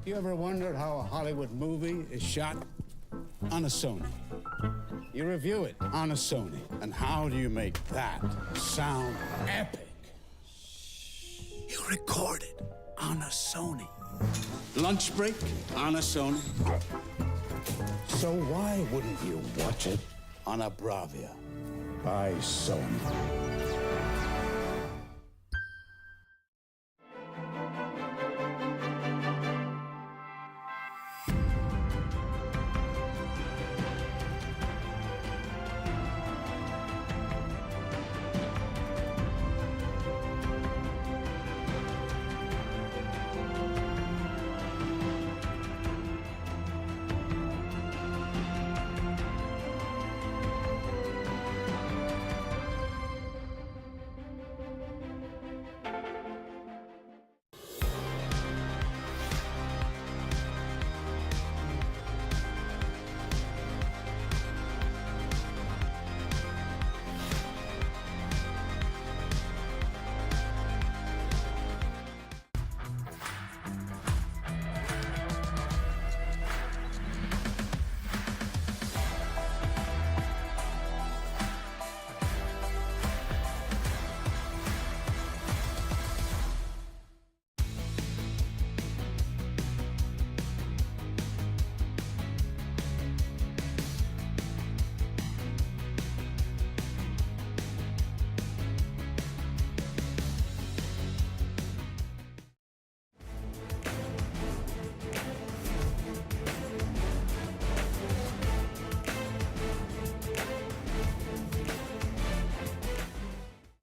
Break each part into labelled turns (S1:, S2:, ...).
S1: You ever wondered how a Hollywood movie is shot? On a Sony. You review it on a Sony. And how do you make that sound epic? You record it on a Sony. Lunch break on a Sony. So why wouldn't you watch it on a Bravia by Sony?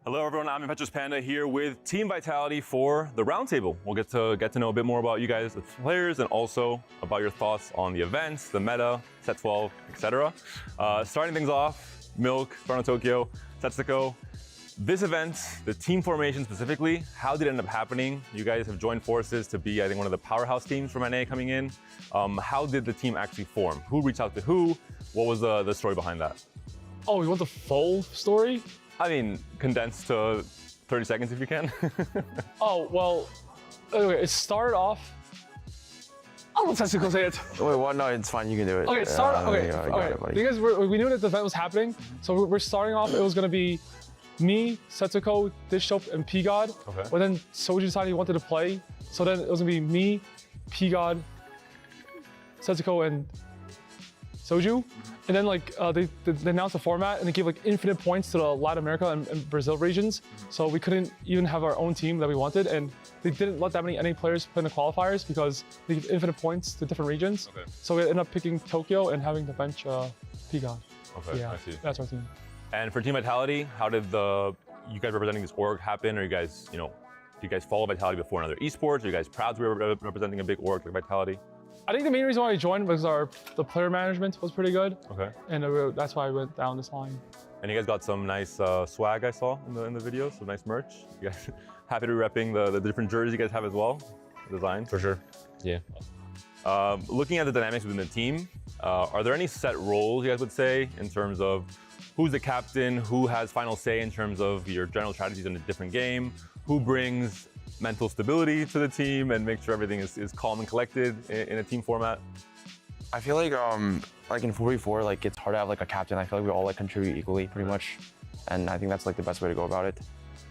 S2: Hello everyone, I'm Impetuous Panda here with Team Vitality for the roundtable. We'll get to know a bit more about you guys, the players, and also about your thoughts on the events, the meta, set 12, etc. Starting things off, Milk, Toronto, Tokyo, Setsuko. This event, the team formation specifically, how did it end up happening? You guys have joined forces to be, I think, one of the powerhouse teams from NA coming in. How did the team actually form? Who reached out to who? What was the story behind that?
S3: Oh, you want the full story?
S2: I mean, condensed to 30 seconds if you can.
S3: Oh, well, okay, it started off. I'll let Setsuko say it.
S4: Wait, what? No, it's fine. You can do it.
S3: Okay, okay. Because we knew that the event was happening, so we're starting off. It was gonna be me, Setsuko, Dishop, and P-God.
S2: Okay.
S3: But then Soju decided he wanted to play, so then it was gonna be me, P-God, Setsuko, and Soju. And then like they announced the format and they gave like infinite points to the Latin America and Brazil regions. So we couldn't even have our own team that we wanted. And they didn't let that many NA players play in the qualifiers because they give infinite points to different regions.
S2: Okay.
S3: So we ended up picking Tokyo and having to bench P-God.
S2: Okay,
S3: Yeah,
S2: I see.
S3: that's our team.
S2: And for Team Vitality, how did you guys representing this org happen? Or you guys, do you guys follow Vitality before in other esports? Are you guys proud to be representing a big org like Vitality?
S3: I think the main reason why I joined was the player management was pretty good.
S2: Okay.
S3: And that's why I went down this line.
S2: And you guys got some nice swag I saw in the video, some nice merch. You guys happy to be repping the different jerseys you guys have as well, design?
S5: For sure, yeah.
S2: Looking at the dynamics within the team, are there any set roles you guys would say in terms of who's the captain, who has final say in terms of your general strategies in a different game, who brings mental stability to the team and make sure everything is calm and collected in a team format?
S4: I feel like in 4v4, like it's hard to have like a captain. I feel like we all like contribute equally pretty much. And I think that's like the best way to go about it.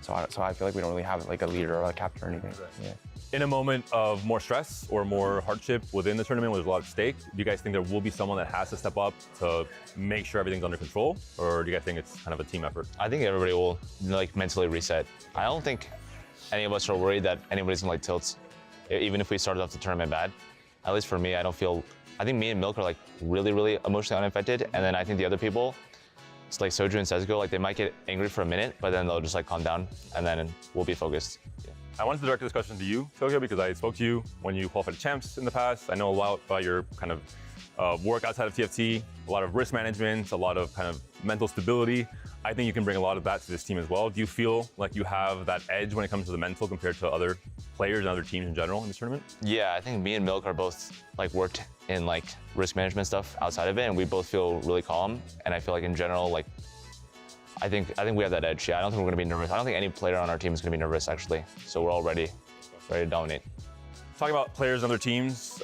S4: So I feel like we don't really have like a leader or a captain or anything.
S2: Right.
S4: Yeah.
S2: In a moment of more stress or more hardship within the tournament where there's a lot at stake, do you guys think there will be someone that has to step up to make sure everything's under control? Or do you guys think it's kind of a team effort?
S5: I think everybody will like mentally reset. I don't think any of us are worried that anybody's gonna like tilt, even if we started off the tournament bad. At least for me, I think me and Milk are like really, really emotionally unaffected. And then I think the other people, it's like Soju and Setsuko, like they might get angry for a minute, but then they'll just like calm down and then we'll be focused. Yeah.
S2: I wanted to direct this question to you, Tokyo, because I spoke to you when you qualified champs in the past. I know a lot about your kind of work outside of TFT, a lot of risk management, a lot of kind of mental stability. I think you can bring a lot of that to this team as well. Do you feel like you have that edge when it comes to the mental compared to other players and other teams in general in this tournament?
S5: Yeah, I think me and Milk are both like worked in like risk management stuff outside of it, and we both feel really calm. And I feel like in general, like I think we have that edge. Yeah, I don't think we're gonna be nervous. I don't think any player on our team is gonna be nervous actually. So we're all ready to dominate.
S2: talking about players and other teams,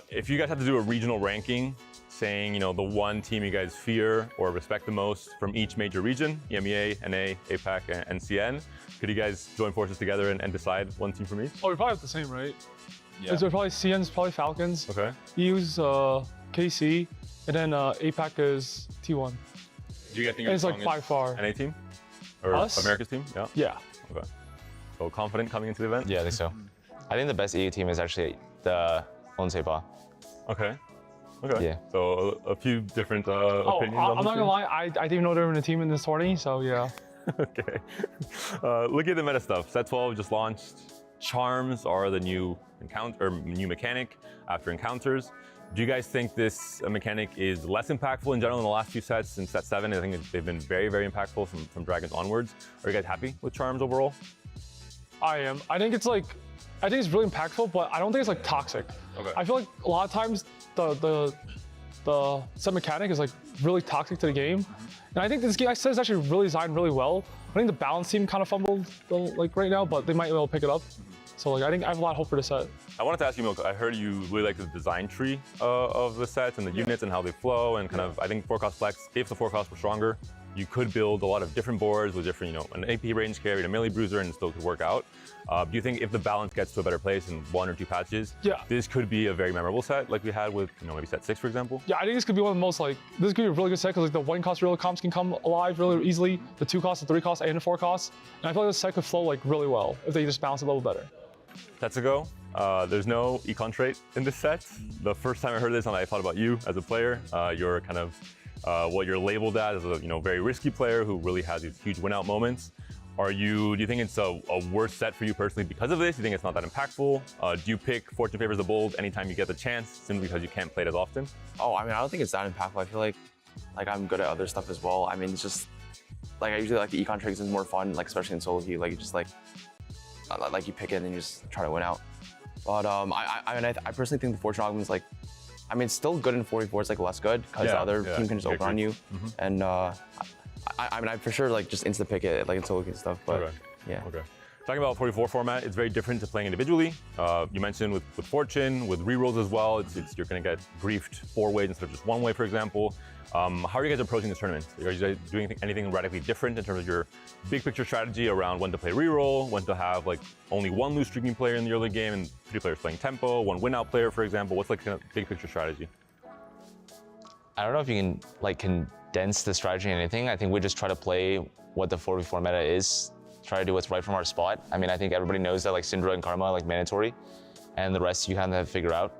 S2: if you guys had to do a regional ranking, saying, you know, the one team you guys fear or respect the most from each major region, EMEA, NA, APAC, and CN, could you guys join forces together and decide one team from each?
S3: Oh, we probably have the same, right?
S2: Yeah.
S3: So probably CN's probably Falcons.
S2: Okay.
S3: EU's KC, and then APAC is T1.
S2: Do you guys think
S3: And
S2: you're
S3: it's like by far.
S2: NA team? Or
S3: Us?
S2: America's team? Yeah.
S3: Yeah.
S2: Okay. So confident coming into the event?
S5: Yeah, I think so. I think the best EU team is actually the Onsepa.
S2: Okay. Okay.
S5: Yeah.
S2: So a few different
S3: Oh,
S2: opinions
S3: I'm
S2: on
S3: not
S2: this
S3: gonna lie, I didn't even know they were in a team in this tourney, so yeah.
S2: Okay. Looking at the meta stuff, set 12 just launched. Charms are the new new mechanic after encounters. Do you guys think this mechanic is less impactful in general in the last few sets? Since set 7, I think they've been very, very impactful from Dragons onwards. Are you guys happy with Charms overall?
S3: I am. I think it's really impactful, but I don't think it's like toxic.
S2: Okay.
S3: I feel like a lot of times the set mechanic is like really toxic to the game. And I think this game, I said, is actually really designed really well. I think the balance team kind of fumbled like right now, but they might be able to pick it up. So like I think I have a lot of hope for the set.
S2: I wanted to ask you, Milko, I heard you really like the design tree of the sets and the units and how they flow and kind of, I think forecast flex, if the forecasts were stronger, you could build a lot of different boards with different, you know, an AP range carry, a melee bruiser, and it still could work out. Do you think if the balance gets to a better place in 1 or 2 patches, this could be a very memorable set like we had with, you know, maybe set 6, for example?
S3: Yeah, I think this could be one of the most this could be a really good set because like the 1 cost real comps can come alive really easily, the 2 costs, the 3 costs, and the 4 costs. And I feel like this set could flow like really well if they just balance it a little better.
S2: Sets ago, there's no econ trait in this set. The first time I heard this, I thought about you as a player. You're kind of what you're labeled as a very risky player who really has these huge win out moments. Do you think it's a worse set for you personally because of this? Do you think it's not that impactful? Do you pick Fortune Favors the Bold anytime you get the chance simply because you can't play it as often?
S4: Oh, I mean, I don't think it's that impactful. I feel like I'm good at other stuff as well. I mean, it's just like I usually like the econ tricks is more fun, like especially in solo queue. Like you just like you pick it and you just try to win out. But I personally think the Fortune Augment is I mean, it's still good in 4v4. It's like less good because the other team can just open on you. And I mean, I for sure just insta pick it like in solo queue and stuff. But yeah.
S2: Okay. Talking about 44 format, it's very different to playing individually. You mentioned with Fortune, with rerolls as well, you're going to get briefed 4 ways instead of just 1 way, for example. How are you guys approaching this tournament? Are you guys doing anything radically different in terms of your big picture strategy around when to play reroll, when to have like only 1 loose streaking player in the early game and 3 players playing tempo, 1 win out player, for example? What's like kind of big picture strategy?
S5: I don't know if you can condense the strategy or anything. I think we just try to play what the 4v4 meta is, try to do what's right from our spot. I mean, I think everybody knows that Syndra and Karma are mandatory, and the rest you kind of have to figure out.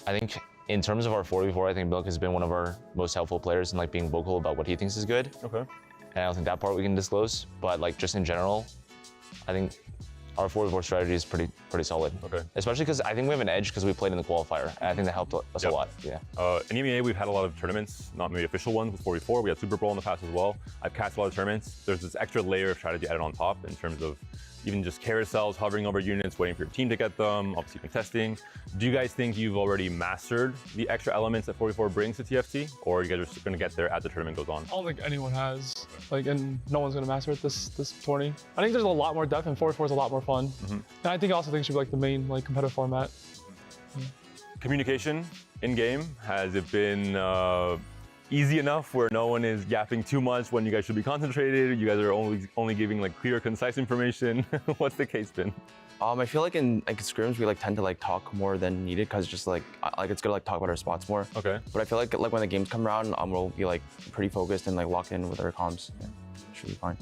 S5: I think in terms of our 4v4, I think Milk has been one of our most helpful players in being vocal about what he thinks is good.
S2: Okay.
S5: And I don't think that part we can disclose, but just in general, I think our 4v4 strategy is pretty solid.
S2: Okay.
S5: Especially because I think we have an edge because we played in the qualifier, and I think that helped us a lot. Yeah.
S2: In EMEA, we've had a lot of tournaments, not maybe official ones with 4v4. We had Super Bowl in the past as well. I've cast a lot of tournaments. There's this extra layer of strategy added on top in terms of even just carousels, hovering over units, waiting for your team to get them, obviously contesting. Do you guys think you've already mastered the extra elements that 44 brings to TFT, or you guys are just going to get there as the tournament goes on?
S3: I don't think anyone has, and no one's gonna master it this tourney. I think there's a lot more depth, and 4v4 is a lot more fun. And I think it should be the main competitive format.
S2: Communication in game, has it been easy enough where no one is yapping too much when you guys should be concentrated? You guys are only giving clear, concise information. What's the case been?
S4: I feel in scrims we tend to talk more than needed because just it's good to talk about our spots more.
S2: Okay.
S4: But I feel like when the games come around, we'll be pretty focused and locked in with our comms. Yeah, should be fine.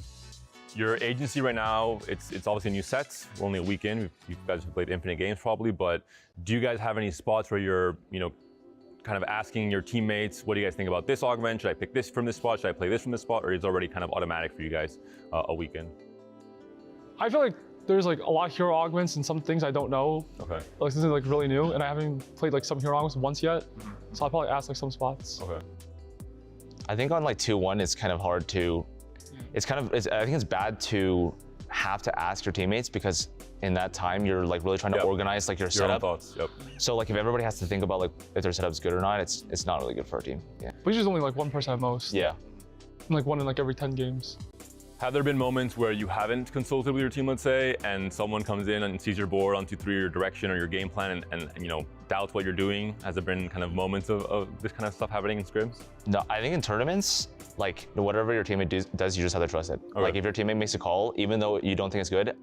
S2: Your agency right now, it's obviously new sets. We're only a week in. You guys have played infinite games probably, but do you guys have any spots where you're kind of asking your teammates, what do you guys think about this augment? Should I pick this from this spot? Should I play this from this spot? Or is it already kind of automatic for you guys a weekend?
S3: I feel like there's a lot of hero augments and some things I don't know.
S2: Okay.
S3: This is really new, and I haven't played some hero augments once yet. So I'll probably ask some spots.
S2: Okay.
S5: I think on 2-1, it's kind of hard to, I think it's bad to have to ask your teammates because in that time you're really trying to organize your setup.
S2: Your own thoughts. Yep.
S5: So if everybody has to think about if their setup's good or not, it's not really good for our team. Yeah.
S3: But usually only 1 person at most.
S5: Yeah.
S3: And 1 in every 10 games.
S2: Have there been moments where you haven't consulted with your team, let's say, and someone comes in and sees your board on 2-3, your direction or your game plan, and you know, doubts what you're doing? Has there been kind of moments of this kind of stuff happening in scrims?
S5: No, I think in tournaments, like whatever your teammate does, you just have to trust it.
S2: Okay.
S5: Like if your teammate makes a call, even though you don't think it's good,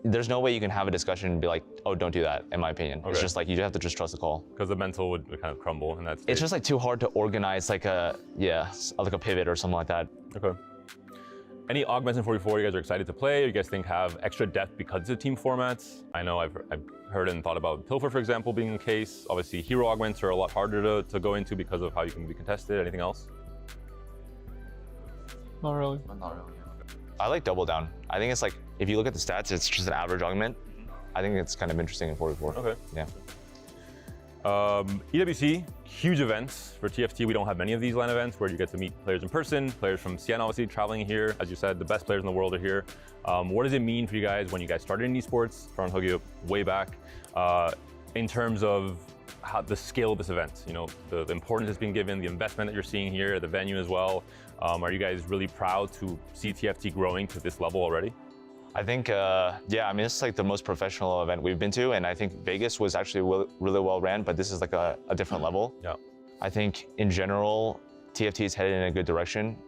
S5: there's no way you can have a discussion and be like, oh, don't do that, in my opinion.
S2: Okay.
S5: It's just like, you just have to just trust the call.
S2: Because the mental would kind of crumble in that state.
S5: It's just like too hard to organize like like a pivot or something like that.
S2: Okay. Any augments in 44 you guys are excited to play, or you guys think have extra depth because of team formats? I know I've heard and thought about Pilfer, for example, being the case. Obviously, hero augments are a lot harder to go into because of how you can be contested. Anything else?
S3: Not really.
S4: Not really.
S5: I like double down. I think it's like, if you look at the stats, it's just an average augment. I think it's kind of interesting in 44.
S2: Okay.
S5: Yeah.
S2: EWC, huge events. For TFT, we don't have many of these LAN events where you get to meet players in person, players from Siena obviously traveling here. As you said, the best players in the world are here. What does it mean for you guys when you guys started in esports, from Hogyo way back, in terms of how the scale of this event? You know, the importance that's being given, the investment that you're seeing here, the venue as well. Are you guys really proud to see TFT growing to this level already?
S5: I think, yeah, I mean, it's like the most professional event we've been to, and I think Vegas was actually really well ran, but this is like a different level.
S2: Yeah.
S5: I think in general, TFT is headed in a good direction.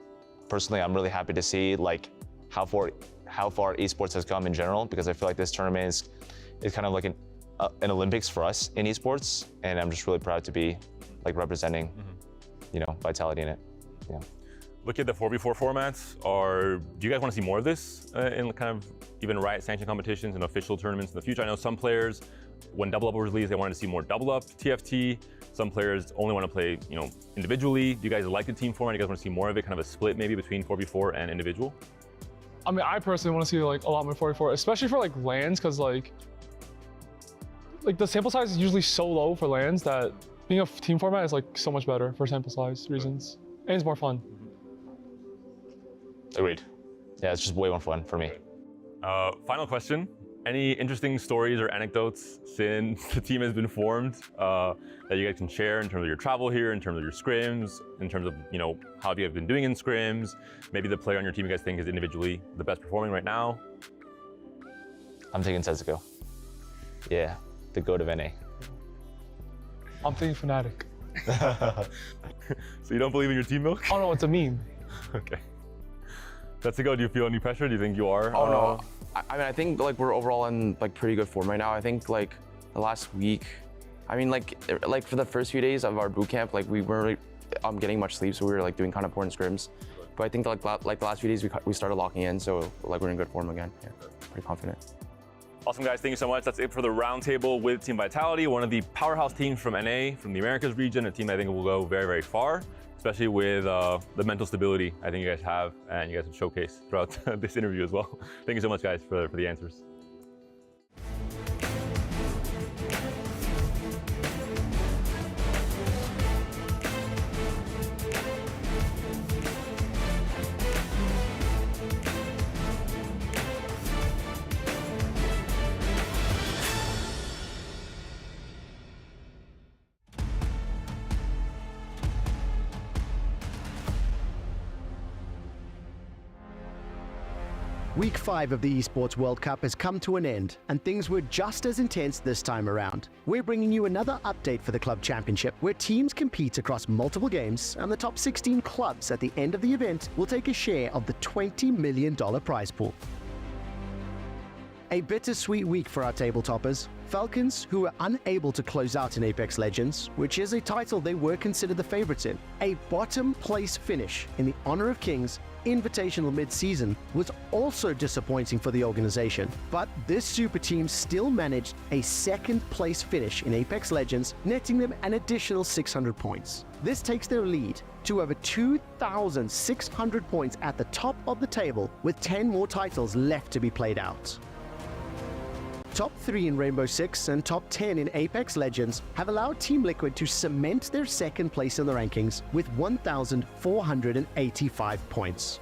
S5: Personally, I'm really happy to see like how far esports has come in general, because I feel like this tournament is kind of like an Olympics for us in esports, and I'm just really proud to be like representing, you know, Vitality in it. Yeah.
S2: Look at the 4v4 formats. Do you guys want to see more of this in kind of even Riot sanctioned competitions and official tournaments in the future? I know some players, when Double Up was released, they wanted to see more Double Up TFT. Some players only want to play, you know, individually. Do you guys like the team format? Do you guys want to see more of it, kind of a split maybe between 4v4 and individual?
S3: I mean, I personally want to see like a lot more 44, especially for like LANs, because like the sample size is usually so low for LANs that being a team format is like so much better for sample size reasons, and it's more fun.
S5: Agreed. Yeah, it's just way more fun for me.
S2: Final question. Any interesting stories or anecdotes since the team has been formed that you guys can share in terms of your travel here, in terms of your scrims, in terms of, you know, how have you guys been doing in scrims? Maybe the player on your team you guys think is individually the best performing right now?
S5: I'm taking Setsuko. Yeah, the GOAT of NA.
S3: I'm thinking Fnatic.
S2: So you don't believe in your team milk?
S3: Oh no, it's a meme.
S2: Okay. Setsuko, do you feel any pressure? Do you think you are?
S4: Oh no. I mean, I think like we're overall in like pretty good form right now. I think like the last week, I mean like for the first few days of our boot camp, like we weren't getting much sleep, so we were like doing kind of important scrims. But I think like the last few days we started locking in, so like we're in good form again. Yeah, pretty confident.
S2: Awesome, guys. Thank you so much. That's it for the roundtable with Team Vitality, one of the powerhouse teams from NA, from the Americas region, a team I think will go very, very far, especially with the mental stability I think you guys have and you guys have showcased throughout this interview as well. Thank you so much, guys, for the answers.
S6: Week 5 of the Esports World Cup has come to an end, and things were just as intense this time around. We're bringing you another update for the Club Championship, where teams compete across multiple games, and the top 16 clubs at the end of the event will take a share of the $20 million prize pool. A bittersweet week for our table toppers. Falcons, who were unable to close out in Apex Legends, which is a title they were considered the favorites in. A bottom place finish in the Honor of Kings Invitational mid-season was also disappointing for the organization, but this super team still managed a second place finish in Apex Legends, netting them an additional 600 points. This takes their lead to over 2,600 points at the top of the table, with 10 more titles left to be played out. Top 3 in Rainbow Six and top 10 in Apex Legends have allowed Team Liquid to cement their second place in the rankings with 1,485 points.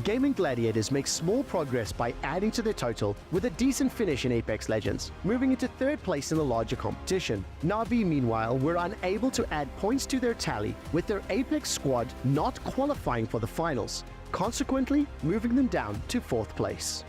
S6: Gaming Gladiators make small progress by adding to their total with a decent finish in Apex Legends, moving into third place in the larger competition. Na'Vi, meanwhile, were unable to add points to their tally, with their Apex squad not qualifying for the finals. consequently moving them down to 4th place.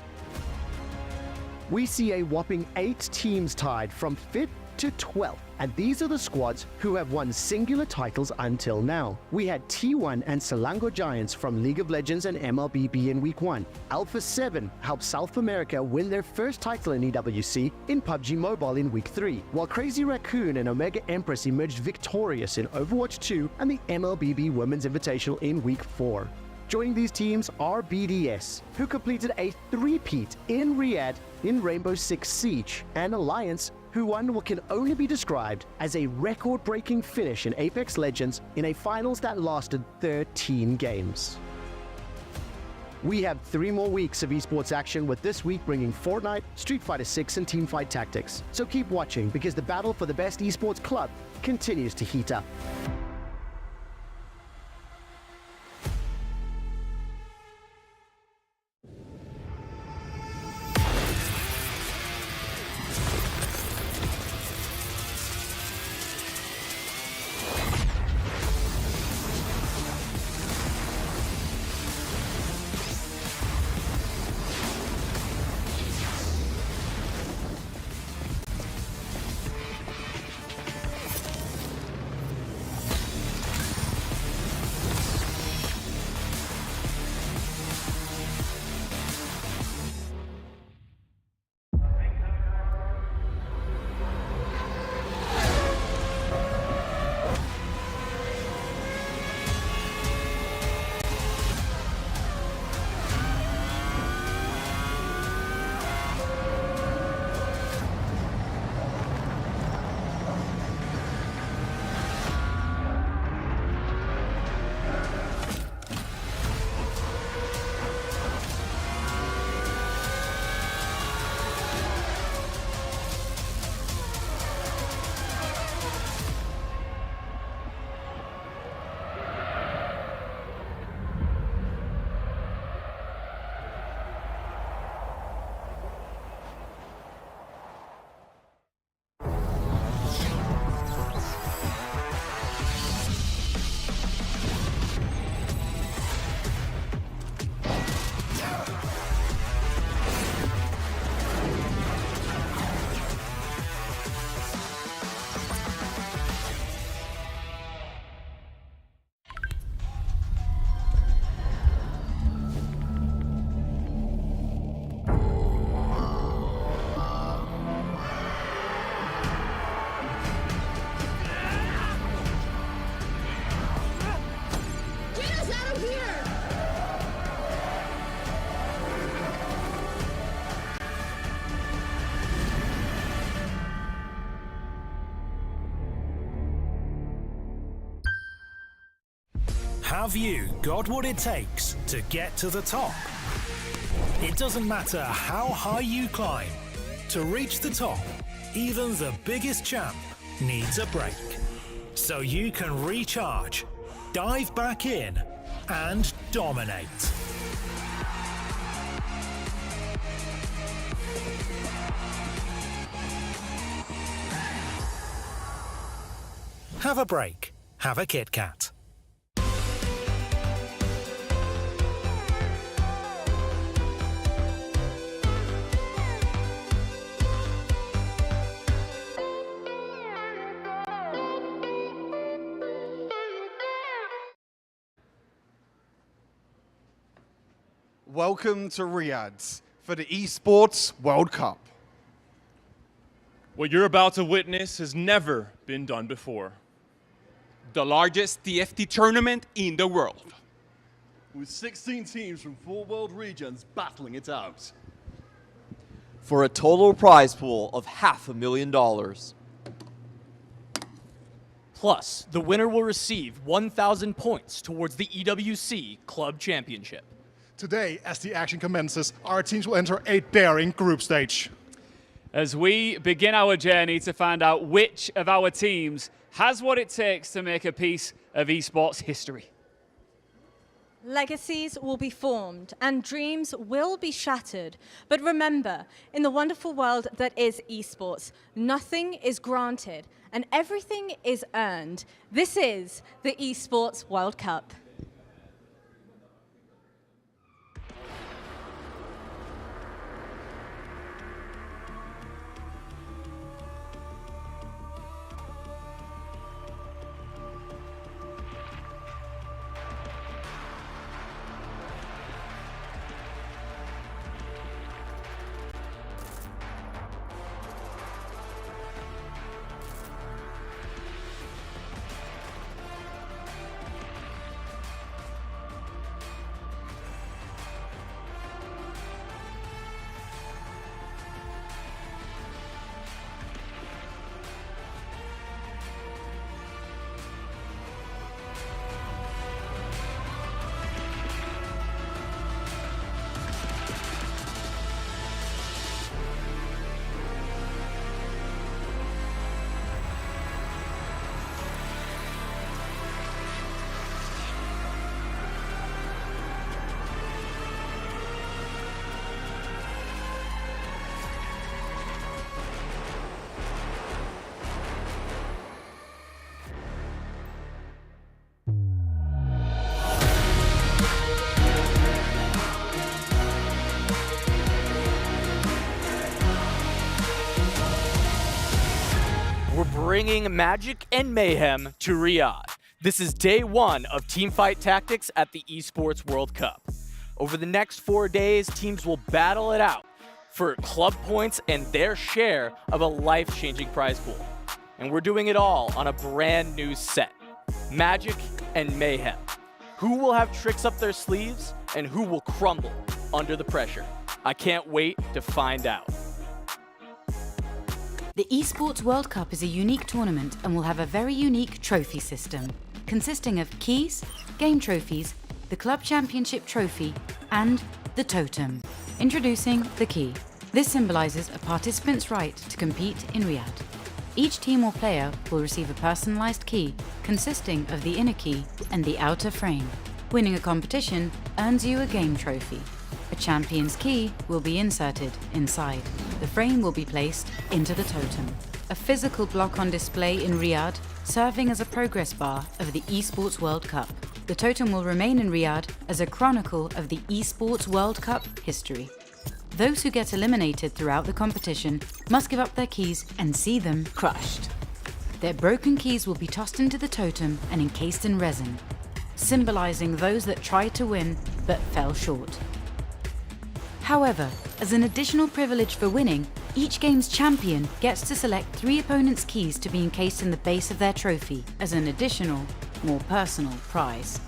S6: We see a whopping 8 teams tied from 5th to 12th, and these are the squads who have won singular titles until now. We had T1 and Selangor Giants from League of Legends and MLBB in Week 1. Alpha 7 helped South America win their first title in EWC in PUBG Mobile in Week 3, while Crazy Raccoon and Omega Empress emerged victorious in Overwatch 2 and the MLBB Women's Invitational in Week 4. Joining these teams are BDS, who completed a 3-peat in Riyadh in Rainbow Six Siege, and Alliance, who won what can only be described as a record-breaking finish in Apex Legends in a finals that lasted 13 games. We have 3 more weeks of esports action, with this week bringing Fortnite, Street Fighter 6, and Teamfight Tactics. So keep watching, because the battle for the best esports club continues to heat up.
S7: Have you got what it takes to get to the top? It doesn't matter how high you climb. To reach the top, even the biggest champ needs a break. So you can recharge, dive back in, and dominate. Have a break. Have a Kit Kat.
S8: Welcome to Riyadh for the Esports World Cup.
S9: What you're about to witness has never been done before.
S10: The largest TFT tournament in the world.
S11: With 16 teams from 4 world regions battling it out.
S12: For a total prize pool of $500,000.
S13: Plus, the winner will receive 1,000 points towards the EWC Club Championship.
S11: Today, as the action commences, our teams will enter a daring group stage.
S14: As we begin our journey to find out which of our teams has what it takes to make a piece of esports history.
S15: Legacies will be formed and dreams will be shattered. But remember, in the wonderful world that is esports, nothing is granted and everything is earned. This is the Esports World Cup.
S13: bringing magic and mayhem to Riyadh. This is day one of teamfight tactics at the Esports World Cup. Over the next 4 days, teams will battle it out for club points and their share of a life-changing prize pool. And we're doing it all on a brand new set, Magic and Mayhem. Who will have tricks up their sleeves and who will crumble under the pressure? I can't wait to find out.
S16: The Esports World Cup is a unique tournament and will have a very unique trophy system, consisting of keys, game trophies, the Club Championship trophy, and the totem. Introducing the key. This symbolizes a participant's right to compete in Riyadh. Each team or player will receive a personalized key consisting of the inner key and the outer frame. Winning a competition earns you a game trophy. A champion's key will be inserted inside. The frame will be placed into the totem. A physical block on display in Riyadh, serving as a progress bar of the Esports World Cup. The totem will remain in Riyadh as a chronicle of the Esports World Cup history. Those who get eliminated throughout the competition must give up their keys and see them crushed. Their broken keys will be tossed into the totem and encased in resin, symbolizing those that tried to win but fell short. However, as an additional privilege for winning, each game's champion gets to select 3 opponents' keys to be encased in the base of their trophy as an additional, more personal prize.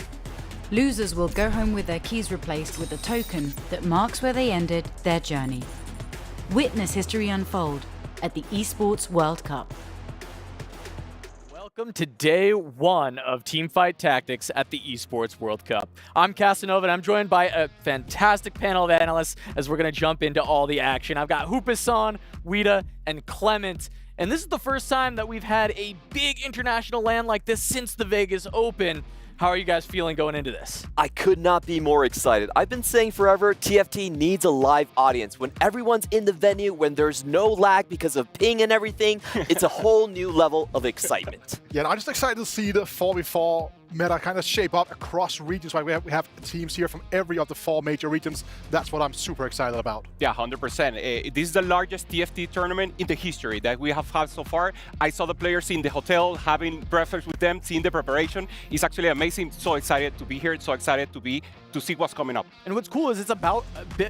S16: Losers will go home with their keys replaced with a token that marks where they ended their journey. Witness history unfold at the Esports World Cup.
S13: Welcome to day one of teamfight tactics at the Esports World Cup. I'm Casanova and I'm joined by a fantastic panel of analysts as we're going to jump into all the action. I've got Hupasan, Wida, and Clement. And this is the first time that we've had a big international LAN like this since the Vegas Open. How are you guys feeling going into this?
S12: I could not be more excited. I've been saying forever, TFT needs a live audience. When everyone's in the venue, when there's no lag because of ping and everything, it's a whole new level of excitement.
S11: Yeah, I'm just excited to see the 4v4 meta kind of shape up across regions. Right? We have teams here from every of the 4 major regions. That's what I'm super excited about.
S10: Yeah, 100%. This is the largest TFT tournament in the history that we have had so far. I saw the players in the hotel, having breakfast with them, seeing the preparation. It's actually amazing. So excited to be here. So excited to see what's coming up.
S13: And what's cool is it's about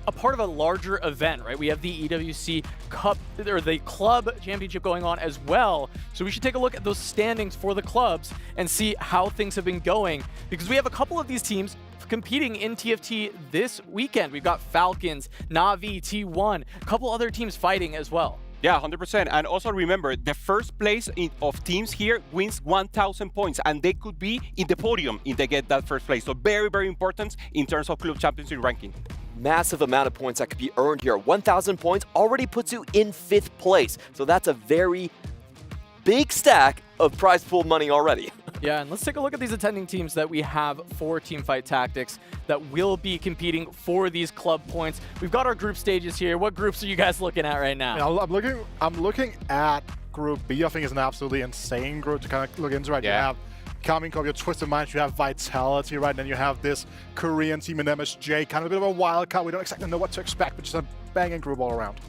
S13: a part of a larger event, right? We have the EWC Cup, or the Club Championship going on as well. So we should take a look at those standings for the clubs and see how things have been going, because we have a couple of these teams competing in TFT this weekend. We've got Falcons, Na'Vi, T1, a couple other teams fighting as well.
S10: Yeah, 100%. And also remember, the first place of teams here wins 1,000 points, and they could be in the podium if they get that first place. So very, very important in terms of club championship ranking.
S12: Massive amount of points that could be earned here. 1,000 points already puts you in 5th place. So that's a very big stack of prize pool money already.
S13: Yeah, and let's take a look at these attending teams that we have for Teamfight Tactics that will be competing for these club points. We've got our group stages here. What groups are you guys looking at right now?
S11: Yeah, I'm looking at Group B. I think it's an absolutely insane group to kind of look into. Right,
S10: yeah.
S11: You have coming up your Twisted Minds, you have Vitality, right? And then you have this Korean team in MSJ, kind of a bit of a wild card. We don't exactly know what to expect, but just a banging group all around.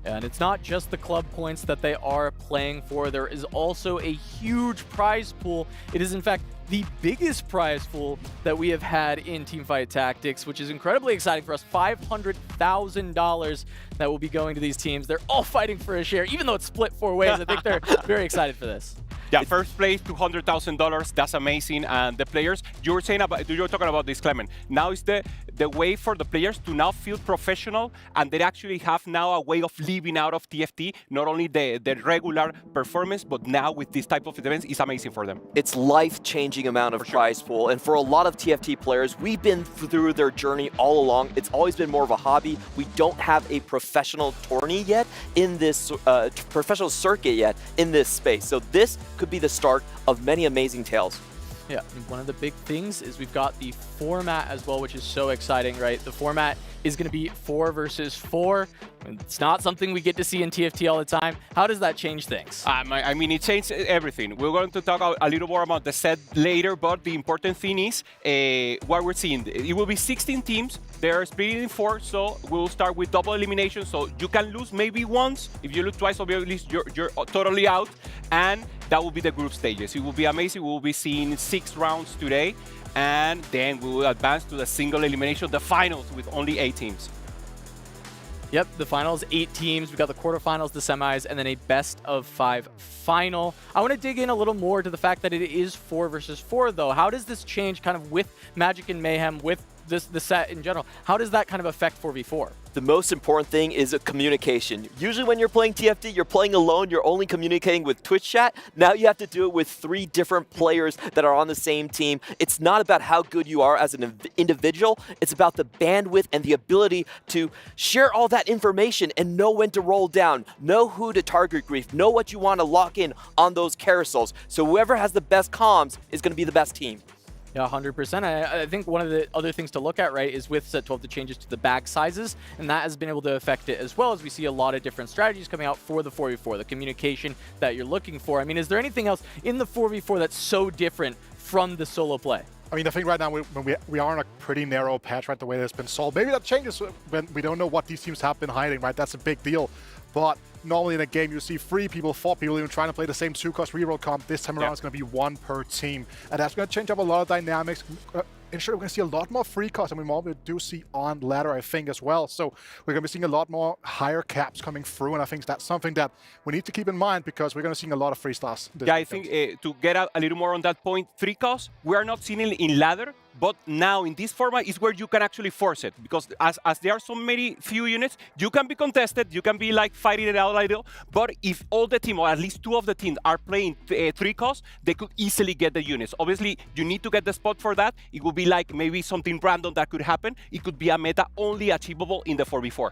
S13: And it's not just the club points that they are playing for. There is also a huge prize pool. It is, in fact, the biggest prize pool that we have had in Teamfight Tactics, which is incredibly exciting for us. $500,000 that will be going to these teams. They're all fighting for a share, even though it's split 4 ways. I think they're very excited for this.
S10: Yeah, first place, $200,000. That's amazing. And the players, you were talking about this, Clement. Now is the way for the players to now feel professional, and they actually have now a way of living out of TFT. Not only the regular performance, but now with this type of events, it's amazing for them.
S12: It's life-changing amount of prize pool, and for a lot of TFT players, we've been through their journey all along. It's always been more of a hobby. We don't have a professional tourney yet in this professional circuit yet in this space. So this could be the start of many amazing tales.
S13: Yeah, and one of the big things is we've got the format as well, which is so exciting, right? The format is going to be 4 versus 4. It's not something we get to see in TFT all the time. How does that change things?
S10: I mean, it changed everything. We're going to talk a little more about the set later, but the important thing is what we're seeing. It will be 16 teams. They're split in 4, so we'll start with double elimination. So you can lose maybe once. If you lose twice, obviously you're totally out. And that will be the group stages. It will be amazing. We'll be seeing 6 rounds today. And then we will advance to the single elimination, the finals, with only 8 teams.
S13: Yep, the finals, 8 teams. We've got the quarterfinals, the semis, and then a best-of-5 final. I want to dig in a little more to the fact that it is 4 versus 4, though. How does this change kind of with Magic and Mayhem, with the set in general? How does that kind of affect 4v4?
S12: The most important thing is communication. Usually when you're playing TFT, you're playing alone, you're only communicating with Twitch chat. Now you have to do it with 3 different players that are on the same team. It's not about how good you are as an individual, it's about the bandwidth and the ability to share all that information and know when to roll down, know who to target grief, know what you want to lock in on those carousels. So whoever has the best comms is going to be the best team.
S13: Yeah, 100%. I think one of the other things to look at, right, is with Set 12 the changes to the bag sizes, and that has been able to affect it as well, as we see a lot of different strategies coming out for the 4v4, the communication that you're looking for. I mean, is there anything else in the 4v4 that's so different from the solo play?
S11: I mean, I think right now we are in a pretty narrow patch, right, the way that it's been solved. Maybe that changes when we don't know what these teams have been hiding, right? That's a big deal. But normally in a game, you see 3 people, 4 people even trying to play the same 2-cost reroll comp. This time around, it's going to be 1 per team. And that's going to change up a lot of dynamics. Ensure we're going to see a lot more free costs, and we do see on ladder, I think, as well. So we're going to be seeing a lot more higher caps coming through, and I think that's something that we need to keep in mind because we're going to see a lot of free stars.
S10: Yeah, I think to get a little more on that point, free costs, we are not seeing it in ladder, but now in this format is where you can actually force it, because as there are so many few units, you can be contested, you can be like fighting it out a little, but if all the team, or at least 2 of the teams, are playing 3 costs, they could easily get the units. Obviously, you need to get the spot for that. It will be like maybe something random that could happen. It could be a meta only achievable in the 4v4.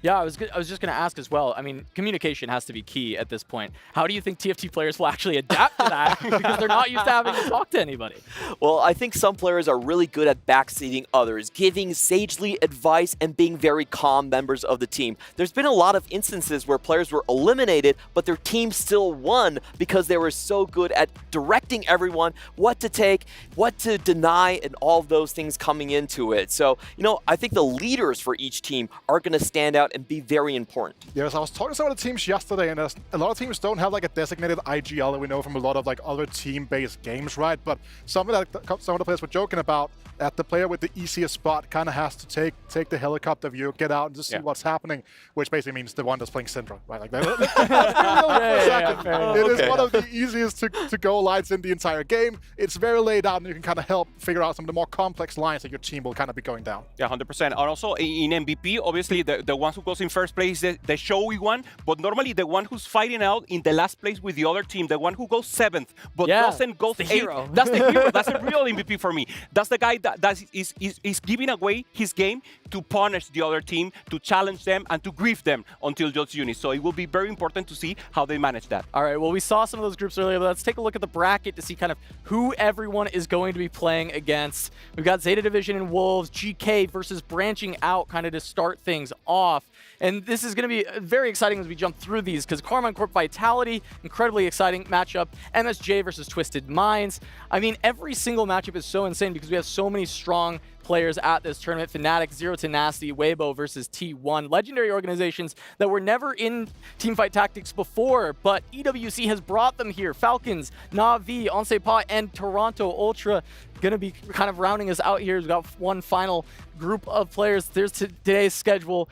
S13: Yeah, I was just going to ask as well. I mean, communication has to be key at this point. How do you think TFT players will actually adapt to that? Because they're not used to having to talk to anybody.
S12: Well, I think some players are really good at backseating others, giving sagely advice and being very calm members of the team. There's been a lot of instances where players were eliminated, but their team still won because they were so good at directing everyone what to take, what to deny, and all of those things coming into it. So, you know, I think the leaders for each team are going to stand out and be very important.
S11: Yes, I was talking to some of the teams yesterday, and a lot of teams don't have like a designated IGL that we know from a lot of like other team-based games, right? But some of the players were joking about that the player with the easiest spot kind of has to take the helicopter view, get out and just see what's happening, which basically means the one that's playing Syndra, right? Like that. It is one of the easiest to go lights in the entire game. It's very laid out, and you can kind of help figure out some of the more complex lines that your team will kind of be going down.
S10: Yeah, 100%. And also in MVP, obviously the one who goes in first place, the showy one, but normally the one who's fighting out in the last place with the other team, the one who goes 7th, but doesn't go 8th. That's the hero. That's a real MVP for me. That's the guy that is giving away his game to punish the other team, to challenge them, and to grief them until just units. So it will be very important to see how they manage that.
S13: All right, well, we saw some of those groups earlier, but let's take a look at the bracket to see kind of who everyone is going to be playing against. We've got Zeta Division and Wolves, GK versus Branching Out kind of to start things off. And this is going to be very exciting as we jump through these, because Carmine Corp Vitality, incredibly exciting matchup. MSJ versus Twisted Minds. I mean, every single matchup is so insane because we have so many strong players at this tournament. Fnatic, Zero to Nasty, Weibo versus T1. Legendary organizations that were never in Teamfight Tactics before, but EWC has brought them here. Falcons, Na'Vi, Onsepa, and Toronto Ultra going to be kind of rounding us out here. We've got one final group of players. There's today's schedule.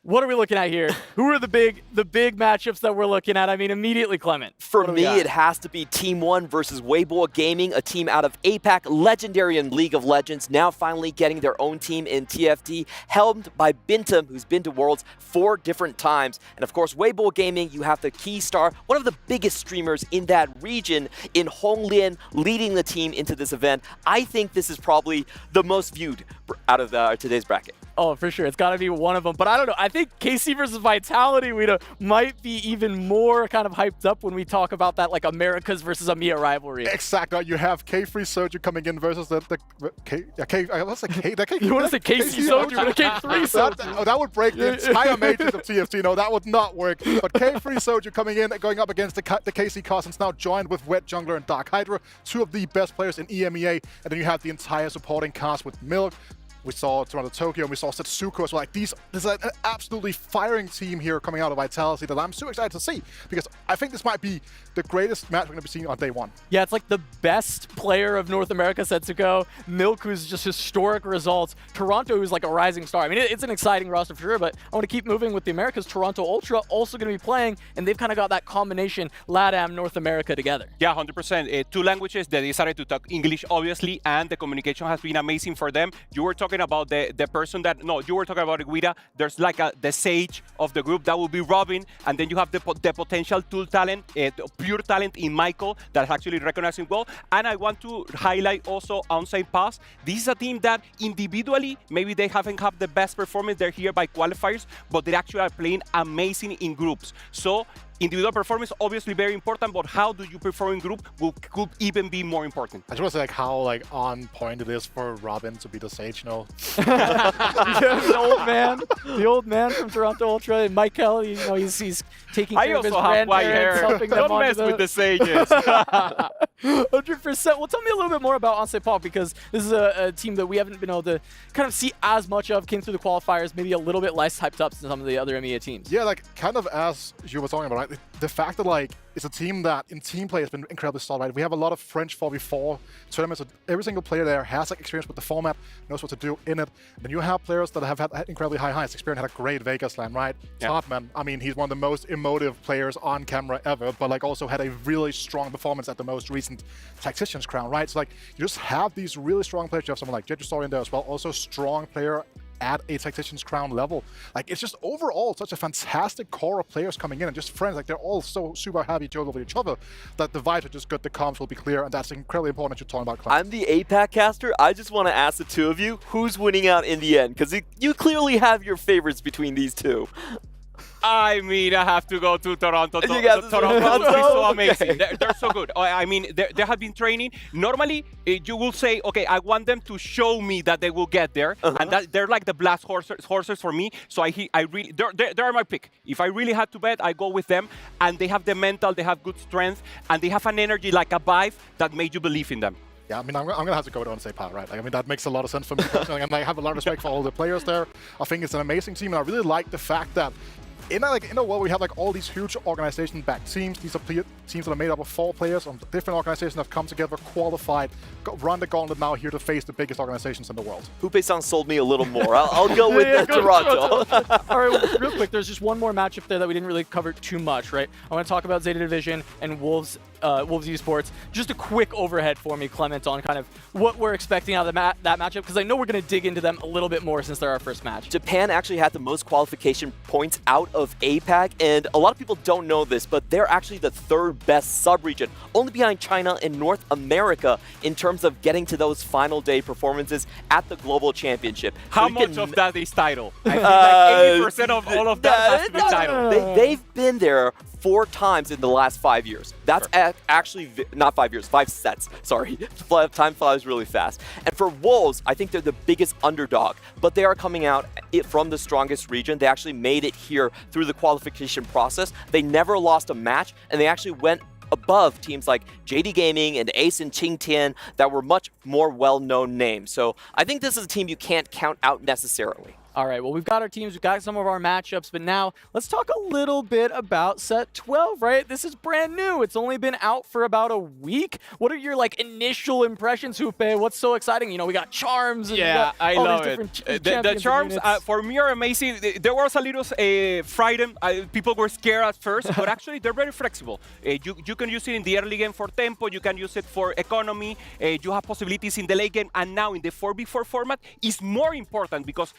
S13: What are we looking at here? Who are the big matchups that we're looking at? I mean, immediately, Clement.
S12: For me, it has to be Team 1 versus Weibo Gaming, a team out of APAC, legendary in League of Legends, now finally getting their own team in TFT, helmed by Bintum, who's been to Worlds 4 different times. And of course, Weibo Gaming, you have the key star, one of the biggest streamers in that region, in Hong Lian, leading the team into this event. I think this is probably the most viewed out of today's bracket.
S13: Oh, for sure. It's got to be one of them. But I don't know. I think KC versus Vitality might be even more kind of hyped up when we talk about that, like Americas versus EMEA rivalry.
S11: Exactly. You have K3 Soju coming in versus the K. Let's say K.
S13: You want to say KC Soju, but K3 Soju.
S11: That would break the entire matrix of TFT. No, that would not work. But K3 Soju coming in, going up against the KC Cousins, now joined with Wet Jungler and Dark Hydra, two of the best players in EMEA. And then you have the entire supporting cast with Milk. We saw Toronto Tokyo, and we saw Setsuko. So like this is an absolutely firing team here coming out of Vitality that I'm so excited to see, because I think this might be the greatest match we're going to be seeing on day one.
S13: Yeah, it's like the best player of North America, Setsuko. Milk, who's just historic results. Toronto, who's like a rising star. I mean, it's an exciting roster for sure, but I want to keep moving with the Americas. Toronto Ultra also going to be playing, and they've kind of got that combination LATAM, North America together.
S10: Yeah, 100%. Two languages. They decided to talk English, obviously, and the communication has been amazing for them. You were talking about the person that, no, you were talking about Guida. There's like the sage of the group that will be Robin, and then you have the potential tool talent, pure talent in Michael that's actually recognizing well. And I want to highlight also Onside Pass. This is a team that individually, maybe they haven't had the best performance. They're here by qualifiers, but they actually are playing amazing in groups. So individual performance obviously very important, but how do you perform in group could even be more important.
S11: I just want to say like how like on point it is for Robin to be the sage, you know.
S13: the old man from Toronto Ultra, and Michael, you know, he's taking care of his grandparents, helping them
S10: Don't mess with the sages.
S13: 100%. Well, tell me a little bit more about Onside Pop, because this is a team that we haven't been able to kind of see as much of, came through the qualifiers, maybe a little bit less hyped up than some of the other EMEA teams.
S11: Yeah, like kind of as you were talking about, right? The fact that like it's a team that in team play has been incredibly solid, right? We have a lot of French 4v4 tournaments. So every single player there has like experience with the format, knows what to do in it. And then you have players that have had incredibly high highs. Experience had a great Vegas land, right?
S10: Yeah.
S11: Totman, I mean, he's one of the most emotive players on camera ever, but like also had a really strong performance at the most recent Tactician's Crown, right? So like you just have these really strong players. You have someone like Jetusori in there as well, also strong player at a Tactician's Crown level. Like, it's just overall such a fantastic core of players coming in and just friends. Like, they're all so super happy to over each other that the vibes are just good, the comms will be clear, and that's incredibly important that you're talking about Cloud.
S12: I'm the APAC caster. I just want to ask the two of you, who's winning out in the end? Because you clearly have your favorites between these two.
S10: I mean, I have to go to Toronto. Toronto is so amazing. They're so good. I mean, they have been training. Normally, you will say, okay, I want them to show me that they will get there, and that they're like the blast horses for me. So I really, they're my pick. If I really had to bet, I go with them. And they have the mental, they have good strength, and they have an energy like a vibe that made you believe in them.
S11: Yeah, I mean, I'm going to have to go with Onside Power, right? Like, I mean, that makes a lot of sense for me personally, and I have a lot of respect for all the players there. I think it's an amazing team, and I really like the fact that in a world we have like all these huge organization-backed teams. These are teams that are made up of 4 players from different organizations that have come together, qualified, run the gauntlet now here to face the biggest organizations in the world.
S12: Hupe-san sold me a little more. I'll go with Toronto.
S13: All right, well, real quick, there's just one more matchup there that we didn't really cover too much, right? I want to talk about Zeta Division and Wolves Esports. Just a quick overhead for me, Clement, on kind of what we're expecting out of that matchup, because I know we're going to dig into them a little bit more since they're our first match.
S12: Japan actually had the most qualification points out of APAC, and a lot of people don't know this, but they're actually the 3rd best sub-region, only behind China and North America in terms of getting to those final day performances at the Global Championship.
S10: How much of that is title? I think like 80% of all of that has to be title.
S12: They've been there 4 times in the last 5 years. That's actually not 5 years, 5 sets. Sorry, time flies really fast. And for Wolves, I think they're the biggest underdog, but they are coming out from the strongest region. They actually made it here through the qualification process. They never lost a match, and they actually went above teams like JD Gaming and Ace and Qingtian that were much more well-known names. So I think this is a team you can't count out necessarily.
S13: All right, well, we've got our teams, we've got some of our matchups, but now let's talk a little bit about set 12, right? This is brand new. It's only been out for about a week. What are your like initial impressions, Hupe? What's so exciting? You know, we got charms. And
S10: yeah, I love
S13: it.
S10: The charms for me are amazing. There was a little frightened. People were scared at first, but actually they're very flexible. You can use it in the early game for tempo. You can use it for economy. You have possibilities in the late game, and now in the 4v4 format is more important because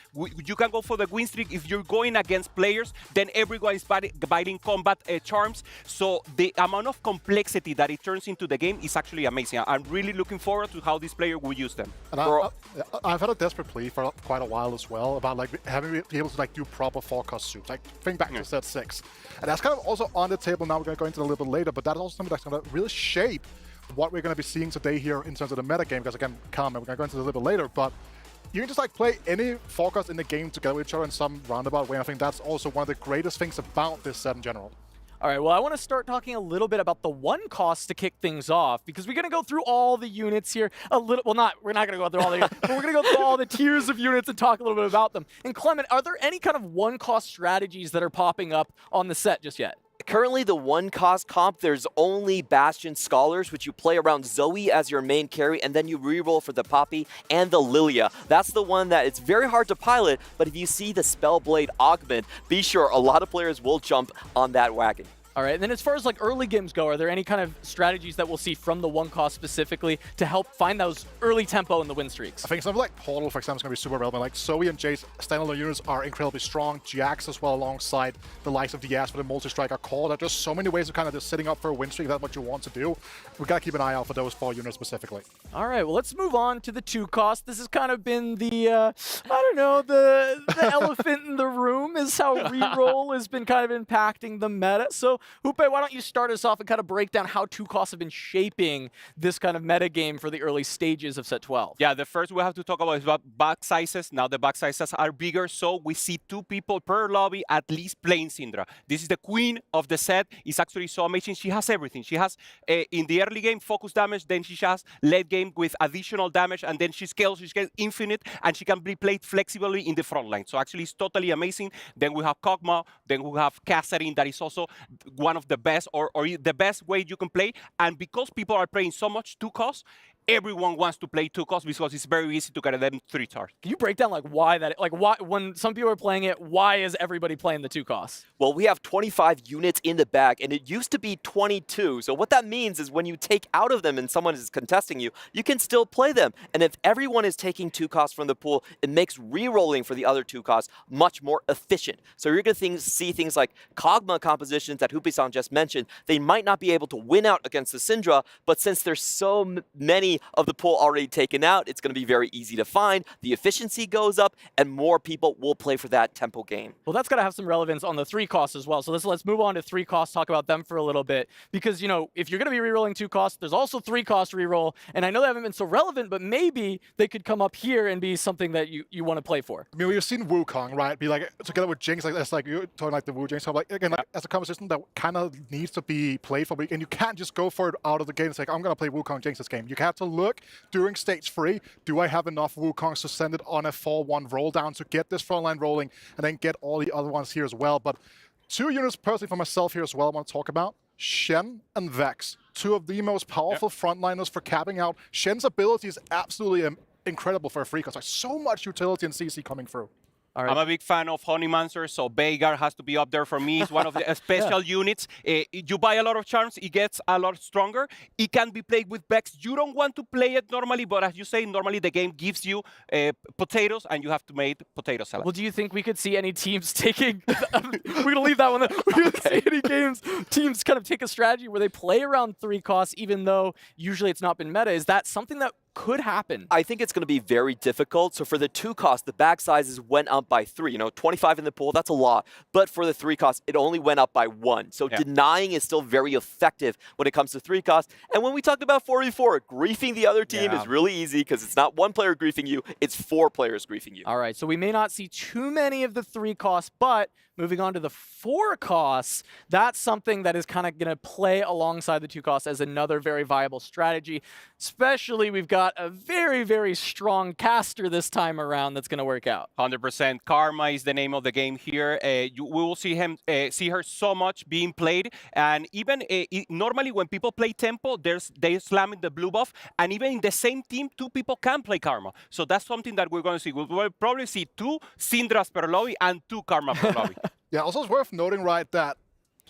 S10: if you can go for the win streak, if you're going against players, then everyone is biting combat charms. So the amount of complexity that it turns into the game is actually amazing. I'm really looking forward to how this player will use them.
S11: And I've had a desperate plea for quite a while as well about like having to be able to like do proper forecast soups. Like think back to set 6. And that's kind of also on the table now. We're going to go into it a little bit later, but that's also something that's going to really shape what we're going to be seeing today here in terms of the meta game, because again, we're going to go into it a little bit later, but you can just like play any forecast in the game together with each other in some roundabout way. I think that's also one of the greatest things about this set in general.
S13: All right, well, I want to start talking a little bit about the one cost to kick things off, because we're going to go through all the units here a little. Well, we're not going to go through all the units, but we're going to go through all the tiers of units and talk a little bit about them. And Clement, are there any kind of one cost strategies that are popping up on the set just yet?
S12: Currently, the one-cost comp, there's only Bastion Scholars, which you play around Zoe as your main carry, and then you reroll for the Poppy and the Lilia. That's the one that it's very hard to pilot, but if you see the Spellblade Augment, be sure a lot of players will jump on that wagon.
S13: All right, and then as far as like early games go, are there any kind of strategies that we'll see from the one cost specifically to help find those early tempo in the win streaks?
S11: I think something like Portal, for example, is going to be super relevant. Like Zoe and Jace standalone units are incredibly strong. Jax as well alongside the likes of Diaz for the multi-strike are core. There are just so many ways of kind of just sitting up for a win streak. That's what you want to do. We got to keep an eye out for those 4 units specifically.
S13: All right, well, let's move on to the 2 cost. This has kind of been the, I don't know, the elephant in the room is how reroll has been kind of impacting the meta. So, Hoope, why don't you start us off and kind of break down how 2 costs have been shaping this kind of meta game for the early stages of set 12?
S10: Yeah, the first we have to talk about is about back sizes. Now the back sizes are bigger, so we see 2 people per lobby at least playing Syndra. This is the queen of the set. It's actually so amazing. She has everything. She has, in the early game, focus damage, then she has late game with additional damage, and then she scales infinite, and she can be played flexibly in the front line. So actually it's totally amazing. Then we have Kog'Maw, then we have Catherine, that is also one of the best, or the best way you can play. And because people are playing so much 2 costs, everyone wants to play 2 costs because it's very easy to get them 3 stars.
S13: Can you break down like why that, like why when some people are playing it, why is everybody playing the 2 costs?
S12: Well, we have 25 units in the bag, and it used to be 22. So what that means is when you take out of them and someone is contesting you, you can still play them. And if everyone is taking 2 costs from the pool, it makes re-rolling for the other 2 costs much more efficient. So you're going to see things like Kog'Maw compositions that Hoope-san just mentioned. They might not be able to win out against the Syndra, but since there's so many of the pool already taken out, it's going to be very easy to find. The efficiency goes up, and more people will play for that tempo game.
S13: Well, that's got to have some relevance on the 3 costs as well. So let's move on to 3 costs, talk about them for a little bit. Because, you know, if you're going to be rerolling 2 costs, there's also 3 cost reroll. And I know they haven't been so relevant, but maybe they could come up here and be something that you want to play for.
S11: I mean, we've seen Wukong, right, be like, together with Jinx, like that's like you're talking like the Wu Jinx, so like, again, like, as a composition that kind of needs to be played for, and you can't just go for it out of the game. It's like, I'm going to play Wukong Jinx this game. You have to look during stage 3, do I have enough Wukongs to send it on a 4-1 roll down to get this front line rolling and then get all the other ones here as well. But 2 units personally for myself here as well I want to talk about. Shen and Vex, 2 of the most powerful frontliners for capping out. Shen's ability is absolutely incredible for a free cost. Like so much utility and CC coming through.
S10: Right. I'm a big fan of Honeymancer, so Veigar has to be up there for me. It's one of the special units. You buy a lot of charms, it gets a lot stronger. It can be played with Vex. You don't want to play it normally, but as you say, normally the game gives you potatoes, and you have to make potato salad.
S13: Well, do you think we could see any teams taking... We're going to leave that one there. We're going to see any teams kind of take a strategy where they play around 3 costs, even though usually it's not been meta. Is that something that could happen?
S12: I think it's going to be very difficult. So for the 2 costs, the bag sizes went up by 3. You know, 25 in the pool, that's a lot. But for the 3 costs, it only went up by 1. So denying is still very effective when it comes to 3 costs. And when we talked about 4v4, griefing the other team is really easy because it's not 1 player griefing you, it's 4 players griefing you.
S13: All right, so we may not see too many of the 3 costs, but moving on to the 4 costs, that's something that is kind of going to play alongside the 2 costs as another very viable strategy. Especially, we've got a very, very strong caster this time around that's going to work out.
S10: 100%. Karma is the name of the game here. We will see her so much being played. And even normally when people play tempo, they slam in the blue buff. And even in the same team, 2 people can play Karma. So that's something that we're going to see. We'll probably see 2 Syndras per lobby and 2 Karma per lobby.
S11: Yeah, also it's worth noting, right, that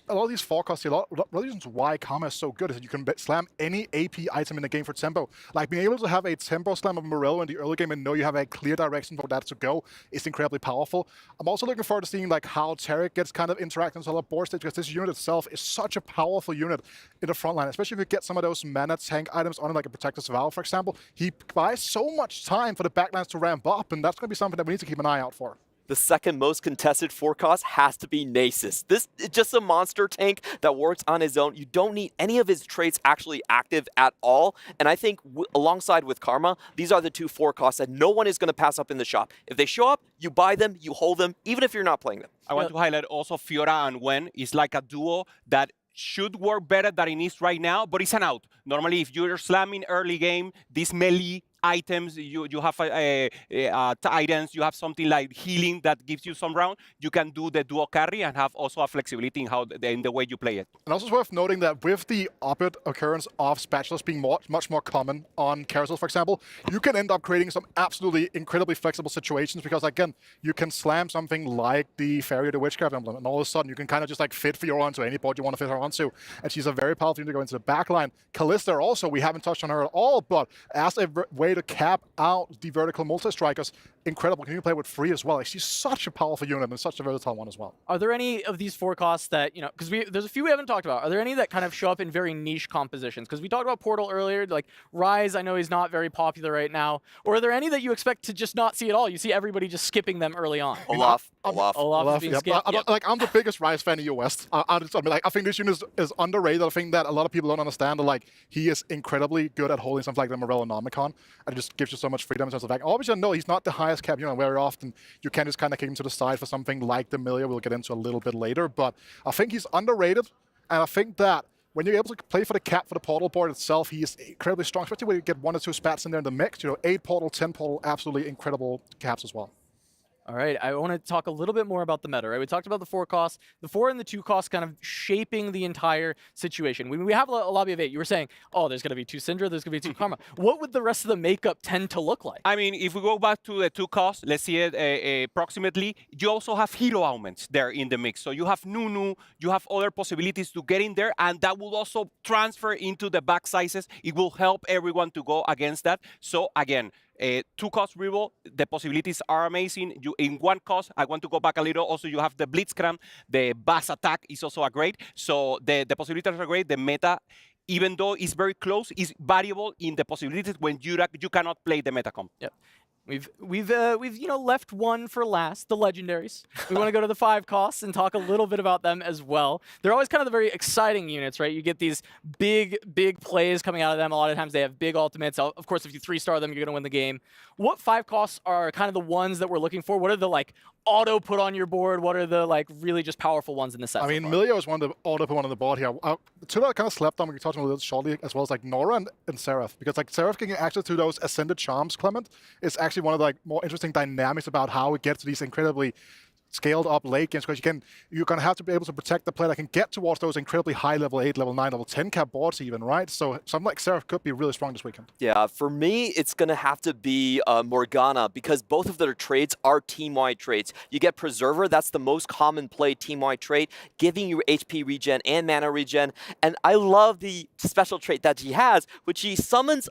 S11: a lot of these forecasts, a lot of the reasons why Karma is so good is that you can slam any AP item in the game for tempo. Like being able to have a tempo slam of Morello in the early game and know you have a clear direction for that to go is incredibly powerful. I'm also looking forward to seeing like how Tarek gets kind of interacting with a lot of board stage, because this unit itself is such a powerful unit in the front line, especially if you get some of those mana tank items on it, like a Protector's Vow, for example. He buys so much time for the backlines to ramp up, and that's going to be something that we need to keep an eye out for.
S12: The second most contested forecast has to be Nasus. This is just a monster tank that works on his own. You don't need any of his traits actually active at all. And I think alongside with Karma, these are the two forecasts that no one is going to pass up in the shop. If they show up, you buy them, you hold them, even if you're not playing them.
S10: I want to highlight also Fiora and Wen is like a duo that should work better than it is right now, but it's an out. Normally, if you're slamming early game, these melee items, you have items, you have something like healing that gives you some round, you can do the dual carry and have also a flexibility in in the way you play it.
S11: And also it's worth noting that with the opposite occurrence of spatulas being much more common on carousels, for example, you can end up creating some absolutely incredibly flexible situations, because again, you can slam something like the Fairy or the Witchcraft Emblem, and all of a sudden you can kind of just like fit Fiora onto any board you want to fit her onto, and she's a very powerful unit to go into the backline. Kalista also, we haven't touched on her at all, but as a way to cap out the vertical multi-strikers, incredible. Can you play with free as well? Like, she's such a powerful unit and such a versatile one as well.
S13: Are there any of these forecasts that, you know, because there's a few we haven't talked about. Are there any that kind of show up in very niche compositions? Because we talked about Portal earlier, like Ryze, I know he's not very popular right now. Or are there any that you expect to just not see at all? You see everybody just skipping them early on.
S12: Olaf
S13: is being skipped.
S11: Like, I'm the biggest Ryze fan in the West. I think this unit is underrated. I think that a lot of people don't understand that, like, he is incredibly good at holding something like the Morello Nomicon, and it just gives you so much freedom in terms of, like, obviously, no, he's not the highest cap unit. Very often, you can just kind of kick him to the side for something like the Milia we'll get into a little bit later, but I think he's underrated, and I think that when you're able to play for the cap for the portal board itself, he is incredibly strong, especially when you get 1 or 2 spats in there in the mix. You know, 8 portal, 10 portal, absolutely incredible caps as well.
S13: All right, I want to talk a little bit more about the meta, right? We talked about the 4 costs, the 4 and the 2 costs kind of shaping the entire situation. When we have a lobby of 8, you were saying, oh, there's going to be 2 Syndra, there's going to be 2 Karma. What would the rest of the makeup tend to look like?
S10: I mean, if we go back to the 2 costs, let's see it approximately, you also have hero augments there in the mix. So you have Nunu, you have other possibilities to get in there, and that will also transfer into the back sizes. It will help everyone to go against that. So again, 2 cost reroll, the possibilities are amazing. You in 1 cost, I want to go back a little. Also, you have the Blitzcrank, the Bass attack is also a great. So the possibilities are great. The meta, even though it's very close, is variable in the possibilities when you cannot play the meta comp.
S13: Yep. We've you know, left one for last, the legendaries. We want to go to the 5 costs and talk a little bit about them as well. They're always kind of the very exciting units, right? You get these big plays coming out of them. A lot of times they have big ultimates. Of course, if you 3-star them, you're going to win the game. What 5 costs are kind of the ones that we're looking for? What are the, like, auto put on your board? What are the, like, really just powerful ones in the set?
S11: I mean, Milio is one of the auto put one on the board here. The 2 that I kind of slept on, we talked about a little shortly, as well as like Nora and Seraph, because like Seraph getting access to those Ascended Charms, Clement, is actually one of the like more interesting dynamics about how we get to these incredibly scaled up late games, because you're going to have to be able to protect the player that can get towards those incredibly high level 8, level 9, level 10 cap boards even, right? So something like Seraph could be really strong this weekend.
S12: Yeah, for me, it's going to have to be Morgana, because both of their traits are team-wide traits. You get Preserver, that's the most common play team-wide trait, giving you HP regen and mana regen. And I love the special trait that she has, which she summons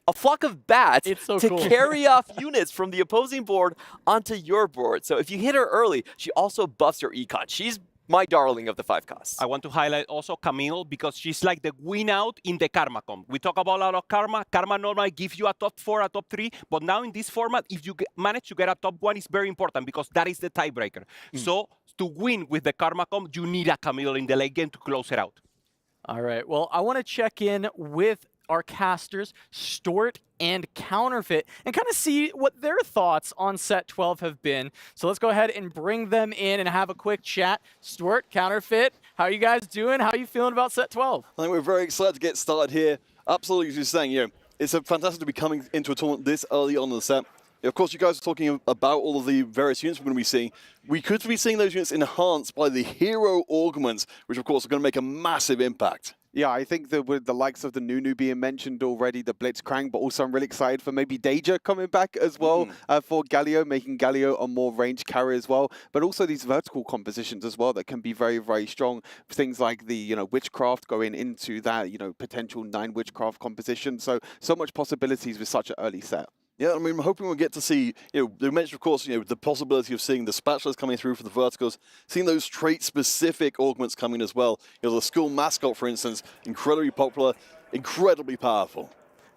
S12: a flock of bats to carry off units from the opposing board onto your board. So if you hit her early, she also buffs your econ. She's my darling of the 5 costs.
S10: I want to highlight also Camille, because she's like the win out in the Karma comp. We talk about a lot of Karma. Karma normally gives you a top 4, a top 3, but now in this format, if you manage to get a top 1, it's very important, because that is the tiebreaker. So to win with the Karma comp, you need a Camille in the late game to close it out.
S13: All right, well, I want to check in with our casters, Stort and Counterfeit, and kind of see what their thoughts on set 12 have been. So let's go ahead and bring them in and have a quick chat. Stort, Counterfeit, how are you guys doing? How are you feeling about set 12?
S17: I think we're very excited to get started here. Absolutely, as you're saying, you know, it's fantastic to be coming into a tournament this early on in the set. Of course, you guys are talking about all of the various units we're going to be seeing. We could be seeing those units enhanced by the hero augments, which of course are going to make a massive impact.
S18: Yeah, I think that with the likes of the Nunu being mentioned already, the Blitzcrank, but also I'm really excited for maybe Deja coming back as well for Galio, making Galio a more range carry as well. But also these vertical compositions as well that can be very, very strong. Things like the, Witchcraft going into that, potential 9 Witchcraft composition. So much possibilities with such an early set.
S17: Yeah, I mean, I'm hoping we'll get to see, they mentioned, of course, the possibility of seeing the spatulas coming through for the verticals, seeing those trait-specific augments coming as well. The school mascot, for instance, incredibly popular, incredibly powerful.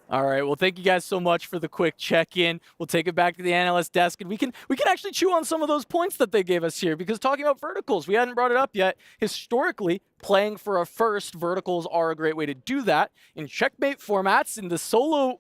S13: All right, well, thank you guys so much for the quick check-in. We'll take it back to the analyst desk, and we can actually chew on some of those points that they gave us here, because talking about verticals, we hadn't brought it up yet. Historically, playing for a first, verticals are a great way to do that. In checkmate formats, in the solo,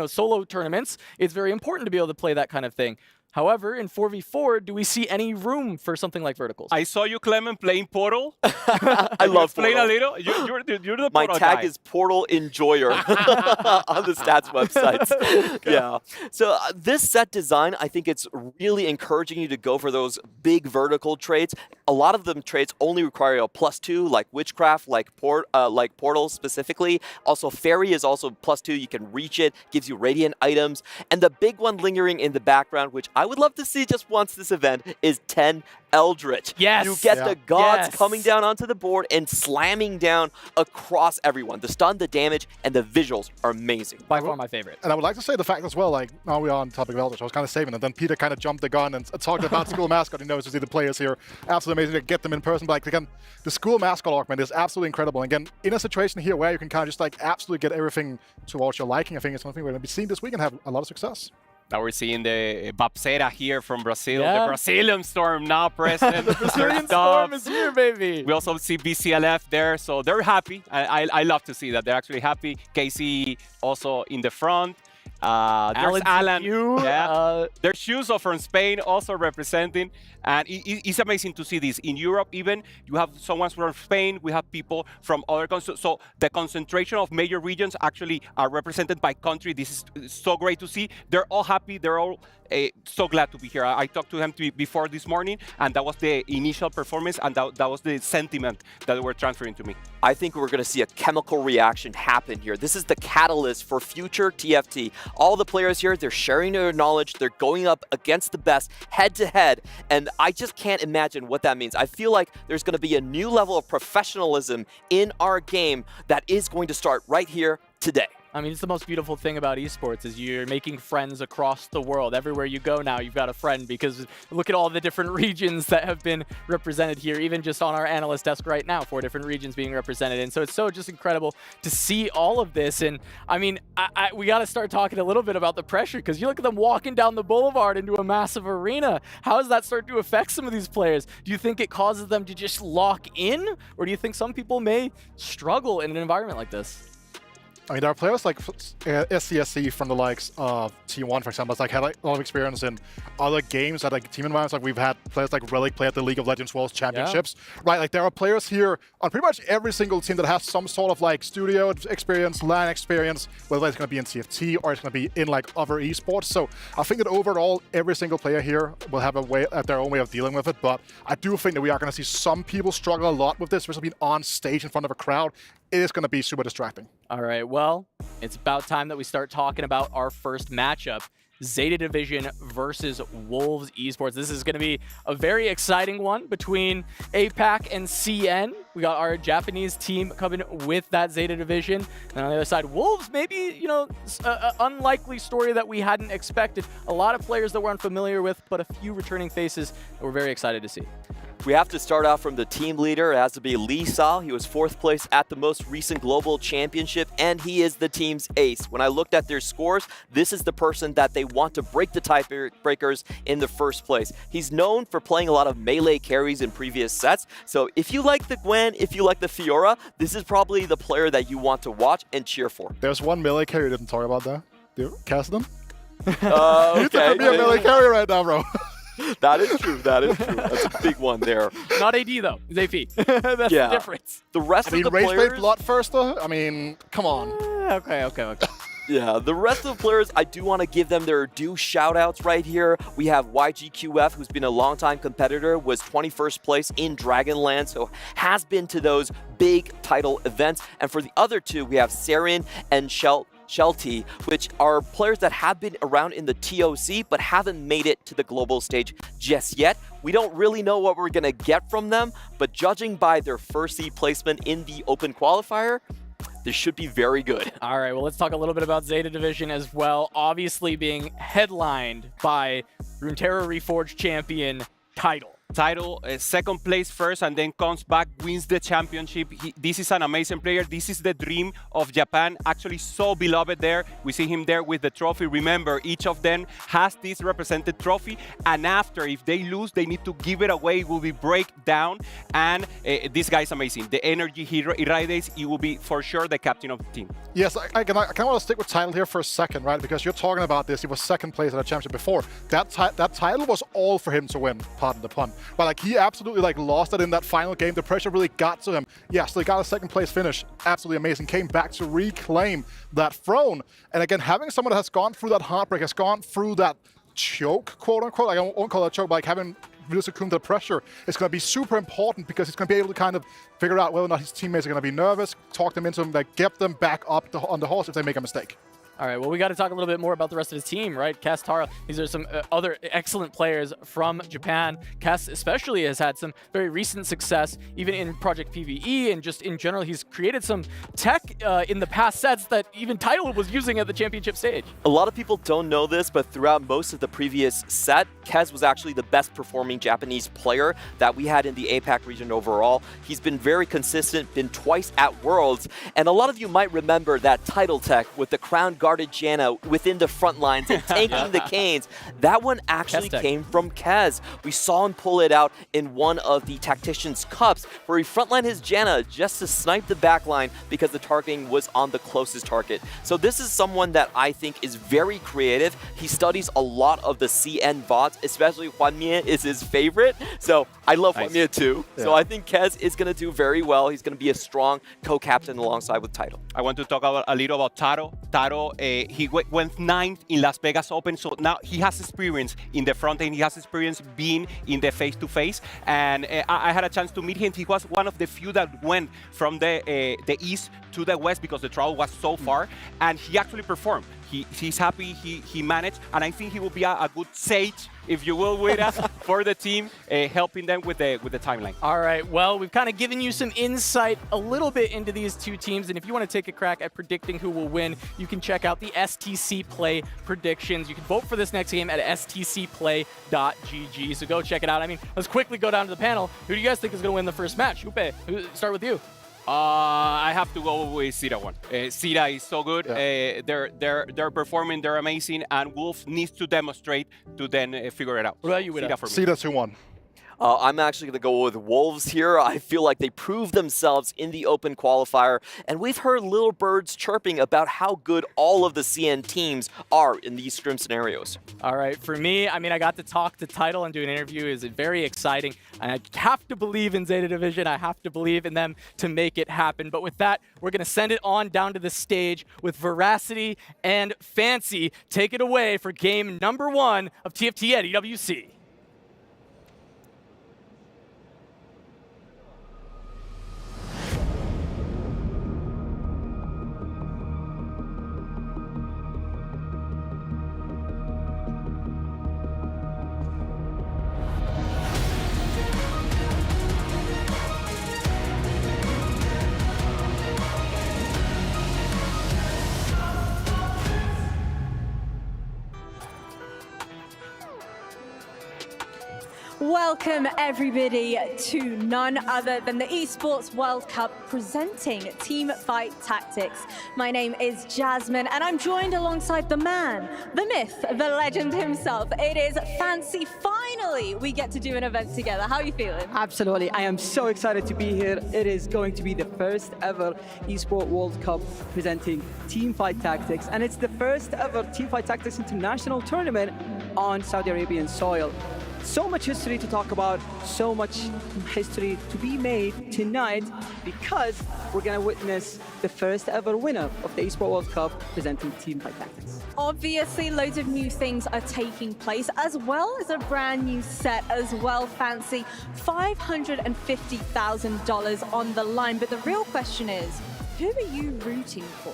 S13: solo tournaments, it's very important to be able to play that kind of thing. However, in 4v4, do we see any room for something like verticals?
S10: I saw you, Clement, playing Portal.
S12: I love
S10: Portal. Playing a little. You're the Portal
S12: My tag
S10: guy.
S12: is Portal Enjoyer on the stats websites. Yeah. So this set design, I think it's really encouraging you to go for those big vertical traits. A lot of them traits only require a +2, like Witchcraft, like Portal specifically. Also, Fairy is also +2. You can reach it, gives you Radiant items. And the big one lingering in the background, which I would love to see just once this event, is 10 Eldritch.
S13: Yes.
S12: You get the gods coming down onto the board and slamming down across everyone. The stun, the damage, and the visuals are amazing.
S13: By far my favorite.
S11: And I would like to say the fact as well, like, now we are on the topic of Eldritch, I was kind of saving it, and then Peter kind of jumped the gun and talked about school mascot. He knows to see the players here. Absolutely amazing to get them in person. But like, again, the school mascot augment is absolutely incredible. And again, in a situation here where you can kind of just like absolutely get everything towards your liking, I think it's something we're going to be seeing this week and have a lot of success.
S10: Now we're seeing the Babsera here from Brazil. The Brazilian Storm now present.
S13: The Brazilian Storm is here, baby.
S10: We also see BCLF there, so they're happy. I love to see that. They're actually happy. Casey also in the front. There's Alan. There's Shuso from Spain also representing. And it's amazing to see this. In Europe even, you have someone from Spain, we have people from other countries. So the concentration of major regions actually are represented by country. This is so great to see. They're all happy. They're all so glad to be here. I talked to him before this morning, and that was the initial performance, and that was the sentiment that they were transferring to me.
S12: I think we're going to see a chemical reaction happen here. This is the catalyst for future TFT. All the players here, they're sharing their knowledge. They're going up against the best head-to-head, and I just can't imagine what that means. I feel like there's going to be a new level of professionalism in our game that is going to start right here today.
S13: I mean, it's the most beautiful thing about esports is you're making friends across the world. Everywhere you go now, you've got a friend, because look at all the different regions that have been represented here, even just on our analyst desk right now, 4 different regions being represented. And so it's so just incredible to see all of this. And I mean, we got to start talking a little bit about the pressure, because you look at them walking down the boulevard into a massive arena. How does that start to affect some of these players? Do you think it causes them to just lock in? Or do you think some people may struggle in an environment like this?
S11: I mean, there are players like SCSC from the likes of T1, for example, that's like had like, a lot of experience in other games at like team environments. Like we've had players like Relic play at the League of Legends World Championships, right? Like there are players here on pretty much every single team that has some sort of like studio experience, LAN experience, whether it's going to be in TFT or it's going to be in like other esports. So I think that overall, every single player here will have a way, their own way of dealing with it. But I do think that we are going to see some people struggle a lot with this, especially being on stage in front of a crowd. It is going to be super distracting.
S13: All right, well, it's about time that we start talking about our first matchup. Zeta Division versus Wolves Esports. This is going to be a very exciting one between APAC and CN. We got our Japanese team coming with that Zeta Division. And on the other side, Wolves, maybe, you know, an unlikely story that we hadn't expected. A lot of players that we're unfamiliar with, but a few returning faces that we're very excited to see.
S12: We have to start out from the team leader. It has to be Lee Sal. He was 4th place at the most recent global championship, and he is the team's ace. When I looked at their scores, this is the person that they want to break the tiebreakers in the first place. He's known for playing a lot of melee carries in previous sets, so if you like the Gwen, if you like the Fiora, this is probably the player that you want to watch and cheer for.
S11: There's one melee carry you didn't talk about there. Cassidy?
S12: Okay.
S11: You think be a melee carry right now, bro.
S12: That is true. That is true. That's a big one there.
S13: Not AD though. It's AP. That's the difference.
S12: The rest
S11: of the
S12: players.
S11: Bloodthirster? I mean, come on.
S13: Okay.
S12: Yeah, the rest of the players, I do want to give them their due shout-outs right here. We have YGQF, who's been a long-time competitor, was 21st place in Dragonland, so has been to those big title events. And for the other two, we have Sarin and Shelty, which are players that have been around in the TOC, but haven't made it to the global stage just yet. We don't really know what we're going to get from them, but judging by their first seed placement in the open qualifier, this should be very good.
S13: All right, well, let's talk a little bit about Zeta Division as well. Obviously being headlined by Runeterra Reforged champion Title.
S10: Title, second place first, and then comes back, wins the championship. This is an amazing player. This is the dream of Japan. Actually, so beloved there. We see him there with the trophy. Remember, each of them has this represented trophy, and after, if they lose, they need to give it away. It will be breakdown, and this guy is amazing. The energy he irradiates, he will be for sure the captain of the team.
S11: Yes, I kind of want to stick with Title here for a second, right? Because you're talking about this. He was second place at a championship before. That title was all for him to win, pardon the pun. But like he absolutely like lost it in that final game. The pressure really got to him. Yes, they got a second place finish. Absolutely amazing. Came back to reclaim that throne. And again, having someone that has gone through that heartbreak, has gone through that choke, quote unquote. Like, I won't call it choke, but like having really succumbed to the pressure is going to be super important because he's going to be able to kind of figure out whether or not his teammates are going to be nervous, talk them into him, like get them back up on the horse if they make a mistake.
S13: All right, well, we got to talk a little bit more about the rest of his team, right? Cass, Tara, these are some other excellent players from Japan. Cass especially has had some very recent success, even in Project PvE, and just in general, he's created some tech in the past sets that even Title was using at the championship stage.
S12: A lot of people don't know this, but throughout most of the previous set, Kez was actually the best performing Japanese player that we had in the APAC region overall. He's been very consistent, been twice at Worlds, and a lot of you might remember that Title tech with the Crown Guarded Janna within the front lines and tanking the Canes. That one actually came from Kez. We saw him pull it out in one of the Tactician's Cups where he frontlined his Janna just to snipe the backline because the targeting was on the closest target. So this is someone that I think is very creative. He studies a lot of the CN bots, especially Hwanmie is his favorite. So I love Hwanmie too. Yeah. So I think Kez is going to do very well. He's going to be a strong co-captain alongside with Title.
S10: I want to talk a little about Taro. Taro, he went 9th in Las Vegas Open, so now he has experience in the front end. He has experience being in the face-to-face, and I had a chance to meet him. He was one of the few that went from the east to the west because the travel was so far, and he actually performed. He's happy, he managed, and I think he will be a good sage, if you will, with us for the team, helping them with the timeline.
S13: All right, well, we've kind of given you some insight a little bit into these two teams, and if you want to take a crack at predicting who will win, you can check out the STC Play predictions. You can vote for this next game at stcplay.gg, so go check it out. I mean, let's quickly go down to the panel. Who do you guys think is going to win the first match? Upe, start with you.
S10: I have to go with Zeta one. Zeta is so good. Yeah. They're performing. They're amazing. And Wolf needs to demonstrate to then figure it out.
S13: What about you, Zeta?
S11: Zeta 2-1.
S12: I'm actually going to go with Wolves here. I feel like they proved themselves in the open qualifier, and we've heard little birds chirping about how good all of the CN teams are in these scrim scenarios.
S13: All right, for me, I mean, I got to talk to Title and do an interview. It's very exciting, and I have to believe in Zeta Division. I have to believe in them to make it happen. But with that, we're going to send it on down to the stage with Veracity and Fancy. Take it away for game number 1 of TFT at EWC.
S15: Welcome everybody to none other than the Esports World Cup presenting Team Fight Tactics. My name is Jasmine and I'm joined alongside the man, the myth, the legend himself. It is Fancy. Finally, we get to do an event together. How are you feeling?
S19: Absolutely. I am so excited to be here. It is going to be the first ever Esports World Cup presenting Team Fight Tactics, and it's the first ever Team Fight Tactics International Tournament on Saudi Arabian soil. So much history to talk about, so much history to be made tonight because we're going to witness the first ever winner of the Esports World Cup presenting Team Fight Tactics.
S15: Obviously, loads of new things are taking place, as well as a brand new set as well, Fancy. $550,000 on the line. But the real question is, who are you rooting for?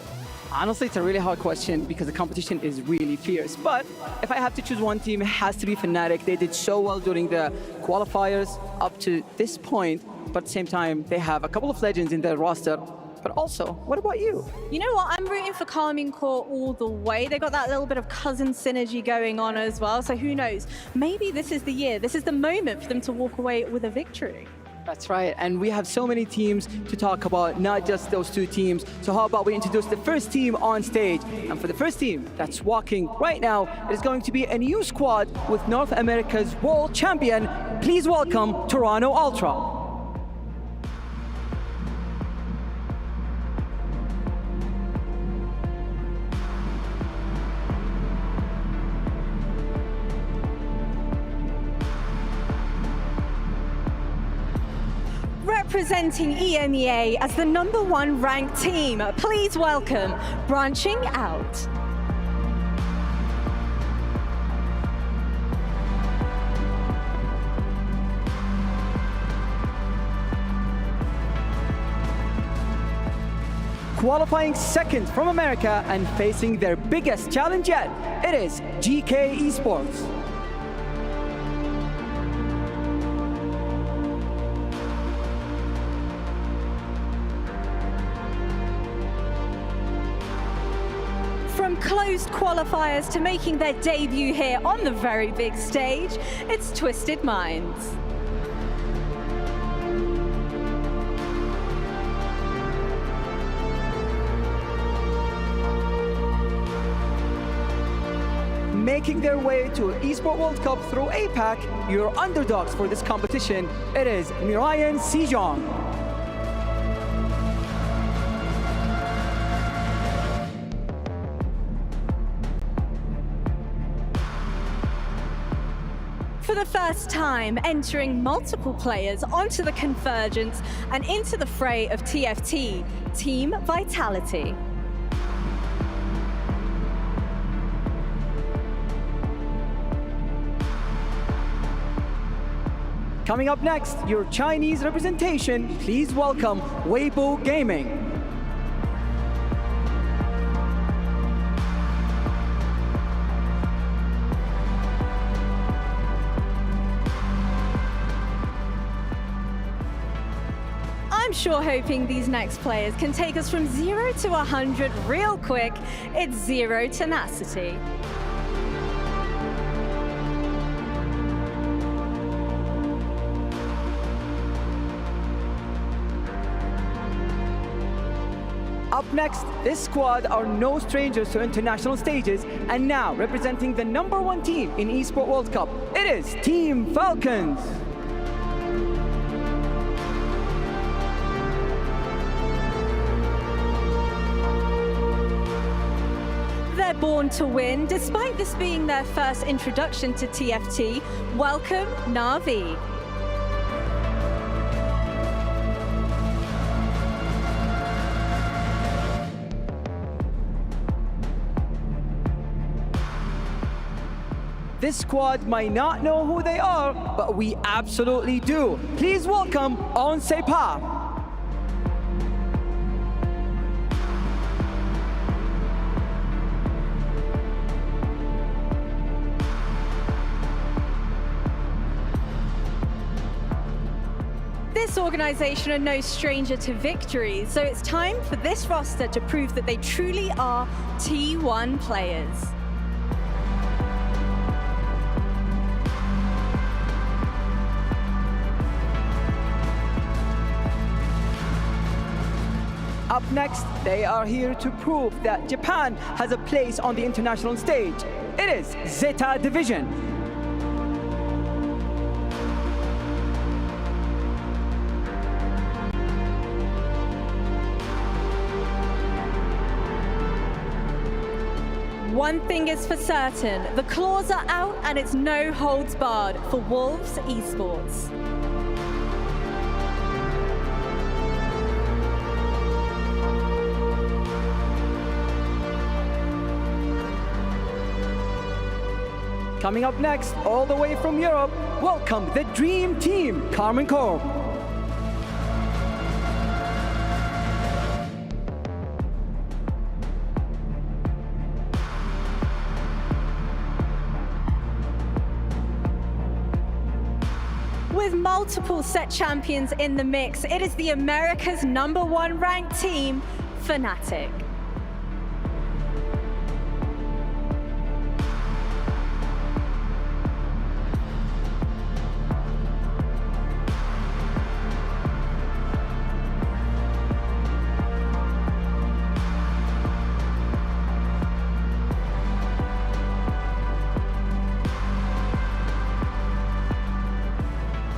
S19: Honestly, it's a really hard question because the competition is really fierce. But if I have to choose one team, it has to be Fnatic. They did so well during the qualifiers up to this point. But at the same time, they have a couple of legends in their roster. But also, what about you?
S15: You know what? I'm rooting for Karmine Corp all the way. They got that little bit of cousin synergy going on as well. So who knows? Maybe this is the year. This is the moment for them to walk away with a victory.
S19: That's right, and we have so many teams to talk about, not just those two teams. So how about we introduce the first team on stage? And for the first team that's walking right now, it is going to be a new squad with North America's world champion. Please welcome Toronto Ultra.
S15: Representing EMEA as the #1 ranked team, please welcome Branching Out.
S19: Qualifying second from America and facing their biggest challenge yet, it is GK Esports.
S15: From closed qualifiers to making their debut here on the very big stage, it's Twisted Minds.
S19: Making their way to Esports World Cup through APAC, your underdogs for this competition, it is Mirayan Sejong.
S15: For the first time, entering multiple players onto the Convergence and into the fray of TFT, Team Vitality.
S19: Coming up next, your Chinese representation, please welcome Weibo Gaming.
S15: I'm sure hoping these next players can take us from 0 to 100 real quick. It's Zero Tenacity.
S19: Up next, this squad are no strangers to international stages, and now representing the #1 team in Esports World Cup, it is Team Falcons.
S15: They're born to win, despite this being their first introduction to TFT. Welcome, Na'Vi.
S19: This squad might not know who they are, but we absolutely do. Please welcome On Sepa.
S15: This organization are no stranger to victory, so it's time for this roster to prove that they truly are T1 players.
S19: Up next, they are here to prove that Japan has a place on the international stage. It is Zeta Division.
S15: One thing is for certain, the claws are out and it's no holds barred for Wolves Esports.
S19: Coming up next, all the way from Europe, welcome the Dream Team, Carmen Corp.
S15: With multiple set champions in the mix, it is the America's #1 ranked team, Fnatic.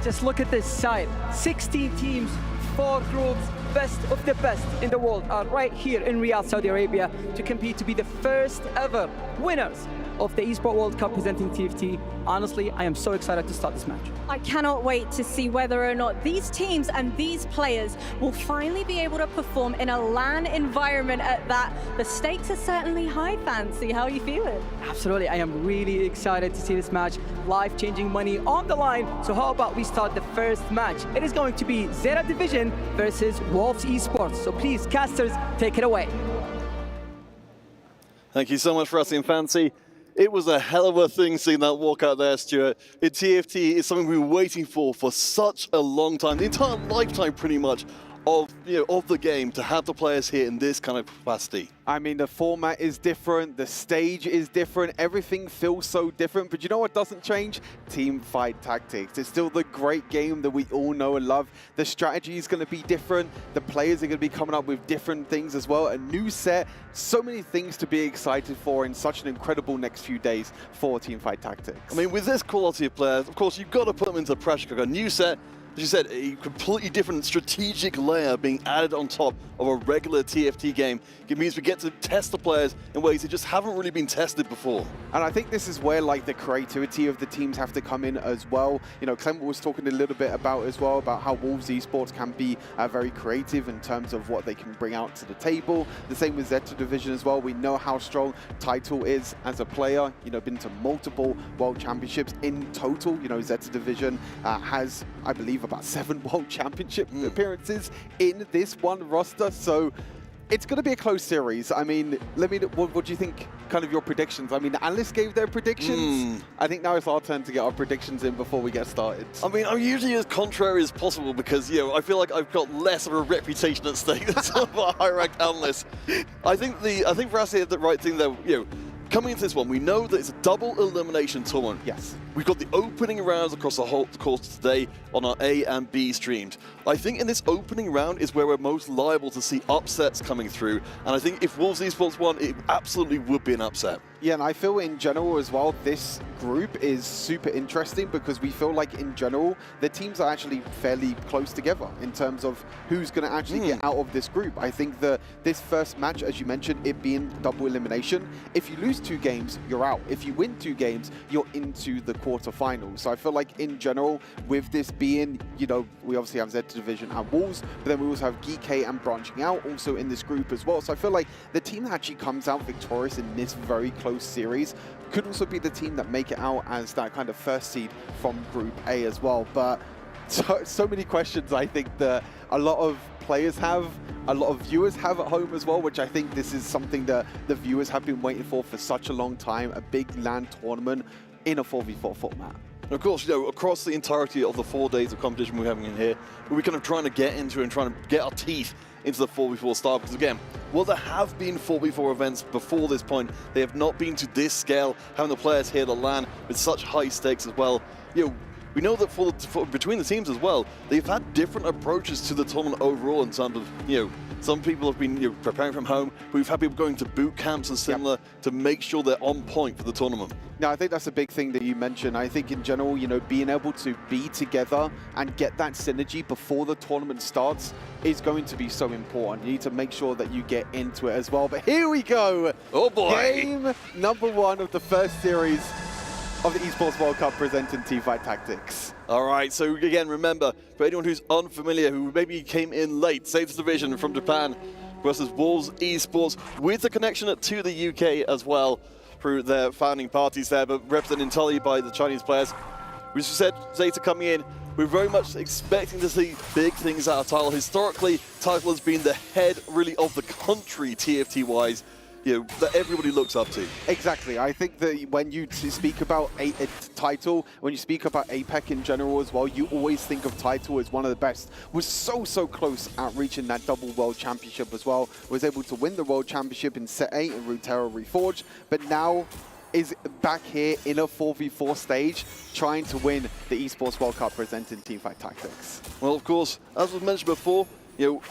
S19: Just look at this side. 16 teams, 4 groups, best of the best in the world are right here in Riyadh, Saudi Arabia to compete to be the first ever winners of the Esports World Cup presenting TFT. Honestly, I am so excited to start this match.
S15: I cannot wait to see whether or not these teams and these players will finally be able to perform in a LAN environment at that. The stakes are certainly high, Fancy. How are you feeling?
S19: Absolutely, I am really excited to see this match. Life-changing money on the line. So how about we start the first match? It is going to be Zeta Division versus Wolves Esports. So please, casters, take it away.
S17: Thank you so much for asking, Fancy. It was a hell of a thing seeing that walkout there, Stuart. In TFT, it's something we've been waiting for such a long time, the entire lifetime pretty much of the game, to have the players here in this kind of capacity.
S18: I mean, the format is different, the stage is different, everything feels so different, but you know what doesn't change? Team fight tactics. It's still the great game that we all know and love. The strategy is going to be different, the players are going to be coming up with different things as well, a new set, so many things to be excited for in such an incredible next few days for Team Fight Tactics.
S17: I mean, with this quality of players, of course, you've got to put them into pressure cooker. A new set, as you said, a completely different strategic layer being added on top of a regular TFT game. It means we get to test the players in ways that just haven't really been tested before.
S18: And I think this is where like the creativity of the teams have to come in as well. You know, Clement was talking a little bit about as well about how Wolves Esports can be very creative in terms of what they can bring out to the table. The same with Zeta Division as well. We know how strong Title is as a player. You know, been to multiple World Championships in total. You know, Zeta Division has, I believe, about 7 World Championship appearances in this one roster. So it's going to be a close series. I mean, what do you think, kind of your predictions? I mean, the analysts gave their predictions. I think now it's our turn to get our predictions in before we get started.
S17: I mean, I'm usually as contrary as possible because, I feel like I've got less of a reputation at stake than some of our high-ranked analysts. I think Vrasi did the right thing there, coming into this one, we know that it's a double elimination tournament.
S18: Yes.
S17: We've got the opening rounds across the whole course today on our A and B streams. I think in this opening round is where we're most liable to see upsets coming through. And I think if Wolves Esports won, it absolutely would be an upset.
S18: Yeah, and I feel in general as well, this group is super interesting because we feel like in general, the teams are actually fairly close together in terms of who's going to actually get out of this group. I think that this first match, as you mentioned, it being double elimination, if you lose 2 games, you're out. If you win 2 games, you're into the quarterfinals. So I feel like in general, with this being, we obviously have Zeta Division and Wolves, but then we also have GK and branching out also in this group as well. So I feel like the team that actually comes out victorious in this very close series could also be the team that make it out as that kind of first seed from Group A as well. But so many questions I think that a lot of players have, a lot of viewers have at home as well, which I think this is something that the viewers have been waiting for such a long time, a big LAN tournament in a 4v4 format.
S17: And of course, across the entirety of the 4 days of competition we're having in here, we're kind of trying to get into and trying to get our teeth into the 4v4 style, because again, while there have been 4v4 events before this point, they have not been to this scale, having the players here, the LAN, with such high stakes as well. we know that between the teams as well, they've had different approaches to the tournament overall in terms of, some people have been preparing from home, but we've had people going to boot camps and similar to make sure they're on point for the tournament.
S18: No, I think that's a big thing that you mentioned. I think in general, being able to be together and get that synergy before the tournament starts is going to be so important. You need to make sure that you get into it as well. But here we go.
S17: Oh boy.
S18: Game number 1 of the first series of the Esports World Cup presenting Teamfight Tactics.
S17: All right, so again, remember, for anyone who's unfamiliar, who maybe came in late, Zeta Division from Japan versus Wolves Esports, with a connection to the UK as well through their founding parties there, but represented entirely by the Chinese players. We just said, Zeta coming in, we're very much expecting to see big things out of Title. Historically, Title has been the head, really, of the country, TFT-wise, that everybody looks up to.
S18: Exactly. I think that when you speak about a Title, when you speak about APEC in general as well, you always think of Title as one of the best. Was so close at reaching that double World Championship as well. Was able to win the World Championship in Set 8 in Runeterra Reforged, but now is back here in a 4v4 stage, trying to win the Esports World Cup presenting Teamfight Tactics.
S17: Well, of course, as was mentioned before,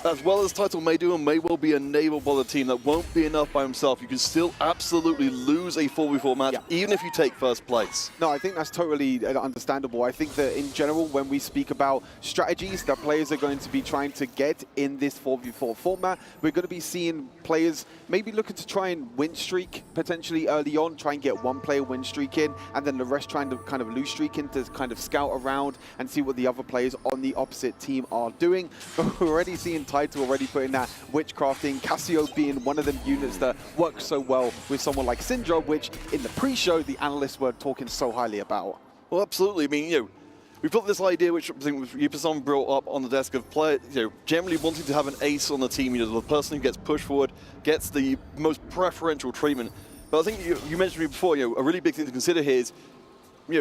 S17: as well as Title may do and may well be enabled by the team, that won't be enough by himself. You can still absolutely lose a 4v4 match, even if you take first place.
S18: No, I think that's totally understandable. I think that in general, when we speak about strategies that players are going to be trying to get in this 4v4 format, we're going to be seeing players maybe looking to try and win streak potentially early on, try and get one player win streak in, and then the rest trying to kind of lose streak in to kind of scout around and see what the other players on the opposite team are doing. But we're already seeing Title already putting that witchcrafting, Cassio being one of them units that works so well with someone like Syndra, which in the pre-show the analysts were talking so highly about.
S17: Well, absolutely. I mean, we've got this idea, which I think Yupasan brought up on the desk, of player, generally wanting to have an ace on the team, the person who gets pushed forward, gets the most preferential treatment. But I think you mentioned me before, a really big thing to consider here is,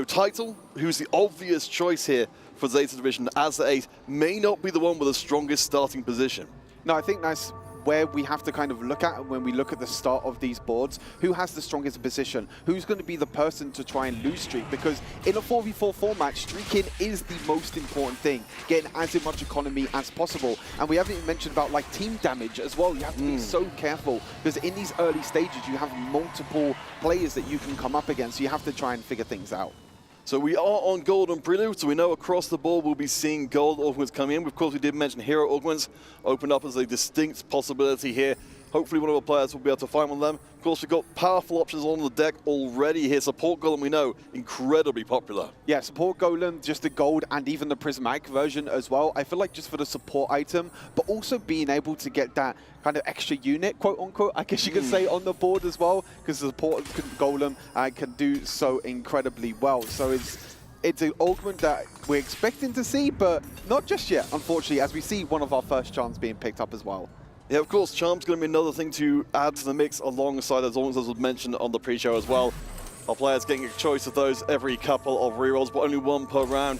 S17: Title, who's the obvious choice here for Zeta Division as the ace, may not be the one with the strongest starting position.
S18: No, I think that's where we have to kind of look at when we look at the start of these boards. Who has the strongest position? Who's going to be the person to try and lose streak? Because in a 4v4 format, streaking is the most important thing, getting as much economy as possible. And we haven't even mentioned about like team damage as well. You have to be so careful, because in these early stages, you have multiple players that you can come up against. So you have to try and figure things out.
S17: So we are on gold on Prelude, so we know across the board we'll be seeing gold augments coming in. Of course, we did mention hero augments opened up as a distinct possibility here. Hopefully one of our players will be able to find one of them. Of course, we've got powerful options on the deck already here. Support Golem, we know, incredibly popular.
S18: Yeah, Support Golem, just the gold and even the prismatic version as well. I feel like just for the support item, but also being able to get that kind of extra unit, quote unquote, I guess you could say, on the board as well, because the Support Golem can do so incredibly well. So it's an augment that we're expecting to see, but not just yet, unfortunately, as we see one of our first charms being picked up as well.
S17: Yeah, of course, Charm's going to be another thing to add to the mix alongside those augments, as was mentioned on the pre-show as well. Our players getting a choice of those every couple of rerolls, but only one per round.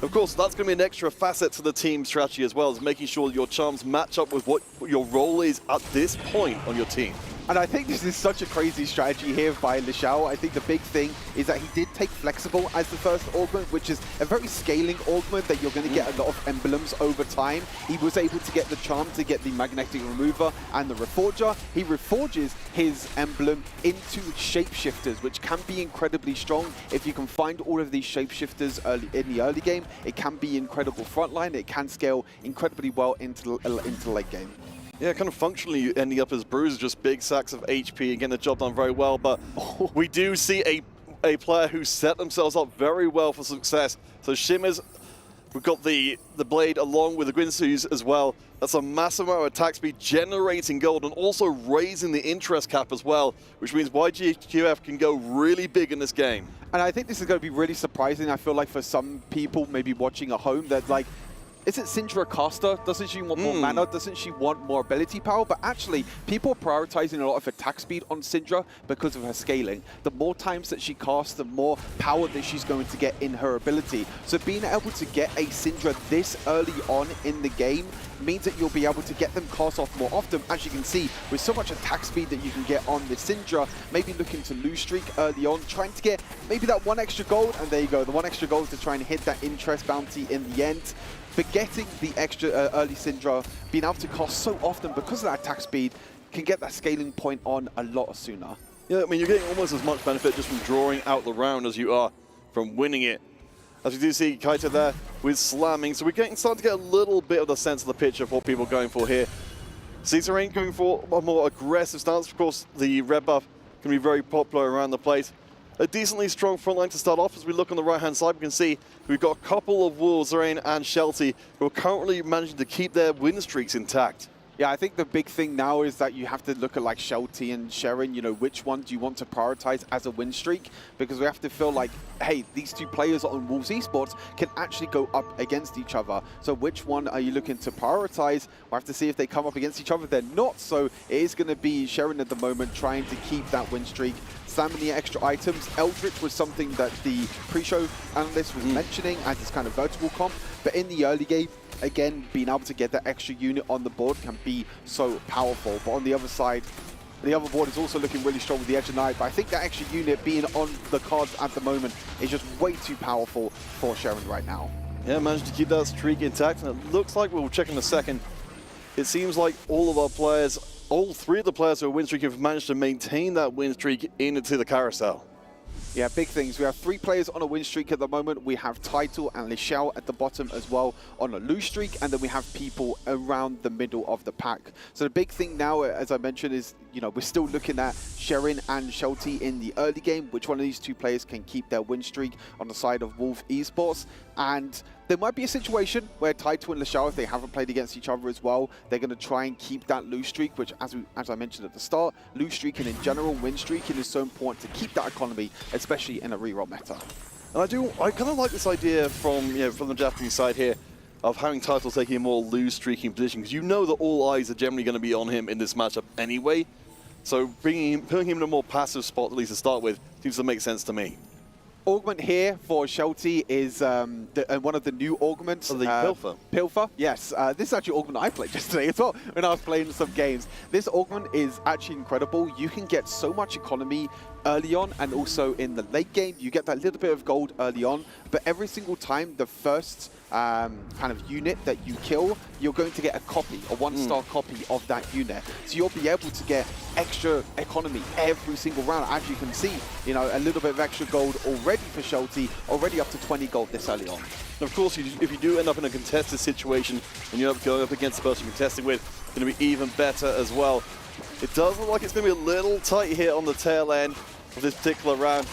S17: Of course, that's going to be an extra facet to the team strategy as well, as making sure your charms match up with what your role is at this point on your team.
S18: And I think this is such a crazy strategy here by Lishao. I think the big thing is that he did take Flexible as the first augment, which is a very scaling augment that you're going to get a lot of emblems over time. He was able to get the charm to get the Magnetic Remover and the Reforger. He reforges his emblem into Shapeshifters, which can be incredibly strong. If you can find all of these Shapeshifters in the early game, it can be incredible frontline. It can scale incredibly well into late game.
S17: Yeah, kind of functionally ending up as Bruiser, just big sacks of HP and getting the job done very well. But we do see a player who set themselves up very well for success. So Shimmers, we've got the Blade along with the Guinsus as well. That's a massive amount of attack speed, generating gold and also raising the interest cap as well, which means YGQF can go really big in this game.
S18: And I think this is going to be really surprising. I feel like for some people maybe watching at home, that like, isn't Syndra a caster? Doesn't she want more mana? Doesn't she want more ability power? But actually, people are prioritizing a lot of attack speed on Syndra because of her scaling. The more times that she casts, the more power that she's going to get in her ability. So being able to get a Syndra this early on in the game means that you'll be able to get them cast off more often. As you can see, with so much attack speed that you can get on the Syndra, maybe looking to lose streak early on, trying to get maybe that 1 extra gold, and there you go, the 1 extra gold to try and hit that interest bounty in the end. But getting the extra early Syndra, being able to cast so often because of that attack speed, can get that scaling point on a lot sooner.
S17: Yeah, I mean, you're getting almost as much benefit just from drawing out the round as you are from winning it. As we do see Kaito there with slamming, so we're starting to get a little bit of the sense of the pitch of what people are going for here. Zeta going for a more aggressive stance. Of course, the red buff can be very popular around the place. A decently strong front line to start off. As we look on the right-hand side, we can see we've got a couple of Wolves, Zerain and Shelty, who are currently managing to keep their win streaks intact.
S18: Yeah, I think the big thing now is that you have to look at like Shelty and Sharon, you know, which one do you want to prioritize as a win streak? Because we have to feel like, hey, these two players on Wolves Esports can actually go up against each other. So which one are you looking to prioritize? We'll have to see if they come up against each other. They're not, so it is going to be Sharon at the moment trying to keep that win streak. Slamming the extra items. Eldritch was something that the pre-show analyst was mentioning as this kind of vertical comp, but in the early game, again, being able to get that extra unit on the board can be so powerful. But on the other side, the other board is also looking really strong with the Edge of Night. But I think that extra unit being on the cards at the moment is just way too powerful for Sharon right now.
S17: Yeah, managed to keep that streak intact, and it looks like, we'll check in a second, it seems like all of our players, all 3 of the players who are win streak have managed to maintain that win streak into the carousel.
S18: Yeah, big things. We have 3 players on a win streak at the moment. We have Title and Lixiao at the bottom as well on a lose streak, and then we have people around the middle of the pack. So the big thing now, as I mentioned, is, you know, we're still looking at Sharon and Shelty in the early game. Which one of these 2 players can keep their win streak on the side of Wolf Esports? And there might be a situation where Title and Lixiao, if they haven't played against each other as well, they're going to try and keep that lose streak, which, as I mentioned at the start, lose streaking in general, win streaking is so important to keep that economy, especially in a reroll meta.
S17: And I kind of like this idea from the Japanese side here of having Title taking a more lose streaking position, because you know that all eyes are generally going to be on him in this matchup anyway. So putting him in a more passive spot, at least to start with, seems to make sense to me.
S18: Augment here for Shelty is one of the new augments.
S17: Oh, the Pilfer.
S18: Pilfer, yes. This is actually augment I played yesterday as well when I was playing some games. This augment is actually incredible. You can get so much economy early on, and also in the late game you get that little bit of gold early on, but every single time the first kind of unit that you kill, you're going to get a copy, a 1-star copy of that unit. So you'll be able to get extra economy every single round. As you can see, you know, a little bit of extra gold already for Shelty, already up to 20 gold this early on.
S17: And of course, if you do end up in a contested situation and you're going up against the person you're contesting with, it's going to be even better as well. It does look like it's going to be a little tight here on the tail end of this particular round.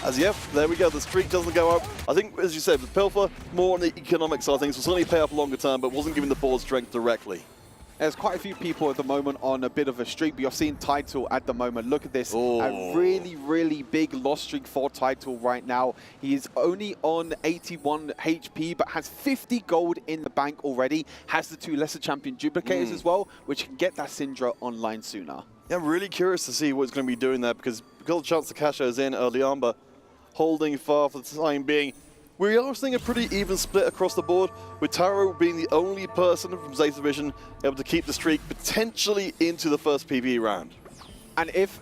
S17: As yep, there we go, the streak doesn't go up. I think, as you said, with Pilfer, more on the economic side of things, will certainly pay off longer term, but wasn't giving the board strength directly.
S18: There's quite a few people at the moment on a bit of a streak, but you're seeing Title at the moment. Look at this, a really, really big loss streak for Title right now. He's only on 81 HP, but has 50 gold in the bank already. Has the 2 lesser champion duplicators as well, which can get that Syndra online sooner.
S17: Yeah, I'm really curious to see what he's going to be doing there, because we've got a chance to cash those in early on, but holding far for the time being. We are seeing a pretty even split across the board, with Taro being the only person from Zeta Division able to keep the streak potentially into the first PvE round.
S18: And if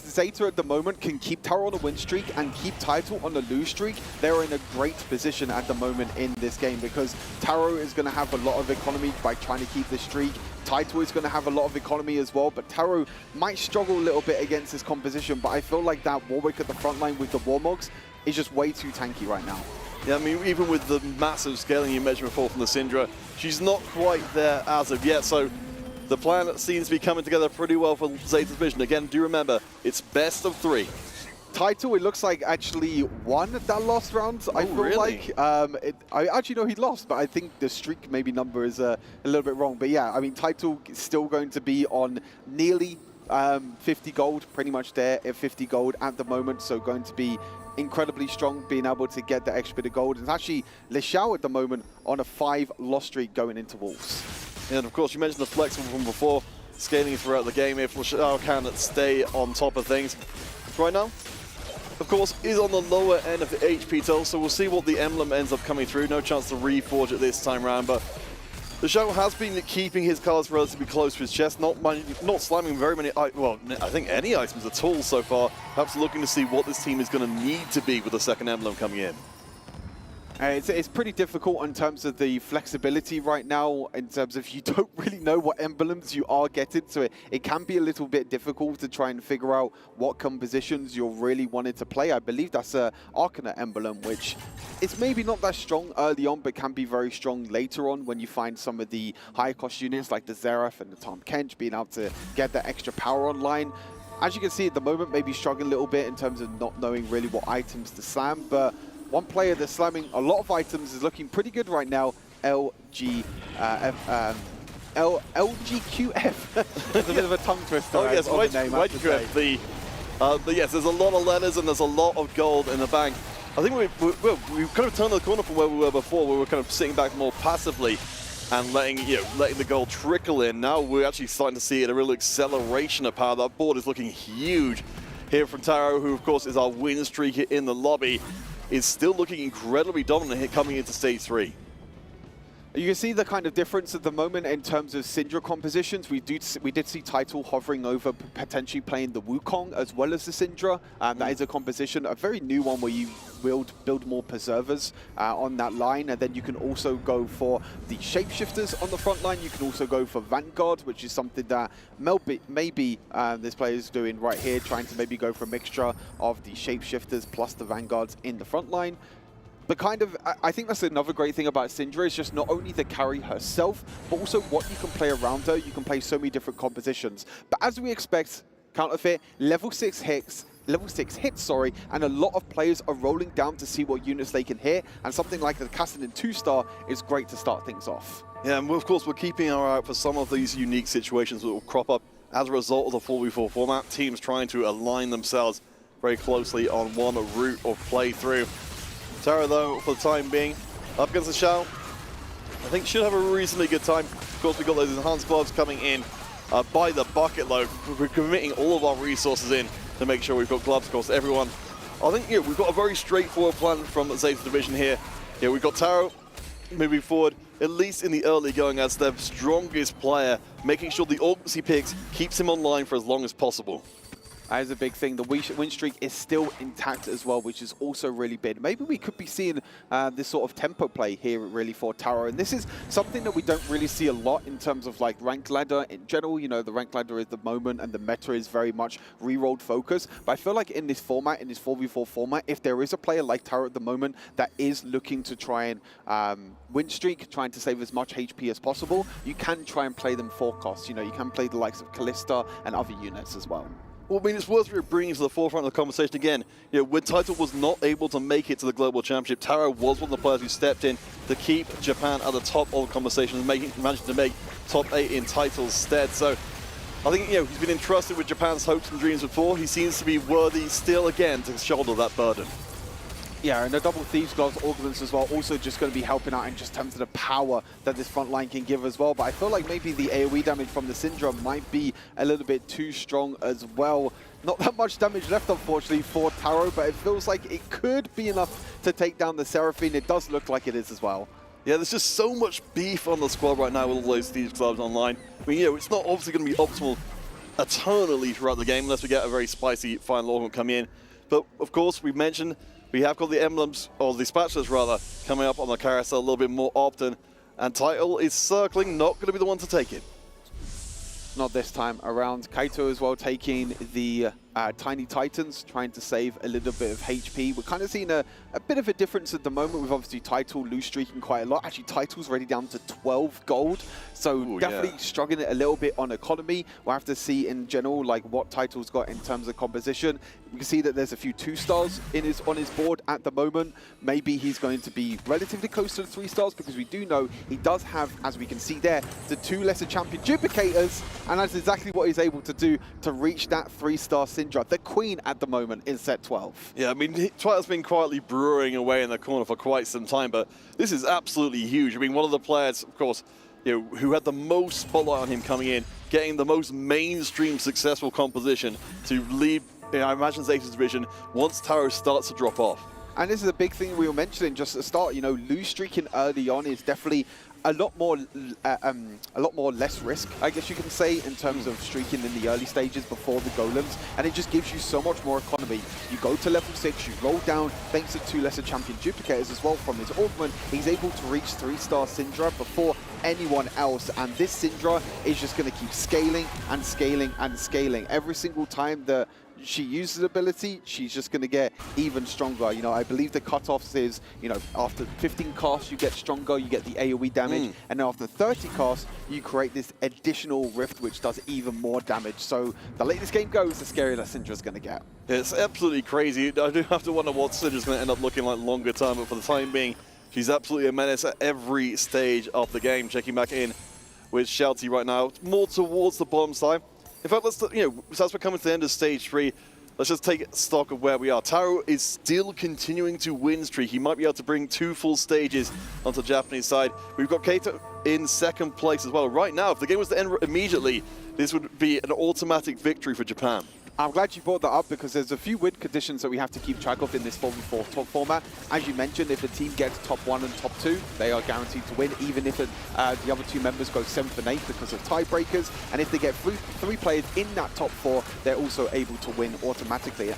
S18: Zeta at the moment can keep Taro on a win streak and keep Title on a lose streak, they're in a great position at the moment in this game, because Taro is going to have a lot of economy by trying to keep the streak. Title is going to have a lot of economy as well, but Taro might struggle a little bit against this composition, but I feel like that Warwick at the front line with the Warmogs is just way too tanky right now.
S17: Yeah, I mean, even with the massive scaling you mentioned before from the Syndra, she's not quite there as of yet, so the plan seems to be coming together pretty well for Zeta Division. Again, do remember, it's best of 3.
S18: Title, it looks like, actually won that last round. I feel
S17: really?
S18: like I actually know he lost, but I think the streak maybe number is a little bit wrong. But yeah, I mean, Title is still going to be on nearly 50 gold, pretty much there at 50 gold at the moment. So going to be incredibly strong, being able to get that extra bit of gold. It's actually Lixiao at the moment on a 5 loss streak going into Wolves.
S17: And of course, you mentioned the flexible from before, scaling throughout the game if Lixiao can stay on top of things. Right now, of course, is on the lower end of the HP total, so we'll see what the emblem ends up coming through. No chance to reforge it this time around, but The Shadow has been keeping his cards relatively close to his chest, not slamming very many, well, I think any items at all so far. Perhaps looking to see what this team is going to need to be with the second emblem coming in.
S18: It's pretty difficult in terms of the flexibility right now, in terms of you don't really know what emblems you are getting, so it can be a little bit difficult to try and figure out what compositions you're really wanting to play. I believe that's a Arcana emblem, which is maybe not that strong early on, but can be very strong later on when you find some of the higher cost units like the Xerath and the Tom Kench being able to get that extra power online. As you can see at the moment, maybe struggling a little bit in terms of not knowing really what items to slam, but one player that's slamming a lot of items is looking pretty good right now, LGQF. It's a bit of a tongue twister.
S17: Oh yes, YGQF. But yes, there's a lot of letters and there's a lot of gold in the bank. I think we've kind of turned the corner from where we were before. We were kind of sitting back more passively and letting the gold trickle in. Now we're actually starting to see a real acceleration of power. That board is looking huge here from Taro, who of course is our win streaker in the lobby. Is still looking incredibly dominant here coming into stage 3.
S18: You can see the kind of difference at the moment in terms of Syndra compositions. We did see Title hovering over potentially playing the Wukong as well as the Syndra. That is a composition, a very new one where you build more Preservers on that line, and then you can also go for the Shapeshifters on the front line. You can also go for Vanguard, which is something that maybe this player is doing right here, trying to maybe go for a mixture of the Shapeshifters plus the Vanguards in the front line. But I think that's another great thing about Syndra, is just not only the carry herself, but also what you can play around her. You can play so many different compositions. But as we expect, Counterfeit, level 6 hits, and a lot of players are rolling down to see what units they can hit, and something like the Kassadin 2-star is great to start things off.
S17: Yeah, and of course we're keeping our eye out for some of these unique situations that will crop up as a result of the 4v4 format. Teams trying to align themselves very closely on one route or playthrough. Tara, though, for the time being, up against the Shao, I think should have a reasonably good time. Of course, we've got those enhanced gloves coming in by the bucket load. We're committing all of our resources in to make sure we've got gloves across everyone. I think we've got a very straightforward plan from the Zeta division here. We've got Taro moving forward, at least in the early going, as their strongest player, making sure the augments he picks keeps him online for as long as possible.
S18: That is a big thing. The win streak is still intact as well, which is also really big. Maybe we could be seeing this sort of tempo play here really for Taro. And this is something that we don't really see a lot in terms of like ranked ladder in general. You know, the ranked ladder is the moment and the meta is very much re-rolled focus. But I feel like in this format, in this 4v4 format, if there is a player like Taro at the moment that is looking to try and win streak, trying to save as much HP as possible, you can try and play them for cost. You know, you can play the likes of Callista and other units as well.
S17: Well, I mean, it's worth bringing to the forefront of the conversation again. When Title was not able to make it to the Global Championship, Taro was one of the players who stepped in to keep Japan at the top of the conversation and managed to make top 8 in Title's stead. So I think, he's been entrusted with Japan's hopes and dreams before. He seems to be worthy still again to shoulder that burden.
S18: Yeah, and the double Thieves Gloves augments as well, also just going to be helping out in just terms of the power that this front line can give as well. But I feel like maybe the AoE damage from the Syndra might be a little bit too strong as well. Not that much damage left, unfortunately, for Taro, but it feels like it could be enough to take down the Seraphine. It does look like it is as well.
S17: Yeah, there's just so much beef on the squad right now with all those Thieves Gloves online. I mean, it's not obviously going to be optimal eternally throughout the game unless we get a very spicy final augment come in. But, of course, we've mentioned we have got the emblems, or the spatulas rather, coming up on the carousel a little bit more often. And Title is circling, not going to be the one to take it.
S18: Not this time around. Kaito as well taking the Tiny Titans, trying to save a little bit of HP. We're kind of seeing a bit of a difference at the moment with obviously Title loose streaking quite a lot. Actually, Title's already down to 12 gold. So definitely struggling a little bit on economy. We'll have to see in general like what Title's got in terms of composition. We can see that there's a few 2-stars on his board at the moment. Maybe he's going to be relatively close to the 3-stars because we do know he does have, as we can see there, the 2 lesser champion duplicators, and that's exactly what he's able to do to reach that 3-star Syndra, the queen at the moment in set 12.
S17: Yeah, I mean, Title's been quietly brewing away in the corner for quite some time, but this is absolutely huge. I mean, one of the players, of course, who had the most spotlight on him coming in, getting the most mainstream successful composition to lead, I imagine, Zeta's division once Taro starts to drop off.
S18: And this is a big thing we were mentioning just at the start. You know, lose streaking early on is definitely a lot more less risk, I guess you can say, in terms of streaking in the early stages before the golems, and it just gives you so much more economy. You go to level 6, you roll down, thanks to 2 lesser champion duplicators as well from his augment, he's able to reach 3-star Syndra before anyone else, and this Syndra is just going to keep scaling and scaling and scaling. Every single time that she uses ability, she's just going to get even stronger. You know, I believe the cutoffs is, you know, after 15 casts you get stronger, you get the AoE damage, and then after 30 casts you create this additional rift which does even more damage. So the later this game goes, the scarier that Syndra's going to get.
S17: It's absolutely crazy. I do have to wonder what Syndra's going to end up looking like longer term, but for the time being, she's absolutely a menace at every stage of the game. Checking back in with Shouty right now, more towards the bottom side. In fact, let's, as we're coming to the end of stage 3, let's just take stock of where we are. Taro is still continuing to win streak. He might be able to bring 2 full stages onto the Japanese side. We've got Kaito in 2nd place as well. Right now, if the game was to end immediately, this would be an automatic victory for Japan.
S18: I'm glad you brought that up because there's a few win conditions that we have to keep track of in this 4v4 top format. As you mentioned, if the team gets top 1 and top 2, they are guaranteed to win, even if the other 2 members go 7th and 8th because of tiebreakers. And if they get 3 players in that top 4, they're also able to win automatically.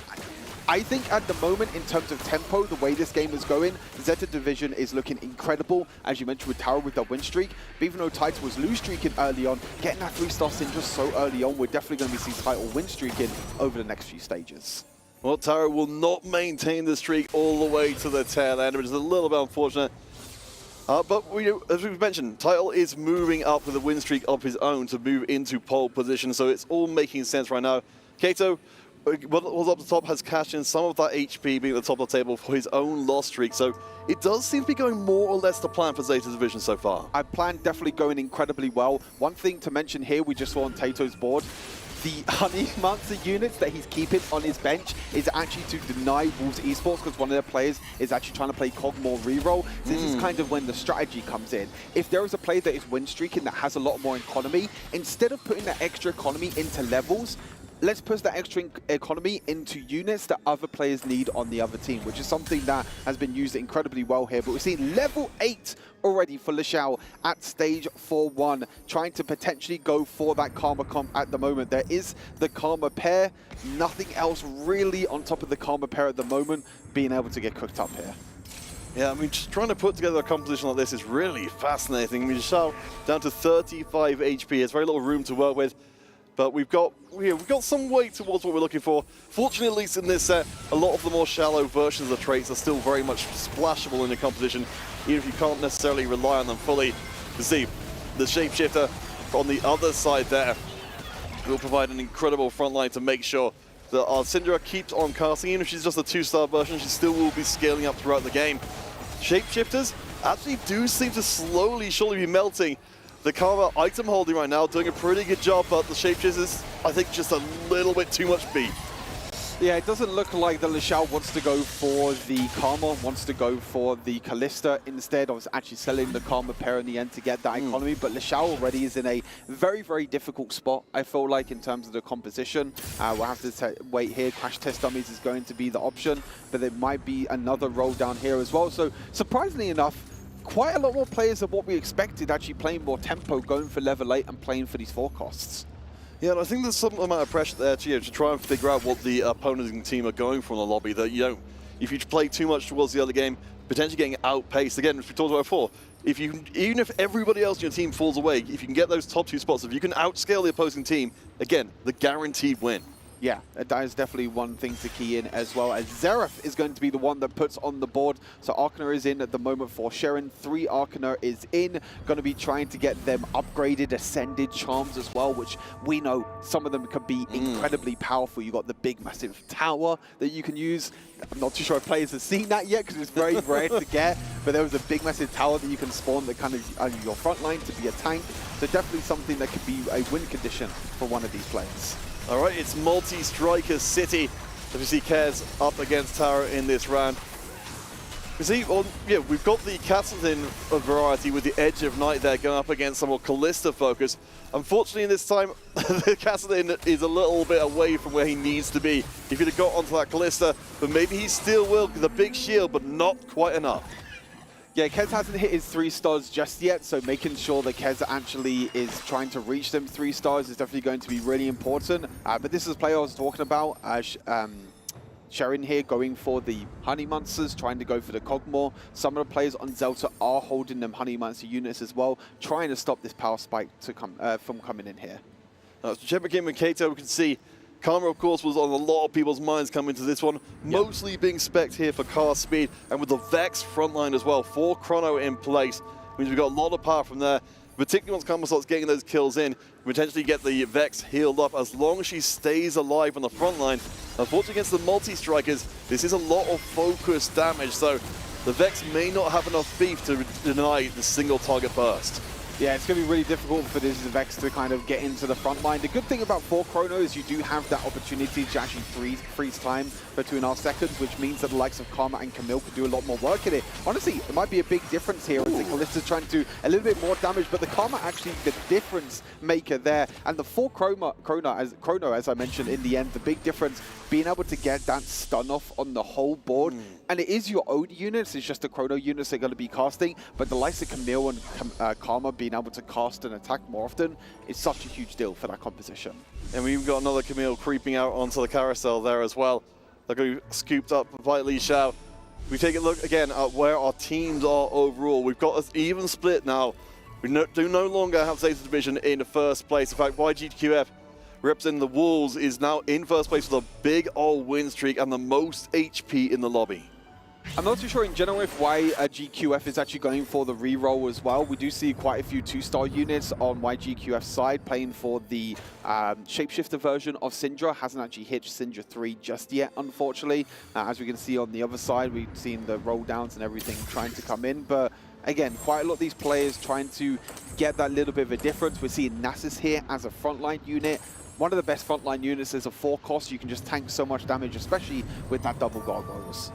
S18: I think at the moment, in terms of tempo, the way this game is going, Zeta Division is looking incredible, as you mentioned with Taro with that win streak. But even though Titan was lose streaking early on, getting that 3-star Syndra so early on, we're definitely going to be seeing Title win streaking over the next few stages.
S17: Well, Taro will not maintain the streak all the way to the tail end, which is a little bit unfortunate. But as we've mentioned, Title is moving up with a win streak of his own to move into pole position, so it's all making sense right now. Kaito, what was up the top, has cashed in some of that HP being at the top of the table for his own loss streak. So it does seem to be going more or less to plan for Zeta Division so far.
S18: Our plan definitely going incredibly well. One thing to mention here, we just saw on Tato's board, the Honey Monster units that he's keeping on his bench is actually to deny Wolves Esports because one of their players is actually trying to play Cogmore reroll. So this is kind of when the strategy comes in. If there is a player that is win streaking that has a lot more economy, instead of putting that extra economy into levels, let's push that extra economy into units that other players need on the other team, which is something that has been used incredibly well here. But we're seeing level 8 already for Lashao at stage 4-1, trying to potentially go for that Karma comp at the moment. There is the Karma pair, nothing else really on top of the Karma pair at the moment, being able to get cooked up here.
S17: Yeah, I mean, just trying to put together a composition like this is really fascinating. I mean, Lashao down to 35 HP, has very little room to work with. But we've got some way towards what we're looking for. Fortunately, at least in this set, a lot of the more shallow versions of the traits are still very much splashable in the composition, even if you can't necessarily rely on them fully. You see, the Shapeshifter on the other side there will provide an incredible front line to make sure that our Syndra keeps on casting. Even if she's just a 2-star version, she still will be scaling up throughout the game. Shapeshifters actually do seem to slowly, surely be melting. The Karma item holding right now doing a pretty good job, but the Shapeshifters, I think, just a little bit too much beat.
S18: Yeah, it doesn't look like the Lashao wants to go for the Karma, wants to go for the Callista instead of actually selling the Karma pair in the end to get that economy. But Lashao already is in a very, very difficult spot, I feel like, in terms of the composition. We'll have to wait here. Crash Test Dummies is going to be the option, but there might be another roll down here as well. So surprisingly enough, quite a lot more players than what we expected actually playing more tempo, going for level 8 and playing for these forecasts.
S17: Yeah, and I think there's some amount of pressure there to try and figure out what the opposing team are going for in the lobby. That if you play too much towards the other game, potentially getting outpaced. Again, as we talked about before, even if everybody else in your team falls away, if you can get those top 2 spots, if you can outscale the opposing team, again, the guaranteed win.
S18: Yeah, that is definitely one thing to key in, as well as Xerath is going to be the one that puts on the board. So Arcaner is in at the moment for Sharon. 3 Arcaner is in. Going to be trying to get them upgraded, ascended charms as well, which we know some of them can be incredibly powerful. You got the big, massive tower that you can use. I'm not too sure if players have seen that yet because it's very rare to get, but there was a big, massive tower that you can spawn that kind of your front line to be a tank. So definitely something that could be a win condition for one of these players.
S17: All right, it's multi-striker city. WC Cares up against Taro in this round. You see, yeah, we've got the Castleton variety with the Edge of Night there going up against some more Callista focus. Unfortunately, in this time, the Castleton is a little bit away from where he needs to be. If he'd have got onto that Callista, but maybe he still will with a big shield, but not quite enough.
S18: Yeah, Kez hasn't hit his 3 stars just yet, so making sure that Kez actually is trying to reach them 3 stars is definitely going to be really important. But this is a player I was talking about. Sharon here going for the Honey Monsters, trying to go for the Cogmore. Some of the players on Zelta are holding them Honey Monster units as well, trying to stop this power spike to come from coming in here.
S17: Shepard and Kato, we can see Karma, of course, was on a lot of people's minds coming to this one, mostly being spec'd here for car speed, and with the Vex frontline as well, 4 Chrono in place, means we've got a lot of power from there. Particularly once Karma starts getting those kills in, potentially get the Vex healed up as long as she stays alive on the front line. Unfortunately against the multi-strikers, this is a lot of focused damage, so the Vex may not have enough beef to deny the single target burst.
S18: Yeah, it's going to be really difficult for this Vex to kind of get into the front line. The good thing about 4 Chrono is you do have that opportunity to actually freeze time for 2.5 seconds, which means that the likes of Karma and Camille could do a lot more work in it. Honestly, it might be a big difference here as the Callista's trying to do a little bit more damage, but the Karma actually the difference maker there. And the 4 Chrono, as I mentioned in the end, the big difference, being able to get that stun off on the whole board. And it is your own units, it's just the Chrono units they're going to be casting, but the likes of Camille and Karma being able to cast and attack more often is such a huge deal for that composition.
S17: And we've got another Camille creeping out onto the carousel there as well. They're going to be scooped up by Li Xiao. We take a look again at where our teams are overall. We've got an even split now. We do no longer have Zeta Division in first place. In fact, YGQF, representing the Wolves, is now in first place with a big old win streak and the most HP in the lobby.
S18: I'm not too sure in general if YGQF is actually going for the reroll as well. We do see quite a few 2-star units on YGQF's side playing for the shapeshifter version of Syndra. Hasn't actually hit Syndra 3 just yet, unfortunately. As we can see on the other side, we've seen the roll downs and everything trying to come in. But again, quite a lot of these players trying to get that little bit of a difference. We're seeing Nasus here as a frontline unit. One of the best frontline units is a 4 cost. You can just tank so much damage, especially with that double gargoyles.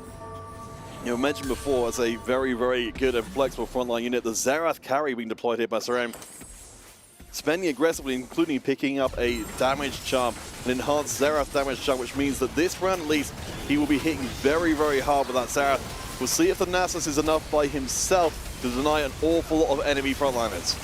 S17: You know, mentioned before as a very, very good and flexible frontline unit, the Xerath carry being deployed here by Saram. Spending aggressively, including picking up a damage charm, an enhanced Xerath damage charm, which means that this round at least, he will be hitting very, very hard with that Xerath. We'll see if the Nasus is enough by himself to deny an awful lot of enemy frontliners.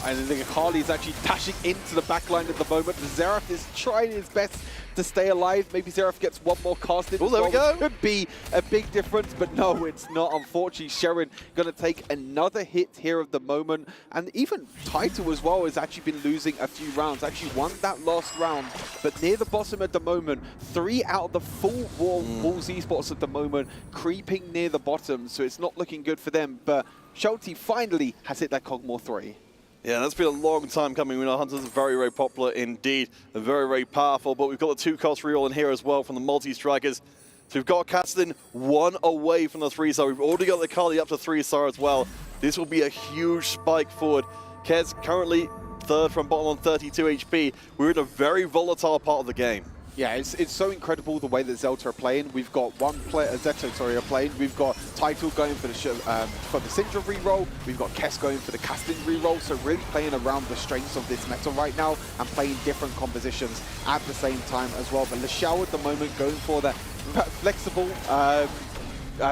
S18: I think Akali is actually dashing into the backline at the moment. The Xerath is trying his best to stay alive. Maybe Xerath gets one more cast in.
S17: Oh, there we go.
S18: Could be a big difference, but no, it's not. Unfortunately, Sharon going to take another hit here at the moment. And even Taito as well has actually been losing a few rounds. Actually won that last round, but near the bottom at the moment. 3 out of the full Wolves Esports at the moment creeping near the bottom, so it's not looking good for them. But Shelty finally has hit that Cogmore 3.
S17: Yeah, that's been a long time coming. We know Hunters are very, very popular indeed, and very, very powerful, but we've got the 2-cost reroll in here as well from the multi-strikers. So we've got Castlin 1 away from the 3-star. We've already got the Kali up to 3-star as well. This will be a huge spike forward. Kez currently 3rd from bottom on 32 HP. We're in a very volatile part of the game.
S18: Yeah, it's so incredible the way that Zelta are playing. We've got one player, Zeta, sorry, are playing. We've got Taito going for the Syndra reroll. We've got Kess going for the Casting reroll. So really playing around the strengths of this meta right now and playing different compositions at the same time as well. But Lashao at the moment going for that flexible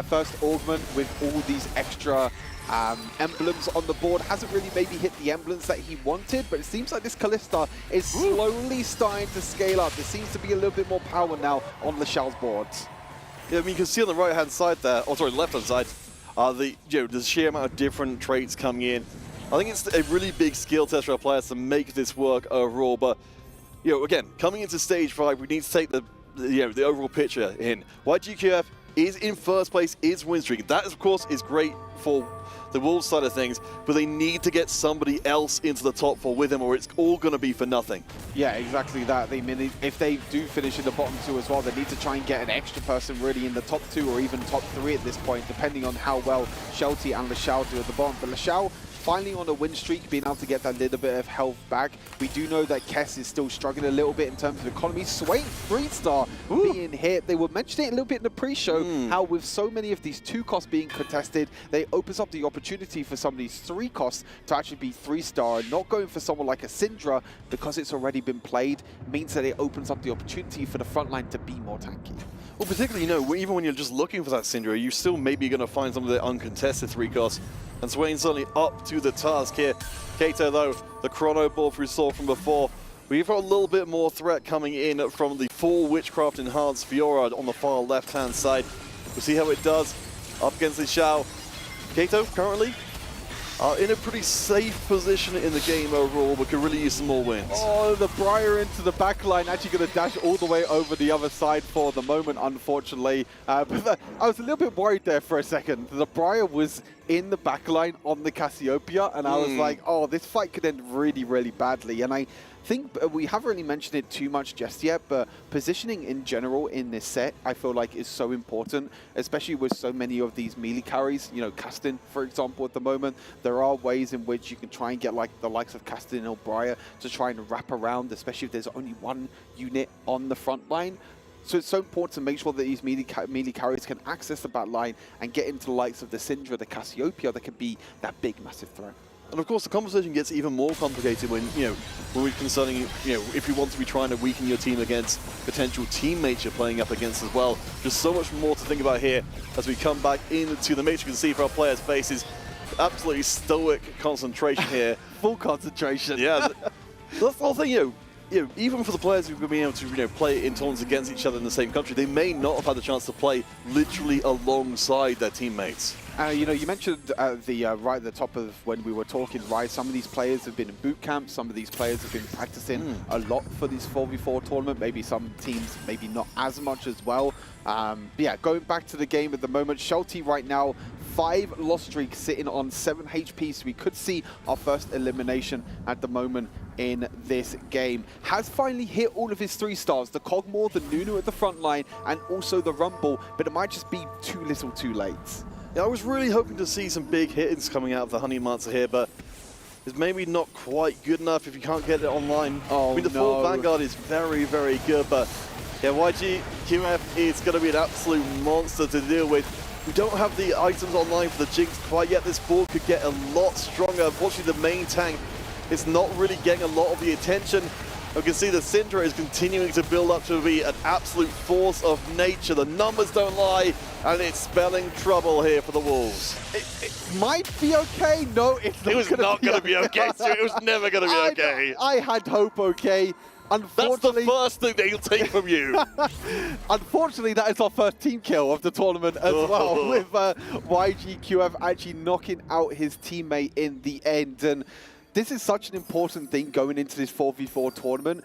S18: first augment with all these extra emblems on the board. Hasn't really maybe hit the emblems that he wanted, but it seems like this Callista is slowly starting to scale up. There seems to be a little bit more power now on Lashao's boards.
S17: Yeah, I mean, you can see on the right-hand side there, oh sorry, left-hand side, the sheer amount of different traits coming in. I think it's a really big skill test for our players to make this work overall, but again, coming into stage 5, we need to take the overall picture in. YGQF is in first place, is win streak. That, of course, is great for the Wolves side of things, but they need to get somebody else into the top 4 with them, or it's all going to be for nothing.
S18: Yeah, exactly that. I mean, if they do finish in the bottom 2 as well, they need to try and get an extra person really in the top 2 or even top 3 at this point, depending on how well Shelty and Lashao do at the bottom. But Lashao finally on a win streak, being able to get that little bit of health back. We do know that Kess is still struggling a little bit in terms of economy. Swain 3-star being hit. They were mentioning it a little bit in the pre-show, how with so many of these 2 costs being contested, they opens up the opportunity for some of these 3 costs to actually be 3-star, and not going for someone like a Syndra because it's already been played means that it opens up the opportunity for the front line to be more tanky.
S17: Well, particularly, you know, even when you're just looking for that Syndra, you're still maybe going to find some of the uncontested 3 costs. And Swain's certainly up to the task here. Kato, though, the chrono ball we saw from before. We've got a little bit more threat coming in from the full Witchcraft Enhanced Fiora on the far left-hand side. We'll see how it does up against the Xiao. Kato, currently, in a pretty safe position in the game overall, but could really use some more wins.
S18: Oh, the Briar into the back line, actually going to dash all the way over the other side for the moment, unfortunately. But I was a little bit worried there for a second. The Briar was in the back line on the Cassiopeia, and I was like, oh, this fight could end really, really badly. And I think we haven't really mentioned it too much just yet, but positioning in general in this set, I feel like is so important, especially with so many of these melee carries. You know, Castin, for example, at the moment, there are ways in which you can try and get like the likes of Castin or Briar to try and wrap around, especially if there's only one unit on the front line. So it's so important to make sure that these melee carriers can access the back line and get into the likes of the Syndra, the Cassiopeia, that can be that big, massive threat.
S17: And of course, the conversation gets even more complicated when, you know, when we're concerning, you know, if you want to be trying to weaken your team against potential teammates you're playing up against as well. There's so much more to think about here as we come back into the mix. You can see for our players' faces, absolutely stoic concentration here.
S18: Full concentration.
S17: Yeah, that's the whole thing, you know, even for the players who've been able to, you know, play in tournaments against each other in the same country, they may not have had the chance to play literally alongside their teammates.
S18: You know, you mentioned right at the top of when we were talking, right, some of these players have been in boot camp, some of these players have been practicing a lot for this 4v4 tournament, maybe some teams maybe not as much as well. But yeah, going back to the game at the moment, Shelty right now, 5 loss streaks sitting on 7 HP, so we could see our first elimination at the moment in this game. Has finally hit all of his 3-stars, the Cogmore, the Nunu at the front line, and also the Rumble, but it might just be too little too late.
S17: Yeah, I was really hoping to see some big hits coming out of the Honey Monster here, but it's maybe not quite good enough if you can't get it online.
S18: Oh,
S17: I mean, the full Vanguard is very, very good, but yeah, YGQF is going to be an absolute monster to deal with. We don't have the items online for the Jinx quite yet. This board could get a lot stronger. Unfortunately, the main tank is not really getting a lot of the attention. You can see the Syndra is continuing to build up to be an absolute force of nature. The numbers don't lie, and it's spelling trouble here for the Wolves.
S18: It might be okay. No, it's not.
S17: It was not going to be okay. It was never going to be okay.
S18: I had hope, okay.
S17: That's the first thing they'll take from you.
S18: Unfortunately, that is our first team kill of the tournament as well, with YGQF actually knocking out his teammate in the end. And this is such an important thing going into this 4v4 tournament.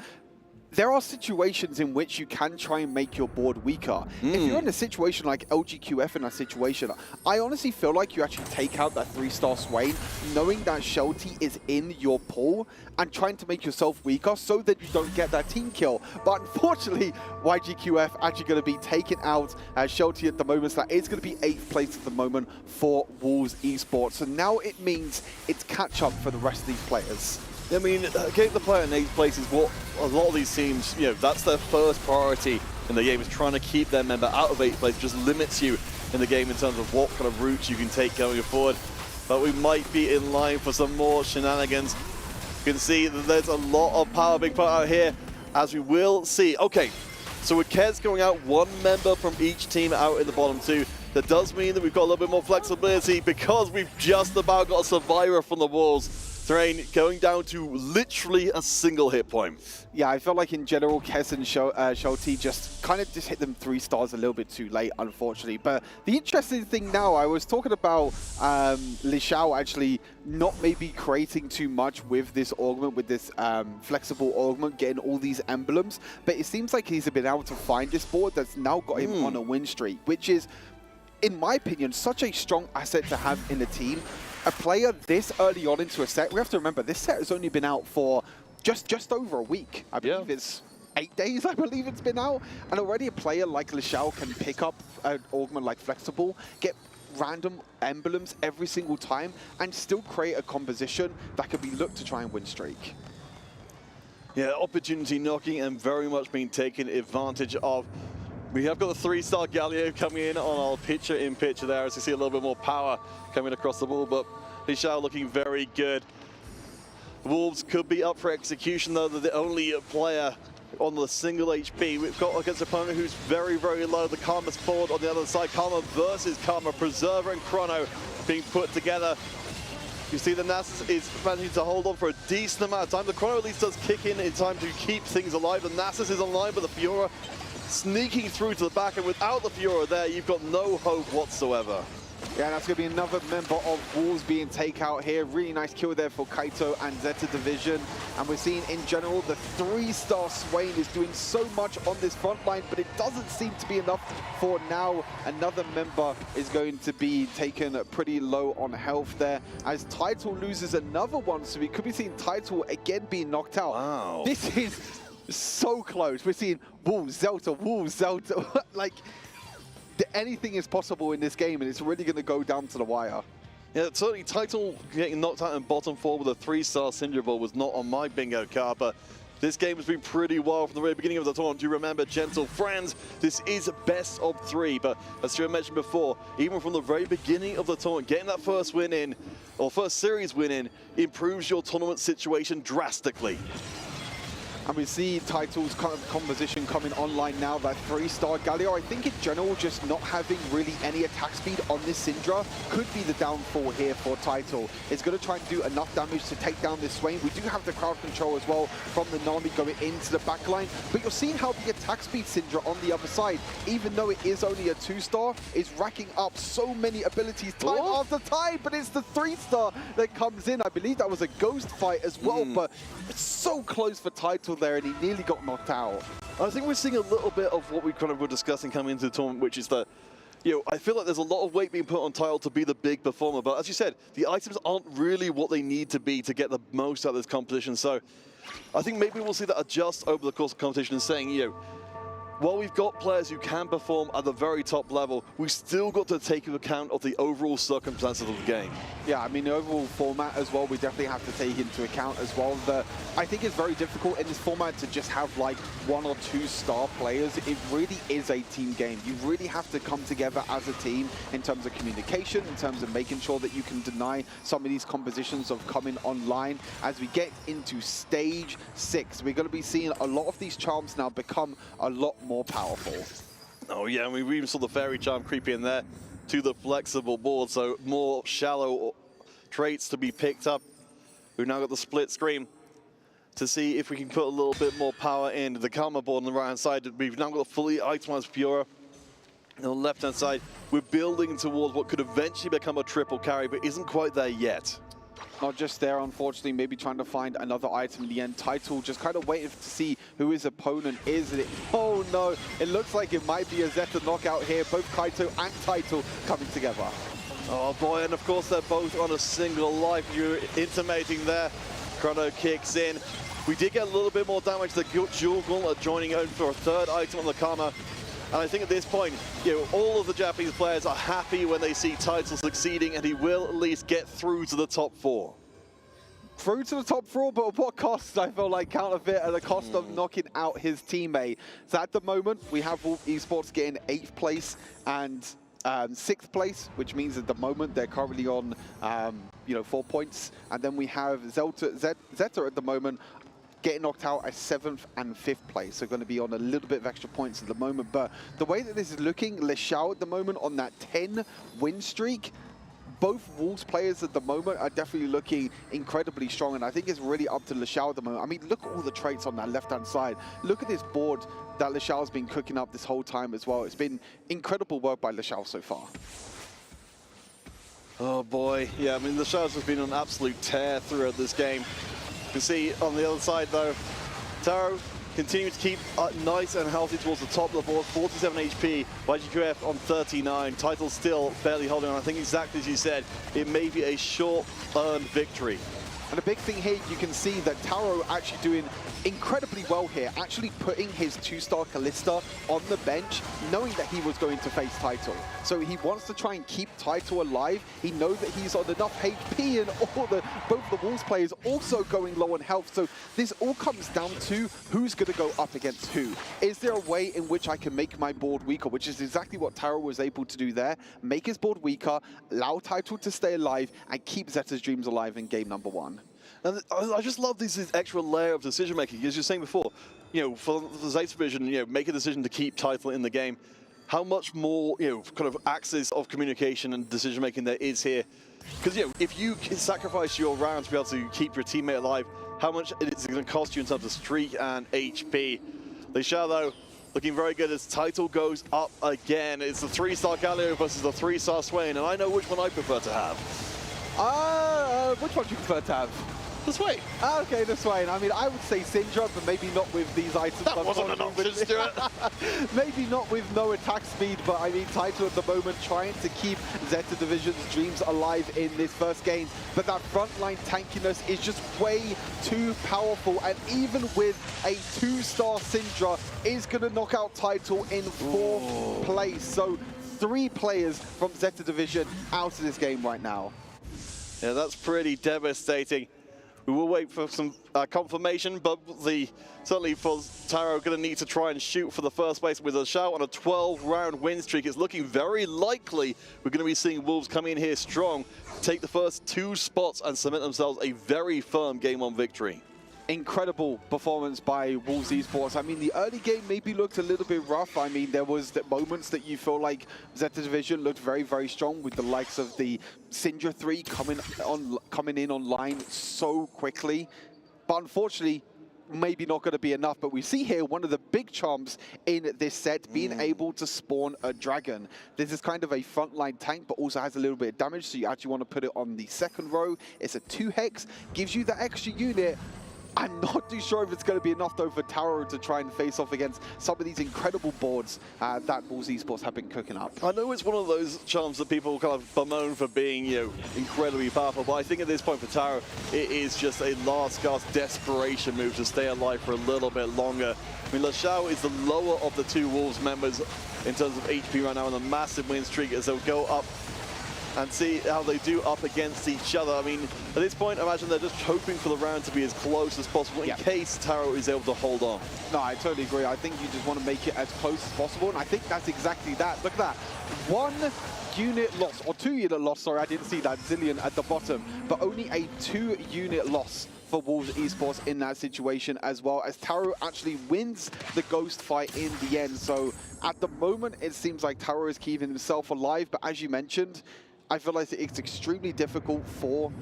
S18: There are situations in which you can try and make your board weaker. If you're in a situation like LGQF in that situation, I honestly feel like you actually take out that 3-star Swain, knowing that Shelty is in your pool and trying to make yourself weaker so that you don't get that team kill. But unfortunately, YGQF actually going to be taken out as Shelty at the moment. So that is going to be 8th place at the moment for Wolves Esports. So now it means it's catch up for the rest of these players.
S17: I mean, getting the player in 8th place is what a lot of these teams, you know, that's their first priority in the game, is trying to keep their member out of 8th place. Just limits you in the game in terms of what kind of routes you can take going forward. But we might be in line for some more shenanigans. You can see that there's a lot of power being put out here, as we will see. Okay, so with Kez going out, 1 member from each team out in the bottom 2. That does mean that we've got a little bit more flexibility because we've just about got a survivor from the Wolves. Terrain going down to literally a single hit point.
S18: Yeah, I felt like in general, Kez and Shelty just kind of just hit them 3 stars a little bit too late, unfortunately. But the interesting thing now, I was talking about Li Xiao actually not maybe creating too much with this augment, with this flexible augment, getting all these emblems. But it seems like he's been able to find this board that's now got him on a win streak, which is, in my opinion, such a strong asset to have in the team. A player this early on into a set, we have to remember, this set has only been out for just over a week. I believe it's 8 days, I believe it's been out. And already a player like Li Xiao can pick up an augment like Flexible, get random emblems every single time and still create a composition that could be looked to try and win streak.
S17: Yeah, opportunity knocking and very much being taken advantage of. We have got the 3-star Galio coming in on our picture-in-picture there as you see a little bit more power coming across the ball, but Lixiao looking very good. Wolves could be up for execution though. They're the only player on the single HP. We've got against an opponent who's very, very low. The Karma Sport on the other side. Karma versus Karma. Preserver and Chrono being put together. You see the Nasus is managing to hold on for a decent amount of time. The Chrono at least does kick in time to keep things alive. The Nasus is online, but the Fiora sneaking through to the back, and without the Fiora there, you've got no hope whatsoever.
S18: Yeah, that's going to be another member of Wolves being taken out here. Really nice kill there for Kaito and Zeta Division. And we're seeing in general the 3-star Swain is doing so much on this front line, but it doesn't seem to be enough for now. Another member is going to be taken pretty low on health there as Title loses another one. So we could be seeing Title again being knocked out.
S17: Wow.
S18: This is so close. We're seeing Wolves, Zelta, like, anything is possible in this game, and it's really going to go down to the wire.
S17: Yeah, certainly Title getting knocked out in bottom 4 with a 3-star Syndra Ball was not on my bingo card, but this game has been pretty wild from the very beginning of the tournament. Do you remember, gentle friends, this is best of 3, but as Stuart mentioned before, even from the very beginning of the tournament, getting that first win in, or first series win in, improves your tournament situation drastically.
S18: And we see Title's kind of composition coming online now, that 3-star Galio. I think in general, just not having really any attack speed on this Syndra could be the downfall here for Title. It's going to try and do enough damage to take down this Swain. We do have the crowd control as well from the Nami going into the backline. But you're seeing how the attack speed Syndra on the other side, even though it is only a 2-star, is racking up so many abilities time after time. But it's the 3-star that comes in. I believe that was a ghost fight as well, but it's so close for Title there, and he nearly got knocked out.
S17: I think we're seeing a little bit of what we kind of were discussing coming into the tournament, which is that, you know, I feel like there's a lot of weight being put on Title to be the big performer, but as you said, the items aren't really what they need to be to get the most out of this competition. So I think maybe we'll see that adjust over the course of competition and saying, you know, while we've got players who can perform at the very top level, we still got to take into account of the overall circumstances of the game.
S18: Yeah, I mean, the overall format as well, we definitely have to take into account as well. I think it's very difficult in this format to just have like 1 or 2 star players. It really is a team game. You really have to come together as a team in terms of communication, in terms of making sure that you can deny some of these compositions of coming online. As we get into stage 6, we're going to be seeing a lot of these charms now become a lot more powerful.
S17: Oh yeah, I mean, we even saw the Fairy Charm creep in there to the flexible board, so more shallow traits to be picked up. We've now got the split screen to see if we can put a little bit more power in the Karma board on the right-hand side. We've now got a fully itemized Fiora. On the left-hand side, we're building towards what could eventually become a triple carry, but isn't quite there yet.
S18: Not just there, unfortunately, maybe trying to find another item in the end. Title just kind of waiting to see who his opponent is. Oh no, it looks like it might be a Zeta knockout here. Both Kaito and Title coming together.
S17: Oh boy, and of course they're both on a single life. You're intimating there. Chrono kicks in. We did get a little bit more damage. The Duel Gauntlet joining in for a 3rd item on the Karma. And I think at this point, you know, all of the Japanese players are happy when they see Title succeeding, and he will at least get through to the top 4.
S18: Through to the top 4, but at what cost? I feel like Counterfeit at the cost of knocking out his teammate. So at the moment, we have Wolf Esports getting 8th place and 6th place, which means at the moment they're currently on, 4 points. And then we have Zeta at the moment getting knocked out at 7th and 5th place. So going to be on a little bit of extra points at the moment. But the way that this is looking, Lixiao at the moment on that 10 win streak, both Wolves players at the moment are definitely looking incredibly strong, and I think it's really up to Lixiao at the moment. I mean, look at all the traits on that left-hand side. Look at this board that Lixiao's been cooking up this whole time as well. It's been incredible work by Lixiao so far.
S17: Oh boy, yeah, I mean, Lixiao's has been on an absolute tear throughout this game. You can see on the other side though, Taro continuing to keep nice and healthy towards the top of the board, 47 HP, YGQF on 39, Title still barely holding on. I think exactly as you said, it may be a short earned victory.
S18: And the big thing here, you can see that Taro actually doing incredibly well here, actually putting his 2-star Kalista on the bench, knowing that he was going to face Title. So he wants to try and keep Title alive. He knows that he's on enough HP, and both the Wolves players also going low on health. So this all comes down to who's going to go up against who. Is there a way in which I can make my board weaker, which is exactly what Taro was able to do there. Make his board weaker, allow Title to stay alive, and keep Zeta's dreams alive in game number 1.
S17: And I just love this extra layer of decision making. As you were saying before, for the Zeta division, make a decision to keep Title in the game. How much more, kind of axis of communication and decision making there is here. Because, if you sacrifice your round to be able to keep your teammate alive, how much is it going to cost you in terms of streak and HP? Lixiao, though, looking very good as Title goes up again. It's the 3-star Galio versus the 3-star Swain, and I know which one I prefer to have.
S18: Which one do you prefer to have?
S17: The Swain.
S18: Okay, the Swain. I mean, I would say Syndra, but maybe not with these items.
S17: That wasn't an option, Stuart.
S18: Maybe not with no attack speed, but I mean, Title at the moment trying to keep Zeta Division's dreams alive in this first game. But that frontline tankiness is just way too powerful, and even with a 2-star Syndra, is going to knock out Title in 4th place. So 3 players from Zeta Division out of this game right now.
S17: Yeah, that's pretty devastating. We will wait for some confirmation, but certainly for Taro, going to need to try and shoot for the first place with a shout on a 12-round win streak. It's looking very likely we're going to be seeing Wolves come in here strong, take the first 2 spots and cement themselves a very firm Game 1 victory.
S18: Incredible performance by Wolves Esports. I mean, the early game maybe looked a little bit rough. I mean, there was the moments that you feel like Zeta Division looked very, very strong with the likes of the Syndra 3 coming in online so quickly. But unfortunately, maybe not going to be enough. But we see here one of the big charms in this set being able to spawn a dragon. This is kind of a frontline tank, but also has a little bit of damage. So you actually want to put it on the second row. It's a 2-hex, gives you that extra unit. I'm not too sure if it's going to be enough, though, for Taro to try and face off against some of these incredible boards that Wolves Esports have been cooking up.
S17: I know it's one of those charms that people kind of bemoan for being, incredibly powerful, but I think at this point for Taro, it is just a last-gasp desperation move to stay alive for a little bit longer. I mean, Lixiao is the lower of the 2 Wolves members in terms of HP right now on a massive win streak as they'll go up and see how they do up against each other. I mean, at this point, I imagine they're just hoping for the round to be as close as possible in case Taro is able to hold on.
S18: No, I totally agree. I think you just want to make it as close as possible, and I think that's exactly that. Look at that. 1 unit loss, or 2 unit loss, sorry, I didn't see that zillion at the bottom, but only a 2 unit loss for Wolves Esports in that situation, as well as Taro actually wins the ghost fight in the end. So at the moment, it seems like Taro is keeping himself alive, but as you mentioned, I feel like it's extremely difficult for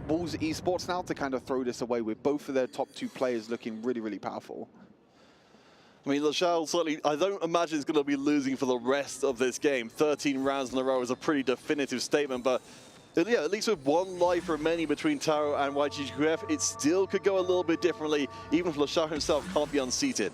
S18: Wolves Esports now to kind of throw this away with both of their top 2 players looking really, really powerful.
S17: I mean, Lixiao certainly, I don't imagine he's going to be losing for the rest of this game. 13 rounds in a row is a pretty definitive statement, but yeah, at least with 1 life remaining between Taro and YGQF, it still could go a little bit differently, even if Lixiao himself can't be unseated.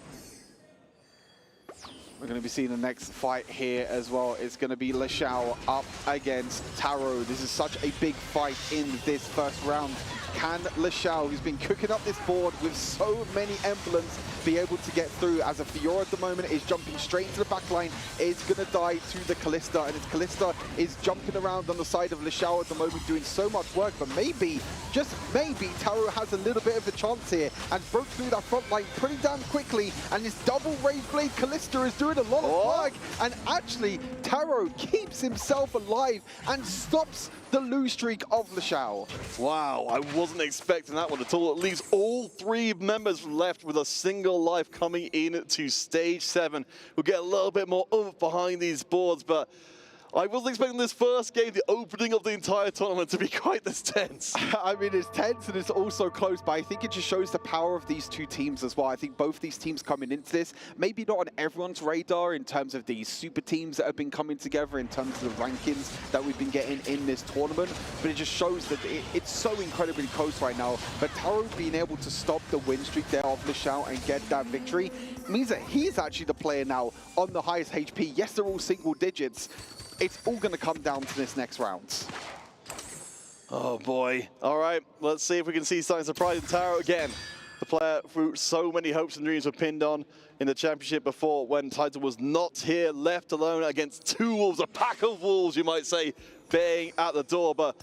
S18: We're going to be seeing the next fight here as well. It's going to be Lixiao up against Taro. This is such a big fight in this first round. Can Lixiao, who's been cooking up this board with so many emblems, be able to get through, as a Fiora at the moment is jumping straight into the backline, is going to die to the Kalista, and his Kalista is jumping around on the side of Lixiao at the moment, doing so much work, but maybe, just maybe, Taro has a little bit of a chance here, and broke through that front line pretty damn quickly, and this double Rage Blade Kalista is doing a lot of work, and actually, Taro keeps himself alive and stops the lose streak of Lixiao.
S17: Wow, I wasn't expecting that one at all. It leaves all 3 members left with a single life coming in to stage 7. We'll get a little bit more oomph behind these boards, but I wasn't expecting this first game, the opening of the entire tournament, to be quite this tense.
S18: I mean, it's tense and it's also close, but I think it just shows the power of these 2 teams as well. I think both these teams coming into this, maybe not on everyone's radar in terms of these super teams that have been coming together, in terms of the rankings that we've been getting in this tournament, but it just shows that it's so incredibly close right now. But Taro being able to stop the win streak there of Lixiao and get that victory means that he's actually the player now on the highest HP. Yes, they're all single digits. It's all going to come down to this next round.
S17: Oh boy. All right, let's see if we can see something surprising. Taro again, the player who so many hopes and dreams were pinned on in the championship before when title was not here, left alone against two wolves, a pack of wolves, you might say, baying at the door. But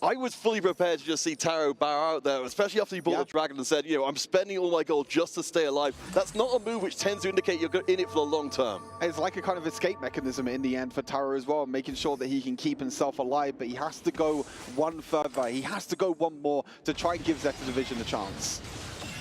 S17: I was fully prepared to just see Taro bow out there, especially after he bought the dragon and said, I'm spending all my gold just to stay alive. That's not a move which tends to indicate you're in it for the long term.
S18: It's like a kind of escape mechanism in the end for Taro as well, making sure that he can keep himself alive, but he has to go one further. He has to go one more to try and give Zeta Division a chance.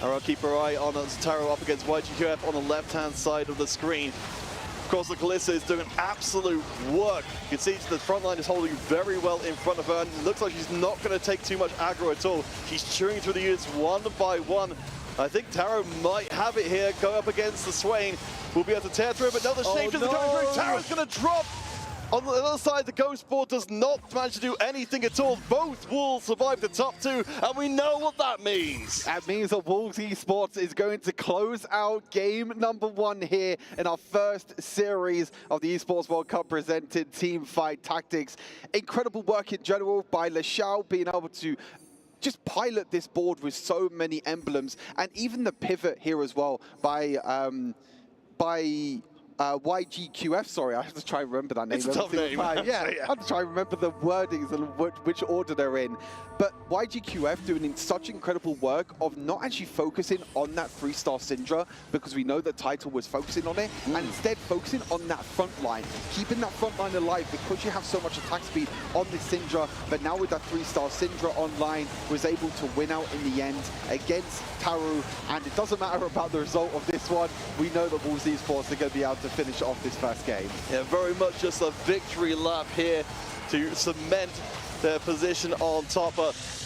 S17: All right, keep our eye on Taro up against YGQF on the left-hand side of the screen. Of course, the Kalista is doing absolute work. You can see the front line is holding very well in front of her, and it looks like she's not going to take too much aggro at all. She's chewing through the units one by one. I think Taro might have it here, go up against the Swain. We'll be able to tear through, but no, the shape doesn't go through. Taro's going to drop. On the other side, the Ghost Board does not manage to do anything at all. Both Wolves survive the top two, and we know what that means.
S18: That means that Wolves Esports is going to close out game number 1 here in our first series of the Esports World Cup presented Team Fight Tactics. Incredible work in general by Leshao, being able to just pilot this board with so many emblems, and even the pivot here as well by YGQF, sorry, I have to try and remember that name.
S17: It's a tough name.
S18: Yeah, I have to try and remember the wordings and which order they're in. But YGQF doing such incredible work of not actually focusing on that 3-star Syndra, because we know that Title was focusing on it, and instead focusing on that front line, keeping that front line alive, because you have so much attack speed on this Syndra. But now with that 3-star Syndra online, was able to win out in the end against Taro, and it doesn't matter about the result of this one. We know that Wolves Esports are going to be able to finish off this first game.
S17: Yeah, very much just a victory lap here to cement their position on top.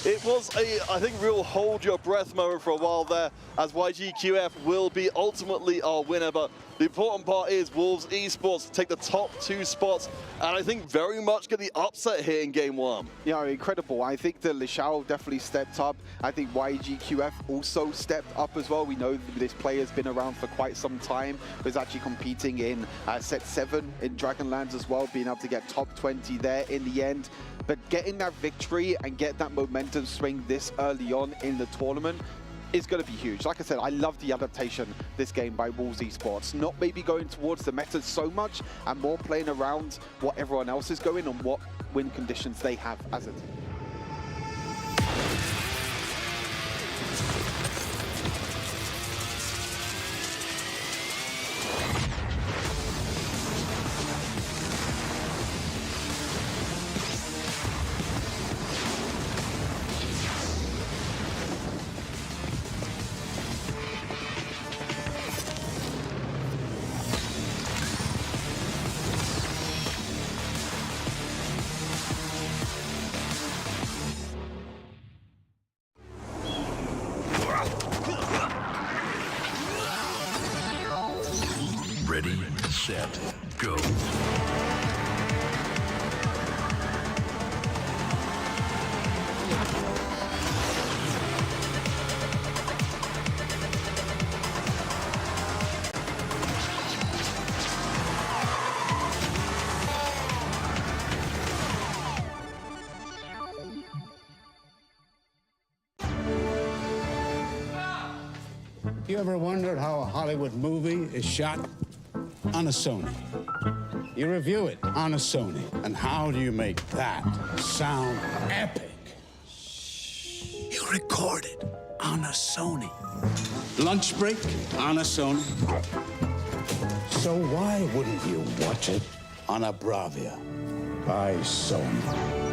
S17: It was I think, real hold your breath moment for a while there, as YGQF will be ultimately our winner. But the important part is Wolves Esports take the top 2 spots, and I think very much get the upset here in game 1.
S18: Yeah, incredible. I think that Leshao definitely stepped up. I think YGQF also stepped up as well. We know this player's been around for quite some time, was actually competing in set 7 in Dragonlands as well, being able to get top 20 there in the end. But getting that victory and get that momentum swing this early on in the tournament is going to be huge. Like I said, I love the adaptation this game by Wolves Esports. Not maybe going towards the meta so much, and more playing around what everyone else is going and what win conditions they have as a team.
S20: Ready, set, go.
S1: You ever wondered how a Hollywood movie is shot? On a Sony. You review it on a Sony. And how do you make that sound epic? You record it on a Sony. Lunch break on a Sony. So why wouldn't you watch it on a Bravia by Sony?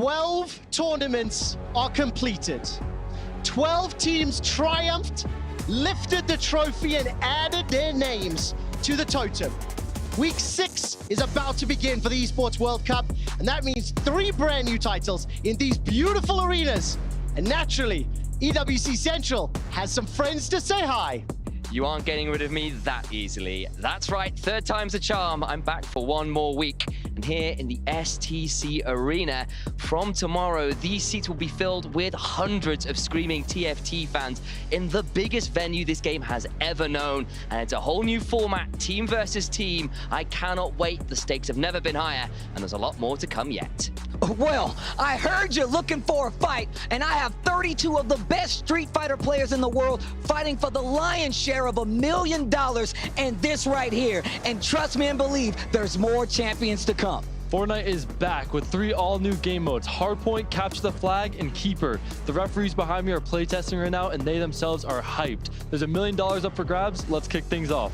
S6: 12 tournaments are completed. 12 teams triumphed, lifted the trophy, and added their names to the totem. Week 6 is about to begin for the Esports World Cup, and that means 3 brand new titles in these beautiful arenas. And naturally, EWC Central has some friends to say hi.
S21: You aren't getting rid of me that easily. That's right, 3rd time's a charm. I'm back for 1 more week. And here in the STC Arena, from tomorrow, these seats will be filled with hundreds of screaming TFT fans in the biggest venue this game has ever known. And it's a whole new format, team versus team. I cannot wait. The stakes have never been higher, and there's a lot more to come yet.
S22: Well, I heard you're looking for a fight, and I have 32 of the best Street Fighter players in the world fighting for the lion's share of $1 million and this right here. And trust me and believe, there's more champions to come.
S23: Fortnite is back with 3 all-new game modes: Hardpoint, Capture the Flag, and Keeper. The referees behind me are playtesting right now, and they themselves are hyped. There's $1 million up for grabs. Let's kick things off.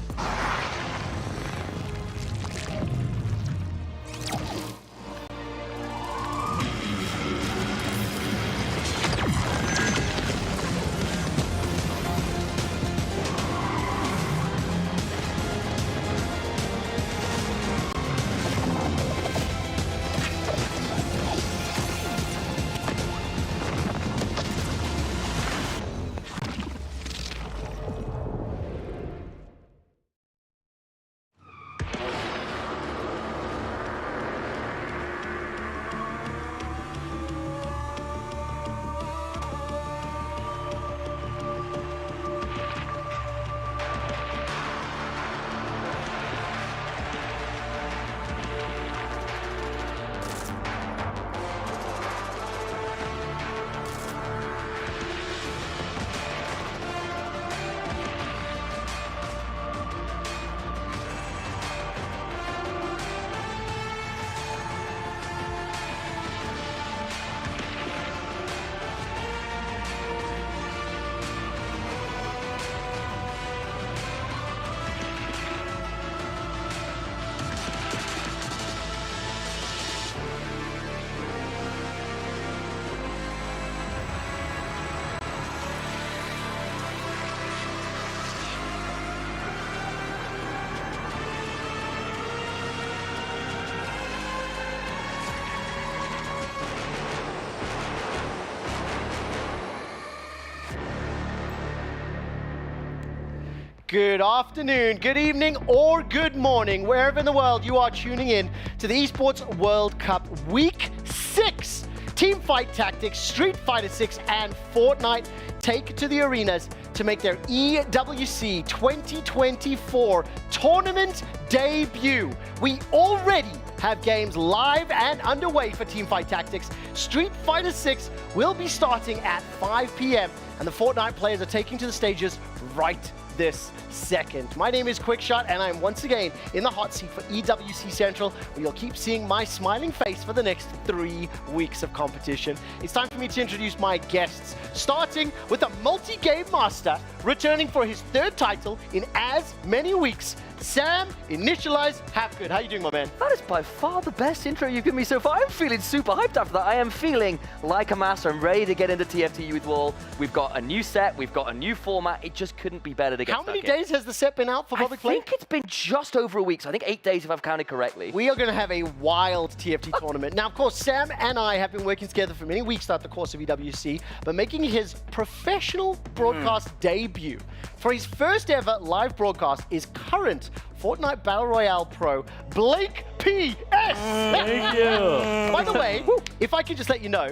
S6: Good afternoon, good evening, or good morning, wherever in the world you are tuning in to the Esports World Cup Week 6. Teamfight Tactics, Street Fighter 6, and Fortnite take to the arenas to make their EWC 2024 tournament debut. We already have games live and underway for Teamfight Tactics. Street Fighter 6 will be starting at 5 p.m. and the Fortnite players are taking to the stages right this second. My name is Quickshot, and I'm once again in the hot seat for EWC Central, where you'll keep seeing my smiling face for the next 3 weeks of competition. It's time for me to introduce my guests, starting with the multi-game master, returning for his 3rd title in as many weeks, Sam, Initialize Hapgood. How you doing, my man?
S12: That is by far the best intro you've given me so far. I'm feeling super hyped after that. I am feeling like a master. I'm ready to get into TFT Youth Wall. We've got a new set. We've got a new format. It just couldn't be better to get
S6: How many days has the set been out for public play?
S12: I think it's been just over a week, so I think 8 days if I've counted correctly.
S6: We are going to have a wild TFT tournament. Now, of course, Sam and I have been working together for many weeks throughout the course of EWC, but making his professional broadcast debut. For his first ever live broadcast is current Fortnite Battle Royale Pro, Blake P.S.
S23: Thank you.
S6: By the way, if I could just let you know,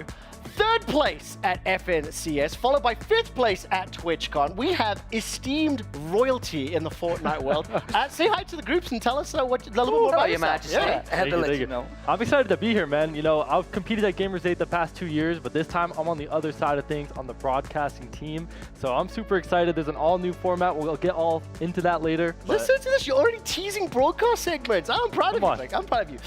S6: 3rd place at FNCS, followed by 5th place at TwitchCon. We have esteemed royalty in the Fortnite world. Say hi to the groups and tell us a little bit more about
S12: your
S6: yourself.
S12: Majesty. I have to let you know.
S23: I'm excited to be here, man. You know, I've competed at Gamers 8 the past 2 years, but this time I'm on the other side of things on the broadcasting team. So I'm super excited. There's an all-new format. We'll get all into that later.
S6: Listen to this. You're already teasing broadcast segments. I'm proud of you, Blake. I'm proud of you.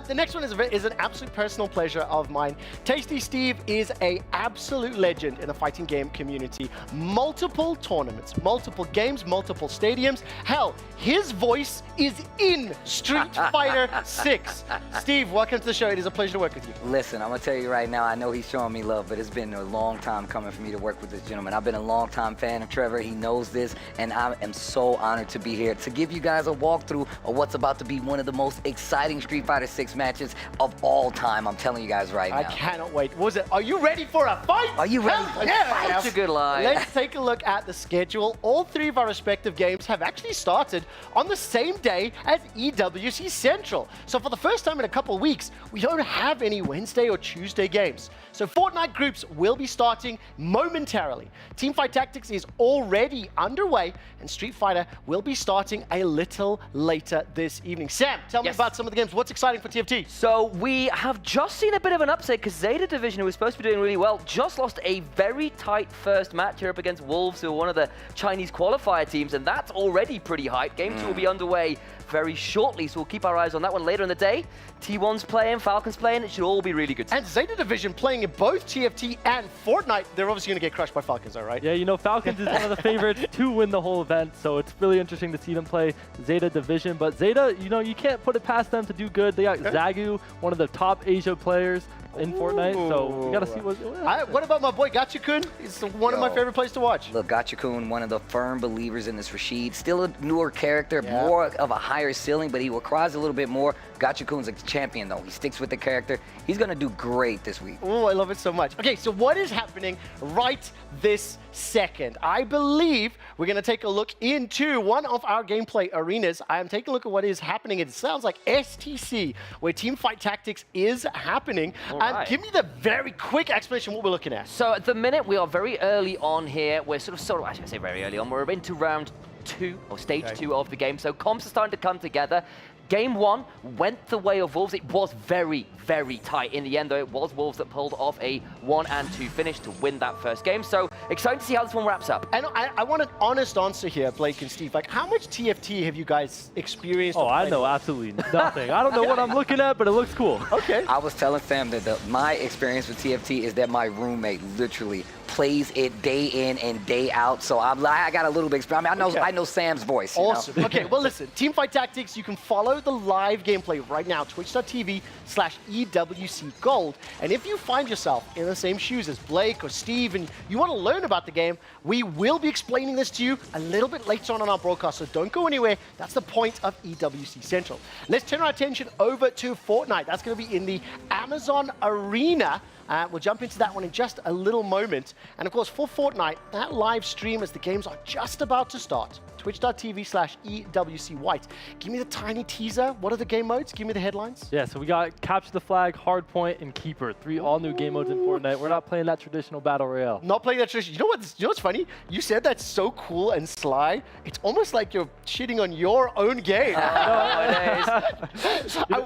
S6: The next one is an absolute personal pleasure of mine. Tasty Steve is a absolute legend in the fighting game community. Multiple tournaments, multiple games, multiple stadiums. Hell, his voice is in Street Fighter 6. Steve, welcome to the show. It is a pleasure to work with you.
S3: Listen, I'm going to tell you right now, I know he's showing me love, but it's been a long time coming for me to work with this gentleman. I've been a long-time fan of Trevor. He knows this, and I am so honored to be here to give you guys a walkthrough of what's about to be one of the most exciting Street Fighter 6 matches of all time. I'm telling you guys right now.
S6: I cannot wait. What was it? Are you ready for a fight?
S3: Are you ready for a fight? That's a good lie.
S6: Let's take a look at the schedule. All three of our respective games have actually started on the same day as EWC Central. So for the first time in a couple of weeks, we don't have any Wednesday or Tuesday games. So Fortnite groups will be starting momentarily. Teamfight Tactics is already underway, and Street Fighter will be starting a little later this evening. Sam, tell me about some of the games. What's exciting for TFT?
S12: So we have just seen a bit of an upset because Zeta Division, who was supposed to be doing really well, just lost a very tight first match here up against Wolves, who are one of the Chinese qualifier teams, and that's already pretty hype. Game 2 will be underway very shortly, so we'll keep our eyes on that one later in the day. T1's playing, Falcons playing, it should all be really good.
S6: And Zeta Division playing in both TFT and Fortnite. They're obviously going to get crushed by Falcons, all right?
S23: Yeah, you know, Falcons is one of the favorites to win the whole event, so it's really interesting to see them play Zeta Division. But Zeta, you know, you can't put it past them to do good. They got Zagu, one of the top Asia players in Fortnite, so we got to see
S6: what about my boy Gachikun? He's one of my favorite players to watch.
S3: Look, Gachikun, one of the firm believers in this Rashid. Still a newer character, more of a higher ceiling, but he requires a little bit more. Gachikun's a champion, though. He sticks with the character. He's going to do great this week.
S6: Oh, I love it so much. Okay, so what is happening right this second? I believe we're going to take a look into one of our gameplay arenas. I am taking a look at what is happening. It sounds like STC, where Teamfight Tactics is happening. And give me the very quick explanation of what we're looking at.
S12: So at the minute, we are very early on here. We're sort of, I shouldn't say very early on, we're into round 2, or stage 2 of the game. So comps are starting to come together. Game 1 went the way of Wolves. It was very, very tight. In the end, though, it was Wolves that pulled off a 1-2 finish to win that first game. So excited to see how this one wraps up.
S6: And I want an honest answer here, Blake and Steve. Like, how much TFT have you guys experienced?
S23: Oh, I know absolutely nothing. I don't know what I'm looking at, but it looks cool.
S6: Okay.
S3: I was telling Sam that my experience with TFT is that my roommate literally plays it day in and day out. So I got a little bit experience. I mean, I know Sam's voice.
S6: Awesome.
S3: You know?
S6: Okay, well, listen, Teamfight Tactics, you can follow the live gameplay right now, twitch.tv/EWC Gold. And if you find yourself in the same shoes as Blake or Steve and you want to learn about the game, we will be explaining this to you a little bit later on our broadcast, so don't go anywhere. That's the point of EWC Central. Let's turn our attention over to Fortnite. That's going to be in the Amazon Arena. We'll jump into that one in just a little moment. And of course, for Fortnite, that live stream as the games are just about to start, twitch.tv/EWC White. Give me the tiny teaser. What are the game modes? Give me the headlines.
S23: Yeah, so we got Capture the Flag, Hardpoint, and Keeper. 3 all-new game modes in Fortnite. We're not playing that traditional Battle Royale.
S6: Not playing that traditional. You know what's funny? You said that's so cool and sly. It's almost like you're shitting on your own game. I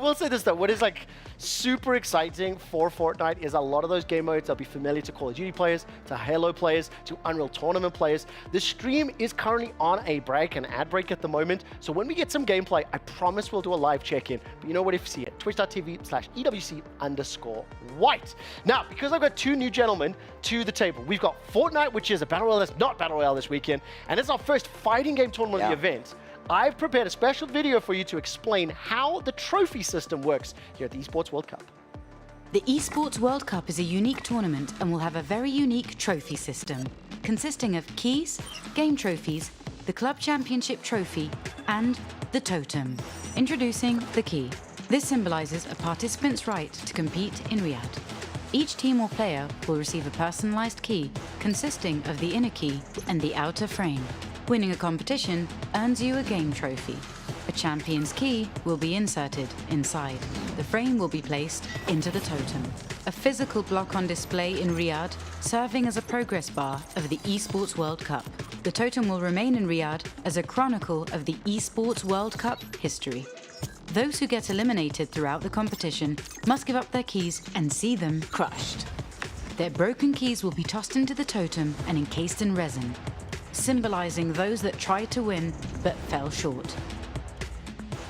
S6: will say this, though. What is like super exciting for Fortnite is a lot of those game modes. They'll be familiar to Call of Duty players, to Halo players, to Unreal Tournament players. The stream is currently on a break, an ad break at the moment. So when we get some gameplay, I promise we'll do a live check-in. But you know what, if you see it, twitch.tv/EWC_White. Now, because I've got 2 new gentlemen to the table, we've got Fortnite, which is a Battle Royale that's not Battle Royale this weekend, and it's our first fighting game tournament of the event. I've prepared a special video for you to explain how the trophy system works here at the Esports World Cup.
S16: The Esports World Cup is a unique tournament and will have a very unique trophy system, consisting of keys, game trophies, the Club Championship trophy, and the totem. Introducing the key. This symbolizes a participant's right to compete in Riyadh. Each team or player will receive a personalized key consisting of the inner key and the outer frame. Winning a competition earns you a game trophy. A champion's key will be inserted inside. The frame will be placed into the totem. A physical block on display in Riyadh, serving as a progress bar of the Esports World Cup. The totem will remain in Riyadh as a chronicle of the Esports World Cup history. Those who get eliminated throughout the competition must give up their keys and see them crushed. Their broken keys will be tossed into the totem and encased in resin, symbolizing those that tried to win but fell short.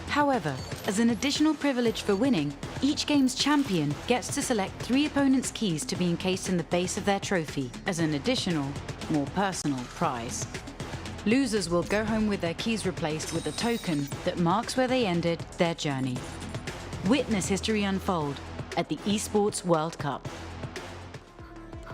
S16: However, as an additional privilege for winning, Each game's champion gets to select 3 opponents' keys to be encased in the base of their trophy as an additional, more personal prize. Losers will go home with their keys replaced with a token that marks where they ended their journey. Witness history unfold at the Esports World Cup.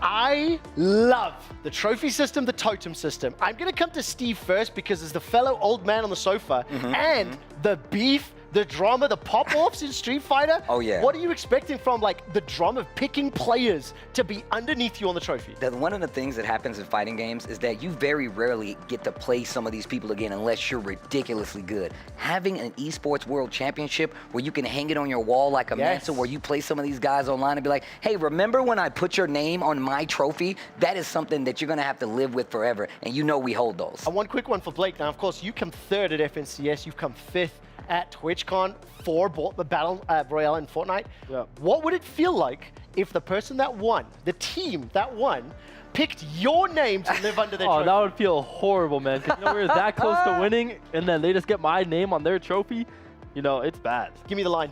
S6: I love the trophy system, the totem system. I'm going to come to Steve first because as the fellow old man on the sofa and the beef, the drama, the pop-offs in Street Fighter.
S3: Oh, yeah.
S6: What are you expecting from like the drama of picking players to be underneath you on the trophy?
S3: One of the things that happens in fighting games is that you very rarely get to play some of these people again unless you're ridiculously good. Having an Esports World Championship where you can hang it on your wall like a mantle, where you play some of these guys online and be like, hey, remember when I put your name on my trophy? That is something that you're going to have to live with forever, and you know we hold those.
S6: And one quick one for Blake. Now, of course, you come 3rd at FNCS, you've come 5th at TwitchCon for the Battle Royale in Fortnite.
S23: Yeah.
S6: What would it feel like if the person that won, the team that won, picked your name to live under their trophy?
S23: That would feel horrible, man. Because we were that close to winning, and then they just get my name on their trophy. It's bad.
S6: Give me the line.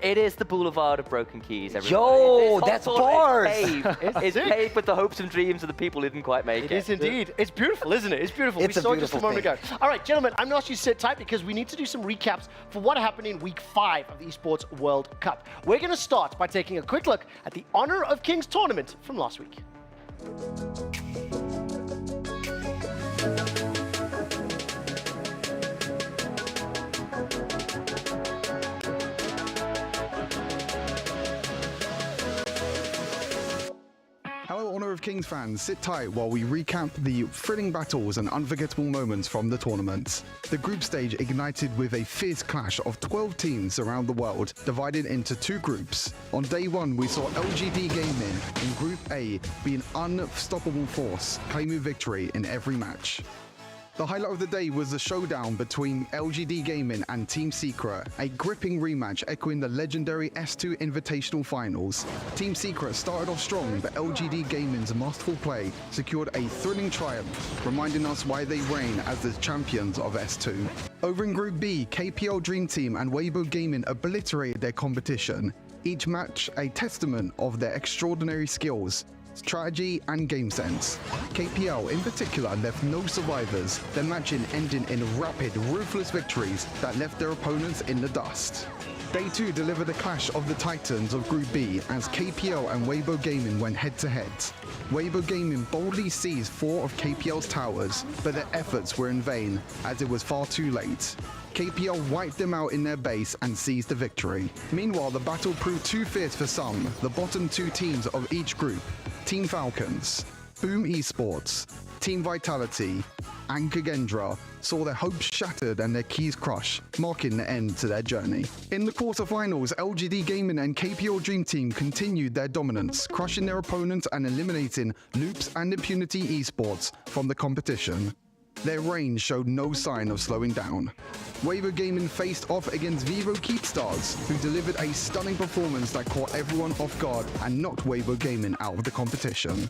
S12: It is the boulevard of broken keys, everybody.
S3: Yo, that's bars.
S12: It's paved with the hopes and dreams of the people who didn't quite make it.
S6: It is indeed. It's beautiful, isn't it? It's beautiful.
S3: It's
S6: we saw it
S3: beautiful
S6: just a moment ago. All right, gentlemen, I'm going to ask you to sit tight because we need to do some recaps for what happened in week 5 of the Esports World Cup. We're going to start by taking a quick look at the Honor of Kings tournament from last week.
S2: Hello Honor of Kings fans, sit tight while we recap the thrilling battles and unforgettable moments from the tournament. The group stage ignited with a fierce clash of 12 teams around the world, divided into 2 groups. On day 1, we saw LGD Gaming in Group A be an unstoppable force, claiming victory in every match. The highlight of the day was the showdown between LGD Gaming and Team Secret, a gripping rematch echoing the legendary S2 Invitational Finals. Team Secret started off strong, but LGD Gaming's masterful play secured a thrilling triumph, reminding us why they reign as the champions of S2. Over in Group B, KPL Dream Team and Weibo Gaming obliterated their competition, each match a testament of their extraordinary skills, strategy and game sense. KPL in particular left no survivors, their matching ending in rapid, ruthless victories that left their opponents in the dust. Day 2 delivered a clash of the titans of Group B as KPL and Weibo Gaming went head to head. Weibo Gaming boldly seized 4 of KPL's towers, but their efforts were in vain as it was far too late. KPL wiped them out in their base and seized the victory. Meanwhile, the battle proved too fierce for some. The bottom 2 teams of each group, Team Falcons, Boom Esports, Team Vitality, and Kagendra, saw their hopes shattered and their keys crushed, marking the end to their journey. In the quarterfinals, LGD Gaming and KPL Dream Team continued their dominance, crushing their opponents and eliminating Loops and Impunity Esports from the competition. Their reign showed no sign of slowing down. Weibo Gaming faced off against Vivo Keepstars, who delivered a stunning performance that caught everyone off guard and knocked Weibo Gaming out of the competition.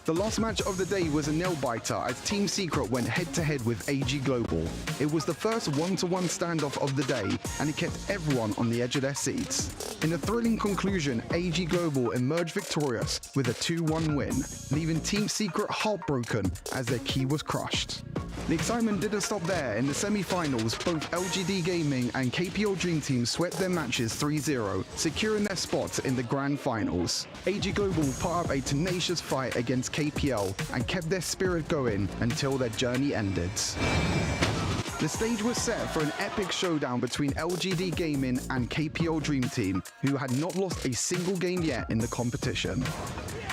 S2: The last match of the day was a nail-biter as Team Secret went head-to-head with AG Global. It was the first one-to-one standoff of the day, and it kept everyone on the edge of their seats. In a thrilling conclusion, AG Global emerged victorious with a 2-1 win, leaving Team Secret heartbroken as their key was crushed. The excitement didn't stop there. In the semi-finals, both LGD Gaming and KPL Dream Team swept their matches 3-0, securing their spots in the grand finals. AG Global put up a tenacious fight against KPL and kept their spirit going until their journey ended. The stage was set for an epic showdown between LGD Gaming and KPL Dream Team, who had not lost a single game yet in the competition.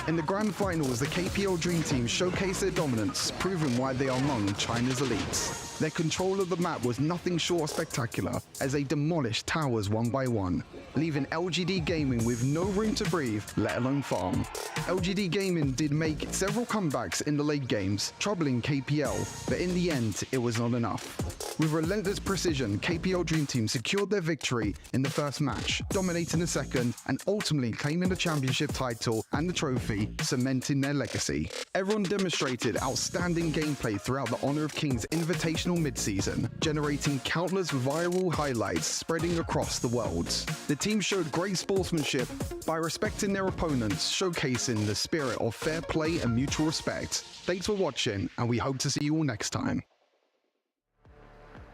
S2: In the grand finals, the KPL Dream Team showcased their dominance, proving why they are among China's elites. Their control of the map was nothing short of spectacular, as they demolished towers one by one, leaving LGD Gaming with no room to breathe, let alone farm. LGD Gaming did make several comebacks in the late games, troubling KPL, but in the end, it was not enough. With relentless precision, KPL Dream Team secured their victory in the first match, dominating the second, and ultimately claiming the championship title and the trophy, cementing their legacy. Everyone demonstrated outstanding gameplay throughout the Honor of Kings Invitational mid-season, generating countless viral highlights spreading across the world. The teams showed great sportsmanship by respecting their opponents, showcasing the spirit of fair play and mutual respect. Thanks for watching, and we hope to see you all next time.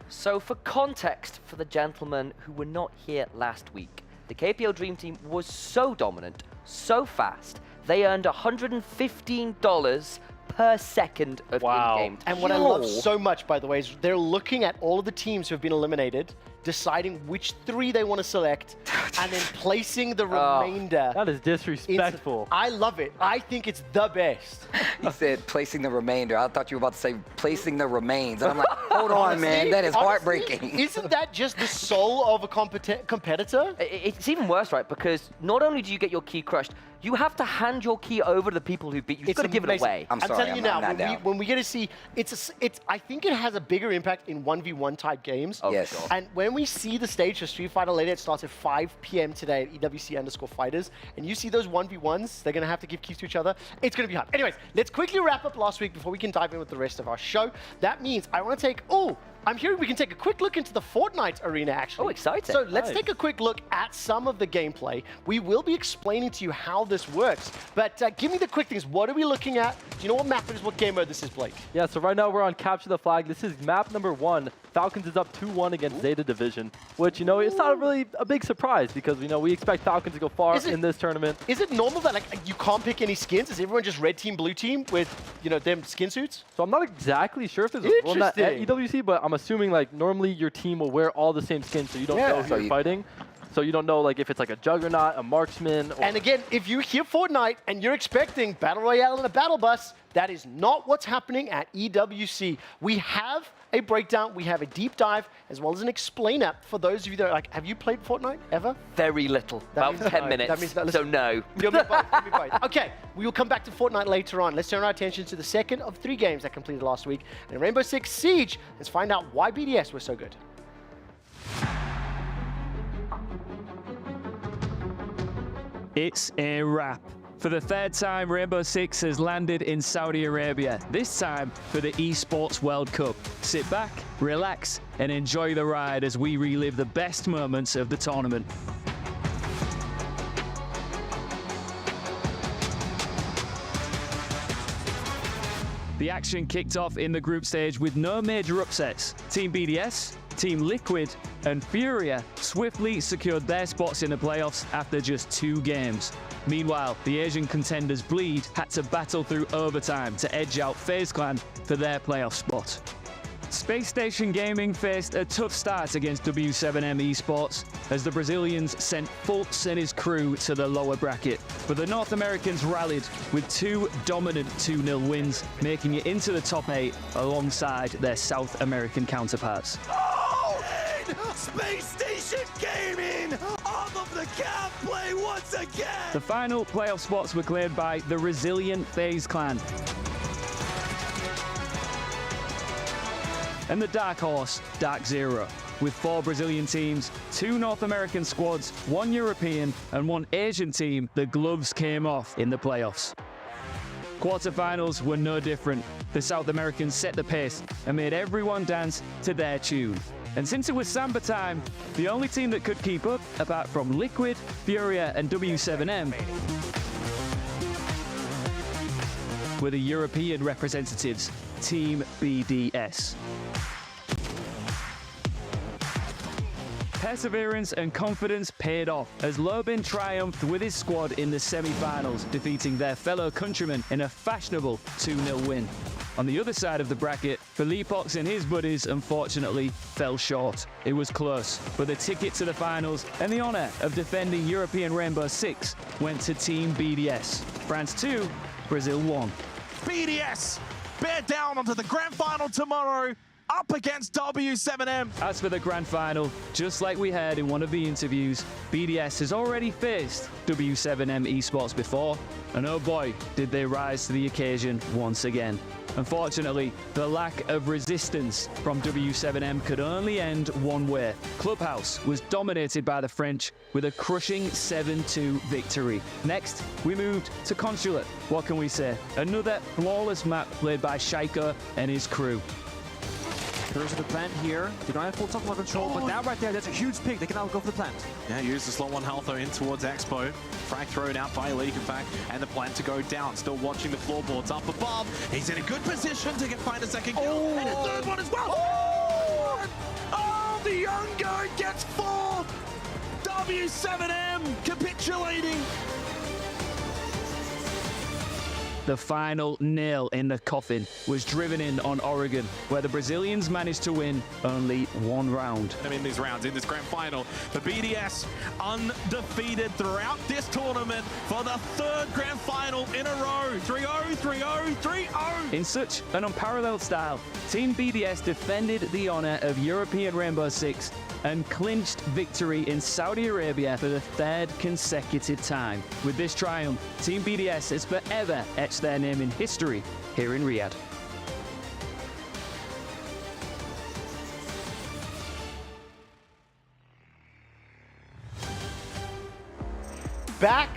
S12: So for context for the gentlemen who were not here last week, the KPO Dream Team was so dominant, so fast, they earned $115 per second of in-game time.
S4: And what I love so much, by the way, is they're looking at all of the teams who have been eliminated, deciding which 3 they want to select, and then placing the remainder.
S23: That is disrespectful.
S4: I love it. I think it's the best.
S3: You said placing the remainder. I thought you were about to say placing the remains. And I'm like, hold on, man. That is heartbreaking.
S4: Isn't that just the soul of a competitor?
S12: It's even worse, right? Because not only do you get your key crushed, you have to hand your key over to the people who beat you. You've got to give it away.
S4: I'm telling you now, when we get to see, I think it has a bigger impact in 1v1 type games.
S3: Oh, yes.
S4: And when we see the stage for Street Fighter later, it starts at 5 p.m. today at EWC_fighters, and you see those 1v1s, they're going to have to give keys to each other. It's going to be hard. Anyways, let's quickly wrap up last week before we can dive in with the rest of our show. That means I want to take, I'm hearing we can take a quick look into the Fortnite arena, actually.
S12: Oh, exciting.
S4: So let's take a quick look at some of the gameplay. We will be explaining to you how this works, but give me the quick things. What are we looking at? Do you know what map it is, what game mode this is, Blake?
S23: Yeah, so right now we're on Capture the Flag. This is map number 1. Falcons is up 2-1 against Zeta Division, which, you know, it's not really a big surprise because, you know, we expect Falcons to go far in this tournament.
S4: Is it normal that, like, you can't pick any skins? Is everyone just red team, blue team with, you know, them skin suits?
S23: So I'm not exactly sure if there's a rule on that at EWC, but I'm assuming, like, normally your team will wear all the same skins, so you don't know who you're fighting. So you don't know, like, if it's like a Juggernaut, a Marksman.
S4: And again, if you hear Fortnite and you're expecting Battle Royale and a Battle Bus, that is not what's happening at EWC. We have a breakdown, we have a deep dive, as well as an explain app for those of you that are like, have you played Fortnite ever?
S12: Very little, about 10 minutes,
S4: that means that,
S12: so no.
S4: Give me both. Okay, we will come back to Fortnite later on. Let's turn our attention to the second of 3 games that completed last week. And Rainbow Six Siege, let's find out why BDS was so good.
S14: It's a wrap. For the 3rd time, Rainbow Six has landed in Saudi Arabia, this time for the Esports World Cup. Sit back, relax, and enjoy the ride as we relive the best moments of the tournament. The action kicked off in the group stage with no major upsets. Team BDS, Team Liquid, and Furia swiftly secured their spots in the playoffs after just 2 games. Meanwhile, the Asian contenders Bleed had to battle through overtime to edge out FaZe Clan for their playoff spot. Space Station Gaming faced a tough start against W7M Esports as the Brazilians sent Fultz and his crew to the lower bracket. But the North Americans rallied with 2 dominant 2-0 wins, making it into the top 8 alongside their South American counterparts.
S5: Space Station Gaming off of the cap play once again.
S14: The final playoff spots were cleared by the resilient FaZe Clan and the dark horse Dark Zero. With 4 Brazilian teams, 2 North American squads, 1 European and 1 Asian team, the gloves came off in the playoffs. Quarterfinals were no different. The South Americans set the pace and made everyone dance to their tune. And since it was Samba time, the only team that could keep up, apart from Liquid, Furia and W7M, were the European representatives, Team BDS. Perseverance and confidence paid off as Lobin triumphed with his squad in the semi-finals, defeating their fellow countrymen in a fashionable 2-0 win. On the other side of the bracket, Felipox and his buddies unfortunately fell short. It was close, but the ticket to the finals and the honour of defending European Rainbow Six went to Team BDS. France 2, Brazil 1.
S5: BDS bear down onto the grand final tomorrow, up against W7M.
S14: As for the grand final, just like we heard in one of the interviews, BDS has already faced W7M Esports before, and oh boy, did they rise to the occasion once again. Unfortunately, the lack of resistance from W7M could only end one way. Clubhouse was dominated by the French with a crushing 7-2 victory. Next, we moved to Consulate. What can we say? Another flawless map played by Shaiko and his crew.
S5: Here's the plant here. Do not have full top control, but now right there, that's a huge pick. They can now go for the plant.
S7: Yeah, use the slow one health though in towards Expo. Frag thrown out by League, in fact, and the plan to go down. Still watching the floorboards up above. He's in a good position to find a second kill. And a third one as well. Oh, the young guy gets 4. W7M capitulating.
S14: The final nail in the coffin was driven in on Oregon, where the Brazilians managed to win only 1 round.
S7: In these rounds, in this grand final, the BDS undefeated throughout this tournament for the 3rd grand final in a row. 3-0, 3-0, 3-0.
S14: In such an unparalleled style, Team BDS defended the honor of European Rainbow Six and clinched victory in Saudi Arabia for the 3rd consecutive time. With this triumph, Team BDS has forever etched their name in history here in Riyadh.
S4: Back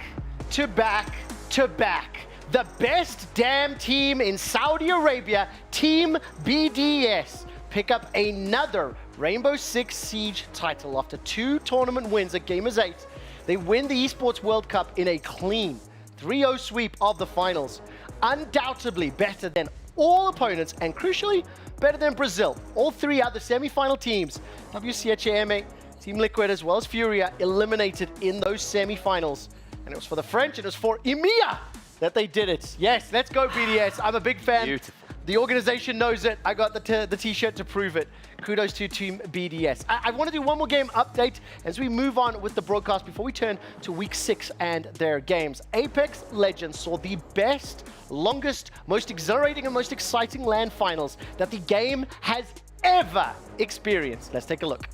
S4: to back to back. The best damn team in Saudi Arabia, Team BDS, pick up another Rainbow Six Siege title after 2 tournament wins at Gamers 8. They win the Esports World Cup in a clean 3-0 sweep of the finals. Undoubtedly better than all opponents and crucially better than Brazil. All 3 other semi-final teams, WCHAMA, Team Liquid as well as Furia, eliminated in those semi-finals. And it was for the French, and it was for EMEA that they did it. Yes, let's go BDS. I'm a big fan.
S3: Beautiful.
S4: The organization knows it. I got the t-shirt to prove it. Kudos to Team BDS. I want to do one more game update as we move on with the broadcast before we turn to week 6 and their games. Apex Legends saw the best, longest, most exhilarating and most exciting LAN finals that the game has ever experienced. Let's take a look.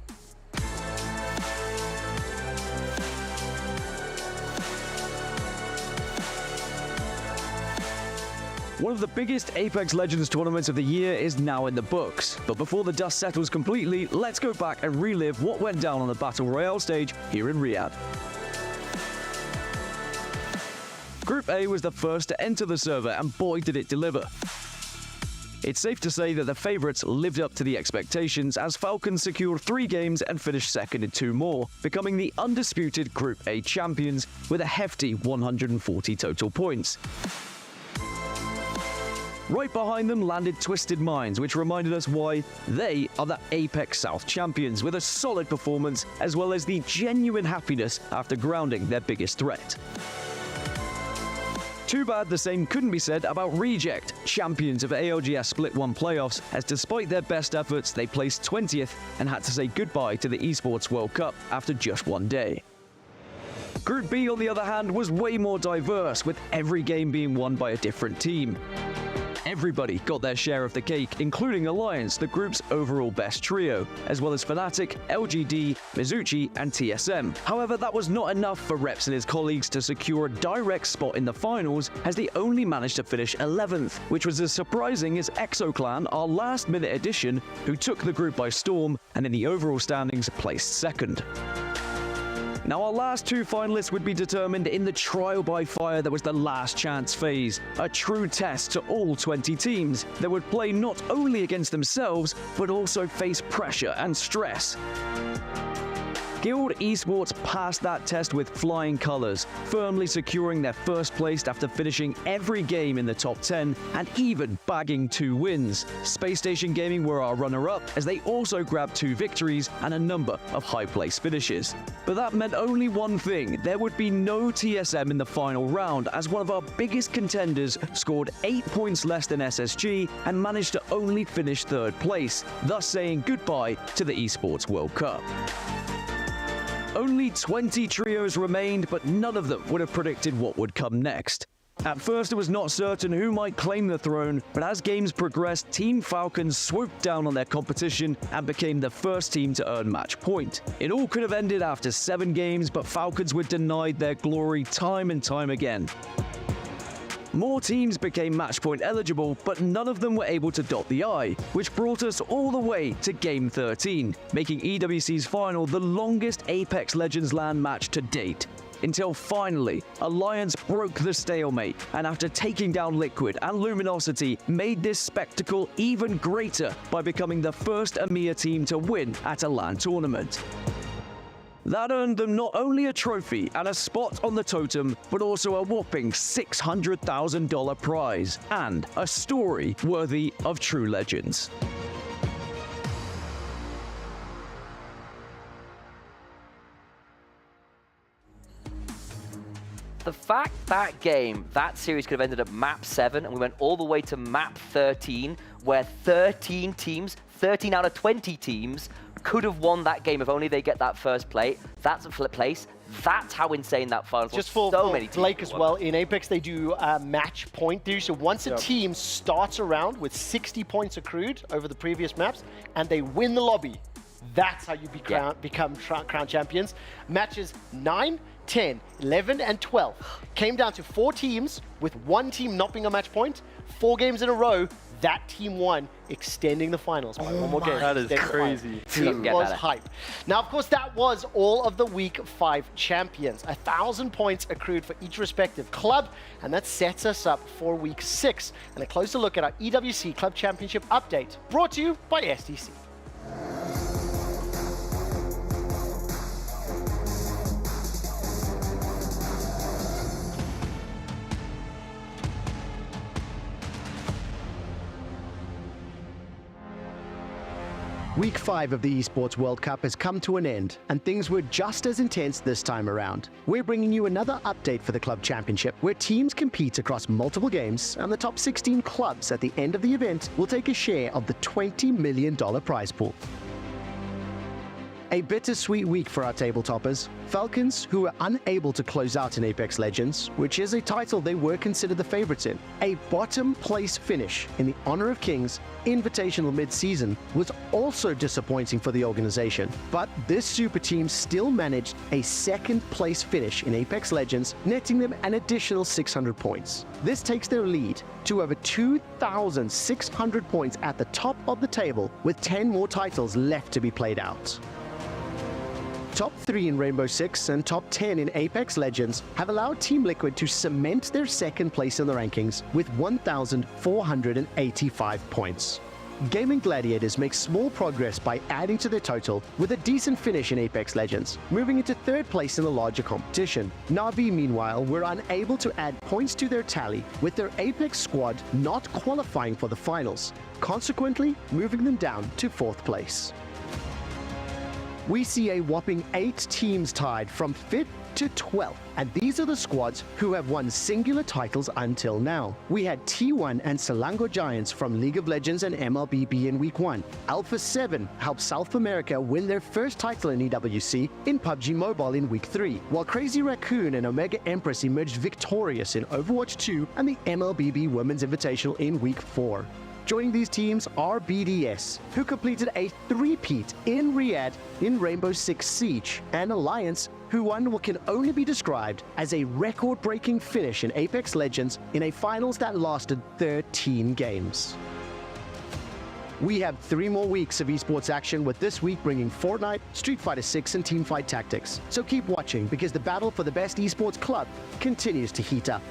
S14: One of the biggest Apex Legends tournaments of the year is now in the books. But before the dust settles completely, let's go back and relive what went down on the Battle Royale stage here in Riyadh. Group A was the first to enter the server, and boy did it deliver. It's safe to say that the favourites lived up to the expectations as Falcons secured 3 games and finished second in 2 more, becoming the undisputed Group A champions with a hefty 140 total points. Right behind them landed Twisted Minds, which reminded us why they are the Apex South champions, with a solid performance as well as the genuine happiness after grounding their biggest threat. Too bad the same couldn't be said about Reject, champions of ALGS Split 1 playoffs, as despite their best efforts, they placed 20th and had to say goodbye to the Esports World Cup after just 1 day. Group B, on the other hand, was way more diverse, with every game being won by a different team. Everybody got their share of the cake, including Alliance, the group's overall best trio, as well as Fnatic, LGD, Mizuchi, and TSM. However, that was not enough for Reps and his colleagues to secure a direct spot in the finals, as they only managed to finish 11th, which was as surprising as ExoClan, our last-minute addition, who took the group by storm, and in the overall standings placed second. Now, our last 2 finalists would be determined in the trial by fire that was the last chance phase, a true test to all 20 teams that would play not only against themselves, but also face pressure and stress. Guild Esports passed that test with flying colors, firmly securing their first place after finishing every game in the top 10 and even bagging 2 wins. Space Station Gaming were our runner-up, as they also grabbed 2 victories and a number of high-place finishes. But that meant only one thing: there would be no TSM in the final round, as one of our biggest contenders scored 8 points less than SSG and managed to only finish 3rd place, thus saying goodbye to the Esports World Cup. Only 20 trios remained, but none of them would have predicted what would come next. At first, it was not certain who might claim the throne, but as games progressed, Team Falcons swooped down on their competition and became the first team to earn match point. It all could have ended after 7 games, but Falcons were denied their glory time and time again. More teams became match point eligible, but none of them were able to dot the I, which brought us all the way to Game 13, making EWC's final the longest Apex Legends LAN match to date. until finally, Alliance broke the stalemate, and after taking down Liquid and Luminosity, made this spectacle even greater by becoming the first EMEA team to win at a LAN tournament. That earned them not only a trophy and a spot on the totem, but also a whopping $600,000 prize, and a story worthy of true legends.
S3: The fact that series could have ended at map 7 and we went all the way to map 13, where 13 teams, 13 out of 20 teams, could have won that game if only they get that first place. That's how insane that finals was.
S4: Just for
S3: many teams
S4: Blake as well, in Apex they do match point theory. So once a team starts a round with 60 points accrued over the previous maps and they win the lobby, that's how you become crown champions. Matches 9, 10, 11, and 12 came down to 4 teams, with one team not being a match point. 4 games in a row, that team won, extending the finals by one more game.
S23: That is crazy.
S4: It was hype. Now, of course, that was all of the Week 5 champions. 1,000 points accrued for each respective club, and that sets us up for Week 6. And a closer look at our EWC Club Championship update, brought to you by STC.
S6: Week 5 of the Esports World Cup has come to an end, and things were just as intense this time around. We're bringing you another update for the Club Championship, where teams compete across multiple games, and the top 16 clubs at the end of the event will take a share of the $20 million prize pool. A bittersweet week for our table toppers. Falcons, who were unable to close out in Apex Legends, which is a title they were considered the favorites in. A bottom place finish in the Honor of Kings Invitational mid-season was also disappointing for the organization, but this super team still managed a second place finish in Apex Legends, netting them an additional 600 points. This takes their lead to over 2,600 points at the top of the table, with 10 more titles left to be played out. Top 3 in Rainbow Six and top 10 in Apex Legends have allowed Team Liquid to cement their second place in the rankings with 1,485 points. Gaming Gladiators make small progress by adding to their total with a decent finish in Apex Legends, moving into 3rd place in the larger competition. Na'Vi, meanwhile, were unable to add points to their tally, with their Apex squad not qualifying for the finals, consequently moving them down to 4th place. We see a whopping 8 teams tied from 5th to 12th, and these are the squads who have won singular titles until now. We had T1 and Selangor Giants from League of Legends and MLBB in Week 1. Alpha 7 helped South America win their first title in EWC in PUBG Mobile in Week 3, while Crazy Raccoon and Omega Empress emerged victorious in Overwatch 2 and the MLBB Women's Invitational in Week 4. Joining these teams are BDS, who completed a 3-peat in Riyadh in Rainbow Six Siege, and Alliance, who won what can only be described as a record-breaking finish in Apex Legends in a finals that lasted 13 games. We have 3 more weeks of esports action, with this week bringing Fortnite, Street Fighter 6, and Teamfight Tactics. So keep watching, because the battle for the best esports club continues to heat up.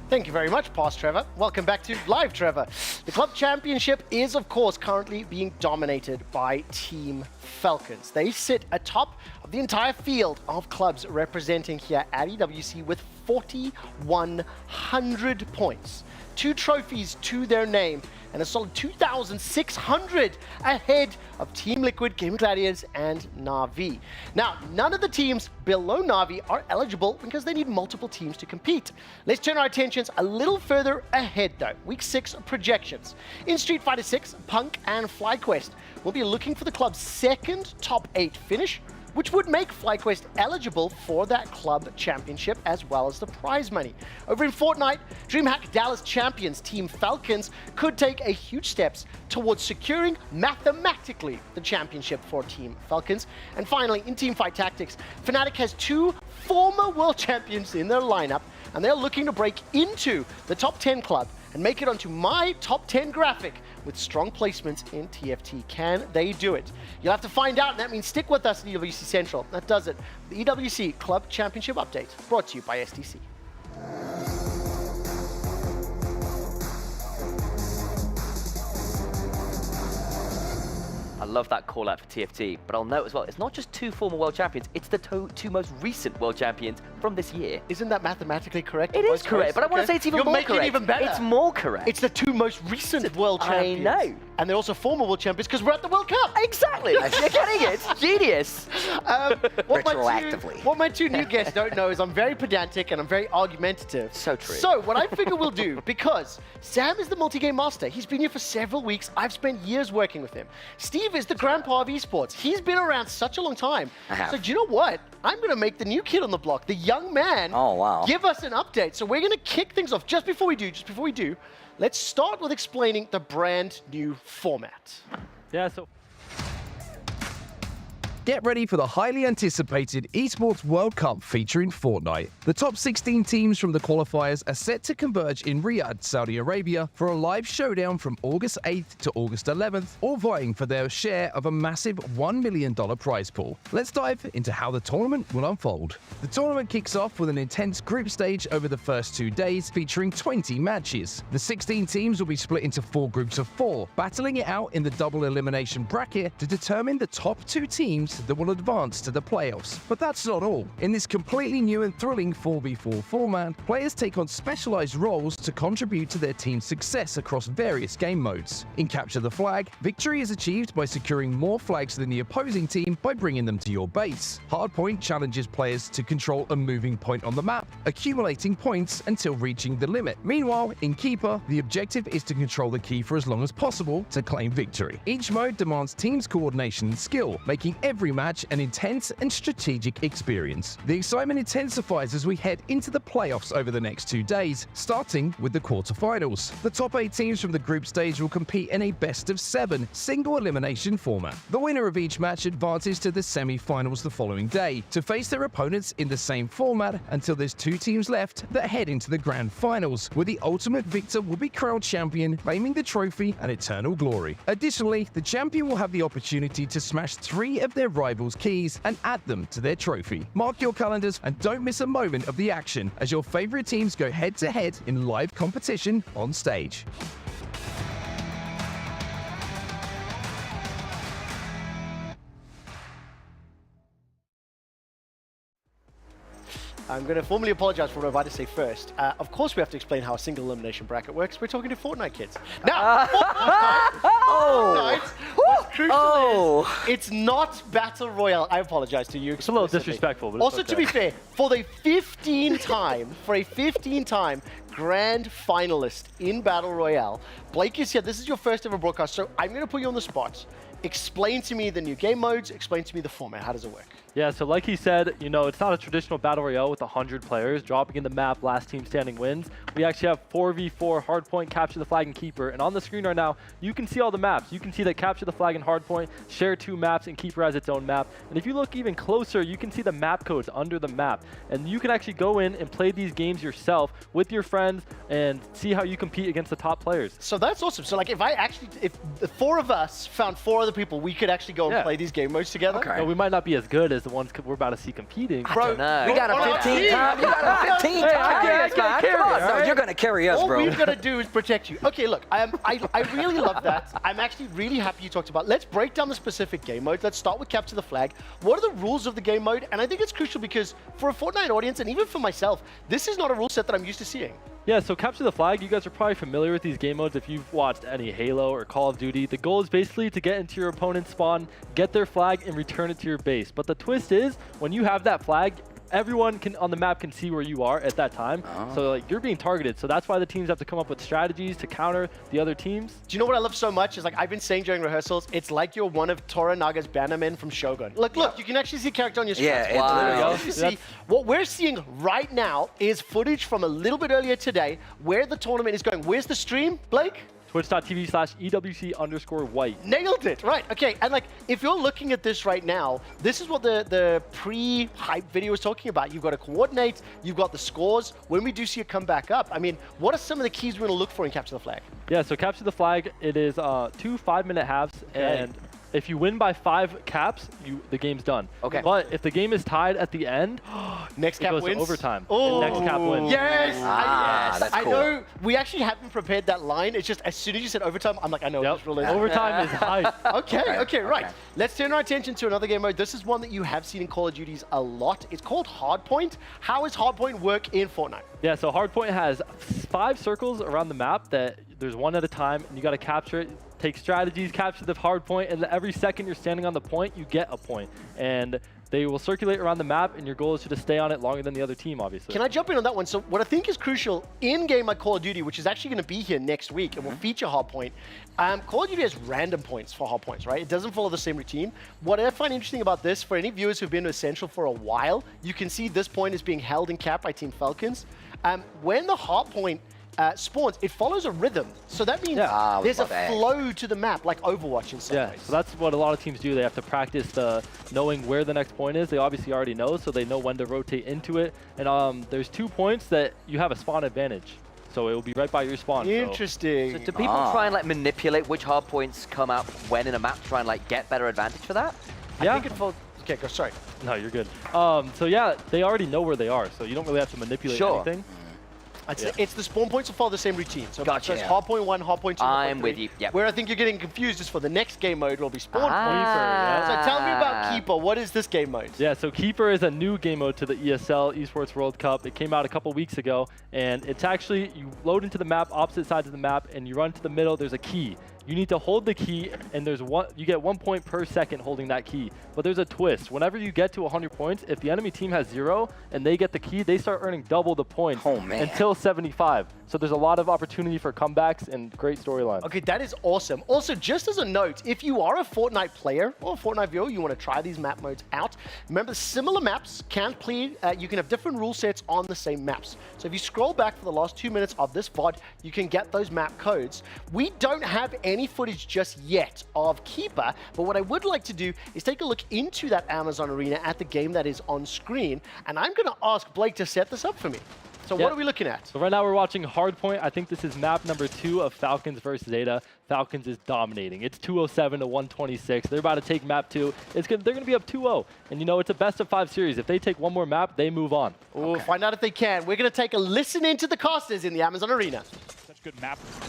S4: Thank you very much, Past Trevor. Welcome back to Live Trevor. The Club Championship is, of course, currently being dominated by Team Falcons. They sit atop of the entire field of clubs representing here at EWC with 4,100 points. 2 trophies to their name, and a solid 2,600 ahead of Team Liquid, Gaming Gladiators, and Na'Vi. Now, none of the teams below Na'Vi are eligible because they need multiple teams to compete. Let's turn our attentions a little further ahead, though. Week 6 projections. In Street Fighter 6, Punk and FlyQuest will be looking for the club's second top 8 finish, which would make FlyQuest eligible for that club championship as well as the prize money. Over in Fortnite, DreamHack Dallas champions Team Falcons could take a huge steps towards securing mathematically the championship for Team Falcons. And finally, in Teamfight Tactics, Fnatic has 2 former world champions in their lineup, and they're looking to break into the top 10 club and make it onto my top 10 graphic with strong placements in TFT. Can they do it? You'll have to find out, and that means stick with us in EWC Central. That does it. The EWC Club Championship Update, brought to you by STC.
S8: I love that call out for TFT, but I'll note as well, it's not just 2 former world champions, it's the two most recent world champions from this year.
S4: Isn't that mathematically correct?
S8: It is correct, but I want to say it's even more correct.
S4: You're making it even better.
S8: It's more correct.
S4: It's the 2 most recent world champions.
S8: I know.
S4: And they're also former world champions because we're at the World Cup.
S8: Exactly. You're getting it. Genius.
S3: Retroactively.
S4: What my 2 new guests don't know is I'm very pedantic and I'm very argumentative.
S8: So true.
S4: So what I figure we'll do, because Sam is the multi-game master. He's been here for several weeks. I've spent years working with him. Steve is the grandpa of esports. He's been around such a long time.
S3: I have.
S4: So do you know what? I'm going to make the new kid on the block, the young man, give us an update. So we're going to kick things off. Just before we do, let's start with explaining the brand new format.
S23: Yeah, so
S9: Get ready for the highly anticipated Esports World Cup featuring Fortnite. The top 16 teams from the qualifiers are set to converge in Riyadh, Saudi Arabia for a live showdown from August 8th to August 11th, all vying for their share of a massive $1 million prize pool. Let's dive into how the tournament will unfold. The tournament kicks off with an intense group stage over the first 2 days featuring 20 matches. The 16 teams will be split into 4 groups of 4, battling it out in the double elimination bracket to determine the top 2 teams that will advance to the playoffs. But that's not all. In this completely new and thrilling 4v4 format, players take on specialized roles to contribute to their team's success across various game modes. In Capture the Flag, victory is achieved by securing more flags than the opposing team by bringing them to your base. Hardpoint challenges players to control a moving point on the map, accumulating points until reaching the limit. Meanwhile, in Keeper, the objective is to control the key for as long as possible to claim victory. Each mode demands team's coordination and skill, making every match an intense and strategic experience. The excitement intensifies as we head into the playoffs over the next 2 days, starting with the quarterfinals. The top 8 teams from the group stage will compete in a best-of-7 single elimination format. The winner of each match advances to the semi-finals the following day to face their opponents in the same format until there's 2 teams left that head into the grand finals, where the ultimate victor will be crowned champion, claiming the trophy and eternal glory. Additionally, the champion will have the opportunity to smash 3 of their rivals' keys and add them to their trophy. Mark your calendars and don't miss a moment of the action as your favorite teams go head-to-head in live competition on stage.
S4: I'm going to formally apologize for what I'm about to say first. Of course, we have to explain how a single elimination bracket works. We're talking to Fortnite kids. Now, Fortnite, what's crucial is it's not Battle Royale. I apologize to you.
S23: It's a little disrespectful, but
S4: also,
S23: it's
S4: to
S23: okay.
S4: be fair, for a 15-time grand finalist in Battle Royale, Blake is here. This is your first ever broadcast, so I'm going to put you on the spot. Explain to me the new game modes. Explain to me the format. How does it work?
S23: Yeah, so like he said, you know, it's not a traditional battle royale with 100 players dropping in the map, last team standing wins. We actually have 4v4 hardpoint, capture the flag, and keeper. And on the screen right now, you can see all the maps. You can see that capture the flag and hardpoint share 2 maps, and keeper has its own map. And if you look even closer, you can see the map codes under the map. And you can actually go in and play these games yourself with your friends and see how you compete against the top players.
S4: So that's awesome. So like if the 4 of us found 4 other people, we could actually go and play these game modes together?
S23: Okay. No, we might not be as good as the ones we're about to see competing.
S3: I don't know. We got a 15-time. You got a 15-time. Come on. No, you're going to carry us, bro.
S4: All we've got to do is protect you. Okay, look, I really love that. I'm actually really happy you talked about. Let's break down the specific game modes. Let's start with Capture the Flag. What are the rules of the game mode? And I think it's crucial because for a Fortnite audience, and even for myself, this is not a rule set that I'm used to seeing.
S23: Yeah, so Capture the Flag, you guys are probably familiar with these game modes if you've watched any Halo or Call of Duty. The goal is basically to get into your opponent's spawn, get their flag, and return it to your base. But the twist is, when you have that flag, everyone on the map can see where you are at that time. So like you're being targeted. So that's why the teams have to come up with strategies to counter the other teams.
S4: Do you know what I love so much? Is like I've been saying during rehearsals, it's like you're one of Toranaga's bannermen from Shogun. Look, you can actually see character on your screen.
S3: Yeah,
S4: wow. See, what we're seeing right now is footage from a little bit earlier today where the tournament is going. Where's the stream, Blake?
S23: twitch.tv/EWC_white.
S4: Nailed it, right? Okay, and like if you're looking at this right now, this is what the pre-hype video is talking about. You've got to coordinate, you've got the scores. When we do see it come back up, I mean, what are some of the keys we're going to look for in Capture the Flag?
S23: Yeah, so Capture the Flag, it is 2 5-minute halves, and if you win by 5 caps, the game's done.
S3: Okay.
S23: But if the game is tied at the end,
S4: next cap
S23: goes
S4: wins.
S23: To overtime.
S4: Oh,
S23: next cap wins.
S4: Yes.
S3: That's
S4: I
S3: cool.
S4: know. We actually haven't prepared that line. It's just as soon as you said overtime, I'm like, I know what this rule is.
S23: Overtime is hype.
S4: Okay, right. Let's turn our attention to another game mode. This is one that you have seen in Call of Duties a lot. It's called Hardpoint. How does Hardpoint work in Fortnite?
S23: Yeah, so Hardpoint has 5 circles around the map that there's one at a time, and you got to capture it. Take strategies, capture the hard point, and every second you're standing on the point, you get a point. And they will circulate around the map, and your goal is to just stay on it longer than the other team, obviously.
S4: Can I jump in on that one? So what I think is crucial in game like Call of Duty, which is actually going to be here next week and will feature Hardpoint, Call of Duty has random points for Hardpoints, right? It doesn't follow the same routine. What I find interesting about this, for any viewers who've been to Essential for a while, you can see this point is being held in cap by Team Falcons. When the Hardpoint spawns, it follows a rhythm. So that means there's a flow to the map, like Overwatch in some ways.
S23: So that's what a lot of teams do. They have to practice knowing where the next point is. They obviously already know, so they know when to rotate into it. And there's 2 points that you have a spawn advantage. So it will be right by your spawn.
S4: Interesting.
S8: So do people try and like manipulate which hard points come out when in a map to try and like get better advantage for that?
S23: Yeah.
S4: I think it falls. Okay, go. Sorry.
S23: No, you're good. So yeah, they already know where they are, so you don't really have to manipulate anything.
S4: It's the spawn points will follow the same routine. So,
S8: Gotcha.
S4: So it's Hardpoint 1, Hardpoint 2,
S8: I'm with you. Yep.
S4: Where I think you're getting confused is for the next game mode will be spawn point.
S23: Yeah.
S4: So tell me about Keeper. What is this game mode?
S23: Yeah, so Keeper is a new game mode to the ESL, Esports World Cup. It came out a couple weeks ago, and it's actually, you load into the map, opposite sides of the map, and you run to the middle, there's a key. You need to hold the key, and you get 1 point per second holding that key. But there's a twist. Whenever you get to 100 points, if the enemy team has 0 and they get the key, they start earning double the points until 75. So there's a lot of opportunity for comebacks and great storylines.
S4: Okay, that is awesome. Also, just as a note, if you are a Fortnite player or a Fortnite viewer, you want to try these map modes out, remember similar maps can play, you can have different rule sets on the same maps. So if you scroll back for the last 2 minutes of this VOD, you can get those map codes. We don't have any footage just yet of Keeper, but what I would like to do is take a look into that Amazon Arena at the game that is on screen, and I'm going to ask Blake to set this up for me. So what are we looking at?
S23: So right now we're watching Hardpoint. I think this is map number 2 of Falcons versus Zeta. Falcons is dominating. It's 207 to 126. They're about to take map 2. They're going to be up 2-0. And you know, it's a best of 5 series. If they take one more map, they move on.
S4: We'll find out if they can. We're going to take a listen into the casters in the Amazon Arena.
S10: Such good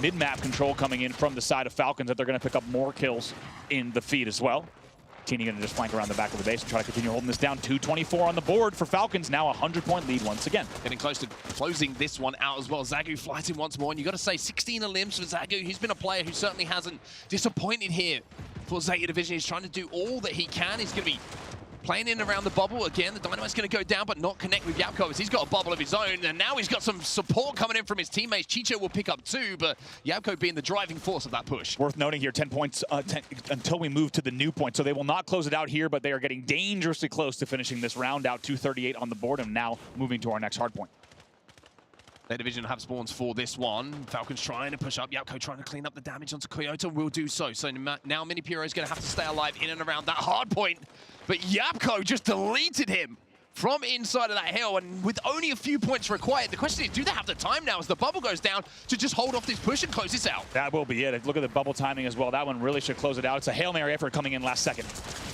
S10: mid-map control coming in from the side of Falcons that they're going to pick up more kills in the feed as well. Teeny going to just flank around the back of the base and try to continue holding this down. 2:24 on the board for Falcons. Now a 100-point lead once again.
S7: Getting close to closing this one out as well. Zagu flies in once more, and you got to say 16 elims for Zagu. He's been a player who certainly hasn't disappointed here for Zeta Division. He's trying to do all that he can. He's going to be playing in around the bubble. Again, the Dynamite's going to go down, but not connect with Yapko as he's got a bubble of his own. And now he's got some support coming in from his teammates. Chicho will pick up 2, but Yapko being the driving force of that push.
S10: Worth noting here, 10 points until we move to the new point. So they will not close it out here, but they are getting dangerously close to finishing this round out. 238 on the board, and now moving to our next hard point.
S7: Their division have spawns for this one. Falcons trying to push up. Yapko trying to clean up the damage onto Kyoto. Will do so. So now Mini Puro is going to have to stay alive in and around that hard point. But Yapko just deleted him from inside of that hill, and with only a few points required, the question is, do they have the time now as the bubble goes down to just hold off this push and close this out?
S10: That will be it. Look at the bubble timing as well. That one really should close it out. It's a Hail Mary effort coming in last second.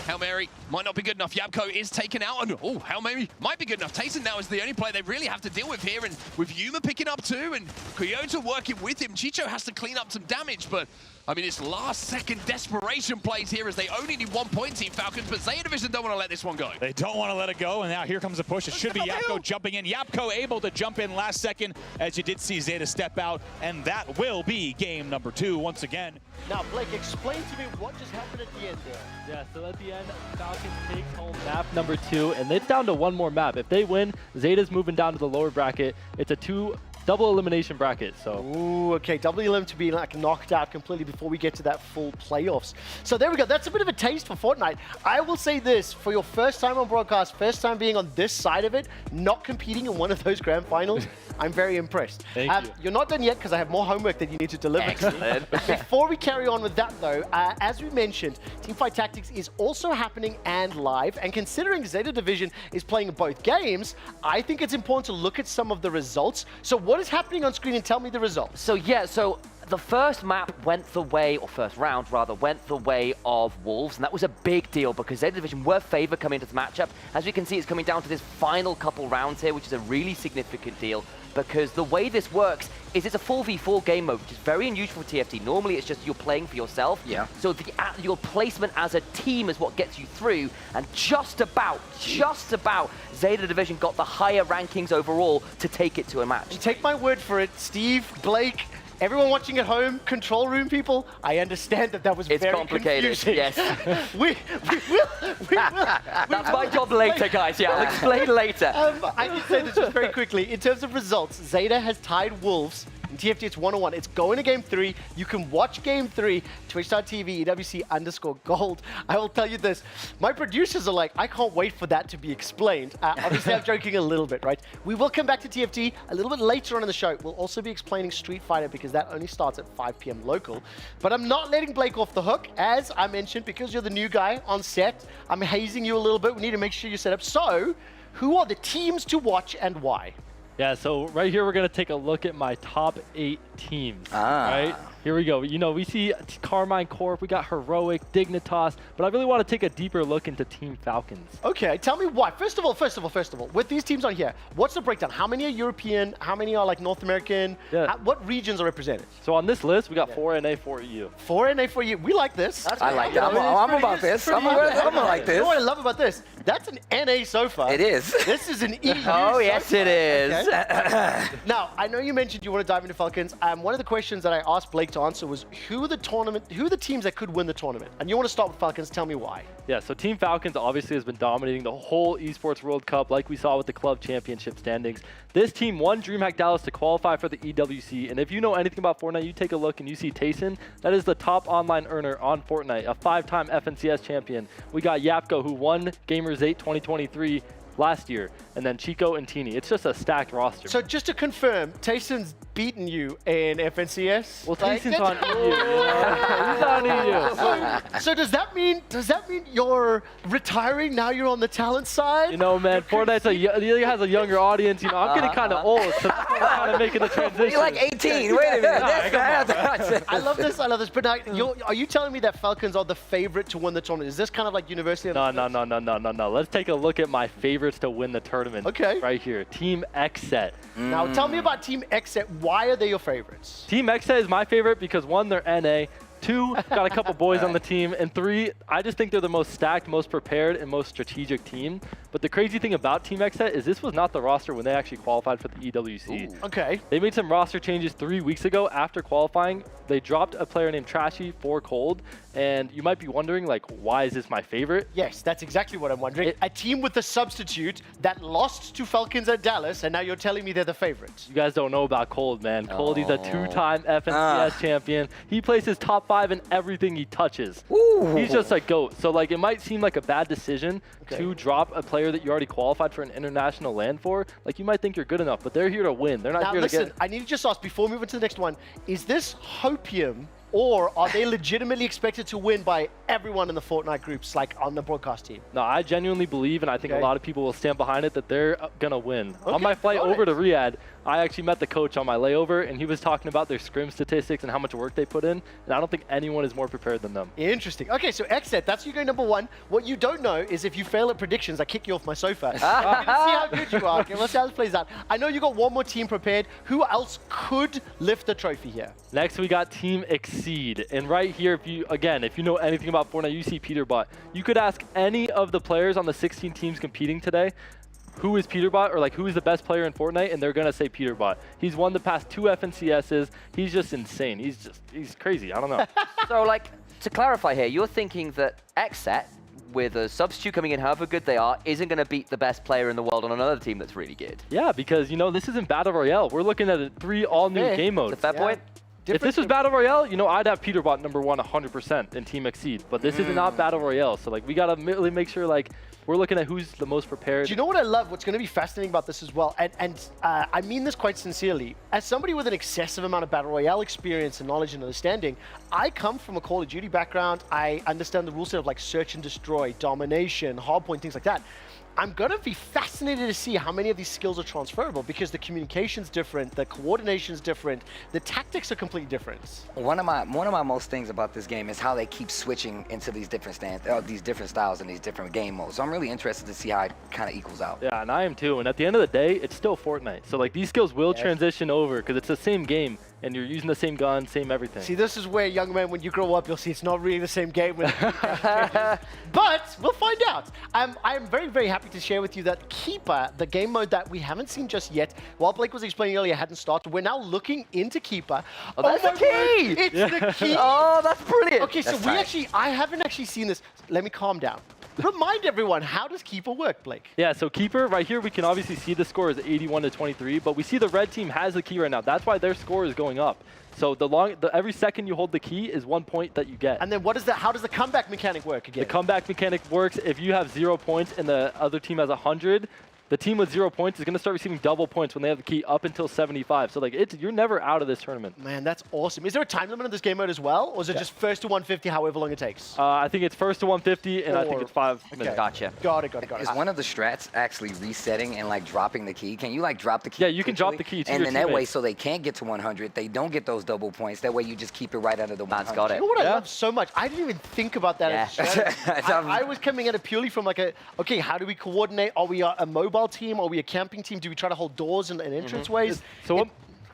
S7: Hail Mary might not be good enough. Yapko is taken out, and oh, Hail Mary might be good enough. Tayson now is the only player they really have to deal with here, and with Yuma picking up 2 and Kyoto working with him, Chicho has to clean up some damage, but I mean, it's last-second desperation plays here as they only need 1 point, Team Falcons, but Zeta Division don't want to let this one go.
S10: They don't want to let it go, and now here comes the push. It should be Yapko jumping in. Yapko able to jump in last second, as you did see Zeta step out, and that will be game number 2 once again.
S4: Now, Blake, explain to me what just happened at the end there.
S23: Yeah, so at the end, Falcons takes home map number 2, and it's down to 1 more map. If they win, Zeta's moving down to the lower bracket. It's a 2 double elimination bracket. So.
S4: Ooh, okay, double elim to be like knocked out completely before we get to that full playoffs. So there we go. That's a bit of a taste for Fortnite. I will say this, for your first time on broadcast, first time being on this side of it, not competing in one of those grand finals, I'm very impressed.
S23: Thank you.
S4: You're not done yet because I have more homework that you need to deliver to me. Before we carry on with that though, as we mentioned, Teamfight Tactics is also happening and live, and considering Zeta Division is playing both games, I think it's important to look at some of the results. So what is happening on screen, and tell me the results.
S8: So yeah, so the first map went the way, or first round rather, went the way of Wolves, and that was a big deal because Zeta Division were favored coming into this matchup. As you can see, it's coming down to this final couple rounds here, which is a really significant deal because the way this works is it's a 4v4 game mode, which is very unusual for TFT. Normally, it's just you're playing for yourself.
S3: Yeah.
S8: So your placement as a team is what gets you through, and just about, Zeta Division got the higher rankings overall to take it to a match.
S4: And take my word for it, Steve, Blake, everyone watching at home, control room people, I understand that was very
S8: complicated,
S4: confusing.
S8: yes.
S4: we will.
S8: That's my job later, guys. Yeah, I'll explain later.
S4: I can say this just very quickly. In terms of results, Zeta has tied Wolves. In TFT, it's 1-1. It's going to Game 3. You can watch Game 3, twitch.tv, EWC_gold. I will tell you this. My producers are like, I can't wait for that to be explained. Obviously, I'm joking a little bit, right? We will come back to TFT a little bit later on in the show. We'll also be explaining Street Fighter because that only starts at 5 p.m. local. But I'm not letting Blake off the hook. As I mentioned, because you're the new guy on set, I'm hazing you a little bit. We need to make sure you're set up. So, who are the teams to watch and why?
S23: Yeah, so right here we're going to take a look at my top 8 teams, right? Here we go. You know, we see Carmine Corp, we got Heroic, Dignitas, but I really want to take a deeper look into Team Falcons.
S4: Okay, tell me why. First of all, with these teams on here, what's the breakdown? How many are European? How many are like North American?
S23: Yeah.
S4: What regions are represented?
S23: So on this list, we got 4 NA, 4 EU.
S4: 4 NA, 4 EU. We like this.
S3: I like that. I'm about this. I'm like this.
S4: You know what I love about this? That's an NA so far.
S3: It is.
S4: This is an EU.
S8: Oh, yes, it is.
S4: Okay. Now, I know you mentioned you want to dive into Falcons. One of the questions that I asked Blake to answer was who are the teams that could win the tournament? And you want to start with Falcons. Tell me why.
S23: Yeah, so Team Falcons obviously has been dominating the whole Esports World Cup like we saw with the club championship standings. This team won DreamHack Dallas to qualify for the EWC, and if you know anything about Fortnite, you take a look and you see Tayson. That is the top online earner on Fortnite, a 5-time FNCS champion. We got Yapko, who won Gamers 8 2023 last year, and then Chico and Teeny. It's just a stacked roster.
S4: So just to confirm, Tayson's beaten you in FNCS?
S23: Well, Tayson's on EU. He's on EU.
S4: So does that mean you're retiring now? You're on the talent side?
S23: You know, man, Fortnite has a younger audience. You know, I'm getting kind of old, so I'm kind of making the transition.
S3: You're like 18. Wait a minute.
S4: I love this. But now, are you telling me that Falcons are the favorite to win the tournament? Is this kind of like university?
S23: No. Let's take a look at my favorites to win the tournament.
S4: Okay.
S23: Right here, Team XSET.
S4: Now, tell me about Team XSET. Why are they your favorites?
S23: Team XSET is my favorite because 1, they're NA. 2, got a couple boys on the team. And 3, I just think they're the most stacked, most prepared, and most strategic team. But the crazy thing about Team XSET is this was not the roster when they actually qualified for the EWC.
S4: Ooh. Okay.
S23: They made some roster changes 3 weeks ago after qualifying. They dropped a player named Trashy for Cold. And you might be wondering, like, why is this my favorite?
S4: Yes, that's exactly what I'm wondering. A team with a substitute that lost to Falcons at Dallas, and now you're telling me they're the favorites.
S23: You guys don't know about Cold, man. Cold, he's a 2-time FNCS champion. He places top 5 in everything he touches.
S3: Ooh.
S23: He's just a GOAT. So, like, it might seem like a bad decision to drop a player that you already qualified for an international LAN for. Like, you might think you're good enough, but they're here to win. They're not here to get...
S4: I need to just ask, before we move on to the next one, is this hopium, or are they legitimately expected to win by everyone in the Fortnite groups, like on the broadcast team?
S23: No, I genuinely believe, and I think a lot of people will stand behind it, that they're going to win. On my flight over to Riyadh, I actually met the coach on my layover, and he was talking about their scrim statistics and how much work they put in, and I don't think anyone is more prepared than them.
S4: Interesting. Okay, so XSET, that's you going number 1. What you don't know is if you fail at predictions, I kick you off my sofa. We're going to see how good you are. Okay, let's see how this plays out. I know you got one more team prepared. Who else could lift the trophy here?
S23: Next, we got Team Exceed. And right here, if you know anything about Fortnite, you see Peterbot. You could ask any of the players on the 16 teams competing today, who is Peterbot, or like who is the best player in Fortnite, and they're gonna say Peterbot. He's won the past 2 FNCSs. He's just insane. He's crazy. I don't know.
S8: So, like, to clarify here, you're thinking that XSET with a substitute coming in, however good they are, isn't going to beat the best player in the world on another team that's really good.
S23: Yeah, because, you know, this isn't Battle Royale. We're looking at 3 all-new game modes.
S8: At that point,
S23: if this was Battle Royale, you know, I'd have Peterbot #1 100% in Team Exceed. But this is not Battle Royale. So, like, we got to really make sure, like, we're looking at who's the most prepared.
S4: Do you know what I love? What's going to be fascinating about this as well, and I mean this quite sincerely. As somebody with an excessive amount of Battle Royale experience and knowledge and understanding, I come from a Call of Duty background. I understand the rule set of like search and destroy, domination, hardpoint, things like that. I'm going to be fascinated to see how many of these skills are transferable because the communication's different, the coordination's different, the tactics are completely different.
S3: One of my most things about this game is how they keep switching into these different styles and these different game modes. So I'm really interested to see how it kind of equals out.
S23: Yeah, and I am too. And at the end of the day, it's still Fortnite. So like these skills will transition over because it's the same game and you're using the same gun, same everything.
S4: See, this is where, young man, when you grow up, you'll see it's not really the same game. But we'll find out. I'm very, very happy to share with you that Keeper, the game mode that we haven't seen just yet, while Blake was explaining earlier, hadn't started. We're now looking into Keeper.
S8: Oh, that's the key!
S4: It's the key!
S8: Oh, that's brilliant!
S4: Okay, so I haven't actually seen this. Let me calm down. Remind everyone, how does Keeper work, Blake?
S23: Yeah, so Keeper, right here, we can obviously see the score is 81-23, but we see the red team has the key right now. That's why their score is going up. So every second you hold the key is 1 point that you get.
S4: And then how does the comeback mechanic work again?
S23: The comeback mechanic works if you have 0 points and the other team has 100. The team with 0 points is going to start receiving double points when they have the key up until 75. So like you're never out of this tournament.
S4: Man, that's awesome. Is there a time limit on this game mode as well? Or is it just first to 150, however long it takes?
S23: I think it's first to 150, and I think it's 5 minutes.
S8: Gotcha.
S4: Got it.
S3: Is one of the strats actually resetting and like dropping the key? Can you like drop the key?
S23: Yeah, you can drop the key to
S3: and
S23: your
S3: then that way,
S23: teammates.
S3: so they can't get to 100. They don't get those double points. That way you just keep it right under the 100.
S8: Got it.
S4: You know what I love so much? I didn't even think about that as a strategy. I was coming at it purely from like okay, how do we coordinate? Are we a mobile team? Are we a camping team? Do we try to hold doors and entrance ways?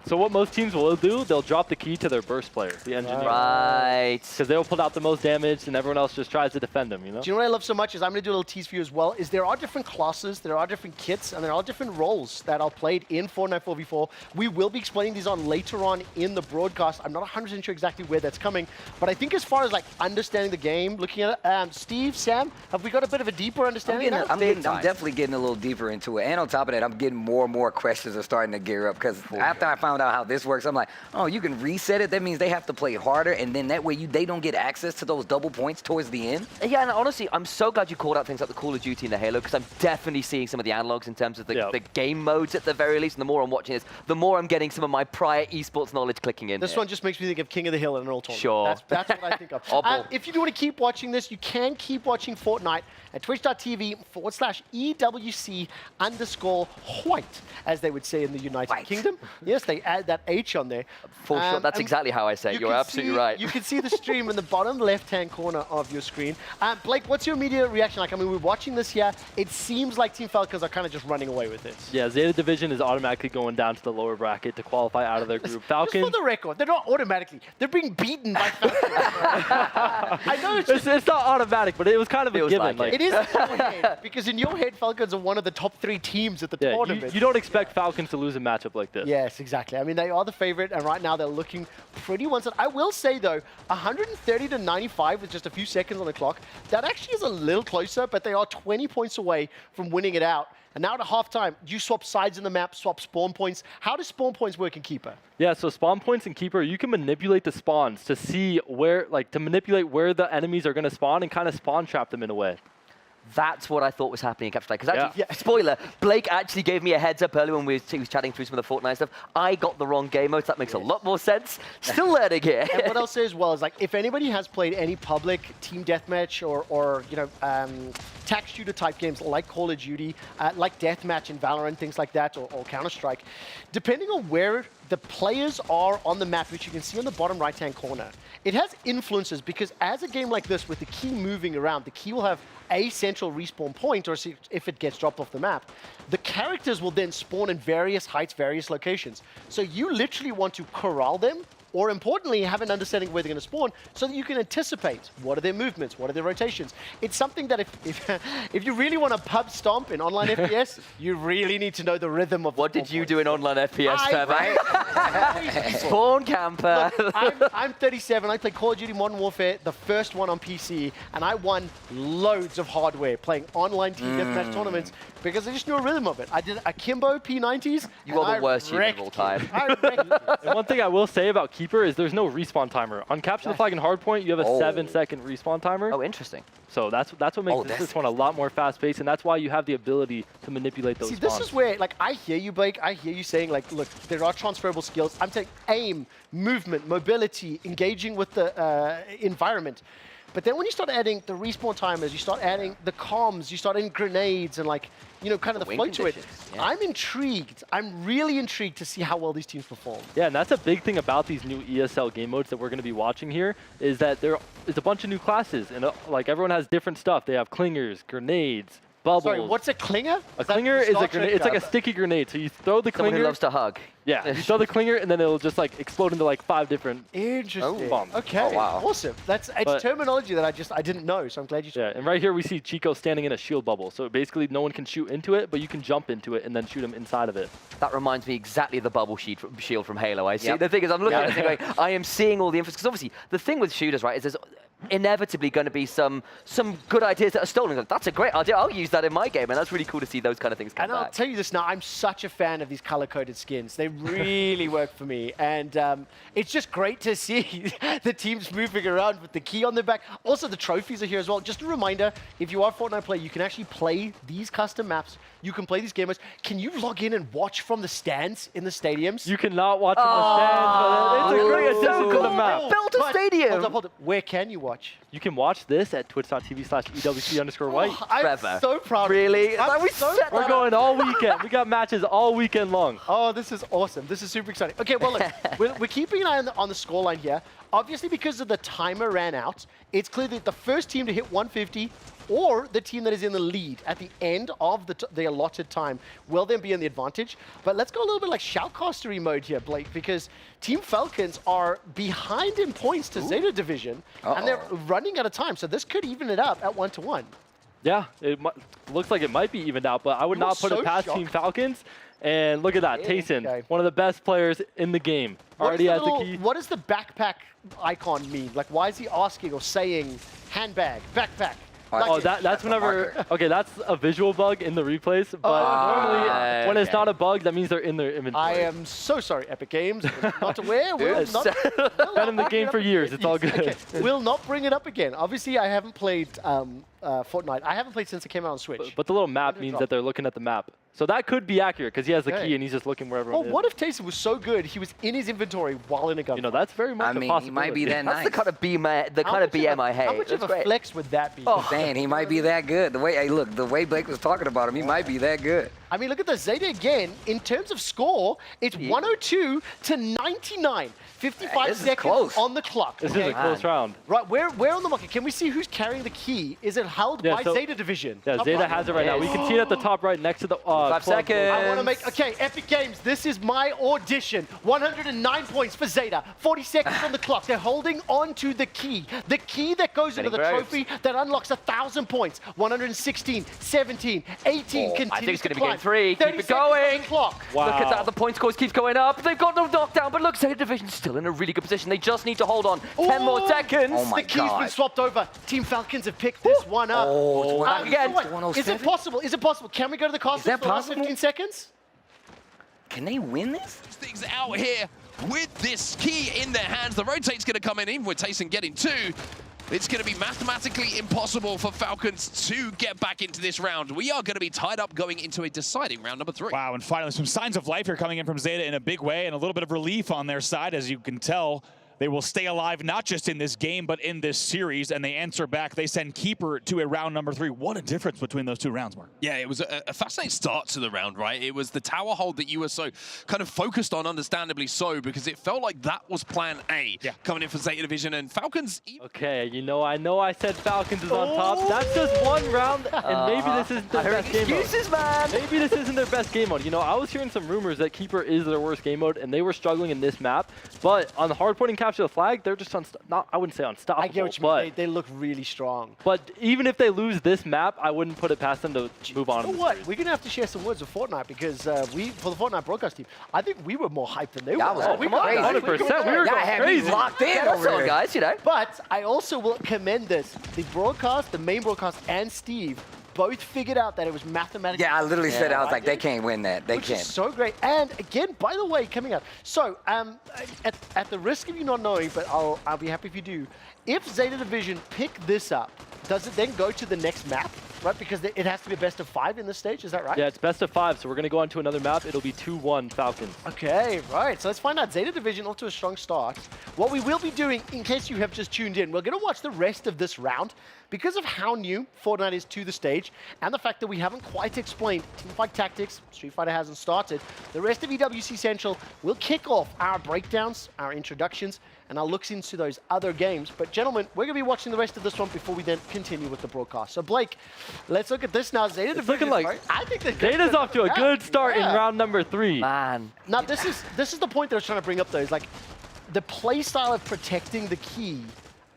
S23: So what most teams will do, they'll drop the key to their burst player, the engineer.
S8: Right.
S23: Because they'll put out the most damage and everyone else just tries to defend them, you know?
S4: Do you know what I love so much is I'm going to do a little tease for you as well, is there are different classes, there are different kits, and there are different roles that are played in Fortnite 4v4. We will be explaining these on later on in the broadcast. I'm not 100% sure exactly where that's coming, but I think as far as like understanding the game, looking at it, Steve, Sam, have we got a bit of a deeper understanding?
S3: I'm definitely getting a little deeper into it. And on top of that, I'm getting more and more questions are starting to gear up because after I found out how this works, I'm like, oh, you can reset it. That means they have to play harder, and then that way they don't get access to those double points towards the end.
S8: Yeah, and honestly, I'm so glad you called out things like the Call of Duty and the Halo, because I'm definitely seeing some of the analogs in terms of the game modes at the very least. And the more I'm watching this, the more I'm getting some of my prior esports knowledge clicking in.
S4: This one just makes me think of King of the Hill in an old tournament.
S8: Sure.
S4: That's what I think of. If you do want to keep watching this, you can keep watching Fortnite at twitch.tv/EWC_white, as they would say in the United Kingdom. Yes, they add that H on there.
S8: For sure. That's exactly how I say it. You're absolutely right.
S4: You can see the stream in the bottom left-hand corner of your screen. Blake, what's your immediate reaction like? I mean, we're watching this here. It seems like Team Falcons are kind of just running away with this.
S23: Yeah, Zeta Division is automatically going down to the lower bracket to qualify out of their group. Falcons.
S4: Just for the record, they're not automatically. They're being beaten by Falcons. I know
S23: it's not automatic, but it was kind of a given.
S4: It is in your head, because in your head, Falcons are one of the top 3 teams at the tournament.
S23: You don't expect Falcons to lose a matchup like this.
S4: Yes, exactly. I mean, they are the favorite, and right now they're looking pretty one-sided. I will say, though, 130-95 with just a few seconds on the clock, that actually is a little closer, but they are 20 points away from winning it out. And now at halftime, you swap sides in the map, swap spawn points. How does spawn points work in Keeper?
S23: Yeah, so spawn points in Keeper, you can manipulate the spawns to see where, to manipulate where the enemies are going to spawn and kind of spawn trap them in a way.
S8: That's what I thought was happening in Capture Strike. Because actually, spoiler, Blake actually gave me a heads up earlier when he was chatting through some of the Fortnite stuff. I got the wrong game modes. That makes a lot more sense. Still learning here.
S4: And what I'll say as well is, like, if anybody has played any public team deathmatch or tac shooter type games like Call of Duty, like Deathmatch in Valorant, things like that, or Counter-Strike, depending on where the players are on the map, which you can see on the bottom right-hand corner, it has influences, because as a game like this, with the key moving around, the key will have a central respawn point, or if it gets dropped off the map, the characters will then spawn in various heights, various locations. So you literally want to corral them or importantly, have an understanding of where they're going to spawn so that you can anticipate what are their movements, what are their rotations. It's something that if you really want to pub stomp in online FPS, you really need to know the rhythm of
S8: What did you do in online FPS, Trevor? Spawn camper.
S4: Look, I'm 37. I played Call of Duty Modern Warfare, the first one on PC, and I won loads of hardware playing online team deathmatch tournaments because I just knew a rhythm of it. I did Akimbo P90s.
S8: You are the worst human of all time.
S23: And one thing I will say about Keeper is there's no respawn timer. On Capture the Flag and Hardpoint, you have a 7-second respawn timer.
S8: Oh, interesting.
S23: So that's what makes this one a lot more fast-paced, and that's why you have the ability to manipulate those
S4: See,
S23: spawns.
S4: this is where, like, I hear you, Blake. I hear you saying, like, look, there are transferable skills. I'm saying aim, movement, mobility, engaging with the environment. But then when you start adding the respawn timers, you start adding the comms, you start adding grenades and, like, you know, kind of the flow to it. Yeah. I'm intrigued. I'm really intrigued to see how well these teams perform.
S23: Yeah, and that's a big thing about these new ESL game modes that we're going to be watching here is that there is a bunch of new classes, and like everyone has different stuff. They have clingers, grenades, bubbles.
S4: Sorry, what's a clinger?
S23: A clinger is a grenade. It's like a sticky grenade. So you throw the clinger.
S8: Someone who loves to hug.
S23: Yeah, you throw the clinger, and then it'll just like explode into like 5 different bombs.
S4: Okay, awesome. It's terminology that I didn't know, so I'm glad you said.
S23: Yeah, and right here we see Chico standing in a shield bubble. So basically no one can shoot into it, but you can jump into it and then shoot him inside of it.
S8: That reminds me exactly of the bubble shield from Halo. I see. The thing is, I'm looking at it and going, I am seeing all the info, because obviously the thing with shooters, right, is there's inevitably going to be some good ideas that are stolen. Like, that's a great idea. I'll use that in my game, and that's really cool to see those kind of things come
S4: back.
S8: back.
S4: I'll tell you this now, I'm such a fan of these color-coded skins. They really work for me, and it's just great to see the teams moving around with the key on their back. Also, the trophies are here as well. Just a reminder, if you are a Fortnite player, you can actually play these custom maps. You can play these game modes. Can you log in and watch from the stands in the stadiums?
S23: You cannot watch from the stands, but it's a great addition to the map.
S8: Built a stadium.
S4: Hold up. Where can you watch?
S23: You can watch this at twitch.tv/EWC_white.
S4: I'm so proud.
S8: Really?
S23: We're going all weekend. We got matches all weekend long.
S4: Oh, this is awesome. This is super exciting. Okay, well, look, we're keeping an eye on the scoreline here. Obviously, because of the timer ran out, it's clear that the first team to hit 150 or the team that is in the lead at the end of the allotted time will then be in the advantage. But let's go a little bit like shoutcastery mode here, Blake, because Team Falcons are behind in points to Zeta Division, and they're running out of time. So this could even it up at 1-1.
S23: Yeah, it looks like it might be evened out, but I would not put it past Team Falcons. And look at that, Tayson, one of the best players in the game. Already has the key.
S4: What does the backpack icon mean? Like, why is he asking or saying handbag, backpack?
S23: Like that's whenever, okay, that's a visual bug in the replays, but normally when it's not a bug, that means they're in their inventory.
S4: I am so sorry, Epic Games. Not aware. We'll not
S23: been in the game for years. It's all good.
S4: Okay. We'll not bring it up again. Obviously, I haven't played Fortnite. I haven't played since it came out on Switch.
S23: But the little map means that they're looking at the map. So that could be accurate because he has the key and he's just looking wherever.
S4: Well, what if Tayson was so good he was in his inventory while in a gun?
S23: You know, that's very much a possibility.
S8: He might be that nice. That's the kind of BM I hate.
S4: How much of a flex would that be?
S3: Oh, man, he might be that good. The way Blake was talking about him, he might be that good.
S4: I mean, look at the Zeta again. In terms of score, it's 102 to 99. 55 seconds on the clock.
S23: This is a close round.
S4: Right, where on the market? Can we see who's carrying the key? Is it held by Zeta Division?
S23: Yeah, Zeta has it right now. We can see it at the top right next to the
S8: 5 seconds.
S4: I want to make, okay, Epic Games, this is my audition. 109 points for Zeta. 40 seconds on the clock. They're holding on to the key. The key that goes into the trophy that unlocks 1,000 points. 116, 17, 18,
S8: I think it's going to be game 3. Keep it going.
S4: Wow.
S8: Look at that. The point scores keeps going up. They've got no knockdown, but look, Zeta Division's still in a really good position. They just need to hold on. 10 more seconds.
S3: Oh my
S4: the key's been swapped over. Team Falcons have picked this one up.
S8: Again.
S4: Is it possible? Is it possible? Can we go to the castle for the last 15 seconds?
S3: Can they win this?
S11: Things out here with this key in their hands. The rotate's going to come in, even with Tayson getting 2. It's going to be mathematically impossible for Falcons to get back into this round. We are going to be tied up going into a deciding round number 3.
S10: Wow, and finally some signs of life here coming in from Zeta in a big way, and a little bit of relief on their side, as you can tell. they will stay alive not just in this game, but in this series, and they answer back. They send Keeper to a round number 3. What a difference between those 2 rounds, Mark.
S11: Yeah, it was a fascinating start to the round, right? It was the tower hold that you were so kind of focused on, understandably so, because it felt like that was plan A coming in for Zeta Division, and Falcons...
S23: Okay, I know I said Falcons is on top. That's just one round, and maybe this isn't their best game mode.
S8: Excuses, man!
S23: Maybe this isn't their best game mode. I was hearing some rumors that Keeper is their worst game mode, and they were struggling in this map, but on the hard point and capture the flag, they're just I wouldn't say unstoppable.
S4: I get what you mean. They look really strong.
S23: But even if they lose this map, I wouldn't put it past them to move on.
S4: You know what? We're going to have to share some words with Fortnite because for the Fortnite broadcast team, I think we were more hyped than they were.
S8: We were crazy.
S23: 100%. We were going crazy.
S8: Locked in over here, guys,
S4: But I also will commend this. The broadcast, the main broadcast, and Steve both figured out that it was mathematically...
S3: Yeah, I literally said, I was like, they can't win that. They can't.
S4: Which is so great. And again, by the way, coming up. So, at the risk of you not knowing, but I'll be happy if you do, if Zeta Division pick this up, does it then go to the next map? Right, because it has to be a best of 5 in this stage, is that right?
S23: Yeah, it's best of 5, so we're going to go on to another map. It'll be 2-1 Falcons.
S4: Okay, right. So let's find out. Zeta Division off to a strong start. What we will be doing, in case you have just tuned in, we're going to watch the rest of this round. Because of how new Fortnite is to the stage, and the fact that we haven't quite explained teamfight tactics, Street Fighter hasn't started, the rest of EWC Central will kick off our breakdowns, our introductions, and our looks into those other games. But gentlemen, we're going to be watching the rest of this one before we then continue with the broadcast. So Blake, let's look at this now. Zeta Division,
S23: looking like
S4: I think
S23: Zeta's off to a good start in round number 3.
S8: Man.
S4: Now this is the point that I was trying to bring up though, is like the play style of protecting the key,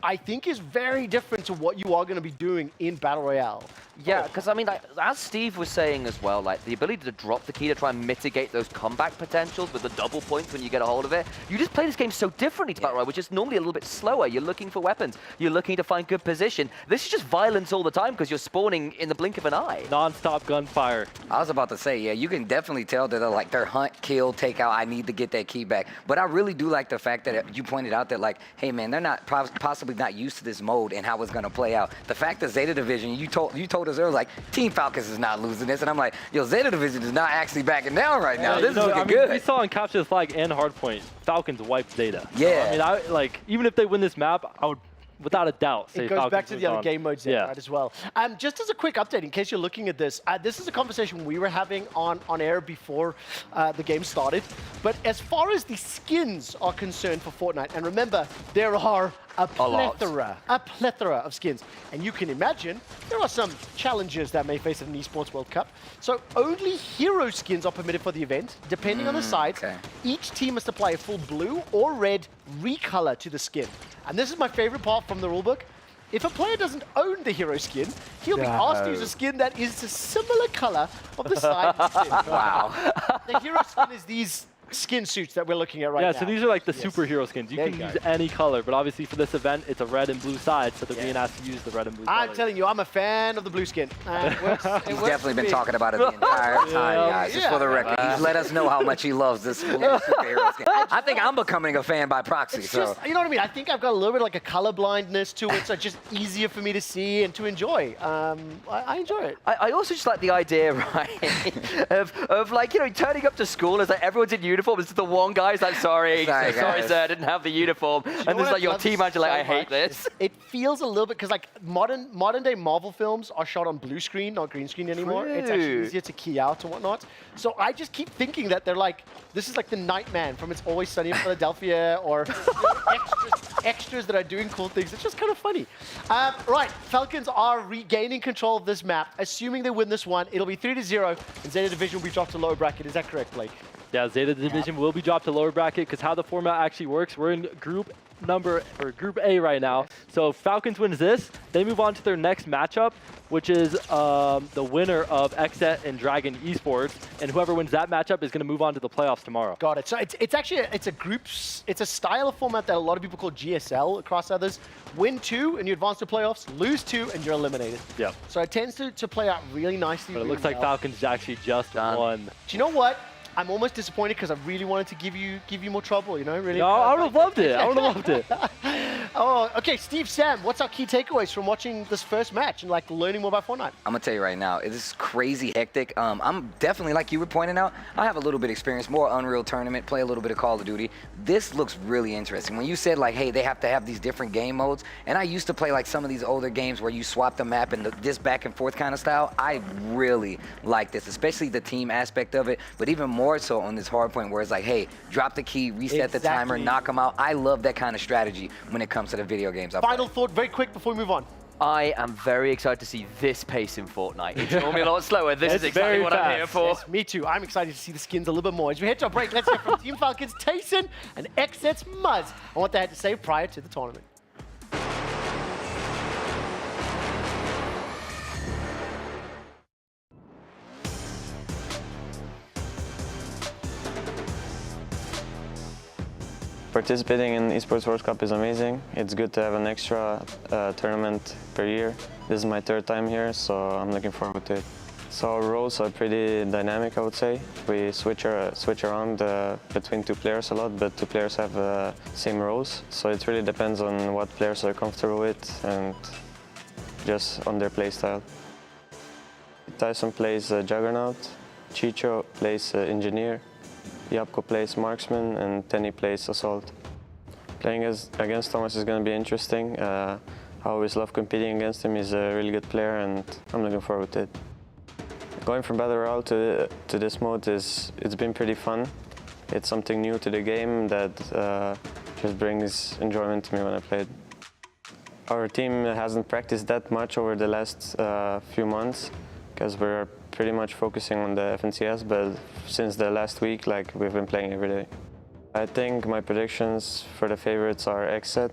S4: I think, is very different to what you are going to be doing in Battle Royale.
S8: Yeah, because I mean, as Steve was saying as well, the ability to drop the key to try and mitigate those comeback potentials with the double points when you get a hold of it. You just play this game so differently to Battle Royale, which is normally a little bit slower. You're looking for weapons. You're looking to find good position. This is just violence all the time because you're spawning in the blink of an eye.
S23: Non-stop gunfire.
S3: I was about to say, yeah, you can definitely tell that they're hunt, kill, take out. I need to get that key back. But I really do like the fact that you pointed out that, hey man, they're not possibly not used to this mode and how it's going to play out. The fact that Zeta Division, you told us earlier, Team Falcons is not losing this, and I'm like, yo, Zeta Division is not actually backing down right now. This is looking good.
S23: We saw in Capture the Flag and Hardpoint, Falcons wiped Zeta.
S3: Yeah.
S23: So, I mean, even if they win this map, I would, without a doubt, say
S4: it goes
S23: Falcons
S4: back to the other game modes
S23: yeah.
S4: right, as well. Just as a quick update, in case you're looking at this, this is a conversation we were having on air before the game started. But as far as the skins are concerned for Fortnite, and remember, there are a plethora of skins. And you can imagine there are some challenges that may face at an Esports World Cup. So only hero skins are permitted for the event. Depending on the sides, each team must apply a full blue or red recolor to the skin. And this is my favorite part from the rulebook. If a player doesn't own the hero skin, he'll be asked to use a skin that is a similar color of the side of the skin. Wow. The hero skin is these skin suits that we're looking at right now.
S23: Yeah, so these are like the superhero skins. You can use any color, but obviously for this event, it's a red and blue side, so they're being asked to use the red and blue
S4: I'm
S23: colors.
S4: telling you, I'm a fan of the blue skin.
S3: He's definitely been talking about it the entire time, guys, just for the record. He's let us know how much he loves this superhero skin. I think I'm becoming a fan by proxy.
S4: It's just, you know what I mean? I think I've got a little bit like a color blindness to it, so it's just easier for me to see and to enjoy. I enjoy it.
S8: I also just like the idea, right, of like, turning up to school as like everyone's in uniform. It's the one guy's like, sorry sir, I didn't have the uniform. And there's like your team manager like, I hate this.
S4: It feels a little bit, because like modern day Marvel films are shot on blue screen, not green screen anymore. It's actually easier to key out and whatnot. So I just keep thinking that they're like, this is like the Nightman from It's Always Sunny in Philadelphia, or extras that are doing cool things. It's just kind of funny. Right, Falcons are regaining control of this map. Assuming they win this one, it'll be 3-0, and Zeta Division will be dropped to lower bracket. Is that correct, Blake?
S23: Yeah, Zeta Division will be dropped to lower bracket, because how the format actually works, we're in Group A right now. So if Falcons wins this, they move on to their next matchup, which is the winner of Xset and Dragon Esports, and whoever wins that matchup is going to move on to the playoffs tomorrow.
S4: Got it. So it's actually it's a style of format that a lot of people call GSL across others. Win 2 and you advance to playoffs, lose 2 and you're eliminated.
S23: Yeah.
S4: So it tends to play out really nicely.
S23: But it looks like Falcons actually just won.
S4: Do you know what? I'm almost disappointed because I really wanted to give you more trouble, really.
S23: No, I would have loved it. I would have loved it.
S4: Oh, okay, Steve, Sam, what's our key takeaways from watching this first match and like learning more about Fortnite?
S3: I'm gonna tell you right now, it is crazy hectic. I'm definitely, like you were pointing out, I have a little bit of experience, more Unreal Tournament, play a little bit of Call of Duty. This looks really interesting. When you said like, hey, they have to have these different game modes, and I used to play like some of these older games where you swap the map and this back and forth kind of style, I really like this, especially the team aspect of it, but even more so on this hard point where it's like, hey, drop the key, reset the timer, knock them out. I love that kind of strategy when it comes to the video games.
S4: Final thought, very quick before we move on.
S8: I am very excited to see this pace in Fortnite. It's normally a lot slower. This is exactly what I'm here for.
S4: Yes, me too. I'm excited to see the skins a little bit more. As we head to a break, let's hear from Team Falcons, Tayson and XZ's Muzz on what they had to say prior to the tournament.
S13: Participating in Esports World Cup is amazing. It's good to have an extra tournament per year. This is my third time here, so I'm looking forward to it. So our roles are pretty dynamic, I would say. We switch around between two players a lot, but two players have same roles. So it really depends on what players are comfortable with and just on their play style. Tyson plays Juggernaut, Chicho plays Engineer, Yapko plays Marksman, and Tenny plays Assault. Playing against Thomas is going to be interesting. I always love competing against him. He's a really good player, and I'm looking forward to it. Going from Battle Royale to this mode it's been pretty fun. It's something new to the game that just brings enjoyment to me when I play it. Our team hasn't practiced that much over the last few months because we're pretty much focusing on the FNCS, but since the last week, we've been playing every day. I think my predictions for the favorites are XZ.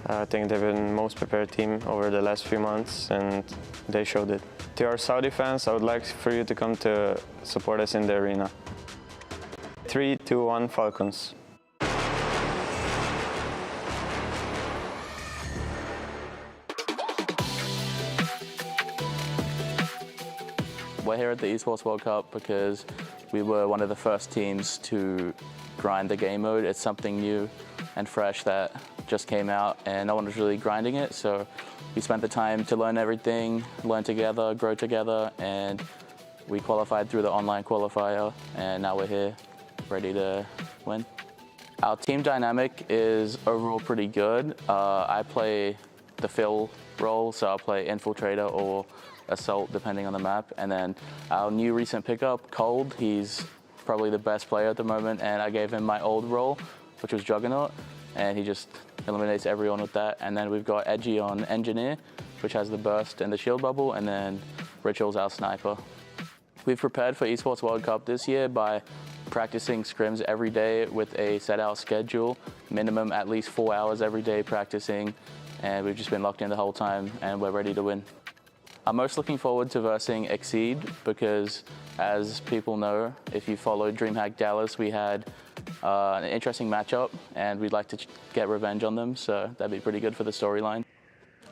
S13: I think they've been the most prepared team over the last few months, and they showed it. To our Saudi fans, I would like for you to come to support us in the arena. 3, 2, 1, Falcons.
S15: We're here at the Esports World Cup because we were one of the first teams to grind the game mode. It's something new and fresh that just came out and no one was really grinding it. So we spent the time to learn everything, learn together, grow together, and we qualified through the online qualifier, and now we're here ready to win. Our team dynamic is overall pretty good. I play the fill role, so I'll play infiltrator or assault depending on the map, and then our new recent pickup, Cold, he's probably the best player at the moment, and I gave him my old role, which was Juggernaut, and he just eliminates everyone with that. And then we've got Edgy on Engineer, which has the burst and the shield bubble, and then Ritual's our sniper. We've prepared for Esports World Cup this year by practicing scrims every day with a set out schedule, minimum at least 4 hours every day practicing, and we've just been locked in the whole time, and we're ready to win. I'm most looking forward to versing Exceed because, as people know, if you followed DreamHack Dallas, we had an interesting matchup, and we'd like to get revenge on them, so that'd be pretty good for the storyline.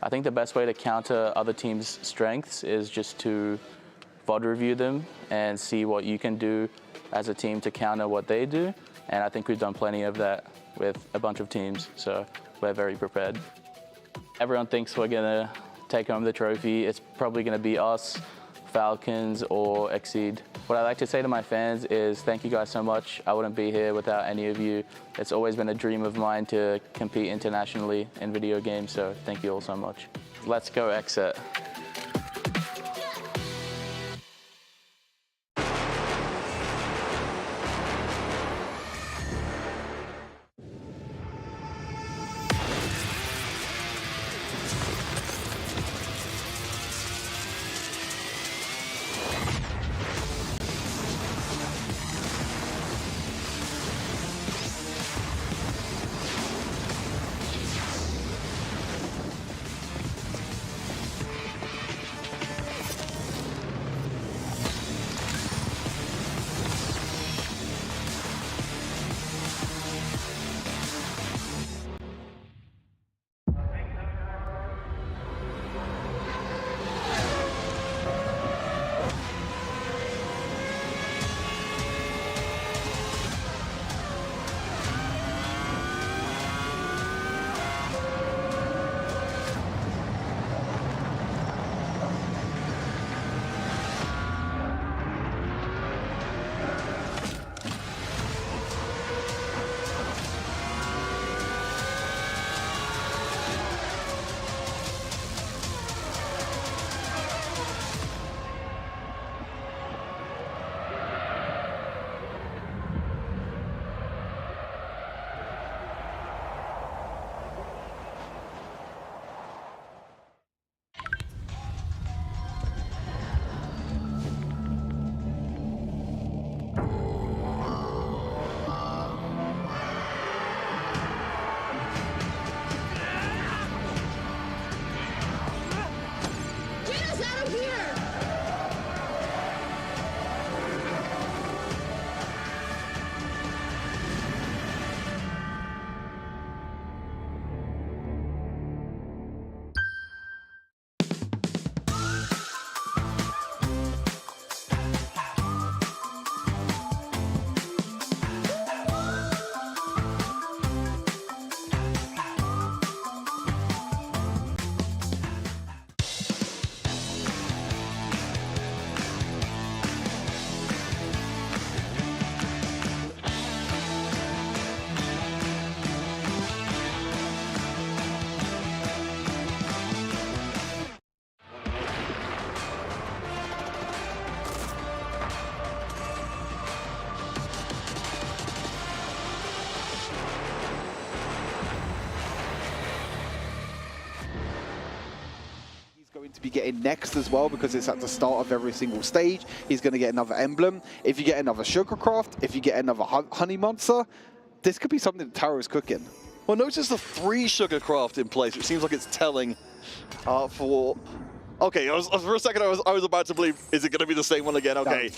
S15: I think the best way to counter other teams' strengths is just to VOD review them and see what you can do as a team to counter what they do, and I think we've done plenty of that with a bunch of teams, so we're very prepared. Everyone thinks we're gonna take home the trophy. It's probably going to be us, Falcons, or Exceed. What I like to say to my fans is thank you guys so much. I wouldn't be here without any of you. It's always been a dream of mine to compete internationally in video games, so thank you all so much. Let's go, XZ.
S17: be getting next as well, because it's at the start of every single stage. He's going to get another emblem. If you get another Sugarcraft, if you get another Honey Monster, this could be something that Taro is cooking.
S18: Well, notice the 3 Sugarcraft in place, which seems like it's telling for... Okay, for a second I was about to believe, is it going to be the same one again? Okay. No.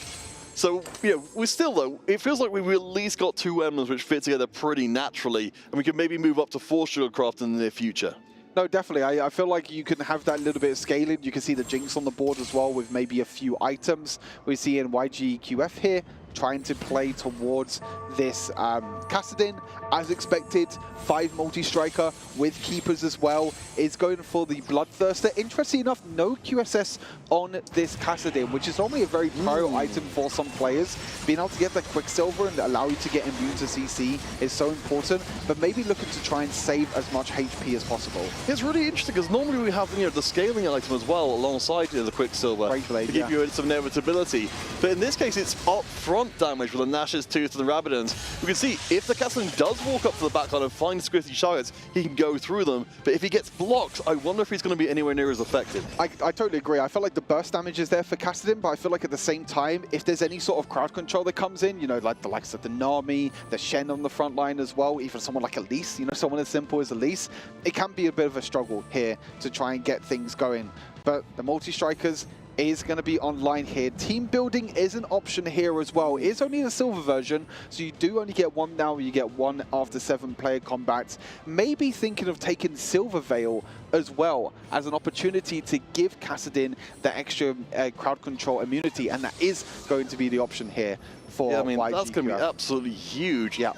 S18: So, you know, we're still, though, it feels like we've at least got 2 emblems which fit together pretty naturally, and we can maybe move up to 4 Sugarcraft in the near future.
S17: No, definitely. I feel like you can have that little bit of scaling. You can see the Jinx on the board as well with maybe a few items. We see in YGQF here trying to play towards this Kassadin. As expected, 5 multi-striker with keepers as well. Is going for the Bloodthirster. Interesting enough, no QSS on this Kassadin, which is normally a very prior item for some players. Being able to get that Quicksilver and allow you to get immune to CC is so important, but maybe looking to try and save as much HP as possible.
S18: It's really interesting because normally we have, you know, the scaling item as well alongside the Quicksilver to give you some inevitability. But in this case, it's up front damage with the Nash's Tooth and the Rabadons. We can see if the Kassadin does walk up to the backline and find Squishy targets, he can go through them. But if he gets blocked, I wonder if he's going to be anywhere near as effective.
S17: I totally agree. I feel like the burst damage is there for Kassadin, but I feel like at the same time, if there's any sort of crowd control that comes in, you know, like the likes of the Nami, the Shen on the front line as well, even someone like Elise, you know, someone as simple as Elise, it can be a bit of a struggle here to try and get things going. But the multi-strikers is going to be online here. Team building is an option here as well. It's only the silver version, so you do only get 1 now. You get 1 after 7-player combats. Maybe thinking of taking Silver Veil as well as an opportunity to give Kassadin the extra crowd control immunity, and that is going to be the option here for
S18: I mean,
S17: YGQF.
S18: that's going to be absolutely huge. Yeah.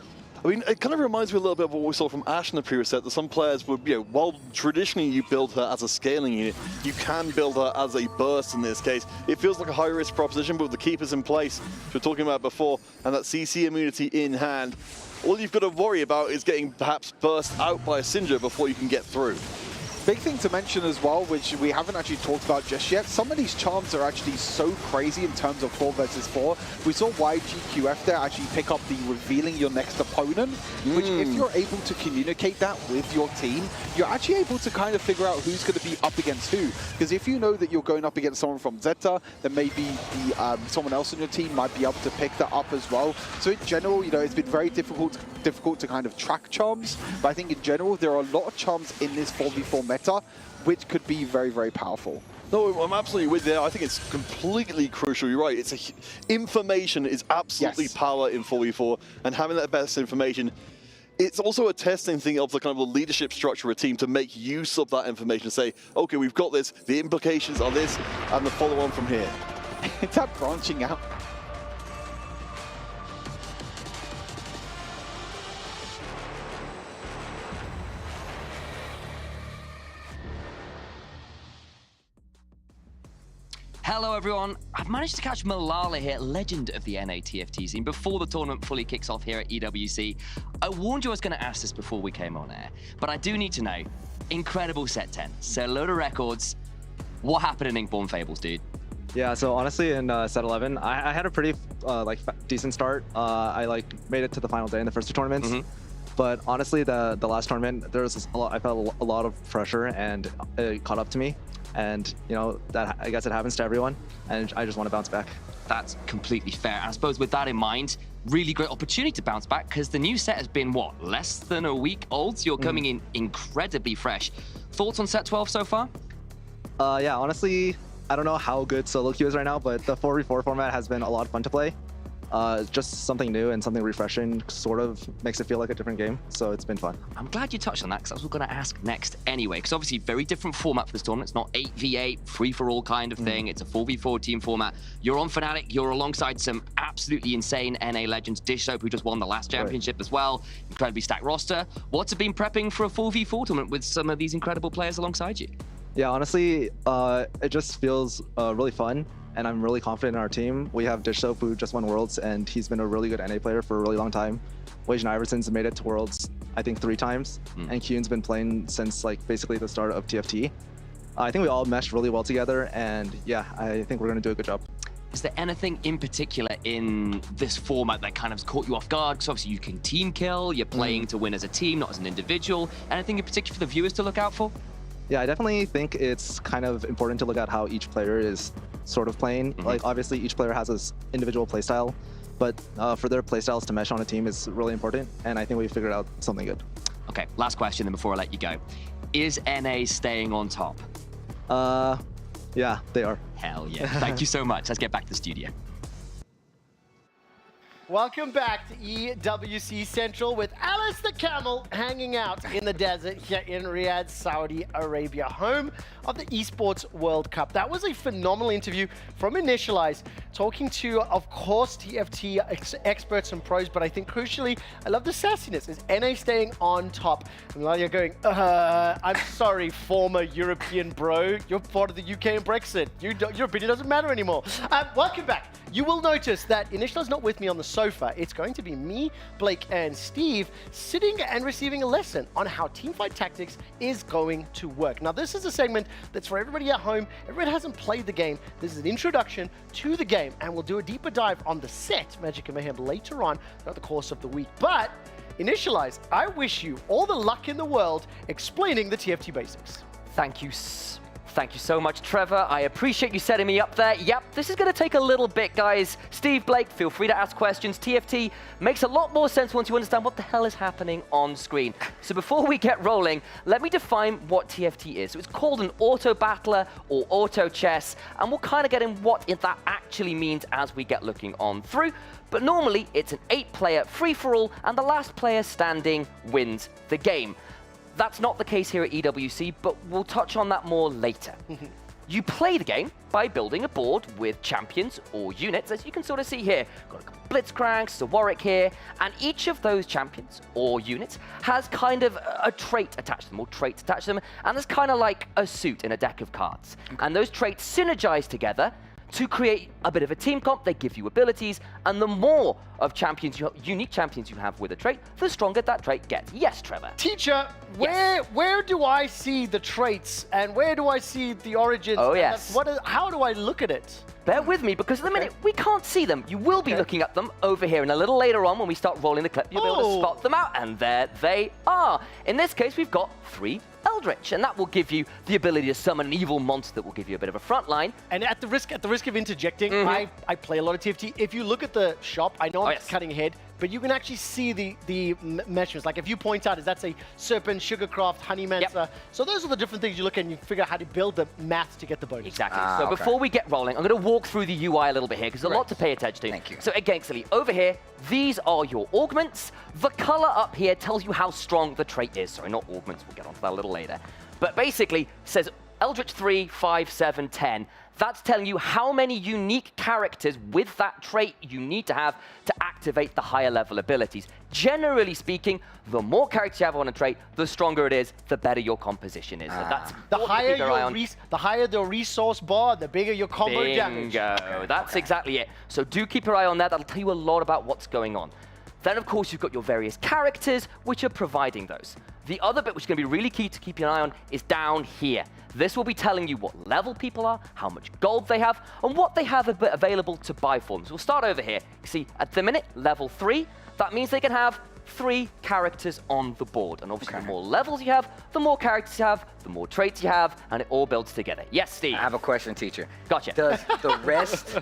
S18: I mean, it kind of reminds me a little bit of what we saw from Ashe in the previous set, that some players would, you know, while traditionally you build her as a scaling unit, you can build her as a burst in this case. It feels like a high-risk proposition, but with the keepers in place, which we were talking about before, and that CC immunity in hand, all you've got to worry about is getting perhaps burst out by a Syndra before you can get through.
S17: Big thing to mention as well, which we haven't actually talked about just yet, some of these charms are actually so crazy in terms of 4 versus 4. We saw YGQF there actually pick up the revealing your next opponent, which if you're able to communicate that with your team, you're actually able to kind of figure out who's going to be up against who. Because if you know that you're going up against someone from Zeta, then maybe someone else on your team might be able to pick that up as well. So in general, you know, it's been very difficult to kind of track charms, but I think in general, there are a lot of charms in this 4v4 meta, which could be very, very powerful.
S18: No, I'm absolutely with you. I think it's completely crucial. You're right. It's information is absolutely power in 4v4, and having that best information, it's also a testing thing of the kind of the leadership structure of a team to make use of that information. Say, okay, we've got this. The implications are this, and the follow-on from here.
S17: It's that branching out.
S21: Hello everyone, I've managed to catch Malala here, legend of the NATFT scene, before the tournament fully kicks off here at EWC. I warned you I was going to ask this before we came on air, but I do need to know, incredible set 10, set a load of records, what happened in Inkborn Fables, dude?
S19: Yeah, so honestly in set 11, I had a pretty decent start. I made it to the final day in the first 2 tournaments. But honestly, the last tournament, there was I felt a lot of pressure, and it caught up to me. And, you know, that I guess it happens to everyone, and I just want to bounce back.
S21: That's completely fair. I suppose with that in mind, really great opportunity to bounce back, because the new set has been, what, less than a week old? So you're coming in incredibly fresh. Thoughts on set 12 so far?
S19: Yeah, honestly, I don't know how good solo queue is right now, but the 4v4 format has been a lot of fun to play. Just something new and something refreshing, sort of makes it feel like a different game, so it's been fun.
S21: I'm glad you touched on that, because that's what we're going to ask next anyway, because obviously very different format for this tournament. It's not 8v8, free-for-all kind of thing. It's a 4v4 team format. You're on Fnatic, you're alongside some absolutely insane NA legends, Dish Soap, who just won the last championship as well, incredibly stacked roster. What's it been prepping for a 4v4 tournament with some of these incredible players alongside you?
S19: Yeah, honestly, it just feels really fun. And I'm really confident in our team. We have Dish Soap, who just won Worlds, and he's been a really good NA player for a really long time. Wage and Iverson's made it to Worlds, I think 3 times. And Kyun's been playing since basically the start of TFT. I think we all meshed really well together, and yeah, I think we're gonna do a good job.
S21: Is there anything in particular in this format that kind of caught you off guard? Because obviously you can team kill, you're playing to win as a team, not as an individual. Anything in particular for the viewers to look out for?
S19: Yeah, I definitely think it's kind of important to look at how each player is sort of playing. Like, obviously, each player has his individual playstyle, but for their playstyles to mesh on a team is really important, and I think we figured out something good.
S21: Okay, last question then before I let you go. Is NA staying on top?
S19: Yeah, they are.
S21: Hell yeah. Thank you so much. Let's get back to the studio.
S4: Welcome back to EWC Central with Alice the Camel hanging out in the desert here in Riyadh, Saudi Arabia, home of the Esports World Cup. That was a phenomenal interview from Initialize, talking to, of course, TFT experts and pros, but I think crucially, I love the sassiness. Is NA staying on top? And while you're going, I'm sorry, former European bro, you're part of the UK and Brexit. Your opinion doesn't matter anymore. Welcome back. You will notice that Initialize not with me on the sofa. It's going to be me, Blake, and Steve sitting and receiving a lesson on how teamfight tactics is going to work. Now, this is a segment that's for everybody at home. Everyone hasn't played the game. This is an introduction to the game, and we'll do a deeper dive on the set, Magic and Mayhem, later on throughout the course of the week. But Initialize, I wish you all the luck in the world explaining the TFT basics.
S8: Thank you so much, Trevor. I appreciate you setting me up there. Yep, this is going to take a little bit, guys. Steve, Blake, feel free to ask questions. TFT makes a lot more sense once you understand what the hell is happening on screen. So before we get rolling, let me define what TFT is. So it's called an auto battler or auto chess, and we'll kind of get in what that actually means as we get looking on through. But normally, it's an 8-player free-for-all, and the last player standing wins the game. That's not the case here at EWC, but we'll touch on that more later. You play the game by building a board with champions or units, as you can sort of see here. Got a Blitzcranks, a Warwick here, and each of those champions or units has kind of a trait attached to them, or traits attached to them, and it's kind of like a suit in a deck of cards. And those traits synergize together to create a bit of a team comp. They give you abilities, and the more of champions, unique champions you have with a trait, the stronger that trait gets. Yes, Trevor.
S4: Teacher, where do I see the traits, and where do I see the origins?
S8: Oh, yes.
S4: How do I look at it?
S8: Bear with me, because at the minute, we can't see them. You will be looking at them over here, and a little later on, when we start rolling the clip, you'll be able to spot them out, and there they are. In this case, we've got 3 Eldritch, and that will give you the ability to summon an evil monster that will give you a bit of a front line.
S4: And at the risk of interjecting, I play a lot of TFT. If you look at the shop, I know I'm cutting ahead, but you can actually see the measurements. Like if you point out, that's a Serpent, Sugarcraft, Honeymancer. So those are the different things you look at, and you figure out how to build the math to get the bonus.
S8: Exactly. So before we get rolling, I'm going to walk through the UI a little bit here, because there's a lot to pay attention to.
S3: Thank you.
S8: So againstly, over here, these are your augments. The color up here tells you how strong the trait is. Sorry, not augments. We'll get onto that a little later. But basically, says Eldritch 3, 5, 7, 10. That's telling you how many unique characters with that trait you need to have to activate the higher level abilities. Generally speaking, the more characters you have on a trait, the stronger it is, the better your composition is. So that's
S4: the higher the resource bar, the bigger your combo damage.
S8: Bingo. That's exactly it. So do keep your eye on that. That'll tell you a lot about what's going on. Then, of course, you've got your various characters, which are providing those. The other bit, which is going to be really key to keep your eye on, is down here. This will be telling you what level people are, how much gold they have, and what they have available to buy for them. So we'll start over here. You see, at the minute, level 3, that means they can have 3 characters on the board. And obviously, the more levels you have, the more characters you have, the more traits you have, and it all builds together. Yes, Steve?
S3: I have a question, teacher.
S8: Gotcha.
S3: Does the rest,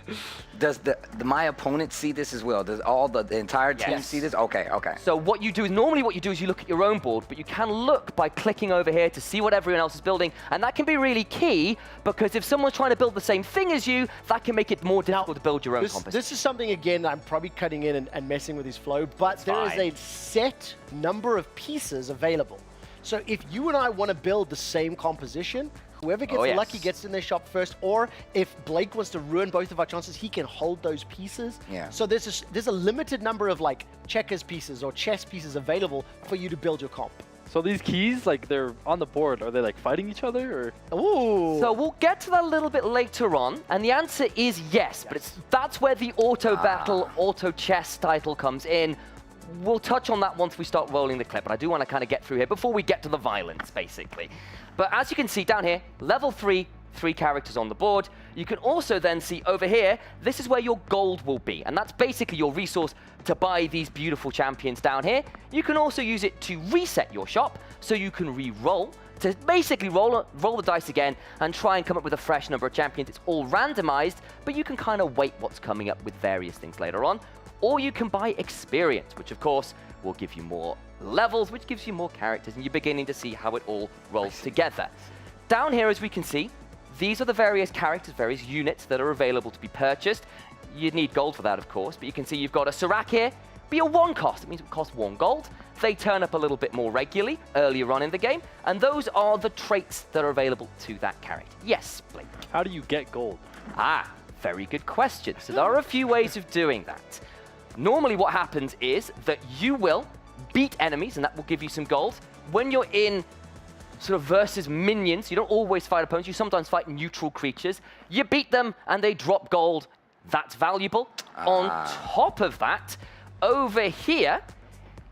S3: does my opponent see this as well? Does the entire team see this? Okay.
S8: So what you do is, normally what you do is you look at your own board, but you can look by clicking over here to see what everyone else is building, and that can be really key, because if someone's trying to build the same thing as you, that can make it more difficult to build your own composition.
S4: This is something, again, I'm probably cutting in and messing with his flow, but there is a set number of pieces available. So if you and I want to build the same composition, whoever gets lucky gets in their shop first, or if Blake wants to ruin both of our chances, he can hold those pieces.
S3: Yeah.
S4: So there's a limited number of like checkers pieces or chess pieces available for you to build your comp.
S23: So these keys, like they're on the board, are they like fighting each other, or?
S4: Ooh.
S8: So we'll get to that a little bit later on, and the answer is yes. But that's where the auto battle, auto chess title comes in. We'll touch on that once we start rolling the clip, but I do want to kind of get through here before we get to the violence, basically. But as you can see down here, level 3, 3 characters on the board. You can also then see over here, this is where your gold will be, and that's basically your resource to buy these beautiful champions down here. You can also use it to reset your shop, so you can re-roll to basically roll the dice again and try and come up with a fresh number of champions. It's all randomized, but you can kind of wait what's coming up with various things later on. Or you can buy experience, which of course will give you more levels, which gives you more characters, and you're beginning to see how it all rolls together. Down here, as we can see, these are the various characters, various units that are available to be purchased. You'd need gold for that, of course, but you can see you've got a Serac here, be a 1 cost. It means it costs 1 gold. They turn up a little bit more regularly earlier on in the game, and those are the traits that are available to that character. Yes, Blake.
S23: How do you get gold?
S8: Very good question. So there are a few ways of doing that. Normally what happens is that you will beat enemies, and that will give you some gold. When you're in sort of versus minions, you don't always fight opponents, you sometimes fight neutral creatures. You beat them and they drop gold. That's valuable. On top of that, over here,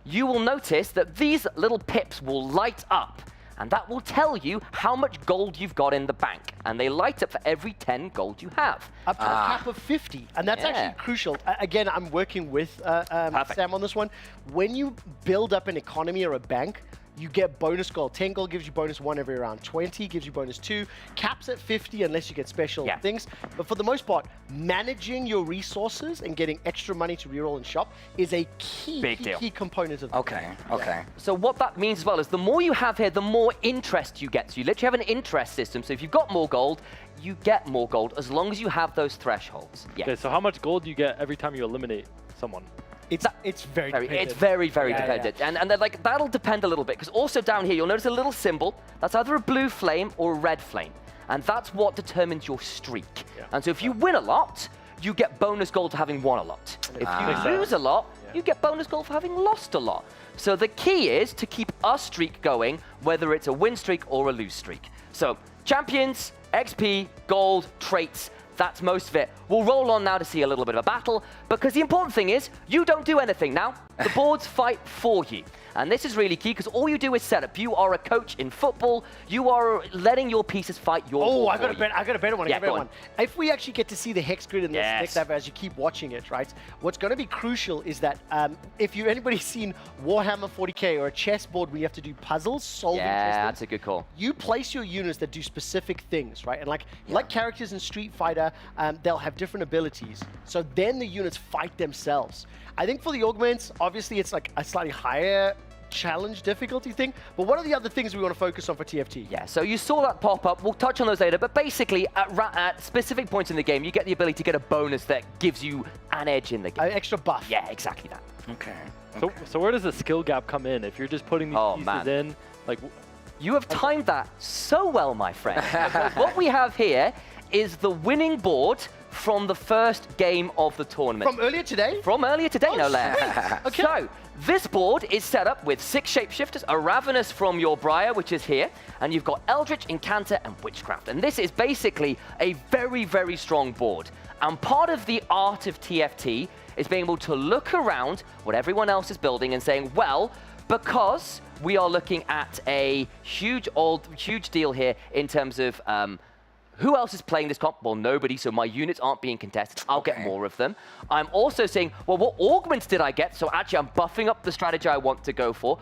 S8: you will notice that these little pips will light up, and that will tell you how much gold you've got in the bank. And they light up for every 10 gold you have.
S4: Up to a cap of 50, and that's actually crucial. Again, I'm working with Sam on this one. When you build up an economy or a bank, you get bonus gold. 10 gold gives you bonus 1 every round. 20 gives you bonus 2. Caps at 50 unless you get special things. But for the most part, managing your resources and getting extra money to reroll and shop is a key component of the game.
S8: Okay. So what that means as well is the more you have here, the more interest you get. So you literally have an interest system. So if you've got more gold, you get more gold as long as you have those thresholds.
S23: Okay, so how much gold do you get every time you eliminate someone?
S4: It's very dependent.
S8: It's very dependent. And then, like, that'll depend a little bit, because also down here, you'll notice a little symbol. That's either a blue flame or a red flame. And that's what determines your streak. And so if you win a lot, you get bonus gold for having won a lot. If you lose a lot, you get bonus gold for having lost a lot. So the key is to keep a streak going, whether it's a win streak or a lose streak. So champions, XP, gold, traits, that's most of it. We'll roll on now to see a little bit of a battle, because the important thing is you don't do anything now. The boards fight for you. And this is really key, because all you do is set up. You are a coach in football. You are letting your pieces fight your ball.
S4: I got a better one. If we actually get to see the hex grid in this next episode as you keep watching it, right? What's going to be crucial is that if anybody's seen Warhammer 40k or a chessboard where you have to do puzzles, solving
S8: that's a good call.
S4: You place your units that do specific things, right? And like characters in Street Fighter, they'll have different abilities. So then the units fight themselves. I think for the augments, obviously it's like a slightly higher challenge difficulty thing, but what are the other things we want to focus on for TFT?
S8: Yeah, so you saw that pop up. We'll touch on those later, but basically at specific points in the game, you get the ability to get a bonus that gives you an edge in the game.
S4: An extra buff.
S8: Yeah, exactly that.
S23: Okay. So where does the skill gap come in? If you're just putting these pieces in, like...
S8: You have timed that so well, my friend. What we have here is the winning board from the first game of the tournament.
S4: From earlier today?
S8: From earlier today, no less.
S4: Okay.
S8: So, this board is set up with 6 shapeshifters, a Ravenous from your Briar, which is here, and you've got Eldritch, Incanter, and Witchcraft. And this is basically a very strong board. And part of the art of TFT is being able to look around what everyone else is building and saying, well, because we are looking at a huge deal here in terms of who else is playing this comp? Well, nobody, so my units aren't being contested. I'll get more of them. I'm also saying, well, what augments did I get? So actually, I'm buffing up the strategy I want to go for.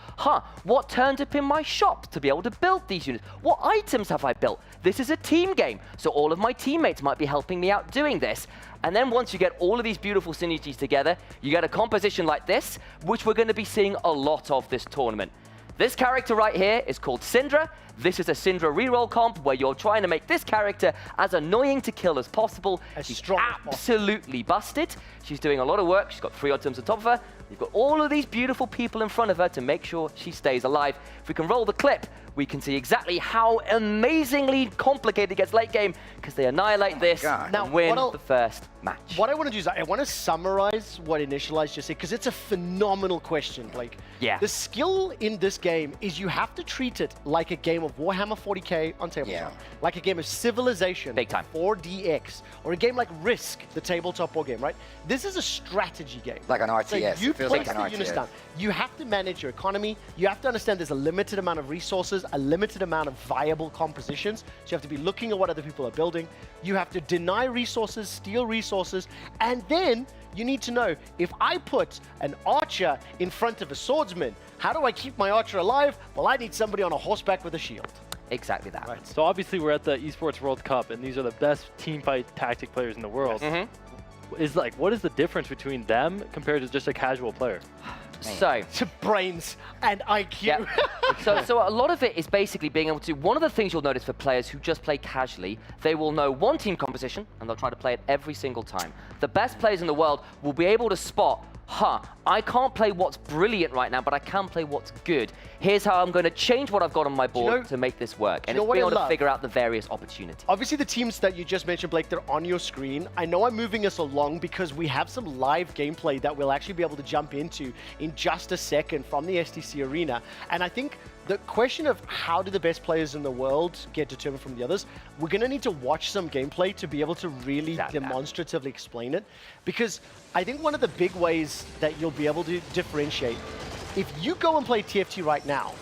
S8: What turned up in my shop to be able to build these units? What items have I built? This is a team game, so all of my teammates might be helping me out doing this. And then once you get all of these beautiful synergies together, you get a composition like this, which we're going to be seeing a lot of this tournament. This character right here is called Syndra. This is a Syndra reroll comp where you're trying to make this character as annoying to kill as possible. She's absolutely busted. She's doing a lot of work. She's got 3 items on top of her. You've got all of these beautiful people in front of her to make sure she stays alive. If we can roll the clip, we can see exactly how amazingly complicated it gets late game, because they annihilate this and win the first match.
S4: What I want to do is I want to summarize what Initialize just said, because it's a phenomenal question, Blake.
S8: Yeah.
S4: The skill in this game is you have to treat it like a game of Warhammer 40k on tabletop, like a game of Civilization,
S8: big time,
S4: 4DX, or a game like Risk, the tabletop war game, right? This is a strategy game.
S3: Like an RTS.
S4: So you
S3: it feels
S4: place
S3: like an
S4: the units
S3: RTS.
S4: down. You have to manage your economy. You have to understand there's a limited amount of resources, a limited amount of viable compositions. So you have to be looking at what other people are building. You have to deny resources, steal resources, and then you need to know, if I put an archer in front of a swordsman, how do I keep my archer alive? Well, I need somebody on a horseback with a shield.
S8: Exactly that.
S23: Right. So obviously we're at the Esports World Cup, and these are the best team fight tactic players in the world. What is the difference between them compared to just a casual player?
S8: So
S4: brains and IQ.
S8: Yeah. so a lot of it is basically being able to, one of the things you'll notice for players who just play casually, they will know one team composition and they'll try to play it every single time. The best players in the world will be able to spot, I can't play what's brilliant right now, but I can play what's good. Here's how I'm going to change what I've got on my board to make this work. And it's being able to figure out the various opportunities.
S4: Obviously, the teams that you just mentioned, Blake, they're on your screen. I know I'm moving us along because we have some live gameplay that we'll actually be able to jump into in just a second from the STC Arena. And I think the question of how do the best players in the world get determined from the others, we're going to need to watch some gameplay to be able to really demonstratively explain it. Because I think one of the big ways that you'll be able to differentiate, if you go and play TFT right now,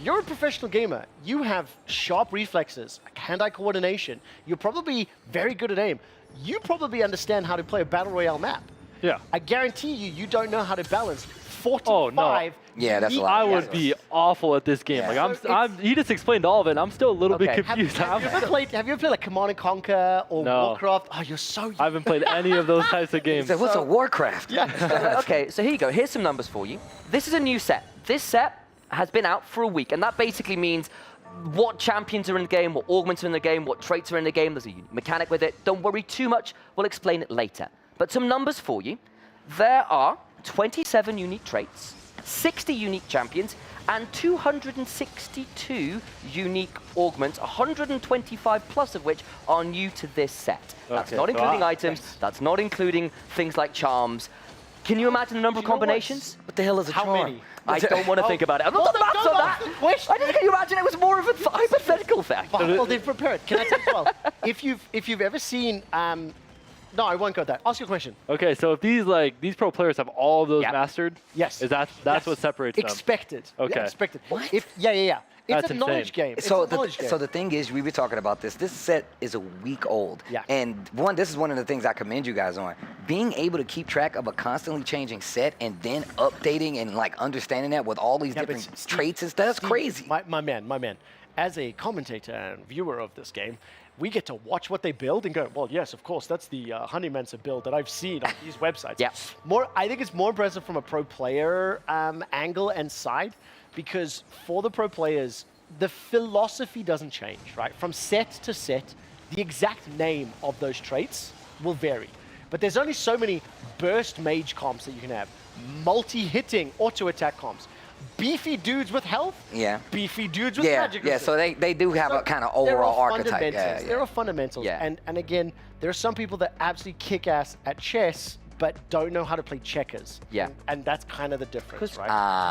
S4: you're a professional gamer. You have sharp reflexes, hand-eye coordination. You're probably very good at aim. You probably understand how to play a Battle Royale map.
S23: Yeah.
S4: I guarantee you don't know how to balance 45.
S3: Yeah, that's a lot.
S23: I would be awful at this game.
S4: Yeah.
S23: Like he just explained all of it, and I'm still a little bit confused.
S4: Have you ever played like Command & Conquer or Warcraft? Oh, you're so...
S23: I haven't played any of those types of games.
S3: What's a Warcraft?
S4: Yeah.
S8: Okay, so here you go. Here's some numbers for you. This is a new set. This set has been out for a week, and that basically means what champions are in the game, what augments are in the game, what traits are in the game. There's a unique mechanic with it. Don't worry too much. We'll explain it later. But some numbers for you. There are 27 unique traits, 60 unique champions, and 262 unique augments, 125 plus of which are new to this set. That's not including items, that's not including things like charms. Can you imagine the number of combinations?
S3: What the hell is a charm?
S8: How many? I don't want to think about it. I'm not the maths on that. Can you imagine it was more of a hypothetical fact?
S4: Well, then prepare it. Can I tell you as well? If you've ever seen... no, I won't go there. Ask your question.
S23: Okay, so if these pro players have all of those mastered,
S4: yes,
S23: is that's what separates them?
S4: Expected.
S23: Okay.
S4: Yeah, expected. What? Yeah. It's
S23: That's
S4: a knowledge game.
S3: So the thing is, we were talking about this. This set is a week old.
S4: Yeah.
S3: And this is one of the things I commend you guys on. Being able to keep track of a constantly changing set and then updating and like understanding that with all these different traits and stuff, that's crazy.
S4: My man. As a commentator and viewer of this game, we get to watch what they build and go, well, yes, of course, that's the Honeymancer build that I've seen on these websites.
S8: Yeah.
S4: I think it's more impressive from a pro player angle and side, because for the pro players, the philosophy doesn't change, right? From set to set, the exact name of those traits will vary. But there's only so many burst mage comps that you can have, multi-hitting auto-attack comps, beefy dudes with health, beefy dudes with magic.
S3: Yeah, so they do have a kind of overall archetype.
S4: There are fundamentals. And again, there are some people that absolutely kick ass at chess, but don't know how to play checkers.
S8: Yeah.
S4: And that's kind of the difference, right?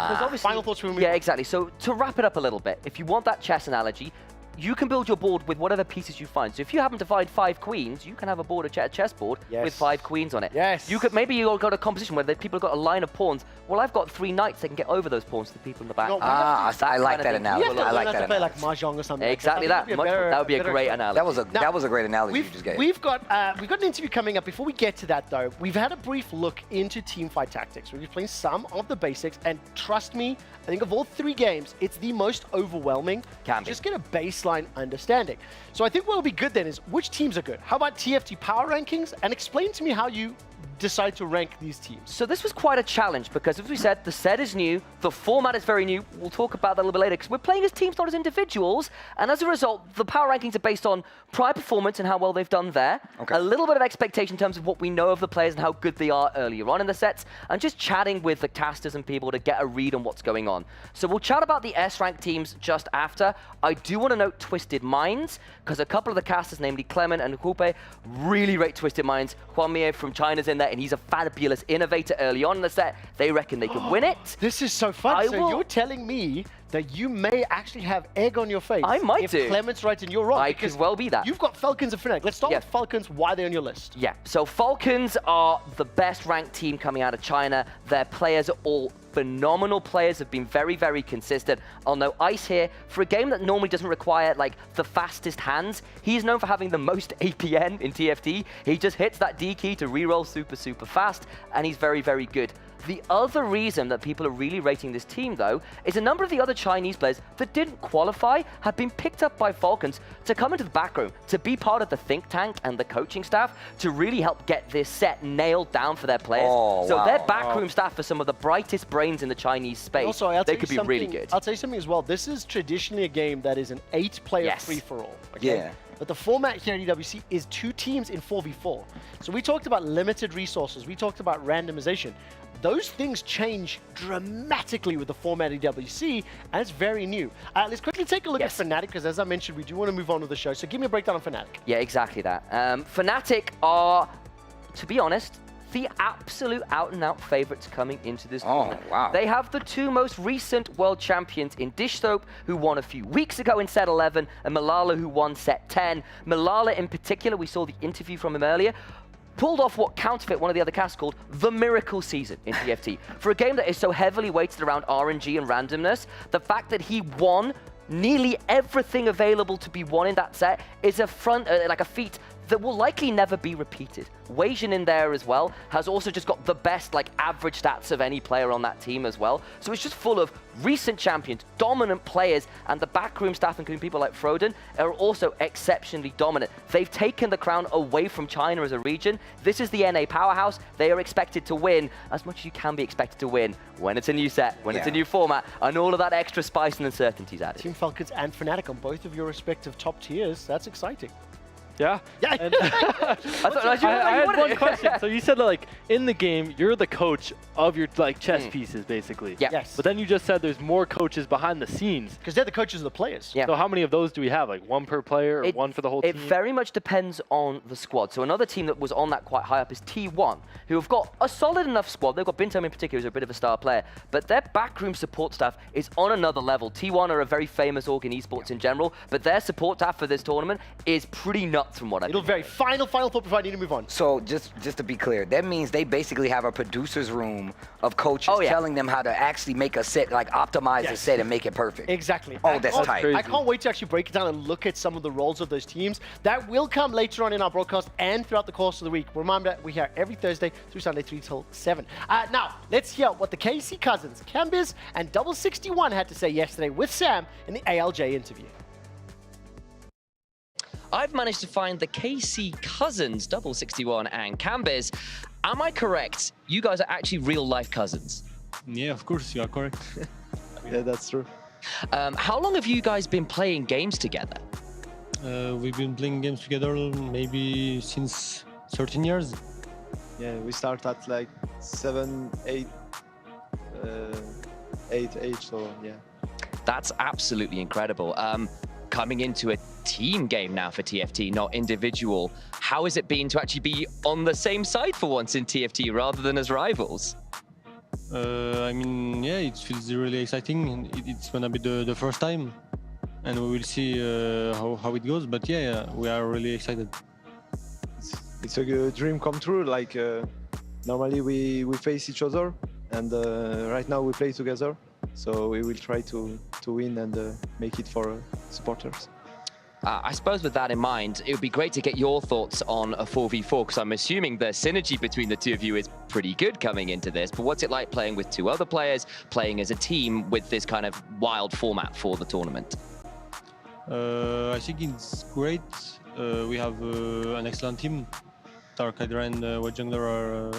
S8: Because
S4: obviously, final thoughts from me.
S8: Yeah, exactly. So to wrap it up a little bit, if you want that chess analogy, you can build your board with whatever pieces you find. So if you happen to find 5 queens, you can have a board, a chessboard with 5 queens on it.
S4: Yes.
S8: You could maybe you've got a composition where people have got a line of pawns. Well, I've got 3 knights that can get over those pawns to the people in the back.
S3: I like that analogy.
S4: I like that. Play like mahjong or something.
S8: Exactly that. That would be a great analogy.
S3: That was a great analogy you just gave.
S4: We've got an interview coming up. Before we get to that, though, we've had a brief look into teamfight tactics. We've been playing some of the basics, and trust me, I think of all 3 games, it's the most overwhelming. Just get a baseline understanding. So I think what'll be good then is which teams are good. How about TFT power rankings? And explain to me how you decide to rank these teams.
S8: So this was quite a challenge because, as we said, the set is new, the format is very new. We'll talk about that a little bit later because we're playing as teams, not as individuals. And as a result, the power rankings are based on prior performance and how well they've done there. A little bit of expectation in terms of what we know of the players and how good they are earlier on in the sets, and just chatting with the casters and people to get a read on what's going on. So we'll chat about the S-rank teams just after. I do want to note Twisted Minds because a couple of the casters, namely Clement and Hupe, really rate Twisted Minds. Juan Mie from China's in there, and he's a fabulous innovator early on in the set. They reckon they could win it.
S4: This is so fun. You're telling me that you may actually have egg on your face.
S8: I might
S4: if
S8: do.
S4: Clement's right and you're wrong.
S8: I could well be that.
S4: You've got Falcons and Fnatic. Let's start with Falcons. Why they're on your list?
S8: Yeah, so Falcons are the best ranked team coming out of China. Their players are all phenomenal players, have been very, very consistent. I'll know Ice here, for a game that normally doesn't require like the fastest hands, he's known for having the most APN in TFT. He just hits that D key to reroll super, super fast, and he's very, very good. The other reason that people are really rating this team, though, is a number of the other Chinese players that didn't qualify have been picked up by Falcons to come into the back room, to be part of the think tank and the coaching staff to really help get this set nailed down for their players. So their backroom staff are some of the brightest brains in the Chinese space.
S4: Also,
S8: they could be really good.
S4: I'll tell you something as well. This is traditionally a game that is an 8-player free-for-all. Okay?
S3: Yeah.
S4: But the format here at EWC is 2 teams in 4v4. So we talked about limited resources. We talked about randomization. Those things change dramatically with the format at EWC, and it's very new. Let's quickly take a look at Fnatic, because as I mentioned, we do want to move on with the show. So give me a breakdown on Fnatic.
S8: Yeah, exactly that. Fnatic are, to be honest, the absolute out-and-out favorites coming into this tournament.
S3: Wow.
S8: They have the 2 most recent world champions in Dish Soap, who won a few weeks ago in set 11, and Malala, who won set 10. Malala in particular, we saw the interview from him earlier, pulled off what Counterfeit, one of the other casts, called the miracle season in TFT. For a game that is so heavily weighted around RNG and randomness, the fact that he won nearly everything available to be won in that set is a feat that will likely never be repeated. Weijin in there as well has also just got the best average stats of any player on that team as well. So it's just full of recent champions, dominant players, and the backroom staff, including people like Froden, are also exceptionally dominant. They've taken the crown away from China as a region. This is the NA powerhouse. They are expected to win as much as you can be expected to win when it's a new set, when it's a new format, and all of that extra spice and uncertainties added.
S4: Team Falcons and Fnatic on both of your respective top tiers. That's exciting.
S23: Yeah.
S4: Yeah.
S23: And I had one question. So you said that, in the game, you're the coach of your chess pieces, basically.
S8: Yeah.
S4: Yes.
S23: But then you just said there's more coaches behind the scenes.
S4: Because they're the coaches of the players.
S8: Yeah.
S23: So how many of those do we have? 1 per player or 1 for the whole team?
S8: It very much depends on the squad. So another team that was on that quite high up is T1, who have got a solid enough squad. They've got Bintom in particular, who's a bit of a star player, but their backroom support staff is on another level. T1 are a very famous org in esports in general, but their support staff for this tournament is pretty nuts from what I've
S4: Very final thought before I need to move on.
S3: So just to be clear, that means they basically have a producer's room of coaches telling them how to actually make a set, optimize a set and make it perfect.
S4: Exactly.
S3: Oh, that's tight.
S4: I can't wait to actually break it down and look at some of the roles of those teams. That will come later on in our broadcast and throughout the course of the week. Remember, we're here every Thursday through Sunday, 3 till 7. Now, let's hear what the KC Cousins, Cambiz, and Double 61 had to say yesterday with Sam in the ALJ interview.
S21: I've managed to find the KC Cousins, Double 61 and Cambiz. Am I correct? You guys are actually real-life cousins.
S1: Yeah, of course, you are correct.
S19: Yeah, that's true.
S21: How long have you guys been playing games together?
S1: We've been playing games together maybe since 13 years.
S19: Yeah, we start at 7, 8 age, so yeah.
S21: That's absolutely incredible. Coming into a team game now for TFT, not individual, how has it been to actually be on the same side for once in TFT rather than as rivals?
S1: I mean, yeah, it feels really exciting. It's gonna be the first time, and we will see how it goes. But yeah, we are really excited.
S19: It's a good dream come true. Normally we face each other, and right now we play together. So we will try to win and make it for supporters.
S21: I suppose with that in mind, it would be great to get your thoughts on a 4v4, because I'm assuming the synergy between the two of you is pretty good coming into this. But what's it like playing with 2 other players, playing as a team with this kind of wild format for the tournament?
S1: I think it's great. We have an excellent team. Dark Hydra and White Jungler are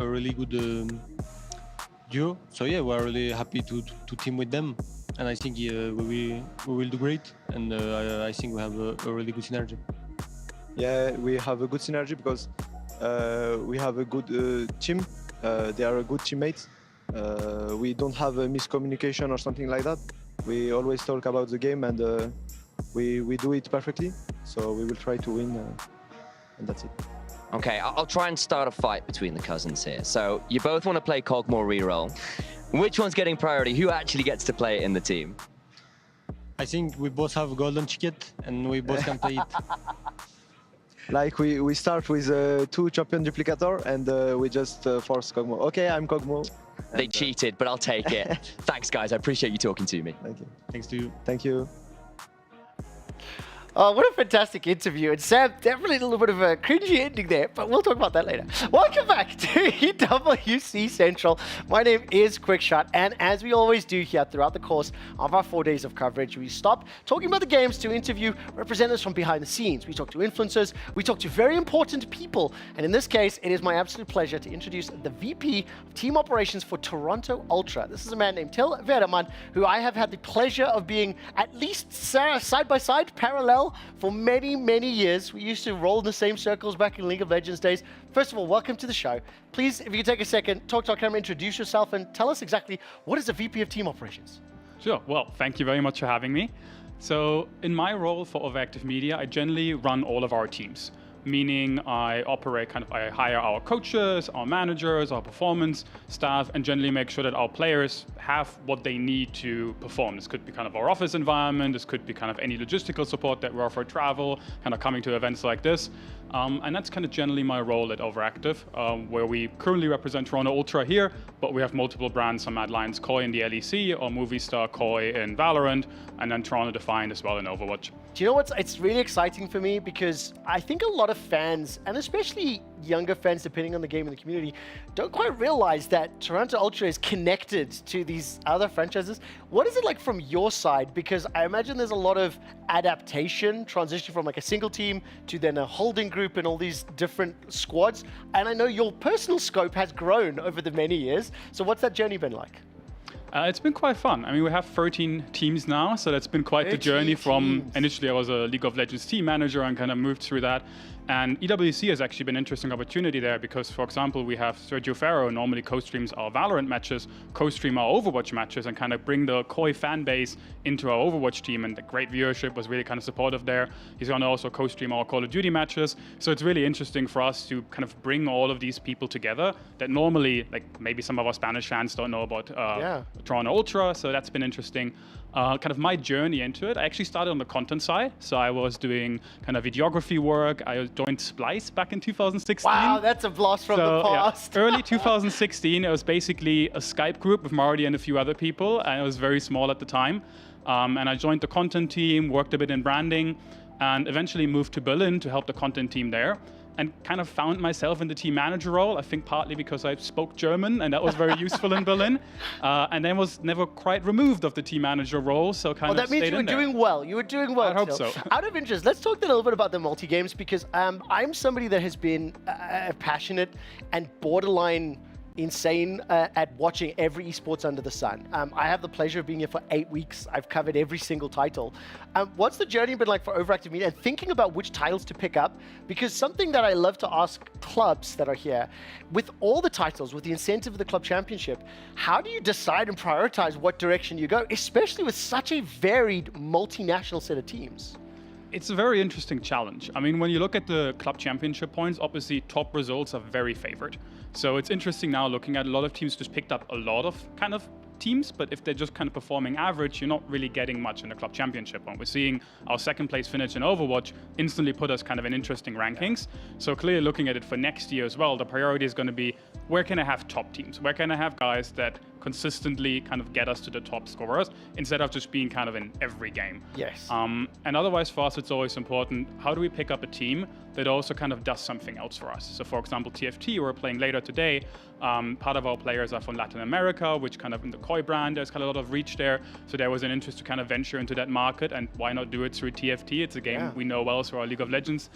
S1: a really good duo. So yeah, we're really happy to team with them, and I think we will do great, and I think we have a really good synergy.
S19: Yeah, we have a good synergy because we have a good team. They are a good teammates. We don't have a miscommunication or something like that. We always talk about the game, and we do it perfectly. So we will try to win, and that's it.
S21: Okay, I'll try and start a fight between the cousins here. So you both want to play Cogmore reroll. Which one's getting priority? Who actually gets to play it in the team?
S1: I think we both have golden ticket, and we both can play it.
S19: We start with 2 champion duplicator, and we just force Cogmo. Okay, I'm Cogmo.
S21: They cheated, but I'll take it. Thanks, guys. I appreciate you talking to me.
S19: Thank you.
S1: Thanks to you.
S19: Thank you.
S4: Oh, what a fantastic interview. And Sam, definitely a little bit of a cringy ending there, but we'll talk about that later. Welcome back to EWC Central. My name is Quickshot, and as we always do here throughout the course of our 4 days of coverage, we stop talking about the games to interview representatives from behind the scenes. We talk to influencers, we talk to very important people, and in this case, it is my absolute pleasure to introduce the VP of Team Operations for Toronto Ultra. This is a man named Till Veerman, who I have had the pleasure of being at least side by side, parallel, for many, many years. We used to roll in the same circles back in League of Legends days. First of all, welcome to the show. Please, if you could take a second, talk to our camera, introduce yourself, and tell us exactly what is a VP of Team Operations?
S16: Sure. Well, thank you very much for having me. So in my role for Overactive Media, I generally run all of our teams, meaning I hire our coaches, our managers, our performance staff, and generally make sure that our players have what they need to perform. This could be kind of our office environment, this could be kind of any logistical support that we offer, travel, kind of coming to events like this. And that's kind of generally my role at Overactive, where we currently represent Toronto Ultra here, but we have multiple brands, some Mad Lions Koi in the LEC, or Movistar Koi in Valorant, and then Toronto Defiant as well in Overwatch.
S4: Do you know what's, it's really exciting for me because I think a lot of fans, and especially younger fans depending on the game and the community, don't quite realize that Toronto Ultra is connected to these other franchises. What is it like from your side? Because I imagine there's a lot of adaptation, transition from like a single team to then a holding group and all these different squads. And I know your personal scope has grown over the many years. So what's that journey been like?
S16: It's been quite fun. I mean, we have 13 teams now, so that's been quite the journey from, initially I was a League of Legends team manager and kind of moved through that. And EWC has actually been an interesting opportunity there because, for example, we have Sergio Ferro normally co-streams our Valorant matches, co-stream our Overwatch matches, and kind of bring the Koi fan base into our Overwatch team. And the great viewership was really kind of supportive there. He's going to also co-stream our Call of Duty matches. So it's really interesting for us to kind of bring all of these people together that normally, like maybe some of our Spanish fans don't know about Toronto Ultra. So that's been interesting. Kind of my journey into it, I actually started on the content side. So I was doing kind of videography work. I joined Splice back in 2016.
S4: Wow, that's a blast from the past.
S16: Yeah, early 2016, it was basically a Skype group with Marty and a few other people, and it was very small at the time. And I joined the content team, worked a bit in branding, and eventually moved to Berlin to help the content team there. And kind of found myself in the team manager role, I think partly because I spoke German, and that was very useful in Berlin. And then was never quite removed of the team manager role, so kind of
S4: that means you were doing well. You were doing well.
S16: I hope so.
S4: Out of interest, let's talk then a little bit about the multi-games, because I'm somebody that has been passionate and borderline insane at watching every esports under the sun. I have the pleasure of being here for 8 weeks. I've covered every single title. What's the journey been like for Overactive Media and thinking about which titles to pick up? Because something that I love to ask clubs that are here, with all the titles, with the incentive of the club championship, how do you decide and prioritize what direction you go, especially with such a varied multinational set of teams?
S16: It's a very interesting challenge. I mean, when you look at the club championship points, obviously top results are very favored. So it's interesting now looking at a lot of teams just picked up a lot of kind of teams, but if they're just kind of performing average, you're not really getting much in the club championship. And we're seeing our second place finish in Overwatch instantly put us kind of in interesting rankings. So clearly looking at it for next year as well, the priority is going to be, where can I have top teams? Where can I have guys that consistently kind of get us to the top scorers instead of just being kind of in every game?
S4: Yes.
S16: And otherwise for us, it's always important, how do we pick up a team that also kind of does something else for us? So for example, TFT, we're playing later today. Part of our players are from Latin America, which kind of in the Koi brand, there's kind of a lot of reach there. So there was an interest to kind of venture into that market, and why not do it through TFT? It's a game we know well through our League of Legends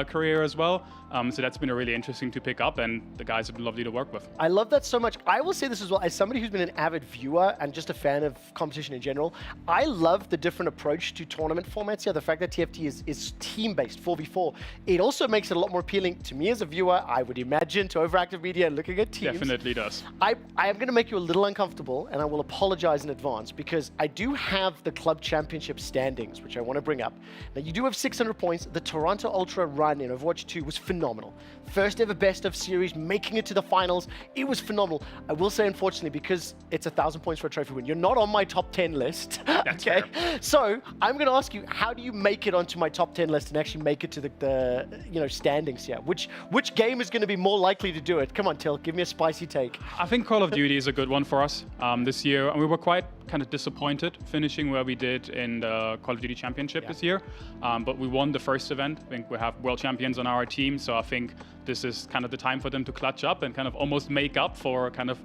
S16: career as well. So that's been a really interesting to pick up, and the guys have been lovely to work with.
S4: I love that so much. I will say this as well, as somebody who's been an avid viewer and just a fan of competition in general, I love the different approach to tournament formats here. The fact that TFT is team-based, 4v4. It also makes it a lot more appealing to me as a viewer, I would imagine, to Overactive Media and looking at teams.
S16: Definitely does.
S4: I am going to make you a little uncomfortable, and I will apologize in advance, because I do have the club championship standings, which I want to bring up. Now, you do have 600 points. The Toronto Ultra run in Overwatch 2 was phenomenal. First ever best of series, making it to the finals. It was phenomenal. I will say, unfortunately, because because it's 1,000 points for a trophy win. You're not on my top 10 list. Okay. So I'm going to ask you, how do you make it onto my top 10 list and actually make it to the standings here? Which game is going to be more likely to do it? Come on, Till, give me a spicy take.
S16: I think Call of Duty is a good one for us this year. And we were quite kind of disappointed finishing where we did in the Call of Duty Championship this year. But we won the first event. I think we have world champions on our team. So I think this is kind of the time for them to clutch up and kind of almost make up for kind of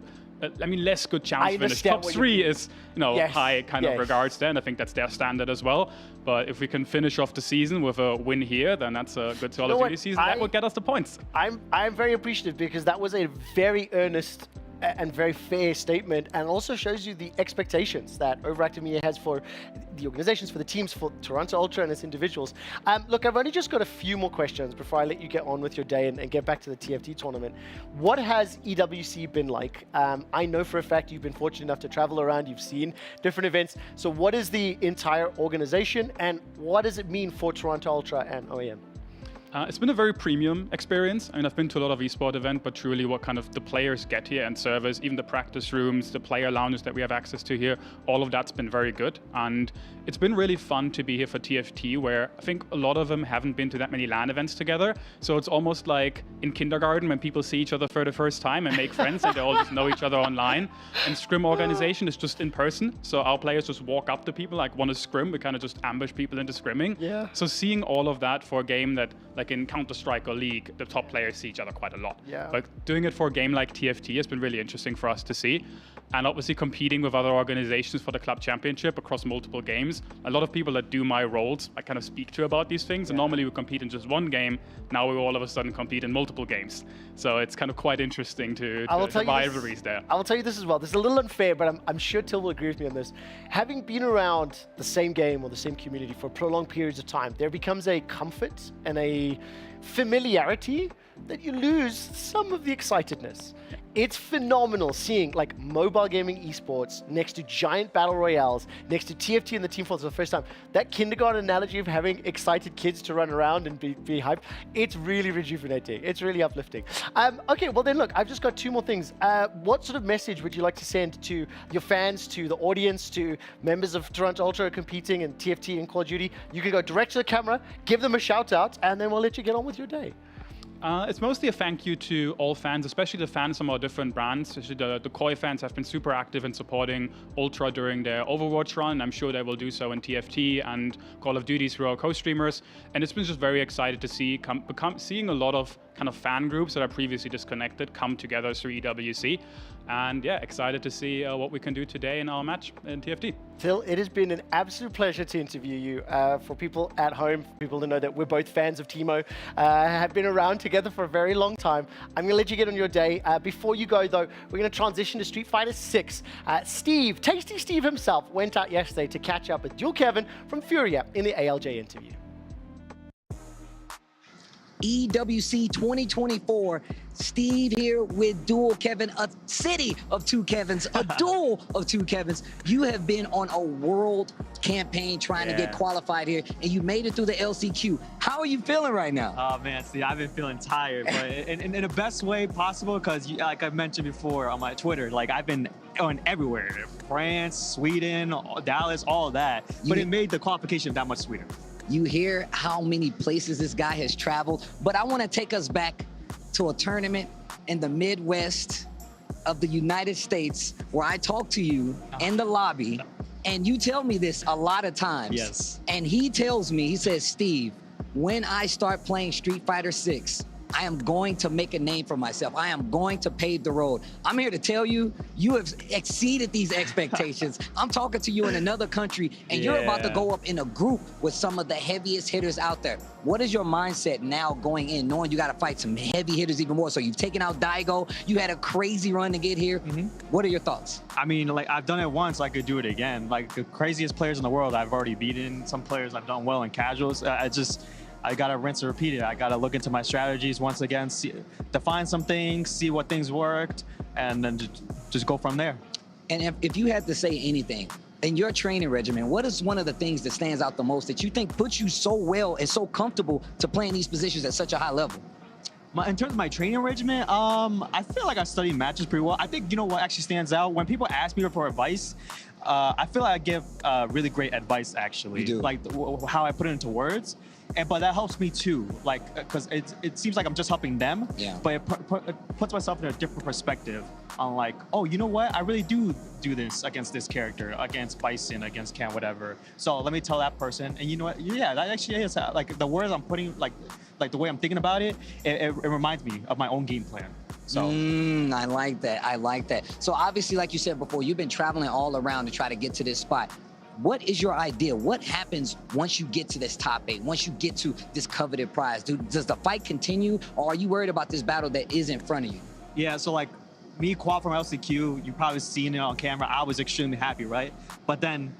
S16: less good chance finish. Top 3 is, high kind of regards there, and I think that's their standard as well. But if we can finish off the season with a win here, then that's a good Call of Duty season. That will get us the points.
S4: I'm very appreciative because that was a very earnest and very fair statement, and also shows you the expectations that Overactive Media has for the organizations, for the teams, for Toronto Ultra and its individuals. Look, I've only just got a few more questions before I let you get on with your day and get back to the TFT tournament. What has EWC been like? I know for a fact you've been fortunate enough to travel around, you've seen different events. So what is the entire organization, and what does it mean for Toronto Ultra and OEM?
S16: It's been a very premium experience. I mean, I've been to a lot of eSport events, but truly what kind of the players get here and servers, even the practice rooms, the player lounges that we have access to here, all of that's been very good. And it's been really fun to be here for TFT, where I think a lot of them haven't been to that many LAN events together. So it's almost like in kindergarten when people see each other for the first time and make friends and they all just know each other online. And scrim organization is just in person. So our players just walk up to people, like want to scrim, we kind of just ambush people into scrimming.
S4: Yeah.
S16: So seeing all of that for a game that, like in Counter-Strike or League, the top players see each other quite a lot.
S4: Yeah.
S16: But doing it for a game like TFT has been really interesting for us to see. And obviously competing with other organizations for the club championship across multiple games. A lot of people that do my roles, I kind of speak to about these things. And normally we compete in just one game. Now we all of a sudden compete in multiple games. So it's kind of quite interesting to the rivalries there.
S4: I will tell you this as well. This is a little unfair, but I'm sure Till will agree with me on this. Having been around the same game or the same community for prolonged periods of time, there becomes a comfort and a familiarity that you lose some of the excitedness. It's phenomenal seeing like mobile gaming esports next to giant battle royales, next to TFT and the team fights for the first time. That kindergarten analogy of having excited kids to run around and be hyped, it's really rejuvenating. It's really uplifting. Okay, well then look, I've just got 2 more things. What sort of message would you like to send to your fans, to the audience, to members of Toronto Ultra competing in TFT and Call of Duty? You can go direct to the camera, give them a shout out, and then we'll let you get on with your day.
S16: It's mostly a thank you to all fans, especially the fans from our different brands. Especially the Koi fans have been super active in supporting Ultra during their Overwatch run. I'm sure they will do so in TFT and Call of Duty through our co-streamers. And it's been just very excited to see seeing a lot of kind of fan groups that are previously disconnected come together through EWC. And yeah, excited to see what we can do today in our match in TFT.
S4: Till, it has been an absolute pleasure to interview you. For people at home, people to know that we're both fans of Timo, have been around together for a very long time. I'm gonna let you get on your day. Before you go though, we're gonna transition to Street Fighter 6. Steve, Tasty Steve himself, went out yesterday to catch up with Duel Kevin from Furia in the ALJ interview.
S2: EWC 2024. Steve here with Duel Kevin, a city of 2 Kevins, a duel of 2 Kevins. You have been on a world campaign trying to get qualified here, and you made it through the LCQ. How are you feeling right now?
S20: Oh man, see, I've been feeling tired, but in the best way possible, because like I mentioned before on my Twitter, like I've been going everywhere, France, Sweden, Dallas, all of that, but it made the qualification that much sweeter.
S2: You hear how many places this guy has traveled, but I want to take us back to a tournament in the Midwest of the United States where I talk to you in the lobby, and you tell me this a lot of times.
S20: Yes.
S2: And he tells me, he says, Steve, when I start playing Street Fighter 6, I am going to make a name for myself. I am going to pave the road. I'm here to tell you, you have exceeded these expectations. I'm talking to you in another country, and you're about to go up in a group with some of the heaviest hitters out there. What is your mindset now going in, knowing you got to fight some heavy hitters even more? So you've taken out Daigo. You had a crazy run to get here. What are your thoughts?
S20: I mean, like I've done it once, I could do it again. Like the craziest players in the world, I've already beaten. Some players I've done well in casuals. I gotta rinse and repeat it. I gotta look into my strategies once again, define some things, see what things worked, and then just go from there.
S2: And if you had to say anything, in your training regimen, what is one of the things that stands out the most that you think puts you so well and so comfortable to play in these positions at such a high level?
S20: In terms of my training regimen, I feel like I study matches pretty well. I think, you know what actually stands out? When people ask me for advice, I feel like I give really great advice, actually.
S2: You do.
S20: Like how I put it into words. But that helps me too, like, because it seems like I'm just helping them, but it puts myself in a different perspective on like, oh, you know what? I really do this against this character, against Bison, against Cam, whatever. So let me tell that person, and you know what? Yeah, that actually is like the words I'm putting, like the way I'm thinking about it, it reminds me of my own game plan. So
S2: I like that. I like that. So obviously, like you said before, you've been traveling all around to try to get to this spot. What is your idea? What happens once you get to this top 8? Once you get to this coveted prize? Does the fight continue, or are you worried about this battle that is in front of you?
S20: Yeah, so like me, Quad from LCQ, you probably seen it on camera. I was extremely happy, right? But then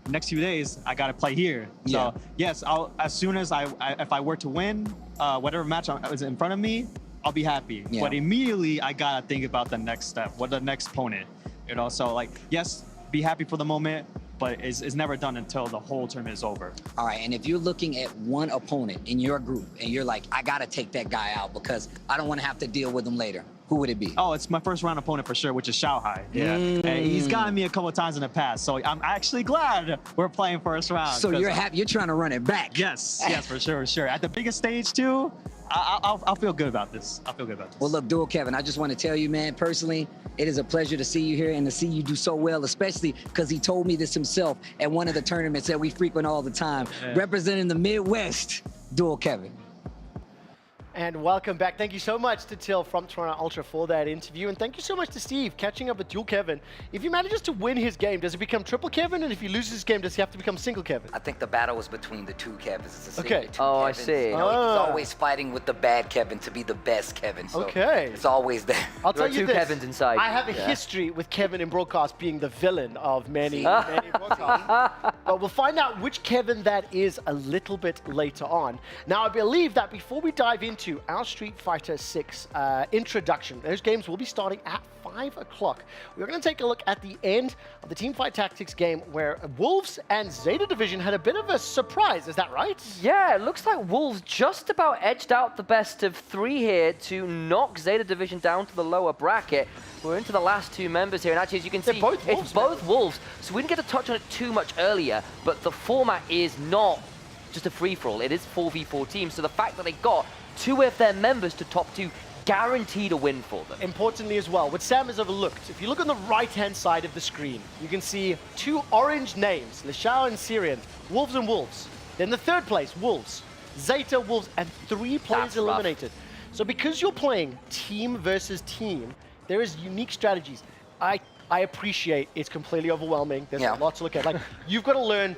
S20: next few days, I got to play here. So yes, as soon as if I were to win whatever match is in front of me, I'll be happy. But immediately, I got to think about the next step, what the next opponent, you know? So like, yes, be happy for the moment, but it's never done until the whole tournament is over.
S2: All right, and if you're looking at one opponent in your group and you're like, I gotta take that guy out because I don't wanna have to deal with him later, who would it be?
S20: Oh, it's my first round opponent for sure, which is Xiaohai. Yeah, and he's gotten me a couple of times in the past, so I'm actually glad we're playing first round.
S2: So you're happy, you're trying to run it back.
S20: Yes, for sure. At the biggest stage too, I'll feel good about this. I'll feel good about this.
S2: Well, look, Duel Kevin, I just want to tell you, man, personally, it is a pleasure to see you here and to see you do so well, especially because he told me this himself at one of the tournaments that we frequent all the time, representing the Midwest, Duel Kevin.
S4: And welcome back. Thank you so much to Till from Toronto Ultra for that interview. And thank you so much to Steve catching up with Duel Kevin. If he manages to win his game, does it become triple Kevin? And if he loses his game, does he have to become single Kevin?
S3: I think the battle was between the two Kevins. It's a single two
S8: Oh, I
S3: Kevins.
S8: see.
S3: You know, he's always fighting with the bad Kevin to be the best Kevin. So it's always there.
S4: I'll tell you
S8: two
S4: this.
S8: Kevins inside.
S4: I have a history with Kevin in broadcast being the villain of many broadcasts. But we'll find out which Kevin that is a little bit later on. Now, I believe that before we dive into our Street Fighter 6 introduction, those games will be starting at 5 o'clock. We're going to take a look at the end of the Teamfight Tactics game where Wolves and Zeta Division had a bit of a surprise. Is that right?
S8: Yeah, it looks like Wolves just about edged out the best of 3 here to knock Zeta Division down to the lower bracket. We're into the last 2 members here, and actually, as you can see, it's both Wolves. So we didn't get to touch on it too much earlier, but the format is not just a free-for-all. It is 4v4 teams, so the fact that they got 2 of their members to top 2 guaranteed a win for them.
S4: Importantly as well, what Sam has overlooked, if you look on the right-hand side of the screen, you can see 2 orange names, Leshao and Syrian, Wolves and Wolves. Then the 3rd place, Wolves, Zeta, Wolves, and 3 players eliminated. So because you're playing team versus team, there is unique strategies. I appreciate it's completely overwhelming. There's a lot to look at. Like, you've got to learn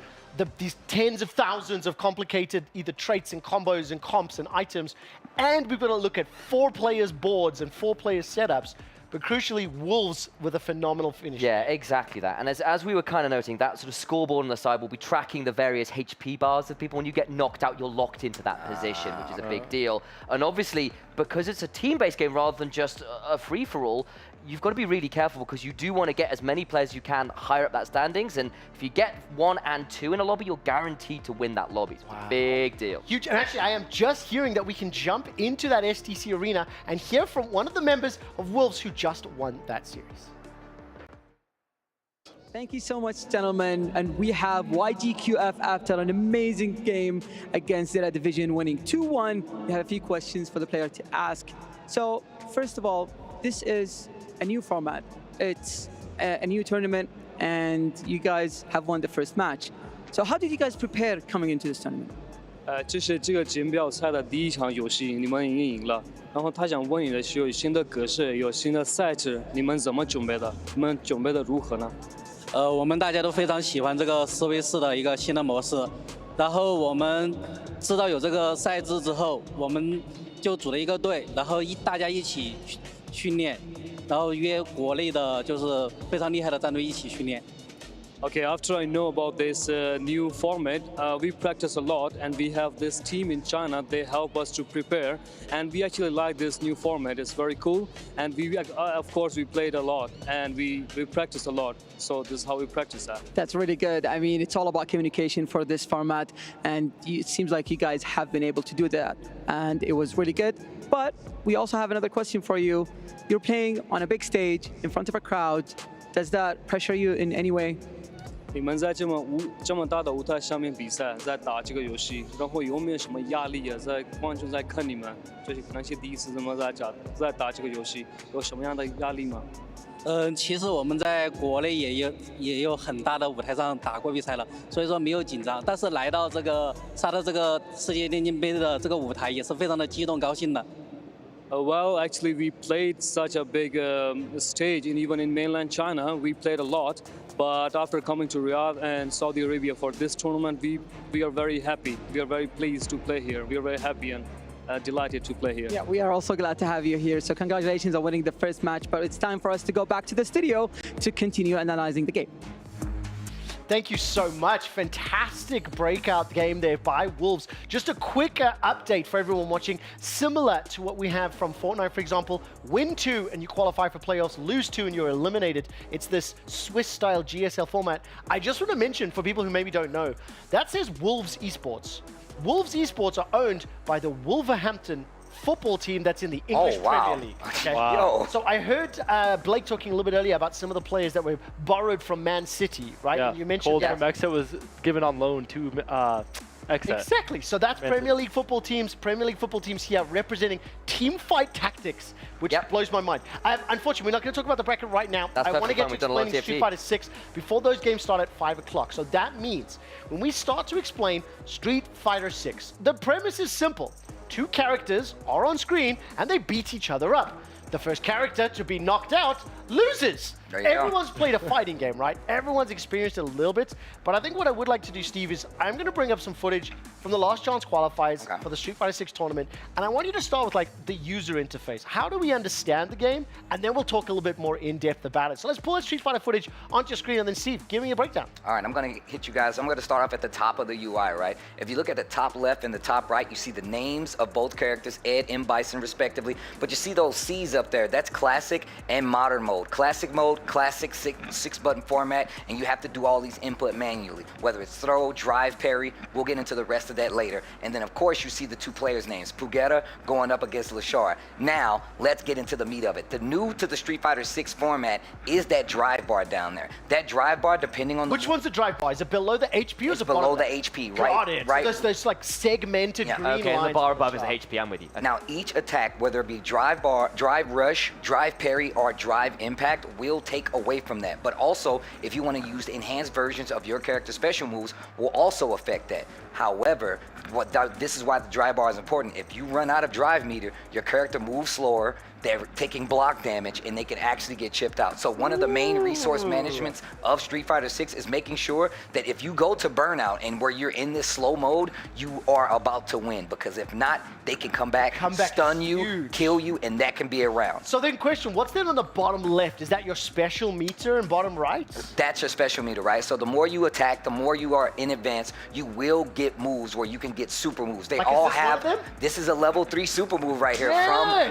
S4: these tens of thousands of complicated either traits and combos and comps and items, and we've got to look at 4 players' boards and 4 players' setups. But crucially, Wolves with a phenomenal finish.
S8: Yeah, exactly that. And as we were kind of noting, that sort of scoreboard on the side will be tracking the various HP bars of people. When you get knocked out, you're locked into that position, which is a big deal. And obviously, because it's a team-based game rather than just a free-for-all, you've got to be really careful because you do want to get as many players as you can higher up that standings. And if you get 1 and 2 in a lobby, you're guaranteed to win that lobby. It's a big deal.
S4: Huge. And actually, I am just hearing that we can jump into that STC arena and hear from one of the members of Wolves who just won that series.
S5: Thank you so much, gentlemen. And we have YGQF after an amazing game against Zeta Division, winning 2-1. We have a few questions for the player to ask. So, first of all, this is a new format. It's a new tournament, and you guys have won the first match. So how did you guys prepare coming into this tournament?
S12: 这是这个锦标赛的第1场游戏，你们已经赢了。然后他想问你的是，有新的格式，有新的赛制，你们怎么准备的？你们准备的如何呢？
S22: 我们大家都非常喜欢这个4v4的一个新的模式。然后我们知道有这个赛制之后，我们就组了一个队，然后大家一起训练。 然后约国内的就是非常厉害的战队一起训练。
S12: Okay, after I know about this new format, we practice a lot, and we have this team in China. They help us to prepare, and we actually like this new format. It's very cool, and we, of course, we played a lot, and we practice a lot. So this is how we practice that.
S5: That's really good. I mean, it's all about communication for this format, and it seems like you guys have been able to do that, and it was really good. But we also have another question for you. You're playing on a big stage in front of a crowd. Does that pressure you in any way?
S12: 你们在这么大的舞台上面比赛，在打这个游戏，然后有没有什么压力啊？在观众在看你们，就是可能是第一次这么在打这个游戏，有什么样的压力吗？
S22: 其实我们在国内也有很大的舞台上打过比赛了，所以说没有紧张。但是来到这个杀到这个世界电竞杯的这个舞台，也是非常的激动高兴的。
S12: Well, actually, we played such a big stage, and even in mainland China, we played a lot. But after coming to Riyadh and Saudi Arabia for this tournament, we are very happy. We are very pleased to play here. We are very happy and delighted to play here.
S5: Yeah, we are also glad to have you here. So congratulations on winning the first match, but it's time for us to go back to the studio to continue analyzing the game.
S4: Thank you so much. Fantastic breakout game there by Wolves. Just a quick update for everyone watching. Similar to what we have from Fortnite, for example, win 2 and you qualify for playoffs, lose 2 and you're eliminated. It's this Swiss-style GSL format. I just want to mention, for people who maybe don't know, that says Wolves Esports. Wolves Esports are owned by the Wolverhampton football team that's in the English Premier League. Okay?
S3: Wow.
S4: So I heard Blake talking a little bit earlier about some of the players that were borrowed from Man City, right?
S23: Yeah.
S4: You mentioned
S23: Cole from Exa was given on loan to Exa.
S4: Exactly. So that's Premier League football teams here representing team fight tactics, which blows my mind. Unfortunately, we're not going to talk about the bracket right now. I want to get to explaining Street Fighter 6 before those games start at 5 o'clock. So that means when we start to explain Street Fighter 6, the premise is simple. 2 characters are on screen and they beat each other up. The first character to be knocked out loses. Everyone's played a fighting game, right? Everyone's experienced it a little bit. But I think what I would like to do, Steve, is I'm going to bring up some footage from the last chance qualifiers for the Street Fighter 6 tournament. And I want you to start with like the user interface. How do we understand the game? And then we'll talk a little bit more in depth about it. So let's pull that Street Fighter footage onto your screen and then Steve, give me a breakdown.
S3: All right, I'm going to hit you guys. I'm going to start off at the top of the UI, right? If you look at the top left and the top right, you see the names of both characters, Ed and Bison respectively. But you see those C's up there. That's classic and modern mode. Classic mode, classic 6-button format, and you have to do all these input manually, whether it's throw, drive, parry. We'll get into the rest of that later. And then, of course, you see the 2 players' names, Pugetta going up against Lashar. Now, let's get into the meat of it. The new to the Street Fighter 6 format is that drive bar down there. That drive bar, depending on
S4: Which one's the drive bar? Is it below the HP or is it
S3: below the HP? Right.
S4: Got it.
S3: Right.
S4: So there's like segmented green lines.
S8: Okay, and the bar above is the HP. I'm with you.
S3: Now, each attack, whether it be drive bar, drive rush, drive parry, or drive impact, will take away from that. But also, if you want to use enhanced versions of your character's special moves, will also affect that. However, this is why the drive bar is important. If you run out of drive meter, your character moves slower, they're taking block damage, and they can actually get chipped out. So one of the main resource managements of Street Fighter 6 is making sure that if you go to burnout and where you're in this slow mode, you are about to win. Because if not, they can come back stun you, kill you, and that can be a round.
S4: So then question, what's then on the bottom left? Is that your special meter and bottom right?
S3: That's your special meter, right? So the more you attack, the more you are in advance, you will get moves where you can get super moves. They all have, this is a level 3 super move right here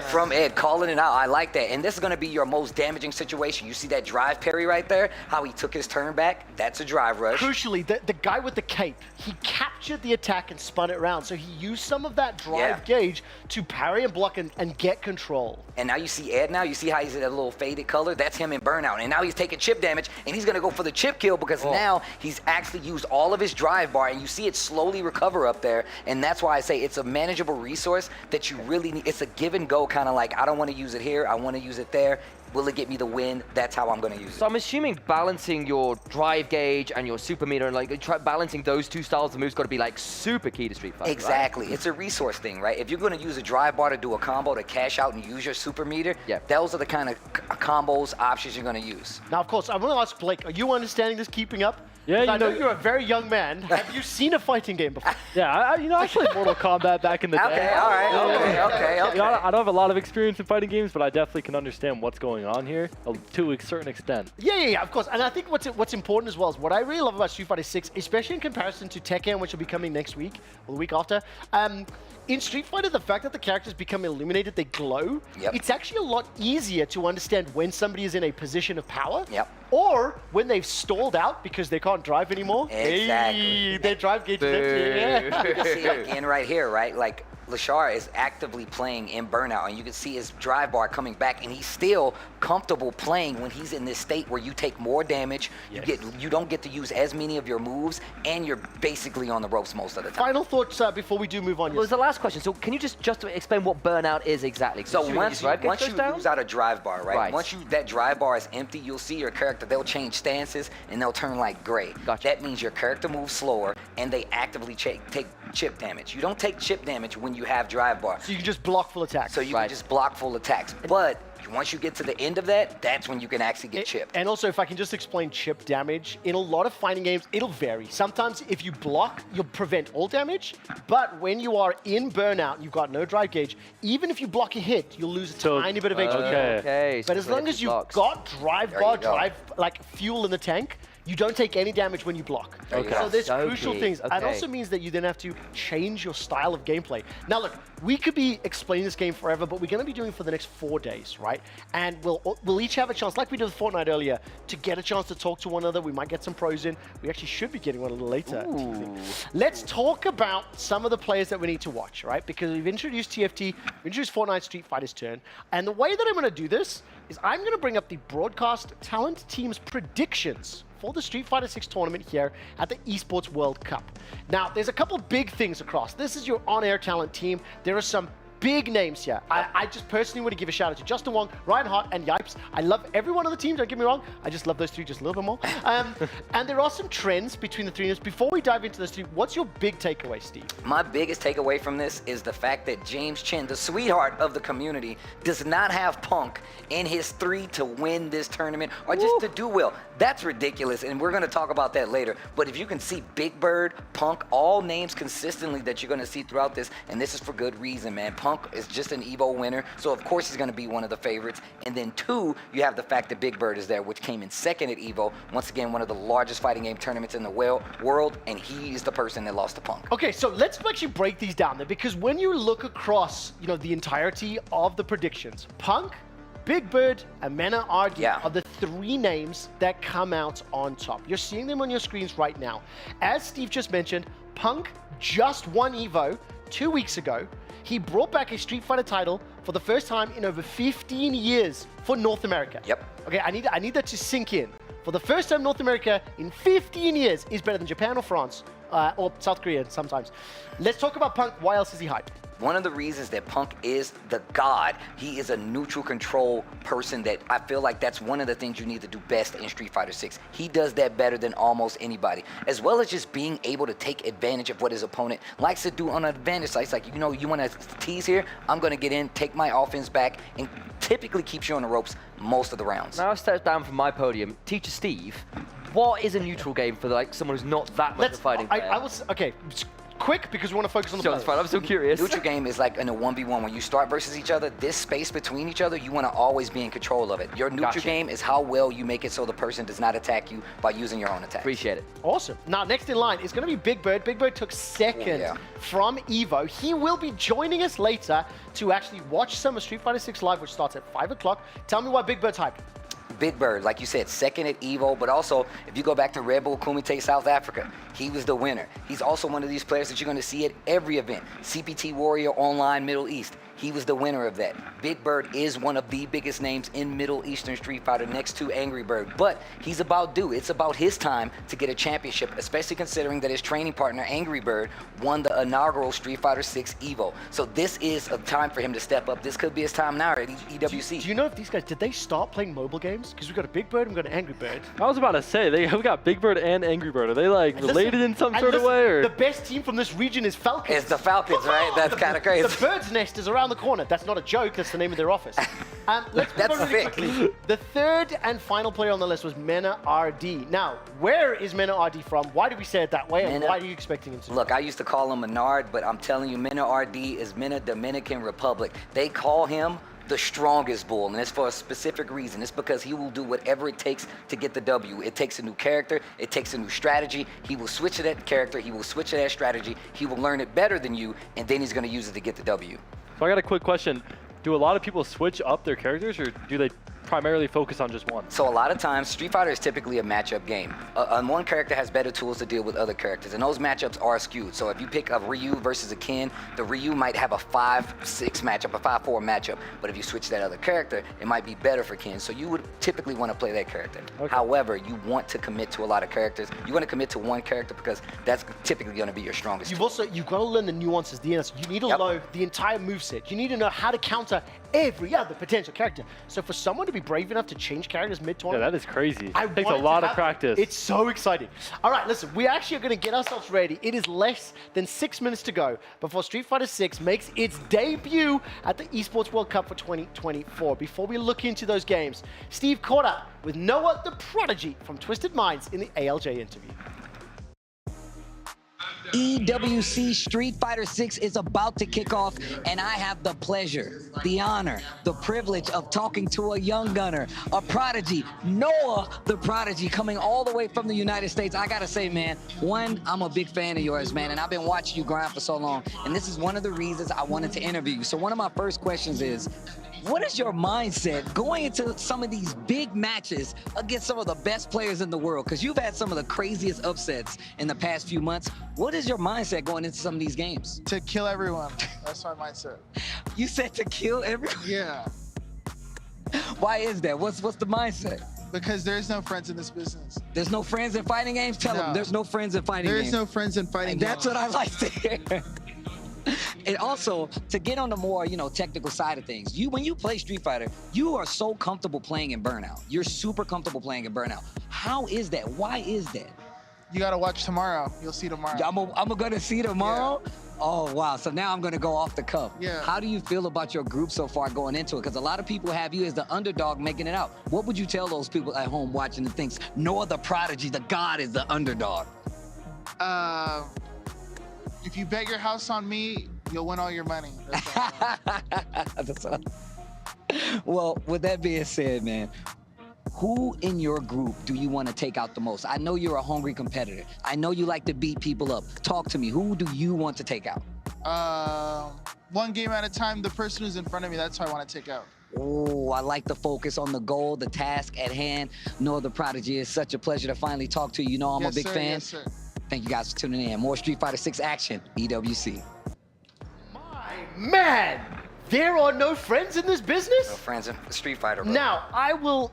S3: from Ed. Calling it out. I like that. And this is going to be your most damaging situation. You see that drive parry right there? How he took his turn back? That's a drive rush.
S4: Crucially, the guy with the cape, he captured the attack and spun it around. So he used some of that drive gauge to parry and block and get control.
S3: And now you see Ed now. You see how he's in a little faded color? That's him in burnout. And now he's taking chip damage, and he's going to go for the chip kill because now he's actually used all of his drive bar, and you see it slowly recover up there. And that's why I say it's a manageable resource that you really need. It's a give and go kind of like, I don't want to use it here, I want to use it there. Will it get me the win? That's how I'm going to use it.
S8: So I'm assuming balancing your drive gauge and your super meter and like balancing those 2 styles of moves got to be like super key to Street Fighter.
S3: Exactly. Right? It's a resource thing, right? If you're going to use a drive bar to do a combo to cash out and use your super meter, those are the kind of combos, options you're going to use.
S4: Now, of course, I want to ask Blake, are you understanding this, keeping up?
S23: Yeah,
S4: I know you're a very young man. Have you seen a fighting game before?
S23: Yeah, I played Mortal Kombat back in the day.
S3: Okay, all right, okay.
S23: You know, I don't have a lot of experience in fighting games, but I definitely can understand what's going on here to a certain extent.
S4: Yeah, of course. And I think what's important as well is what I really love about Street Fighter 6, especially in comparison to Tekken, which will be coming next week or the week after. In Street Fighter, the fact that the characters become illuminated, they glow, it's actually a lot easier to understand when somebody is in a position of power or when they've stalled out because they can't drive anymore.
S3: Exactly.
S4: Hey, their drive gauge is empty.
S3: You see it again right here, right? Like, Lashar is actively playing in Burnout, and you can see his drive bar coming back, and he's still comfortable playing when he's in this state where you take more damage, you don't get to use as many of your moves, and you're basically on the ropes most of the time.
S4: Final thoughts before we do move on.
S8: Well, there's the last question. So can you just explain what burnout is exactly?
S3: So once you lose out a drive bar, right? Once that drive bar is empty, you'll see your character, they'll change stances, and they'll turn like gray.
S8: Gotcha.
S3: That means your character moves slower, and they actively take chip damage. You don't take chip damage when you have drive bar.
S4: So you can just block full attacks.
S3: So you can just block full attacks. But once you get to the end of that, that's when you can actually get chipped.
S4: And also, if I can just explain chip damage, in a lot of fighting games, it'll vary. Sometimes if you block, you'll prevent all damage. But when you are in Burnout, you've got no drive gauge, even if you block a hit, you'll lose a tiny bit of HP.
S8: Okay.
S4: But as long as you've got drive bar, like fuel in the tank, you don't take any damage when you block.
S8: Okay.
S4: So there's crucial things.
S8: Okay.
S4: It also means that you then have to change your style of gameplay. Now look, we could be explaining this game forever, but we're going to be doing it for the next 4 days, right? And we'll each have a chance, like we did with Fortnite earlier, to get a chance to talk to one another. We might get some pros in. We actually should be getting one a little later. Let's talk about some of the players that we need to watch, right? Because we've introduced TFT, we've introduced Fortnite Street Fighter's turn. And the way that I'm going to do this is I'm going to bring up the broadcast talent team's predictions for the Street Fighter 6 tournament here at the Esports World Cup. Now, there's a couple big things across. This is your on-air talent team. There are some big names here. I just personally want to give a shout out to Justin Wong, Ryan Hart, and Yipes. I love every one of the teams, don't get me wrong. I just love those three just a little bit more. And there are some trends between the three of us. Before we dive into those three, what's your big takeaway, Steve?
S3: My biggest takeaway from this is the fact that James Chen, the sweetheart of the community, does not have Punk in his 3 to win this tournament or just to do well. That's ridiculous, and we're going to talk about that later. But if you can see Big Bird, Punk, all names consistently that you're going to see throughout this, and this is for good reason, man. Punk is just an EVO winner, so of course he's going to be one of the favorites. And then 2, you have the fact that Big Bird is there, which came in 2nd at EVO. Once again, one of the largest fighting game tournaments in the world, and he is the person that lost to Punk.
S4: Okay, so let's actually break these down then, because when you look across, the entirety of the predictions, Punk, Big Bird, and Mena RD are the 3 names that come out on top. You're seeing them on your screens right now. As Steve just mentioned, Punk just won EVO 2 weeks ago. He brought back a Street Fighter title for the first time in over 15 years for North America.
S3: Yep.
S4: Okay, I need that to sink in. For the first time, North America in 15 years is better than Japan or France, or South Korea sometimes. Let's talk about Punk. Why else is he hyped?
S3: One of the reasons that Punk is the god, he is a neutral control person that I feel like that's one of the things you need to do best in Street Fighter 6. He does that better than almost anybody, as well as just being able to take advantage of what his opponent likes to do on an advantage side. It's like, you want to tease here? I'm going to get in, take my offense back, and typically keeps you on the ropes most of the rounds.
S8: Now I'll step down from my podium. Teacher Steve, what is a neutral game for someone who's not that much of a fighting player?
S4: Okay. Quick, because we want to focus on the
S8: players. I'm so curious.
S3: Neutral game is like in a 1v1. When you start versus each other, this space between each other, you want to always be in control of it. Your neutral game is how well you make it so the person does not attack you by using your own attack.
S8: Appreciate it.
S4: Awesome. Now, next in line is going to be Big Bird. Big Bird took 2nd from EVO. He will be joining us later to actually watch some of Street Fighter 6 Live, which starts at 5 o'clock. Tell me why Big Bird's hyped.
S3: Big Bird, like you said, 2nd at EVO, but also if you go back to Red Bull Kumite South Africa, he was the winner. He's also one of these players that you're going to see at every event. CPT Warrior Online Middle East, he was the winner of that. Big Bird is one of the biggest names in Middle Eastern Street Fighter next to Angry Bird, but he's about due. It's about his time to get a championship, especially considering that his training partner, Angry Bird, won the inaugural Street Fighter 6 EVO. So this is a time for him to step up. This could be his time now at EWC.
S4: Do you know if these guys, did they start playing mobile games? Because we've got a Big Bird and we've got an Angry Bird.
S23: I was about to say, we got Big Bird and Angry Bird. Are they related in some sort of way? Or?
S4: The best team from this region is Falcons.
S3: It's the Falcons, right? That's kind of crazy.
S4: The bird's nest is around the corner. That's not a joke, that's the name of their office. Let's move on really quickly. The 3rd and final player on the list was Mena RD. Now, where is Mena RD from? Why do we say it that way, and why are you expecting him to?
S3: Look, I used to call him Menard, but I'm telling you, Mena RD is Mena Dominican Republic. They call him the strongest bull, and it's for a specific reason. It's because he will do whatever it takes to get the W. It takes a new character, it takes a new strategy. He will switch to that character, he will switch to that strategy, he will learn it better than you, and then he's going to use it to get the W.
S23: So I got a quick question. Do a lot of people switch up their characters, or do they primarily focus on just one?
S3: So a lot of times, Street Fighter is typically a matchup game. One character has better tools to deal with other characters, and those matchups are skewed. So if you pick a Ryu versus a Ken, the Ryu might have a 5-6 matchup, a 5-4 matchup, but if you switch that other character, it might be better for Ken. So you would typically want to play that character.
S23: Okay.
S3: However, you want to commit to a lot of characters. You want to commit to one character because that's typically going to be your strongest.
S4: You've got to learn the nuances, the answers. You need to know the entire moveset. You need to know how to counter every other potential character. So for someone to be brave enough to change characters mid-tournament,
S23: Yeah, that is crazy.
S4: It
S23: Takes a lot of practice.
S4: It's so exciting. All right, listen, we actually are going to get ourselves ready. It is less than 6 minutes to go before Street Fighter 6 makes its debut at the Esports World Cup for 2024. Before we look into those games, Steve caught up with Noah the Prodigy from Twisted Minds in the ALJ interview.
S2: EWC Street Fighter 6 is about to kick off, and I have the pleasure, the honor, the privilege of talking to a young gunner, a prodigy, Noah the Prodigy, coming all the way from the United States. I gotta say, man, one, I'm a big fan of yours, man, and I've been watching you grind for so long, and this is one of the reasons I wanted to interview you. So one of my first questions is, what is your mindset going into some of these big matches against some of the best players in the world? Because you've had some of the craziest upsets in the past few months. What is your mindset going into some of these games?
S6: To kill everyone. That's my mindset.
S2: You said to kill everyone?
S6: Yeah.
S2: Why is that? What's the mindset?
S6: Because there's no friends in this business.
S2: There's no friends in fighting games? Tell them there's no friends in fighting games.
S6: There's no friends in fighting games.
S2: That's what I like to hear. And also, to get on the more, technical side of things, when you play Street Fighter, you are so comfortable playing in Burnout. You're super comfortable playing in Burnout. How is that? Why is that?
S6: You gotta watch tomorrow. You'll see tomorrow.
S2: I'm gonna see tomorrow? Yeah. Oh, wow. So now I'm gonna go off the cuff.
S6: Yeah.
S2: How do you feel about your group so far going into it? Because a lot of people have you as the underdog making it out. What would you tell those people at home watching and thinks, Noah the Prodigy, the God is the underdog?
S6: If you bet your house on me, you'll win all your money.
S2: That's all. Well, with that being said, man, who in your group do you want to take out the most? I know you're a hungry competitor. I know you like to beat people up. Talk to me. Who do you want to take out?
S6: One game at a time. The person who's in front of me, that's who I want to take out.
S2: Oh, I like the focus on the goal, the task at hand. Noah the Prodigy, it's such a pleasure to finally talk to you. You know I'm a big fan.
S6: Yes, sir.
S2: Thank you guys for tuning in. More Street Fighter 6 action, EWC.
S4: Man, there are no friends in this business?
S3: No friends in Street Fighter, bro.
S4: Now, I will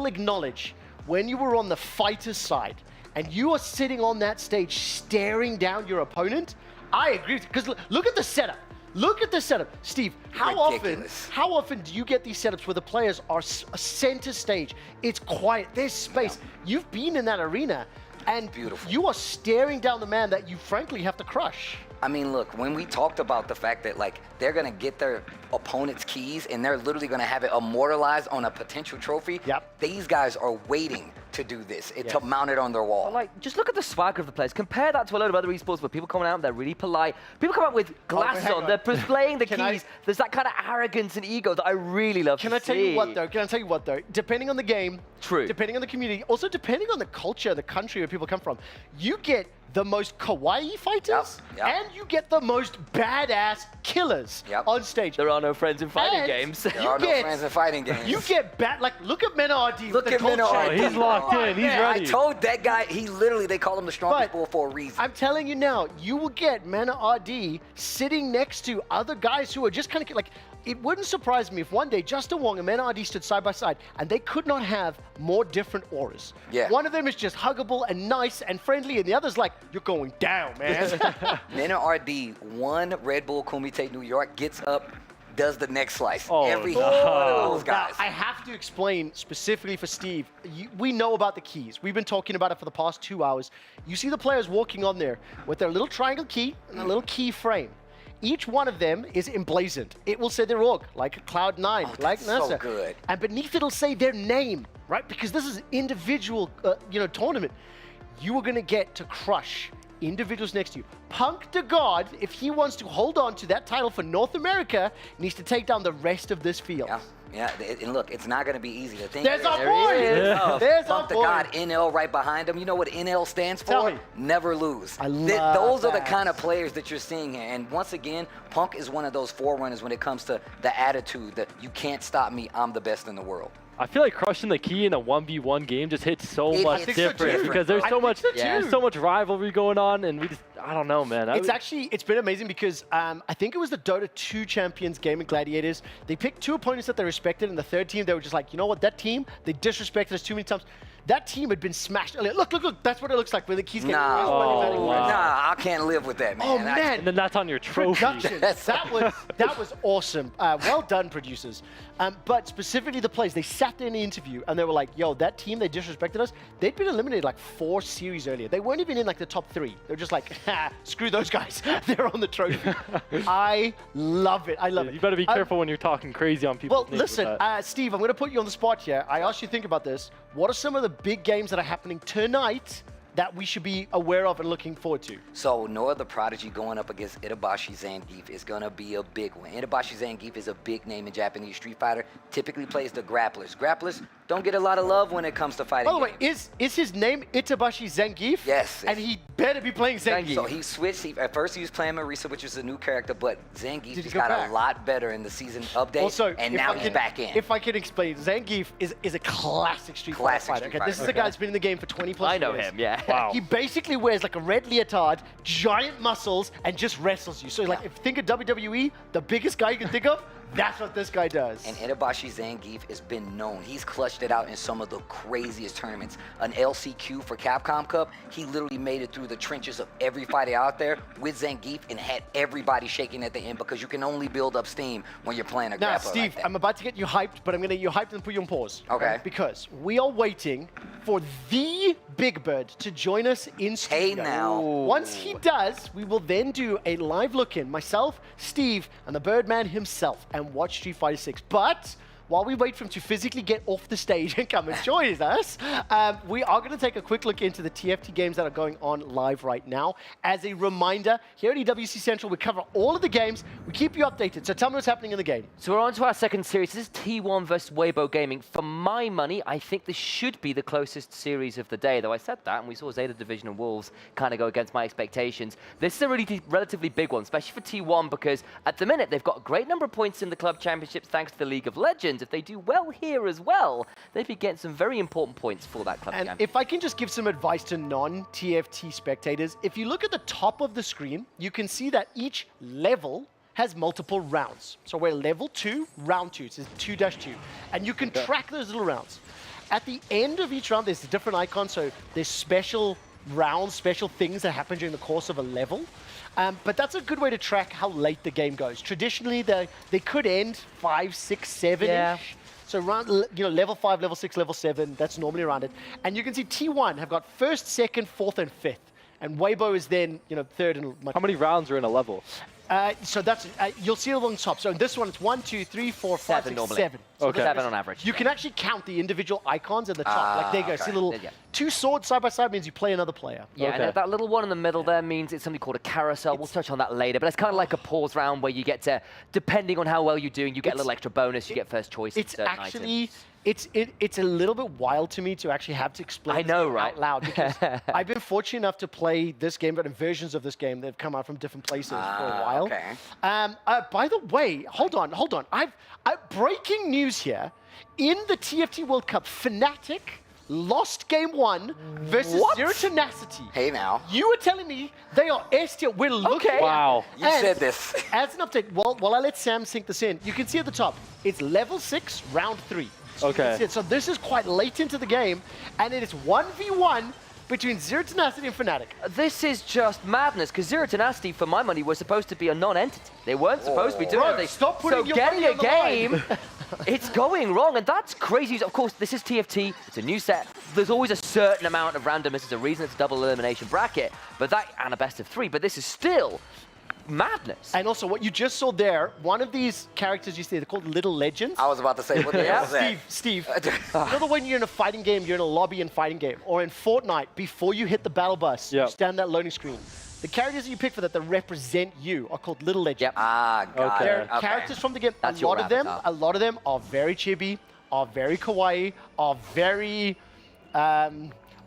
S4: acknowledge when you were on the fighter's side and you are sitting on that stage staring down your opponent, I agree with you. Because look at the setup. Look at the setup. Steve, how often do you get these setups where the players are center stage? It's quiet, there's space. Yeah. You've been in that arena and you are staring down the man that you frankly have to crush.
S3: I mean, look, when we talked about the fact that, they're going to get their opponent's keys and they're literally going to have it immortalized on a potential trophy, these guys are waiting to do this, to mount it on their wall.
S8: Just look at the swag of the players. Compare that to a load of other esports where people come out, they're really polite. People come out with glasses on, they're displaying the keys. There's that kind of arrogance and ego that I really love to see.
S4: Can I tell you what, though? Depending on the game, depending on the community, also depending on the culture, the country where people come from, you get the most kawaii fighters, and you get the most badass killers on stage.
S8: There are no friends in fighting games.
S3: There are no friends in fighting games.
S4: You get look at Mena-RD.
S3: Look at Mena-RD.
S23: He's locked in. He's ready.
S3: I told that guy, they call him the strongest bull for a reason.
S4: I'm telling you now, you will get Mena-RD sitting next to other guys who are just kind of it wouldn't surprise me if one day Justin Wong and Mena-RD stood side by side and they could not have more different auras.
S3: Yeah.
S4: One of them is just huggable and nice and friendly, and the other's like, you're going down, man.
S3: Mena-RD, one Red Bull Kumite New York, gets up, does the next slice.
S4: Oh,
S3: Every one of those guys.
S4: Now, I have to explain specifically for Steve. We know about the keys. We've been talking about it for the past 2 hours. You see the players walking on there with their little triangle key and a little key frame. Each one of them is emblazoned. It will say their org, like Cloud9, like NASA.
S3: So good.
S4: And beneath it'll say their name, right? Because this is an individual, tournament. You are going to get to crush individuals next to you. Punk to God, if he wants to hold on to that title for North America, needs to take down the rest of this field.
S3: Yeah, and look, it's not going to be easy. The thing
S4: There's our
S3: is,
S4: boy!
S3: Yeah.
S4: There's our
S3: Punk the
S4: boy!
S3: God, NL right behind him. You know what NL stands
S4: Tell
S3: for?
S4: me.
S3: Never lose.
S4: I love
S3: Those are the
S4: that.
S3: kind of players that you're seeing here. And once again, Punk is one of those forerunners when it comes to the attitude that you can't stop me, I'm the best in the world.
S23: I feel like crushing the key in a 1v1 game just hits so much different because there's so much, there's so much rivalry going on, and we just, I don't know, man.
S4: It's been amazing because I think it was the Dota 2 champions Gaming Gladiators. They picked 2 opponents that they respected, and the third team, they were just like, you know what, that team, they disrespected us too many times. That team had been smashed earlier. Look, that's what it looks like when the keys get
S3: Nah,
S4: wow.
S3: nah, I can't live with that, man.
S4: Oh, man.
S23: And then that's on your trophy.
S4: Production. that was awesome. Well done, producers. But specifically the players, they sat there in the interview and they were like, yo, that team, they disrespected us. They'd been eliminated like 4 series earlier. They weren't even in like the top 3. They're just like, ha, screw those guys. They're on the trophy. I love it. I love it.
S23: You better be careful when you're talking crazy on people.
S4: Well, listen, Steve, I'm going to put you on the spot here. I asked you to think about this. What are some of the big games that are happening tonight that we should be aware of and looking forward to?
S3: So Noah the Prodigy going up against Itabashi Zangief is going to be a big one. Itabashi Zangief is a big name in Japanese Street Fighter, typically plays the grapplers. Grapplers don't get a lot of love when it comes to fighting.
S4: By the way, is his name Itabashi Zangief?
S3: Yes.
S4: And he better be playing Zangief.
S3: So he switched. At first he was playing Marisa, which is a new character, but Zangief
S4: Did he
S3: just
S4: go
S3: got
S4: back?
S3: a lot better in the season update,
S4: Also,
S3: and now he's back in.
S4: If I can explain, Zangief is a classic Street Fighter. Okay? This is a guy that's been in the game for 20 plus years.
S8: I know him, yeah. Wow.
S4: He basically wears like a red leotard, giant muscles, and just wrestles you. So like, if you think of WWE, the biggest guy you can think of, that's what this guy does.
S3: And Itabashi Zangief has been known. He's clutched it out in some of the craziest tournaments. An LCQ for Capcom Cup, he literally made it through the trenches of every fighter out there with Zangief and had everybody shaking at the end because you can only build up steam when you're playing a
S4: Now,
S3: grappler
S4: Steve,
S3: like that.
S4: I'm about to get you hyped, but I'm going to get you hyped and put you on pause.
S3: Okay.
S4: Because we are waiting for the Big Bird to join us in studio.
S3: Hey, now.
S4: Once he does, we will then do a live look-in, myself, Steve, and the Birdman himself, and watch Street Fighter 6. But while we wait for him to physically get off the stage and come and join us, we are going to take a quick look into the TFT games that are going on live right now. As a reminder, here at EWC Central, we cover all of the games. We keep you updated. So tell me what's happening in the game.
S8: So we're on to our second series. This is T1 versus Weibo Gaming. For my money, I think this should be the closest series of the day, though I said that, and we saw Zeta Division and Wolves kind of go against my expectations. This is a really relatively big one, especially for T1, because at the minute, they've got a great number of points in the club championships thanks to the League of Legends. If they do well here as well, they'd be getting some very important points for that club
S4: And
S8: championship.
S4: if I can just give some advice to non-TFT spectators, if you look at the top of the screen, you can see that each level has multiple rounds. So we're level 2, round 2. It says 2-2. And you can track those little rounds. At the end of each round, there's a different icon. So there's special rounds, special things that happen during the course of a level. But that's a good way to track how late the game goes. Traditionally, they could end 5, 6, 7-ish.
S8: Yeah.
S4: So around, level 5, level 6, level 7, that's normally around it. And you can see T1 have got 1st, 2nd, 4th, and 5th. And Weibo is then, 3rd and much.
S23: How many rounds are in a level?
S4: So that's, you'll see it along the top. So in this one, it's 1, 2, 3, 4, 5,
S8: 7
S4: 6,
S8: normally.
S4: 7. So
S8: Okay. 7 on average.
S4: You can actually count the individual icons at the top. Like there you go, see a little, 2 swords side by side means you play another player.
S8: Yeah, and that little one in the middle there means it's something called a carousel. We'll touch on that later, but it's kind of like a pause round where you get to, depending on how well you're doing, you get a little extra bonus, you get first choice.
S4: It's actually, it's a little bit wild to me to actually have to explain this game out loud, because I've been fortunate enough to play this game, but in versions of this game that have come out from different places for a while.
S3: Okay.
S4: By the way, hold on. I've breaking news here. In the TFT World Cup, Fnatic lost game 1 versus Zero Tenacity.
S3: Hey now.
S4: You were telling me they are S tier. We're looking at
S3: Wow. You said this.
S4: As an update, while I let Sam sink this in, you can see at the top, it's level 6, round 3. So you can see it. So this is quite late into the game, and it is 1v1 between Zero Tenacity and Fnatic.
S8: This is just madness, because Zero Tenacity, for my money, was supposed to be a non-entity. They weren't supposed to be doing it.
S4: Stop putting your
S8: getting
S4: money
S8: a
S4: on the line.
S8: game, it's going wrong, and that's crazy. Of course, this is TFT. It's a new set. There's always a certain amount of randomness. There's a reason it's a double elimination bracket, but that and a best of 3. But this is still madness.
S4: And also, what you just saw there, one of these characters you see, they're called Little Legends.
S3: I was about to say, what the hell is that?
S4: Steve, you know the when you're in a fighting game, you're in a lobby and fighting game, or in Fortnite, before you hit the battle bus, you stand that loading screen. The characters that you pick for that represent you are called little legends.
S3: Yep. Ah, got it.
S4: They're
S3: Okay.
S4: characters from the game.
S3: That's
S4: a lot
S3: your
S4: of them,
S3: avatar.
S4: a lot of them are very chibi, are very kawaii, are very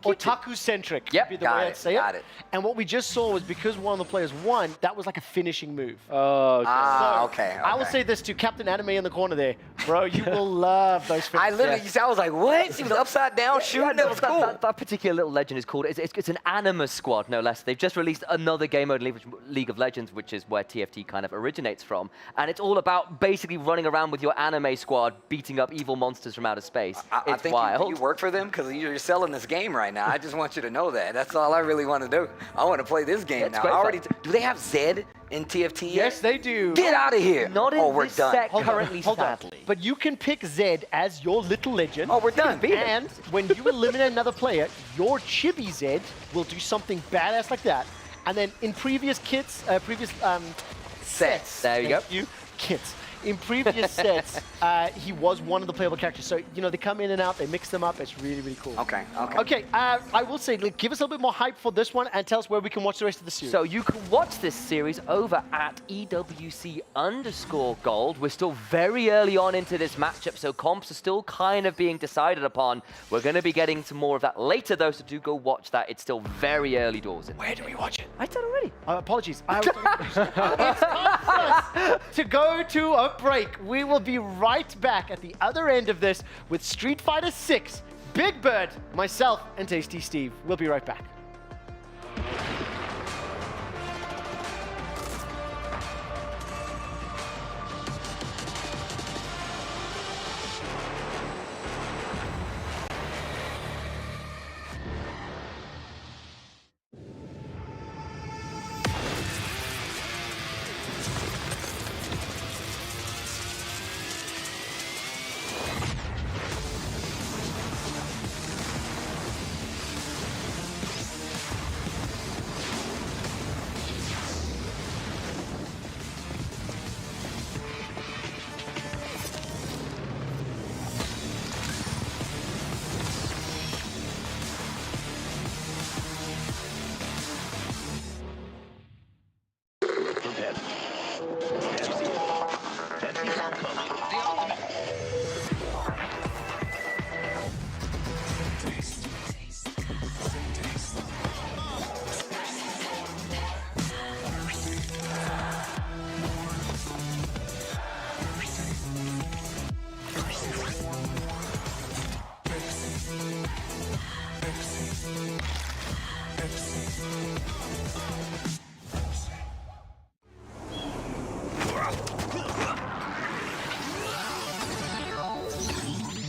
S4: otaku-centric.
S3: Yep,
S4: would be the
S3: got
S4: way
S3: it,
S4: I'd say
S3: got
S4: it.
S3: it.
S4: And what we just saw was because one of the players won, that was like a finishing move.
S23: Oh, okay.
S3: Ah,
S4: So,
S3: okay.
S4: I will say this to Captain Anime in the corner there. Bro, you will love those finishes.
S3: I literally, you see, I was like, what? He was upside down shooting? That was cool.
S8: That particular little legend is called, it's an Animus squad, no less. They've just released another game mode, League of Legends, which is where TFT kind of originates from. And it's all about basically running around with your anime squad, beating up evil monsters from outer space.
S3: I
S8: It's
S3: think
S8: wild.
S3: you work for them because you're selling this game right now. I just want you to know that. That's all I really want to do. I want to play this game now.
S8: great
S3: I already
S8: fun.
S3: do they have Zed in TFT yet?
S4: Yes, they do.
S3: Get out of here.
S8: Not in
S3: we're
S8: this
S3: done.
S8: set
S4: Hold on,
S8: currently,
S4: hold on.
S8: sadly.
S4: But you can pick Zed as your little legend.
S3: Oh, we're done.
S4: And when you eliminate another player, your chibi Zed will do something badass like that. And then in previous kits, sets.
S8: There you go.
S4: Thank you. Kits. In previous sets, he was one of the playable characters. So, you know, they come in and out, they mix them up. It's really, really cool.
S3: Okay, okay.
S4: Okay, I will say, like, give us a little bit more hype for this one and tell us where we can watch the rest of the series.
S8: So you can watch this series over at EWC_gold. We're still very early on into this matchup, so comps are still kind of being decided upon. We're going to be getting to more of that later, though, so do go watch that. It's still very early doors.
S4: Where do we watch it?
S8: I said already.
S4: Apologies. It's time for us to go to a break. We will be right back at the other end of this with Street Fighter 6, Big Bird, myself, and Tasty Steve. We'll be right back.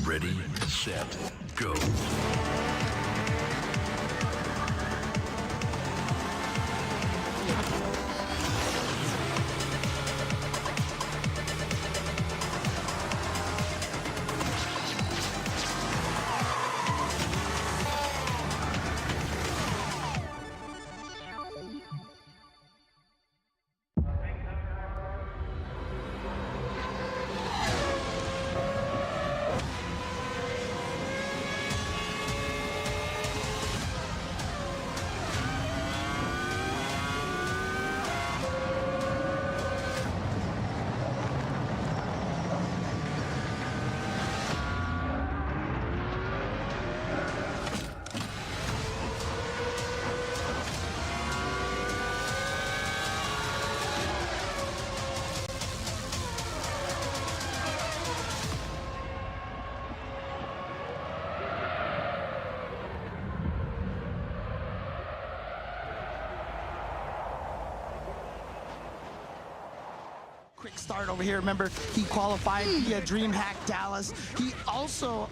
S7: Ready, set, go.
S9: Quick start over here. Remember, he qualified via DreamHack Dallas. He also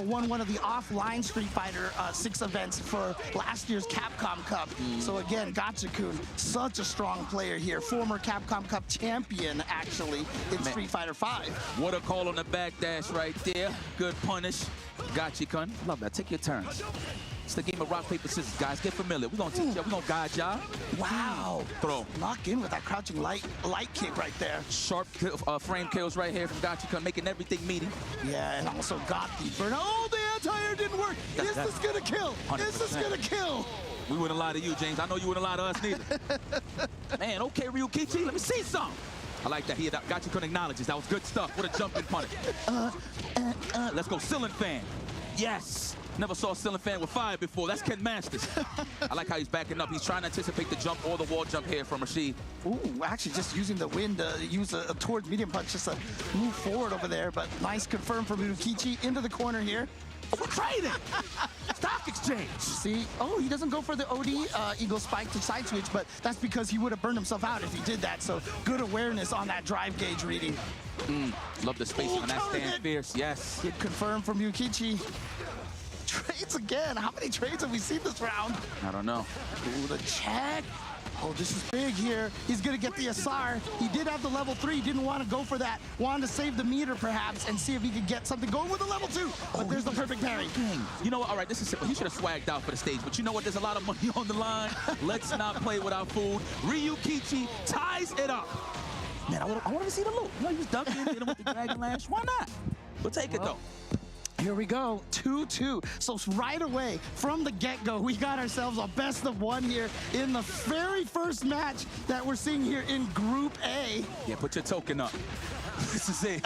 S9: won one of the offline Street Fighter 6 events for last year's Capcom Cup. So again, Gotcha-kun, such a strong player here. Former Capcom Cup champion, actually, in Street Fighter 5.
S14: What a call on the backdash right there. Good punish. Gotcha-kun. Love that. Take your turns. It's the game of rock, paper, scissors, guys. Get familiar. We're going to teach y'all. We're going to guide y'all.
S9: Wow.
S14: Throw.
S9: Lock in with that crouching light kick right there.
S14: Sharp frame kills right here from Gotcha-kun, making everything meaty.
S9: Yeah, and also got the burn. Oh, the entire air didn't work. Is this gonna kill?
S14: 100%.
S9: Is this gonna kill?
S14: We wouldn't lie to you, James. I know you wouldn't lie to us neither. Man, okay, Ryuki, let me see some. I like that. Gachikun acknowledges. That was good stuff. What a jumping punish. Let's go, ceiling fan. Yes. Never saw a ceiling fan with fire before. That's Ken Masters. I like how he's backing up. He's trying to anticipate the jump or the wall jump here from Rashid.
S9: Ooh, actually just using the wind to use a towards medium punch, just to move forward over there. But nice confirm from Ryuki into the corner here.
S14: We're trading. Stock exchange.
S9: See, oh, he doesn't go for the OD Eagle Spike to side switch, but that's because he would have burned himself out if he did that. So good awareness on that drive gauge reading.
S14: Love the spacing on that stand fierce. Yes.
S9: Good confirm from Ryuki. Trades again. How many trades have we seen this round?
S14: I don't know.
S9: Ooh, the check. Oh, this is big here. He's going to get the SR. He did have the level 3. Didn't want to go for that. Wanted to save the meter, perhaps, and see if he could get something going with the level 2. But there's the perfect parry.
S14: You know what? All right, this is simple. He should have swagged out for the stage. But you know what? There's a lot of money on the line. Let's not play with our food. Ryuki ties it up. Man, I want to see the loot. You know, he was dunking, hit him with the Dragon Lash. Why not? We'll take it, though.
S9: Here we go, 2-2. So right away, from the get-go, we got ourselves a best of 1 here in the very first match that we're seeing here in Group A.
S14: Yeah, put your token up. This is it.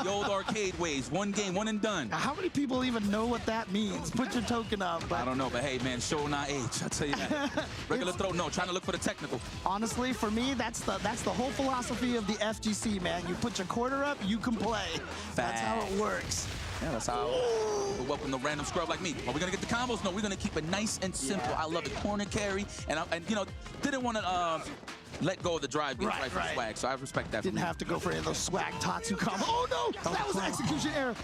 S14: The old arcade ways. 1 game, 1 and done.
S9: How many people even know what that means? Put your token up.
S14: I don't know, but hey, man, show not age. I'll tell you that. Regular throw, no. Trying to look for the technical.
S9: Honestly, for me, that's the whole philosophy of the FGC, man. You put your quarter up, you can play. That's how it works.
S14: Yeah, that's how we welcome the random scrub like me. Are we gonna get the combos? No, we're gonna keep it nice and simple. I love it. Corner carry, and you know, didn't want to let go of the drive gauge right from swag, so I respect that.
S9: Didn't have to go for any of those swag Tatsu combos. Oh no, that was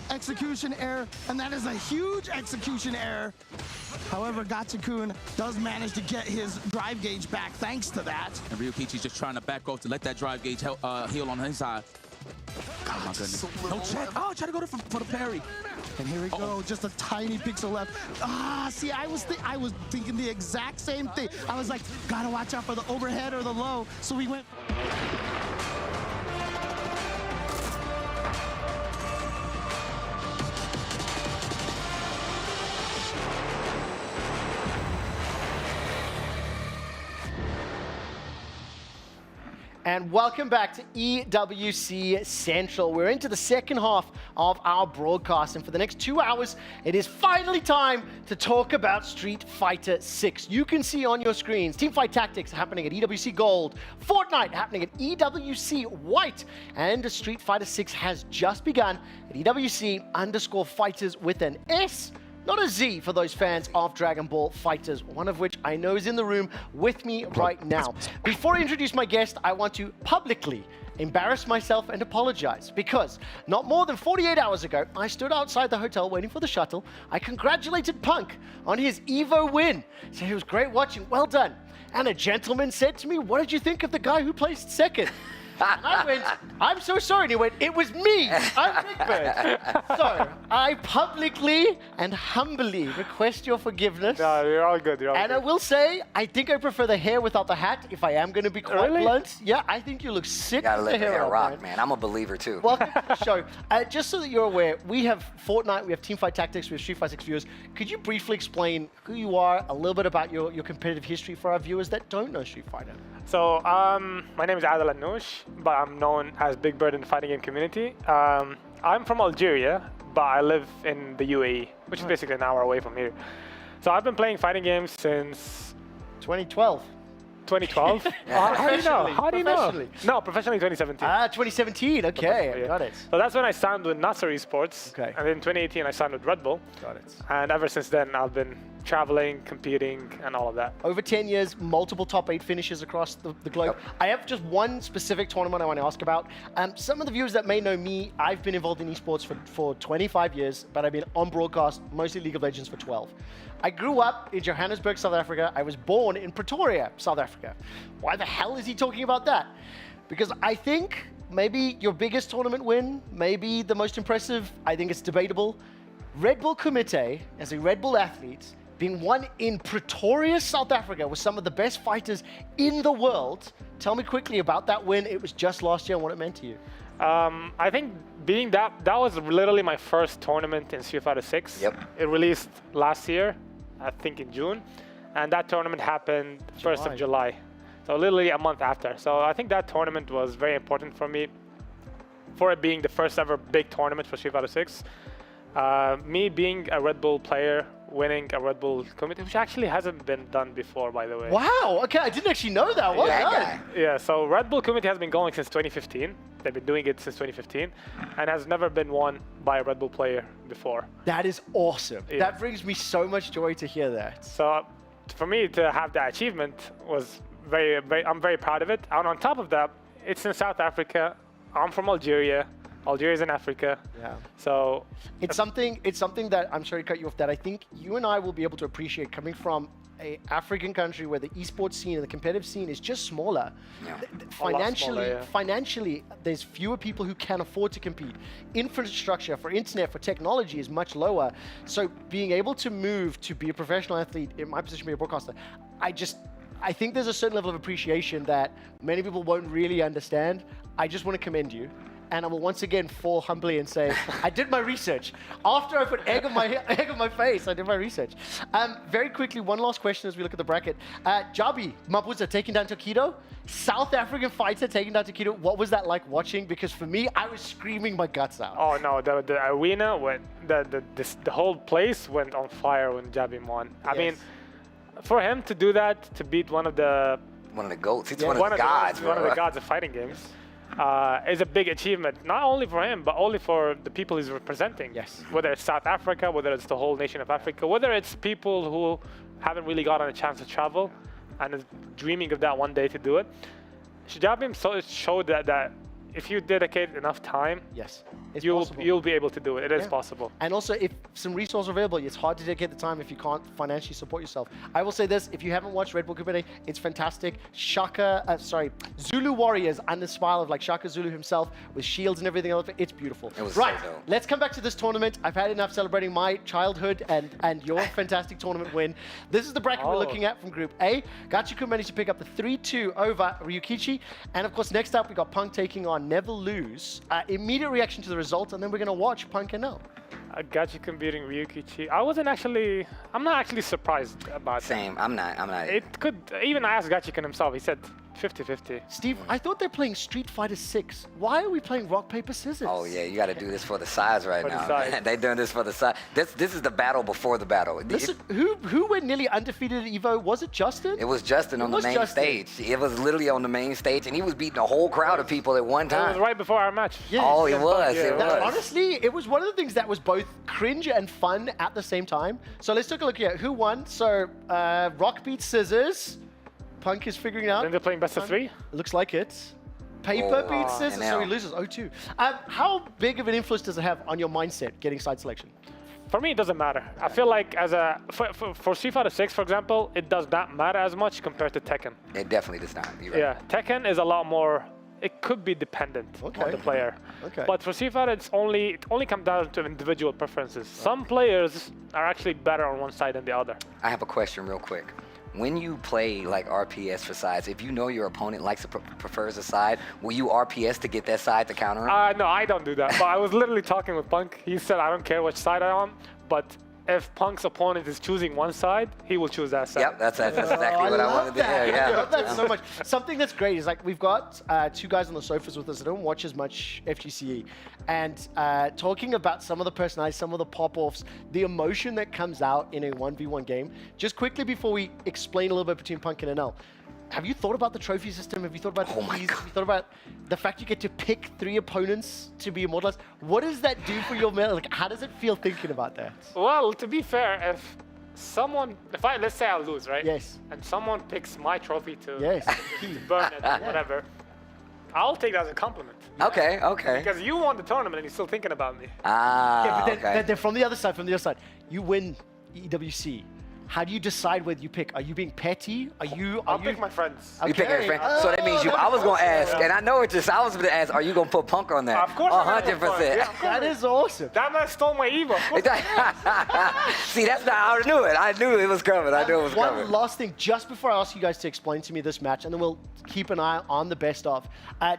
S9: execution error, and that is a huge execution error. However, Gachikun does manage to get his drive gauge back thanks to that.
S14: And Ryukichi's just trying to back off to let that drive gauge heal on his side. Oh my goodness. No check. Oh, try to go for the parry.
S9: And here we go, just a tiny pixel left. See, I was thinking the exact same thing. I was like, gotta watch out for the overhead or the low. So we went.
S4: And welcome back to EWC Central. We're into the second half of our broadcast, and for the next 2 hours, it is finally time to talk about Street Fighter 6. You can see on your screens Teamfight Tactics happening at EWC Gold, Fortnite happening at EWC White, and Street Fighter 6 has just begun at EWC_Fighters with an S. Not a Z for those fans of Dragon Ball Fighters, one of which I know is in the room with me right now. Before I introduce my guest, I want to publicly embarrass myself and apologize, because not more than 48 hours ago, I stood outside the hotel waiting for the shuttle. I congratulated Punk on his EVO win. So it was great watching, well done. And a gentleman said to me, what did you think of the guy who placed second? And I went, I'm so sorry. And he went, it was me. I'm Big Bird. So I publicly and humbly request your forgiveness.
S10: No, you're all good.
S4: And I will say, I think I prefer the hair without the hat, if I am going to be quite blunt. Yeah, I think you look sick
S3: Gotta
S4: with
S3: let
S4: the hair
S3: rock, man. I'm a believer, too.
S4: Welcome to the show. Just so that you're aware, we have Fortnite, we have Teamfight Tactics, we have Street Fighter 6 viewers. Could you briefly explain who you are, a little bit about your competitive history for our viewers that don't know Street Fighter?
S10: So, my name is Adel Anoush, but I'm known as Big Bird in the fighting game community. I'm from Algeria, but I live in the UAE, which is basically an hour away from here. So I've been playing fighting games since
S4: 2012.
S10: 2012? How do you know? How do you know? No, professionally 2017.
S4: 2017. Okay, got it.
S10: So that's when I signed with Nasser Esports. Okay. And in 2018, I signed with Red Bull.
S4: Got it.
S10: And ever since then, I've been traveling, competing, and all of that.
S4: Over 10 years, multiple top 8 finishes across the globe. I have just one specific tournament I want to ask about. Some of the viewers that may know me, I've been involved in esports for 25 years, but I've been on broadcast, mostly League of Legends, for 12. I grew up in Johannesburg, South Africa. I was born in Pretoria, South Africa. Why the hell is he talking about that? Because I think maybe your biggest tournament win, maybe the most impressive, I think it's debatable. Red Bull Kumite, as a Red Bull athlete, being won in Pretoria, South Africa, with some of the best fighters in the world. Tell me quickly about that win. It was just last year and what it meant to you.
S10: I think being that was literally my first tournament in Street Fighter 6.
S3: Yep.
S10: It released last year, I think in June, and that tournament happened 1st of July. So literally a month after. So I think that tournament was very important for me, for it being the first ever big tournament for Street Fighter 6. Me being a Red Bull player, winning a Red Bull committee, which actually hasn't been done before, by the way.
S4: Wow, okay, I didn't actually know that. Well done.
S10: Yeah, so Red Bull committee has been going since 2015. They've been doing it since 2015 and has never been won by a Red Bull player before.
S4: That is awesome.
S10: Yeah.
S4: That brings me so much joy to hear that.
S10: So for me to have that achievement was I'm very proud of it. And on top of that, it's in South Africa. I'm from Algeria. Algeria's in Africa.
S4: Yeah.
S10: So
S4: it's something that, I'm sorry to cut you off, that I think you and I will be able to appreciate coming from an African country where the esports scene and the competitive scene is just smaller.
S3: Yeah.
S4: Financially, there's fewer people who can afford to compete. Infrastructure for internet, for technology is much lower. So being able to move to be a professional athlete, in my position, be a broadcaster, I think there's a certain level of appreciation that many people won't really understand. I just want to commend you. And I will once again fall humbly and say, I did my research. After I put egg on my face, I did my research. Very quickly, one last question as we look at the bracket. Jabi Mabuza taking down Tokido. South African fighter taking down Tokido. What was that like watching? Because for me, I was screaming my guts out.
S10: Oh no, the arena went, the whole place went on fire when Jabi won. I mean, for him to do that, to beat one of the
S3: goats, he's one of the gods,
S10: one of the gods of fighting games, is a big achievement, not only for him, but only for the people he's representing.
S4: Yes.
S10: Whether it's South Africa, whether it's the whole nation of Africa, whether it's people who haven't really gotten a chance to travel and is dreaming of that one day to do it. Jabi showed that if you dedicate enough time,
S4: yes,
S10: you'll be able to do it. It is possible.
S4: And also, if some resources are available, it's hard to dedicate the time if you can't financially support yourself. I will say this: if you haven't watched Red Bull Committee, it's fantastic. Zulu Warriors and the smile of like Shaka Zulu himself with shields and everything else. It's beautiful.
S3: It was
S4: right.
S3: so dope.
S4: Let's come back to this tournament. I've had enough celebrating my childhood and your fantastic tournament win. This is the bracket we're looking at from Group A. Gachiku managed to pick up the 3-2 over Ryukichi, and of course, next up we got Punk taking on Never Lose. Immediate reaction to the result, and then we're going to watch Punk and L.
S10: Gachiku beating Ryukichi. I'm not actually surprised about it.
S3: Same, I'm not.
S10: It could, even I asked Gachiku himself, he said 50-50.
S4: Steve, I thought they're playing Street Fighter 6. Why are we playing rock, paper, scissors?
S3: Oh yeah, you got to do this for the size right now. They're doing this for the size. This is the battle before the battle.
S4: Listen, who went nearly undefeated at Evo? Was it Justin?
S3: It was Justin on the main stage. It was literally on the main stage, and he was beating a whole crowd of people at one time.
S10: It was right before our match.
S4: Yes.
S3: Oh, it was.
S10: Yeah.
S3: It was.
S4: Honestly, it was one of the things that was both cringe and fun at the same time. So let's take a look here. Who won? So rock beats scissors. Punk is figuring out.
S10: Then they're playing best of 3?
S4: Looks like it. Paper beats scissors, so he loses 0-2. How big of an influence does it have on your mindset, getting side selection?
S10: For me, it doesn't matter. I feel like for Street Fighter 6, for example, it does not matter as much compared to Tekken.
S3: It definitely does not. You're right.
S10: Yeah, Tekken is a lot more. It could be dependent on the player.
S4: Okay.
S10: But for Street Fighter, it only comes down to individual preferences. Some players are actually better on one side than the other.
S3: I have a question real quick. When you play like RPS for sides, if you know your opponent likes prefers a side, will you RPS to get that side to counter him?
S10: No, I don't do that. But I was literally talking with Punk. He said, I don't care which side I'm on, but if Punk's opponent is choosing one side, he will choose that side.
S3: Yep, that's exactly what I wanted to hear. Yeah.
S4: I love that so much. Something that's great is like we've got 2 guys on the sofas with us that don't watch as much FGCE, and talking about some of the personalities, some of the pop-offs, the emotion that comes out in a 1v1 game. Just quickly before we explain a little bit between Punk and NL, have you thought about the trophy system? Have you thought about the keys? Have you thought about the fact you get to pick 3 opponents to be immortalized? What does that do for your mental? Like, how does it feel thinking about that?
S10: Well, to be fair, let's say I lose, right?
S4: Yes.
S10: And someone picks my trophy to
S4: burn
S10: it or whatever, I'll take that as a compliment.
S3: Okay.
S10: Because you won the tournament and you're still thinking about me.
S4: Yeah, but then from the other side, you win EWC. how do you decide whether you pick? Are you being petty?
S10: I'll pick my friends.
S3: You pick your friend. So that means you. I was going to ask, and I know it's just. I was going to ask, are you going to put Punk on that?
S10: Of course.
S3: 100%.
S10: Yeah,
S4: that is awesome.
S10: That man stole my Evo.
S3: See, that's not. I knew it. I knew it was coming. I knew it was coming.
S4: One last thing, just before I ask you guys to explain to me this match, and then we'll keep an eye on the best of.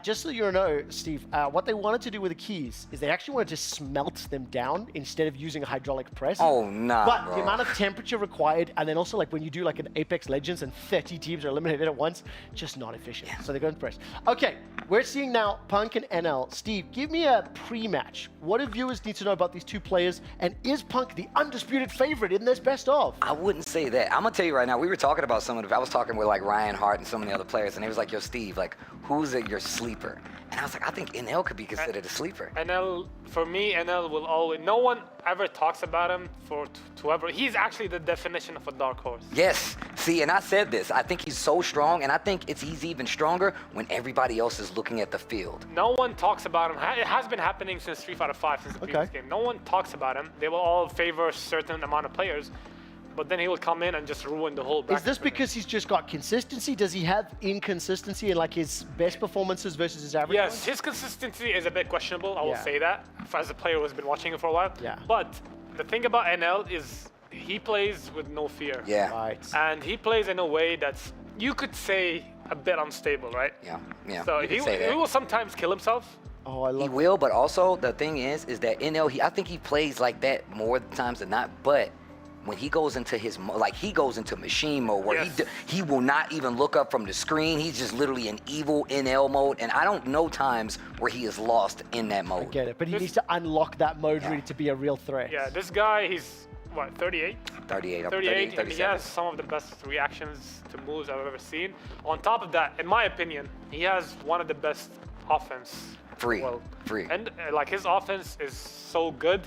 S4: Just so you know, Steve, what they wanted to do with the keys is they actually wanted to smelt them down instead of using a hydraulic press.
S3: Oh, nah,
S4: But
S3: bro.
S4: the amount of temperature required, and then also like when you do like an Apex Legends and 30 teams are eliminated at once, just not efficient. So they're going to press. Okay, we're seeing now Punk and NL. Steve, give me a pre-match. What do viewers need to know about these two players? And is Punk the undisputed favorite in this best of?
S3: I wouldn't say that. I'm gonna tell you right now, we were talking about some of the, I was talking with like Ryan Hart and some of the other players, and they was like, yo, Steve, like, who's your sleeper? And I was like, I think NL could be considered a sleeper.
S10: NL, for me, NL will always, no one ever talks about him to ever, he's actually the definition of a dark horse.
S3: Yes, see, and I said this, I think he's so strong, and I think he's even stronger when everybody else is looking at the field.
S10: No one talks about him. It has been happening since Street Fighter 5, since the previous game. No one talks about him. They will all favor a certain amount of players, but then he will come in and just ruin the whole bracket.
S4: Is this because he's just got consistency? Does he have inconsistency in like his best performances versus his average?
S10: Yes,
S4: ones?
S10: his consistency is a bit questionable, I will say that, as a player who's been watching him for a while.
S4: Yeah.
S10: But the thing about NL is he plays with no fear.
S3: Yeah.
S4: Right.
S10: And he plays in a way that's, you could say, a bit unstable, right?
S3: Yeah, yeah.
S10: So
S3: you
S10: he
S3: could say that.
S10: will sometimes kill himself.
S4: Oh, I love
S3: He will, but also the thing is that NL, I think he plays like that more times than not, but when he goes into his, like he goes into machine mode where he will not even look up from the screen. He's just literally in evil NL mode. And I don't know times where he is lost in that mode.
S4: I get it, but he needs to unlock that mode really to be a real threat.
S10: Yeah, this guy, he's, what, 38?
S3: 38,
S10: 38, and he has some of the best reactions to moves I've ever seen. On top of that, in my opinion, he has one of the best offense.
S3: Free.
S10: And like his offense is so good.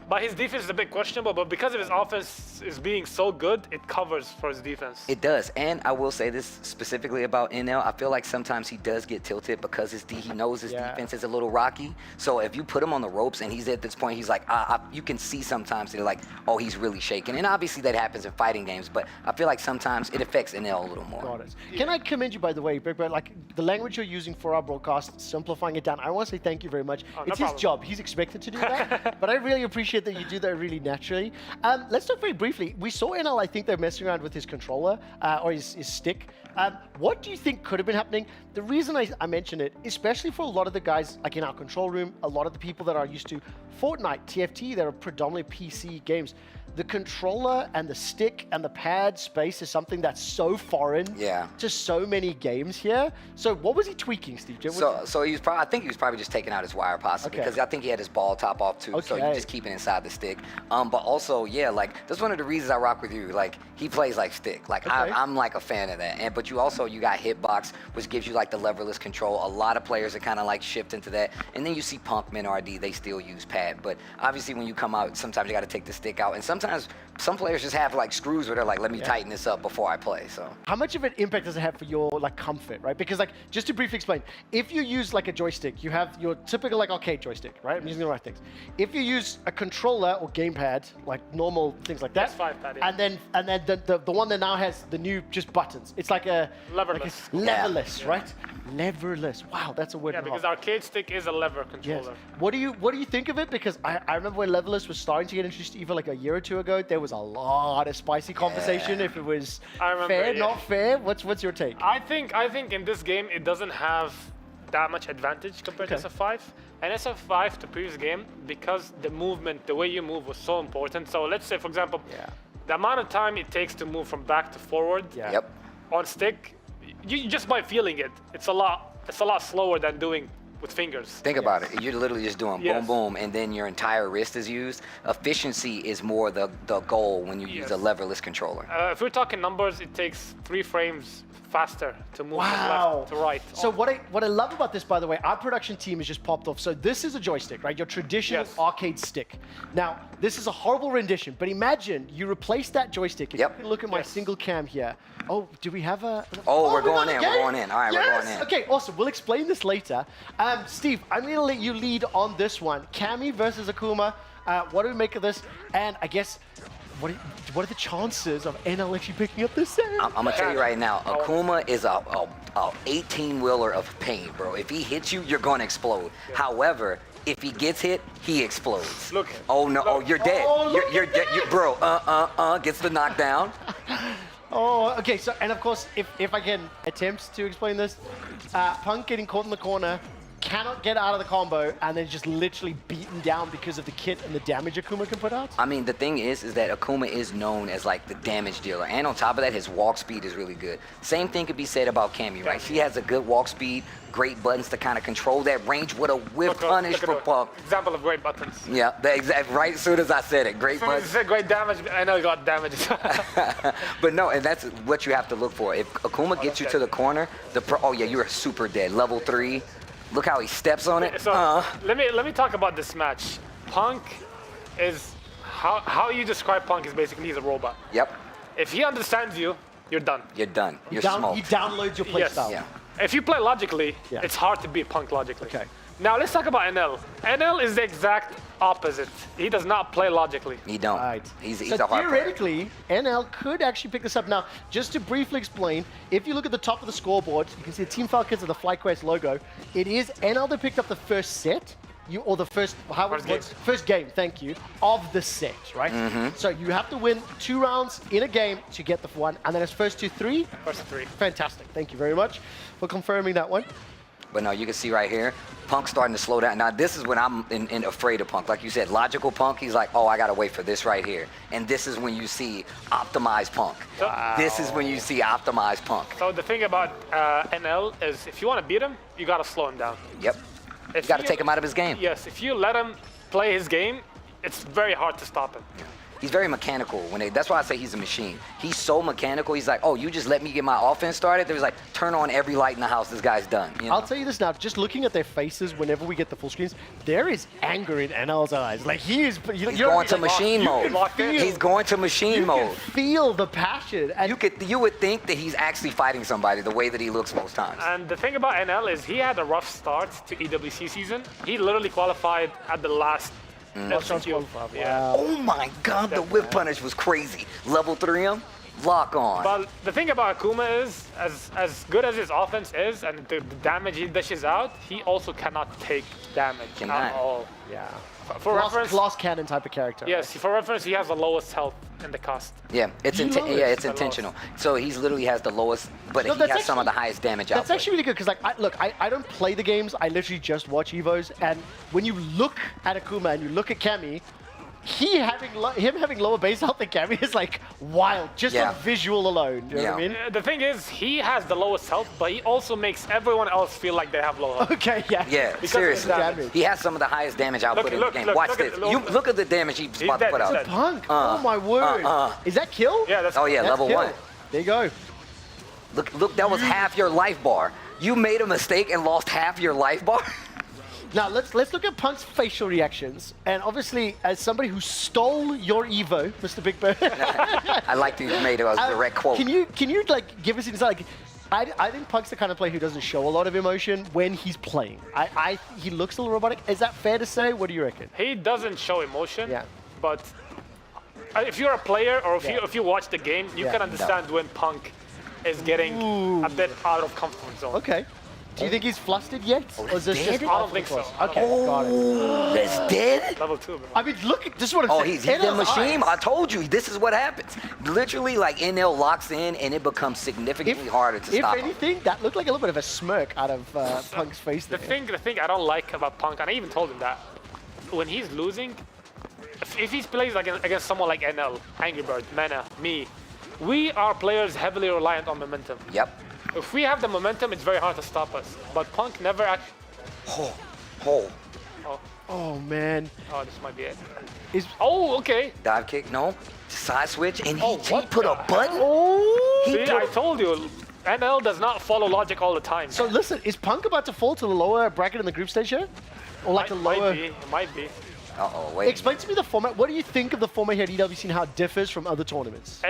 S10: But his defense is a bit questionable, but because of his offense is being so good, it covers for his defense.
S3: It does, and I will say this specifically about NL. I feel like sometimes he does get tilted because he knows his defense is a little rocky. So if you put him on the ropes and he's at this point, he's like, you can see sometimes they're like, oh, he's really shaking. And obviously that happens in fighting games, but I feel like sometimes it affects NL a little more.
S4: Got it. Can I commend you, by the way, Big Bird, like the language you're using for our broadcast, simplifying it down. I want to say thank you very much. It's his job. He's expected to do that, but I really appreciate that you do that really naturally. Let's talk very briefly. We saw NL, I think they're messing around with his controller or his stick. What do you think could have been happening? The reason I mention it, especially for a lot of the guys like in our control room, a lot of the people that are used to Fortnite, TFT, that are predominantly PC games, the controller and the stick and the pad space is something that's so foreign to so many games here. So what was he tweaking, Steve?
S3: So he was I think he was probably just taking out his wire possibly because I think he had his ball top off too. So you just keep it inside the stick. But also, yeah, like that's one of the reasons I rock with you. Like he plays like stick. Like I'm like a fan of that. But you got hitbox, which gives you like the leverless control. A lot of players are kind of like shift into that. And then you see Punk, Min, RD, they still use pad. But obviously when you come out, sometimes you got to take the stick out. And sometimes some players just have like screws where they're like, let me tighten this up before I play. So
S4: how much of an impact does it have for your like comfort, right? Because like just to briefly explain, if you use like a joystick, you have your typical like arcade joystick, right? I'm using the right things. If you use a controller or gamepad, like normal things like that, and then the one that now has the new just buttons. It's like a
S10: leverless.
S4: Leverless, right? Leverless. Wow, that's a word.
S10: Yeah, because arcade stick is a lever controller.
S4: Yes. What do you think of it? Because I remember when leverless was starting to get introduced, even like a year or two ago, there was a lot of spicy conversation if it was fair, not fair. What's your take?
S10: I think in this game it doesn't have that much advantage compared to SF5. And SF5, the previous game, because the movement, the way you move was so important. So let's say, for example, the amount of time it takes to move from back to forward on stick, you just by feeling it, it's a lot slower than doing with fingers.
S3: Think about it. You're literally just doing boom, boom, and then your entire wrist is used. Efficiency is more the goal when you use a leverless controller.
S10: If we're talking numbers, it takes 3 frames faster to move from left to right.
S4: So what I love about this, by the way, our production team has just popped off. So this is a joystick, right? Your traditional arcade stick. Now, this is a horrible rendition, but imagine you replace that joystick. If you can look at my single cam here. Oh, do we have a...
S3: Oh, we're going in. We're going in. All right, we're going in.
S4: Okay, awesome. We'll explain this later. Steve, I'm going to let you lead on this one. Cammy versus Akuma. What do we make of this? And I guess what are the chances of NL actually picking up this set?
S3: I'm gonna tell you right now, Akuma is a 18-wheeler of pain, bro. If he hits you, you're gonna explode. However, if he gets hit, he explodes.
S10: Look.
S3: Oh no! Oh, you're dead. You're dead. Bro. Gets the knockdown.
S4: Oh, okay. So, and of course, if I can attempt to explain this, Punk getting caught in the corner, cannot get out of the combo, and then just literally beaten down because of the kit and the damage Akuma can put out?
S3: I mean, the thing is that Akuma is known as like the damage dealer, and on top of that, his walk speed is really good. Same thing could be said about Cammy, right? She has a good walk speed, great buttons to kind of control that range with a whip punish for Punk.
S10: Example of great buttons.
S3: Yeah, the exact right as soon as I said it, great buttons.
S10: As soon as you said great damage, I know you got damage.
S3: But no, and that's what you have to look for. If Akuma gets you to the corner, oh yeah, you're super dead. Level 3. Look how he steps on it.
S10: So let me talk about this match. Punk is how you describe Punk is basically he's a robot.
S3: Yep.
S10: If he understands you, you're done.
S3: You're done. You're smoked.
S4: He downloads your playstyle.
S10: Yes. Yeah. If you play logically, it's hard to beat Punk logically. Okay. Now let's talk about NL. NL is the exact opposite. He does not play logically.
S3: He don't.
S4: Right.
S3: He's
S4: so
S3: a hard
S4: theoretically, NL could actually pick this up. Now, just to briefly explain, if you look at the top of the scoreboard, you can see the Team Falcons and the FlyQuest logo. It is NL that picked up the first set, first game, thank you, of the set, right? So you have to win 2 rounds in a game to get the one, and then it's first to 3?
S10: First to 3.
S4: Fantastic. Thank you very much for confirming that one.
S3: But no, you can see right here, Punk's starting to slow down. Now, this is when I'm afraid of Punk. Like you said, logical Punk, he's like, oh, I got to wait for this right here. And this is when you see optimized Punk.
S10: Wow.
S3: This is when you see optimized Punk.
S10: So the thing about NL is if you want to beat him, you got to slow him down.
S3: Yep. You got to take him out of his game.
S10: Yes, if you let him play his game, it's very hard to stop him.
S3: He's very mechanical. That's why I say he's a machine. He's so mechanical. He's like, oh, you just let me get my offense started. There's like, turn on every light in the house. This guy's done. You know?
S4: I'll tell you this now. Just looking at their faces whenever we get the full screens, there is anger in NL's eyes. Like he's
S3: going to machine mode. He's going to machine mode.
S4: You can feel the passion. And
S3: you would think that he's actually fighting somebody the way that he looks most times.
S10: And the thing about NL is he had a rough start to EWC season. He literally qualified at the last.
S3: Yeah. Oh my God, the whip punish was crazy. Level 3 him, lock on.
S10: But the thing about Akuma is, as good as his offense is and the damage he dishes out, he also cannot take damage at all.
S4: Yeah.
S10: For reference,
S4: glass cannon type of character.
S10: Yes, for reference, he has the lowest health in the cast.
S3: Yeah, it's intentional. So he's literally has the lowest, but he has some of the highest damage output.
S4: That's actually really good because, like, I don't play the games. I literally just watch Evos, and when you look at Akuma and you look at Cammy, him having lower base health than Cammy is like wild, just on visual alone. You know what I mean?
S10: The thing is, he has the lowest health, but he also makes everyone else feel like they have low health.
S4: Okay, yeah.
S3: Yeah, seriously. He has some of the highest damage output in the game. Watch this. Look at the damage he's about to put out.
S4: It's a Punk. Oh my word. Is that kill?
S10: Yeah, that's
S3: level 1.
S4: There you go.
S3: Look, that was half your life bar. You made a mistake and lost half your life bar?
S4: Now, let's look at Punk's facial reactions. And obviously, as somebody who stole your Evo, Mr. Big Bird.
S3: I like that you made a direct quote.
S4: Can you like give us an insight? Like, I think Punk's the kind of player who doesn't show a lot of emotion when he's playing. He looks a little robotic. Is that fair to say? What do you reckon?
S10: He doesn't show emotion, but if you're a player or if you watch the game, you can understand when Punk is getting a bit out of comfort zone.
S4: Okay. Do you think he's flustered yet? Or is this just
S10: I don't think so.
S4: Okay, got it.
S3: That's dead?
S10: Level 2, bro.
S4: I mean, look, this is what I'm saying.
S3: He's the machine. I told you, this is what happens. Literally, like, NL locks in, and it becomes significantly harder to stop him.
S4: If anything, that looked like a little bit of a smirk out of Punk's face there.
S10: The thing I don't like about Punk, and I even told him that, when he's losing, if he plays against someone like NL, Angry Bird, Mana, me, we are players heavily reliant on momentum.
S3: Yep.
S10: If we have the momentum, it's very hard to stop us. But Punk never actually...
S4: Oh, man.
S10: Oh, this might be it. Okay.
S3: Dive kick, no. Side switch, and he put a button.
S10: See, I told you. NL does not follow logic all the time.
S4: So listen, is Punk about to fall to the lower bracket in the group stage here? Or like the lower...
S10: It might be.
S3: Uh-oh, wait.
S4: Explain to me the format. What do you think of the format here at EWC and how it differs from other tournaments?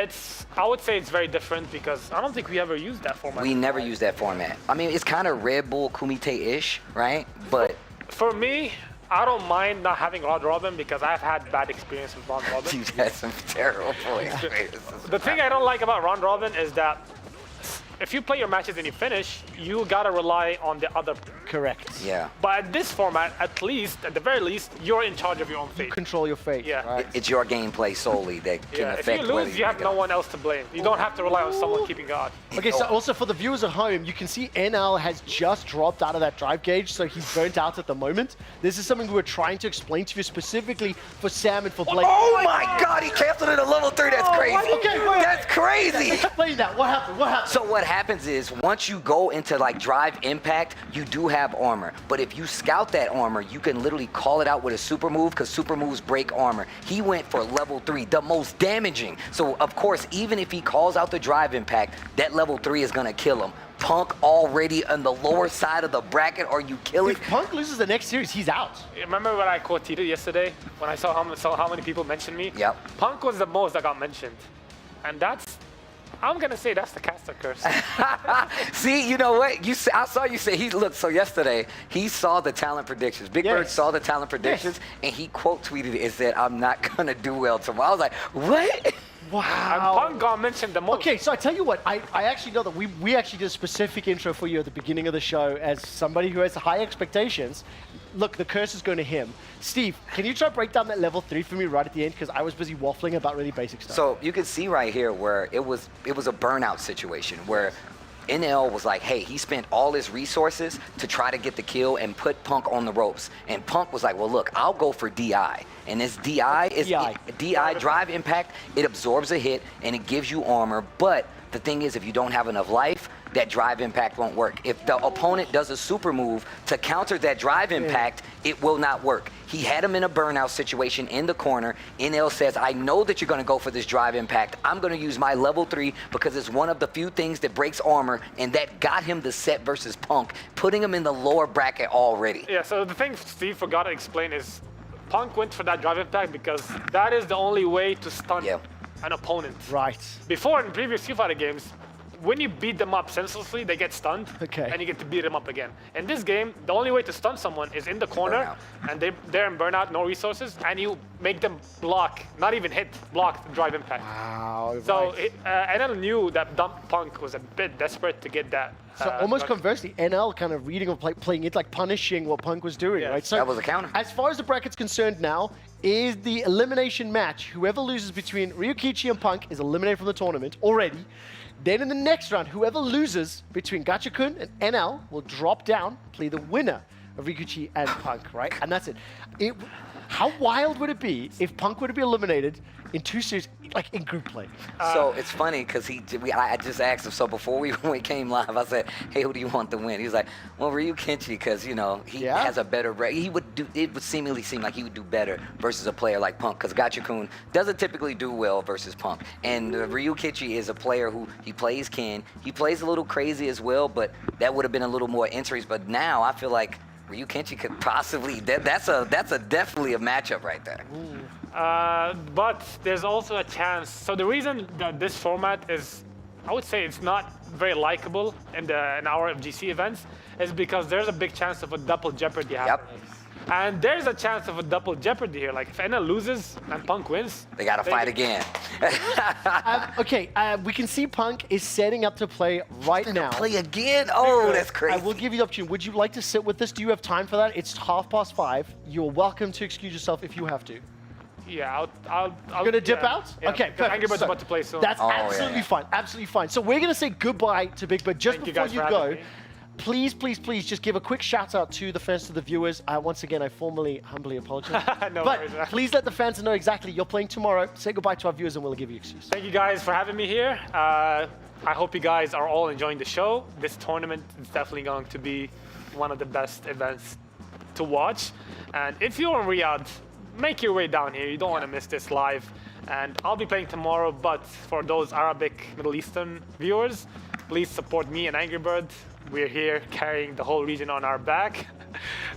S10: I would say it's very different because I don't think we ever used that format.
S3: We never used that format. I mean, it's kind of Red Bull Kumite-ish, right? But
S10: for me, I don't mind not having round robin because I've had bad experience with round robin.
S3: You've had some terrible experiences.
S10: The thing I don't like about round robin is that if you play your matches and you finish, you gotta rely on the other.
S4: Correct.
S3: Yeah.
S10: But at this format, at the very least, you're in charge of your own fate.
S4: You control your fate.
S10: Yeah.
S4: Right.
S3: It's your gameplay solely that can
S10: If
S3: affect
S10: you
S3: whether
S10: lose, you have no one else to blame. You don't have to rely on someone keeping guard.
S4: Okay, so also for the viewers at home, you can see NL has just dropped out of that drive gauge, so he's burnt out at the moment. This is something we were trying to explain to you specifically for Sam and for Blake.
S3: Oh my God, he canceled it at level 3. That's crazy.
S4: Okay, wait.
S3: That's crazy.
S4: Explain that. What happened? What happened?
S3: So what happens is once you go into like drive impact, you do have armor. But if you scout that armor, you can literally call it out with a super move because super moves break armor. He went for level 3, the most damaging. So of course, even if he calls out the drive impact, that level 3 is gonna kill him. Punk already on the lower side of the bracket. Are you killing?
S4: If Punk loses the next series, he's out.
S10: Remember when I quoted yesterday when I saw how many people mentioned me?
S3: Yep.
S10: Punk was the most that got mentioned, and I'm gonna say that's the caster curse.
S3: See, you know what? I saw you say so yesterday he saw the talent predictions. Big Bird saw the talent predictions and he quote tweeted it and said, "I'm not gonna do well tomorrow." I was like, what?
S4: Wow.
S10: And Punk got mentioned the most.
S4: Okay, so I tell you what, I actually know that we actually did a specific intro for you at the beginning of the show as somebody who has high expectations. Look, the curse is going to him. Steve, can you try to break down that level 3 for me right at the end? Because I was busy waffling about really basic stuff.
S3: So you can see right here where it was a burnout situation where NL was like, hey, he spent all his resources to try to get the kill and put Punk on the ropes. And Punk was like, well, look, I'll go for DI. And this DI is DI drive impact. It absorbs a hit and it gives you armor. But the thing is, if you don't have enough life, that drive impact won't work. If the opponent does a super move to counter that drive impact, it will not work. He had him in a burnout situation in the corner. NL says, I know that you're going to go for this drive impact. I'm going to use my level 3 because it's one of the few things that breaks armor, and that got him the set versus Punk, putting him in the lower bracket already.
S10: Yeah, so the thing Steve forgot to explain is Punk went for that drive impact because that is the only way to stun an opponent.
S4: Right.
S10: Before, in previous Street Fighter games, when you beat them up senselessly, they get stunned, and you get to beat them up again. In this game, the only way to stun someone is in the corner, and they're in burnout, no resources, and you make them block, not even hit, block the drive impact.
S4: Wow.
S10: So NL knew that Dump Punk was a bit desperate to get that.
S4: So almost conversely, NL kind of reading or playing it like punishing what Punk was doing, right? So
S3: that was a counter.
S4: As far as the bracket's concerned now, is the elimination match. Whoever loses between Ryukichi and Punk is eliminated from the tournament already. Then in the next round, whoever loses between Gacha-kun and NL will drop down, play the winner of Ryukichi and Punk, right? And that's it. How wild would it be if Punk were to be eliminated in 2 series, like in group play?
S3: So it's funny because I just asked him. So before we came live, I said, "Hey, who do you want to win?" He was like, "Well, Ryukichi, because he has a better. It would seemingly seem like he would do better versus a player like Punk, because Gacha-kun doesn't typically do well versus Punk. And Ryukichi is a player who he plays a little crazy as well, but that would have been a little more entries. But now I feel like Ryukichi could possibly. That's definitely a matchup right there.
S10: But there's also a chance. So the reason that this format is, I would say it's not very likable in our FGC events is because there's a big chance of a double jeopardy happening. And there's a chance of a double jeopardy here. Like if NL loses and Punk wins,
S3: they gotta fight again.
S4: We can see Punk is setting up to play right now.
S3: Play again? Oh, that's crazy.
S4: I will give you the opportunity. Would you like to sit with us? Do you have time for that? It's 5:30. You're welcome to excuse yourself if you have to.
S10: Yeah, I'll
S4: You're gonna dip out?
S10: Yeah,
S4: okay,
S10: perfect. Angry Bird's about to play soon.
S4: That's absolutely fine. Absolutely fine. So we're gonna say goodbye to Big Bird. Just before you go, please, please, please just give a quick shout out to the fans, to the viewers. Once again, I humbly apologize.
S10: No
S4: but
S10: worries,
S4: please let the fans know exactly you're playing tomorrow. Say goodbye to our viewers and we'll give you excuse.
S10: Thank you guys for having me here. I hope you guys are all enjoying the show. This tournament is definitely going to be one of the best events to watch. And if you're in Riyadh, make your way down here. You don't want to miss this live. And I'll be playing tomorrow, but for those Arabic, Middle Eastern viewers, please support me and Angry Bird. We're here carrying the whole region on our back.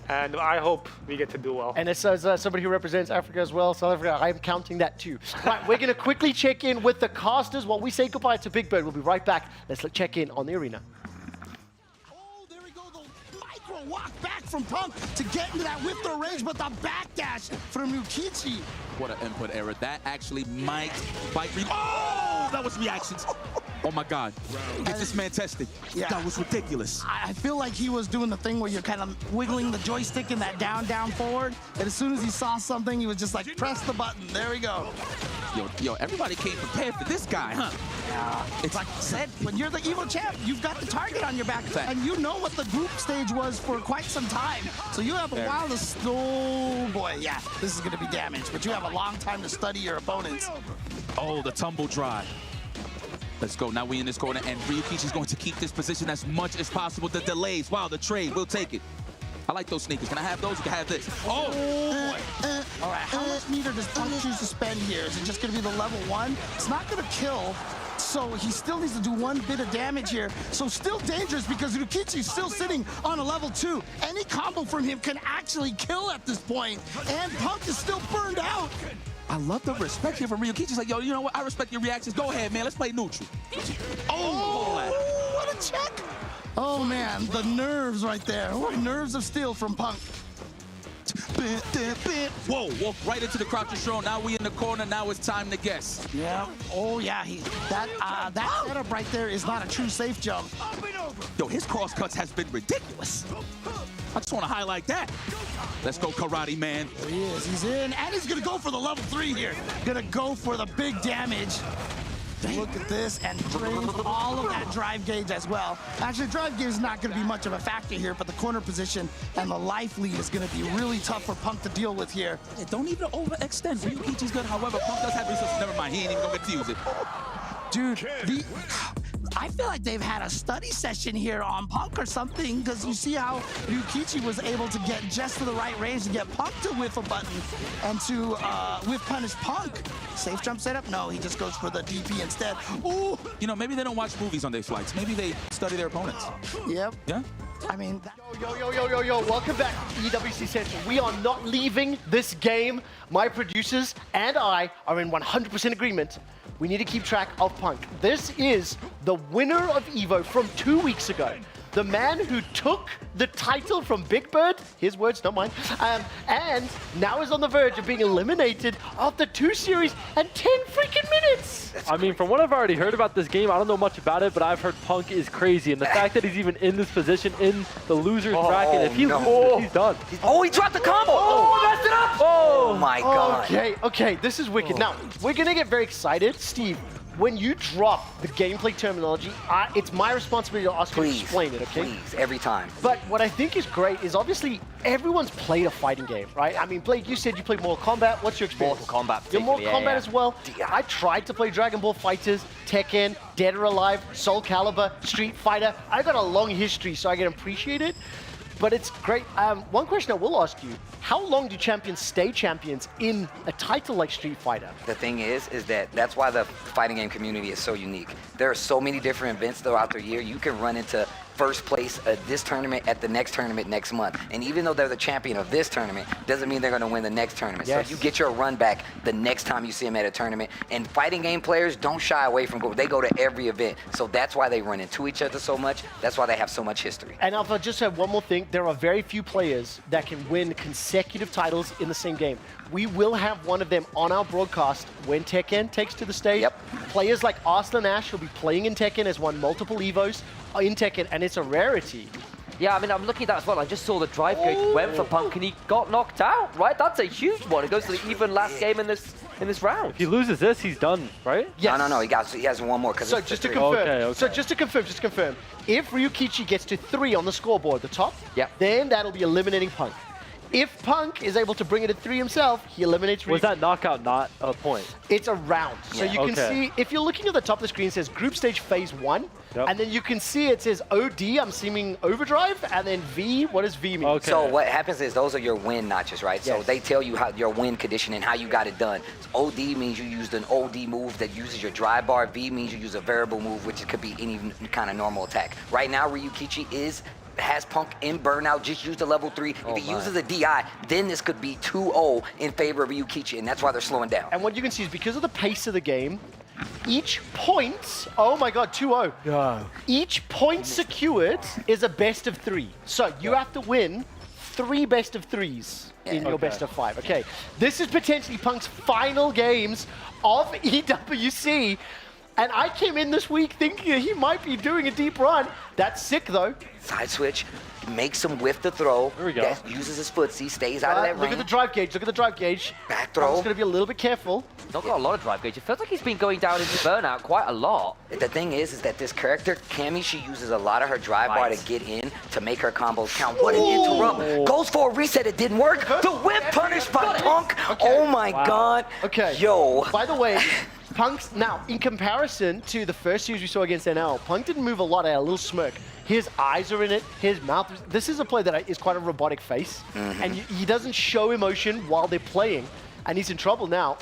S10: And I hope we get to do well.
S4: And as somebody who represents Africa as well, South Africa, I'm counting that too. Right, we're going to quickly check in with the casters while we say goodbye to Big Bird. We'll be right back. Let's check in on the arena.
S9: Oh, there we go. The micro little walk back from Punk to get into that whip throw range, but the backdash from Ryukichi.
S14: What an input error. That actually might bite me. Oh, that was reactions. Oh my God. Get this man tested.
S9: Yeah.
S14: That was ridiculous.
S9: I feel like he was doing the thing where you're kind of wiggling the joystick in that down, down, forward. And as soon as he saw something, he was just like, press the button. There we go.
S14: Yo, everybody came prepared for this guy, huh?
S9: Yeah. It's like I said, when you're the Evo champ, you've got the target on your back. And you know what the group stage was for quite some time. So you have a while to... Oh, boy, yeah. This is going to be damage. But you have a long time to study your opponents.
S14: Oh, the tumble drive. Let's go. Now we in this corner, and Ryukichi's going to keep this position as much as possible. The delays, wow, the trade, we'll take it. I like those sneakers. Can I have those? You can have this. Oh!
S9: All right, how much meter does Punk choose to spend here? Is it just going to be the level 1? It's not going to kill, so he still needs to do 1 bit of damage here. So still dangerous because Ryukichi's still sitting on a level 2. Any combo from him can actually kill at this point, and Punk is still burned out.
S14: I love the respect here from Ryukichi's like, yo, you know what? I respect your reactions. Go ahead, man. Let's play neutral.
S9: Oh, what a check. Oh, man, the nerves right there. Oh, nerves of steel from Punk.
S14: Whoa, walk right into the crouch throw. Now we in the corner. Now it's time to guess.
S9: Yeah. Oh, yeah. That setup right there is not a true safe jump.
S14: Yo, his cross cuts has been ridiculous. I just want to highlight that. Let's go, Karate Man.
S9: There he is. He's in, and he's going to go for the level 3 here. Going to go for the big damage. Look at this, and drains all of that drive gauge as well. Actually, drive gauge is not going to be much of a factor here, but the corner position and the life lead is going to be really tough for Punk to deal with here.
S14: Yeah, don't even overextend. Ryukichi's good. However, Punk does have resources. Never mind. He ain't even going to get to use it.
S9: Dude, I feel like they've had a study session here on Punk or something, because you see how Ryukichi was able to get just to the right range to get Punk to whiff a button and to whiff punish Punk. Safe jump setup? No, he just goes for the DP instead. Ooh!
S14: You know, maybe they don't watch movies on their flights. Maybe they study their opponents.
S9: Yep.
S14: Yeah?
S9: I mean...
S4: Yo, welcome back to EWC Central. We are not leaving this game. My producers and I are in 100% agreement. We need to keep track of Punk. This is the winner of EVO from 2 weeks ago. The man who took the title from Big Bird, his words, not mine, and now is on the verge of being eliminated after 2 series and 10 freaking minutes.
S23: I mean, from what I've already heard about this game, I don't know much about it, but I've heard Punk is crazy. And the fact that he's even in this position in the loser's bracket, if he loses, he's done.
S3: Oh, he dropped the combo.
S4: Oh, messed it up.
S3: Oh my God.
S4: Okay, this is wicked. Now, we're going to get very excited. Steve, when you drop the gameplay terminology, it's my responsibility to ask you to explain it, okay?
S3: Please, every time.
S4: But what I think is great is obviously everyone's played a fighting game, right? I mean, Blake, you said you played Mortal Kombat. What's your experience?
S3: Mortal Kombat.
S4: You're Mortal Kombat as well. I tried to play Dragon Ball FighterZ, Tekken, Dead or Alive, Soul Calibur, Street Fighter. I got a long history, so I can appreciate it. But it's great. One question I will ask you, how long do champions stay champions in a title like Street Fighter?
S3: The thing is that's why the fighting game community is so unique. There are so many different events throughout the year. You can run into first place at this tournament at the next tournament next month. And even though they're the champion of this tournament, doesn't mean they're going to win the next tournament.
S4: Yes.
S3: So you get your run back the next time you see them at a tournament. And fighting game players don't shy away from going. They go to every event. So that's why they run into each other so much. That's why they have so much history.
S4: And I'll just have one more thing. There are very few players that can win consecutive titles in the same game. We will have one of them on our broadcast when Tekken takes to the stage.
S3: Yep.
S4: Players like Arslan Ash will be playing in Tekken, has won multiple EVOs in Tekken, and it's a rarity.
S8: Yeah, I mean, I'm looking at that as well. I just saw the drive gauge went for Punk, and he got knocked out, right? That's a huge one. It goes to the even last game in this round.
S23: If he loses this, he's done, right?
S3: Yes. No. He has one more.
S4: So just to confirm, so just to confirm, if Ryukichi gets to 3 on the scoreboard, the top, then that'll be eliminating Punk. If Punk is able to bring it to 3 himself, he eliminates Ryuki.
S23: Was that knockout not a point?
S4: It's a round. So you can see, if you're looking at the top of the screen, it says Group Stage Phase 1. And then you can see it says OD, I'm assuming Overdrive, and then V, what does V mean?
S3: So what happens is those are your win notches, right? So they tell you how your win condition and how you got it done. So OD means you used an OD move that uses your drive bar. V means you use a variable move, which could be any kind of normal attack. Right now, Ryukichi has Punk in burnout, just used a level 3. If he uses a DI, then this could be 2-0 in favor of Ryukichi, and that's why they're slowing down.
S4: And what you can see is because of the pace of the game, Each point, oh my god, 2-0.
S23: No.
S4: Each point secured is a best of 3. So you have to win 3 best of 3s in your best of 5. Okay, this is potentially Punk's final games of EWC. And I came in this week thinking he might be doing a deep run. That's sick though.
S3: Side switch, makes him whiff the throw.
S23: There we go.
S3: That uses his footsie, stays out of that
S4: Look
S3: range.
S4: at the drive gauge, look at the drive gauge.
S3: Back throw.
S4: He's going to be a little bit careful.
S8: Not got a lot of drive gauge. It feels like he's been going down into burnout quite a lot.
S3: The thing is that this character, Cammy, she uses a lot of her drive bar to get in to make her combos count. What an interrupt. Goes for a reset, it didn't work. The whip punished by Punk. Oh my god.
S4: Okay.
S3: Yo.
S4: By the way, Punk's, now, in comparison to the first series we saw against NL, Punk didn't move a lot, a little smirk. His eyes are in it, his mouth. This is a player that is quite a robotic face, and he doesn't show emotion while they're playing, and he's in trouble now.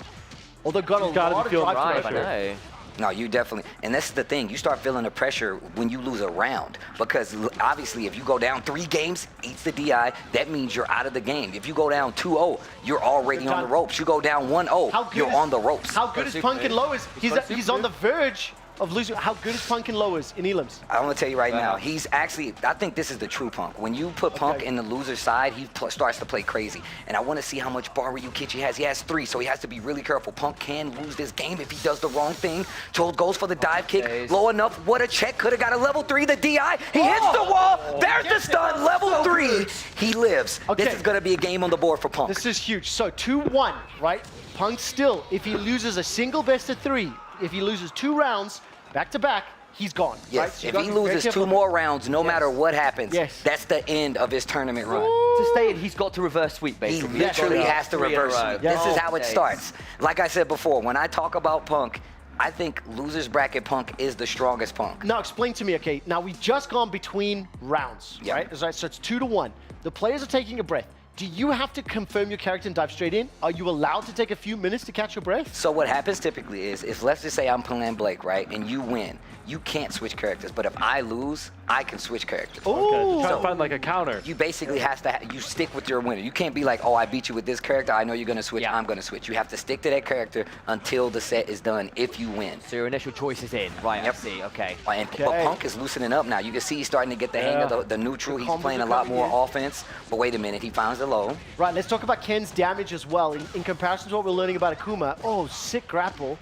S4: Although got a lot of drive pressure.
S3: No, you definitely, and that's the thing, you start feeling the pressure when you lose a round, because obviously if you go down 3 games, eats the DI, that means you're out of the game. If you go down 2-0, you're already on the ropes. You go down 1-0, you're on the ropes.
S4: How good is Punk in lowers? He's on the verge of losing. How good is Punk in lowers in elims?
S3: I'm gonna tell you right now, he's actually, I think this is the true Punk. When you put Punk in the loser side, he starts to play crazy. And I wanna see how much bar Ryukichi has. He has 3, so he has to be really careful. Punk can lose this game if he does the wrong thing. Chose goes for the dive kick, low enough. What a check, could've got a level 3, the DI. He hits the wall, there's the stun, level 3. He lives. This is gonna be a game on the board for Punk.
S4: This is huge. So 2-1, right? Punk still, if he loses a single best of 3, if he loses 2 rounds, back to back, he's gone.
S3: Yes,
S4: right?
S3: if he loses 2 more rounds, no matter what happens, that's the end of his tournament run.
S8: To stay in, he's got to reverse sweep, basically.
S3: He literally has to reverse sweep. This is how it starts. Like I said before, when I talk about Punk, I think losers bracket Punk is the strongest Punk.
S4: Now explain to me, okay, now we've just gone between rounds, right? So it's 2-1. The players are taking a breath. Do you have to confirm your character and dive straight in? Are you allowed to take a few minutes to catch your breath?
S3: So what happens typically is, if let's just say I'm playing Blake, right, and you win, you can't switch characters. But if I lose, I can switch characters.
S23: Okay, try to find like a counter.
S3: You basically have to, you stick with your winner. You can't be like, oh, I beat you with this character. I know you're gonna switch, I'm gonna switch. You have to stick to that character until the set is done if you win.
S8: So your initial choice is in, right, I see, okay.
S3: But Punk is loosening up now. You can see he's starting to get the hang of the neutral. He's playing a lot more offense. But wait a minute, he finds the low.
S4: Right, let's talk about Ken's damage as well. In comparison to what we're learning about Akuma, sick grapple.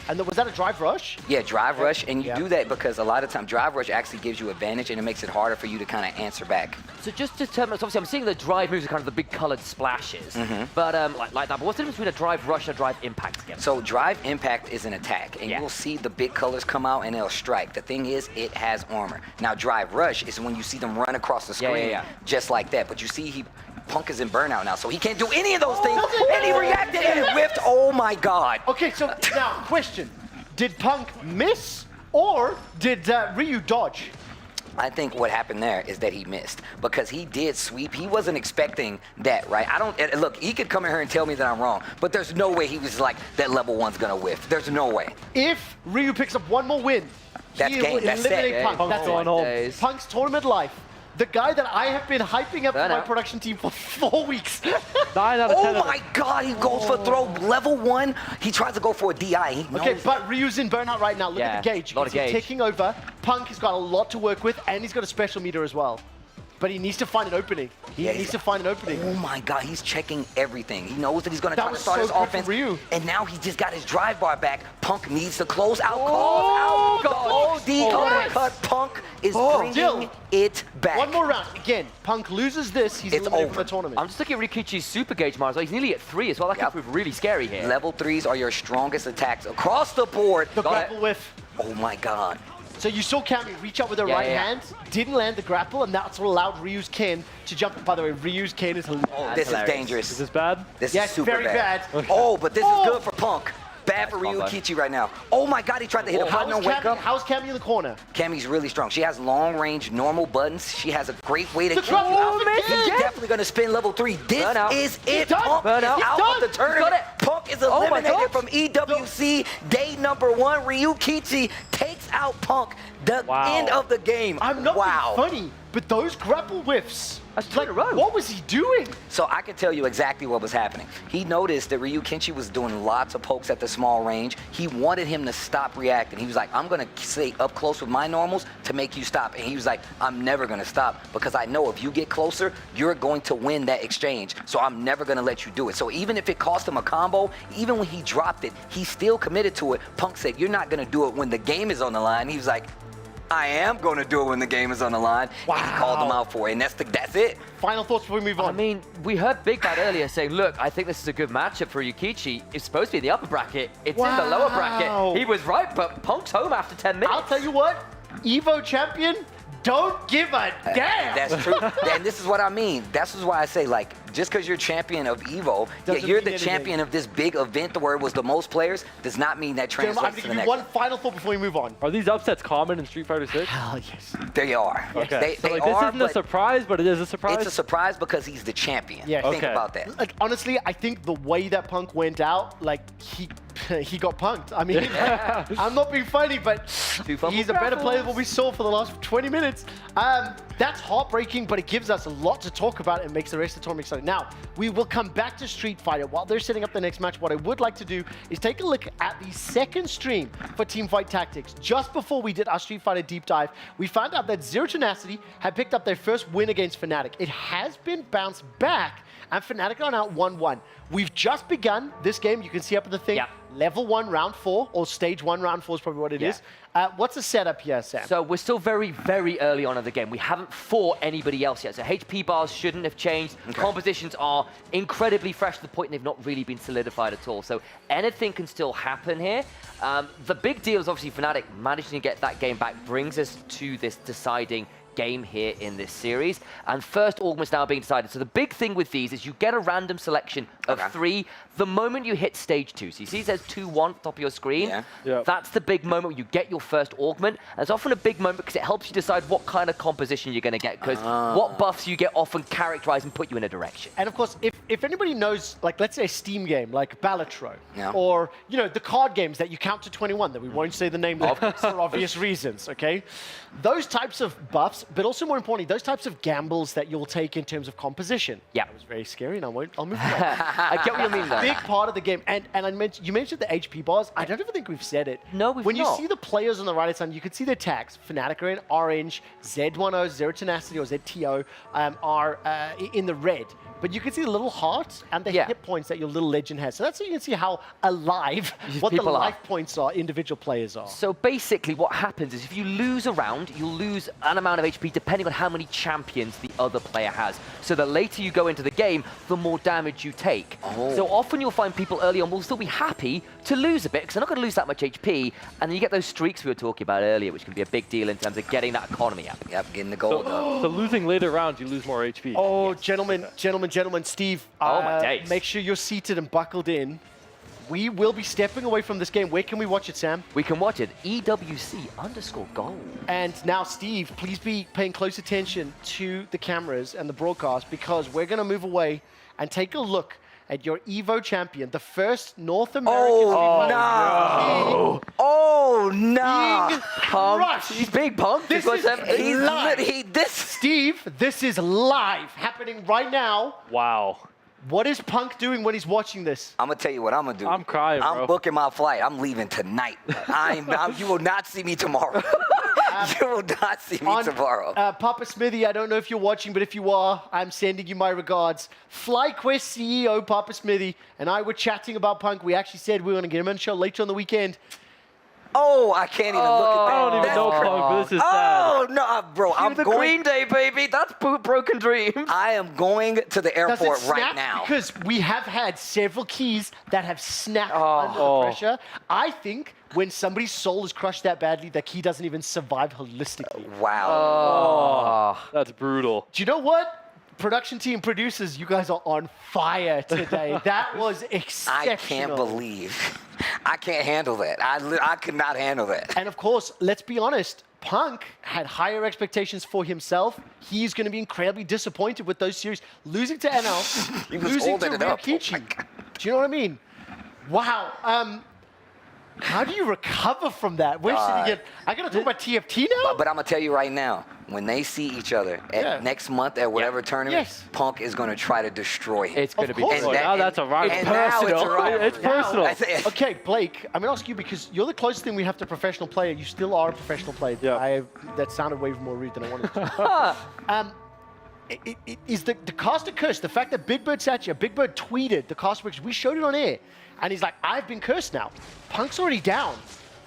S4: And was that a drive rush?
S3: Yeah, drive rush, and you do that because a lot of time drive rush actually gives you advantage and it makes it harder for you to kind of answer back.
S8: So just to determine, so obviously I'm seeing the drive moves are kind of the big colored splashes, but like that, but what's the difference between a drive rush and a drive impact again?
S3: So drive impact is an attack, and you'll see the big colors come out and they'll strike. The thing is, it has armor. Now drive rush is when you see them run across the screen, just like that, but you see Punk is in burnout now, so he can't do any of those things, and he reacted and it whipped. Oh my god.
S4: Okay, so now, question. Did Punk miss, or did Ryu dodge?
S3: I think what happened there is that he missed, because he did sweep. He wasn't expecting that, right? Look, he could come in here and tell me that I'm wrong, but there's no way he was like, that level 1's gonna whiff. There's no way.
S4: If Ryu picks up 1 more win,
S3: that's game, that's
S4: eliminate
S3: set.
S4: Punk. That's
S23: on home.
S4: Punk's tournament life. The guy that I have been hyping up for my production team for 4 weeks.
S23: 9 out of 10.
S3: Oh my god, he goes for throw level 1. He tries to go for a DI. He knows
S4: okay, but Ryu's in burnout right now. Look at the gauge. He's taking over. Punk has got a lot to work with, and he's got a special meter as well. But he needs to find an opening. He needs to find an opening.
S3: Oh my god, he's checking everything. He knows that he's going to try to start his offense. And now he's just got his drive bar back. Punk needs to close out, calls out. The OD uppercut. Punk is bringing it back.
S4: 1 more round. Again, Punk loses this, he's eliminated from the tournament.
S8: I'm just looking at Ryukichi's super gauge, Mars. He's nearly at 3 as well. That can prove really scary here.
S3: Level 3s are your strongest attacks across the board.
S4: The grapple whiff.
S3: Oh my god.
S4: So you saw Cammy reach out with her right hand, didn't land the grapple, and that's what allowed Ryu's Ken to jump. By the way, Ryu's Ken is hilarious.
S3: Oh, this is dangerous.
S23: Is this bad?
S3: This is super
S4: very bad.
S3: Oh, but this is good for Punk. Bad for Ryukichi right now. Oh my god, he tried to hit a button on wake up.
S4: How's Cammy in the corner?
S3: Cammy's really strong. She has long range, normal buttons. She has a great way to keep you out. He's definitely going to spin level 3. This is it. Punk is out of the tournament. Punk is eliminated from EWC. Day number 1. Ryukichi takes out Punk. The end of the game.
S4: I'm not being funny. but those grapple whiffs, what was he doing?
S3: So I can tell you exactly what was happening. He noticed that Ryuki was doing lots of pokes at the small range. He wanted him to stop reacting. He was like, I'm gonna stay up close with my normals to make you stop. And he was like, I'm never gonna stop because I know if you get closer, you're going to win that exchange. So I'm never gonna let you do it. So even if it cost him a combo, even when he dropped it, he still committed to it. Punk said, you're not gonna do it when the game is on the line. He was like, I am going to do it when the game is on the line. Wow. And he called them out for it, and that's it.
S4: Final thoughts before we move on.
S8: I mean, we heard Big Bad earlier saying, look, I think this is a good matchup for Ryuki. It's supposed to be in the upper bracket. It's in the lower bracket. He was right, but Punk's home after 10 minutes.
S4: I'll tell you what, Evo champion, don't give a damn.
S3: That's true. And this is what I mean. This is why I say, like, just because you're champion of Evo, you're the champion of this big event where it was the most players, does not mean that translates to the next.
S4: One final thought before we move on.
S23: Are these upsets common in Street Fighter 6?
S4: Hell yes.
S3: They are.
S23: Okay.
S3: They
S23: this
S3: are,
S23: isn't a surprise, but it is a surprise?
S3: It's a surprise because he's the champion.
S4: Yeah.
S3: Think about that.
S4: Like, honestly, I think the way that Punk went out, like, he got punked. I mean, I'm not being funny, but he's a better player than what we saw for the last 20 minutes. That's heartbreaking, but it gives us a lot to talk about and makes the rest of the tournament exciting. Now, we will come back to Street Fighter. While they're setting up the next match, what I would like to do is take a look at the second stream for Teamfight Tactics. Just before we did our Street Fighter deep dive, we found out that Zero Tenacity had picked up their first win against Fnatic. It has been bounced back, and Fnatic are now 1-1. We've just begun this game. You can see up in the thing. Level 1, round 4, or stage 1, round 4 is probably what it is. What's the setup here, Sam?
S8: So we're still very, very early on in the game. We haven't fought anybody else yet. So HP bars shouldn't have changed. Okay. Compositions are incredibly fresh to the point they've not really been solidified at all. So anything can still happen here. The big deal is obviously Fnatic managing to get that game back brings us to this deciding game here in this series, and first augment's now being decided. So the big thing with these is you get a random selection of 3 the moment you hit stage 2. So you see it says 2-1 at the top of your screen. That's the big moment where you get your first augment. And it's often a big moment because it helps you decide what kind of composition you're going to get, because what buffs you get often characterize and put you in a direction.
S4: And of course, if anybody knows, like, let's say a Steam game like Balatro, or, you know, the card games that you count to 21 that we won't say the name of for obvious reasons, okay? Those types of buffs, but also more importantly, those types of gambles that you'll take in terms of composition.
S8: Yeah.
S4: That was very scary, and I'll move on.
S8: I get what you mean, though.
S4: Big part of the game. And you mentioned the HP bars. I don't even think we've said it.
S8: No, we've
S4: When
S8: not.
S4: you see the players on the right-hand side, you can see their tags. Fnatic are in orange, Z10, Zero Tenacity, or ZTO are in the red. But you can see the little hearts and the hit points that your little legend has. So that's so you can see how alive, what the life points are, individual players are.
S8: So basically what happens is if you lose a round, you'll lose an amount of HP depending on how many champions the other player has. So the later you go into the game, the more damage you take. So often you'll find people early on will still be happy to lose a bit because they're not going to lose that much HP. And then you get those streaks we were talking about earlier, which can be a big deal in terms of getting that economy up.
S3: Yep, getting the gold up.
S23: So losing later rounds, you lose more HP.
S4: Oh, gentlemen, Steve,
S8: my days.
S4: Make sure you're seated and buckled in. We will be stepping away from this game. Where can we watch it, Sam?
S8: We can watch it, EWC_gold.
S4: And now, Steve, please be paying close attention to the cameras and the broadcast, because we're going to move away and take a look at your Evo champion, the first North American
S8: He's big Punk.
S4: This is live. Steve, this is live, happening right now.
S23: Wow.
S3: What is Punk doing when he's watching this? I'm gonna tell you what I'm gonna do.
S23: I'm crying, bro.
S3: I'm booking my flight. I'm leaving tonight. You will not see me tomorrow. You will not see me tomorrow.
S4: Papa Smithy, I don't know if you're watching, but if you are, I'm sending you my regards. FlyQuest CEO Papa Smithy and I were chatting about Punk. We actually said we were going to get him on the show later on the weekend.
S3: Oh, I can't even look at that.
S23: I don't even know Punk, but this is sad.
S3: Oh, no, bro. I'm
S8: the
S3: going.
S8: Green Day, baby. That's broken dreams.
S3: I am going to the airport right now.
S4: Because we have had several keys that have snapped under pressure. I think when somebody's soul is crushed that badly, that key doesn't even survive holistically.
S3: Wow.
S23: That's brutal.
S4: Do you know what? Production team, producers, you guys are on fire today. That was exceptional.
S3: I can't believe. I can't handle that. I could not handle that.
S4: And of course, let's be honest, Punk had higher expectations for himself. He's going to be incredibly disappointed with those series. Losing to NL, losing to Ryuki. Do you know what I mean? Wow. How do you recover from that? We're sitting here. I gotta talk about TFT now.
S3: But I'm gonna tell you right now, when they see each other at next month at whatever tournament, Punk is gonna try to destroy him.
S8: It's gonna be.
S23: Now that's a rivalry.
S3: And now it's a rivalry.
S23: It's personal.
S4: Okay, Blake, I'm gonna ask you because you're the closest thing we have to a professional player. You still are a professional player.
S23: Yeah.
S4: That sounded way more rude than I wanted to. Is the caster curse, the fact that Big Bird sat here, Big Bird tweeted the caster curse, we showed it on air, and he's like, I've been cursed now. Punk's already down.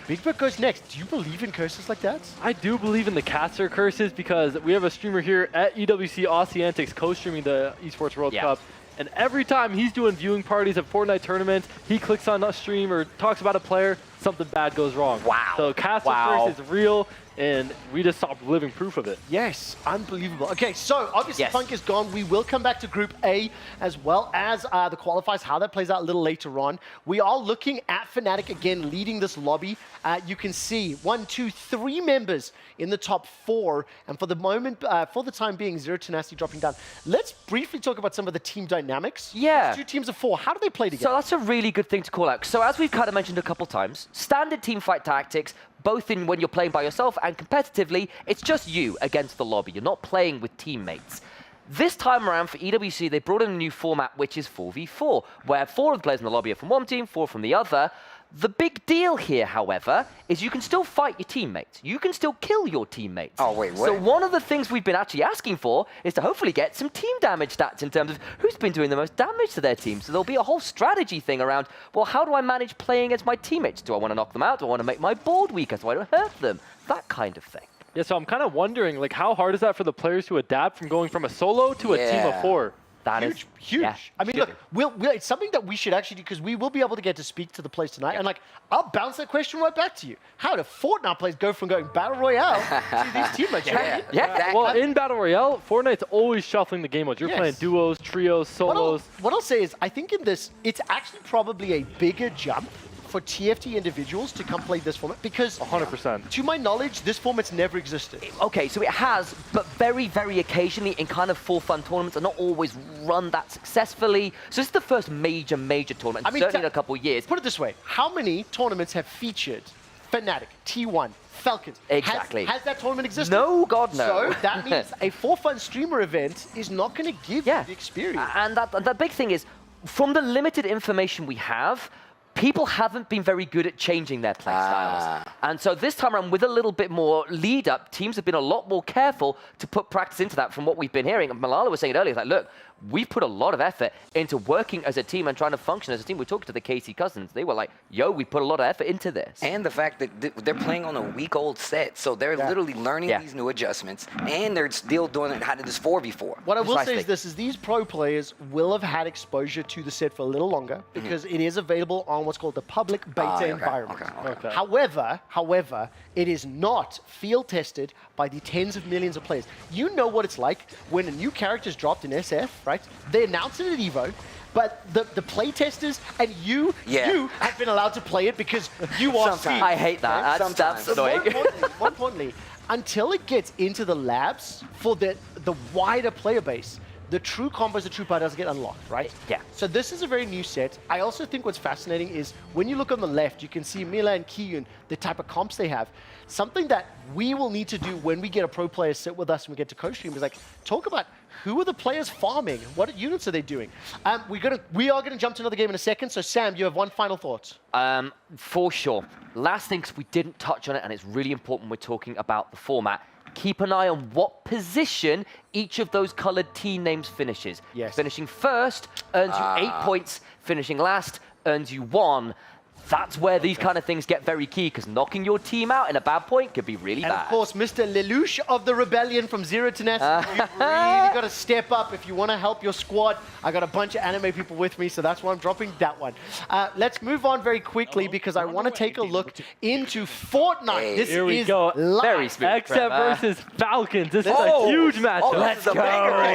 S4: Big Bird goes next. Do you believe in curses like that?
S23: I do believe in the caster curses because we have a streamer here at EWC, Aussie Antics, co-streaming the Esports World Cup. And every time he's doing viewing parties at Fortnite tournaments, he clicks on a stream or talks about a player, something bad goes wrong.
S3: Wow.
S23: So caster curse is real, and we just saw living proof of it.
S4: Yes, unbelievable. Okay, so obviously Punk is gone. We will come back to Group A as well as the qualifiers, how that plays out a little later on. We are looking at Fnatic again leading this lobby. You can see 1, 2, 3 members in the top 4. And for the moment, for the time being, Zero Tenacity dropping down. Let's briefly talk about some of the team dynamics.
S8: Yeah.
S4: It's 2 teams of 4. How do they play together?
S8: So that's a really good thing to call out. So as we've kind of mentioned a couple times, standard team fight tactics, both in when you're playing by yourself and competitively, it's just you against the lobby. You're not playing with teammates. This time around for EWC, they brought in a new format, which is 4v4, where 4 of the players in the lobby are from one team, 4 from the other. The big deal here, however, is you can still fight your teammates. You can still kill your teammates.
S3: Oh, wait, what?
S8: So one of the things we've been actually asking for is to hopefully get some team damage stats in terms of who's been doing the most damage to their team. So there'll be a whole strategy thing around, well, how do I manage playing against my teammates? Do I want to knock them out? Do I want to make my board weaker so I don't hurt them? That kind of thing.
S23: Yeah, so I'm kind of wondering, like, how hard is that for the players to adapt from going from a solo to a team of 4?
S8: That
S4: huge,
S8: is
S4: huge.
S8: Yeah,
S4: I mean, look, it's something that we should actually do because we will be able to get to speak to the players tonight. And like, I'll bounce that question right back to you. How do Fortnite players go from going Battle Royale to these teammates?
S23: Well, in Battle Royale, Fortnite's always shuffling the game modes. You're playing duos, trios, solos.
S4: What I'll say is, I think in this, it's actually probably a bigger jump for TFT individuals to come play this format because
S23: 100%.
S4: To my knowledge, this format's never existed.
S8: Okay, so it has, but very, very occasionally in kind of for fun tournaments and not always run that successfully. So this is the first major tournament, certainly in a couple of years.
S4: Put it this way, how many tournaments have featured Fnatic, T1, Falcons?
S8: Exactly.
S4: Has that tournament existed?
S8: No, God, no.
S4: So that means a for fun streamer event is not going to give you the experience.
S8: And the big thing is, from the limited information we have, people haven't been very good at changing their play styles. And so this time around, with a little bit more lead up, teams have been a lot more careful to put practice into that from what we've been hearing. And Malala was saying it earlier, like, look, we put a lot of effort into working as a team and trying to function as a team. We talked to the Casey Cousins. They were like, yo, we put a lot of effort into this.
S3: And the fact that they're playing on a week-old set, so they're literally learning these new adjustments, and they're still doing it how to this 4v4.
S4: What I will say is this, is these pro players will have had exposure to the set for a little longer because it is available on what's called the public beta environment. However, it is not field tested by the tens of millions of players. You know what it's like when a new character is dropped in SF, right? They announce it at EVO, but the play testers and you have been allowed to play it because you are Steve.
S8: I hate that.
S4: Right?
S8: That's annoying.
S4: More importantly, until it gets into the labs for the wider player base, the true combos, the true power doesn't get unlocked, right?
S8: Yeah.
S4: So this is a very new set. I also think what's fascinating is when you look on the left, you can see Mila and Kiyun, the type of comps they have. Something that we will need to do when we get a pro player sit with us and we get to co-stream is like, talk about who are the players farming? What units are they doing? We are gonna jump to another game in a second. So Sam, you have one final thought.
S8: For sure. Last thing, 'cause we didn't touch on it, and it's really important we're talking about the format. Keep an eye on what position each of those colored team names finishes.
S4: Yes.
S8: Finishing first earns you 8 points. Finishing last earns you 1. That's where these kind of things get very key, because knocking your team out in a bad point could be really bad.
S4: And of course, Mr. Lelouch of the Rebellion from Zero Tenacity, you've really got to step up if you want to help your squad. I got a bunch of anime people with me, so that's why I'm dropping that one. Let's move on very quickly, because I want to take a look into Fortnite. This
S23: Here we
S4: is
S23: go.
S4: live.
S23: Very smooth. XF versus Falcons. This is a huge matchup.
S8: Let's go.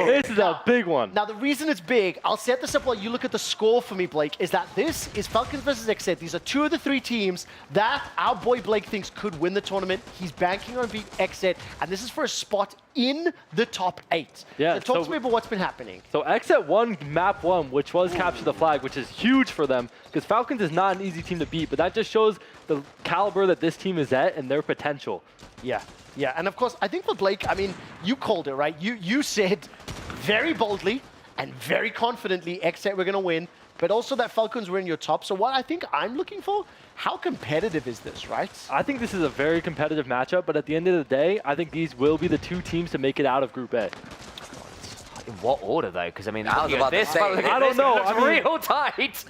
S23: This is a big one.
S4: Now, the reason it's big, I'll set this up while you look at the score for me, Blake, is that this is Falcons versus XZ. These are 2 of the 3 teams that our boy Blake thinks could win the tournament. He's banking on beat XZ, and this is for a spot in the top 8.
S23: Yeah,
S4: so talk to me about what's been happening.
S23: So XZ won map 1, which was capture the flag, which is huge for them, because Falcons is not an easy team to beat, but that just shows the caliber that this team is at and their potential.
S4: Yeah, yeah, and of course, I think for Blake, I mean, you called it, right? You said very boldly and very confidently, XSET we're going to win, but also that Falcons were in your top. So what I think I'm looking for, how competitive is this, right?
S23: I think this is a very competitive matchup, but at the end of the day, I think these will be the two teams to make it out of Group A.
S8: In what order, though? Because, I mean,
S3: I was about to say,
S23: I don't know.
S8: It's real tight.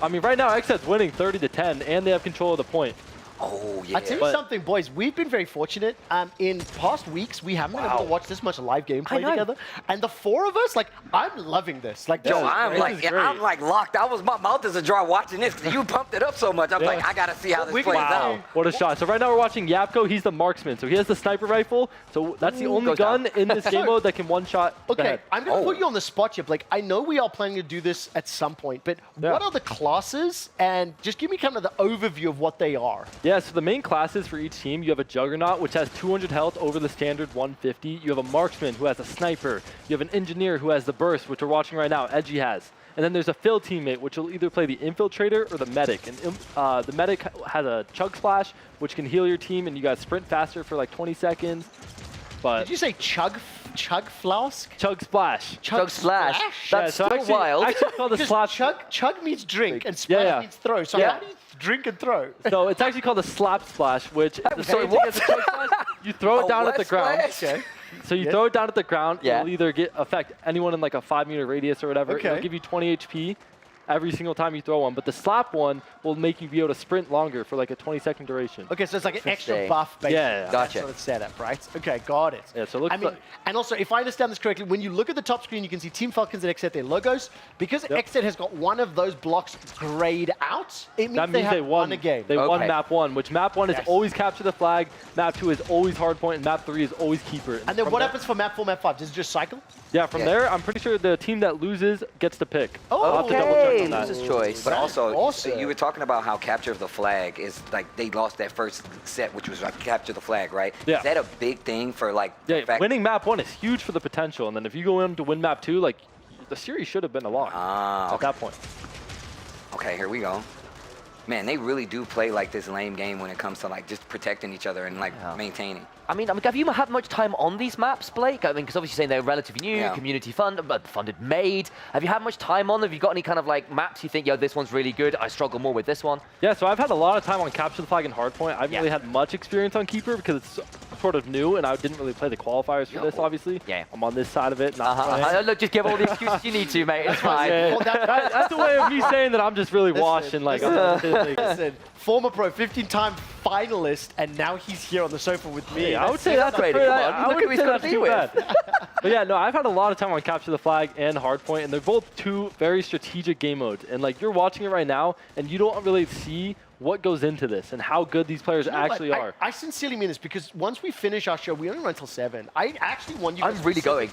S23: I mean, right now, XSET's winning 30-10, and they have control of the point.
S3: Oh, yeah.
S4: I tell you something, boys. We've been very fortunate. In past weeks, we haven't been able to watch this much live gameplay together. And the four of us, like, I'm loving this. Like,
S3: Yo, I'm like locked. My mouth is ajar watching this. You pumped it up so much. I'm like, I gotta see how this plays out.
S23: What a shot. So right now we're watching Yapko. He's the marksman. So he has the sniper rifle. So that's the only gun in this game mode that can one-shot the head.
S4: I'm going to put you on the spot here, Blake. I know we are planning to do this at some point, but what are the classes? And just give me kind of the overview of what they are.
S23: Yeah, so the main classes for each team, you have a Juggernaut, which has 200 health over the standard 150. You have a Marksman, who has a Sniper. You have an Engineer, who has the Burst, which we're watching right now, Edgy has. And then there's a Fill teammate, which will either play the Infiltrator or the Medic. And the Medic has a Chug Splash, which can heal your team, and you guys sprint faster for like 20 seconds. But
S4: did you say Chug Flask?
S23: Chug Splash.
S3: Chug Splash? That's
S23: so
S3: still wild.
S23: Actually called the slap.
S4: Chug means drink, and Splash means throw. So how do you drink and throw?
S23: So it's actually called a Slap Splash, which is the
S3: Sorry,
S23: same thing as a Chug Splash. You throw it down at the ground.
S3: Okay.
S23: So you throw it down at the ground. It'll either affect anyone in like a 5-meter radius or whatever. It'll give you 20 HP every single time you throw one. But the slap one will make you be able to sprint longer for like a 20-second duration.
S4: Okay, so it's like an extra buff, basically.
S23: Yeah,
S3: gotcha.
S4: That's sort of setup, right? Okay, got it.
S23: Yeah, so look.
S4: I mean, and also, if I understand this correctly, when you look at the top screen, you can see Team Falcons and XSET, their logos. Because XSET has got one of those blocks grayed out, it means they have won a game.
S23: They won map 1, which map 1 is always capture the flag, map 2 is always hardpoint, and map 3 is always keeper.
S4: And then what happens for map 4, map 5? Does it just cycle?
S23: Yeah, from there, I'm pretty sure the team that loses gets to pick.
S3: Oh,
S23: I'll have to double check on that.
S3: Loser's choice. But also, you were talking about how capture of the flag is like they lost that first set, which was like capture the flag, right?
S23: Yeah.
S3: Is that a big thing for like?
S23: Winning map 1 is huge for the potential, and then if you go in to win map 2, like the series should have been a lock at that point.
S3: Okay, here we go. Man, they really do play like this lame game when it comes to like just protecting each other and like maintaining.
S8: I mean, have you had much time on these maps, Blake? I mean, because obviously saying they're relatively new, community funded, made. Have you had much time on them? Have you got any kind of like maps you think, yo, this one's really good, I struggle more with this one?
S23: Yeah, so I've had a lot of time on capture the flag and hardpoint. I haven't really had much experience on keeper because it's sort of new, and I didn't really play the qualifiers for this, obviously.
S8: Yeah.
S23: I'm on this side of it. Not
S8: Look, just give all the excuses you need to, mate. It's fine.
S23: Well, that's the way of me saying that I'm just really washed and like.
S4: Listen, former pro, 15-time finalist, and now he's here on the sofa with me.
S23: I would say that's pretty. Look who he's going to be with. But yeah, no, I've had a lot of time on capture the flag and hardpoint, and they're both two very strategic game modes. And like you're watching it right now, and you don't really see what goes into this and how good these players actually are.
S4: I sincerely mean this because once we finish our show, we only run until 7. I actually want you guys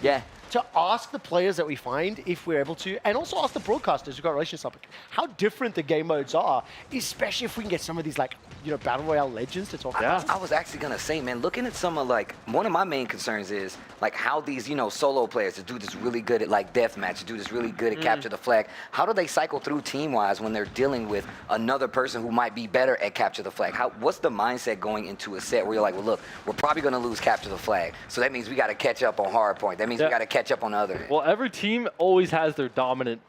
S4: to ask the players that we find if we're able to, and also ask the broadcasters who've got relations topic, how different the game modes are, especially if we can get some of these like, you know, Battle Royale legends to talk about.
S3: I was actually gonna say, man, looking at some of like, one of my main concerns is like how these, you know, solo players that do this really good at like deathmatch, do this really good at capture the flag, how do they cycle through team-wise when they're dealing with another person who might be better at capture the flag? What's the mindset going into a set where you're like, well, look, we're probably gonna lose capture the flag, so that means we gotta catch up on hardpoint. That means we gotta catch up on the other end.
S23: Well, every team always has their dominant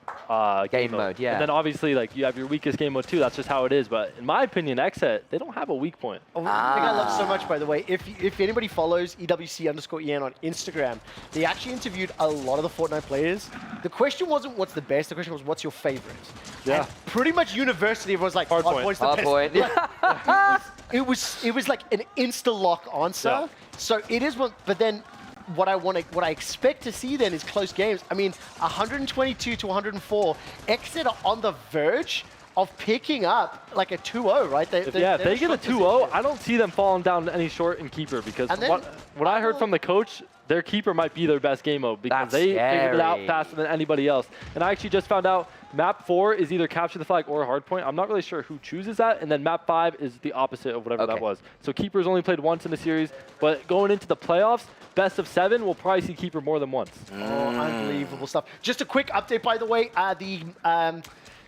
S23: game mode, And then obviously, like, you have your weakest game mode too. That's just how it is. But in my opinion, XSET, they don't have a weak point.
S4: Oh, one thing I love so much, by the way, if anybody follows EWC_EN on Instagram, they actually interviewed a lot of the Fortnite players. The question wasn't what's the best, the question was what's your favorite?
S23: Yeah.
S4: And pretty much universally, everyone's like, hardpoint's the best. It was like an insta-lock answer.
S23: Yeah.
S4: So it is one, but then what I expect to see then is close games. I mean, 122 to 104. XSET are on the verge of picking up like a 2-0, right?
S23: If they get a 2-0, I don't see them falling down any short in keeper because what I heard from the coach, their keeper might be their best game mode because they figured it out faster than anybody else. And I actually just found out map 4 is either capture the flag or hardpoint. I'm not really sure who chooses that. And then map 5 is the opposite of whatever that was. So keeper's only played once in the series, but going into the playoffs, best of 7, we'll probably see keeper more than once.
S4: Oh, unbelievable stuff. Just a quick update, by the way.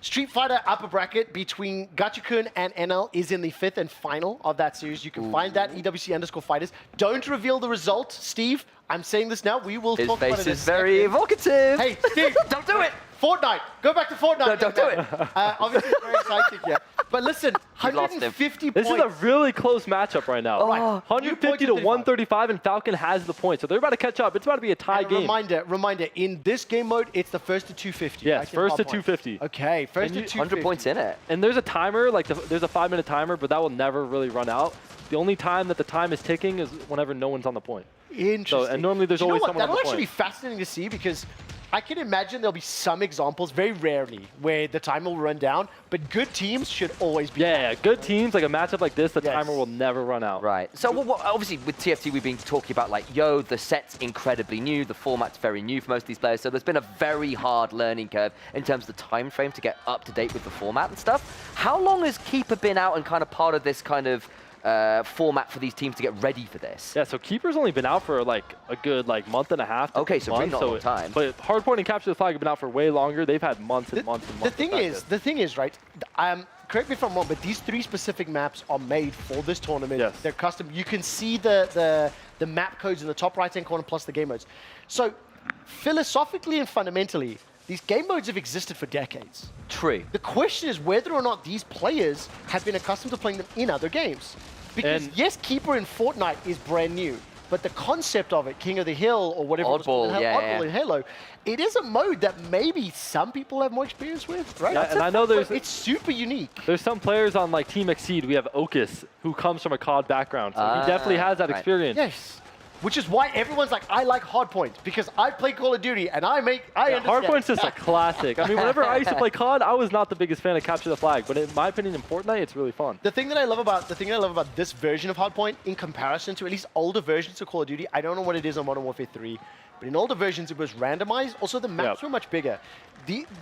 S4: Street Fighter upper bracket between Gachikun and NL is in the 5th and final of that series. You can find that EWC_fighters. Don't reveal the result, Steve. I'm saying this now. We will talk about it.
S8: His face is very evocative.
S4: Hey, Steve.
S8: Don't do it.
S4: Fortnite. Go back to Fortnite.
S8: No, don't do it.
S4: Obviously, it's very exciting here. But listen, 150
S23: This
S4: points.
S23: is a really close matchup right now.
S4: Right.
S23: 150 to 135, and Falcon has the point. So they're about to catch up. It's about to be a tie game.
S4: Reminder, in this game mode, it's the first to 250.
S23: Yes,
S4: right?
S23: first to
S4: Hard point.
S23: 250.
S4: Okay, first to
S23: 100
S4: 250.
S8: 100 points in it.
S23: And there's a timer, like there's a 5-minute timer, but that will never really run out. The only time that the time is ticking is whenever no one's on the point.
S4: Interesting.
S23: So, and normally there's always someone on the
S4: That'll
S23: point.
S4: actually be fascinating to see because I can imagine there'll be some examples, very rarely, where the time will run down, but good teams should always be.
S23: Yeah, good teams, like a matchup like this, the timer will never run out.
S8: Right. So obviously with TFT, we've been talking about like, yo, the set's incredibly new, the format's very new for most of these players, so there's been a very hard learning curve in terms of the time frame to get up to date with the format and stuff. How long has Keeper been out and kind of part of this kind of format for these teams to get ready for this?
S23: Yeah, so Keeper's only been out for like a good month and a half.
S8: Okay, so really not a long time.
S23: But Hardpoint and Capture the Flag have been out for way longer. They've had months and months and months.
S4: The thing is, right? Correct me if I'm wrong, but these 3 specific maps are made for this tournament.
S23: Yes.
S4: They're custom. You can see the map codes in the top right-hand corner plus the game modes. So philosophically and fundamentally, these game modes have existed for decades.
S8: True.
S4: The question is whether or not these players have been accustomed to playing them in other games. Because yes, Keeper in Fortnite is brand new, but the concept of it, King of the Hill or whatever Oddball in Halo, it is a mode that maybe some people have more experience with, right?
S23: Yeah, and I know
S4: it's super unique.
S23: There's some players on like Team Exceed. We have Okus, who comes from a COD background, so he definitely has that experience.
S4: Yes. Which is why everyone's like, I like Hardpoint, because I play Call of Duty and I understand.
S23: Hardpoint's just a classic. I mean, whenever I used to play COD, I was not the biggest fan of Capture the Flag, but in my opinion, in Fortnite, it's really fun.
S4: The thing that I love about this version of Hardpoint, in comparison to at least older versions of Call of Duty, I don't know what it is on Modern Warfare 3, but in older versions it was randomized. Also, the maps were much bigger.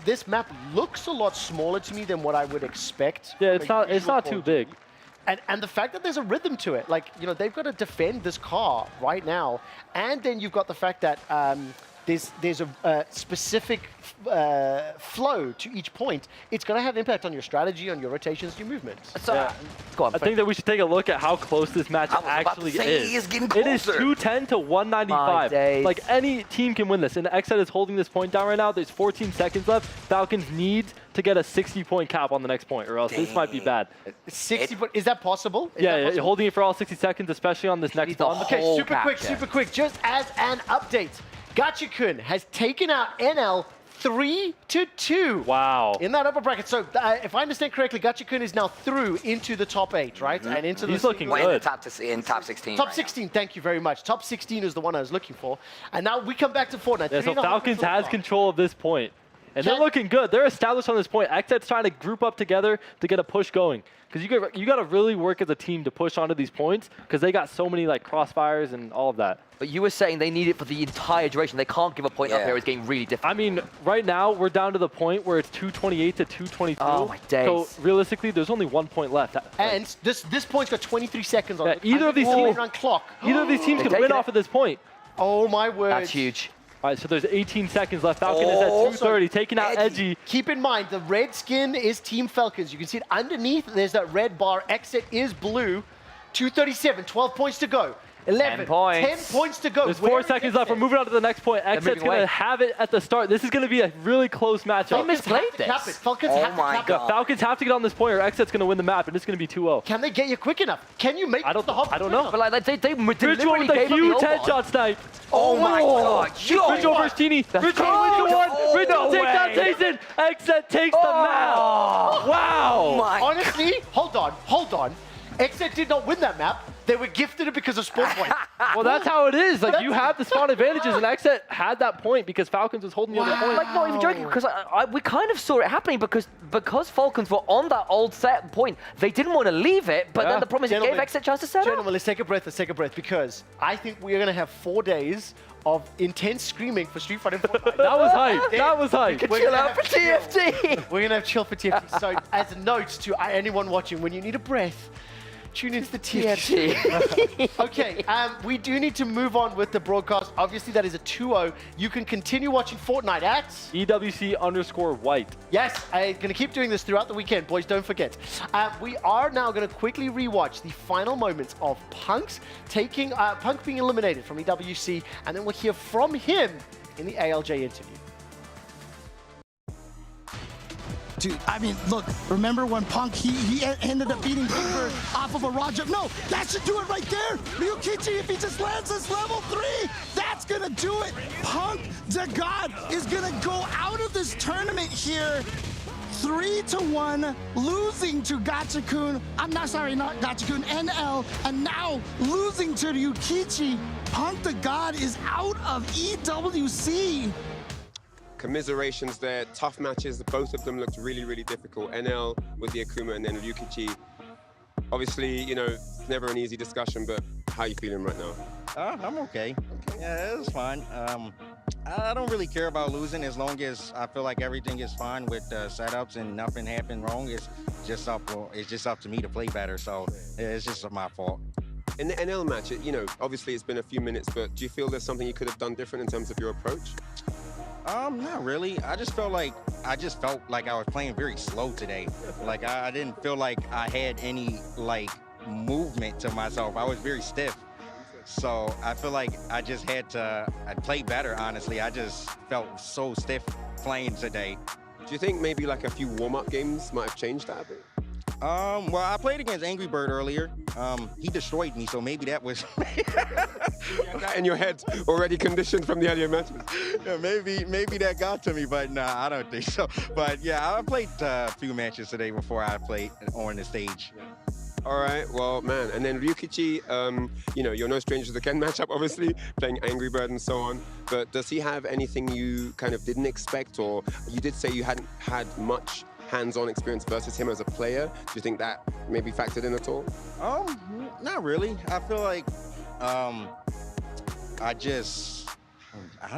S4: This map looks a lot smaller to me than what I would expect.
S23: Yeah, it's not too big.
S4: And the fact that there's a rhythm to it, like, you know, they've got to defend this car right now. And then you've got the fact that there's a specific flow to each point. It's going to have impact on your strategy, on your rotations, your movements.
S8: So, go on,
S23: I think that we should take a look at how close this match actually is. It is 210 to 195. Like, any team can win this. And XZ is holding this point down right now. There's 14 seconds left. Falcons need to get a 60-point cap on the next point, or else this might be bad.
S4: 60, is that possible?
S23: Yeah, holding it for all 60 seconds, especially on this next one.
S4: Okay, super quick. Just as an update, Gachikun has taken out NL 3-2.
S23: Wow.
S4: In that upper bracket. So if I understand correctly, Gachikun is now through into the top 8, right? And into
S23: He's
S4: the
S23: looking
S3: in
S23: good.
S3: top 16.
S4: Top
S3: right
S4: 16, thank you very much. Top 16 is the one I was looking for. And now we come back to Fortnite.
S23: Yeah, so Falcons has control of this point. And they're looking good. They're established on this point. XZ's trying to group up together to get a push going. Because you got to really work as a team to push onto these points, because they got so many like crossfires and all of that.
S8: But you were saying they need it for the entire duration. They can't give a point up here. It's getting really difficult.
S23: I mean, right now we're down to the point where it's 228 to 222.
S8: Oh my days.
S23: So realistically, there's only 1 point left.
S4: And this point's got 23 seconds on it.
S23: Either of these teams
S4: on clock.
S23: Either of these teams could win off of this point.
S4: Oh my word.
S8: That's huge.
S23: All right, so there's 18 seconds left. Falcon is at 230, taking out Edgy.
S4: Keep in mind, the red skin is Team Falcons. You can see it underneath. There's that red bar. Exit is blue. 237, 12 points to go. 11,
S8: 10 points.
S4: 10 points to go.
S23: There's 4 seconds left. We're moving on to the next point. Exit's going to have it at the start. This is going to be a really close matchup.
S8: They misplayed this.
S4: Falcons have to cap it.
S23: Falcons have to get on this point, or Exit's going to win the map, and it's going to be 2-0.
S4: Can they get you quick enough? Can you make
S23: I don't know.
S8: But like, they
S23: Visual with a huge headshot snipe.
S3: Oh my God.
S23: Visual versus Teeny. Visual wins the one. Visual takes out Jason. Exit takes the map. Wow.
S4: Honestly, hold on. Exit did not win that map. They were gifted it because of spawn point.
S23: Well, that's how it is. Like, you have the spawn advantages, and Exit had that point because Falcons was holding the other point.
S8: Like, not even joking, because we kind of saw it happening because Falcons were on that old set point. They didn't want to leave it, but then the problem is it gave Exit a chance to set up.
S4: Gentlemen, let's take a breath, because I think we're going to have 4 days of intense screaming for Street Fighter 4.
S23: That was hype. That was hype.
S8: Chill out for TFT.
S4: We're going to have chill for TFT. So as a note to anyone watching, when you need a breath, tune into the TNT. Okay, we do need to move on with the broadcast. Obviously, that is a 2-0. You can continue watching Fortnite at
S23: EWC_white.
S4: Yes, I'm going to keep doing this throughout the weekend, boys, don't forget. We are now going to quickly rewatch the final moments of Punk being eliminated from EWC, and then we'll hear from him in the ALJ interview.
S9: Dude, I mean, look, remember when Punk, he ended up beating Big Bird off of a Roger? No, that should do it right there. Ryuki, if he just lands this level 3, that's gonna do it. Punk, the God, is gonna go out of this tournament here 3-1, losing to Gachikun. I'm not sorry, not Gachikun, NL, and now losing to Ryukichi. Punk the God is out of EWC.
S11: Commiserations there, tough matches. Both of them looked really, really difficult. NL with the Akuma and then Ryukichi. Obviously, you know, it's never an easy discussion, but how are you feeling right now?
S13: I'm okay. Yeah, it was fun. I don't really care about losing as long as I feel like everything is fine with setups and nothing happened wrong. It's just up to me to play better. So it's just my fault.
S11: In the NL match, you know, obviously it's been a few minutes, but do you feel there's something you could have done different in terms of your approach?
S13: Not really. I just felt like I was playing very slow today. Like I didn't feel like I had any like movement to myself. I was very stiff. So I feel like I just had to play better, honestly. I just felt so stiff playing today.
S11: Do you think maybe like a few warm-up games might have changed that a bit?
S13: Well, I played against Angry Bird earlier. He destroyed me, so maybe that was...
S11: that in your head already conditioned from the earlier matches?
S13: Yeah, maybe that got to me, but nah, I don't think so. But yeah, I played a few matches today before I played on the stage.
S11: Yeah. All right, well, man, and then Ryukichi, you know, you're no stranger to the Ken matchup, obviously, playing Angry Bird and so on, but does he have anything you kind of didn't expect, or you did say you hadn't had much hands-on experience versus him as a player? Do you think that maybe factored in at all?
S13: Not really. I feel like, I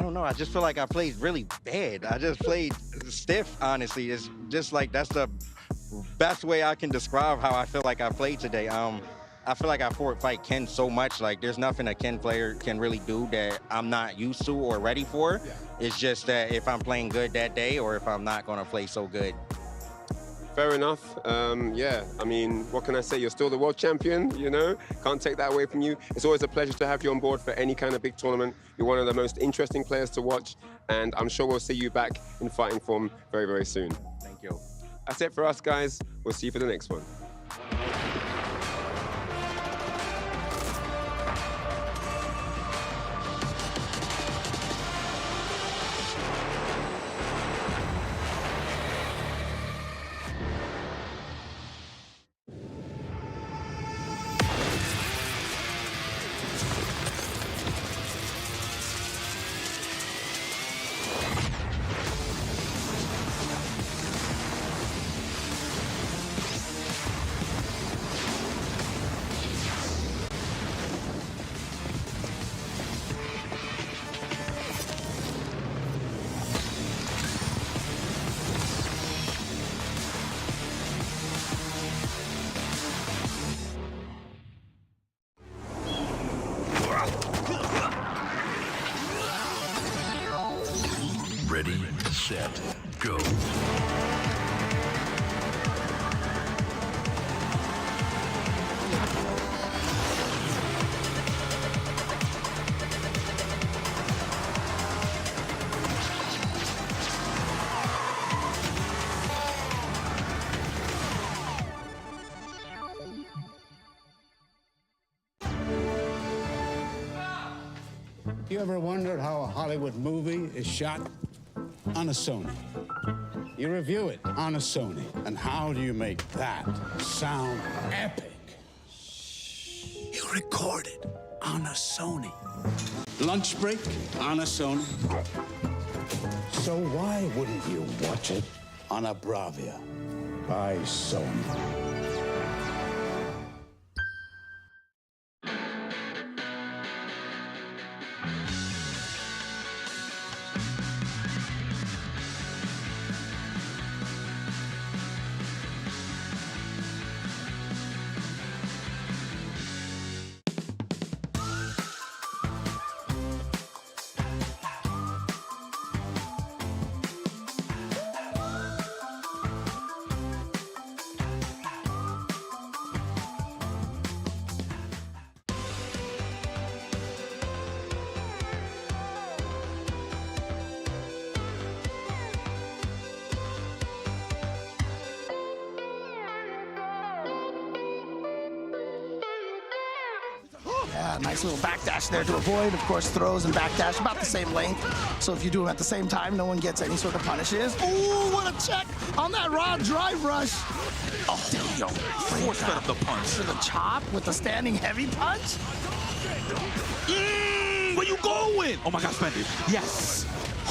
S13: don't know, I just feel like I played really bad. I just played stiff, honestly. It's just like, that's the best way I can describe how I feel like I played today. I feel like I fight Ken so much, like there's nothing a Ken player can really do that I'm not used to or ready for. Yeah. It's just that if I'm playing good that day or if I'm not gonna play so good.
S11: Fair enough. Yeah, I mean, what can I say? You're still the world champion, you know? Can't take that away from you. It's always a pleasure to have you on board for any kind of big tournament. You're one of the most interesting players to watch, and I'm sure we'll see you back in fighting form very, very soon.
S13: Thank you.
S11: That's it for us, guys. We'll see you for the next one.
S7: Ready, set, go.
S15: You ever wondered how a Hollywood movie is shot? On a Sony. You review it on a Sony. And how do you make that sound epic? You record it on a Sony. Lunch break on a Sony. So why wouldn't you watch it on a Bravia by Sony?
S9: nice little backdash there to avoid. Of course, throws and backdash about the same length. So if you do them at the same time, no one gets any sort of punishes. Ooh, what a check on that raw drive rush.
S14: Oh, damn. Force fed up the punch.
S9: To the chop with the standing heavy punch.
S14: Where you going? Oh my God, spend it. Yes.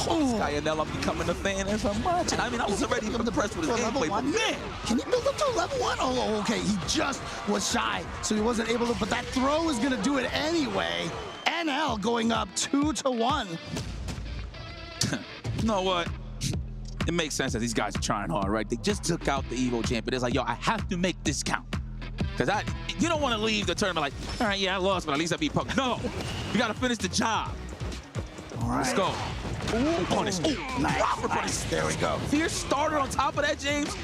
S14: Oh, Skynell, I'm becoming a fan as I'm watching. I mean, I was already impressed with his gameplay, but man.
S9: Can he build up to a level 1? Oh, okay, he just was shy, so he wasn't able to, but that throw is gonna do it anyway. NL going up 2-1.
S14: You know what? It makes sense that these guys are trying hard, right? They just took out the Evo champion. It's like, yo, I have to make this count. Because you don't want to leave the tournament like, all right, yeah, I lost, but at least I beat Punk. No, you got to finish the job.
S9: All right.
S14: Let's go. Ooh, punish. Ooh,
S9: nice,
S14: proper
S9: nice.
S14: punish.
S9: There we go.
S14: Fierce starter on top of that, James.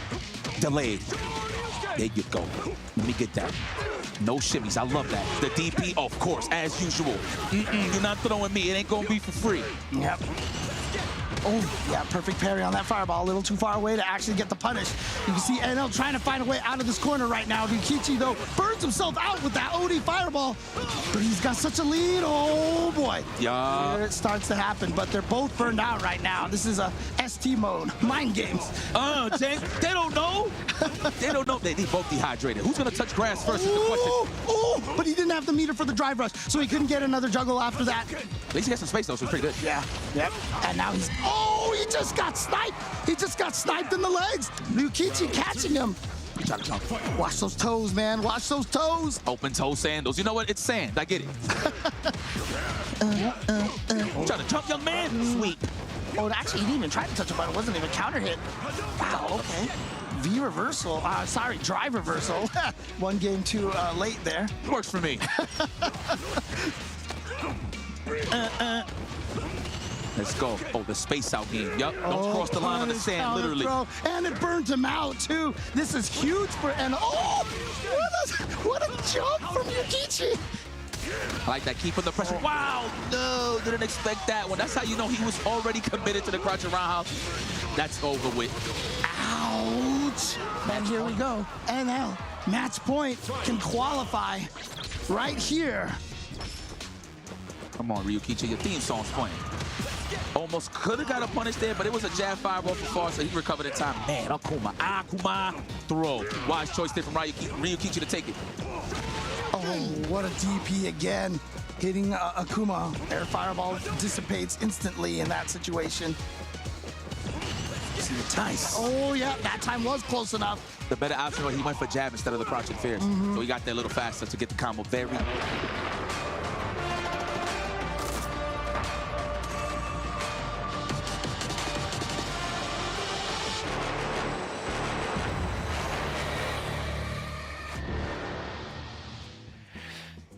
S14: Delayed. There you go. Let me get that. No shimmies. I love that. The DP, of course, as usual. You're not throwing me. It ain't going to be for free.
S9: Yep. Oh, yeah, perfect parry on that fireball. A little too far away to actually get the punish. You can see NL trying to find a way out of this corner right now. Ryukichi, though, burns himself out with that OD fireball. But he's got such a lead. Oh, boy.
S14: Yeah.
S9: Here it starts to happen, but they're both burned out right now. This is a ST mode. Mind games.
S14: James, they don't know. They don't know. They both dehydrated. Who's going to touch grass first is the question.
S9: Oh, but he didn't have the meter for the drive rush, so he couldn't get another juggle after that.
S14: At least he got some space, though, so it's pretty good.
S9: Yeah. Yep. And now he's... Oh, he just got sniped. He just got sniped in the legs. Ryukichi catching him.
S14: Try to jump.
S9: Watch those toes, man. Watch those toes.
S14: Open toe sandals. You know what? It's sand. I get it. Trying to jump, young man. Sweep.
S9: Oh, actually, he didn't even try to touch it, but it wasn't even counter hit. Wow, okay. V reversal. Sorry, drive reversal. One game too late there.
S14: Works for me. Let's go. Oh, the space out game. Yup. Don't cross the line on the sand, literally.
S9: Throw. And it burnt him out, too. This is huge for... And oh, what a jump from Ryukichi.
S14: I like that. Keeping the pressure. Wow. No, didn't expect that one. That's how you know he was already committed to the crouch and roundhouse. That's over with.
S9: Ouch. And here we go. NL, match point, can qualify right here.
S14: Come on, Ryukichi. Your theme song's playing. Almost could have got a punish there, but it was a jab fireball for far, so he recovered in time. Man, Akuma, throw. Wise choice there from Ryukichi to take it.
S9: Oh, what a DP again. Hitting Akuma. Air fireball dissipates instantly in that situation.
S14: Nice.
S9: Oh, yeah, that time was close enough.
S14: The better option was he went for jab instead of the crouch and fierce. So he got there a little faster to get the combo very...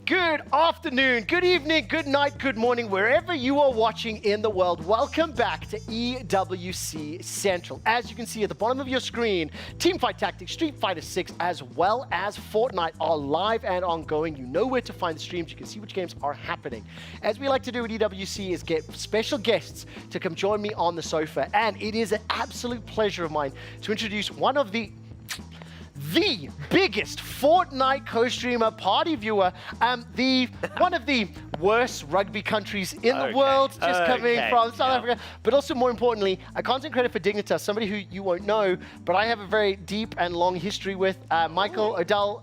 S4: Good afternoon, good evening, good night, good morning, wherever you are watching in the world. Welcome back to EWC Central. As you can see at the bottom of your screen, Teamfight Tactics, Street Fighter 6, as well as Fortnite are live and ongoing. You know where to find the streams. You can see which games are happening. As we like to do at EWC is get special guests to come join me on the sofa. And it is an absolute pleasure of mine to introduce one of the biggest Fortnite co-streamer, party viewer, one of the worst rugby countries in the world, just coming from South Africa, but also more importantly, a content creator for Dignitas, somebody who you won't know, but I have a very deep and long history with. Michael Odell,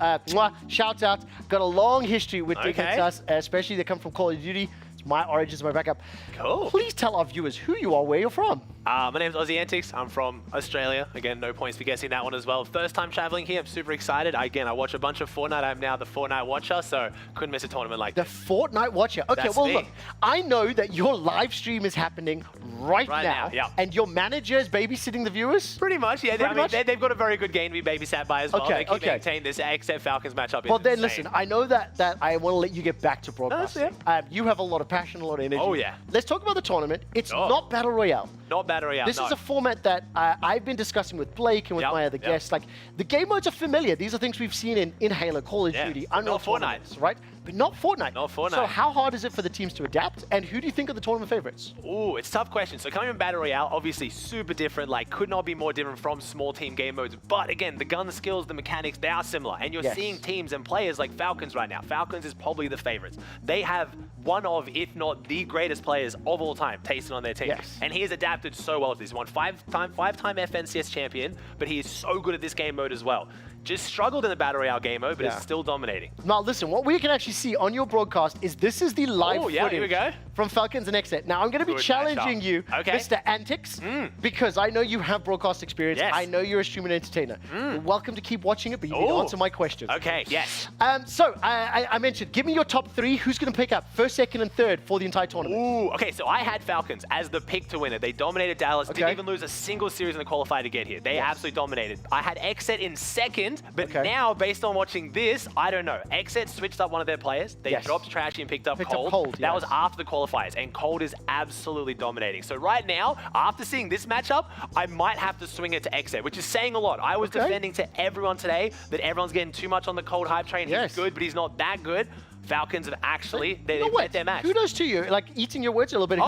S4: shout out, got a long history with Dignitas, especially they come from Call of Duty. My origins, my backup.
S17: Cool.
S4: Please tell our viewers who you are, where you're from.
S17: My name's Aussie Antics. I'm from Australia. Again, no points for guessing that one as well. First time traveling here. I'm super excited. Again, I watch a bunch of Fortnite. I'm now the Fortnite watcher, so couldn't miss a tournament like this.
S4: The Fortnite watcher. Okay,
S17: That's
S4: well,
S17: me.
S4: look, I know that your live stream is happening right now.
S17: Yeah.
S4: And your manager is babysitting the viewers?
S17: Pretty much, yeah.
S4: Pretty much?
S17: They've got a very good game to be babysat by as well.
S4: Okay,
S17: They keep maintain this XF Falcons matchup.
S4: Well, then listen, I know that I want to let you get back to broadcasting. You have a lot of passion, a lot of energy.
S17: Oh, yeah.
S4: Let's talk about the tournament. It's not Battle Royale.
S17: Not Battle Royale,
S4: This is a format that I've been discussing with Blake and with my other guests. Like, the game modes are familiar. These are things we've seen in Halo, Call of Duty, Unreal
S17: Fortnite.
S4: tournaments, right? but not Fortnite.
S17: Not Fortnite.
S4: So how hard is it for the teams to adapt, and who do you think are the tournament favorites?
S17: Ooh, it's a tough question. So coming from Battle Royale, obviously super different, like could not be more different from small team game modes. But again, the gun skills, the mechanics, they are similar. And you're seeing teams and players like Falcons right now. Falcons is probably the favorites. They have one of, if not the greatest players of all time, Tayson on their team. And he has adapted so well to this. He won five-time FNCS champion, but he is so good at this game mode as well. Just struggled in the Battle Royale game mode, but is still dominating.
S4: Now listen, what we can actually see on your broadcast is this is the live footage
S17: here we go.
S4: from Falcons and Xset. Now I'm going to be challenging you, Mr. Antics, because I know you have broadcast experience. I know you're a streamer and entertainer. You're welcome to keep watching it, but you need to answer my questions.
S17: Okay, yes.
S4: So I mentioned, give me your top 3. Who's going to pick up first, second, and third for the entire tournament?
S17: Ooh, okay, so I had Falcons as the pick to win it. They dominated Dallas, didn't even lose a single series in the qualifier to get here. They absolutely dominated. I had Xset in second, but now, based on watching this, I don't know. Xset switched up one of their players. They dropped Trashy and picked up Cold. That was after the qualifiers, and Cold is absolutely dominating. So right now, after seeing this matchup, I might have to swing it to Xset, which is saying a lot. I was defending to everyone today that everyone's getting too much on the Cold hype train. He's good, but he's not that good. Falcons have actually, they bet their match.
S4: Kudos to you, like eating your words a little bit.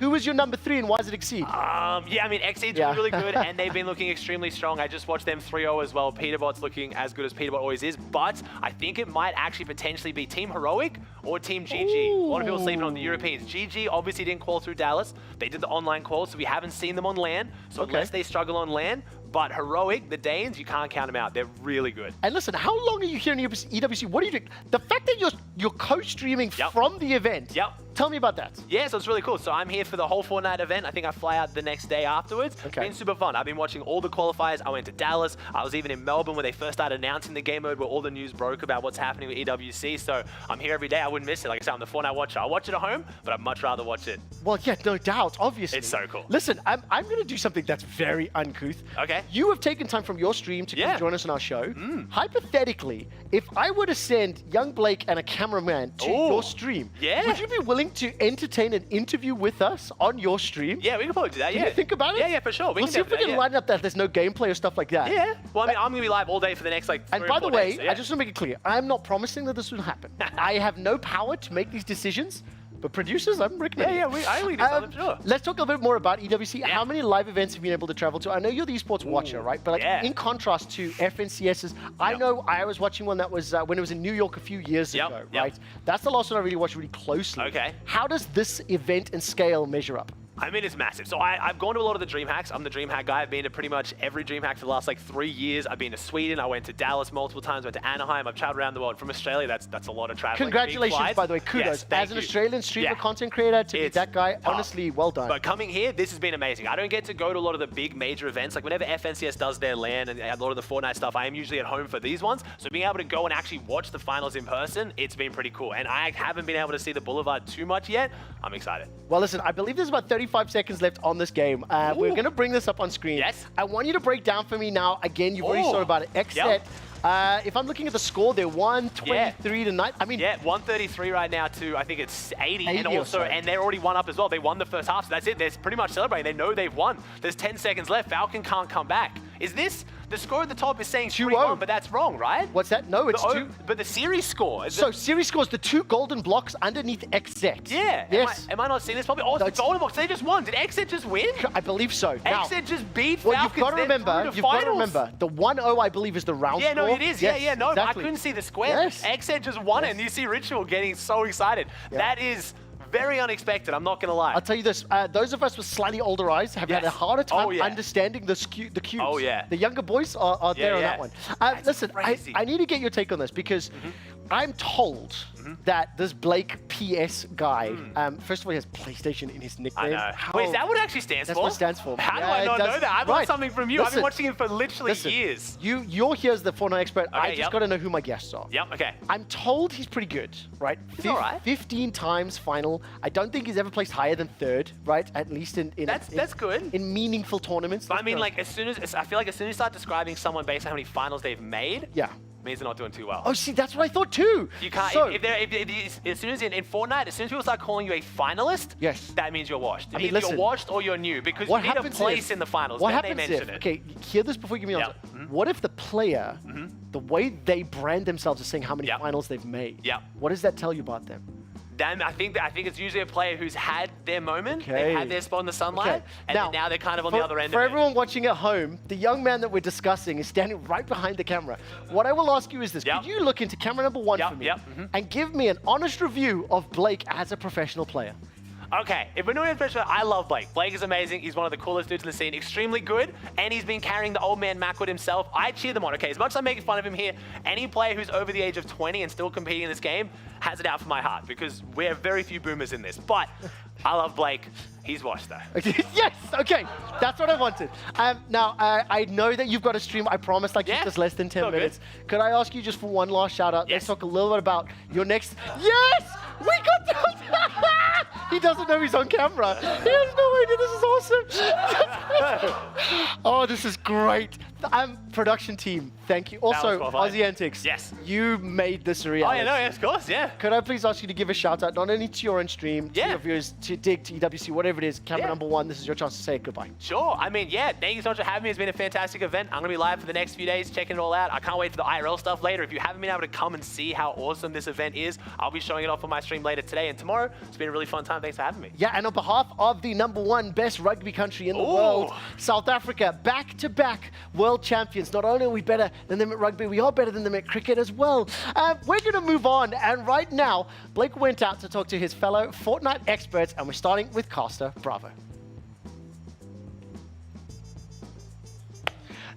S4: Who was your number 3 and why does it exceed?
S17: Yeah, I mean, Xseed's really good, and they've been looking extremely strong. I just watched them 3-0 as well. Peterbot's looking as good as Peterbot always is, but I think it might actually potentially be Team Heroic or Team GG. A lot of people sleeping on the Europeans. GG obviously didn't qual through Dallas. They did the online qual, so we haven't seen them on LAN. So unless they struggle on LAN, but Heroic, the Danes, you can't count them out. They're really good.
S4: And listen, how long are you here in EWC? What are you doing? The fact that you're co-streaming from the event. Tell me about that.
S17: Yeah, so it's really cool. So I'm here for the whole Fortnite event. I think I fly out the next day afterwards. It's been super fun. I've been watching all the qualifiers. I went to Dallas. I was even in Melbourne when they first started announcing the game mode, where all the news broke about what's happening with EWC. So I'm here every day. I wouldn't miss it. Like I said, I'm the Fortnite watcher. I watch it at home, but I'd much rather watch it.
S4: Well, yeah, no doubt, obviously.
S17: It's so cool.
S4: Listen, I'm going to do something that's very uncouth.
S17: Okay.
S4: You have taken time from your stream to come join us on our show. Hypothetically, if I were to send young Blake and a cameraman to your stream, would you be willing to entertain an interview with us on your stream?
S17: Yeah, we can probably do that,
S4: Can you think about it?
S17: Yeah, for sure.
S4: We'll see if we can line up that there's no gameplay or stuff like that.
S17: Yeah. Well, I mean, I'm going to be live all day for the next, like, 3
S4: And
S17: or
S4: by
S17: 4
S4: the way,
S17: days, so
S4: I just want to make it clear, I'm not promising that this will happen. I have no power to make these decisions, but producers, I'm recommending.
S17: I will do something, sure.
S4: Let's talk a little bit more about EWC. How many live events have you been able to travel to? I know you're the esports watcher, right? But like in contrast to FNCS's, I know I was watching one that was when it was in New York a few years ago, right? That's the last one I really watched really closely.
S17: Okay.
S4: How does this event and scale measure up?
S17: I mean, it's massive. So I've gone to a lot of the DreamHacks. I'm the DreamHack guy. I've been to pretty much every DreamHack for the last like 3 years. I've been to Sweden. I went to Dallas multiple times. Went to Anaheim. I've traveled around the world. From Australia, that's a lot of traveling.
S4: Congratulations, by the way. Kudos. As an Australian streamer, content creator, to be that guy, honestly, well done.
S17: But coming here, this has been amazing. I don't get to go to a lot of the big major events. Like whenever FNCS does their LAN and a lot of the Fortnite stuff, I am usually at home for these ones. So being able to go and actually watch the finals in person, it's been pretty cool. And I haven't been able to see the Boulevard too much yet. I'm excited.
S4: Well, listen, I believe there's about 35 seconds left on this game. We're going to bring this up on screen.
S17: Yes.
S4: I want you to break down for me now. Again, you've already thought about it. Xset. If I'm looking at the score, they're 123 to 9. I mean,
S17: 133 right now to I think it's 80 and
S4: or
S17: also
S4: so.
S17: and they're already 1 up as well. They won the first half, so that's it. They're pretty much celebrating. They know they've won. There's 10 seconds left. Falcon can't come back. Is this the score at the top is saying 3-1, but that's wrong, right?
S4: What's that? No, it's 2.
S17: But the series score.
S4: So series score is the 2 golden blocks underneath Xset.
S17: Yeah.
S4: Yes.
S17: Am I not seeing this? Probably. Oh, it's the golden blocks. They just won. Did Xset just win?
S4: I believe so. Now,
S17: Xset just beat
S4: well,
S17: Falcons.
S4: you've got to remember, the 1-0 I believe is the round
S17: score.
S4: score.
S17: No, it is.
S4: Yes,
S17: No,
S4: exactly.
S17: I couldn't see the square.
S4: Yes.
S17: Xset just won it, and you see Ritual getting so excited. That is very unexpected, I'm not going to lie.
S4: I'll tell you this, those of us with slightly older eyes have had a harder time understanding the cubes.
S17: Oh, yeah.
S4: The younger boys are there on that one. Listen, I need to get your take on this because I'm told that this Blake PS guy, first of all, he has PlayStation in his nickname.
S17: I know. Wait, is that what it actually stands for?
S4: That's what it stands for.
S17: How do I not know that? I've learned something from you. I've been watching him for literally years.
S4: You're here as the Fortnite expert. I just got to know who my guests are.
S17: Yep, okay.
S4: I'm told he's pretty good, right?
S17: He's all right.
S4: 15 times final. I don't think he's ever placed higher than 3rd, right? At least in
S17: that's good.
S4: In meaningful tournaments.
S17: But I mean, like, I feel like as soon as you start describing someone based on how many finals they've made, means they're not doing too well.
S4: Oh, see, that's what I thought too.
S17: You can't.
S4: So,
S17: As soon as in Fortnite, as soon as people start calling you a finalist,
S4: yes,
S17: that means you're washed.
S4: I mean,
S17: Either
S4: listen,
S17: you're washed or you're new because
S4: what
S17: you need a
S4: happens
S17: place
S4: if-
S17: in the finals.
S4: What
S17: then they
S4: happens
S17: mention
S4: if,
S17: it.
S4: okay, hear this before you give me an answer. What if the player, the way they brand themselves is saying how many finals they've made?
S17: Yeah.
S4: What does that tell you about them?
S17: Then I think it's usually a player who's had their moment,
S4: Okay.
S17: they've had their spot in the sunlight, and then now they're kind of on the other end
S4: For
S17: of it.
S4: everyone watching at home, the young man that we're discussing is standing right behind the camera. What I will ask you is this. Could you look into camera number 1 for me and give me an honest review of Blake as a professional player?
S17: Okay, if we're doing a special, I love Blake. Blake is amazing. He's one of the coolest dudes in the scene. Extremely good, and he's been carrying the old man Macwood himself. I cheer them on. Okay, as much as I'm making fun of him here, any player who's over the age of 20 and still competing in this game has it out for my heart because we have very few boomers in this. But I love Blake. He's washed though.
S4: Yes, okay, that's what I wanted. Now, I know that you've got a stream. I promised I keep this less than 10 minutes. Could I ask you just for one last shout out? Let's talk a little bit about your next. Yes, we got that. He doesn't know he's on camera. He has no idea. This is awesome. Oh, this is great. Production team, thank you. Also, Aussie Antics.
S17: Yes.
S4: You made this a reality.
S17: Oh, yeah, no, yes, of course, yeah.
S4: Could I please ask you to give a shout out not only to your own stream, to your viewers, to Dig, to EWC, whatever it is, camera number 1, this is your chance to say goodbye.
S17: Sure. I mean, yeah, thank you so much for having me. It's been a fantastic event. I'm going to be live for the next few days, checking it all out. I can't wait for the IRL stuff later. If you haven't been able to come and see how awesome this event is, I'll be showing it off on my stream later today and tomorrow. It's been a really fun time. Thanks for having me.
S4: Yeah, and on behalf of the number 1 best rugby country in the world, South Africa, back-to-back world champions. Not only are we better than them at rugby, we are better than them at cricket as well. We're going to move on, and right now, Blake went out to talk to his fellow Fortnite experts, and we're starting with Costa. Bravo.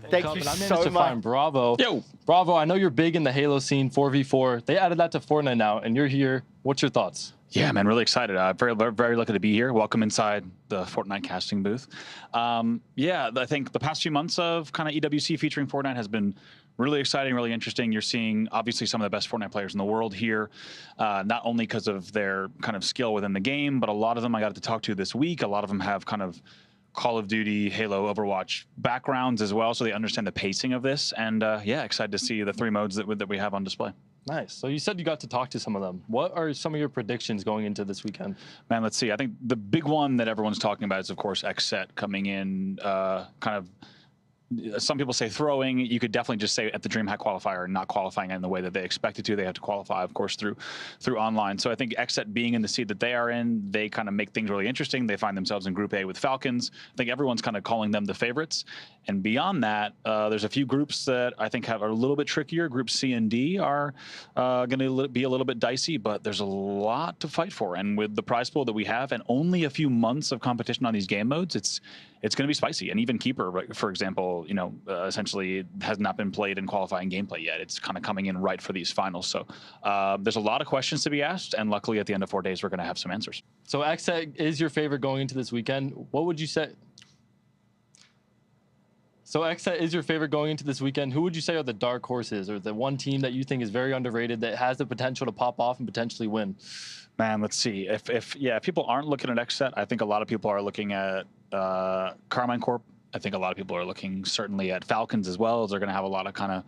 S4: Thank you so much.
S20: Bravo. Yo. Bravo, I know you're big in the Halo scene, 4v4. They added that to Fortnite now, and you're here. What's your thoughts?
S1: Yeah, man, really excited. Very, very lucky to be here. Welcome inside the Fortnite casting booth. Yeah, I think the past few months of kind of EWC featuring Fortnite has been really exciting, really interesting. You're seeing obviously some of the best Fortnite players in the world here, not only because of their kind of skill within the game, but a lot of them I got to talk to this week. A lot of them have kind of Call of Duty, Halo, Overwatch backgrounds as well, so they understand the pacing of this. And yeah, excited to see the 3 modes that we have on display.
S20: Nice. So you said you got to talk to some of them. What are some of your predictions going into this weekend?
S1: Man, let's see. I think the big one that everyone's talking about is, of course, XSET coming in kind of, some people say throwing. You could definitely just say at the DreamHack qualifier, not qualifying in the way that they expected to. They have to qualify, of course, through online. So I think XSET being in the seed that they are in, they kind of make things really interesting. They find themselves in Group A with Falcons. I think everyone's kind of calling them the favorites. And beyond that, there's a few groups that I think are a little bit trickier. Group C and D are going to be a little bit dicey, but there's a lot to fight for. And with the prize pool that we have and only a few months of competition on these game modes, it's going to be spicy. And even Keeper, for example, you know, essentially has not been played in qualifying gameplay yet. It's kind of coming in right for these finals. So there's a lot of questions to be asked. And luckily, at the end of 4 days, we're going to have some answers.
S20: So XSET is your favorite going into this weekend. What would you say? So XSET is your favorite going into this weekend. Who would you say are the dark horses or the one team that you think is very underrated that has the potential to pop off and potentially win?
S1: Man, let's see. If people aren't looking at XSET, I think a lot of people are looking at Carmine Corp. I think a lot of people are looking certainly at Falcons as well. They're going to have a lot of kind of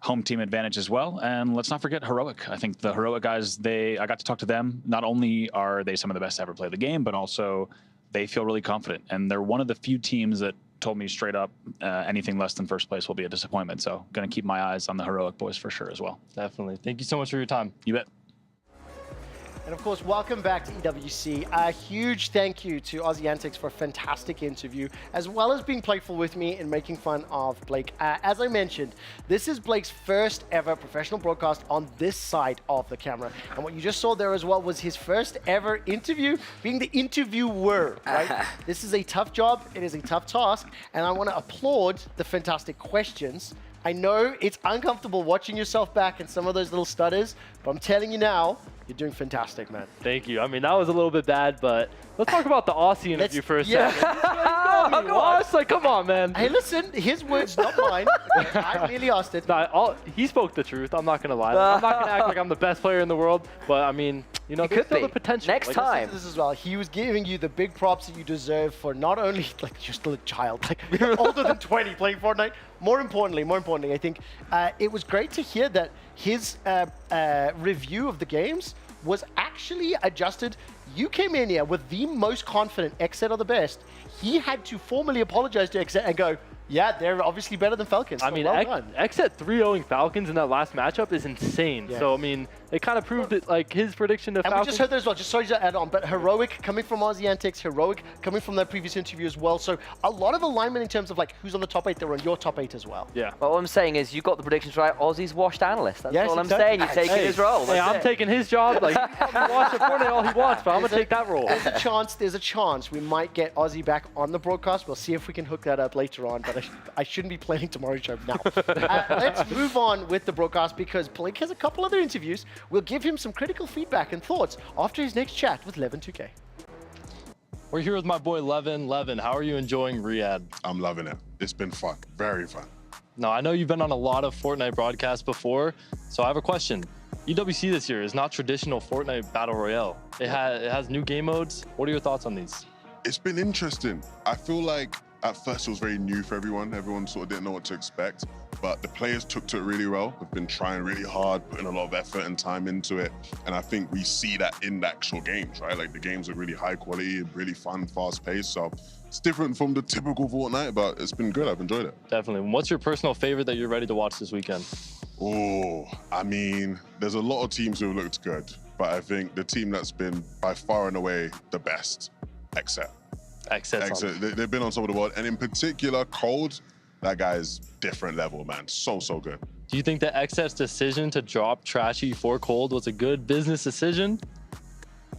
S1: home team advantage as well. And let's not forget Heroic. I think the Heroic guys, I got to talk to them. Not only are they some of the best to ever play the game, but also they feel really confident. And they're one of the few teams that told me straight up anything less than first place will be a disappointment. So going to keep my eyes on the Heroic boys for sure as well.
S20: Definitely. Thank you so much for your time.
S1: You bet.
S4: And of course, welcome back to EWC. A huge thank you to Aussie Antics for a fantastic interview, as well as being playful with me and making fun of Blake. As I mentioned, this is Blake's first ever professional broadcast on this side of the camera. And what you just saw there as well was his first ever interview, being the interviewer, right? This is a tough job, it is a tough task, and I want to applaud the fantastic questions. I know it's uncomfortable watching yourself back and some of those little stutters, but I'm telling you now, you're doing fantastic, man.
S23: Thank you. I mean, that was a little bit bad, but let's talk about the Aussie interview for a second.
S4: Come on, man. Hey, listen, his words, not mine. I really asked it.
S23: He spoke the truth. I'm not gonna lie. I'm not gonna act like I'm the best player in the world, but I mean, you know, there's still the potential.
S8: Next time.
S4: This as well. He was giving you the big props that you deserve for not only like you're still a child, like you're older than 20 playing Fortnite. More importantly, I think it was great to hear that his review of the games was actually adjusted. You came in here with the most confident Xset are the best. He had to formally apologize to Xset and go, yeah, they're obviously better than Falcons.
S23: I mean,
S4: well done.
S23: Xset 3-0ing Falcons in that last matchup is insane.
S4: Yeah.
S23: So, I mean, it kind of proved it, like, his prediction of
S4: And
S23: Falcons.
S4: we just heard that as well, just sorry to add on, but Heroic coming from Aussie Antics, Heroic coming from their previous interview as well. So a lot of alignment in terms of like who's on the top 8, they're on your top 8 as well.
S23: Yeah.
S8: Well, what I'm saying is you got the predictions right. Aussie's washed analyst. That's all I'm saying. You've taken his role.
S23: Hey, I'm taking his job. Like, he can watch Fortnite all he wants, but I'm going to take that role.
S4: There's a chance we might get Aussie back on the broadcast. We'll see if we can hook that up later on, but I shouldn't be planning tomorrow's show now. Let's move on with the broadcast because Blake has a couple other interviews. We'll give him some critical feedback and thoughts after his next chat with Levin2K.
S18: We're here with my boy Levin. Levin, how are you enjoying Riyadh?
S19: I'm loving it. It's been fun, very fun.
S18: Now, I know you've been on a lot of Fortnite broadcasts before, so I have a question. EWC this year is not traditional Fortnite Battle Royale. It has new game modes. What are your thoughts on these?
S19: It's been interesting. I feel like at first it was very new for everyone. Everyone sort of didn't know what to expect, but the players took to it really well. They've been trying really hard, putting a lot of effort and time into it. And I think we see that in the actual games, right? Like the games are really high quality, really fun, fast paced. So it's different from the typical Fortnite, but it's been good. I've enjoyed it.
S18: Definitely. What's your personal favorite that you're ready to watch this weekend?
S19: Oh, I mean, there's a lot of teams who have looked good, but I think the team that's been by far and away the best, Xset. They've been on top of the world, and in particular, Cold, that guy's different level, man. So good.
S18: Do you think that Xset's decision to drop Trashy for Cold was a good business decision?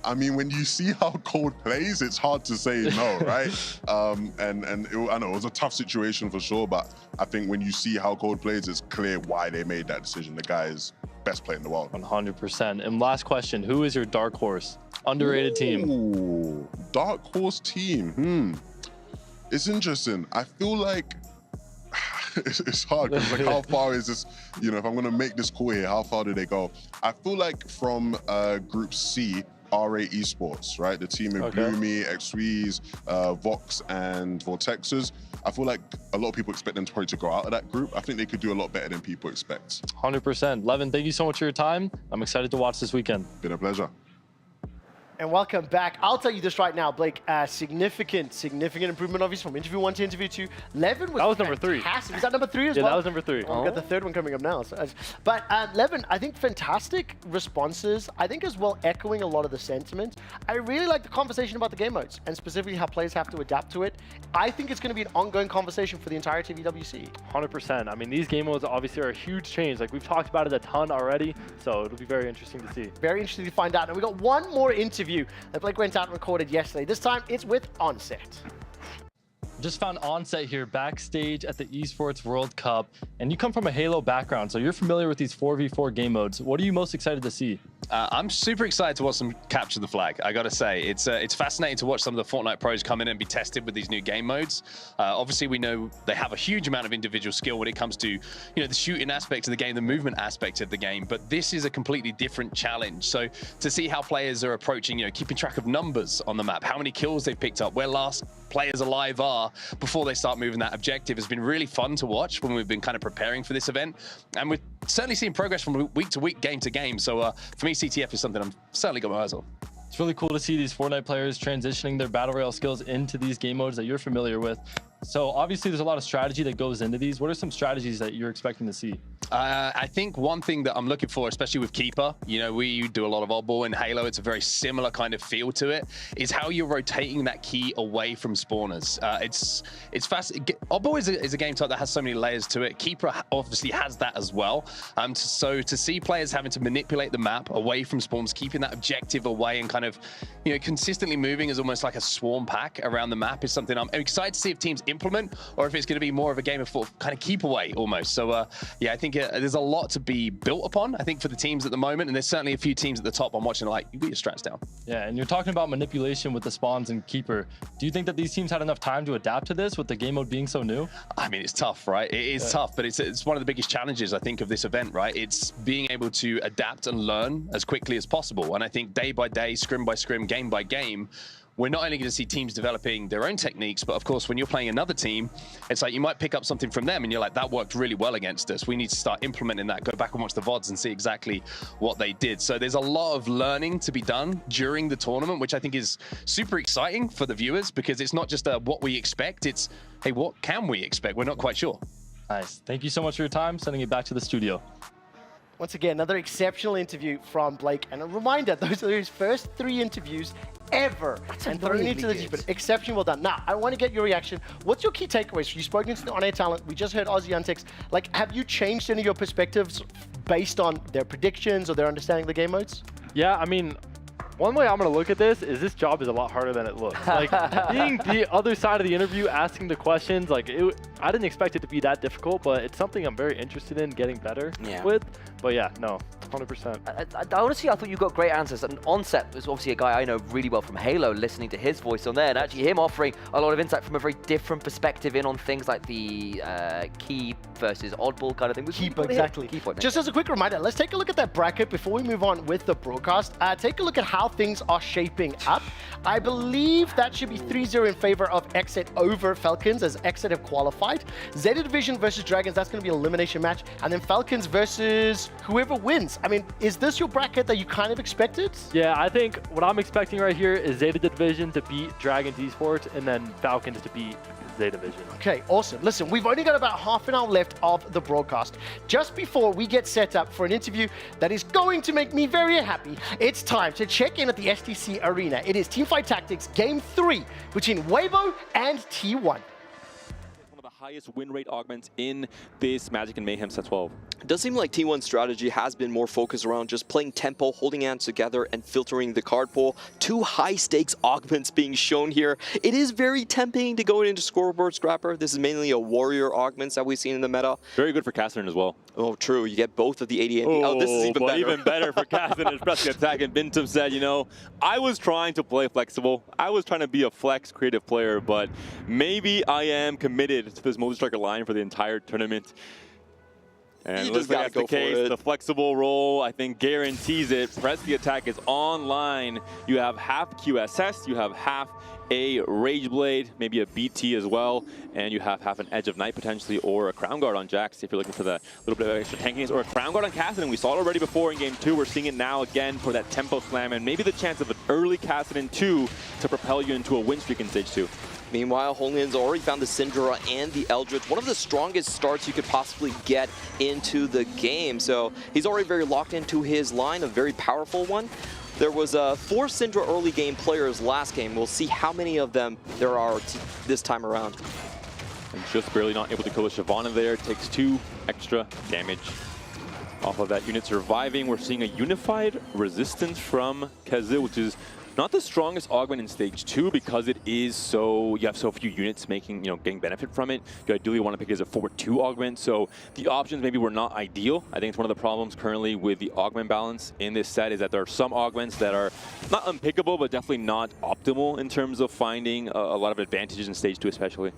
S19: I mean, when you see how Cold plays, it's hard to say no, right? I know it was a tough situation for sure, but I think when you see how Cold plays, it's clear why they made that decision. The guy is best player in the world.
S18: 100%. And last question, who is your dark horse? Underrated team.
S19: Dark horse team. It's interesting. I feel like it's hard because like how far is this, you know, if I'm gonna make this call here, how far do they go? I feel like from Group C, RA Esports, right? The team in Bloomy, XWeeze, Vox, and Vortexes. I feel like a lot of people expect them to probably go out of that group. I think they could do a lot better than people expect.
S18: 100%. Levin, thank you so much for your time. I'm excited to watch this weekend.
S19: Been a pleasure.
S4: And welcome back. I'll tell you this right now, Blake. Significant improvement, obviously, from interview 1 to interview 2. Levin was
S23: number 3.
S4: Was that number 3 as well?
S23: Yeah, that was number 3.
S4: Oh, we've got the third one coming up now. But Levin, I think fantastic responses. I think as well echoing a lot of the sentiment. I really like the conversation about the game modes and specifically how players have to adapt to it. I think it's going to be an ongoing conversation for the entirety of EWC.
S23: 100%. I mean, these game modes obviously are a huge change. Like, we've talked about it a ton already, so it'll be very interesting to see.
S4: Very interesting to find out. And we got one more interview that Blake went out and recorded yesterday. This time it's with Onset.
S18: Just found Onset here backstage at the Esports World Cup, and you come from a Halo background, so you're familiar with these 4v4 game modes. What are you most excited to see?
S21: I'm super excited to watch them capture the flag. I got to say, it's fascinating to watch some of the Fortnite pros come in and be tested with these new game modes. Obviously, we know they have a huge amount of individual skill when it comes to, you know, the shooting aspect of the game, the movement aspect of the game. But this is a completely different challenge. So to see how players are approaching, you know, keeping track of numbers on the map, how many kills they've picked up, where last players alive are before they start moving that objective has been really fun to watch when we've been kind of preparing for this event. And we've certainly seen progress from week to week, game to game. So for me, CTF is something I'm certainly got my eyes on.
S18: It's really cool to see these Fortnite players transitioning their Battle Royale skills into these game modes that you're familiar with. So obviously there's a lot of strategy that goes into these. What are some strategies that you're expecting to see?
S21: I think one thing that I'm looking for, especially with Keeper, you know, we do a lot of oddball in Halo. It's a very similar kind of feel to it, is how you're rotating that key away from spawners. It's fast. Oddball is a game type that has so many layers to it. Keeper obviously has that as well. So to see players having to manipulate the map away from spawns, keeping that objective away and kind of, you know, consistently moving as almost like a swarm pack around the map is something I'm excited to see if teams implement, or if it's going to be more of a game of kind of keep away almost. So yeah, I think there's a lot to be built upon, I think, for the teams at the moment, and there's certainly a few teams at the top I'm watching like, you get your strats down.
S18: Yeah, and you're talking about manipulation with the spawns and keeper. Do you think that these teams had enough time to adapt to this with the game mode being so new?
S21: I mean, it's tough, right? It is tough, but it's one of the biggest challenges, I think, of this event, right? It's being able to adapt and learn as quickly as possible. And I think day by day, scrim by scrim, game by game, we're not only going to see teams developing their own techniques, but of course, when you're playing another team, it's like you might pick up something from them and you're like, that worked really well against us. We need to start implementing that, go back and watch the VODs and see exactly what they did. So there's a lot of learning to be done during the tournament, which I think is super exciting for the viewers, because it's not just what we expect, it's, hey, what can we expect? We're not quite sure.
S18: Nice. Thank you so much for your time. Sending it back to the studio.
S4: Once again, another exceptional interview from Blake. And a reminder, those are his first 3 interviews ever. And thrown into the deep end. Exceptionally well done. Now, I want to get your reaction. What's your key takeaways? You've spoken to the on-air talent. We just heard Aussie Antics. Like, have you changed any of your perspectives based on their predictions or their understanding of the game modes?
S23: Yeah, I mean, one way I'm going to look at this job is a lot harder than it looks. Like, being the other side of the interview, asking the questions, like, I didn't expect it to be that difficult, but it's something I'm very interested in getting better with. But yeah, no, 100%.
S8: Honestly, I thought you got great answers. And Onset was obviously a guy I know really well from Halo, listening to his voice on there, and actually him offering a lot of insight from a very different perspective in on things like the keep versus oddball kind of thing.
S4: Keep, exactly. Just as a quick reminder, let's take a look at that bracket before we move on with the broadcast. Take a look at how things are shaping up. I believe that should be 3-0 in favor of Exit over Falcons, as Exit have qualified. Zeta Division versus Dragons, that's going to be an elimination match. And then Falcons versus whoever wins. I mean, is this your bracket that you kind of expected?
S23: Yeah, I think what I'm expecting right here is Zeta Division to beat Dragons Esports, and then Falcons to beat Zeta Division.
S4: Okay, awesome. Listen, we've only got about half an hour left of the broadcast. Just before we get set up for an interview that is going to make me very happy, it's time to check in at the STC Arena. It is Teamfight Tactics Game 3 between Weibo and T1.
S12: Highest win rate augments in this Magic and Mayhem set 12.
S16: It does seem like T1's strategy has been more focused around just playing tempo, holding hands together, and filtering the card pool. 2 high-stakes augments being shown here. It is very tempting to go into Scoreboard Scrapper. This is mainly a warrior augments that we've seen in the meta.
S12: Very good for Cassidy as well.
S16: Oh, true. You get both of the 80 and the... Oh, this is even better.
S12: Even better for Cassidy. Pressing attack. And Bintum said, you know, I was trying to play flexible. I was trying to be a flex creative player, but maybe I am committed to this multi-striker line for the entire tournament. And
S16: you
S12: looks like that's the case. The flexible roll, I think, guarantees it. Press the attack is online. You have half QSS, you have half a Rage Blade, maybe a BT as well, and you have half an Edge of Night potentially, or a Crown Guard on Jax if you're looking for that little bit of extra tankiness, or a Crown Guard on Kassadin. We saw it already before in Game 2. We're seeing it now again for that tempo slam, and maybe the chance of an early Kassadin 2 to propel you into a win streak in Stage 2.
S16: Meanwhile, Holian's already found the Syndra and the Eldritch, one of the strongest starts you could possibly get into the game. So he's already very locked into his line, a very powerful one. There was 4 Syndra early game players last game. We'll see how many of them there are this time around.
S12: And just barely not able to kill a Shyvana there. Takes 2 extra damage off of that unit surviving. We're seeing a unified resistance from Kazil, which is not the strongest augment in Stage 2 because it is so, you have so few units making, getting benefit from it. You ideally want to pick it as a 4-2 augment, so the options maybe were not ideal. I think it's one of the problems currently with the augment balance in this set is that there are some augments that are not unpickable, but definitely not optimal in terms of finding a lot of advantages in Stage 2 especially.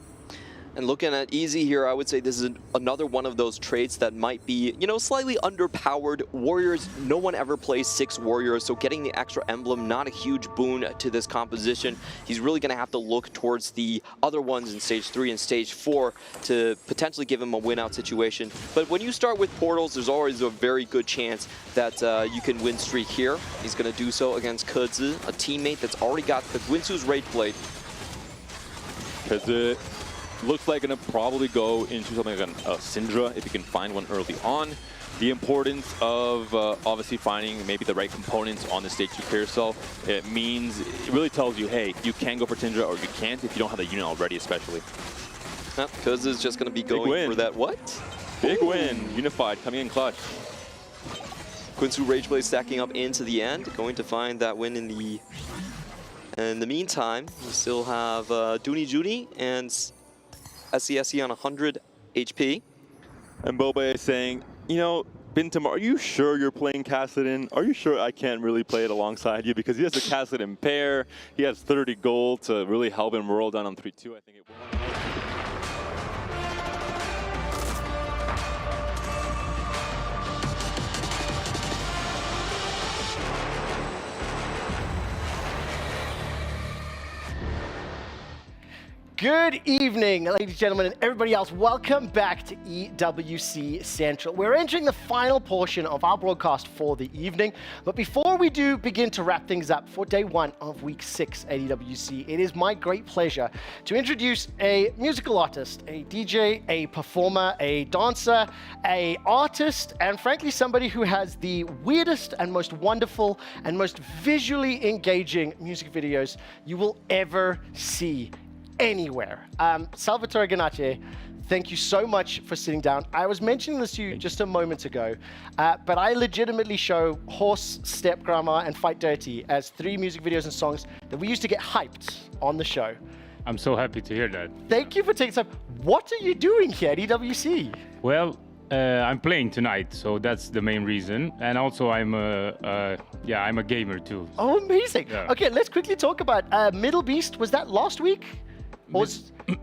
S16: And looking at Easy here, I would say this is another one of those traits that might be, slightly underpowered. Warriors, no one ever plays 6 Warriors, so getting the extra emblem, not a huge boon to this composition. He's really going to have to look towards the other ones in Stage 3 and Stage 4 to potentially give him a win-out situation. But when you start with portals, there's always a very good chance that you can win streak here. He's going to do so against Kudzu, a teammate that's already got the Winsu's Rage Blade.
S12: Kudzu looks like gonna probably go into something like a Syndra if you can find one early on. The importance of obviously finding maybe the right components on the Stage 2 carousel, it really tells you, hey, you can go for Syndra or you can't if you don't have the unit already, especially.
S16: Because it's just going to be going for that what?
S12: Big win, unified, coming in clutch.
S16: Quinsu Rageblade stacking up into the end, going to find that win in the... In the meantime, we still have Dooney Judy and SCSE on 100 HP.
S12: And Boba is saying, you know, Bintam, are you sure you're playing Kassadin? Are you sure I can't really play it alongside you? Because he has a Kassadin pair. He has 30 gold to really help him roll down on 3-2. I think it will.
S4: Good evening, ladies and gentlemen, and everybody else. Welcome back to EWC Central. We're entering the final portion of our broadcast for the evening. But before we do begin to wrap things up for day one of week 6 at EWC, it is my great pleasure to introduce a musical artist, a DJ, a performer, a dancer, a artist, and frankly, somebody who has the weirdest and most wonderful and most visually engaging music videos you will ever see anywhere. Salvatore Ganacci, thank you so much for sitting down. I was mentioning this to you just a moment ago, but I legitimately show Horse, Step Grammar, and Fight Dirty as 3 music videos and songs that we used to get hyped on the show.
S5: I'm so happy to hear that.
S4: Thank you for taking time. What are you doing here at EWC?
S5: Well, I'm playing tonight, so that's the main reason. And also, I'm a gamer too.
S4: Oh, amazing.
S5: Yeah.
S4: Okay, let's quickly talk about Middle Beast. Was that last week?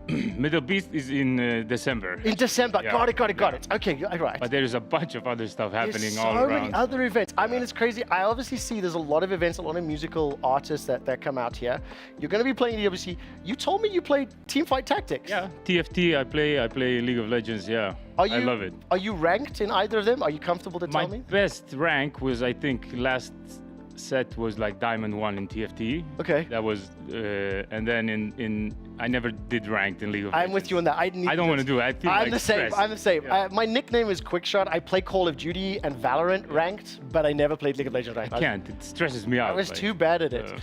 S5: Middle Beast is in December.
S4: In December,
S5: Yeah.
S4: got it. Okay, right.
S5: But there is a bunch of other stuff happening
S4: There's
S5: all
S4: so
S5: around.
S4: many other events. I mean, it's crazy. I obviously see there's a lot of events, a lot of musical artists that come out here. You're going to be playing EWC. You told me you played Teamfight Tactics.
S5: Yeah, TFT, I play League of Legends, yeah. I love it.
S4: Are you ranked in either of them? Are you comfortable to tell
S5: My
S4: me?
S5: best rank was, I think, last set was like Diamond 1 in TFT.
S4: Okay.
S5: That was, and then in I never did ranked in League of Legends.
S4: I'm with you on that. I don't
S5: want to do it. I feel
S4: I'm
S5: like
S4: the same.
S5: stressed.
S4: I'm the same. My nickname is Quickshot. I play Call of Duty and Valorant ranked, but I never played League of Legends ranked.
S5: I can't. It stresses me out.
S4: I was
S5: like,
S4: too bad at it.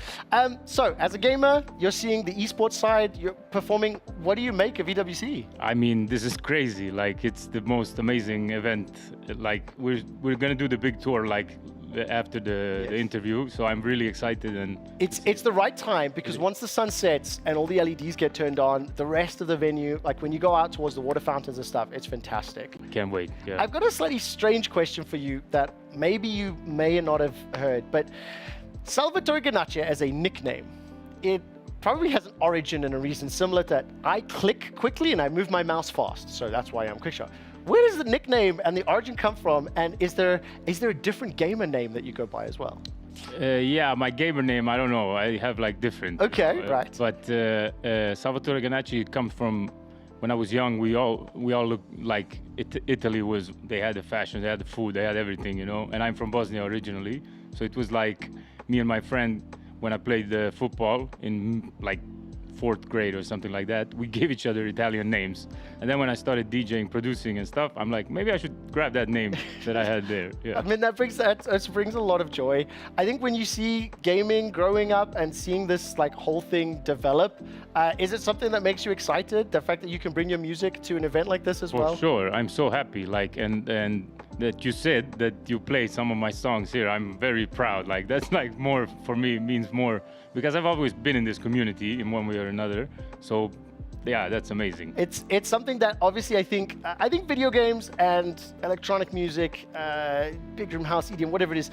S4: So, as a gamer, you're seeing the esports side. You're performing. What do you make of EWC?
S5: I mean, this is crazy. Like, it's the most amazing event. Like, we're gonna do the big tour like after the interview. So I'm really excited, and
S4: it's the right time because once the sun sets and all the LEDs get turned on, the rest of the venue, like when you go out towards the water fountains and stuff, it's fantastic.
S5: Can't wait. Yeah.
S4: I've got a slightly strange question for you that maybe you may not have heard, but Salvatore Ganacci as a nickname, it probably has an origin and a reason similar to that. I click quickly and I move my mouse fast, so that's why I'm Quickshot. Where does the nickname and the origin come from, and is there a different gamer name that you go by as well?
S5: Yeah, my gamer name, I don't know. I have like different.
S4: Okay, right.
S5: But Salvatore Ganacci comes from when I was young. We all looked like Italy was. They had the fashion, they had the food, they had everything, you know. And I'm from Bosnia originally, so it was like me and my friend when I played football in like 4th grade or something like that. We gave each other Italian names, and then when I started DJing, producing and stuff, I'm like, maybe I should grab that name that I had there. Yeah.
S4: I mean, that brings a lot of joy. I think when you see gaming growing up and seeing this like whole thing develop, is it something that makes you excited? The fact that you can bring your music to an event like this as well?
S5: For sure, I'm so happy. Like, and that you said that you play some of my songs here. I'm very proud. Like, that's like more for me, means more, because I've always been in this community in one way or another. So yeah, that's amazing.
S4: It's something that obviously I think video games and electronic music, big room house, EDM, whatever it is,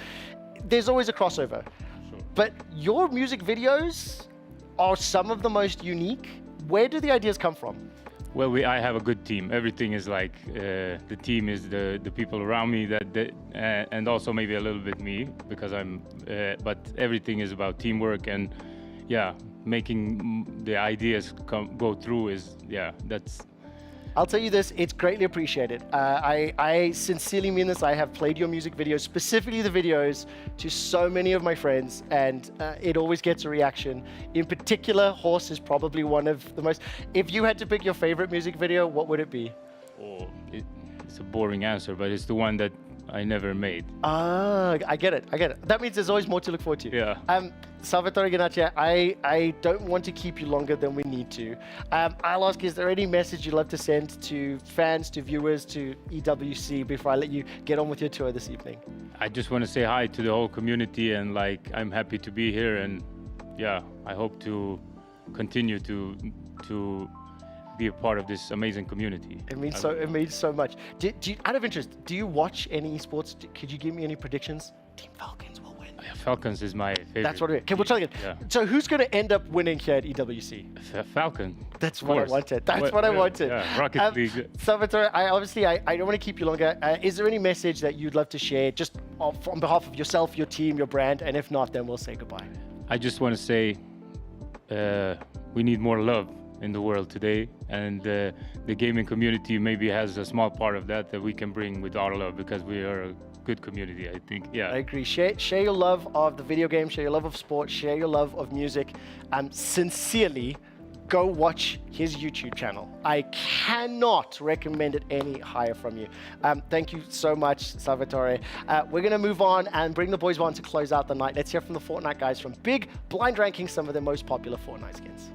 S4: there's always a crossover.
S5: Sure.
S4: But your music videos are some of the most unique. Where do the ideas come from?
S5: Well, I have a good team. Everything is like the team is the people around me and also maybe a little bit me, because but everything is about teamwork, and yeah, making the ideas go through that's.
S4: I'll tell you this, it's greatly appreciated. I sincerely mean this. I have played your music videos, specifically the videos, to so many of my friends, and it always gets a reaction. In particular, Horse is probably one of the most. If you had to pick your favorite music video, what would it be?
S5: Oh, it's a boring answer, but it's the one that I never made.
S4: Ah, I get it. That means there's always more to look forward to.
S5: Yeah.
S4: Salvatore Ganacci, I don't want to keep you longer than we need to. I'll ask, is there any message you'd love to send to fans, to viewers, to EWC before I let you get on with your tour this evening?
S5: I just want to say hi to the whole community, and like, I'm happy to be here, and yeah, I hope to continue to be a part of this amazing community.
S4: It means so much. Out of interest, do you watch any esports? Could you give me any predictions? Team Falcons will win.
S5: Yeah, Falcons is my favorite.
S4: That's what it is. Okay, we'll try again.
S5: Yeah.
S4: So who's going to end up winning here at EWC?
S5: Falcon.
S4: That's what I wanted. That's what I wanted.
S5: Yeah, Rocket League.
S4: Salvatore, I don't want to keep you longer. Is there any message that you'd love to share just on behalf of yourself, your team, your brand? And if not, then we'll say goodbye.
S5: I just want to say we need more love in the world today, and the gaming community maybe has a small part of that we can bring with our love, because we are a good community, I think. Yeah,
S4: I agree. Share your love of the video game, share your love of sports, share your love of music. Sincerely, go watch his YouTube channel. I cannot recommend it any higher from you. Thank you so much, Salvatore. We're going to move on and bring the boys on to close out the night. Let's hear from the Fortnite guys from Big blind ranking some of their most popular Fortnite skins.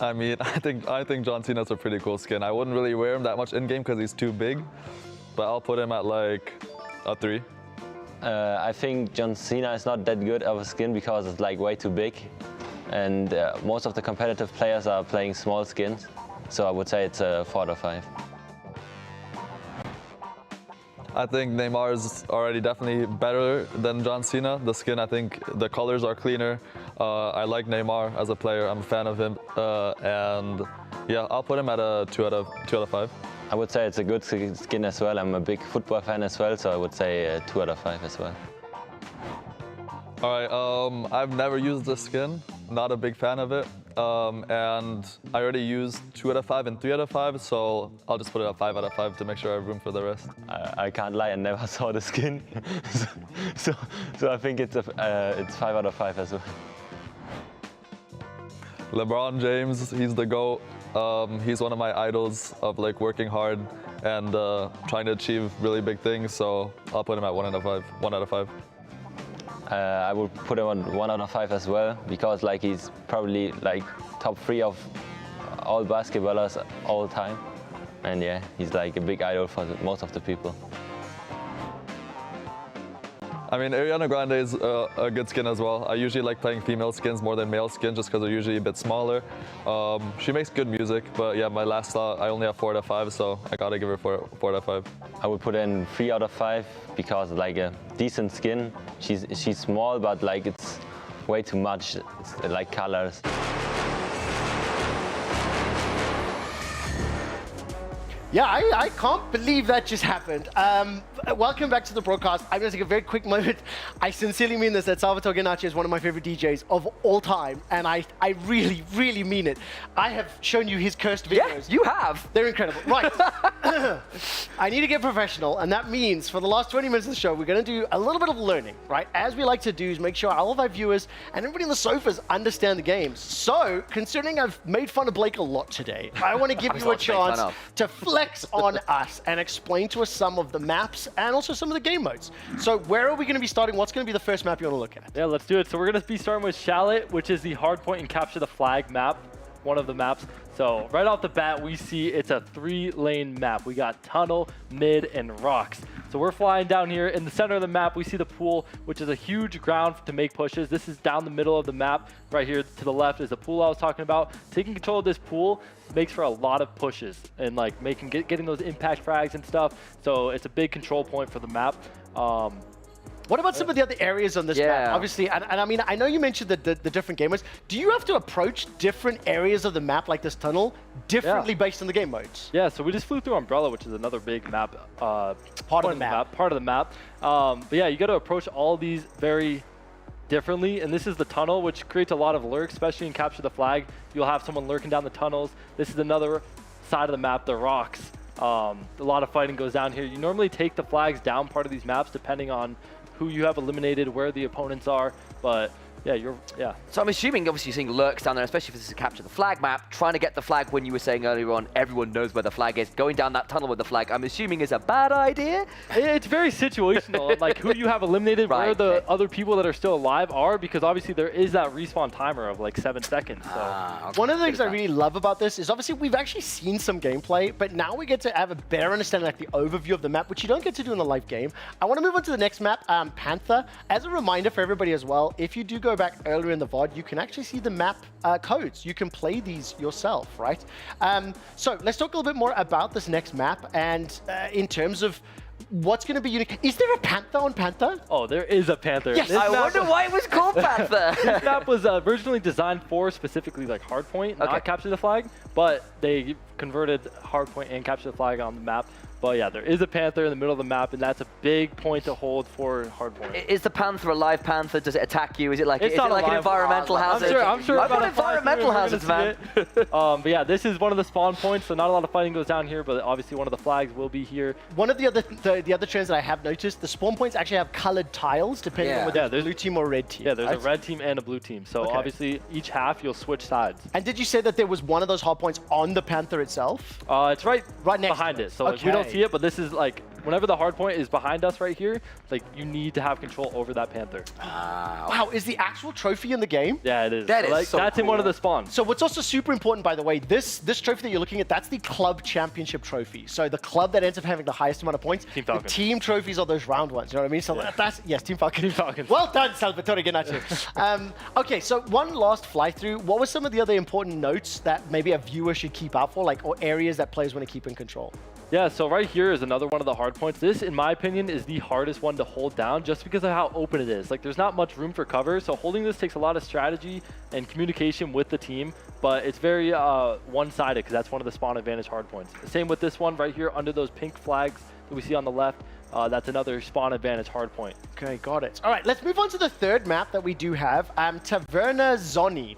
S2: I mean, I think John Cena's a pretty cool skin. I wouldn't really wear him that much in-game because he's too big, but I'll put him at like a 3.
S6: I think John Cena is not that good of a skin because it's like way too big, and most of the competitive players are playing small skins, so I would say it's a 4 out of 5.
S2: I think Neymar is already definitely better than John Cena. The skin, I think the colors are cleaner. I like Neymar as a player. I'm a fan of him. And yeah, I'll put him at a 2 out of 5.
S6: I would say it's a good skin as well. I'm a big football fan as well, so I would say 2 out of 5 as well.
S2: All right, I've never used this skin. Not a big fan of it. And I already used 2 out of 5 and 3 out of 5, so I'll just put it at 5 out of 5 to make sure I have room for the rest.
S6: I can't lie, I never saw the skin, so I think it's 5 out of 5 as well.
S2: LeBron James, he's the GOAT. He's one of my idols of like working hard and trying to achieve really big things, so I'll put him at 1 out of 5. 1 out of 5.
S6: I would put him on 1 out of 5 as well, because like he's probably like top 3 of all basketballers all time, and yeah, he's like a big idol for most of the people.
S2: I mean, Ariana Grande is a good skin as well. I usually like playing female skins more than male skins just because they're usually a bit smaller. She makes good music, but yeah, my last slot, I only have 4 out of 5, so I gotta give her 4 out of 5.
S6: I would put in 3 out of 5 because like a decent skin. She's small, but like it's way too much. It's like colors.
S4: Yeah, I can't believe that just happened. Welcome back to the broadcast. I'm going to take a very quick moment. I sincerely mean this, that Salvatore Ganacci is one of my favorite DJs of all time, and I really, really mean it. I have shown you his cursed videos.
S8: Yeah, you have.
S4: They're incredible. Right. I need to get professional, and that means for the last 20 minutes of the show, we're going to do a little bit of learning, right? As we like to do is make sure all of our viewers and everybody on the sofas understand the games. So, considering I've made fun of Blake a lot today, I want to give you a chance to flex on us and explain to us some of the maps and also some of the game modes. So where are we going to be starting? What's going to be the first map you want to look at?
S23: Yeah, let's do it. So we're going to be starting with Shallot, which is the hardpoint and capture the flag map, one of the maps. So right off the bat, we see it's a 3-lane map. We got tunnel, mid, and rocks. So we're flying down here. In the center of the map, we see the pool, which is a huge ground to make pushes. This is down the middle of the map. Right here to the left is the pool I was talking about. Taking control of this pool makes for a lot of pushes and like getting those impact frags and stuff. So it's a big control point for the map.
S4: What about some of the other areas on this map? Obviously, and I mean, I know you mentioned the different game modes. Do you have to approach different areas of the map, like this tunnel, differently based on the game modes?
S23: Yeah, so we just flew through Umbrella, which is another big map.
S4: Part of the map.
S23: But yeah, you got to approach all these very differently, and this is the tunnel, which creates a lot of lurks, especially in Capture the Flag. You'll have someone lurking down the tunnels. This is another side of the map, the rocks. A lot of fighting goes down here. You normally take the flags down part of these maps depending on who you have eliminated, where the opponents are, but Yeah.
S8: So I'm assuming, obviously, you're seeing lurks down there, especially if this is a capture the flag map. Trying to get the flag when you were saying earlier on, everyone knows where the flag is. Going down that tunnel with the flag, I'm assuming is a bad idea.
S23: It's very situational, like who you have eliminated, where the other people that are still alive are, because obviously there is that respawn timer of like 7 seconds. So
S4: one of the things I really love about this is obviously we've actually seen some gameplay, but now we get to have a better understanding, like the overview of the map, which you don't get to do in the live game. I want to move on to the next map, Panther. As a reminder for everybody as well, if you do go back earlier in the VOD, you can actually see the map codes. You can play these yourself, right? So let's talk a little bit more about this next map, and in terms of what's going to be unique. Is there a Panther on Panther?
S23: Oh, there is a Panther.
S8: Yes, I wonder why it was called Panther.
S23: This map was originally designed for specifically like hardpoint, not capture the flag, but they converted hardpoint and capture the flag on the map. But yeah, there is a Panther in the middle of the map, and that's a big point to hold for hardpoint.
S8: Is the Panther a live Panther? Does it attack you? Is it like,
S23: it's not
S8: like an environmental hazard?
S23: I'm sure
S8: I want environmental hazards, man.
S23: But yeah, this is one of the spawn points, so not a lot of fighting goes down here, but obviously one of the flags will be here.
S4: One of the other trends that I have noticed, the spawn points actually have colored tiles depending on whether there's blue team or red team.
S23: Yeah, there's a red team and a blue team. So obviously each half you'll switch sides.
S4: And did you say that there was one of those hard points on the Panther itself?
S23: It's right
S4: next
S23: behind it. So like, we don't see it, but this is like whenever the hard point is behind us right here, like you need to have control over that Panther.
S4: Wow, is the actual trophy in the game?
S23: Yeah, it is.
S4: That's
S23: cool. In one of the spawns.
S4: So what's also super important, by the way, this trophy that you're looking at, that's the club championship trophy. So the club that ends up having the highest amount of points.
S23: Team Falcons.
S4: The team trophies are those round ones, you know what I mean? So that's, yes, Team Falcons. Team Falcons. Well done, Salvatore Gennacci. Okay, so one last fly through. What were some of the other important notes that maybe a viewer should keep out for, like, or areas that players want to keep in control?
S23: Yeah, so right here is another one of the hard points. This, in my opinion, is the hardest one to hold down just because of how open it is. Like, there's not much room for cover, so holding this takes a lot of strategy and communication with the team, but it's very one-sided because that's one of the spawn advantage hard points. Same with this one right here under those pink flags that we see on the left. That's another spawn advantage hard point.
S4: Okay, got it. All right, let's move on to the third map that we do have, Tavernazzoni.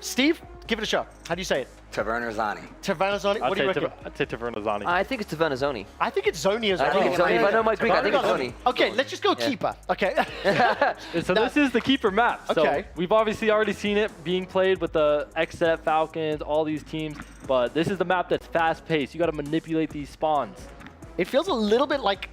S4: Steve, give it a shot. How do you say it?
S3: Tavernazzoni.
S4: Tavernazzoni? What do you reckon?
S23: I'd say Tavernazzoni.
S8: I think it's Tavernazzoni.
S4: I think it's Zoni as well.
S8: I think it's Zoni. If I know my Greek, I think it's Zoni.
S4: Okay, let's just go keeper. Okay.
S23: So this is the keeper map. So
S4: okay.
S23: We've obviously already seen it being played with the XSET, Falcons, all these teams, but this is the map that's fast-paced. You got to manipulate these spawns.
S4: It feels a little bit like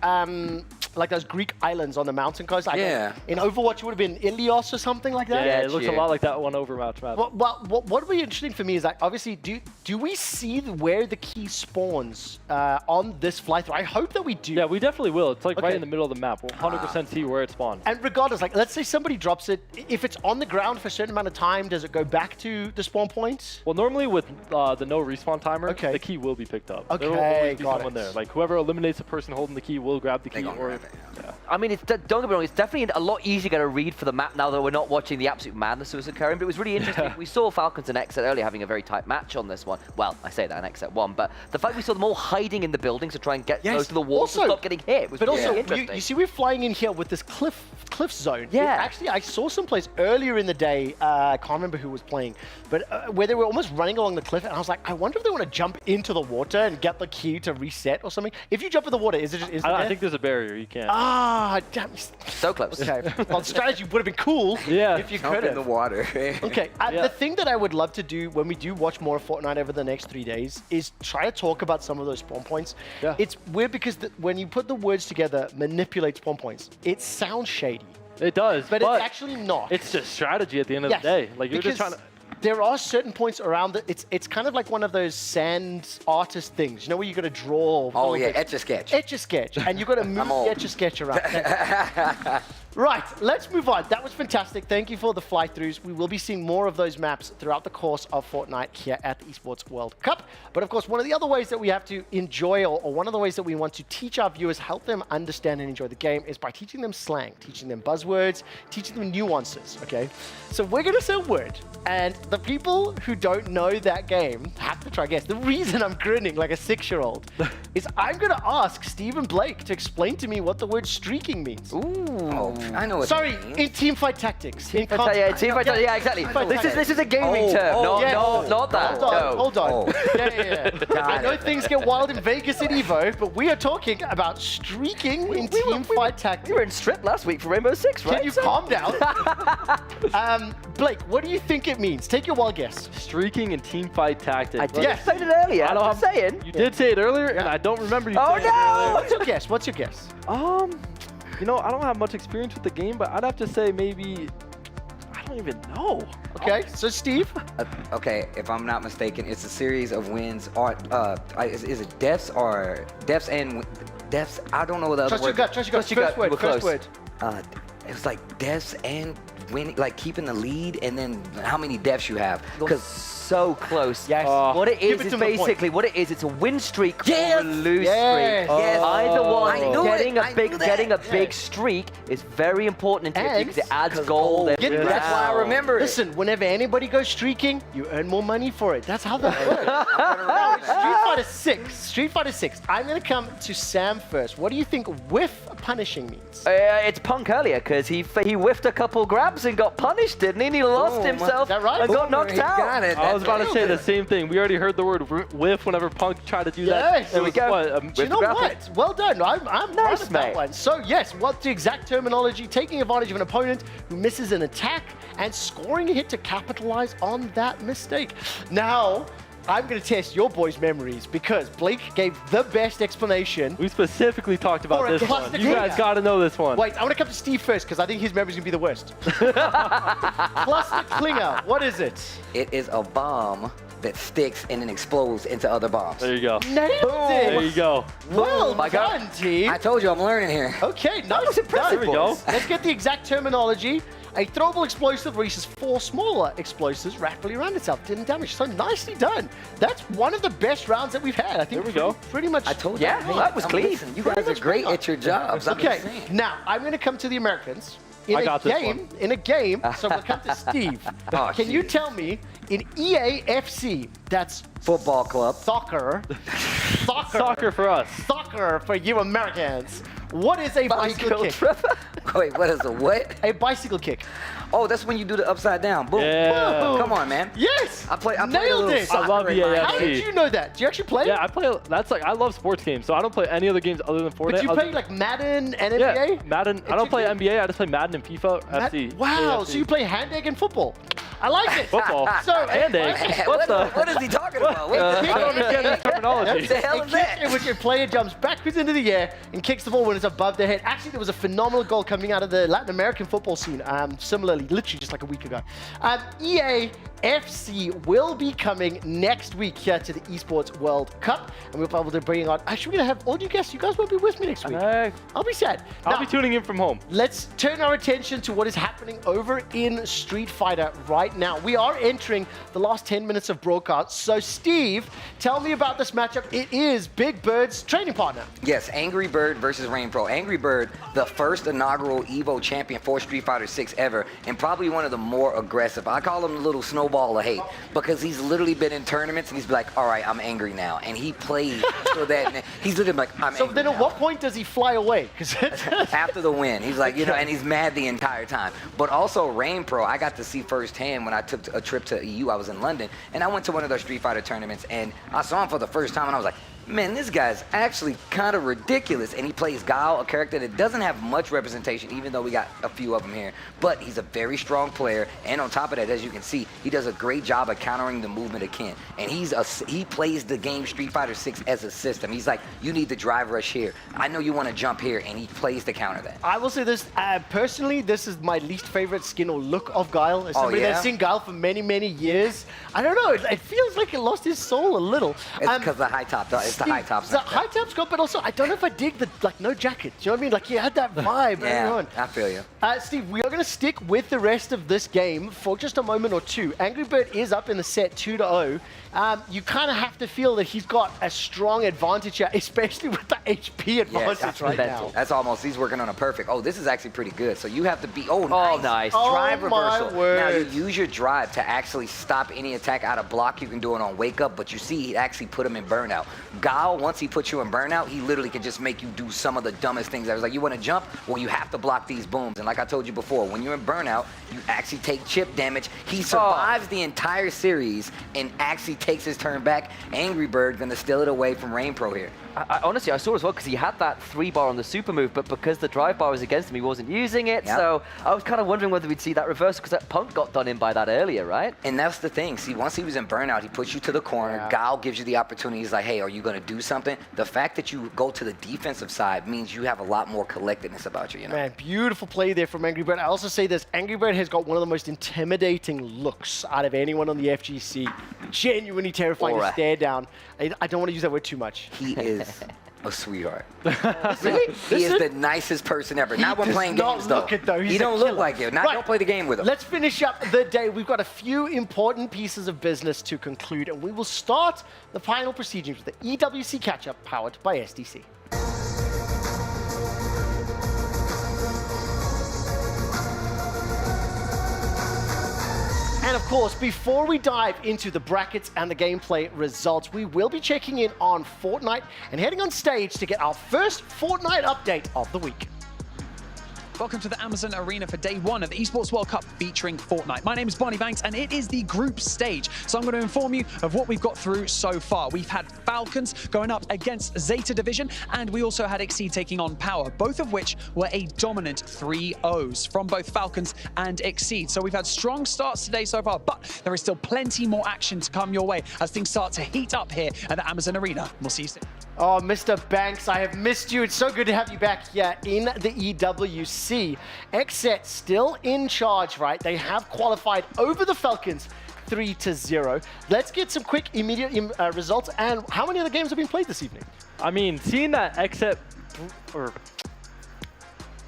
S4: those Greek islands on the mountain coast. Like in Overwatch, it would have been Ilios or something like that.
S23: Yeah, it looks a lot like that one Overwatch map.
S4: Well, what would be interesting for me is that obviously, do we see where the key spawns on this fly-through? I hope that we do.
S23: Yeah, we definitely will. It's like right in the middle of the map. We'll 100% see where it spawns.
S4: And regardless, like let's say somebody drops it, if it's on the ground for a certain amount of time, does it go back to the spawn point?
S23: Well, normally with the no respawn timer, the key will be picked up.
S4: Okay,
S23: there will always be someone there. Like whoever eliminates the person holding the key will grab the key.
S8: I mean, don't get me wrong, it's definitely a lot easier to get a read for the map now that we're not watching the absolute madness that was occurring, but it was really interesting. We saw Falcons and XSET earlier having a very tight match on this one. Well, I say that, and XSET won, but the fact we saw them all hiding in the buildings to try and get close to the walls to stop getting hit was really interesting.
S4: You see we're flying in here with this cliff zone.
S8: Yeah.
S4: Actually, I saw some place earlier in the day, I can't remember who was playing, but where they were almost running along the cliff, and I was like, I wonder if they want to jump into the water and get the key to reset or something. If you jump in the water, is it just instant
S23: I think there's a barrier. You can't.
S4: Ah, damn.
S8: So close.
S4: Okay. Well, the strategy would have been cool if you could have.
S3: in the water.
S4: Okay. The thing that I would love to do when we do watch more of Fortnite over the next 3 days is try to talk about some of those spawn points.
S23: Yeah.
S4: It's weird because when you put the words together, manipulate spawn points, it sounds shady.
S23: It does,
S4: but it's actually not.
S23: It's just strategy at the end of the day. Like you're just trying to.
S4: There are certain points around it. It's kind of like one of those sand artist things, you know, where you got to draw.
S3: Oh yeah, Etch-a-Sketch.
S4: Etch-a-Sketch, and you got to move the Etch-a-Sketch around. Right, let's move on. That was fantastic. Thank you for the fly-throughs. We will be seeing more of those maps throughout the course of Fortnite here at the Esports World Cup. But of course, one of the other ways that we have to enjoy, or one of the ways that we want to teach our viewers, help them understand and enjoy the game, is by teaching them slang, teaching them buzzwords, teaching them nuances, okay? So we're going to say a word, and the people who don't know that game have to try and guess. The reason I'm grinning like a 6-year-old is I'm going to ask Steve and Blake to explain to me what the word streaking means.
S8: Ooh.
S3: I know what
S4: Sorry,
S3: that means.
S4: in teamfight tactics.
S8: Yeah, exactly. This is a gaming term, not that.
S4: Hold on. I know things get wild in Vegas at EVO, but we are talking about streaking in teamfight tactics.
S8: We were in strip last week for Rainbow Six, right?
S4: Can you calm down? Blake, what do you think it means? Take your wild guess.
S23: Streaking and teamfight tactics.
S8: I did say it earlier.
S23: I don't have
S8: saying.
S23: You did say it earlier, and I don't remember you saying it
S8: no!
S4: What's your guess? What's your guess?
S23: You know, I don't have much experience with the game, but I'd have to say maybe, I don't even know.
S4: Okay, so Steve?
S3: Okay, if I'm not mistaken, it's a series of wins. Or is it deaths or deaths and deaths? I don't know what the other word.
S4: Trust your gut. First word.
S3: It was like deaths and winning, like keeping the lead, and then how many deaths you have. Because
S8: so close.
S4: Yes.
S8: What it is basically what it is. It's a win streak or a lose streak.
S3: Yes.
S8: Either one.
S3: Getting
S8: a big streak is very important in TFT because it adds gold.
S3: That's why I remember it.
S4: Listen, whenever anybody goes streaking, you earn more money for it. That's how that works. Street Fighter 6. I'm going to come to Sam first. What do you think whiff punishing means?
S8: It's Punk earlier because he whiffed a couple grabs and got punished, didn't he? And he lost himself and got knocked out.
S23: I was about to say the same thing. We already heard the word whiff whenever Punk tried to do that.
S4: There
S23: we go.
S4: Do you know what? Well done. I'm nice, of that one. So yes, what's the exact terminology? Taking advantage of an opponent who misses an attack and scoring a hit to capitalize on that mistake. Now, I'm going to test your boys' memories because Blake gave the best explanation.
S23: We specifically talked about this one. You guys got to know this one.
S4: Wait, I want to come to Steve first because I think his memory's going to be the worst. Cluster Klinger, what is it?
S3: It is a bomb that sticks and then explodes into other bombs.
S23: There you go.
S4: Nailed it.
S23: There you go.
S4: Well done, team.
S3: I told you I'm learning here.
S4: Okay, nice.
S23: Impressive. There we go.
S4: Let's get the exact terminology. A throwable explosive releases 4 smaller explosives rapidly around itself, didn't damage. So nicely done. That's one of the best rounds that we've had. I think
S23: there we go.
S4: Pretty much.
S3: I told
S8: you. Yeah, that was clean.
S3: Listen, you guys are great at your jobs.
S4: Okay, now I'm going to come to the Americans. In a game, so we'll come to Steve. Can you tell me, in EAFC, that's
S3: football club,
S4: soccer
S23: for us,
S4: soccer for you Americans. What is a bicycle kick?
S3: Wait, what is a what?
S4: A bicycle kick.
S3: Oh, that's when you do the upside down. Boom.
S23: Yeah.
S3: Boom. Come on, man.
S4: Yes.
S3: I play a
S4: Nailed
S3: little
S4: it.
S3: soccer.
S23: I love EAFC.
S4: How did you know that? Do you actually play?
S23: Yeah, I play. That's like I love sports games, so I don't play any other games other than Fortnite.
S4: But you play like Madden and NBA?
S23: Yeah, Madden. I don't play NBA. I just play Madden and FIFA FC.
S4: Wow,
S23: AFC.
S4: so you play hand egg and football. I like it.
S23: Football.
S4: So,
S23: hand egg.
S3: What is he talking about?
S23: I don't understand that terminology.
S3: What the hell is that?
S4: In which a player jumps backwards into the air and kicks the ball when it's above their head. Actually, there was a phenomenal goal coming out of the Latin American football scene. Similarly, literally just like a week ago. EAFC will be coming next week here to the Esports World Cup, and we'll be able to bring on. Actually, we're gonna have all you guys. You guys will be with me next week. I'll be sad.
S23: I'll be tuning in from home.
S4: Let's turn our attention to what is happening over in Street Fighter right now. We are entering the last 10 minutes of broadcast. So, Steve, tell me about this matchup. It is Big Bird's training partner.
S3: Yes, Angry Bird versus Rain Pro. Angry Bird, the first inaugural EVO champion for Street Fighter 6 ever, and probably one of the more aggressive. I call him the little snowball of hate because he's literally been in tournaments and he's like, all right, I'm angry now. And he plays so that he's literally like, I'm angry.
S4: So then at what point does he fly away?
S3: After the win, he's like, you know, and he's mad the entire time. But also Rain Pro, I got to see firsthand when I took a trip to EU. I was in London and I went to one of those Street Fighter tournaments and I saw him for the first time and I was like, man, this guy's actually kind of ridiculous. And he plays Guile, a character that doesn't have much representation, even though we got a few of them here. But he's a very strong player. And on top of that, as you can see, he does a great job of countering the movement of Ken. And he plays the game Street Fighter 6 as a system. He's like, you need the drive rush here. I know you want to jump here. And he plays to counter that.
S4: I will say this, personally, this is my least favorite skin or look of Guile. As somebody that's seen Guile for many, many years, I don't know, it feels like it lost his soul a little.
S3: It's because the high top, it's the high tops.
S4: The high top's good, but also I don't know if I dig the no jacket. Do you know what I mean? Like he had that vibe.
S3: Yeah, I feel you.
S4: Steve, we are going to stick with the rest of this game for just a moment or two. Angry Bird is up in the set 2-0. You kind of have to feel that he's got a strong advantage here, especially with the HP advantage right now.
S3: That's almost, he's working on a perfect. Oh, this is actually pretty good. So you have to be,
S8: nice.
S3: Drive reversal.
S4: My word.
S3: Now you use your drive to actually stop any attack out of block. You can do it on wake up, but you see he actually put him in burnout. Gal, once he puts you in burnout, he literally can just make you do some of the dumbest things. I was like, you want to jump? Well, you have to block these booms. And like I told you before, when you're in burnout, you actually take chip damage. He survives the entire series and actually takes his turn back. Angry Bird gonna steal it away from Rain Pro here.
S8: Honestly, I saw as well because he had that 3-bar on the super move, but because the drive bar was against him, he wasn't using it.
S3: Yep.
S8: So I was kind of wondering whether we'd see that reversal because that Punk got done in by that earlier, right?
S3: And that's the thing. See, once he was in burnout, he puts you to the corner. Gal gives you the opportunity. He's like, hey, are you going to do something? The fact that you go to the defensive side means you have a lot more collectedness about you, you know?
S4: Man, beautiful play there from Angry Bird. I also say this, Angry Bird has got one of the most intimidating looks out of anyone on the FGC. Genuinely terrifying to stare down. I don't want to use that word too much.
S3: He is a sweetheart. Really? He is the nicest person ever. Not when playing games, though. He don't look like it. Don't play the game with him.
S4: Let's finish up the day. We've got a few important pieces of business to conclude, and we will start the final proceedings with the EWC catch-up powered by SDC. And of course, before we dive into the brackets and the gameplay results, we will be checking in on Fortnite and heading on stage to get our first Fortnite update of the week.
S10: Welcome to the Amazon Arena for day one of the Esports World Cup featuring Fortnite. My name is Bonnie Banks and it is the group stage. So I'm going to inform you of what we've got through so far. We've had Falcons going up against Zeta Division, and we also had Exceed taking on Power, both of which were a dominant 3-0s from both Falcons and Exceed. So we've had strong starts today so far, but there is still plenty more action to come your way as things start to heat up here at the Amazon Arena. We'll see you soon.
S4: Oh, Mr. Banks, I have missed you. It's so good to have you back here in the EWC. XSET still in charge, right? They have qualified over the Falcons 3-0. Let's get some quick, immediate results. And how many of the games have been played this evening?
S23: I mean, seeing that XSET...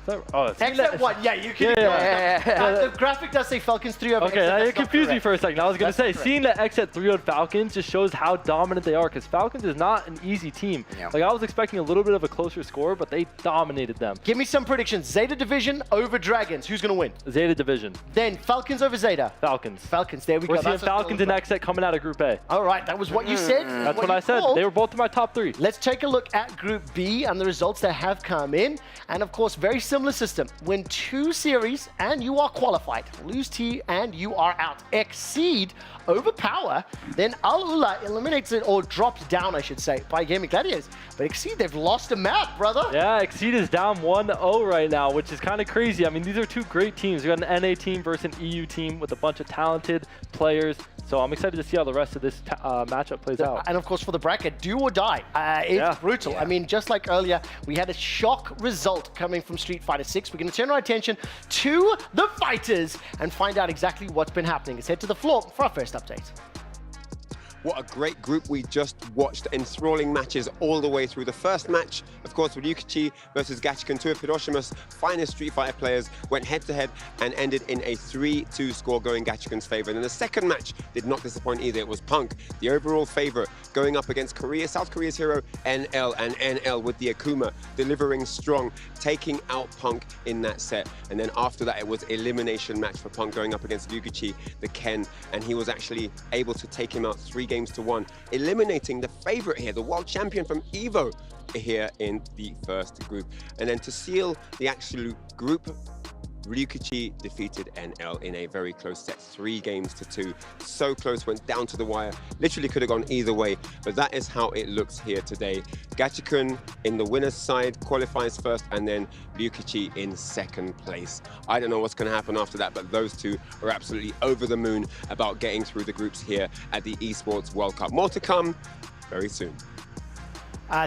S4: XSET 1, yeah, you can. The graphic does say Falcons 3 over.
S23: Okay, now you confused me for a second. I was going to say, seeing the XSET 3-0 Falcons just shows how dominant they are, because Falcons is not an easy team.
S3: Yeah.
S23: Like, I was expecting a little bit of a closer score, but they dominated them.
S4: Give me some predictions. Zeta Division over Dragons. Who's going to win?
S23: Zeta Division.
S4: Then Falcons over Zeta.
S23: Falcons.
S4: Falcons, there we go.
S23: We're seeing Falcons and XSET coming out of Group A.
S4: All right, that was what you said.
S23: That's what I said. They were both in my top 3.
S4: Let's take a look at Group B and the results that have come in. And of course, very similar system. Win 2 series and you are qualified. Lose T and you are out. Exceed over Power. Then Al-Ula eliminates it, or drops down, I should say, by Gaming Gladiators. But Exceed, they've lost a map, brother.
S23: Yeah, Exceed is down 1-0 right now, which is kind of crazy. I mean, these are 2 great teams. We got an NA team versus an EU team with a bunch of talented players. So I'm excited to see how the rest of this matchup plays out.
S4: And of course, for the bracket, do or die. It's brutal. I mean, just like earlier, we had a shock result coming from Street Fighter 6. We're going to turn our attention to the fighters and find out exactly what's been happening. Let's head to the floor for our first update.
S11: What a great group we just watched. Enthralling matches all the way through. The first match, of course, with Ryuki versus Gachiken, 2 of Hiroshima's finest Street Fighter players, went head-to-head and ended in a 3-2 score going Gachiken's favor. And then the second match did not disappoint either. It was Punk, the overall favorite, going up against South Korea's hero NL, and NL with the Akuma, delivering strong, taking out Punk in that set. And then after that, it was elimination match for Punk going up against Ryuki, the Ken, and he was actually able to take him out 3-1, eliminating the favorite here, the world champion from EVO, here in the first group. And then to seal the absolute group, Ryuki defeated NL in a very close set, 3-2. So close, went down to the wire. Literally could have gone either way, but that is how it looks here today. Gachiken in the winner's side qualifies first, and then Ryuki in second place. I don't know what's going to happen after that, but those two are absolutely over the moon about getting through the groups here at the Esports World Cup. More to come very soon.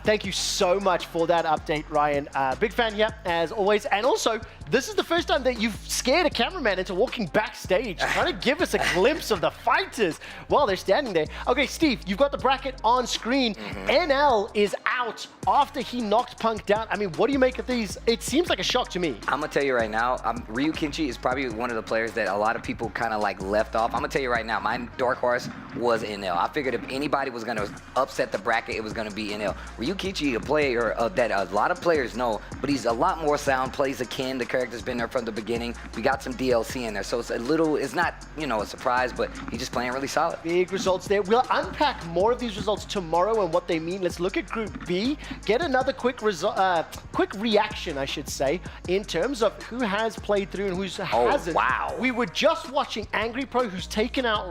S4: Thank you so much for that update, Ryan. Big fan here, as always. And also, this is the first time that you've scared a cameraman into walking backstage, trying to give us a glimpse of the fighters while they're standing there. Okay, Steve, you've got the bracket on screen. NL is out after he knocked Punk down. I mean, what do you make of these? It seems like a shock to me.
S3: I'm going to tell you right now, Ryuki is probably one of the players that a lot of people kind of like left off. I'm going to tell you right now, my dark horse was NL. I figured if anybody was going to upset the bracket, it was going to be NL. Ryuki, a player that a lot of players know, but he's a lot more sound, plays a Ken, the character's been there from the beginning. We got some DLC in there, so it's not, you know, a surprise, but he's just playing really solid.
S4: Big results there. We'll unpack more of these results tomorrow and what they mean. Let's look at Group B, get another quick reaction, I should say, in terms of who has played through and who hasn't.
S3: Wow.
S4: We were just watching Angry Pro, who's taken out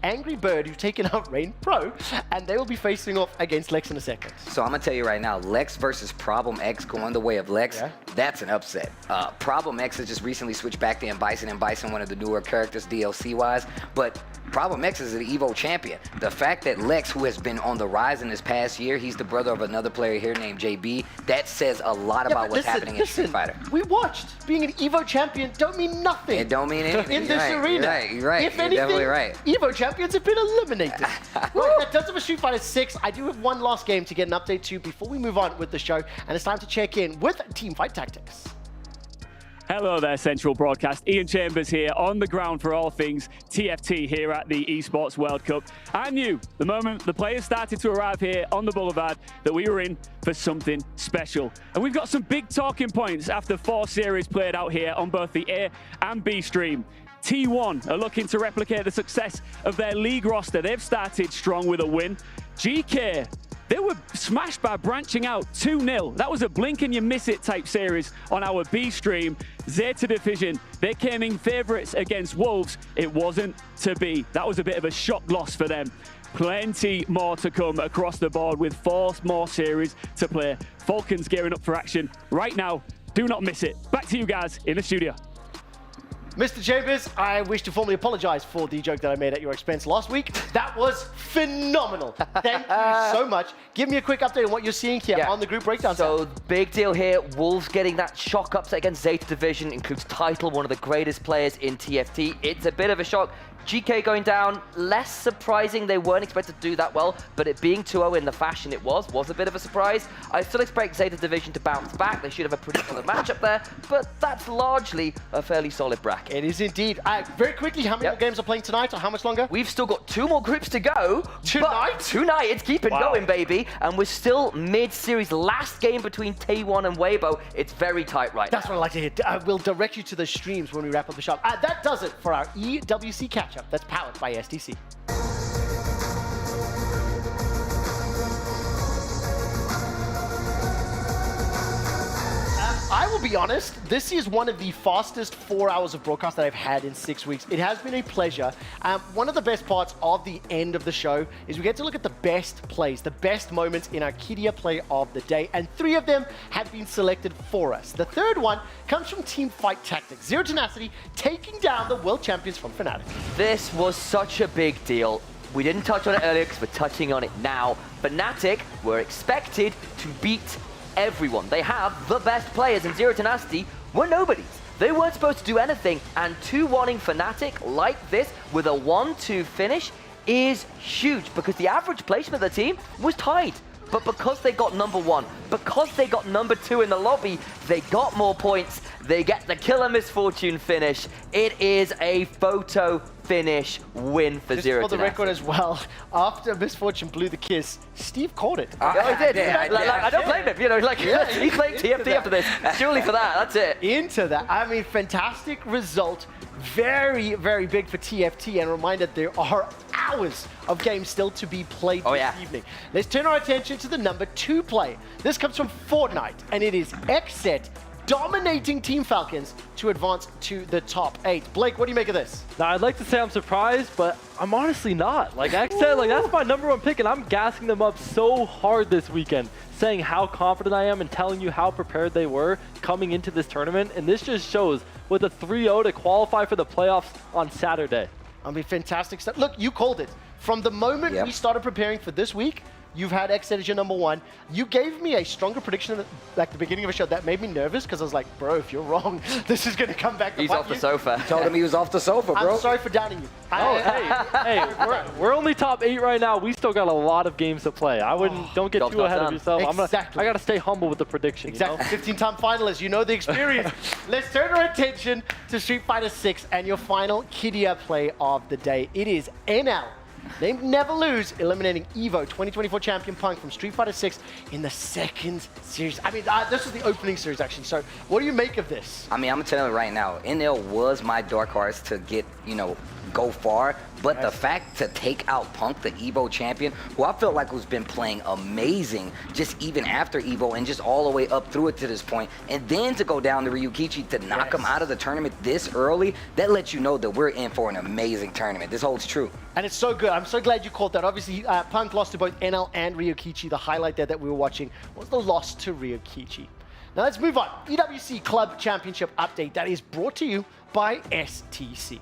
S4: Angry Bird, who's taken out Rain Pro, and they will be facing off against Lex in a second.
S3: So I'm gonna tell you right now, Lex versus Problem X going the way of Lex, that's an upset. Problem X has just recently switched back to Bison, and Bison one of the newer characters DLC-wise, but Problem X is the Evo champion. The fact that Lex, who has been on the rise in this past year, he's the brother of another player here named JB, that says a lot about what's happening in Street Fighter.
S4: We watched. Being an Evo champion don't mean nothing.
S3: It don't mean anything.
S4: In this arena.
S3: You're right.
S4: If
S3: You're
S4: anything,
S3: definitely right.
S4: Evo champions have been eliminated. Right, that does it for Street Fighter 6. I do have one last game to get an update to before we move on with the show, and it's time to check in with Team Fight Tactics.
S7: Hello there, Central Broadcast. Ian Chambers here on the ground for all things TFT here at the Esports World Cup. I knew the moment the players started to arrive here on the Boulevard that we were in for something special. And we've got some big talking points after 4 series played out here on both the A and B stream. T1 are looking to replicate the success of their league roster. They've started strong with a win. GK, they were smashed by branching out 2-0. That was a blink and you miss it type series on our B stream. Zeta Division, they came in favourites against Wolves. It wasn't to be. That was a bit of a shock loss for them. Plenty more to come across the board with 4 more series to play. Falcons gearing up for action right now. Do not miss it. Back to you guys in the studio.
S4: Mr. Chambers, I wish to formally apologize for the joke that I made at your expense last week. That was phenomenal. Thank you so much. Give me a quick update on what you're seeing here on the group breakdown.
S8: So, big deal here. Wolves getting that shock upset against Zeta Division, includes Title, one of the greatest players in TFT. It's a bit of a shock. GK going down, less surprising. They weren't expected to do that well, but it being 2-0 in the fashion it was a bit of a surprise. I still expect Zeta Division to bounce back. They should have a pretty solid matchup there, but that's largely a fairly solid bracket.
S4: It is indeed. Very quickly, how many more games are playing tonight, or how much longer?
S8: We've still got 2 more groups to go.
S4: Tonight?
S8: Tonight, it's keeping going, baby. And we're still mid-series. Last game between T1 and Weibo. It's very tight right now.
S4: That's what I like to hear. We'll direct you to the streams when we wrap up the shop. That does it for our EWC catch-up. That's powered by STC. I will be honest, this is one of the fastest 4 hours of broadcast that I've had in 6 weeks. It has been a pleasure. One of the best parts of the end of the show is we get to look at the best plays, the best moments in our Kidia play of the day, and 3 of them have been selected for us. The third one comes from Team Fight Tactics. Zero Tenacity taking down the world champions from Fnatic.
S8: This was such a big deal. We didn't touch on it earlier because we're touching on it now. Fnatic were expected to beat everyone. They have the best players, and Zero Tenacity were nobodies. They weren't supposed to do anything, and 2-1ing Fnatic like this with a 1-2 finish is huge because the average placement of the team was tied. But because they got number 1, because they got number 2 in the lobby, they got more points. They get the Killer Misfortune finish. It is a photo finish win for Zero Tenacity.
S4: For the record as well, after Misfortune blew the kiss, Steve caught it.
S8: I did. I don't blame him. You know, like he's playing TFT after this. Surely for that. That's it.
S4: Into that. I mean, fantastic result. Very, very big for TFT, and reminded there are hours of games still to be played this evening. Let's turn our attention to the number 2 play. This comes from Fortnite, and it is Xset dominating Team Falcons to advance to the top 8. Blake, what do you make of this?
S23: Now, I'd like to say I'm surprised, but I'm honestly not. Like X said, that's my number 1 pick, and I'm gassing them up so hard this weekend, saying how confident I am and telling you how prepared they were coming into this tournament. And this just shows with a 3-0 to qualify for the playoffs on Saturday.
S4: I mean, fantastic stuff. Look, you called it. From the moment we started preparing for this week, you've had Xset as your number 1. You gave me a stronger prediction at like the beginning of the show that made me nervous because I was like, bro, if you're wrong, this is going to come back to
S8: He's off the sofa.
S3: You told him he was off the sofa, bro.
S4: I'm sorry for doubting you.
S23: Hey, we're only top 8 right now. We still got a lot of games to play. I wouldn't, don't get too ahead of yourself. I got to stay humble with the prediction.
S4: Exactly. 15-time finalist, you know the experience. Let's turn our attention to Street Fighter 6 and your final Kidia play of the day. It is NL They never lose, eliminating EVO 2024 champion Punk from Street Fighter 6 in the second series. I mean, this was the opening series, actually. So what do you make of this?
S3: I mean, I'm going to tell you right now, NL was my dark horse to get, go far. But the fact to take out Punk, the EVO champion, who I felt like has been playing amazing just even after EVO and just all the way up through it to this point, and then to go down to Ryukichi to knock him out of the tournament this early, that lets you know that we're in for an amazing tournament. This holds true.
S4: And it's so good. I'm so glad you called that. Obviously, Punk lost to both NL and Ryukichi. The highlight there that we were watching was the loss to Ryukichi. Now let's move on. EWC Club Championship update that is brought to you by STC.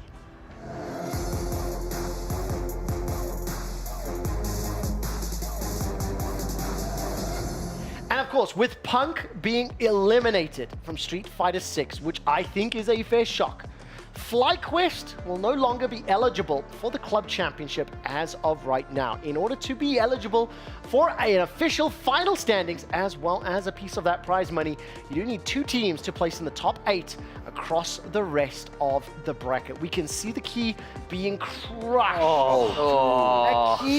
S4: And of course, with Punk being eliminated from Street Fighter 6, which I think is a fair shock, FlyQuest will no longer be eligible for the club championship as of right now. In order to be eligible for an official final standings, as well as a piece of that prize money, you do need 2 teams to place in the top 8 across the rest of the bracket. We can see the key being crushed.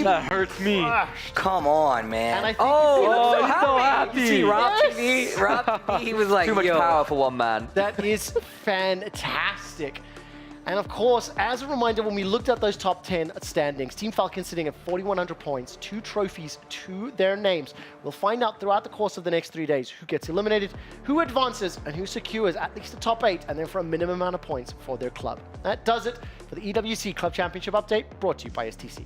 S8: That hurts me.
S3: Come on, man.
S4: And I think
S8: he's so happy.
S3: You see Rob TV, he was like,
S8: too much power for one man.
S4: That is fantastic. And of course, as a reminder, when we looked at those top 10 standings, Team Falcons sitting at 4,100 points, 2 trophies to their names. We'll find out throughout the course of the next 3 days who gets eliminated, who advances, and who secures at least the top 8, and then for a minimum amount of points for their club. That does it for the EWC Club Championship update, brought to you by STC.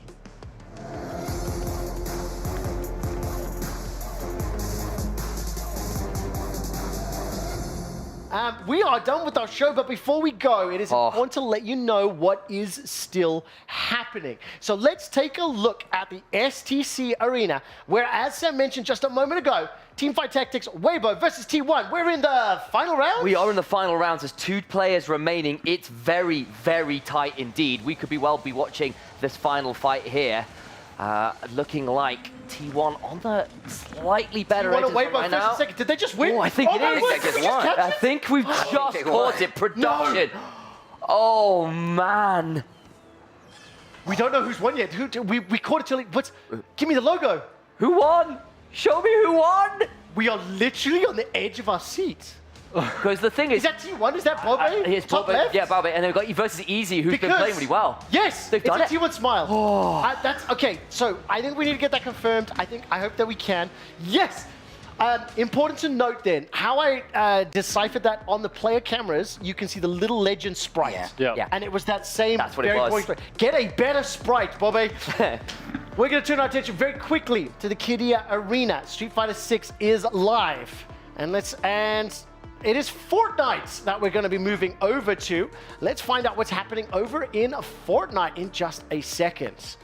S4: We are done with our show, but before we go, it is important to let you know what is still happening. So let's take a look at the STC Arena, where, as Sam mentioned just a moment ago, Teamfight Tactics Weibo versus T1. We're in the final round?
S8: We are in the final rounds. There's 2 players remaining. It's very, very tight indeed. We could be watching this final fight here. Looking like T1 on the slightly better edges right now.
S4: Second. Did they just win?
S8: Oh, I think it is. I think we've just caught it. Production. No. Oh, man.
S4: We don't know who's won yet. We caught it till give me the logo.
S8: Who won? Show me who won.
S4: We are literally on the edge of our seat.
S8: Because the thing is...
S4: Is that T1? Is that Bobe?
S8: It's
S4: Top
S8: Bobe.
S4: left?
S8: Yeah, Bobe. And they've got you versus Easy, who's been playing really well.
S4: Yes,
S8: they've done
S4: it. T1 Smile.
S8: Oh.
S4: That's okay. So I think we need to get that confirmed. I hope that we can. Yes. Important to note then, how I deciphered that on the player cameras, you can see the little legend sprite.
S8: Yeah.
S4: And it was that same.
S8: That's what it was.
S4: Get a better sprite, Bobe. We're going to turn our attention very quickly to the Kidia Arena. Street Fighter 6 is live. And it is Fortnite that we're going to be moving over to. Let's find out what's happening over in Fortnite in just a second.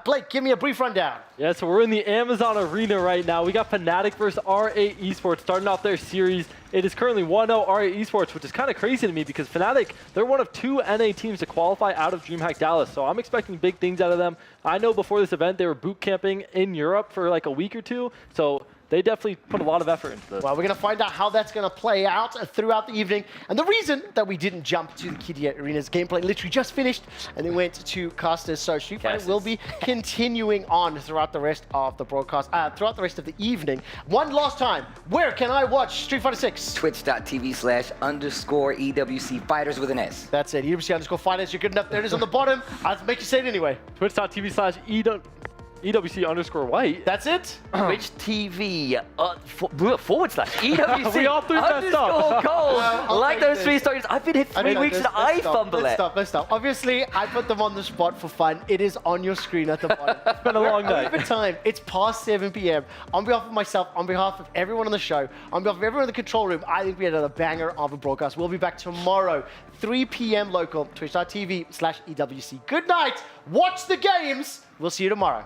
S4: Blake, give me a brief rundown.
S23: Yeah, so we're in the Amazon Arena right now. We got Fnatic versus R8 Esports starting off their series. It is currently 1-0 R8 Esports, which is kind of crazy to me because Fnatic, they're one of 2 NA teams to qualify out of DreamHack Dallas. So I'm expecting big things out of them. I know before this event, they were boot camping in Europe for like a week or 2. So they definitely put a lot of effort into this.
S4: Well, we're going to find out how that's going to play out throughout the evening. And the reason that we didn't jump to the Kidia Arena's gameplay literally just finished and then went to casters. So Street Fighter will be continuing on throughout the rest of the broadcast, throughout the rest of the evening. One last time, where can I watch Street Fighter 6?
S3: Twitch.tv/_EWC Fighters with an S.
S4: That's it, EWC_Fighters. You're good enough. There it is on the bottom. I'll make you say it anyway.
S23: Twitch.tv/EWC_white.
S4: That's it?
S8: Twitch TV /EWC
S23: we all three messed up.
S8: gold. Like those 3 stories. I've been here 3 weeks and I fumble it.
S4: Let's stop. Obviously, I put them on the spot for fun. It is on your screen at the bottom.
S23: It's been a long night.
S4: Over time, it's past 7 p.m. On behalf of myself, on behalf of everyone on the show, on behalf of everyone in the control room, I think we had another banger of a broadcast. We'll be back tomorrow, 3 p.m. local, twitch.tv/EWC. Good night. Watch the games. We'll see you tomorrow.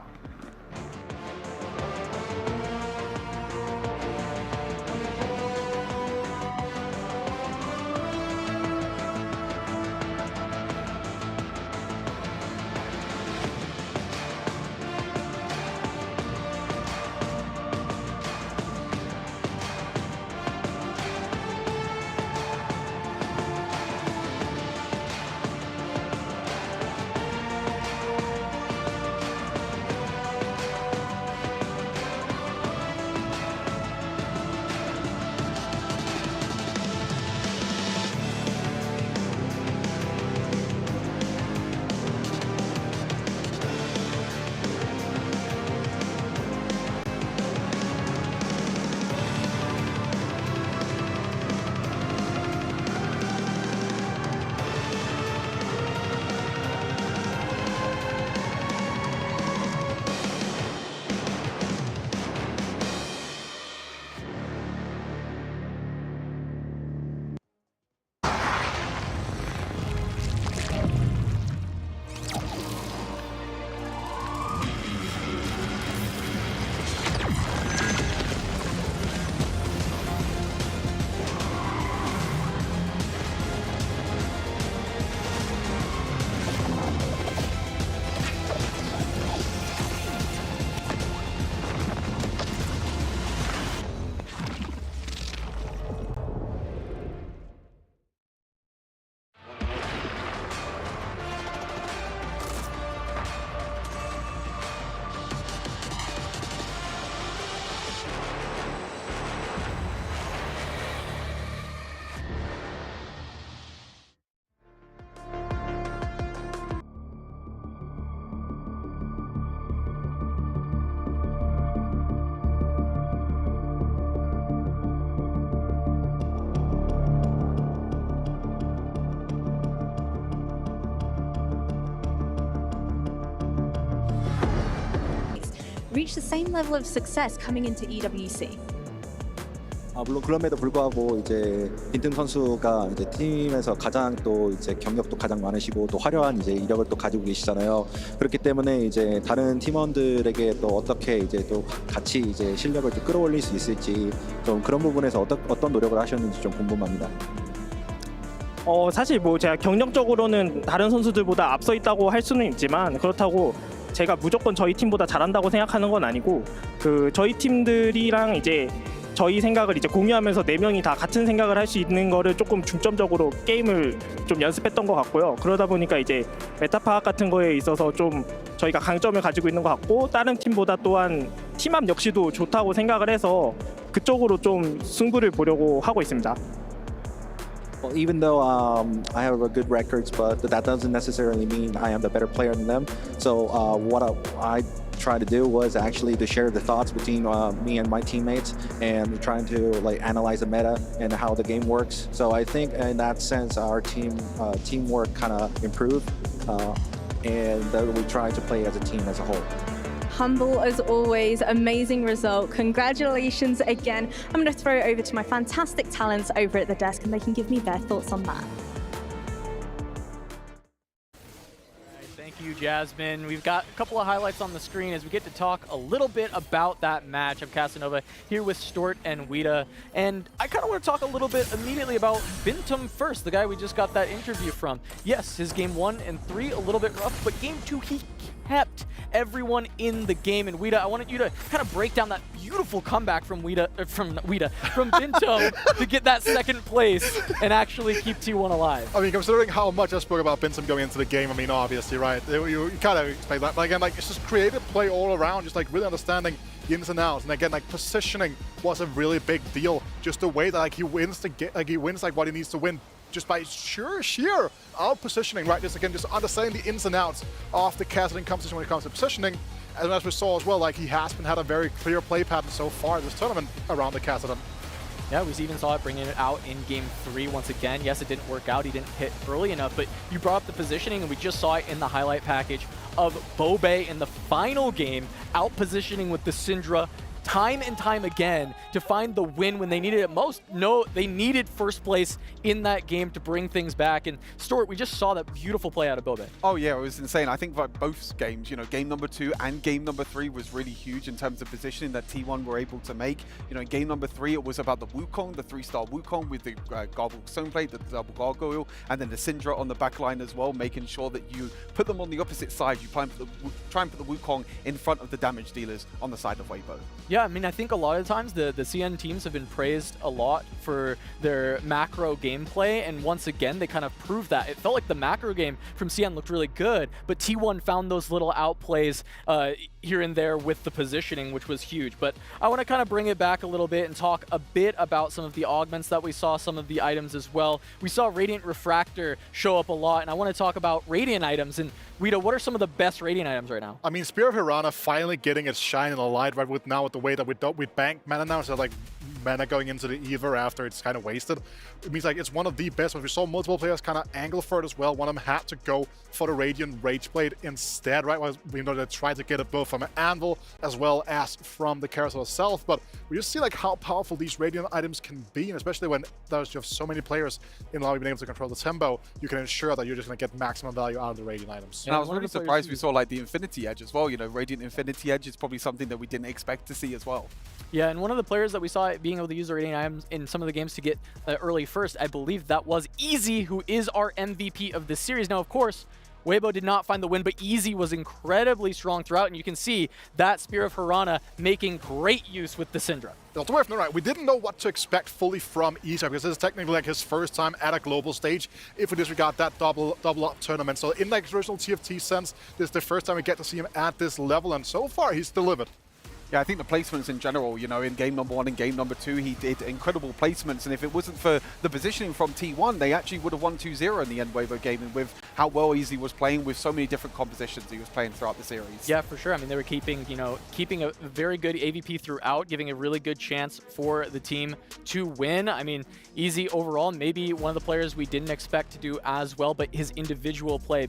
S13: reach the same level of success coming into EWC?
S15: 물론 그럼에도 불구하고 이제 빈틈 선수가 이제 팀에서 가장 또 이제 경력도 가장 많으시고 또 화려한 이제 이력을 또 가지고 계시잖아요. 그렇기 때문에 이제 다른 팀원들에게 또 어떻게 이제 또 같이 이제 실력을 또 끌어올릴 수 있을지 좀 그런 부분에서 어떤 노력을 하셨는지 좀 궁금합니다.
S22: 사실 뭐 제가 경력적으로는 다른 선수들보다 앞서 있다고 할 수는 있지만 그렇다고 제가 무조건 저희 팀보다 잘한다고 생각하는 건 아니고 저희 팀들이랑 이제 저희 생각을 이제 공유하면서 4명이 다 같은 생각을 할 수 있는 거를 조금 중점적으로 게임을 좀 연습했던 것 같고요. 그러다 보니까 이제 메타 파악 같은 거에 있어서 좀 저희가 강점을 가지고 있는 것 같고 다른 팀보다 또한 팀합 역시도 좋다고 생각을 해서 그쪽으로 좀 승부를 보려고 하고 있습니다.
S15: Well, even though I have a good records, but that doesn't necessarily mean I am the better player than them. So what I try to do was actually to share the thoughts between me and my teammates and trying to like analyze the meta and how the game works. So I think in that sense our teamwork kind of improved and that we try to play as a team as a whole.
S13: Humble as always, amazing result. Congratulations again. I'm going to throw it over to my fantastic talents over at the desk and they can give me their thoughts on that.
S24: Thank you, Jasmine. We've got a couple of highlights on the screen as we get to talk a little bit about that match. I'm Casanova here with Stort and Wida. And I kind of want to talk a little bit immediately about Bintum first, the guy we just got that interview from. Yes, his game 1 and 3 a little bit rough, but game 2 he kept everyone in the game. And Wida, I wanted you to kind of break down that beautiful comeback from Bintum to get that second place and actually keep T1 alive.
S25: I mean, considering how much I spoke about Bintum going into the game, I mean, obviously, right? You kind of expect that. But again, like, it's just creative play all around, just like really understanding the ins and outs. And again, like positioning was a really big deal. Just the way that like he wins like what he needs to win. Just by sheer out positioning, right? Just again, just understanding the ins and outs of the Kassadin competition when it comes to positioning. And as we saw as well, like he has had a very clear play pattern so far this tournament around the Kassadin.
S24: Yeah, we even saw it bringing it out in game 3 once again. Yes, it didn't work out. He didn't hit early enough, but you brought up the positioning and we just saw it in the highlight package of Bobe in the final game, out positioning with the Syndra time and time again to find the win when they needed it most. No, they needed first place in that game to bring things back. And Stort, we just saw that beautiful play out of Bobe.
S26: Oh yeah, it was insane. I think that both games, you know, game number 2 and game number 3 was really huge in terms of positioning that T1 were able to make. You know, in game number 3, it was about the Wukong, the 3-star Wukong with the Garble Stoneplate, the double Gargoyle, and then the Syndra on the back line as well, making sure that you put them on the opposite side. You try and put the Wukong in front of the damage dealers on the side of Weibo.
S24: Yeah, I mean, I think a lot of times the CN teams have been praised a lot for their macro gameplay, and once again, they kind of proved that. It felt like the macro game from CN looked really good, but T1 found those little outplays here and there with the positioning, which was huge. But I want to kind of bring it back a little bit and talk a bit about some of the augments that we saw, some of the items as well. We saw Radiant Refractor show up a lot, and I want to talk about Radiant items. And Wida, what are some of the best Radiant items right now?
S25: I mean, Spear of Hirana finally getting its shine in the light, right? With the way that we bank mana now, so like mana going into the Ever after it's kind of wasted. It means like it's one of the best ones. We saw multiple players kind of angle for it as well. One of them had to go for the Radiant Rage Blade instead, right? Well, we know they tried to get it both from an Anvil as well as from the carousel itself, but we just see like how powerful these Radiant items can be, and especially when you have so many players in lobby being able to control the tempo, you can ensure that you're just going to get maximum value out of the Radiant items.
S26: And I was really surprised we saw like the Infinity Edge as well. You know, Radiant Infinity Edge is probably something that we didn't expect to see as well.
S24: Yeah, and one of the players that we saw being able to use the Radiant items in some of the games to get early first, I believe that was Easy, who is our MVP of this series. Now, of course, Weibo did not find the win, but Easy was incredibly strong throughout, and you can see that Spear of Hirana making great use with the Syndra.
S25: Not to worry from the right, we didn't know what to expect fully from Easy because this is technically like his first time at a global stage if we disregard that double up tournament. So in like original TFT sense, this is the first time we get to see him at this level, and so far he's delivered.
S26: Yeah, I think the placements in general, you know, in game number 1 and game number 2, he did incredible placements. And if it wasn't for the positioning from T1, they actually would have won 2-0 in the end Weibo game. And with how well Easy was playing with so many different compositions he was playing throughout the series.
S24: Yeah, for sure. I mean, they were keeping a very good AVP throughout, giving a really good chance for the team to win. I mean, Easy overall, maybe one of the players we didn't expect to do as well, but his individual play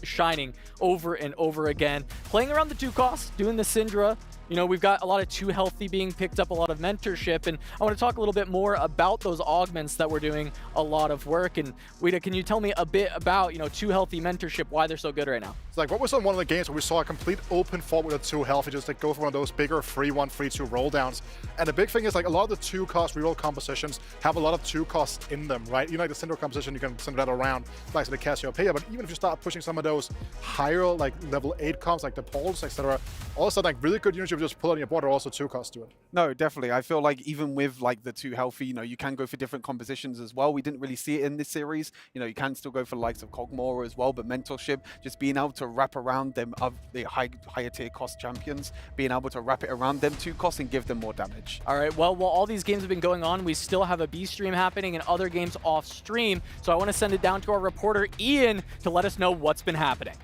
S24: shining over and over again. Playing around the 2 costs, doing the Syndra, You know, we've got a lot of too healthy being picked up, a lot of mentorship, and I want to talk a little bit more about those augments that we're doing a lot of work. And Wida, can you tell me a bit about, you know, too healthy mentorship, why they're so good right now?
S25: It's like what was on one of the games where we saw a complete open fought with a 2 healthy, just like go for one of those bigger 3-1, 3-2 roll downs. And the big thing is like a lot of the 2-cost reroll compositions have a lot of 2 costs in them, right? You know, like the Syndrome composition, you can send that around like to the Cassiopeia, but even if you start pushing some of those higher like level 8 comps like the Poles, etc., all of a sudden like really good units you just pull on your board are also 2 costs to it.
S26: No, definitely. I feel like even with like the 2 healthy, you know, you can go for different compositions as well. We didn't really see it in this series. You know, you can still go for the likes of Kog'Maw as well, but mentorship, just being able to wrap around them of the higher tier cost champions, being able to wrap it around them 2 costs and give them more damage.
S24: All right, well, while all these games have been going on, we still have a B stream happening and other games off stream. So I want to send it down to our reporter, Ian, to let us know what's been happening.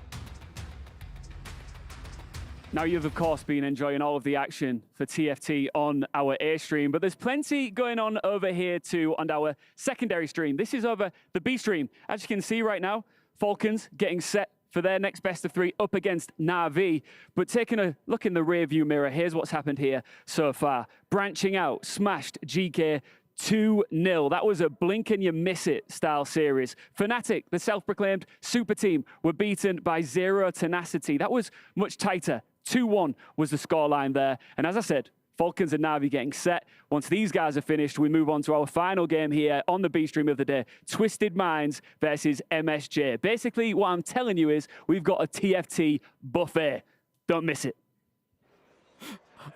S7: Now, you've, of course, been enjoying all of the action for TFT on our A stream, but there's plenty going on over here, too, on our secondary stream. This is over the B stream. As you can see right now, Falcons getting set for their next best of 3 up against Na'Vi. But taking a look in the rearview mirror, here's what's happened here so far. Branching out, smashed GK 2-0. That was a blink and you miss it style series. Fnatic, the self-proclaimed super team, were beaten by Zero Tenacity. That was much tighter. 2-1 was the scoreline there. And as I said, Falcons and Na'Vi getting set. Once these guys are finished, we move on to our final game here on the B stream of the day. Twisted Minds versus MSJ. Basically, what I'm telling you is we've got a TFT buffet. Don't miss it.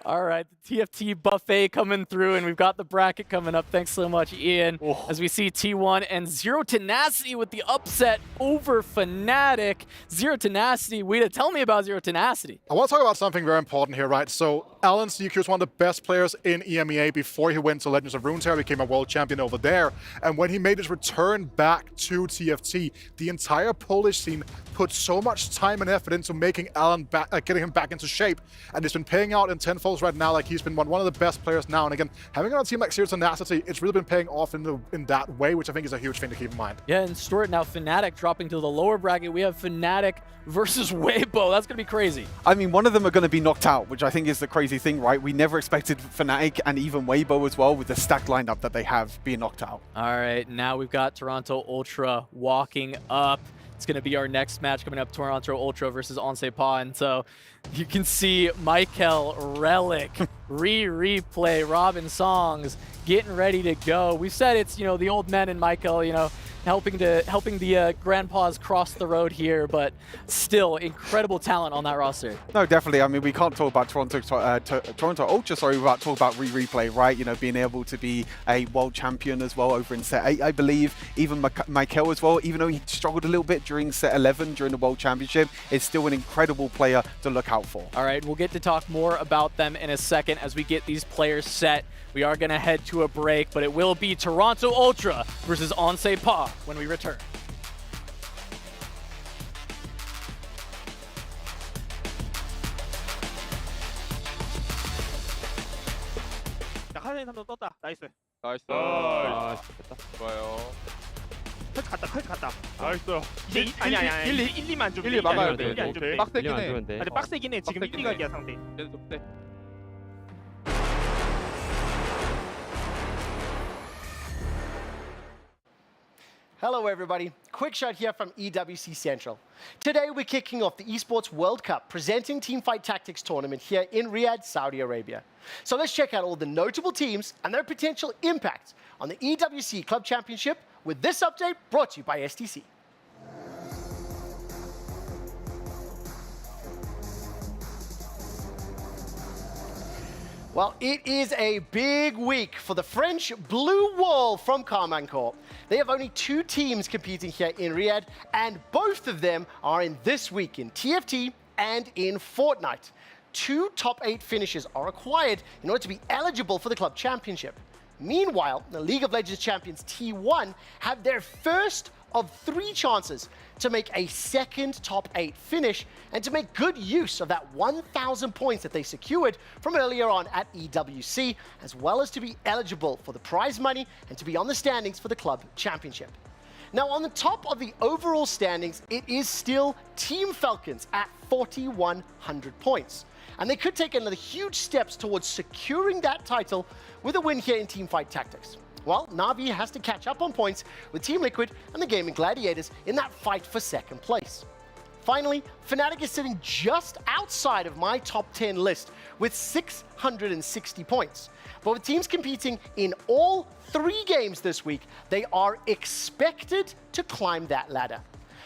S24: All right, the TFT buffet coming through, and we've got the bracket coming up. Thanks so much, Ian.
S25: Oh.
S24: As we see T1 and Zero Tenacity with the upset over Fnatic. Zero Tenacity, Wida, tell me about Zero Tenacity.
S25: I want to talk about something very important here, right? So Alan CQ is one of the best players in EMEA before he went to Legends of Runeterra, became a world champion over there. And when he made his return back to TFT, the entire Polish scene put so much time and effort into making Alan back, getting him back into shape. And it's been paying out in tenfolds right now. Like, he's been one of the best players now. And again, having on a team like Zero Tenacity, it's really been paying off in that way, which I think is a huge thing to keep in mind.
S24: Yeah, and Stuart, now Fnatic dropping to the lower bracket. We have Fnatic versus Weibo. That's going to be crazy.
S26: I mean, one of them are going to be knocked out, which I think is the crazy thing, right? We never expected Fnatic and even Weibo as well, with the stacked lineup that they have, being knocked out.
S24: All right, now we've got Toronto Ultra walking up. It's going to be our next match coming up, Toronto Ultra versus Onsepa. And so you can see Michael, Relic, replay, Robin Songs getting ready to go. We've said it's, you know, the old men and Michael, you know, helping the grandpas cross the road here, but still incredible talent on that roster.
S26: No, definitely. I mean, we can't talk about Toronto Ultra, without talking about replay, right? You know, being able to be a world champion as well over in set 8, I believe. Even Michael as well, even though he struggled a little bit during set 11 during the World Championship, is still an incredible player to look out for.
S24: All right, we'll get to talk more about them in a second as we get these players set. We are going to head to a break, but it will be Toronto Ultra versus Onsepa when we return.
S1: 나이스.
S9: 나이스. 좋아요.
S1: 컬트 갔다.
S9: 나이스.
S1: 이제 아니 1, 2만 좀
S9: 1, 2 막아야 돼.
S1: 1, 2 안 좀 돼.
S9: 빡세긴 해.
S1: 근데 빡세긴 해. 지금 1, 2각이야 상대.
S9: 얘는 좀 세.
S4: Hello everybody, quick shot here from EWC Central. Today we're kicking off the Esports World Cup, presenting Teamfight Tactics tournament here in Riyadh, Saudi Arabia. So let's check out all the notable teams and their potential impact on the EWC Club Championship with this update brought to you by STC. Well, it is a big week for the French Blue Wall from Carmancourt. They have only 2 teams competing here in Riyadh, and both of them are in this week in TFT and in Fortnite. 2 top 8 finishes are required in order to be eligible for the club championship. Meanwhile, the League of Legends champions T1 have their first of 3 chances to make a second top 8 finish and to make good use of that 1,000 points that they secured from earlier on at EWC, as well as to be eligible for the prize money and to be on the standings for the club championship. Now, on the top of the overall standings, it is still Team Falcons at 4,100 points. And they could take another huge steps towards securing that title with a win here in Teamfight Tactics. Well, Na'Vi has to catch up on points with Team Liquid and the Gaming Gladiators in that fight for second place. Finally, Fnatic is sitting just outside of my top 10 list with 660 points. But with teams competing in all 3 games this week, they are expected to climb that ladder.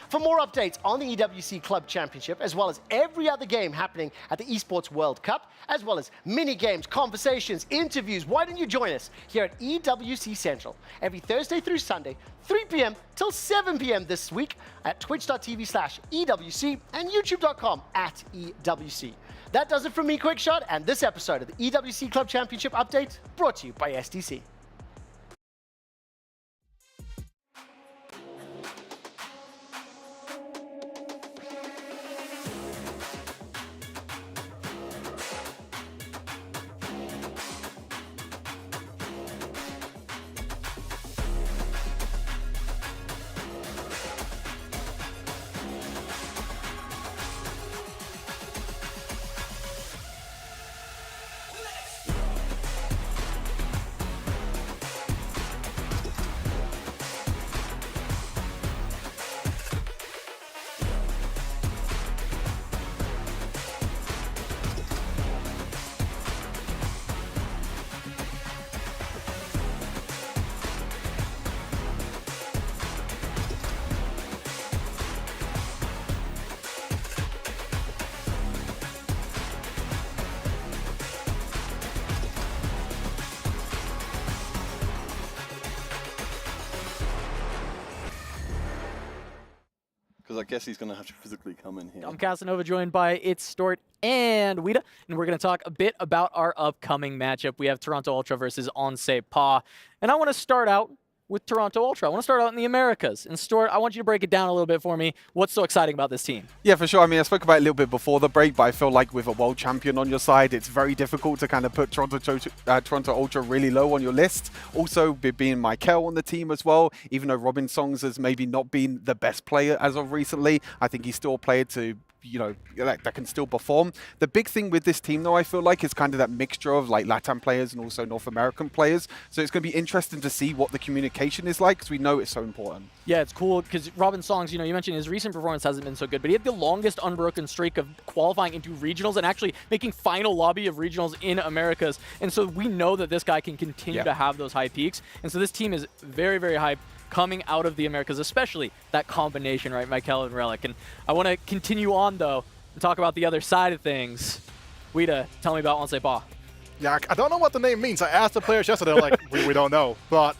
S4: For more updates on the EWC Club Championship, as well as every other game happening at the Esports World Cup, as well as mini games, conversations, interviews, why don't you join us here at EWC Central every Thursday through Sunday, 3 p.m. till 7 p.m. this week at twitch.tv/EWC and youtube.com/EWC. That does it from me, Quickshot, and this episode of the EWC Club Championship Update brought to you by STC.
S14: Because I guess he's going to have to physically come in here.
S24: I'm Casanova, joined by It's Stort and Wida, and we're going to talk a bit about our upcoming matchup. We have Toronto Ultra versus Onse Pa, and I want to start out with Toronto Ultra. I want to start out in the Americas. And Stuart, I want you to break it down a little bit for me. What's so exciting about this team?
S26: Yeah, for sure. I mean, I spoke about it a little bit before the break, but I feel like with a world champion on your side, it's very difficult to kind of put Toronto Ultra really low on your list. Also, being Michael on the team as well, even though Robin Songs has maybe not been the best player as of recently, I think he's still a player to, you know, that can still perform. The big thing with this team, though, I feel like is kind of that mixture of like LATAM players and also North American players. So it's going to be interesting to see what the communication is like, because we know it's so important.
S24: Yeah, it's cool because Robin Songs, you know, you mentioned his recent performance hasn't been so good, but he had the longest unbroken streak of qualifying into regionals and actually making final lobby of regionals in Americas. And so we know that this guy can continue to have those high peaks. And so this team is very, very hyped coming out of the Americas, especially that combination, right, Michael and Relic. And I want to continue on, though, and talk about the other side of things. Wida, tell me about Onse Pa.
S25: Yeah, I don't know what the name means. I asked the players yesterday, like, we don't know. But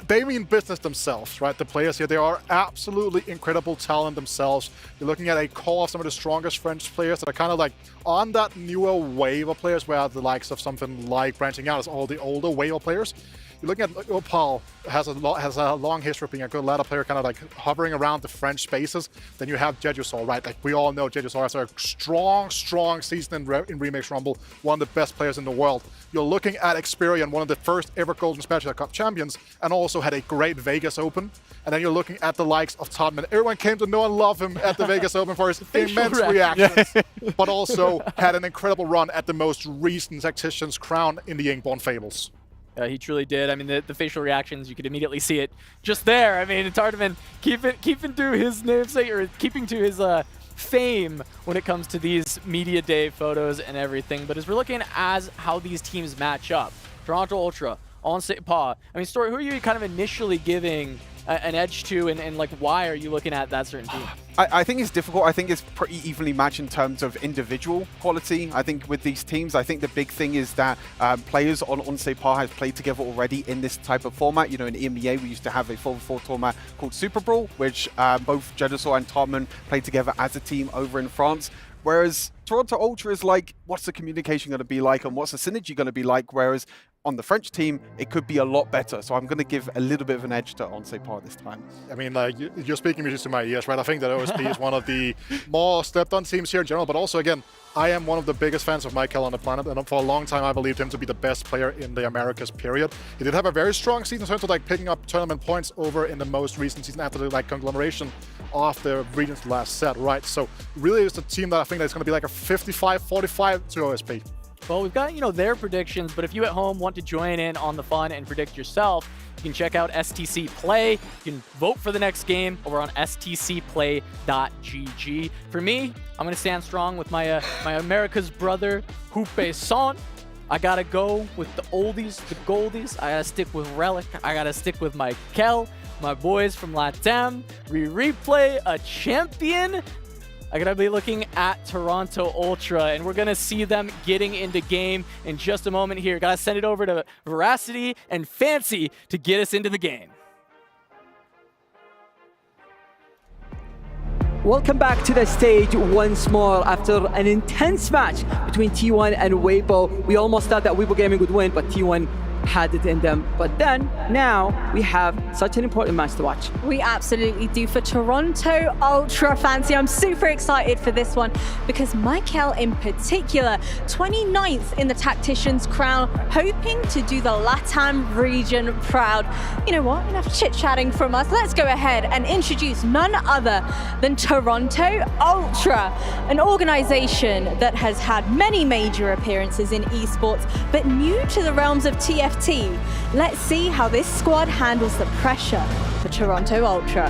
S25: they mean business themselves, right? The players here, they are absolutely incredible talent themselves. You're looking at a core of some of the strongest French players that are kind of like on that newer wave of players, where the likes of something like branching out is all the older wave of players. You're looking at Opal has a long history of being a good ladder player, kind of like hovering around the French spaces. Then you have Jejusaur, right? Like we all know Jejusaur has a strong season in Remix Rumble, one of the best players in the world. You're looking at Experian, one of the first ever Golden Spatula Cup champions, and also had a great Vegas Open. And then you're looking at the likes of Todman. Everyone came to know and love him at the Vegas Open for his immense reactions, but also had an incredible run at the most recent Tactician's Crown in the Inkborn Fables.
S24: He truly did. I mean, the facial reactions, you could immediately see it just there. I mean, Tardman keeping to his namesake, or keeping to his fame when it comes to these media day photos and everything. But as we're looking at how these teams match up, Toronto Ultra, Onse Pa, I mean, Story, who are you kind of initially giving an edge to, and like, why are you looking at that certain team?
S26: I think it's difficult. I think it's pretty evenly matched in terms of individual quality. I think with these teams, I think the big thing is that players on Onse Pa has played together already in this type of format. You know, in EMEA, we used to have a 4v4 format called Super Brawl, which both Jejusaur and Todman played together as a team over in France. Whereas Toronto Ultra is like, what's the communication going to be like, and what's the synergy going to be like? Whereas on the French team, it could be a lot better. So I'm going to give a little bit of an edge to Onsepa this time.
S25: I mean, like, you're speaking music to my ears, right? I think that OSP is one of the more stepped-on teams here in general, but also, again, I am one of the biggest fans of Michael on the planet, and for a long time I believed him to be the best player in the Americas, period. He did have a very strong season in terms of like picking up tournament points over in the most recent season after the like conglomeration of the region's last set, right? So really it's a team that I think that's going to be like a 55-45 to OSP.
S24: Well, we've got, their predictions, but if you at home want to join in on the fun and predict yourself, you can check out STC Play. You can vote for the next game over on stcplay.gg. For me, I'm going to stand strong with my my America's brother, Hoope Son. I got to go with the oldies, the goldies. I got to stick with Relic. I got to stick with my Kel, my boys from LATAM. Replay, a champion. I'm going to be looking at Toronto Ultra, and we're going to see them getting into game in just a moment here. Got to send it over to Veracity and Fancy to get us into the game.
S16: Welcome back to the stage once more after an intense match between T1 and Weibo. We almost thought that Weibo Gaming would win, but T1 had it in them. But then, now, we have such an important match to watch.
S13: We absolutely do. For Toronto Ultra Fancy, I'm super excited for this one because Michael in particular, 29th in the Tactician's Crown, hoping to do the LATAM region proud. You know what? Enough chit-chatting from us. Let's go ahead and introduce none other than Toronto Ultra, an organization that has had many major appearances in esports, but new to the realms of TFT. Let's see how this squad handles the pressure for Toronto Ultra.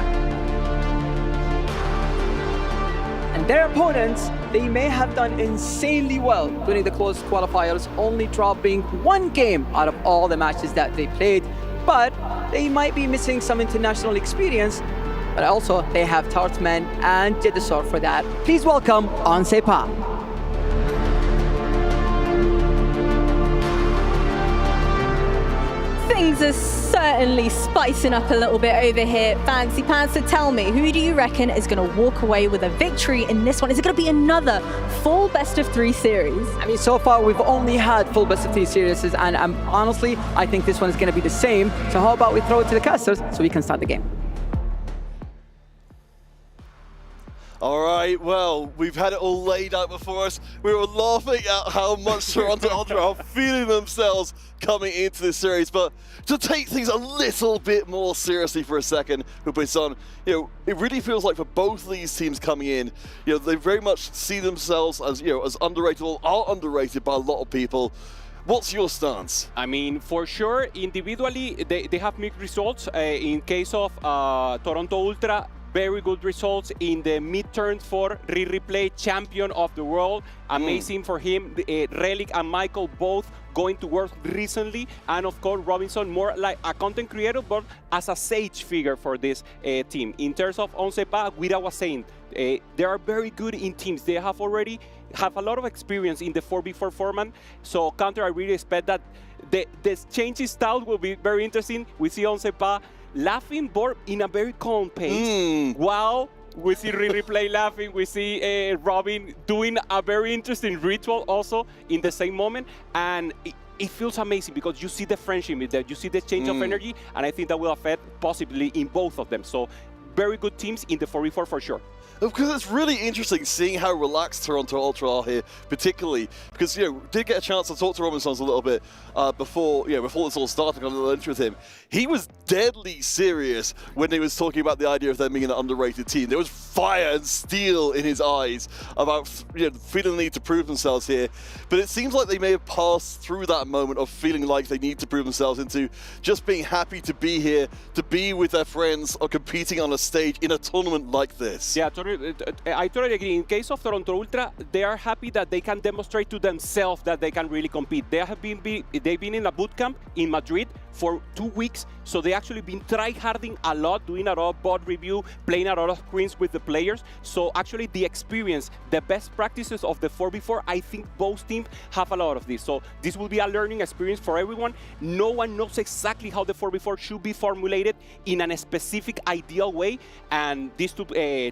S16: And their opponents, they may have done insanely well during the close qualifiers, only dropping one game out of all the matches that they played, but they might be missing some international experience, but also they have Tartman and Jedesor for that. Please welcome Onsepa.
S13: Things are certainly spicing up a little bit over here, Fancy Pants. So tell me, who do you reckon is going to walk away with a victory in this one? Is it going to be another full best-of-3 series?
S16: I mean, so far we've only had full best-of-3 series, and honestly, I think this one is going to be the same. So how about we throw it to the casters so we can start the game?
S14: All right, well, we've had it all laid out before us. We were laughing at how much Toronto Ultra are feeling themselves coming into this series, but to take things a little bit more seriously for a second, Hoope-san, it really feels like for both of these teams coming in, they very much see themselves as, as underrated, or are underrated by a lot of people. What's your stance?
S17: I mean, for sure, individually, they have mixed results. In case of Toronto Ultra, very good results in the midterm for Replay champion of the world. Amazing for him. Relic and Michael both going to work recently. And of course, Robinson more like a content creator, but as a sage figure for this team. In terms of Onsepa, Guira was saying, they are very good in teams. They have already have a lot of experience in the 4v4 format. So Counter, I really expect that the change in style will be very interesting. We see Onsepa laughing, but in a very calm pace. Wow. We see Replay laughing. We see Robin doing a very interesting ritual also in the same moment. And it feels amazing because you see the friendship in there. You see the change of energy. And I think that will affect possibly in both of them. So very good teams in the 4v4 for sure.
S14: Because it's really interesting seeing how relaxed Toronto Ultra are here, particularly because did get a chance to talk to Robinson a little bit before this all started. Got a little intro with him. He was deadly serious when he was talking about the idea of them being an underrated team. There was fire and steel in his eyes about feeling the need to prove themselves here. But it seems like they may have passed through that moment of feeling like they need to prove themselves into just being happy to be here, to be with their friends, or competing on a stage in a tournament like this.
S17: Yeah, I totally agree. In case of Toronto Ultra, they are happy that they can demonstrate to themselves that they can really compete. They've been in a boot camp in Madrid for 2 weeks, so they actually been tryharding a lot, doing a lot of bot review, playing a lot of screens with the players. So actually the experience, the best practices of the 4v4, I think both teams have a lot of this. So this will be a learning experience for everyone. No one knows exactly how the 4v4 should be formulated in a specific ideal way, and these two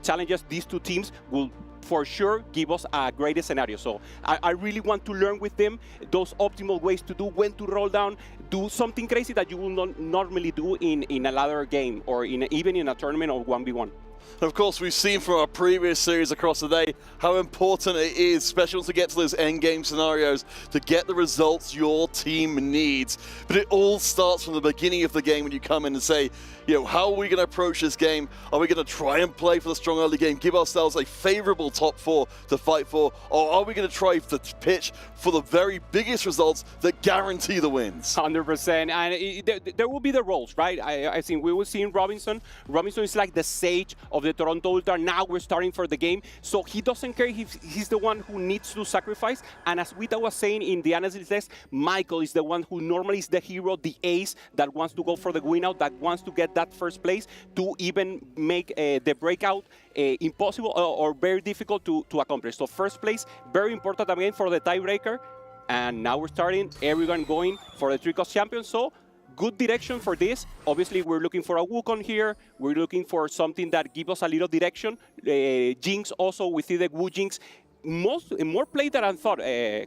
S17: challenges, these two teams will for sure give us a great scenario. So I really want to learn with them those optimal ways to do, when to roll down, do something crazy that you will not normally do in another game or even in a tournament or 1v1.
S14: Of course, we've seen from our previous series across the day how important it is, especially to get to those end-game scenarios, to get the results your team needs. But it all starts from the beginning of the game when you come in and say, you know, how are we going to approach this game? Are we going to try and play for the strong early game, give ourselves a favorable top 4 to fight for, or are we going to try to pitch for the very biggest results that guarantee the wins?
S17: 100%, and there will be the roles, right? I think we will see in Robinson. Robinson is like the sage of the Toronto Ultra. Now we're starting for the game, so he doesn't care if he's the one who needs to sacrifice. And as Wita was saying in the analysis desk, Michael is the one who normally is the hero, the ace that wants to go for the win out, that wants to get that first place to even make the breakout impossible or very difficult to accomplish. So first place, very important again for the tiebreaker. And now we're starting, everyone going for the Tricos champion. So good direction for this. Obviously, we're looking for a Wukong here. We're looking for something that gives us a little direction. Jinx also, we see the Wu Jinx. More play than I thought,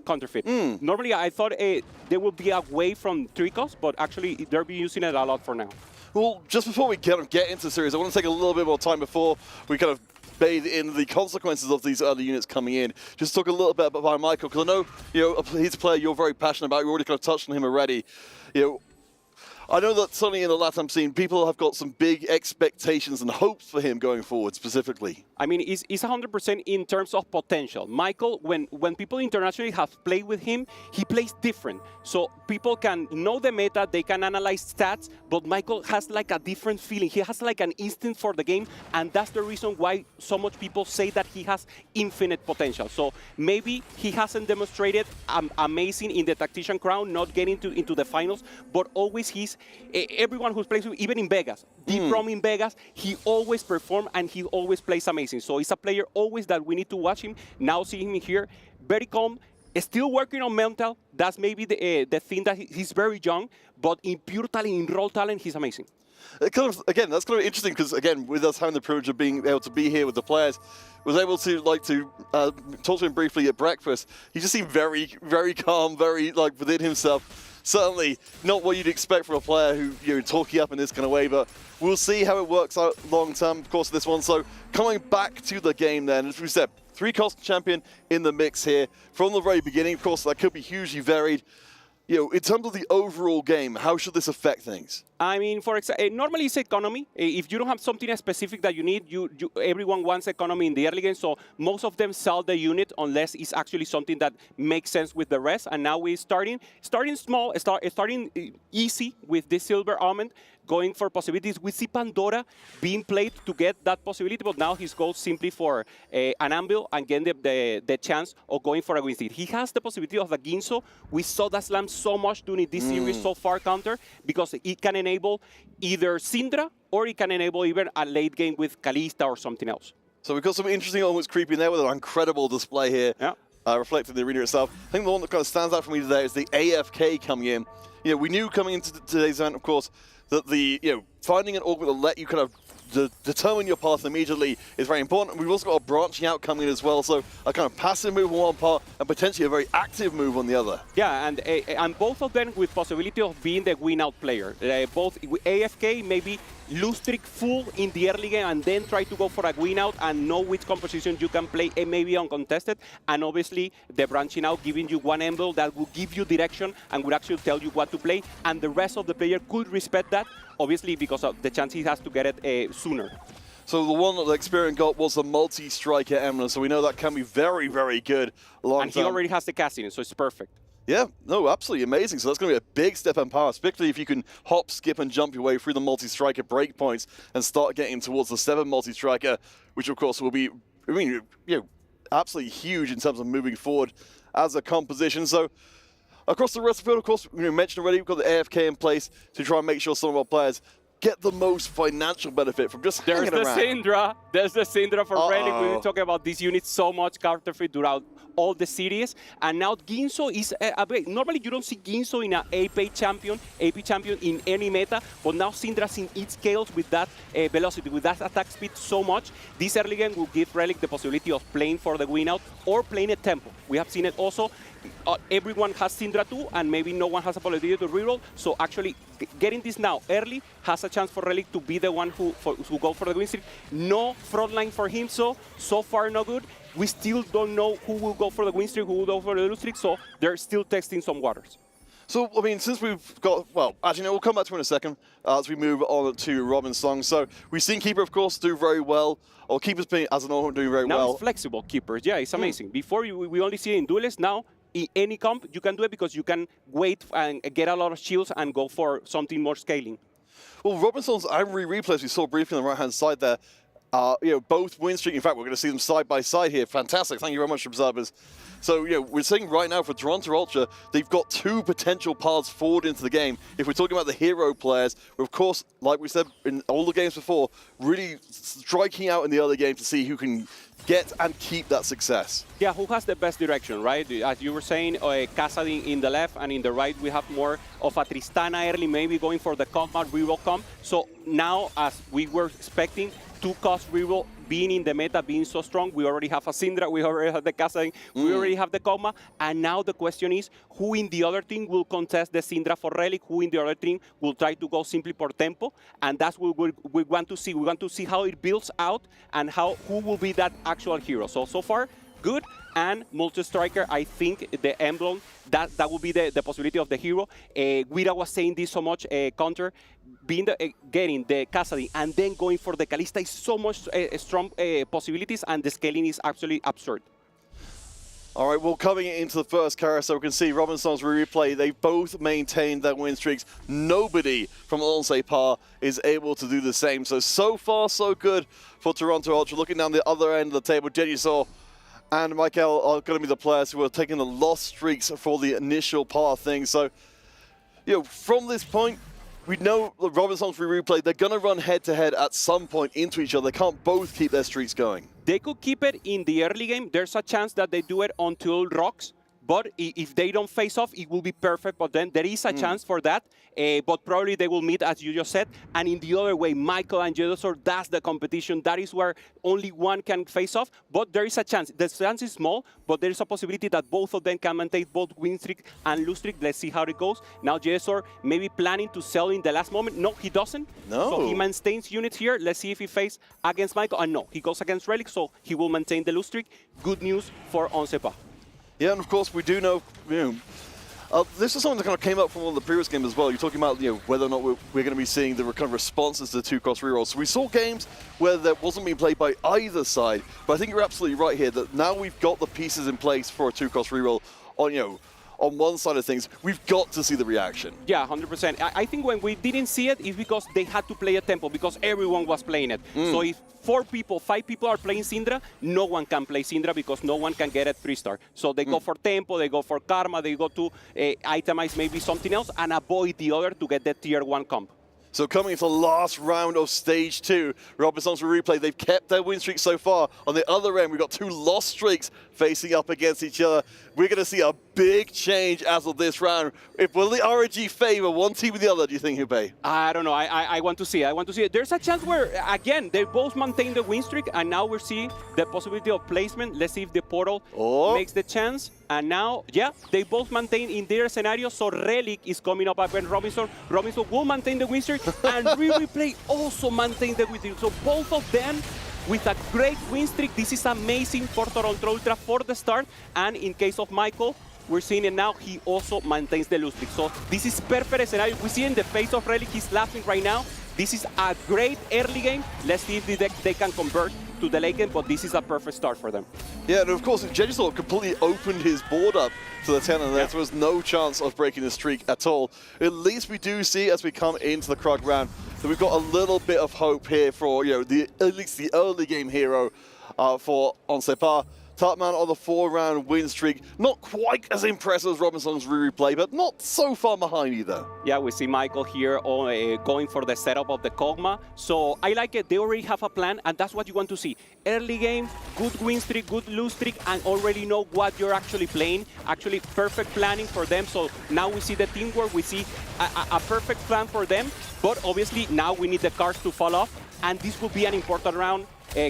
S17: Counterfeit. Normally, I thought there would be away from Tricos, but actually, they're using it a lot for now.
S14: Well, just before we get into the series, I want to take a little bit more time before we kind of bathe in the consequences of these other units coming in. Just talk a little bit about Michael, because I know, you know, he's a player you're very passionate about. You already kind of touched on him already. You know, I know that certainly in the LATAM scene, people have got some big expectations and hopes for him going forward specifically.
S17: I mean, he's 100% in terms of potential. Michael, when people internationally have played with him, he plays different. So people can know the meta, they can analyze stats, but Michael has like a different feeling. He has like an instinct for the game, and that's the reason why so much people say that he has infinite potential. So maybe he hasn't demonstrated amazing in the Tactician Crown, not getting into the finals, but always everyone who plays with, even in Vegas, Deep Rom in Vegas, he always performs and he always plays amazing. So he's a player always that we need to watch him. Now see him here, very calm, still working on mental. That's maybe the thing that he's very young, but in pure talent, in raw talent, he's amazing.
S14: Again, that's kind of interesting because, again, with us having the privilege of being able to be here with the players, was able to talk to him briefly at breakfast. He just seemed very, very calm, very within himself. Certainly not what you'd expect from a player who you're talking up in this kind of way, but we'll see how it works out long term, of course, this one. So coming back to the game then, as we said, 3-cost champion in the mix here from the very beginning. Of course, that could be hugely varied. You know, in terms of the overall game, how should this affect things?
S17: I mean, for example, normally it's economy. If you don't have something specific that you need, everyone wants economy in the early game, so most of them sell the unit unless it's actually something that makes sense with the rest. And now we're starting small, starting easy with this silver almond, going for possibilities. We see Pandora being played to get that possibility, but now he goes simply for an anvil and getting the chance of going for a win seed. He has the possibility of a Ginso. We saw that slam so much during this series so far, Counter, because it can enable either Syndra or it can enable even a late game with Kalista or something else.
S14: So we've got some interesting elements creeping there with an incredible display here, reflecting the arena itself. I think the one that kind of stands out for me today is the AFK coming in. You know, we knew coming into today's event, of course, that finding an augment that let you kind of determine your path immediately is very important. We've also got a branching out coming in as well, so a kind of passive move on one part and potentially a very active move on the other.
S17: Yeah, and both of them with possibility of being the win-out player. Both AFK, maybe lose streak full in the early game and then try to go for a win-out and know which composition you can play and maybe uncontested. And obviously, the branching out giving you one emblem that will give you direction and will actually tell you what to play. And the rest of the player could respect that, obviously, because of the chance he has to get it sooner.
S14: So the one that the Experian got was the multi-striker emblem, so we know that can be very, very good long-term.
S17: And he already has the casting, so it's perfect.
S14: Yeah, no, absolutely amazing. So that's going to be a big step in power, especially if you can hop, skip, and jump your way through the multi-striker breakpoints and start getting towards the 7 multi-striker, which of course will be, I mean, absolutely huge in terms of moving forward as a composition. So across the rest of the field, of course, we mentioned already, we've got the AFK in place to try and make sure some of our players get the most financial benefit from just
S17: There's
S14: hanging
S17: the
S14: around?
S17: Syndra. There's the Syndra for Relic. We've been talking about this unit so much, counterfeit throughout all the series. And now Ginso is normally you don't see Ginso in an AP champion in any meta, but now Syndra's in its scales with that velocity, with that attack speed so much. This early game will give Relic the possibility of playing for the win out or playing a tempo. We have seen it also. Everyone has Syndra too, and maybe no one has a possibility to reroll. So actually, getting this now early has a chance for Relic to be the one who go for the win streak. No frontline for him, so far no good. We still don't know who will go for the win streak, who will go for the lose streak, so they're still testing some waters.
S14: So, I mean, since we've got, well, actually, no, we'll come back to it in a second as we move on to Robin's song. So, we've seen Keeper, of course, do very well, or Keeper's been, as an all doing very
S17: now
S14: well.
S17: It's flexible, Keeper. Yeah, it's amazing. Before, we only see it in duelists. Now, in any comp, you can do it because you can wait and get a lot of shields and go for something more scaling.
S14: Well, Robinson's Ivory replays we saw briefly on the right-hand side there. You know, both win streak. In fact, we're going to see them side by side here. Fantastic. Thank you very much, observers. So, you know, we're seeing right now for Toronto Ultra, they've got two potential paths forward into the game. If we're talking about the hero players, of course, like we said in all the games before, really striking out in the other game to see who can get and keep that success.
S17: Yeah, who has the best direction, right? As you were saying, Kassadin in the left, and in the right, we have more of a Tristana early, maybe going for the comp, reroll comp. So now, as we were expecting, 2-cost reroll being in the meta, being so strong, we already have a Syndra, we already have the Kassadin, we already have the Kog'Maw, and now the question is, who in the other team will contest the Syndra for Relic, who in the other team will try to go simply por tempo, and that's what we want to see. We want to see how it builds out and who will be that actual hero. So far, good. And multi-striker, I think the emblem, that will be the possibility of the hero. Guira was saying this so much, counter, getting the Kassadin and then going for the Kalista is so much strong possibilities, and the scaling is absolutely absurd.
S14: All right, well, coming into the first carousel, we can see Robinson's replay. They both maintained their win streaks. Nobody from Onsepar is able to do the same. So far, so good for Toronto Ultra. Looking down the other end of the table, Jedisaw and Michael are going to be the players who are taking the loss streaks for the initial part of things. So, you know, from this point, we know the Robinson's replay, they're going to run head-to-head at some point into each other. They can't both keep their streaks going.
S17: They could keep it in the early game. There's a chance that they do it until rocks. But if they don't face off, it will be perfect. But then there is a chance for that. But probably they will meet, as you just said. And in the other way, Michael and Jedosor, that's the competition. That is where only one can face off. But there is a chance. The chance is small, but there is a possibility that both of them can maintain both win streak and lose streak. Let's see how it goes. Now Jedosor maybe planning to sell in the last moment. No, he doesn't.
S14: No.
S17: So he maintains units here. Let's see if he faces against Michael. And no, he goes against Relic, so he will maintain the lose streak. Good news for Onsepar.
S14: Yeah, and of course we do know, you know, this is something that kind of came up from one of the previous games as well. You're talking about, you know, whether or not we're going to be seeing the kind of responses to the 2-cost rerolls. So we saw games where that wasn't being played by either side, but I think you're absolutely right here that now we've got the pieces in place for a 2-cost reroll on, you know, on one side of things. We've got to see the reaction.
S17: Yeah, 100%. I think when we didn't see it, it's because they had to play a tempo, because everyone was playing it. So if 5 people are playing Syndra, no one can play Syndra because no one can get a 3-star. So they go for tempo, they go for karma, they go to itemize maybe something else and avoid the other to get the tier 1 comp.
S14: So coming into the last round of stage 2, Robinson's replay, they've kept their win streak so far. On the other end, we've got 2 loss streaks facing up against each other. We're going to see a big change as of this round. Will the RNG favor one team or the other, do you think, Hubei?
S17: I don't know. I want to see it. I want to see it. There's a chance where, again, they both maintain the win streak, and now we're seeing the possibility of placement. Let's see if the portal makes the chance. And now, yeah, they both maintain in their scenario, so Relic is coming up against Robinson. Robinson will maintain the win streak, and Replay also maintain the win streak. So both of them with a great win streak. This is amazing for Toronto Ultra for the start. And in case of Michael, we're seeing it now, he also maintains the lose streak. So this is perfect scenario. We see in the face of Relic, he's laughing right now. This is a great early game. Let's see if they can convert to the late game, but this is a perfect start for them.
S14: Yeah, and of course, Jedusor completely opened his board up to the 10, and there was no chance of breaking the streak at all. At least we do see, as we come into the Krug round, that we've got a little bit of hope here for, you know, at least the early game hero for Onsepar. Tartman on the 4-round win streak. Not quite as impressive as Robinson's replay, but not so far behind either.
S17: Yeah, we see Michael here going for the setup of the Kog'Maw. So I like it. They already have a plan, and that's what you want to see. Early game, good win streak, good lose streak, and already know what you're actually playing. Actually, perfect planning for them. So now we see the teamwork. We see a perfect plan for them. But obviously, now we need the cards to fall off, and this will be an important round.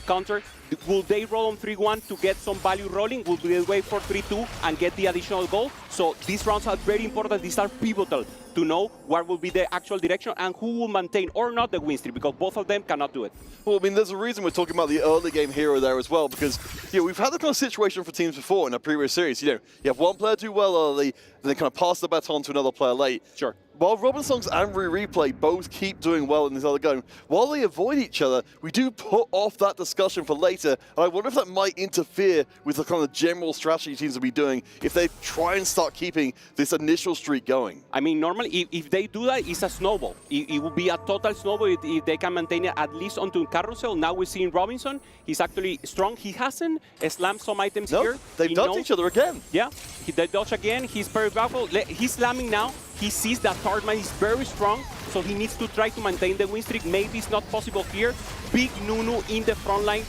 S17: Counter. Will they roll on 3-1 to get some value rolling? Will they wait for 3-2 and get the additional goal? So these rounds are very important. These are pivotal to know what will be the actual direction and who will maintain or not the win streak, because both of them cannot do it.
S14: Well, I mean, there's a reason we're talking about the early game hero there as well, because we've had this kind of situation for teams before in a previous series. You have one player do well early, then they kind of pass the baton to another player late.
S17: Sure.
S14: While Robinson's and Replay both keep doing well in this other game, while they avoid each other, we do put off that discussion for later. And I wonder if that might interfere with the kind of general strategy teams will be doing if they try and start keeping this initial streak going.
S17: I mean, normally, if they do that, it's a snowball. It will be a total snowball if they can maintain it at least onto Carousel. Now we're seeing Robinson. He's actually strong. He hasn't slammed some items here.
S14: They've dodged each other again.
S17: Yeah, they dodge again. He's very powerful. He's slamming now. He sees that Tartman is very strong, so he needs to try to maintain the win streak. Maybe it's not possible here. Big Nunu in the front line,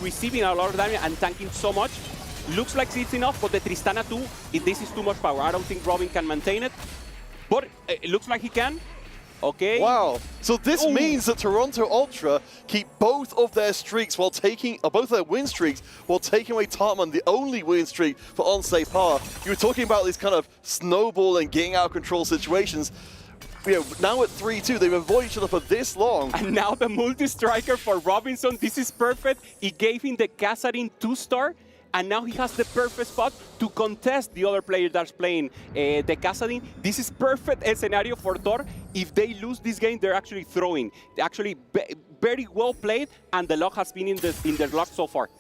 S17: receiving a lot of damage and tanking so much. Looks like it's enough, but the Tristana 2, this is too much power. I don't think Robin can maintain it, but it looks like he can. Okay.
S14: Wow. So this means that Toronto Ultra keep both of their streaks while taking, both their win streaks, while taking away Tartman, the only win streak for Onsei Par. You were talking about these kind of snowballing, getting out of control situations. Now at 3-2, they've avoided each other for this long.
S17: And now the multi-striker for Robinson. This is perfect. He gave him the Kassadin 2-star. And now he has the perfect spot to contest the other player that's playing the Kassadin. This is perfect scenario for Thor. If they lose this game, they're actually throwing. Actually, very well played, and the luck has been in their luck so far.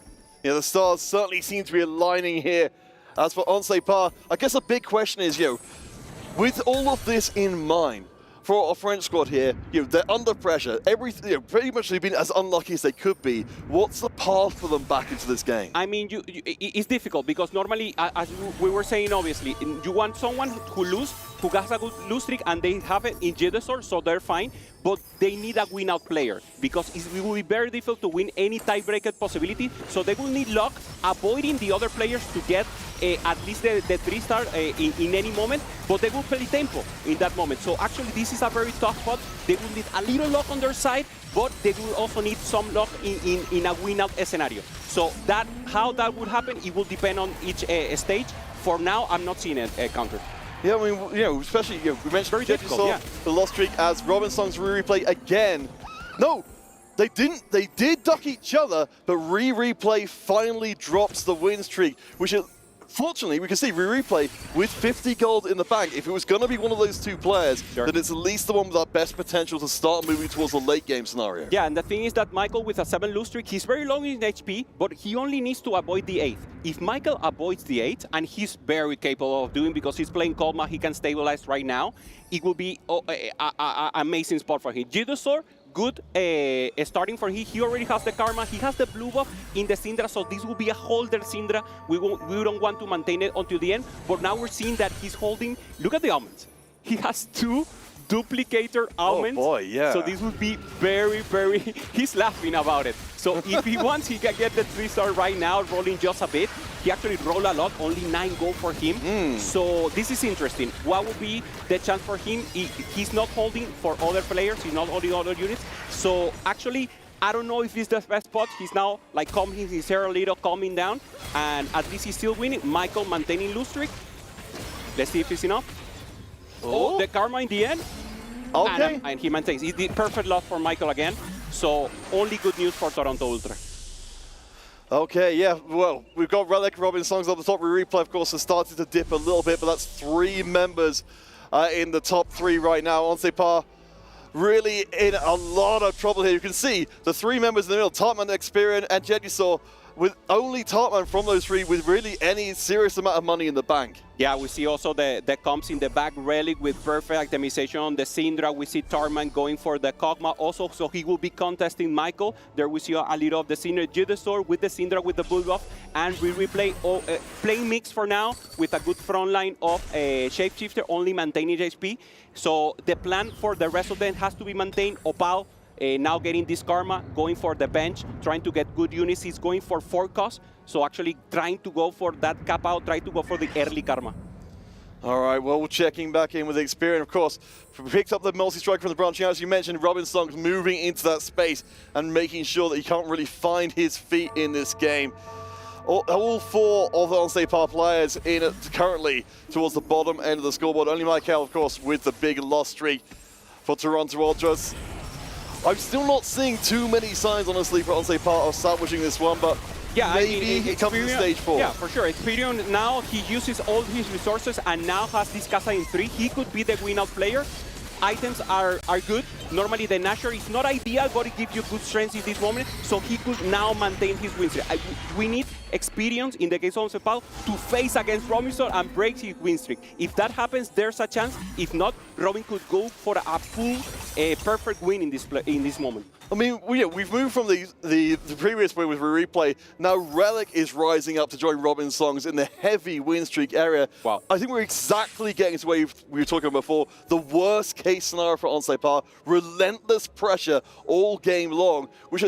S14: Yeah, the stars certainly seem to be aligning here. As for Onsei Par, I guess the big question is, with all of this in mind, for a French squad here, they're under pressure. Pretty much they've been as unlucky as they could be. What's the path for them back into this game?
S17: I mean, it's difficult because normally, as we were saying, obviously, you want someone who has a good lose streak, and they have it in Jedesor, so they're fine. But they need a win-out player because it will be very difficult to win any tiebreaker possibility. So they will need luck, avoiding the other players to get at least the 3-star in any moment. But they will play tempo in that moment. So actually, this is a very tough spot. They will need a little luck on their side, but they will also need some luck in a win-out scenario. So how that would happen, it will depend on each stage. For now, I'm not seeing a counter.
S14: Yeah, I mean, especially, we mentioned the lost streak as Robinson's replay again. No, they didn't. They did duck each other, but replay finally drops the win streak, which is, fortunately, we can see replay with 50 gold in the bank. If it was going to be one of those two players, then it's at least the one with our best potential to start moving towards the late game scenario.
S17: Yeah, and the thing is that Michael with a 7 lose streak, he's very low in HP, but he only needs to avoid the 8th. If Michael avoids the 8th, and he's very capable of doing because he's playing Kog'Maw, he can stabilize right now, it will be an amazing spot for him. Jedesor, good starting for him. He already has the Karma. He has the blue buff in the Syndra, so this will be a holder Syndra. We don't want to maintain it until the end, but now we're seeing that he's holding. Look at the almonds. He has 2 duplicator almonds.
S14: Oh boy, yeah.
S17: So this would be very, very, he's laughing about it. So if he wants, he can get the 3-star right now, rolling just a bit. He actually rolled a lot, only 9 gold for him. So this is interesting. What would be the chance for him? He's not holding for other players, he's not holding other units. So actually, I don't know if it's the best spot. He's now like calming his hair a little, calming down, and at least he's still winning. Michael maintaining lose streak. Let's see if it's enough. Oh, the Karma in the end.
S14: Okay.
S17: And he maintains. It's the perfect loss for Michael again. So only good news for Toronto Ultra.
S14: Okay, yeah, well, we've got Relic, Robinson's on the top. Replay, of course, has started to dip a little bit, but that's 3 members in the top 3 right now. Onsei Par really in a lot of trouble here. You can see the 3 members in the middle, Tartman, Experian, and Jedusor, with only Tartman from those three with really any serious amount of money in the bank.
S17: Yeah, we see also the comps in the back, Relic with perfect itemization on the Syndra. We see Tarman going for the Kog'Maw also, so he will be contesting Michael. There we see a little of the Syndra Jidestor with the Syndra with the bull buff, and we replay playing mix for now with a good front line of Shapeshifter, only maintaining HP. So the plan for the rest of them has to be maintained. Opal now getting this Karma, going for the bench, trying to get good units. He's going for 4 costs. So actually trying to go for that cap out, try to go for the early Karma.
S14: All right, well, we're checking back in with the Experian, of course. Picked up the multi-strike from the branching out. As you mentioned, Robin Song's moving into that space and making sure that he can't really find his feet in this game. All 4 of the Onsei Par players in it currently towards the bottom end of the scoreboard. Only Michael, of course, with the big loss streak for Toronto Ultras. I'm still not seeing too many signs, honestly, for Onsei Par of salvaging this one, but
S17: yeah,
S14: maybe he comes to stage 4.
S17: Yeah, for sure. Experian now, he uses all his resources and now has this Casa in 3. He could be the win-out player. Items are good. Normally the Nashor is not ideal, but it gives you good strength in this moment, so he could now maintain his win streak. We need experience in the case of Sepal to face against Robinson and break his win streak. If that happens, there's a chance. If not, Robin could go for a full perfect win in this moment.
S14: I mean, we've moved from the previous win with replay. Now Relic is rising up to join Robin Songs in the heavy win streak area.
S17: Wow.
S14: I think we're exactly getting to where we were talking about before. The worst case scenario for Onsei Par. Relentless pressure all game long. We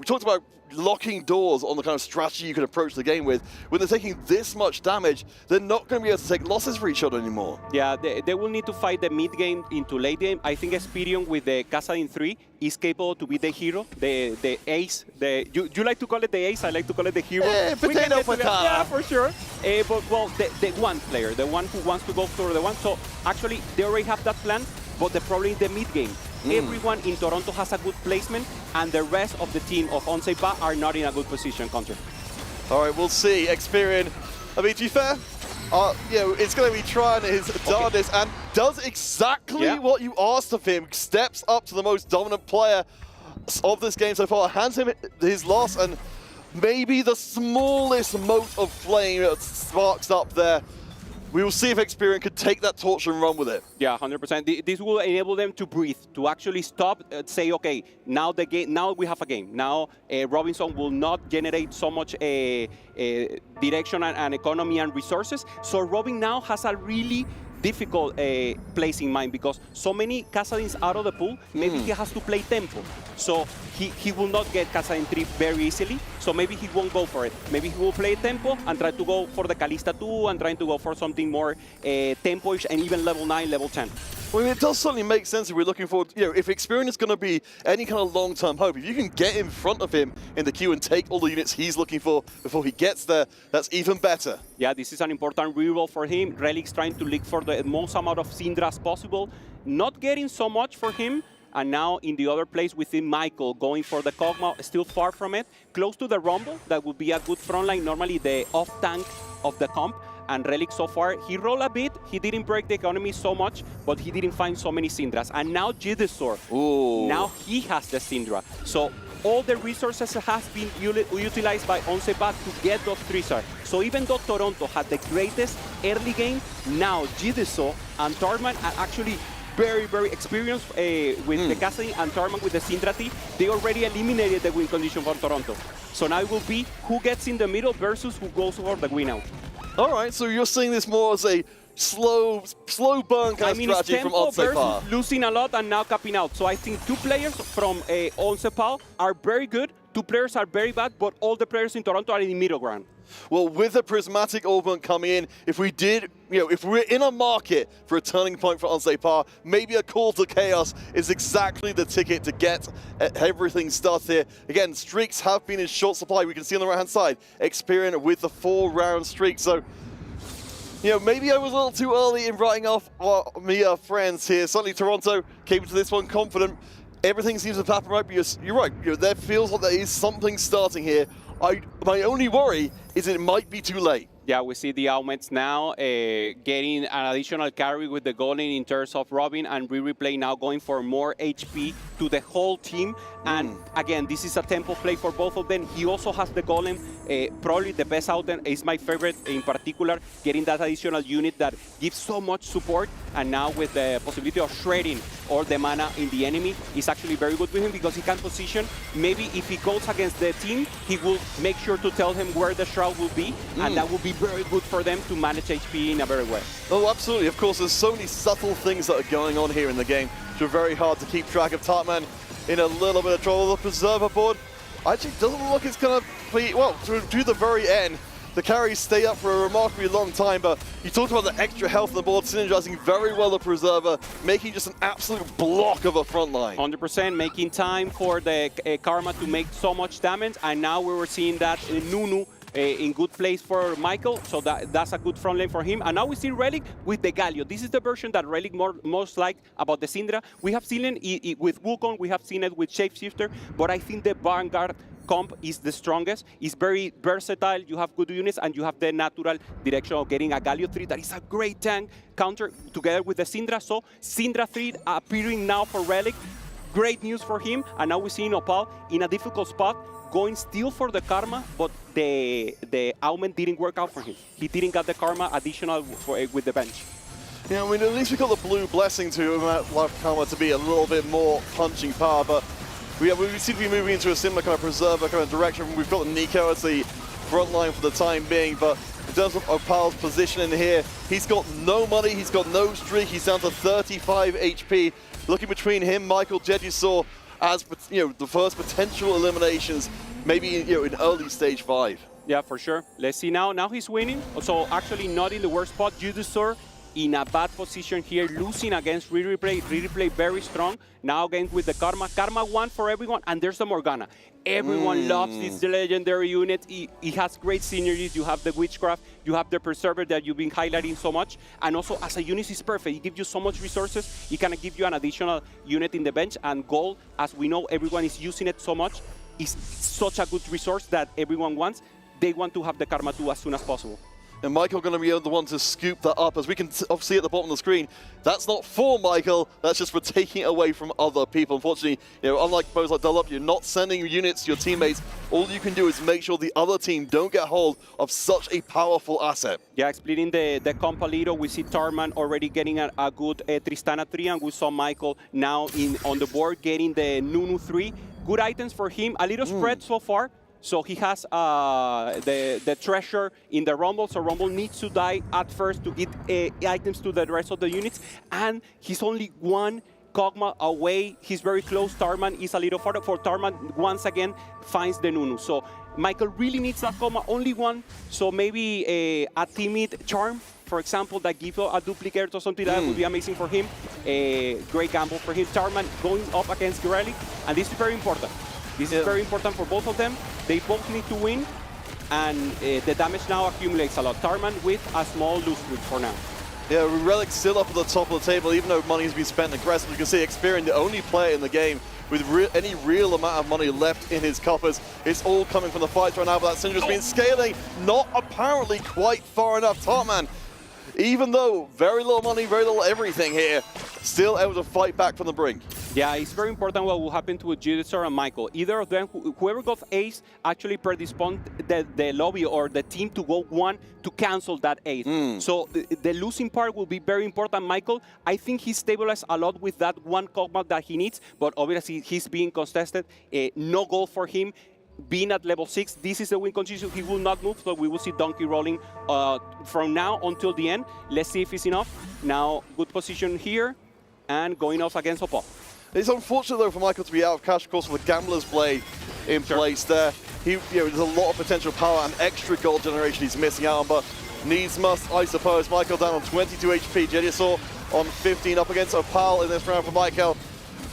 S14: talked about locking doors on the kind of strategy you can approach the game with. When they're taking this much damage, they're not going to be able to take losses for each other anymore.
S17: Yeah, they will need to fight the mid game into late game. I think Experion with the Casa in 3 is capable to be the hero, the ace. You like to call it the ace, I like to call it the hero.
S14: Potato, potato.
S17: Yeah, for sure. But well, the one player, the one who wants to go for the one. So actually, they already have that plan, but the problem is the mid game. Everyone in Toronto has a good placement, and the rest of the team of Onsei Par are not in a good position, Counter.
S14: All right, we'll see. Experian, I mean, to be fair, it's going to be trying his darndest and does exactly what you asked of him. Steps up to the most dominant player of this game so far, hands him his loss, and maybe the smallest mote of flame that sparks up there. We will see if Experian could take that torch and run with it.
S17: Yeah, 100%. This will enable them to breathe, to actually stop, say, okay, now we have a game. Now Robinson will not generate so much direction and economy and resources. So Robin now has a really difficult place in mind because so many Casadins out of the pool, maybe he has to play tempo. So he will not get Casadin 3 very easily, so maybe he won't go for it. Maybe he will play tempo and try to go for the Kalista 2 and trying to go for something more tempo-ish and even level 9, level 10.
S14: Well, it does certainly make sense if we're looking forward, if Experian is going to be any kind of long-term hope, if you can get in front of him in the queue and take all the units he's looking for before he gets there, that's even better.
S17: Yeah, this is an important reroll for him. Relic's trying to look for the most amount of Syndra as possible. Not getting so much for him. And now in the other place within Michael, going for the Kog'Maw, still far from it. Close to the Rumble, that would be a good front line, normally the off-tank of the comp. And Relic so far, he rolled a bit, he didn't break the economy so much, but he didn't find so many Syndras. And now Jidestor, now he has the Syndra. So all the resources have been utilized by Onsei Par to get those 3 stars. So even though Toronto had the greatest early game, now Jidestor and Tarman are actually very, very experienced with the Cassidy and Tarman with the Syndra T. They already eliminated the win condition for Toronto. So now it will be who gets in the middle versus who goes for the win out.
S14: All right, so you're seeing this more as a slow burn kind of strategy from Onsei Par.
S17: Losing a lot and now capping out. So I think 2 players from Onsei Par are very good, 2 players are very bad, but all the players in Toronto are in the middle ground.
S14: Well, with the prismatic Orban coming in, if we're in a market for a turning point for Onsei Par, maybe a call to chaos is exactly the ticket to get everything started here. Again, streaks have been in short supply. We can see on the right-hand side, Experian with the 4-round streak. So, maybe I was a little too early in writing off my friends here. Certainly Toronto came into this one confident. Everything seems to happen right, but you're right. There feels like there is something starting here. My only worry is it might be too late.
S17: Yeah, we see the augments now getting an additional carry with the golem in terms of Robin, and replay now going for more HP to the whole team. And again, this is a tempo play for both of them. He also has the golem, probably the best out there, is my favorite in particular, getting that additional unit that gives so much support. And now with the possibility of shredding all the mana in the enemy, is actually very good with him because he can position. Maybe if he goes against the team, he will make sure to tell him where the Shroud will be, and that will be very good for them to manage HP in a better way.
S14: Oh, absolutely. Of course, there's so many subtle things that are going on here in the game, which are very hard to keep track of. Tartman in a little bit of trouble. The Preserver board actually doesn't look like it's going to be, well, to the very end. The carries stay up for a remarkably long time, but you talked about the extra health on the board, synergizing very well the Preserver, making just an absolute block of a front line.
S17: 100%, making time for the Karma to make so much damage, and now we were seeing that Nunu in good place for Michael, so that's a good front lane for him. And now we see Relic with the Galio. This is the version that Relic most liked about the Syndra. We have seen it with Wukong, we have seen it with Shapeshifter, but I think the Vanguard comp is the strongest. It's very versatile, you have good units, and you have the natural direction of getting a Galio 3 that is a great tank counter together with the Syndra. So Syndra 3 appearing now for Relic. Great news for him, and now we see Opal in a difficult spot, going still for the Karma, but the Augment didn't work out for him. He didn't get the Karma additional with the bench.
S14: Yeah, I mean, at least we got the blue blessing to allow Karma to be a little bit more punching power, but we seem to be moving into a similar kind of Preserver kind of direction. We've got Nico as the front line for the time being, but in terms of Opal's position in here, he's got no money, he's got no streak, he's down to 35 HP. Looking between him, Michael, Jedusor, as the first potential eliminations, maybe in early stage 5.
S17: Yeah, for sure. Let's see now. Now he's winning. So actually not in the worst spot. Jedusor in a bad position here, losing against Replay. Replay very strong. Now again with the Karma. Karma 1 for everyone, and there's the Morgana. Everyone loves this legendary unit. It has great synergies. You have the Witchcraft, you have the Preserver that you've been highlighting so much, and also as a unit it's perfect. It gives you so much resources. It can give you an additional unit in the bench, and gold, as we know, everyone is using it so much. It's such a good resource that everyone wants. They want to have the Karma 2 as soon as possible.
S14: And Michael going to be the one to scoop that up. As we can see at the bottom of the screen, that's not for Michael, that's just for taking it away from other people. Unfortunately, unlike pros like Dull Up, you're not sending units to your teammates. All you can do is make sure the other team don't get hold of such a powerful asset.
S17: Yeah, splitting the comp a little. We see Tarman already getting a good Tristana 3, and we saw Michael now on the board getting the Nunu 3. Good items for him, a little spread so far. So he has the treasure in the Rumble, so Rumble needs to die at first to get items to the rest of the units, and he's only one Kog'Maw away. He's very close. Tarman is a little farther. For Tarman, once again, finds the Nunu. So Michael really needs that Kog'Maw, only one, so maybe a timid charm, for example, that gives a duplicate or something that would be amazing for him. Great gamble for him. Tarman going up against Relic, and this is very important. This is very important for both of them. They both need to win, and the damage now accumulates a lot. Tarman with a small lose streak for now.
S14: Yeah, Relic's still up at the top of the table, even though money has been spent aggressively. You can see Experian, the only player in the game with any real amount of money left in his coffers. It's all coming from the fights right now, but that Syndra's been scaling, not apparently quite far enough. Tarman, even though very little money, very little everything here, still able to fight back from the brink.
S17: Yeah, it's very important what will happen to Jedusor and Michael. Either of them, whoever got ace, actually predispose the lobby or the team to go one to cancel that ace. So the losing part will be very important. Michael, I think he stabilized a lot with that one Kog'Maw that he needs, but obviously he's being contested. No goal for him. Being at level 6, this is the win condition. He will not move, so we will see Donkey rolling from now until the end. Let's see if it's enough. Now, good position here, and going off against Opal.
S14: It's unfortunate, though, for Michael to be out of cash, of course, with the Gambler's Blade in place there. There's a lot of potential power and extra gold generation he's missing out on, but needs must, I suppose. Michael down on 22 HP. Jedusor on 15 up against Opal in this round for Michael.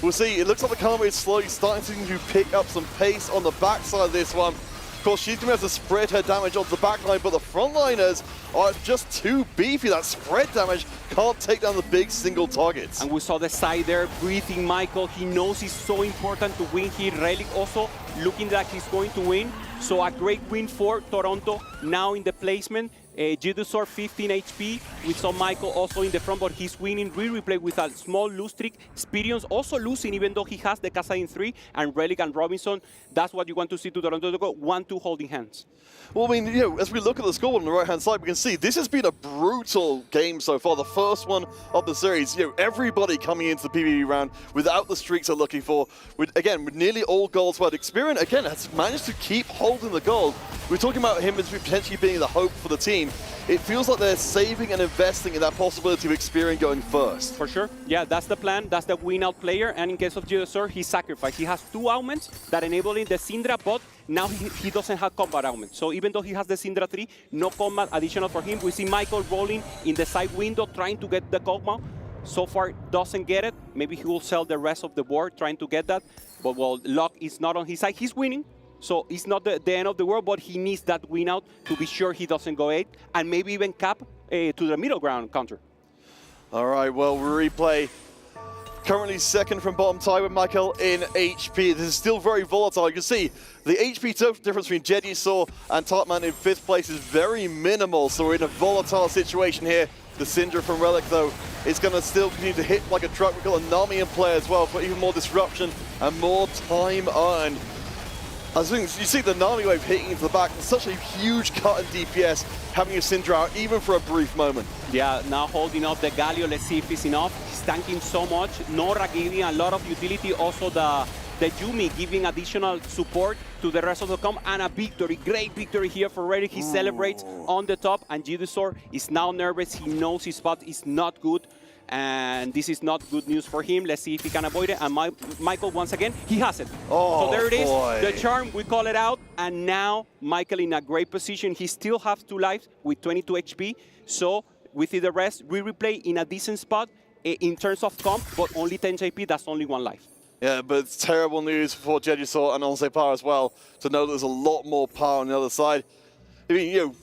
S14: We'll see. It looks like the Karma is slowly starting to pick up some pace on the backside of this one. Of course, she's going to have to spread her damage onto the backline, but the frontliners are just too beefy. That spread damage can't take down the big single targets.
S17: And we saw the side there, breathing Michael. He knows it's so important to win here. Relic also looking like he's going to win. So a great win for Toronto now in the placement. Jidusor 15 HP. We saw Michael also in the front, but he's winning replay with a small lose streak. Experience also losing, even though he has the Casa in 3, and Relic and Robinson. That's what you want to see to Toronto to go 1-2 holding hands.
S14: Well, I mean, as we look at the scoreboard on the right-hand side, we can see this has been a brutal game so far. The first one of the series, everybody coming into the PvP round without the streaks they're looking for. With nearly all goals, but Experian, again, has managed to keep holding the gold. We're talking about him as potentially being the hope for the team. It feels like they're saving and investing in that possibility of Experian going first.
S17: For sure. Yeah, that's the plan. That's the win-out player. And in case of Jidusor, he sacrificed. He has 2 augments that enable him the Syndra, but now he doesn't have combat augment. So even though he has the Syndra 3, no combat additional for him. We see Michael rolling in the side window, trying to get the combat. So far, doesn't get it. Maybe he will sell the rest of the board, trying to get that. But, well, luck is not on his side. He's winning. So it's not the end of the world, but he needs that win out to be sure he doesn't go 8 and maybe even cap to the middle ground counter.
S14: All right, well, replay. Currently second from bottom, tied with Michael in HP. This is still very volatile. You can see the HP difference between Jedisaur and Tartman in 5th place is very minimal, so we're in a volatile situation here. The Syndra from Relic, though, is going to still continue to hit like a truck. We've got a Nami in play as well for even more disruption and more time earned. As you see the Nami wave hitting into the back, such a huge cut in DPS, having a Syndra out even for a brief moment.
S17: Yeah, now holding up the Galio, let's see if it's enough. He's tanking so much. Nora giving a lot of utility, also the Yumi giving additional support to the rest of the comp, and a victory, great victory here for Relic. He celebrates on the top, and Jidusor is now nervous. He knows his spot is not good. And this is not good news for him. Let's see if he can avoid it. And Michael, once again, he has it.
S14: Oh,
S17: so there it is,
S14: boy.
S17: the charm, we call it out. And now Michael in a great position. He still has 2 lives with 22 HP. So we see the rest, we replay in a decent spot in terms of comp, but only 10 HP, that's only 1 life.
S14: Yeah, but it's terrible news for Jedisaur and Onse Power as well, to know there's a lot more power on the other side. I mean,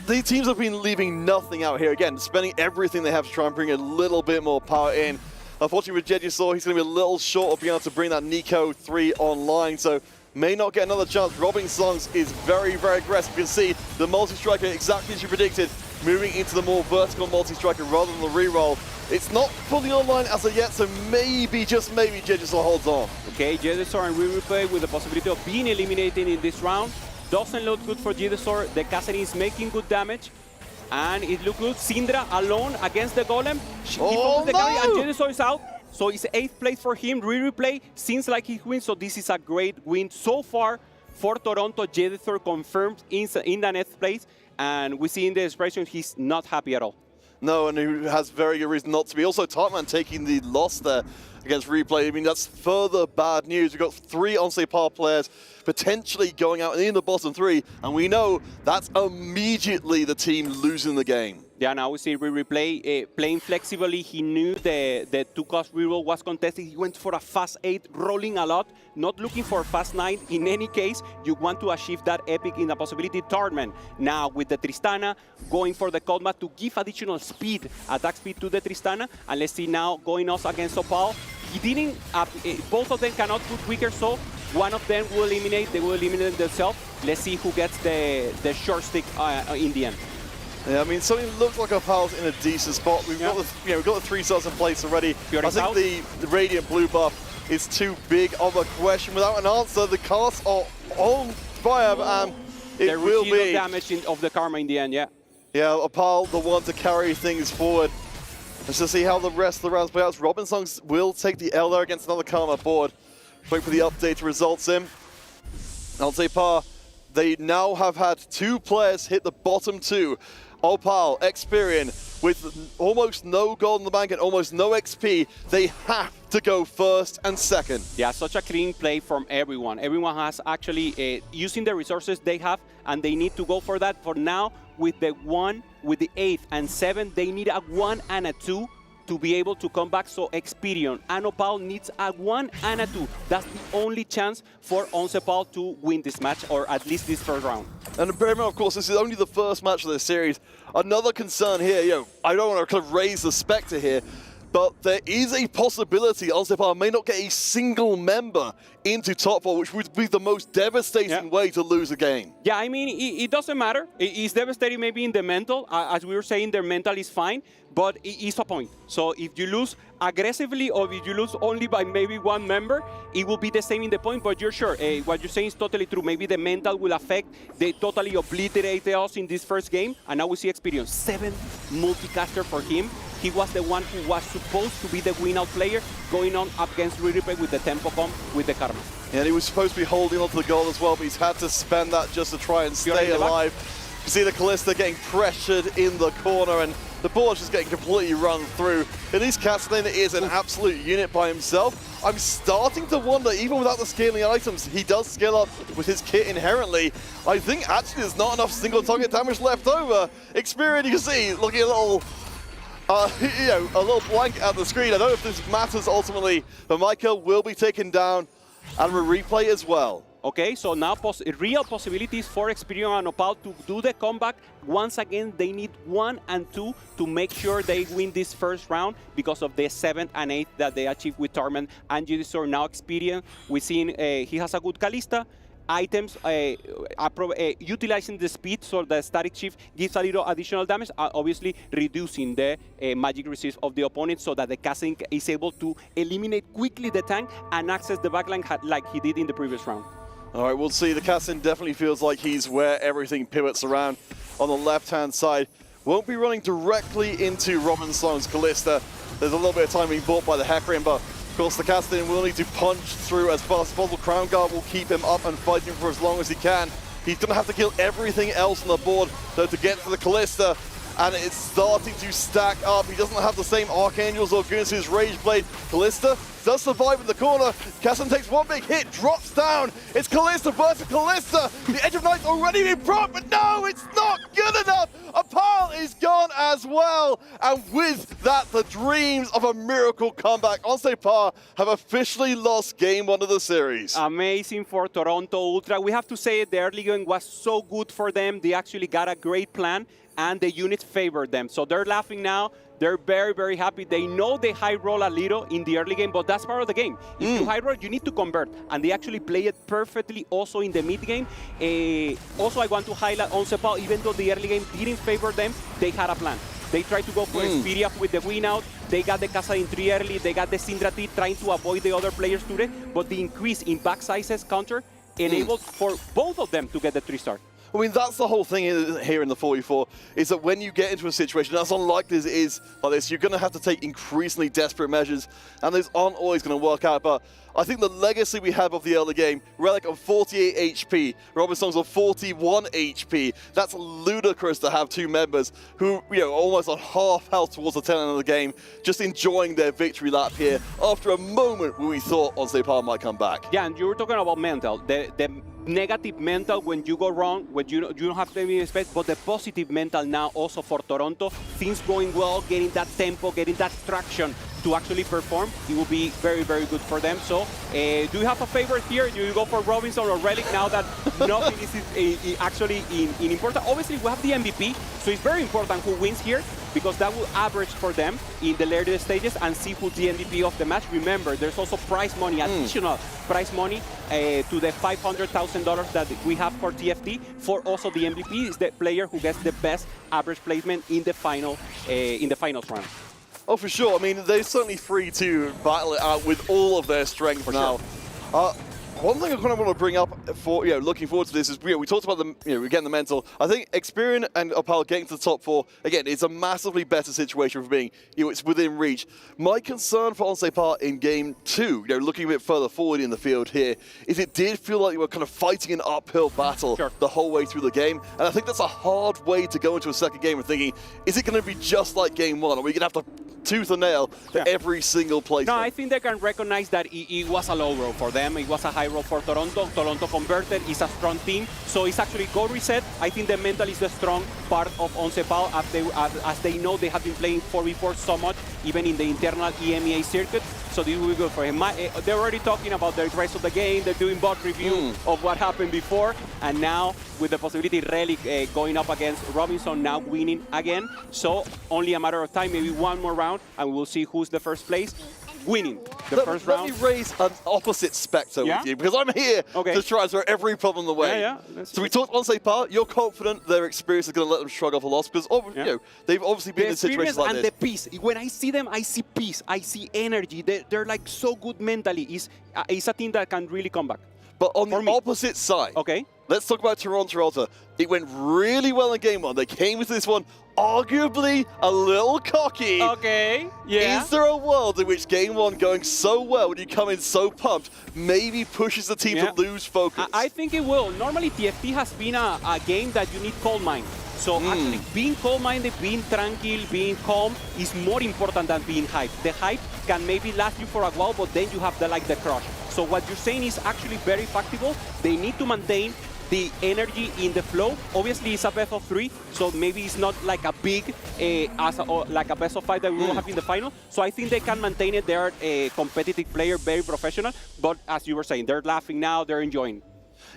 S14: these teams have been leaving nothing out here. Again, spending everything they have to try and bring a little bit more power in. Unfortunately with Jedisaur, he's going to be a little short of being able to bring that Nico 3 online, so may not get another chance. Robin Songs is very, very aggressive. You can see the multi-striker, exactly as you predicted, moving into the more vertical multi-striker rather than the reroll. It's not fully online as of yet, so maybe, just maybe, Jedisaur holds on. Okay,
S17: Jedisaur and replay with the possibility of being eliminated in this round. Doesn't look good for Jedisaur. The Cassidy is making good damage. And it looks good. Syndra alone against the Golem. He follows the carry, and Jedisaur is out. So it's 8th place for him. Replay seems like he wins. So this is a great win so far for Toronto. Jedisaur confirmed in the next place. And we see in the expression he's not happy at all.
S14: No, and he has very good reason not to be. Also, Tartman taking the loss there against Replay. I mean, that's further bad news. We've got 3 Onse Power players potentially going out in the bottom 3, and we know that's immediately the team losing the game.
S17: Yeah, now we see Replay playing flexibly. He knew the 2-cost reroll was contested. He went for a fast 8, rolling a lot, not looking for fast 9. In any case, you want to achieve that epic in the possibility. Tartman now with the Tristana, going for the combat to give additional speed, attack speed to the Tristana. And let's see now going off against Opal. He didn't, both of them cannot put weaker, so one of them will eliminate, they will eliminate themselves. Let's see who gets the short stick in the end.
S14: Yeah, I mean, something looks like Opal's in a decent spot. We've got we've got the 3 stars in place already. I think the Radiant Blue buff is too big of a question. Without an answer, the casts are on fire, and it will be
S17: damage of the Karma in the end. Yeah.
S14: Yeah, Opal, the one to carry things forward. Let's just see how the rest of the rounds play out. Robin Songs will take the L there against another Karma board. Wait for the update results in. I'll say Par, they now have had 2 players hit the bottom 2. Opal, Experian, with almost no gold in the bank and almost no XP, they have to go first and second.
S17: Yeah, such a clean play from everyone. Everyone has actually using the resources they have, and they need to go for that. For now, with the 1, with the 8 and 7, they need a 1 and a 2 to be able to come back. So Experian and Opal needs a 1 and a 2. That's the only chance for Once Opal to win this match, or at least this first round.
S14: And remember, of course, this is only the first match of the series. Another concern here, I don't want to kind of raise the specter here, but there is a possibility Onsepar may not get a single member into top 4, which would be the most devastating way to lose a game.
S17: Yeah, I mean, it doesn't matter. It's devastating maybe in the mental. As we were saying, their mental is fine, but it's a point. So if you lose aggressively or if you lose only by maybe one member, it will be the same in the point, but you're sure. What you're saying is totally true. Maybe the mental will affect. They totally obliterated us in this first game, and now we see experience. 7 multicaster for him. He was the one who was supposed to be the win-out player going on up against ryuki with the tempo comp with the karma.
S14: Yeah, and he was supposed to be holding onto the goal as well, but he's had to spend that just to try and stay alive. You see the Kalista getting pressured in the corner, and the board's just getting completely run through. At least Castellan is an absolute unit by himself. I'm starting to wonder, even without the scaling items, he does scale up with his kit inherently. I think actually there's not enough single target damage left over. Experience, you can see, looking a little a little blank at the screen. I don't know if this matters ultimately, but Michael will be taken down and a replay as well.
S17: Okay, so now real possibilities for Experience and Opal to do the comeback. Once again, they need 1 and 2 to make sure they win this first round because of the 7th and 8th that they achieved with Torment and Judisor. Now Experience, we've seen he has a good Kalista. Items, utilizing the speed, so the static shift gives a little additional damage, obviously reducing the magic resist of the opponent so that the casting is able to eliminate quickly the tank and access the backline like he did in the previous round.
S14: All right, we'll see. The Cassin definitely feels like he's where everything pivots around on the left-hand side. Won't be running directly into Robin Song's Kalista. There's a little bit of time being bought by the Hecarim, but of course, the Castellan will need to punch through as fast as possible. Crown Guard will keep him up and fighting for as long as he can. He's going to have to kill everything else on the board, though, to get to the Kalista. And it's starting to stack up. He doesn't have the same Archangels or Goons as Rage Blade. Kalista does survive in the corner. Castellan takes one big hit, drops down. It's Kalista versus Kalista. The Edge of Night's already been brought, but no, it's not good enough. Opal is gone as well. And with that, the dreams of a miracle comeback. Onsepar have officially lost game 1 of the series.
S17: Amazing for Toronto Ultra. We have to say the early game was so good for them. They actually got a great plan, and the units favored them. So they're laughing now. They're very, very happy. They know they high roll a little in the early game, but that's part of the game. If you high roll, you need to convert, and they actually play it perfectly also in the mid game. Also, I want to highlight Onsepar, even though the early game didn't favor them, they had a plan. They tried to go for Xperia with the win out. They got the Casa in 3 early. They got the Syndra T trying to avoid the other players to it, but the increase in back sizes counter enabled for both of them to get the 3-star.
S14: I mean, that's the whole thing here in the 44, is that when you get into a situation as unlikely as it is like this, you're going to have to take increasingly desperate measures, and those aren't always going to work out. But I think the legacy we have of the early game, Relic on 48 HP, Robin Songs on 41 HP, that's ludicrous to have 2 members who, almost on half health towards the tail end of the game, just enjoying their victory lap here after a moment where we thought Onsepar might come back.
S17: Yeah, and you were talking about mental. The negative mental when you go wrong, when you don't have any respect, but the positive mental now also for Toronto. Things going well, getting that tempo, getting that traction to actually perform. It will be very, very good for them. So, do you have a favorite here? Do you go for Robinson or Relic now that nothing is actually in important? Obviously, we have the MVP, so it's very important who wins here, because that will average for them in the later stages and see who's the MVP of the match. Remember, there's also prize money, additional prize money to the $500,000 that we have for TFT. For also the MVP is the player who gets the best average placement in the finals round.
S14: Oh, for sure. I mean, they're certainly free to battle it out with all of their strength for now. Sure. One thing I kind of want to bring up for, looking forward to this is, we talked about again, the mental. I think Experian and Opal getting to the top 4, again, it's a massively better situation for being, it's within reach. My concern for Onsepar in game 2, looking a bit further forward in the field here, is it did feel like you were kind of fighting an uphill battle the whole way through the game. And I think that's a hard way to go into a second game and thinking, is it going to be just like game 1? Are we going to have to tooth and nail for every single place?
S17: No, I think they can recognize that it was a low roll for them. It was a high roll for Toronto. Toronto converted. It's a strong team. So it's actually go reset. I think the mental is the strong part of Onsepar as they know they have been playing 4v4 so much, even in the internal EMEA circuit. so this will be good for him. They're already talking about the rest of the game. They're doing bot review of what happened before, and now with the possibility Relic going up against Robinson, now winning again. So only a matter of time, maybe one more round, and we'll see who's the first place. Winning the first round.
S14: Let me raise an opposite spectre with you, because I'm here to try and throw every problem away. So we talked on Par. You're confident their experience is going to let them shrug off a loss, because you know, they've obviously been in situations like
S17: and
S14: this.
S17: The peace. When I see them, I see peace. I see energy. They're like so good mentally. It's a team that can really come back.
S14: But on the opposite side, let's talk about Toronto Ultra. It went really well in game one. They came into this one arguably a little cocky. Is there a world in which game one going so well when you come in so pumped maybe pushes the team to lose focus?
S17: I think it will. Normally TFT has been a game that you need cold mind. So actually being cold-minded, being tranquil, being calm is more important than being hyped. The hype can maybe last you for a while, but then you have the crush. So what you're saying is actually very factible. They need to maintain the energy in the flow. Obviously, it's a best of 3, so maybe it's not like a big, like a best of 5 that we will have in the final. So I think they can maintain it. They're a competitive player, very professional. But as you were saying, they're laughing now, they're enjoying.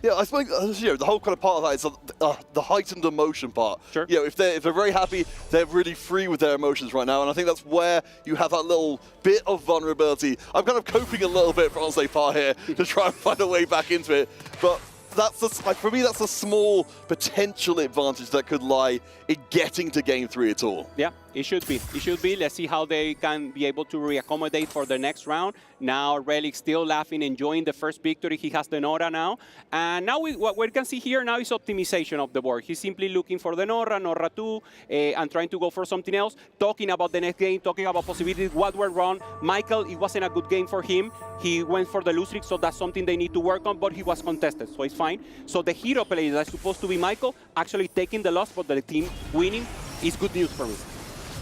S14: Yeah, I suppose you know, the whole kind of part of that is the heightened emotion part. You know, if they're very happy, they're really free with their emotions right now, and I think that's where you have that little bit of vulnerability. I'm kind of coping a little bit for Par here to try and find a way back into it, but that's for me, that's a small potential advantage that could lie in getting to game 3 at all.
S17: Yeah, it should be. It should be. Let's see how they can be able to reaccommodate for the next round. Now, Relic still laughing, enjoying the first victory. He has the Nora now. And now what we can see here now is optimization of the board. He's simply looking for the Nora, Nora 2, and trying to go for something else, talking about the next game, talking about possibilities, what went wrong. Michael, it wasn't a good game for him. He went for the lose streak, so that's something they need to work on, but he was contested, so it's fine. So the hero player that's supposed to be Michael, actually taking the loss, but the team winning is good news for me.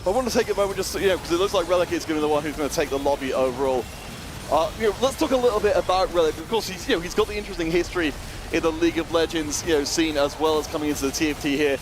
S14: I want to take a moment just, you know, because it looks like Relic is going to be the one who's going to take the lobby overall. You know, let's talk a little bit about Relic. Of course, he's got the interesting history in the League of Legends, scene, as well as coming into the TFT here.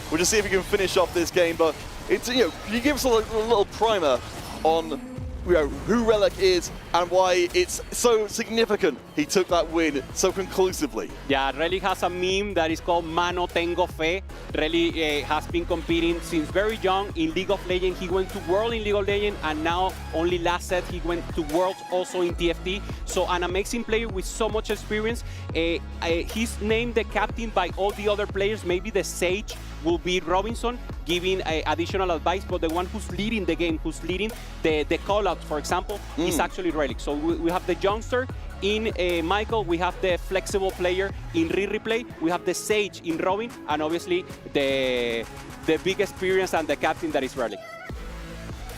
S14: We'll just see if he can finish off this game, but it's, can you give us a little primer on who Relic is and why it's so significant he took that win so conclusively?
S17: Yeah, Relic has a meme that is called Mano Tengo Fe. Relic has been competing since very young in League of Legends. He went to World in League of Legends, and now only last set he went to Worlds also in TFT. So an amazing player with so much experience. He's named the captain by all the other players. Maybe the Sage will be Robinson, giving additional advice, but the one who's leading the game, who's leading the call-outs, for example, is actually Relic. So we have the youngster in Michael, we have the flexible player in Replay, we have the Sage in Robin, and obviously the big experience and the captain that is Relic.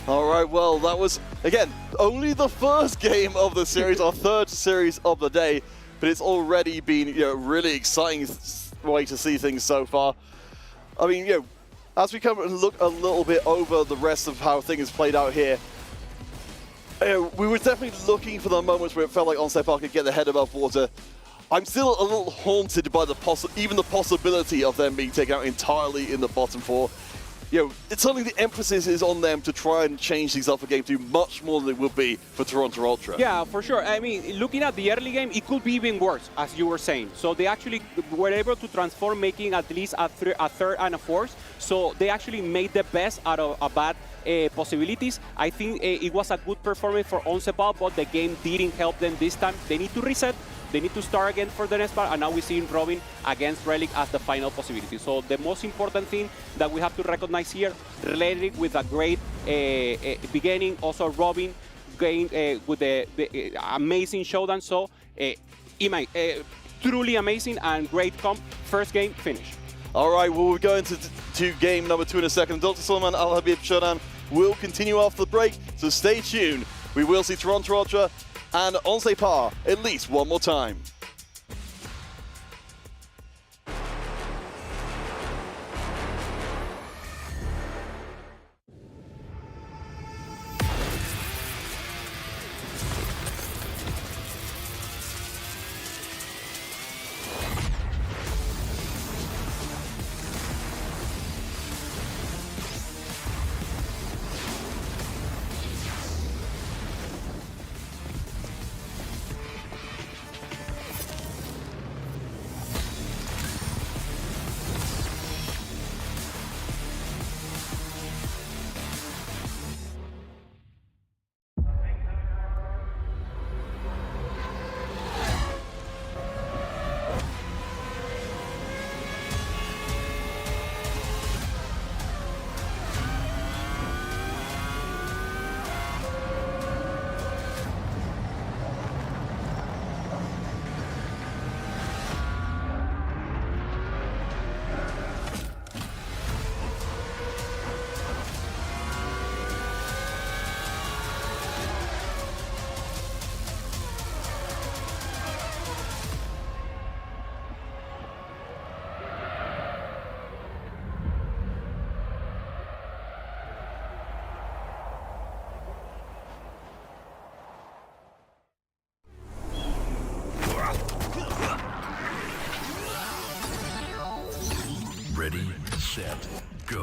S14: All right, well, that was, again, only the first game of the series, our third series of the day, but it's already been really exciting way to see things so far. I mean, as we come and look a little bit over the rest of how things played out here, we were definitely looking for the moments where it felt like Par could get their head above water. I'm still a little haunted by even the possibility of them being taken out entirely in the bottom 4. It's something the emphasis is on them to try and change things up for game 2 much more than it would be for Toronto Ultra.
S17: Yeah, for sure. I mean, looking at the early game, it could be even worse, as you were saying. So they actually were able to transform, making at least a third and a fourth. So they actually made the best out of a bad possibilities. I think it was a good performance for Par, but the game didn't help them this time. They need to reset. They need to start again for the next part, and now we see Robin against Relic as the final possibility. So the most important thing that we have to recognize here, Relic with a great beginning, also Robin going with the amazing showdown. So truly amazing and great comp. First game finished.
S14: All right, well, we're going to game number 2 in a second. Dr. Suleiman Al Habib Showdown will continue after the break, so stay tuned. We will see Toronto Ultra and Par at least one more time.
S5: Ready, set, go.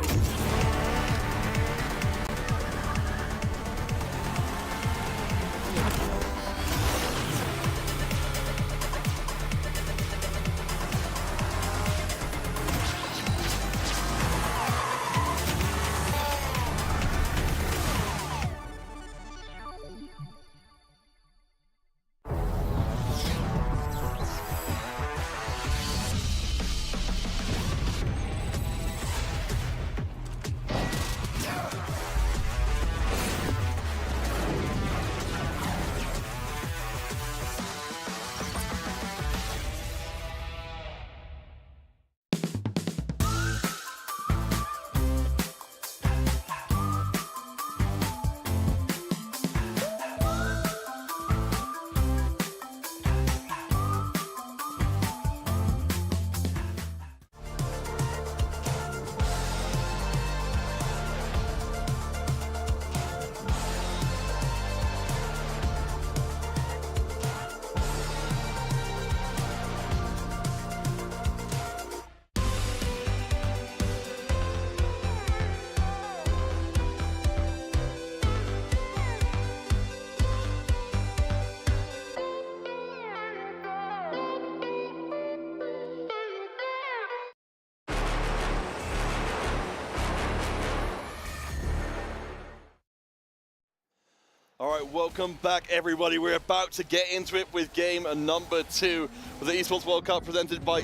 S14: All right, welcome back, everybody. We're about to get into it with game number 2 of the Esports World Cup presented by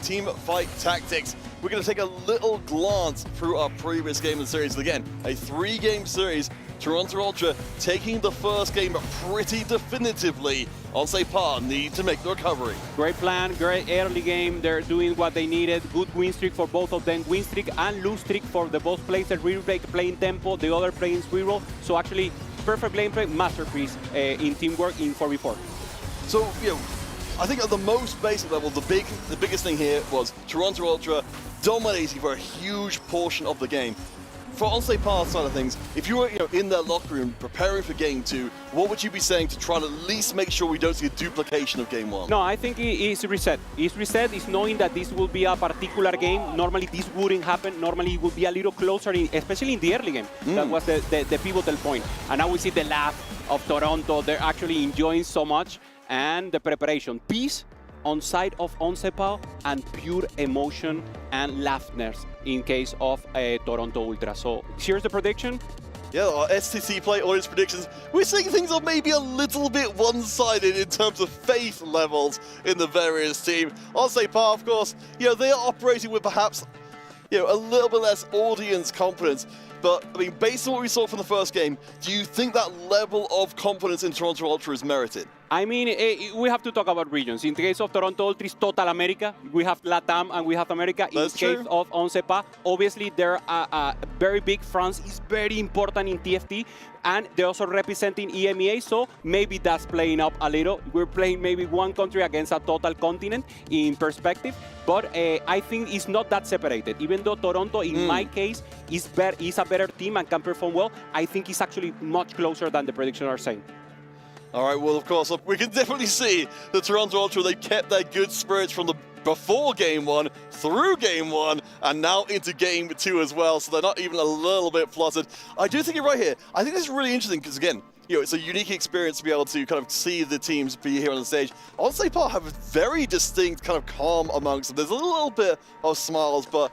S14: Team Fight Tactics. We're going to take a little glance through our previous game of the series. Again, a 3-game series. Toronto Ultra taking the first game pretty definitively. On Sepa need to make the recovery.
S17: Great plan, great early game. They're doing what they needed. Good win streak for both of them. Win streak and lose streak for the both players. Ryuki playing tempo, the other playing squirrel. So actually, perfect gameplay, masterpiece in teamwork in 4v4.
S14: So, you know, I think at the most basic level, the biggest thing here was Toronto Ultra dominating for a huge portion of the game. For on Sepa's side of things, if you were in their locker room preparing for game 2, what would you be saying to try and at least make sure we don't see a duplication of game 1?
S17: No, I think it's reset. It's reset, it's knowing that this will be a particular game. Normally this wouldn't happen. Normally it would be a little closer, especially in the early game. That was the pivotal point. And now we see the laugh of Toronto. They're actually enjoying so much. And the preparation. Peace on side of Onsepa and pure emotion and laughter in case of Toronto Ultra. So here's the prediction.
S14: Yeah, our STC Play audience predictions. We're seeing things are maybe a little bit one-sided in terms of faith levels in the various teams. On Sepa, of course, they are operating with perhaps a little bit less audience confidence. But, I mean, based on what we saw from the first game, do you think that level of confidence in Toronto Ultra is merited?
S17: I mean, we have to talk about regions. In the case of Toronto Ultra, it's total America. We have LATAM and we have America. In the case of Onsepa, obviously, they're very big. France is very important in TFT. And they're also representing EMEA, so maybe that's playing up a little. We're playing maybe one country against a total continent in perspective. But I think it's not that separated. Even though Toronto, in my case, is a better team and can perform well, I think it's actually much closer than the predictions are saying.
S14: All right, well, of course, we can definitely see the Toronto Ultra, they kept their good spirits from the before game 1, through game 1, and now into game 2 as well, so they're not even a little bit flustered. I do think you're right here. I think this is really interesting because, again, it's a unique experience to be able to kind of see the teams be here on the stage. On Sepa have a very distinct kind of calm amongst them. There's a little bit of smiles, but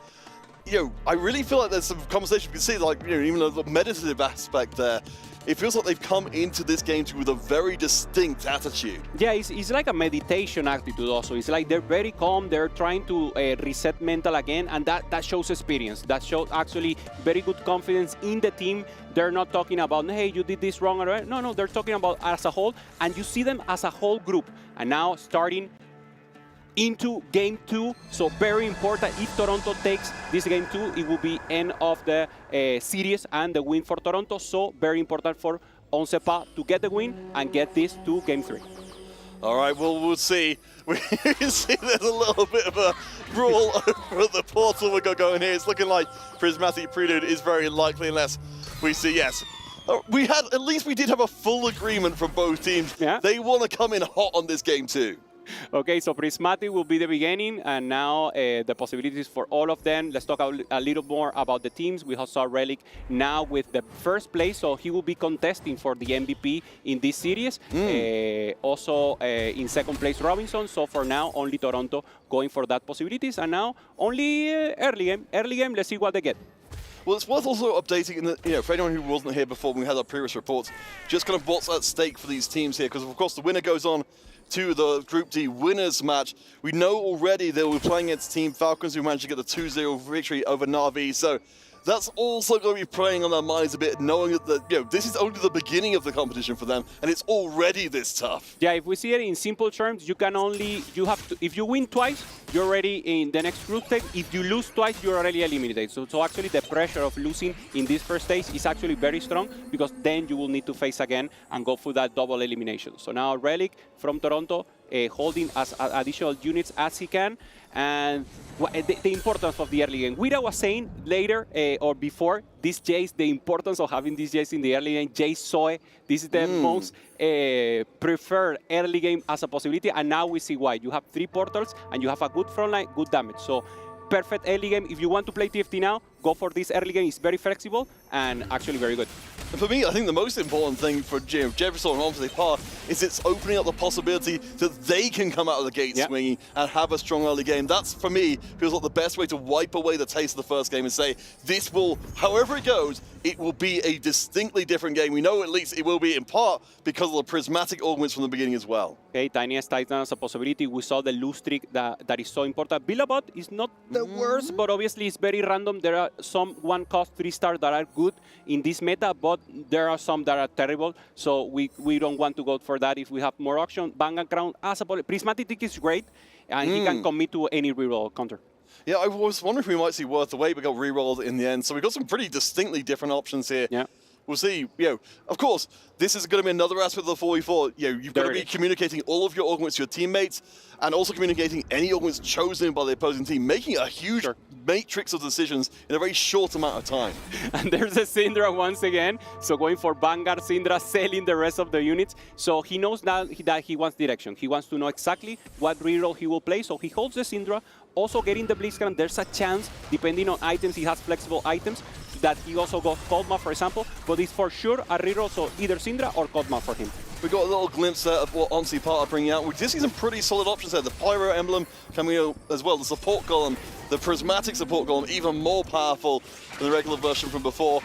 S14: I really feel like there's some conversation. You can see, like, even the meditative aspect there. It feels like they've come into this game with a very distinct attitude.
S17: Yeah, it's like a meditation attitude also. It's like they're very calm. They're trying to reset mental again, and that shows experience. That shows actually very good confidence in the team. They're not talking about, hey, you did this wrong. Or no, they're talking about as a whole, and you see them as a whole group. And now starting into game 2, so very important. If Toronto takes this game 2, it will be end of the series and the win for Toronto. So very important for Onsepa to get the win and get this to game 3.
S14: All right, well, we'll see. We can see there's a little bit of a brawl over the portal we got going here. It's looking like Prismatic Prelude is very likely unless we see, yes. At least we did have a full agreement from both teams. Yeah. They want to come in hot on this game 2.
S17: Okay, so Prismatic will be the beginning, and now the possibilities for all of them. Let's talk a little more about the teams. We saw Relic now with the first place, so he will be contesting for the MVP in this series. Also in second place, Robinson. So for now, only Toronto going for that possibilities, and now only early game. Early game, let's see what they get.
S14: Well, it's worth also updating, in the, for anyone who wasn't here before when we had our previous reports, just kind of what's at stake for these teams here, because of course the winner goes on to the Group D winners match. We know already they will be playing against Team Falcons, who managed to get the 2-0 victory over Na'Vi, so that's also going to be playing on their minds a bit, knowing that this is only the beginning of the competition for them, and it's already this tough.
S17: Yeah, if we see it in simple terms, if you win twice, you're already in the next group stage. If you lose twice, you're already eliminated. So actually the pressure of losing in this first stage is actually very strong, because then you will need to face again and go through that double elimination. So now Relic from Toronto holding as additional units as he can. And the importance of the early game. Wira was saying later or before this Jace, the importance of having this Jace in the early game. Jace saw it. This is the most preferred early game as a possibility, and now we see why. You have 3 portals, and you have a good front line, good damage. So perfect early game. If you want to play TFT now, go for this early game. It's very flexible and actually very good.
S14: And for me, I think the most important thing for Jefferson and Romsey Park is it's opening up the possibility that they can come out of the gate swinging and have a strong early game. That's, for me, feels like the best way to wipe away the taste of the first game and say, this will, however it goes, it will be a distinctly different game. We know at least it will be in part because of the prismatic augments from the beginning as well.
S17: Okay, Tiniest Titan as a possibility. We saw the lose streak that is so important. Billabot is not the worst, but obviously it's very random. There are some 1-cost 3-star that are good in this meta, but there are some that are terrible. So we don't want to go for that if we have more options. Bang and Crown as a Prismatic Tick is great, and he can commit to any reroll counter.
S14: Yeah, I was wondering if we might see Worth the Wait, but got rerolled in the end. So we've got some pretty distinctly different options here.
S17: Yeah.
S14: We'll see. Of course, this is going to be another aspect of the 4v4. You've got to be communicating all of your augments to your teammates, and also communicating any augments chosen by the opposing team, making a huge matrix of decisions in a very short amount of time.
S17: And there's a Syndra once again. So going for Vanguard, Syndra selling the rest of the units. So he knows now that he wants direction. He wants to know exactly what reroll he will play. So he holds the Syndra. Also getting the Blitzcrank, there's a chance, depending on items, he has flexible items, that he also goes Coldma, for example. But it's for sure a reroll, so either Syndra or Coldma for him.
S14: We got a little glimpse there of what Onsi Part are bringing out. We did see some pretty solid options there. The Pyro Emblem coming out as well, the Support Golem, the Prismatic Support Golem, even more powerful than the regular version from before.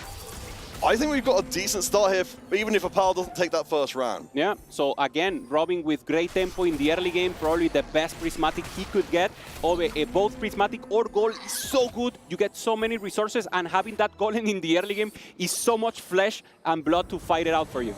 S14: I think we've got a decent start here, even if Apal doesn't take that first round.
S17: Yeah, so again, Robin with great tempo in the early game, probably the best Prismatic he could get. Both Prismatic or Gold is so good, you get so many resources, and having that Golem in the early game is so much flesh and blood to fight it out for you.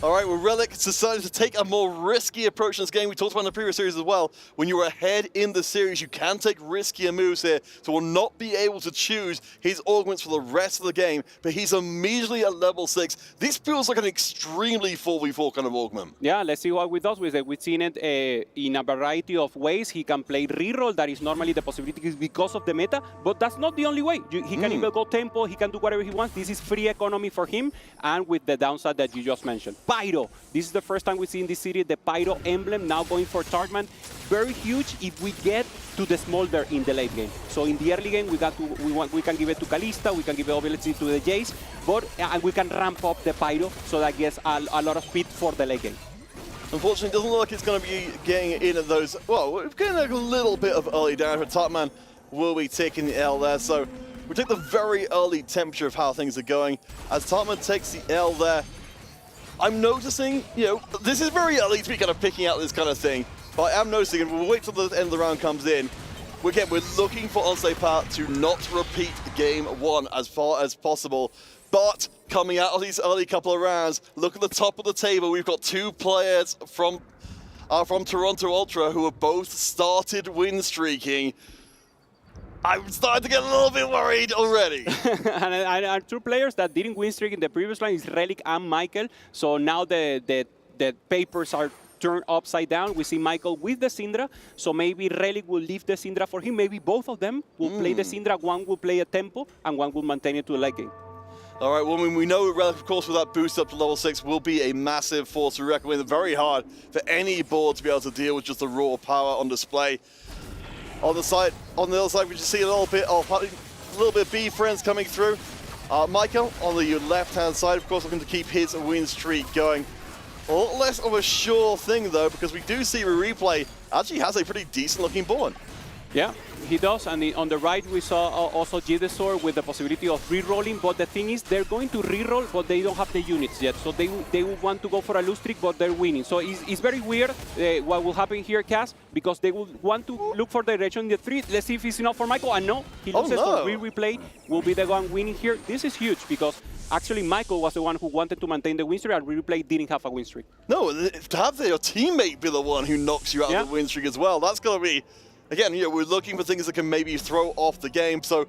S14: All right, well, Relic decided to take a more risky approach in this game. We talked about in the previous series as well. When you're ahead in the series, you can take riskier moves here. So we'll not be able to choose his augments for the rest of the game, but he's immediately at level 6. This feels like an extremely 4v4 kind of augment.
S17: Yeah, let's see what we does with it. We've seen it in a variety of ways. He can play reroll, that is normally the possibility because of the meta, but that's not the only way. He can even go tempo, he can do whatever he wants. This is free economy for him, and with the downside that you just mentioned. Pyro. This is the first time we see in this series the Pyro emblem now going for Tartman. Very huge if we get to the Smolder in the late game. So in the early game, we can give it to Kalista, we can give it obviously to the Jace, but and we can ramp up the Pyro so that gets a lot of speed for the late game.
S14: Unfortunately, it doesn't look like it's going to be getting in at those. Well, we're getting a little bit of early damage, but Tartman will be taking the L there. So we take the very early temperature of how things are going as Tartman takes the L there. I'm noticing, this is very early to be kind of picking out this kind of thing, but I am noticing, and we'll wait till the end of the round comes in. Again, we're looking for Onsei Part to not repeat game 1 as far as possible. But coming out of these early couple of rounds, look at the top of the table. We've got 2 players from Toronto Ultra who have both started win streaking. I'm starting to get a little bit worried already.
S17: and 2 players that didn't win streak in the previous line is Relic and Michael. So now the papers are turned upside down. We see Michael with the Syndra. So maybe Relic will leave the Syndra for him. Maybe both of them will play the Syndra. One will play a tempo and one will maintain it to the late game.
S14: All right, well, we know Relic, of course, with that boost up to level 6 will be a massive force to reckon with. Very hard for any board to be able to deal with just the raw power on display. On the other side, we just see a little bit of B friends coming through. Michael on the left-hand side, of course, looking to keep his win streak going. A lot less of a sure thing, though, because we do see Replay actually has a pretty decent-looking board.
S17: Yeah, he does, and on the right we saw also Jedesor with the possibility of re-rolling, but the thing is they're going to re-roll, but they don't have the units yet, so they will want to go for a lose streak, but they're winning. So it's very weird what will happen here, Cass, because they will want to look for direction in the 3. Let's see if it's enough for Michael, and no, he loses, so Replay will be the one winning here. This is huge, because actually Michael was the one who wanted to maintain the win streak, and Replay didn't have a win streak.
S14: No, to have your teammate be the one who knocks you out of the win streak as well, that's going to be... Again, we're looking for things that can maybe throw off the game, so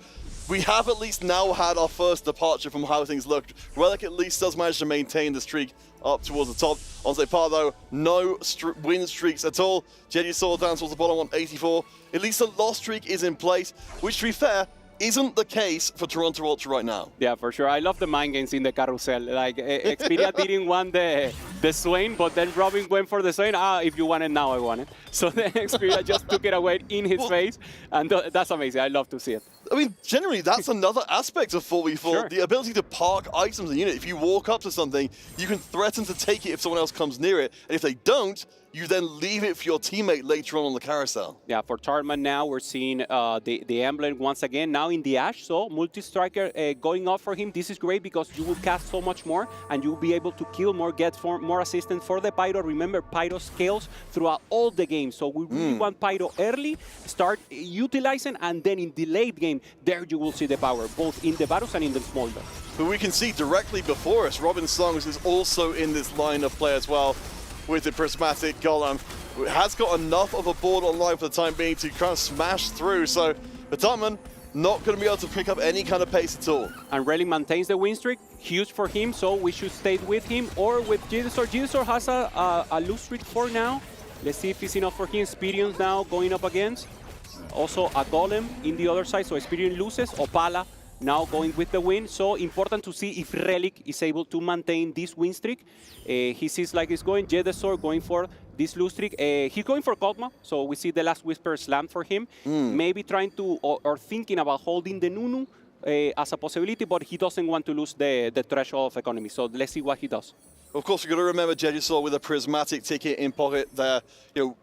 S14: we have at least now had our first departure from how things looked. Relic at least does manage to maintain the streak up towards the top. On Zeta, though, no win streaks at all. Jedesor down towards the bottom on 84. At least a loss streak is in place, which, to be fair, isn't the case for Toronto Ultra right now.
S17: Yeah, for sure. I love the mind games in the carousel. Like, Xperia didn't want the Swain, but then Robin went for the Swain. If you want it now, I want it. So then Xperia just took it away in his face, and that's amazing. I love to see it.
S14: I mean, generally, that's another aspect of 4v4,
S17: Sure.
S14: the ability to park items in the unit. If you walk up to something, you can threaten to take it if someone else comes near it, and if they don't, you then leave it for your teammate later on the carousel.
S17: Yeah, for Tarman now, we're seeing the emblem once again, now in the Ash, so multi-striker going off for him. This is great because you will cast so much more, and you'll be able to kill more, get more assistance for the Pyro. Remember, Pyro scales throughout all the games, so we really want Pyro early, start utilizing, and then in the late game, there you will see the power, both in the battles and in the small battle.
S14: But we can see directly before us, Robin Songs is also in this line of play as well, with the Prismatic Golem. It has got enough of a board online for the time being to kind of smash through, so Batumman not going to be able to pick up any kind of pace at all.
S17: And Relic maintains the win streak, huge for him, so we should stay with him or with Jedesor. Jedesor has a lose streak for now. Let's see if it's enough for him. Experience now going up against. Also a Golem in the other side, so Experience loses. Opala now going with the win, so important to see if Relic is able to maintain this win streak. He sees like he's going, Jedesor going for this lose streak. He's going for Kog'Maw, so we see the last Whisper slam for him. Maybe trying to, or thinking about holding the Nunu as a possibility, but he doesn't want to lose the threshold of economy, so let's see what he does.
S14: Of course, we've got to remember Jedesor with a Prismatic ticket in pocket there,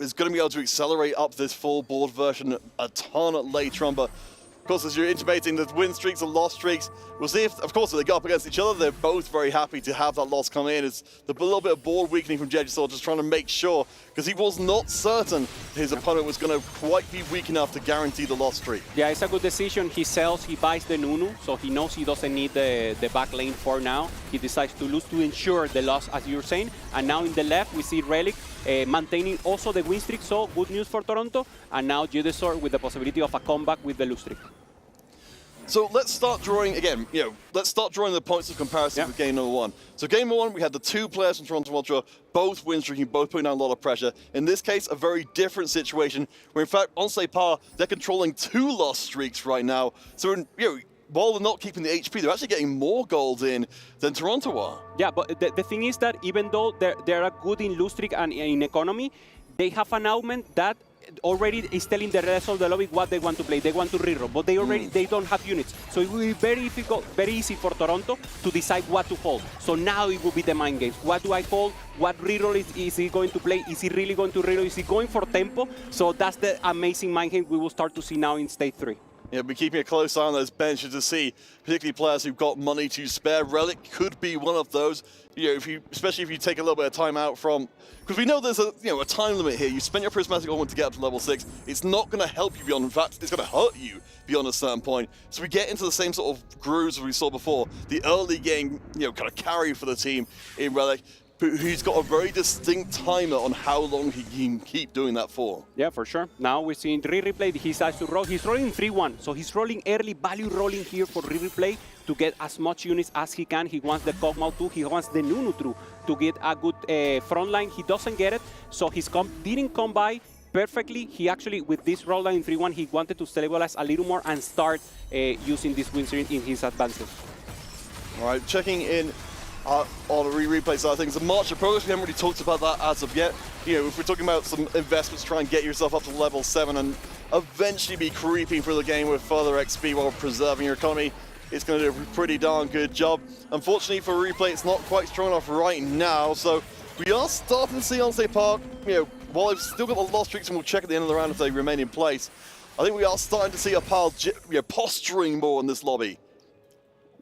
S14: is going to be able to accelerate up this full board version a ton later on, but of course, as you're intimating, the win streaks and loss streaks, we'll see if, of course, if they go up against each other, they're both very happy to have that loss come in. It's a little bit of board weakening from Jedesor, just trying to make sure, because he was not certain his opponent was going to quite be weak enough to guarantee the loss streak.
S17: Yeah, it's a good decision. He sells, he buys the Nunu, so he knows he doesn't need the back lane for now. He decides to lose to ensure the loss, as you're saying. And now in the left, we see Relic maintaining also the win streak, so good news for Toronto. And now Jedesor with the possibility of a comeback with the lose streak.
S14: So let's start drawing, again, let's start drawing the points of comparison with game number 1. So game number 1, we had the 2 players from Toronto Ultra, both win streaking, both putting down a lot of pressure. In this case, a very different situation, where in fact, on Zeta, they're controlling 2 loss streaks right now. So, while they're not keeping the HP, they're actually getting more gold in than Toronto are.
S17: Yeah, but the thing is that even though they're good in lose streak and in economy, they have an augment that already is telling the rest of the lobby what they want to play. They want to reroll, but they already they don't have units. So it will be very difficult, very easy for Toronto to decide what to hold. So now it will be the mind games. What do I hold? What reroll is he going to play? Is he really going to reroll? Is he going for tempo? So that's the amazing mind game we will start to see now in stage 3.
S14: Yeah, we're keeping a close eye on those benches to see, particularly players who've got money to spare. Relic could be one of those. Especially if you take a little bit of time out from, because we know there's a time limit here. You spend your Prismatic Ornament to get up to level 6. It's not going to help you beyond. In fact, it's going to hurt you beyond a certain point. So we get into the same sort of grooves we saw before. The early game, kind of carry for the team in Relic. Who's got a very distinct timer on how long he can keep doing that for.
S17: Yeah, for sure. Now we're seeing Replay. He decides to roll. He's rolling 3-1. So he's rolling early, value rolling here for Replay to get as much units as he can. He wants the Kog'Maw too. He wants the Nunu through to get a good front line. He doesn't get it. So his comp didn't come by perfectly. He actually, with this roll line 3-1, he wanted to stabilize a little more and start using this win streak in his advantage.
S14: All right, checking in on a replay side of things. The march of progress, we haven't really talked about that as of yet. You know, if we're talking about some investments, try and get yourself up to level 7 and eventually be creeping through the game with further XP while preserving your economy, it's going to do a pretty darn good job. Unfortunately for replay, it's not quite strong enough right now, so we are starting to see Onsei Park, you know, while they've still got the lost streaks, and we'll check at the end of the round if they remain in place, I think we are starting to see a pile posturing more in this lobby.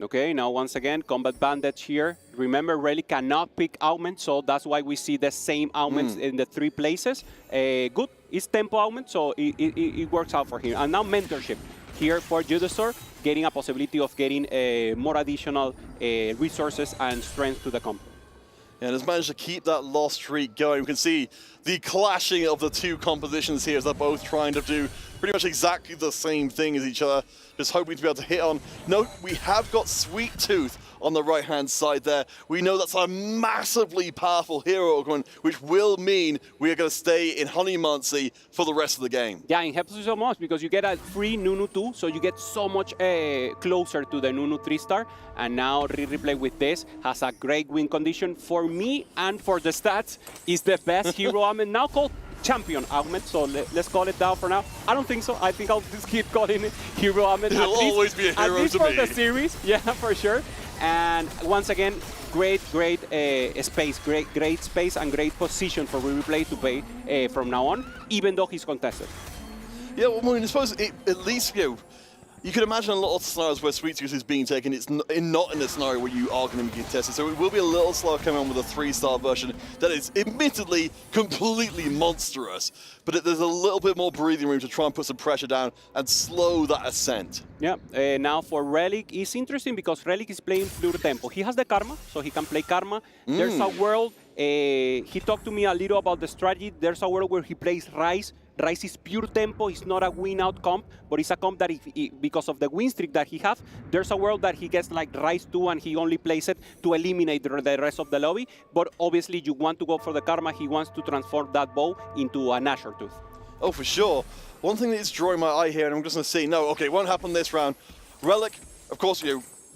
S17: Okay, now once again, combat bandage here. Remember, Relic cannot pick augment, so that's why we see the same augments in the 3 places. Good, it's tempo augment, so it works out for him. And now mentorship here for Judasor, getting a possibility of getting more additional resources and strength to the comp.
S14: And has managed to keep that lost streak going. We can see the clashing of the 2 compositions here as they're both trying to do pretty much exactly the same thing as each other, just hoping to be able to hit on. Note, we have got Sweet Tooth on the right-hand side there. We know that's a massively powerful hero augment, which will mean we are going to stay in Honeymancy for the rest of the game.
S17: Yeah, it helps you so much because you get a free Nunu 2, so you get so much closer to the Nunu 3-star. And now replay with this has a great win condition for me and for the stats. Is the best hero augment now called champion augment, so let's call it down for now. I don't think so. I think I'll just keep calling it hero augment.
S14: It'll always be a hero
S17: at least
S14: to
S17: for
S14: me.
S17: the series, yeah, for sure. And once again, great space, great space and great position for replay to play from now on, even though he's contested.
S14: Yeah, well, I mean, I suppose at least, you can imagine a lot of scenarios where Sweet Tooth is being taken. It's not in a scenario where you are going to be contested. So it will be a little slower coming on with a 3-star version that is admittedly completely monstrous. But there's a little bit more breathing room to try and put some pressure down and slow that ascent.
S17: Yeah, now for Relic, it's interesting because Relic is playing pure tempo. He has the Karma, so he can play Karma. There's a world, he talked to me a little about the strategy. There's a world where he plays Rise. Rise is pure tempo, it's not a win-out comp, but it's a comp that because of the win streak that he has, there's a world that he gets like Rise 2 and he only plays it to eliminate the rest of the lobby. But obviously you want to go for the Karma, he wants to transform that bow into a Nashor Tooth.
S14: Oh, for sure. One thing that is drawing my eye here, and I'm just going to say, no, okay, it won't happen this round. Relic, of course,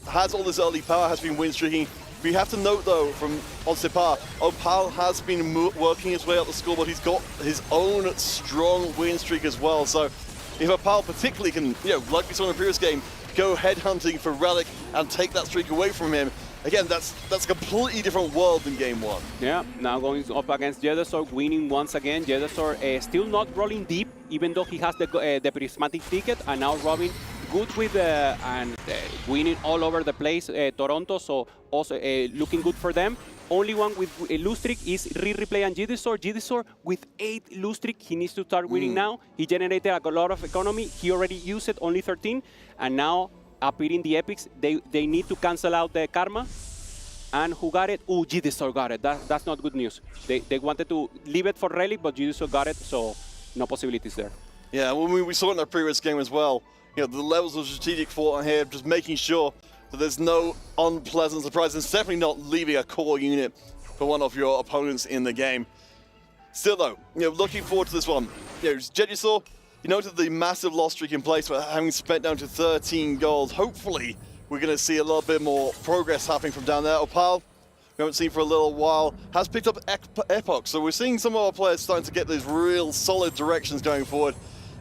S14: has all this early power, has been win streaking. We have to note, though, from Onsei, Opal has been working his way up the scoreboard. He's got his own strong win streak as well. So if Opal particularly can, like we saw in the previous game, go headhunting for Relic and take that streak away from him, again, that's a completely different world than game 1.
S17: Yeah, now going up against Jedasor, winning once again. Jedasor still not rolling deep, even though he has the prismatic ticket, and now Robin good with winning all over the place, Toronto, so also looking good for them. Only one with a lose streak is replay and Jedasor. Jedasor with 8 lose streak, he needs to start winning now. He generated a lot of economy. He already used it, only 13, and now appearing the epics, they need to cancel out the Karma. And who got it? Oh, Jedasor got it. That's not good news. They wanted to leave it for Relic, but Jedasor got it, so no possibilities there.
S14: Yeah, well, we saw it in our previous game as well. The levels of strategic thought on here, just making sure that there's no unpleasant surprises. It's definitely not leaving a core unit for one of your opponents in the game. Still though, looking forward to this one. Jedasor, you noted the massive loss streak in place, but having spent down to 13 gold, hopefully we're going to see a little bit more progress happening from down there. Opal, we haven't seen for a little while, has picked up Epoch, so we're seeing some of our players starting to get those real solid directions going forward.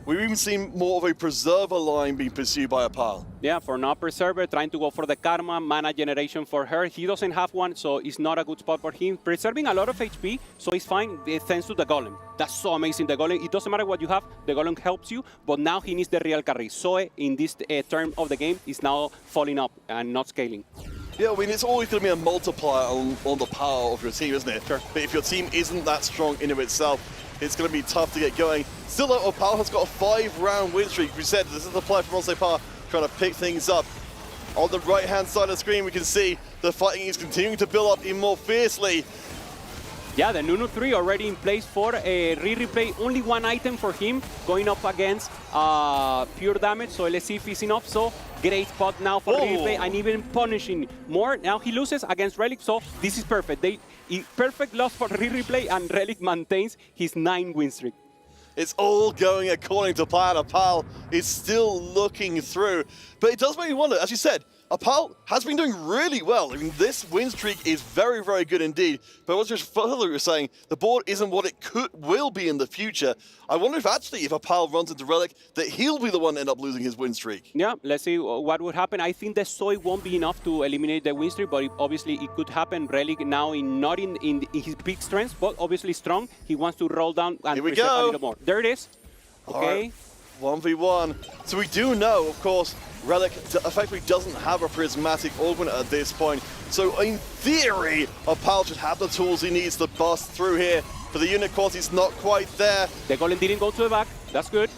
S14: We've even seen more of a Preserver line being pursued by Opal.
S17: Yeah, for now Preserver, trying to go for the Karma, mana generation for her. He doesn't have one, so it's not a good spot for him. Preserving a lot of HP, so it's fine thanks to the Golem. That's so amazing, the Golem. It doesn't matter what you have, the Golem helps you, but now he needs the real carry. Zoe, in this term of the game, is now falling up and not scaling.
S14: Yeah, I mean, it's always going to be a multiplier on the power of your team, isn't it? Sure. But if your team isn't that strong in of itself, it's going to be tough to get going. Still though, Opal has got a 5-round win streak. We said this is the player from Onsei trying to pick things up. On the right-hand side of the screen, we can see the fighting is continuing to build up even more fiercely.
S17: Yeah, the Nunu 3 already in place for a replay. Only one item for him going up against pure damage. So let's see if it's enough. So great spot now for replay and even punishing more. Now he loses against Relic, so this is perfect. Perfect loss for replay, and Relic maintains his 9 win streak.
S14: It's all going according to plan. Opal is still looking through. But it does make me wonder, as you said, Apal has been doing really well. I mean, this win streak is very, very good indeed. But what's just further you're saying, the board isn't what it will be in the future. I wonder if actually, if Apal runs into Relic, that he'll be the one to end up losing his win streak.
S17: Yeah, let's see what would happen. I think the soy won't be enough to eliminate the win streak, but obviously it could happen. Relic now not in his big strengths, but obviously strong. He wants to roll down and reset a little more. There it is. Okay.
S14: Right. 1v1. So we do know, of course, Relic effectively doesn't have a prismatic augment at this point. So in theory, Apal should have the tools he needs to bust through here. But the unit quality's not quite there.
S17: The golem didn't go to the back. That's good.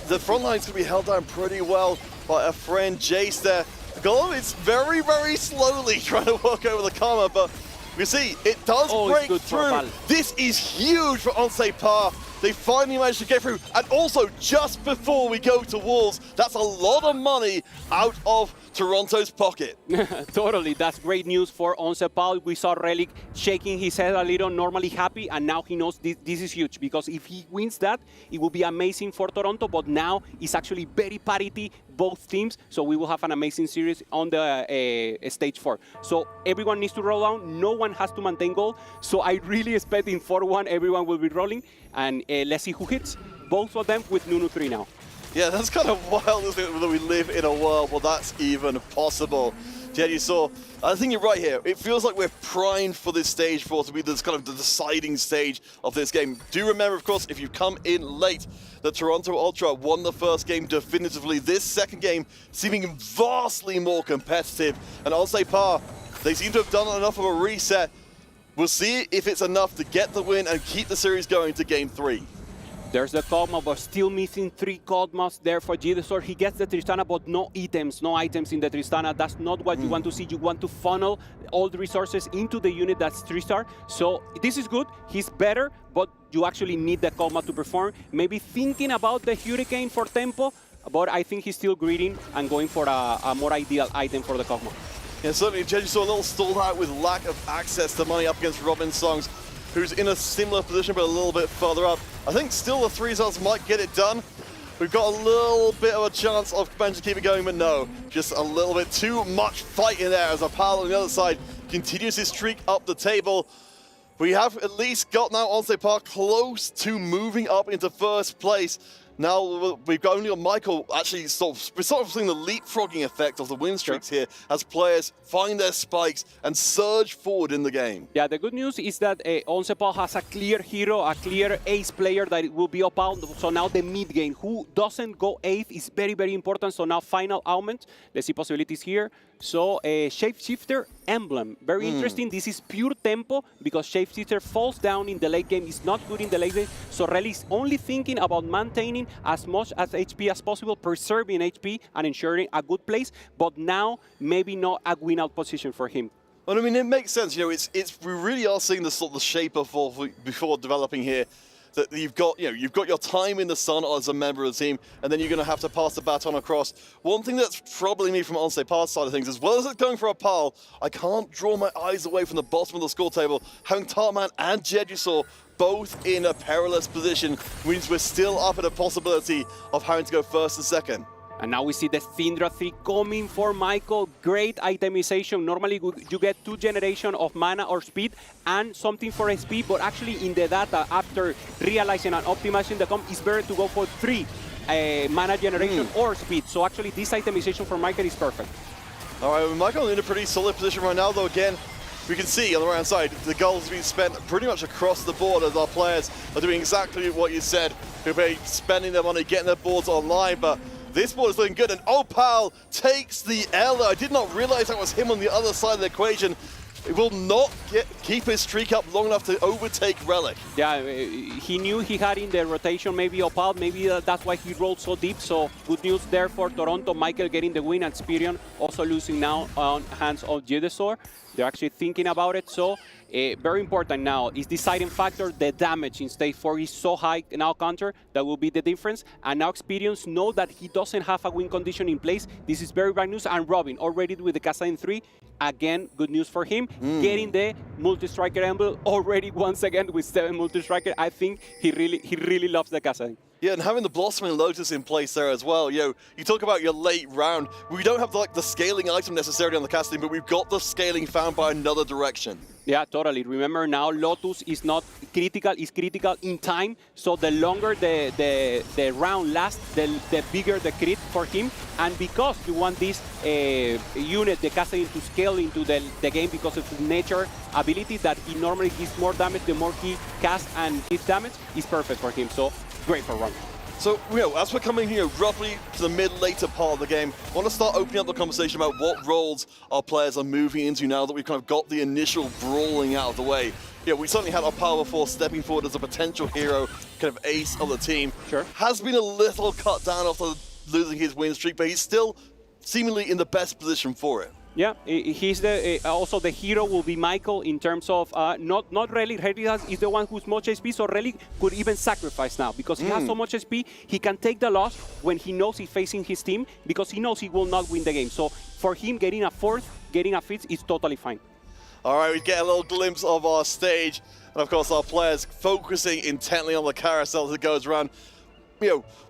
S14: The front line's going to be held down pretty well by a friend Jace there. The golem is very, very slowly trying to work over the karma, but you see, it does break through. This is huge for Onsepar. They finally managed to get through. And also, just before we go to Wolves, that's a lot of money out of Toronto's pocket.
S17: Totally, that's great news for Onsepar. We saw Relic shaking his head a little, normally happy, and now he knows this is huge, because if he wins that, it will be amazing for Toronto, but now it's actually very parity, both teams, so we will have an amazing series on the stage 4. So everyone needs to roll down, no one has to maintain goal, so I really expect in 4-1 everyone will be rolling, and let's see who hits. Both of them with Nunu 3 now.
S14: Yeah, that's kind of wild, isn't it, that we live in a world where that's even possible. Yeah, you saw, I think you're right here. It feels like we're primed for this stage 4 to be this kind of the deciding stage of this game. Do remember, of course, if you come in late, that Toronto Ultra won the first game definitively. This second game seeming vastly more competitive. And Onsepar, they seem to have done enough of a reset. We'll see if it's enough to get the win and keep the series going to game 3.
S17: There's the Kog'Maw, but still missing 3 Kog'Maws there for Jidosaur. He gets the Tristana, but no items in the Tristana. That's not what you want to see. You want to funnel all the resources into the unit that's 3-star. So this is good. He's better, but you actually need the Kog'Maw to perform. Maybe thinking about the Hurricane for tempo, but I think he's still greeting and going for a more ideal item for the Kog'Maw.
S14: Yeah, certainly Jeju saw a little stalled out with lack of access to money up against Robin Songs, who's in a similar position but a little bit further up. I think still the 3-stars might get it done. We've got a little bit of a chance of managing to keep it going, but no. Just a little bit too much fight in there as Apal on the other side continues his streak up the table. We have at least got now Onsepar close to moving up into first place. Now we've got only Michael actually we're sort of seeing the leapfrogging effect of the win streaks here as players find their spikes and surge forward in the game.
S17: Yeah, the good news is that Onsepar has a clear hero, a clear ace player that will be Opal. So now the mid game, who doesn't go 8th is very, very important. So now final augment. Let's see possibilities here. So Shapeshifter Emblem, very interesting. This is pure tempo because Shapeshifter falls down in the late game. It's not good in the late game. So Relic is only thinking about maintaining as much as HP as possible, preserving HP and ensuring a good place. But now maybe not a win-out position for him.
S14: Well, I mean, it makes sense. You know, we really are seeing the sort of the shape of before developing here. That you've got your time in the sun as a member of the team, and then you're going to have to pass the baton across. One thing that's troubling me from Onsepar's side of things, as well as it's going for Apal, I can't draw my eyes away from the bottom of the score table. Having Tartman and Jejusaur both in a perilous position means we're still up at a possibility of having to go first and second.
S17: And now we see the Syndra 3 coming for Michael. Great itemization. Normally you get 2 generation of mana or speed and something for SP, but actually in the data, after realizing and optimizing the comp, it's better to go for 3 mana generation or speed. So actually this itemization for Michael is perfect.
S14: All right, Michael in a pretty solid position right now, though. Again, we can see on the right-hand side, the goals being spent pretty much across the board as our players are doing exactly what you said. They're spending their money, getting their boards online, but this board is looking good, and Opal takes the L. I did not realize that was him on the other side of the equation. It will not keep his streak up long enough to overtake Relic.
S17: Yeah, he knew he had in the rotation maybe Opal, maybe that's why he rolled so deep. So good news there for Toronto. Michael getting the win, and Spirion also losing now on hands of Jidosaur. They're actually thinking about it. So very important now is deciding factor. The damage in stage 4 is so high now counter that will be the difference. And now Experience know that he doesn't have a win condition in place. This is very bad news. And Robin already with the Kassadin 3. Again, good news for him. Getting the multi-striker emblem already once again with 7 multi-striker. I think he really loves the Kassadin.
S14: Yeah, and having the Blossoming Lotus in place there as well. You talk about your late round. We don't have the scaling item necessarily on the casting, but we've got the scaling found by another direction.
S17: Yeah, totally. Remember now, Lotus is not critical, it's critical in time. So the longer the round lasts, the bigger the crit for him. And because you want this unit, the casting, to scale into the game because of his nature ability that he normally gives more damage, the more he casts and gives damage, is perfect for him. So great for Ron.
S14: So, as we're coming here roughly to the later part of the game, I want to start opening up the conversation about what roles our players are moving into now that we've kind of got the initial brawling out of the way. We certainly had our Power 4 stepping forward as a potential hero, kind of ace of the team.
S17: Sure.
S14: Has been a little cut down after losing his win streak, but he's still seemingly in the best position for it.
S17: Yeah, he's also the hero will be Michael in terms of not Relic. Relic is the one who's much HP, so Relic could even sacrifice now because he has so much HP. He can take the loss when he knows he's facing his team because he knows he will not win the game. So for him, getting a fourth, getting a fifth is totally fine.
S14: All right, we get a little glimpse of our stage, and of course our players focusing intently on the carousel as it goes around.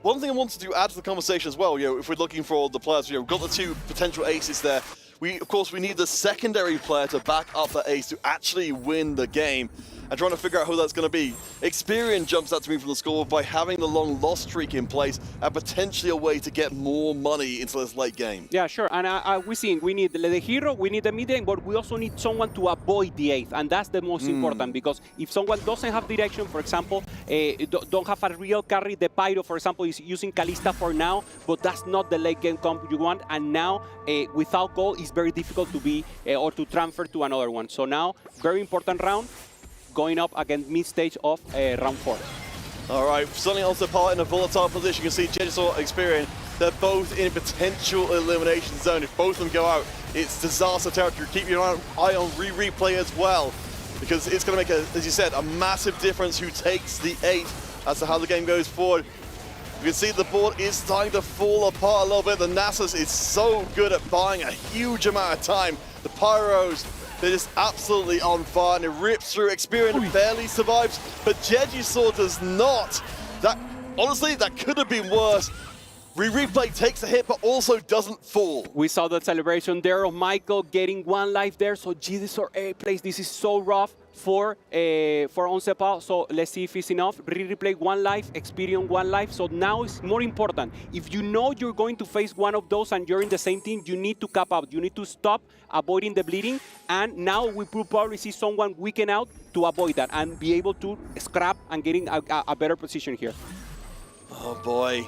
S14: One thing I wanted to add to the conversation as well, if we're looking for the players, we've got the two potential aces there. Of course, we need the secondary player to back up the ace to actually win the game. And trying to figure out who that's going to be. Experian jumps out to me from the score by having the long loss streak in place and potentially a way to get more money into this late game.
S17: Yeah, sure. And we need the hero, we need the mid lane, but we also need someone to avoid the eighth. And that's the most important because if someone doesn't have direction, for example, don't have a real carry, the Pyro, for example, is using Kalista for now, but that's not the late game comp you want. And now, without goal, it's very difficult to be or to transfer to another one. So now, very important round. Going up against mid-stage of round 4.
S14: All right, suddenly also part in a volatile position. You can see Jedisor, Experian, they're both in potential elimination zone. If both of them go out, it's disaster territory. Keep your eye on replay as well, because it's going to make, as you said, a massive difference who takes the 8 as to how the game goes forward. You can see the board is starting to fall apart a little bit. The Nasus is so good at buying a huge amount of time. The Pyros, they're just absolutely on fire, and it rips through. Experian barely survives, but Jedisor does not. Honestly, that could have been worse. Replay takes a hit, but also doesn't fall.
S17: We saw the celebration there of Michael getting 1 life there, so Jedisor A plays. This is so rough for Oncepa, so let's see if it's enough. Replay 1 life, Experian 1 life, so now it's more important. If you know you're going to face one of those and you're in the same team, you need to cap out. You need to stop avoiding the bleeding, and now we will probably see someone weaken out to avoid that and be able to scrap and getting a better position here.
S14: Oh boy.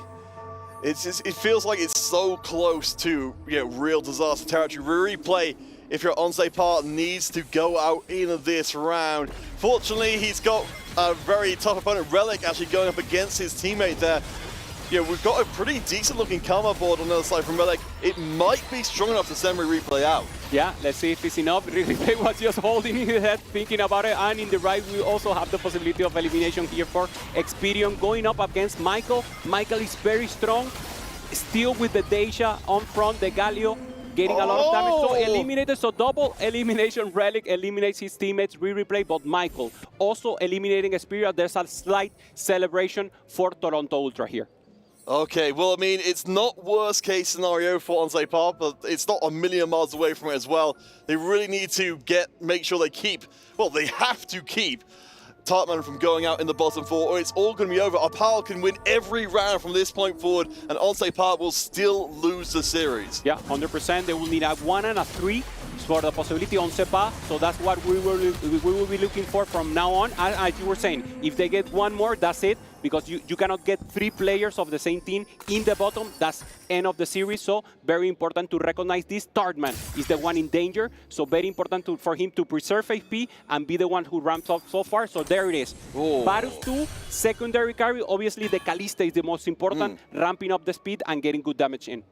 S14: It feels like it's so close to real disaster territory. Replay, if you're Once Part, needs to go out in this round. Fortunately, he's got a very tough opponent, Relic, actually going up against his teammate there. We've got a pretty decent looking karma board on the other side from Relic. It might be strong enough to send Replay out.
S17: Yeah, let's see if it's enough. Replay was just holding his head, thinking about it. And in the right, we also have the possibility of elimination here for Experian going up against Michael. Michael is very strong, still with the Deja on front, the Galio getting a lot of damage. So eliminated, so double elimination. Relic eliminates his teammates, Replay, but Michael also eliminating Experian. There's a slight celebration for Toronto Ultra here.
S14: Okay, well, I mean, it's not worst case scenario for Once Part, but it's not a million miles away from it as well. They really need to make sure they they have to keep Tartman from going out in the bottom 4, or it's all going to be over. Apal can win every round from this point forward, and Once Part will still lose the series.
S17: Yeah, 100%. They will need a 1 and a 3 for the possibility on Sepa. So that's what we will be looking for from now on. As you were saying, if they get 1 more, that's it. Because you cannot get 3 players of the same team in the bottom. That's end of the series. So very important to recognize this. Tartman is the one in danger. So very important for him to preserve HP and be the one who ramps up so far. So there it is. Varus 2, secondary carry. Obviously, the Kalista is the most important. Ramping up the speed and getting good damage in.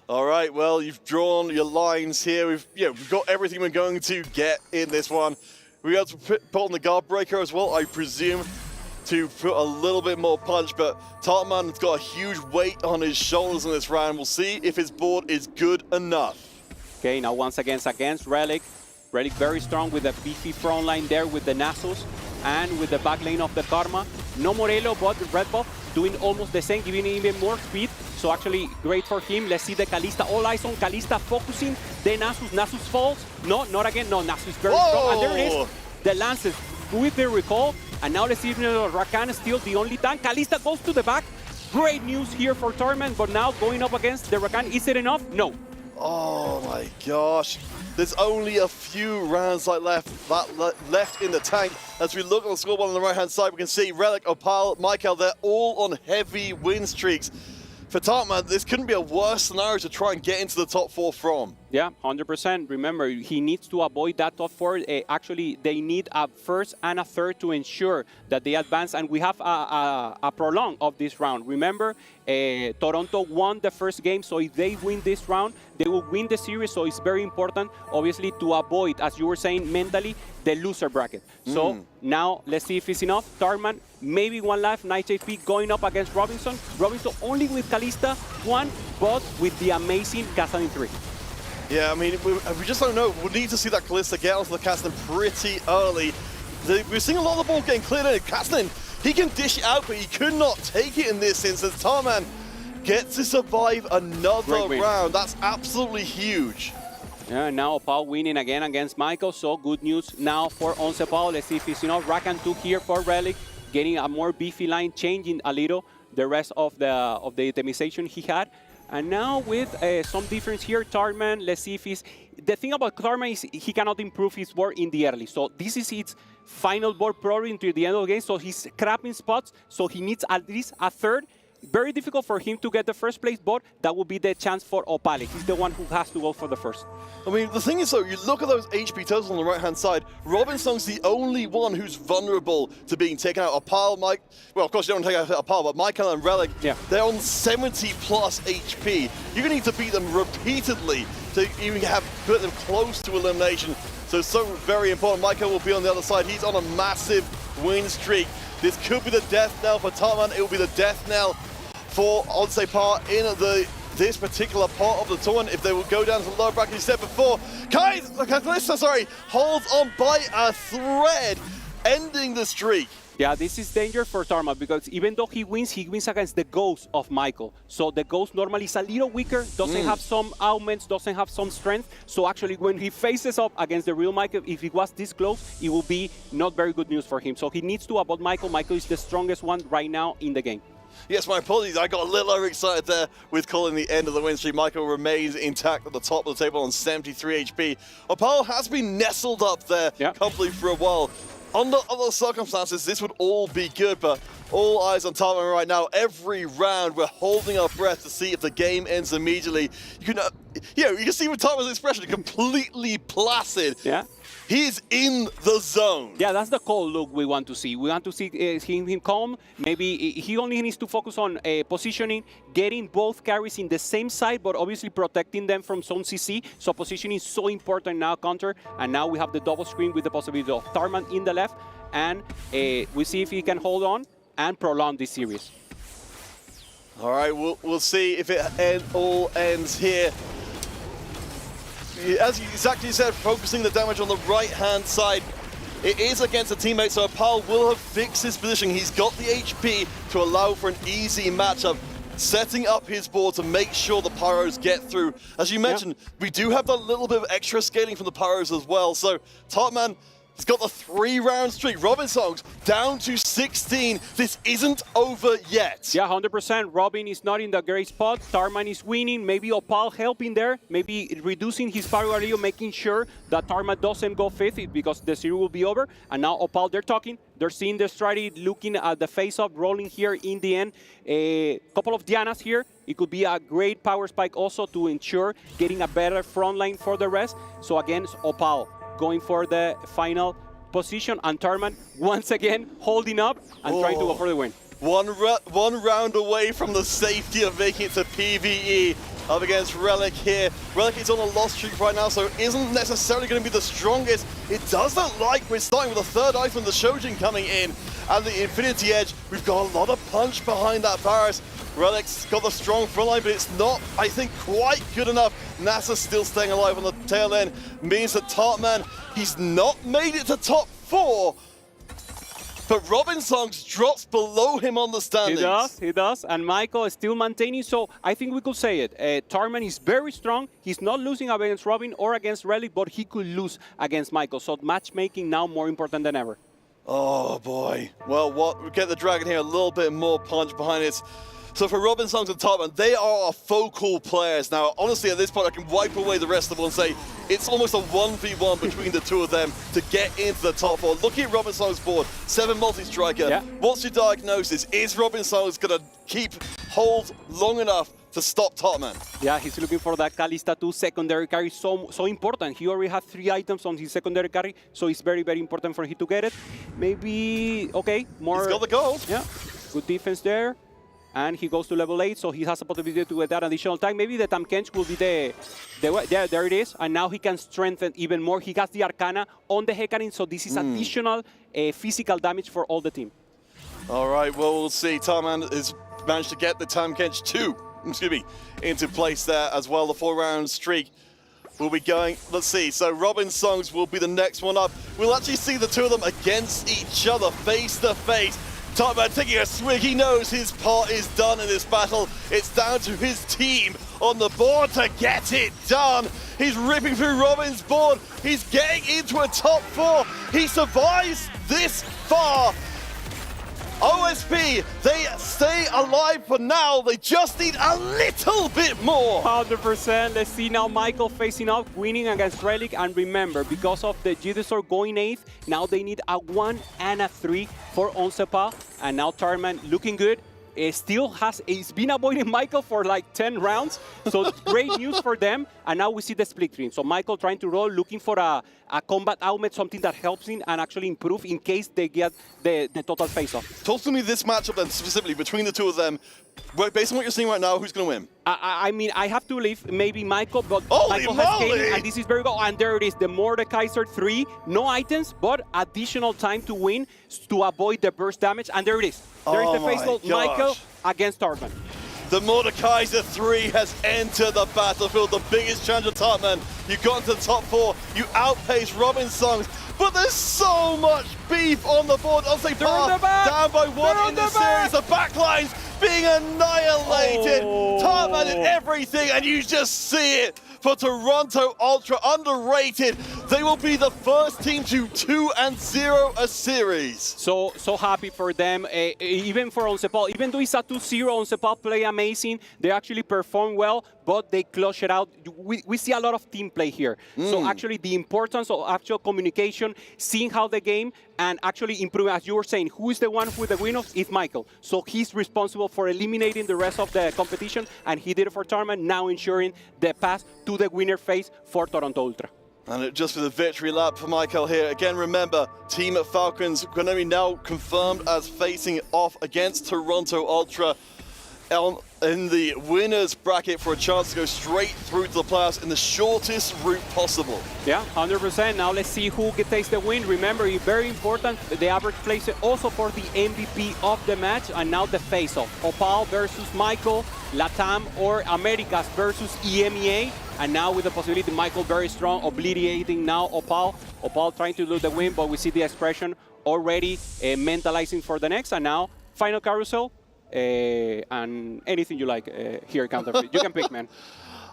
S14: All right, well, you've drawn your lines here. We've got everything we're going to get in this one. We have to put on the guard breaker as well, I presume, to put a little bit more punch, but Tartman's got a huge weight on his shoulders in this round. We'll see if his board is good enough.
S17: Okay, now once against Relic. Relic very strong with the beefy front line there with the Nasus and with the back lane of the Karma. No Morello, but Red Buff doing almost the same, giving even more speed. So actually great for him. Let's see the Kalista. All eyes on Kalista focusing. Then Nasus falls. No, not again. No, Nasus is very strong. And there it is. The Lances with the recall. And now let's see if Rakan is still the only tank. Kalista goes to the back. Great news here for Torment, but now going up against the Rakan, is it enough? No.
S14: Oh my gosh. There's only a few rounds left in the tank. As we look on the scoreboard on the right-hand side, we can see Relic, Opal, Michael, they're all on heavy win streaks. For Tartman, this couldn't be a worse scenario to try and get into the top 4 from.
S17: Yeah, 100%. Remember, he needs to avoid that top 4. Actually, they need a first and a third to ensure that they advance. And we have a prolong of this round. Remember, Toronto won the first game, so if they win this round, they will win the series. So it's very important, obviously, to avoid, as you were saying, mentally, the loser bracket. So now, let's see if it's enough. Tarman, maybe one life, 9 HP going up against Robinson. Robinson only with Kalista, 1, but with the amazing Kazanin 3.
S14: Yeah, I mean, we just don't know. We need to see that Kalista get onto the Kazanin pretty early. We're seeing a lot of the ball getting cleared in. Kazanin, he can dish it out, but he could not take it in this instance. Tarman gets to survive another round. That's absolutely huge.
S17: Yeah, now Opal winning again against Michael, so good news now for Once Paul. Let's see if it's enough. Rakan 2 here for Relic, getting a more beefy line, changing a little the rest of the itemization he had. And now with some difference here, Tarman, let's see if he's... The thing about Tarman is he cannot improve his board in the early. So this is its final board probably until the end of the game. So he's crapping spots, so he needs at least a third. Very difficult for him to get the first place board. That will be the chance for Opale. He's the one who has to go for the first.
S14: I mean, the thing is, though, you look at those HP totals on the right-hand side. Robinson's the only one who's vulnerable to being taken out. Opal, Mike, well, of course, you don't take out Opal, but Michael and Relic, they're on 70+ HP. You're going to need to beat them repeatedly to even put them close to elimination. So very important. Michael will be on the other side. He's on a massive win streak. This could be the death knell for Tarman. It will be the death knell for Once Par in this particular part of the tournament. If they will go down to the lower bracket, you said before, Kalista, holds on by a thread, ending the streak.
S17: Yeah, this is danger for Tarma because even though he wins against the Ghost of Michael. So the Ghost normally is a little weaker, doesn't have some augments, doesn't have some strength. So actually when he faces up against the real Michael, if he was this close, it will be not very good news for him. So he needs to avoid Michael. Michael is the strongest one right now in the game.
S14: Yes, my apologies. I got a little overexcited there with calling the end of the win streak. Michael remains intact at the top of the table on 73 HP. Opal has been nestled up there comfortably for a while. Under other circumstances, this would all be good, but all eyes on Tarman right now. Every round, we're holding our breath to see if the game ends immediately. You can see with Tarman's expression, completely placid.
S17: Yeah.
S14: He is in the zone.
S17: Yeah, that's the cold look we want to see. We want to see him calm. Maybe he only needs to focus on positioning, getting both carries in the same side, but obviously protecting them from zone CC. So positioning is so important now, counter. And now we have the double screen with the possibility of Tarman in the left. And we see if he can hold on and prolong this series.
S14: All right, we'll see if it all ends here. As you exactly said, focusing the damage on the right-hand side. It is against a teammate, so Opal will have fixed his position. He's got the HP to allow for an easy matchup, setting up his board to make sure the Pyros get through. As you mentioned, we do have that little bit of extra scaling from the Pyros as well. So Tartman, he's got the 3-round streak. Robinson's down to 16. This isn't over yet.
S17: Yeah, 100%. Robin is not in the great spot. Tarman is winning. Maybe Opal helping there. Maybe reducing his Pyro, making sure that Tarman doesn't go 5th because the series will be over. And now Opal, they're talking. They're seeing the strategy, looking at the face-off, rolling here in the end. A couple of Dianas here. It could be a great power spike also to ensure getting a better front line for the rest. So again, Opal going for the final position, and Tarman once again holding up and trying to go for the win.
S14: One round away from the safety of making it to PvE up against Relic here. Relic is on a loss streak right now, so isn't necessarily going to be the strongest. It does look like we're starting with a 3rd item, the Shojin coming in, and the Infinity Edge. We've got a lot of punch behind that Paris. Relic's got the strong front line, but it's not, I think, quite good enough. NASA's still staying alive on the tail end. Means that Tartman, he's not made it to top 4. but Robin Songs drops below him on the standings.
S17: He does, and Michael is still maintaining, so I think we could say it. Tarman is very strong. He's not losing against Robin or against Relic, but he could lose against Michael, so matchmaking now more important than ever.
S14: Oh boy. Well, we get the Dragon here a little bit more punch behind it. So for Robin Songs and Topman, they are our focal players. Now, honestly, at this point, I can wipe away the rest of them and say it's almost a 1v1 between the two of them to get into the top 4. Looking at Robin Songs' board, 7 multi-striker. Yeah. What's your diagnosis? Is Robin Songs going to keep hold long enough to stop Topman?
S17: Yeah, he's looking for that Kalista 2 secondary carry, so important. He already has 3 items on his secondary carry, so it's very, very important for him to get it. Maybe, okay, more...
S14: He's got the gold.
S17: Yeah, good defense there. And he goes to level 8, so he has a possibility to get that additional time. Maybe the Tam Kench will be there it is. And now he can strengthen even more. He has the Arcana on the Hecarim, so this is additional physical damage for all the team.
S14: All right, well, we'll see. Tarman has managed to get the Tam Kench 2, into place there as well. The 4-round streak will be going. Let's see. So Robin Songs will be the next one up. We'll actually see the two of them against each other, face to face. Topman taking a swig. He knows his part is done in this battle. It's down to his team on the board to get it done. He's ripping through Robin's board. He's getting into a top 4. He survives this far. OSP, they stay alive for now. They just need a little bit more.
S17: 100%. Let's see now Michael facing off, winning against Relic. And remember, because of the Gidesaur going 8th, now they need a 1 and a 3 for Onsepa. And now Tarman looking good. He's been avoiding Michael for like 10 rounds. So great news for them. And now we see the split screen. So Michael trying to roll, looking for a combat helmet, something that helps him and actually improve in case they get the total face-off.
S14: Talk to me this matchup then, specifically between the two of them. Based on what you're seeing right now, who's going to win?
S17: I mean, I have to leave maybe Michael, but
S14: Holy
S17: Michael
S14: moly!
S17: has Kaden, and this is very good. And there it is, the Mordekaiser 3, no items, but additional time to win to avoid the burst damage. And there it is. There is the face-off, Michael against Tarman.
S14: The Mordekaiser 3 has entered the battlefield, the biggest challenge of Topman. You got into the top 4, you outpaced Robin Songs, but there's so much beef on the board. I'll say down by 1 in this series. The backlines being annihilated. Topman did everything, and you just see it. For Toronto Ultra, underrated. They will be the first team to 2-0 a series.
S17: So happy for them, even for Onsepa. Even though it's a 2-0, Onsepa play amazing. They actually perform well, but they clutch it out. We see a lot of team play here. So actually the importance of actual communication, seeing how the game, and actually improving, as you were saying, who is the one with the win-offs? It's Michael. So he's responsible for eliminating the rest of the competition, and he did it for Tarman, now ensuring the pass to the winner phase for Toronto Ultra.
S14: And just for the victory lap for Michael here. Again, remember, Team Falcons going to be now confirmed as facing off against Toronto Ultra in the winner's bracket for a chance to go straight through to the playoffs in the shortest route possible.
S17: Yeah, 100%. Now let's see who takes the win. Remember, it's very important, the average place also for the MVP of the match, and now the face-off. Opal versus Michael, Latam or Americas versus EMEA. And now with the possibility, Michael very strong, obliterating now Opal. Opal trying to do the win, but we see the expression already mentalizing for the next. And now, final carousel. And anything you like here, Counterfeit. You can pick, man.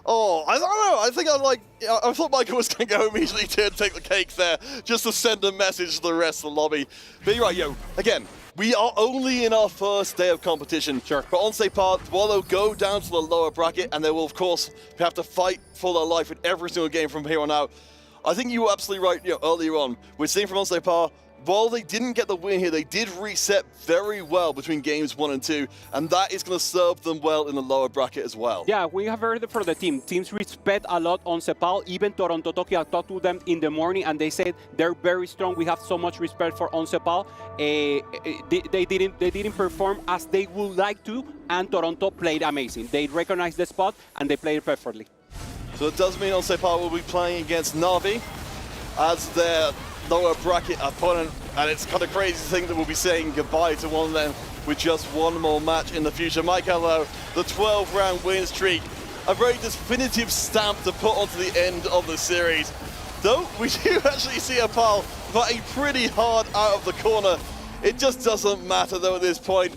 S14: Oh, I don't know. I think I thought Michael was going to go immediately to take the cake there, just to send a message to the rest of the lobby. But you're right, again, we are only in our first day of competition. Sure. But on Sepa, while they'll go down to the lower bracket, and they will, of course, have to fight for their life in every single game from here on out. I think you were absolutely right earlier on. We're seeing from on Sepa, while they didn't get the win here, they did reset very well between games 1 and 2, and that is going to serve them well in the lower bracket as well.
S17: Yeah, we have heard it for the team. Teams respect a lot on Sepal. Even Toronto Tokyo, I talked to them in the morning, and they said they're very strong. We have so much respect for on Sepal. They didn't perform as they would like to, and Toronto played amazing. They recognized the spot, and they played it perfectly.
S14: So it does mean on Sepal will be playing against Navi as their lower bracket opponent, and it's kind of crazy to think that we'll be saying goodbye to one of them with just one more match in the future. Michael, the 12-round win streak, a very definitive stamp to put onto the end of the series. Though we do actually see Opal fighting pretty hard out of the corner It just doesn't matter though at this point.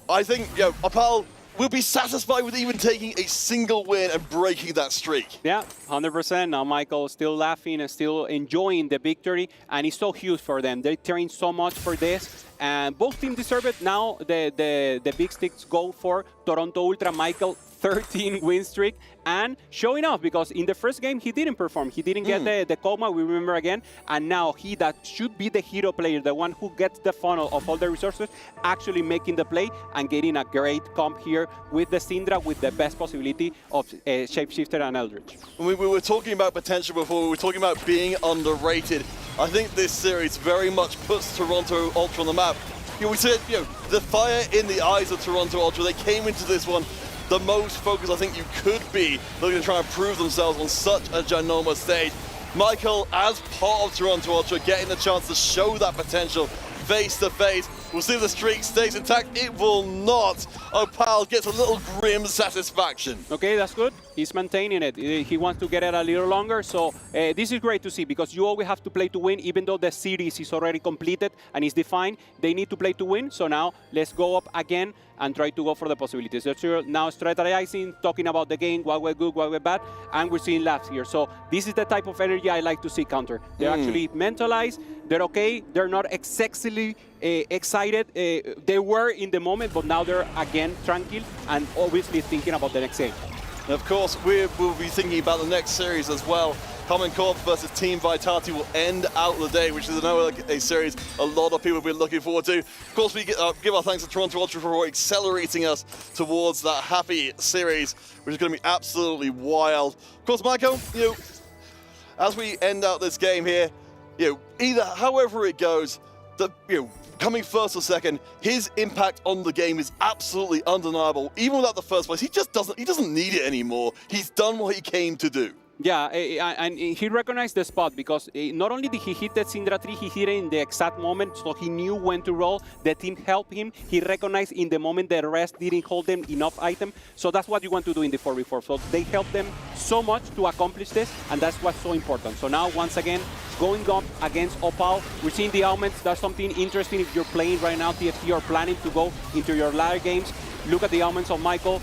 S14: I think, Opal will be satisfied with even taking a single win and breaking that streak.
S17: Yeah, 100%. Now Michael still laughing and still enjoying the victory, and it's so huge for them. They trained so much for this, and both teams deserve it. Now the big sticks go for Toronto Ultra. Michael, 13 win streak, and showing off because in the first game he didn't perform. He didn't get the coma, we remember again, and now he that should be the hero player, the one who gets the funnel of all the resources, actually making the play and getting a great comp here with the Syndra with the best possibility of Shapeshifter and Eldritch.
S14: We were talking about potential before, we were talking about being underrated. I think this series very much puts Toronto Ultra on the map. We said, the fire in the eyes of Toronto Ultra, they came into this one the most focused I think you could be, looking to try and prove themselves on such a ginormous stage. Michael, as part of Toronto Ultra, getting the chance to show that potential face to face. We'll see if the streak stays intact. It will not. Opal gets a little grim satisfaction.
S17: Okay, that's good. He's maintaining it. He wants to get it a little longer. So this is great to see because you always have to play to win, even though the series is already completed and is defined. They need to play to win. So now let's go up again and try to go for the possibilities. So now strategizing, talking about the game, what we're good, what we're bad, and we're seeing laughs here. So this is the type of energy I like to see counter. They're actually mentalized. They're okay. They're not excessively excited. They were in the moment, but now they're again tranquil and obviously thinking about the next game.
S14: And of course, we'll be thinking about the next series as well. Common Corp versus Team Vitality will end out the day, which is a series a lot of people have been looking forward to. Of course, we give our thanks to Toronto Ultra for accelerating us towards that happy series, which is going to be absolutely wild. Of course, Michael, as we end out this game here, either however it goes, coming first or second, his impact on the game is absolutely undeniable. Even without the first place, he doesn't need it anymore. He's done what he came to do.
S17: Yeah, and he recognized the spot because not only did he hit the Syndra 3, he hit it in the exact moment, so he knew when to roll. The team helped him. He recognized in the moment the rest didn't hold them enough item. So that's what you want to do in the 4v4. So they helped them so much to accomplish this, and that's what's so important. So now, once again, going up against Opal, we're seeing the augments. That's something interesting if you're playing right now TFT or planning to go into your latter games. Look at the augments of Michael.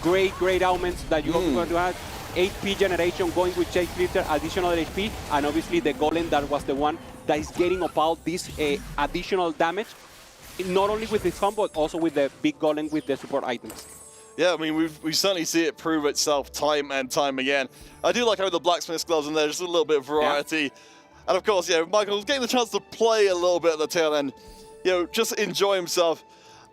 S17: Great augments that you're going to have. HP generation going with Shapeshifter, additional HP, and obviously the Golem that was the one that is getting Opal this additional damage, not only with his combo, but also with the big Golem with the support items.
S14: Yeah, I mean, we certainly see it prove itself time and time again. I do like having the blacksmith's gloves in there, just a little bit of variety. Yeah. And of course, Michael's getting the chance to play a little bit at the tail end, just enjoy himself.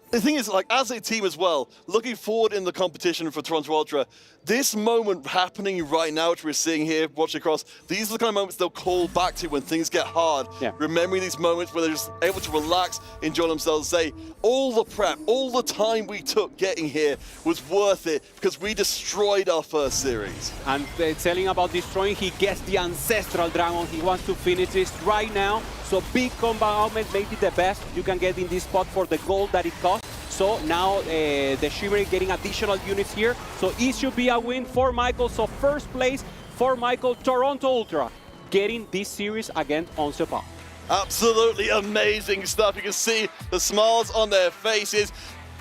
S14: The thing is, as a team as well, looking forward in the competition for Toronto Ultra, this moment happening right now, which we're seeing here, watching across, these are the kind of moments they'll call back to when things get hard. Yeah. Remembering these moments where they're just able to relax, enjoy themselves, say, all the prep, all the time we took getting here was worth it because we destroyed our first series.
S17: And telling about destroying, he gets the Ancestral Dragon. He wants to finish this right now. So big combo augment, maybe the best you can get in this spot for the gold that it costs. So now the Shimmery getting additional units here. So it should be a win for Michael. So first place for Michael, Toronto Ultra, getting this series against Oncepal.
S14: Absolutely amazing stuff. You can see the smiles on their faces.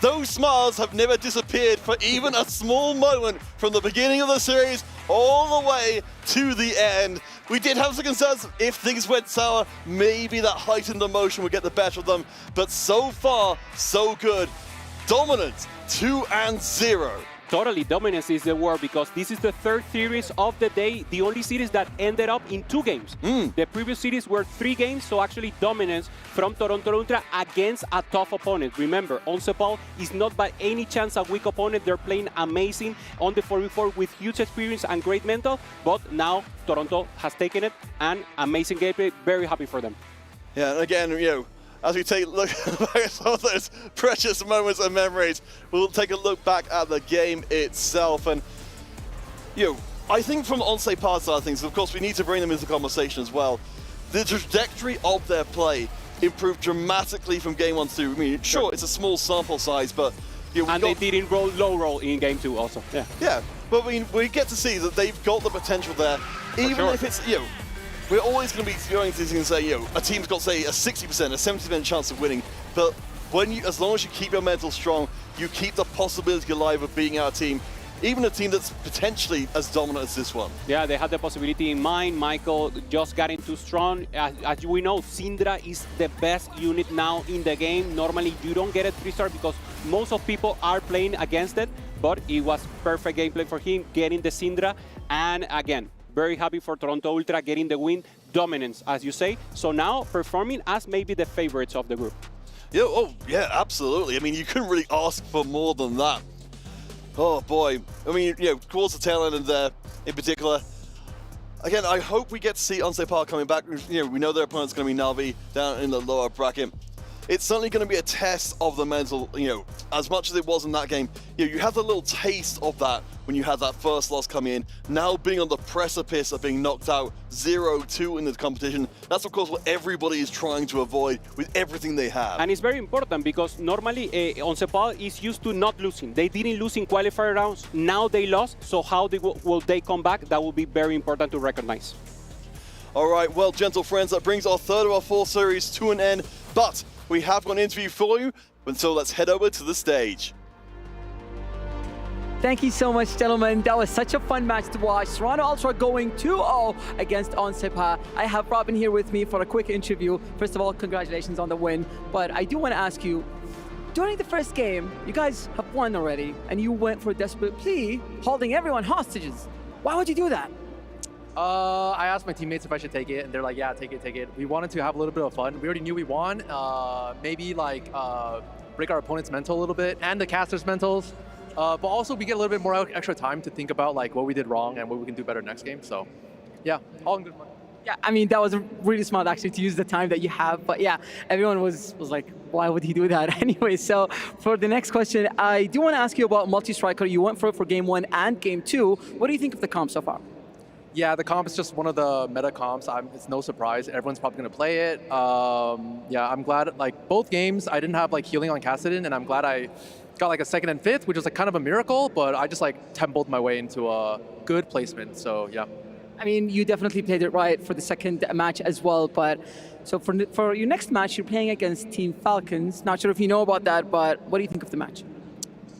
S14: Those smiles have never disappeared for even a small moment from the beginning of the series all the way to the end. We did have some concerns if things went sour, maybe that heightened emotion would get the better of them, but so far, so good. Dominance, 2-0.
S17: Totally, dominance is the word because this is the third series of the day, the only series that ended up in 2 games. The previous series were 3 games, so actually dominance from Toronto Ultra against a tough opponent. Remember, Oncepal is not by any chance a weak opponent. They're playing amazing on the 4v4 with huge experience and great mental, but now Toronto has taken it and amazing gameplay. Very happy for them.
S14: Yeah, and again, as we take a look at some of those precious moments and memories, we'll take a look back at the game itself. And, I think from Oncepal's side of things, of course, we need to bring them into the conversation as well. The trajectory of their play improved dramatically from game 1 to 2. I mean, sure, it's a small sample size, but...
S17: and they didn't roll low roll in game 2 also.
S14: Yeah, but I mean, we get to see that they've got the potential there, even if it's, we're always going to be going to these and say, a team's got, say, a 60%, a 70% chance of winning. but as long as you keep your mental strong, you keep the possibility alive of beating our team, even a team that's potentially as dominant as this one.
S17: Yeah, they had the possibility in mind. Michael just got in too strong. As we know, Syndra is the best unit now in the game. Normally, you don't get a 3-star because most of people are playing against it, but it was perfect gameplay for him, getting the Syndra. And again, very happy for Toronto Ultra getting the win. Dominance, as you say. So now performing as maybe the favorites of the group.
S14: Yeah, oh, yeah, absolutely. I mean, you couldn't really ask for more than that. Oh, boy. I mean, towards the tail end there, in particular. Again, I hope we get to see Onsepa coming back. We know their opponent's going to be Na'Vi down in the lower bracket. It's certainly going to be a test of the mental, as much as it was in that game. You have the little taste of that when you had that first loss coming in. Now being on the precipice of being knocked out 0-2 in the competition, that's of course what everybody is trying to avoid with everything they have.
S17: And it's very important because normally Onsepa is used to not losing. They didn't lose in qualifier rounds. Now they lost. So how will they come back? That will be very important to recognize.
S14: All right, well, gentle friends, that brings our third of our 4 series to an end. But we have got an interview for you, so let's head over to the stage.
S16: Thank you so much, gentlemen. That was such a fun match to watch. Toronto Ultra going 2-0 against Onsepa. I have Robin here with me for a quick interview. First of all, congratulations on the win. But I do want to ask you, during the first game, you guys have won already, and you went for a desperate plea, holding everyone hostages. Why would you do that?
S23: I asked my teammates if I should take it, and they're like, yeah, take it, take it. We wanted to have a little bit of fun. We already knew we won. Maybe like break our opponent's mental a little bit, and the casters' mentals. But also we get a little bit more extra time to think about like what we did wrong and what we can do better next game. So yeah, all in good fun.
S16: Yeah, I mean, that was really smart actually to use the time that you have. But yeah, everyone was like, why would he do that anyway? So for the next question, I do want to ask you about multi-striker. You went for it for game 1 and game 2. What do you think of the comp so far?
S23: Yeah, the comp is just one of the meta comps. It's no surprise. Everyone's probably going to play it. Yeah, I'm glad, like, both games, I didn't have, like, healing on Kassadin, and I'm glad I got, like, a 2nd and 5th, which was, like, kind of a miracle, but I just, like, tempoed my way into a good placement, so, yeah.
S16: I mean, you definitely played it right for the second match as well, but so for your next match, you're playing against Team Falcons. Not sure if you know about that, but what do you think of the match?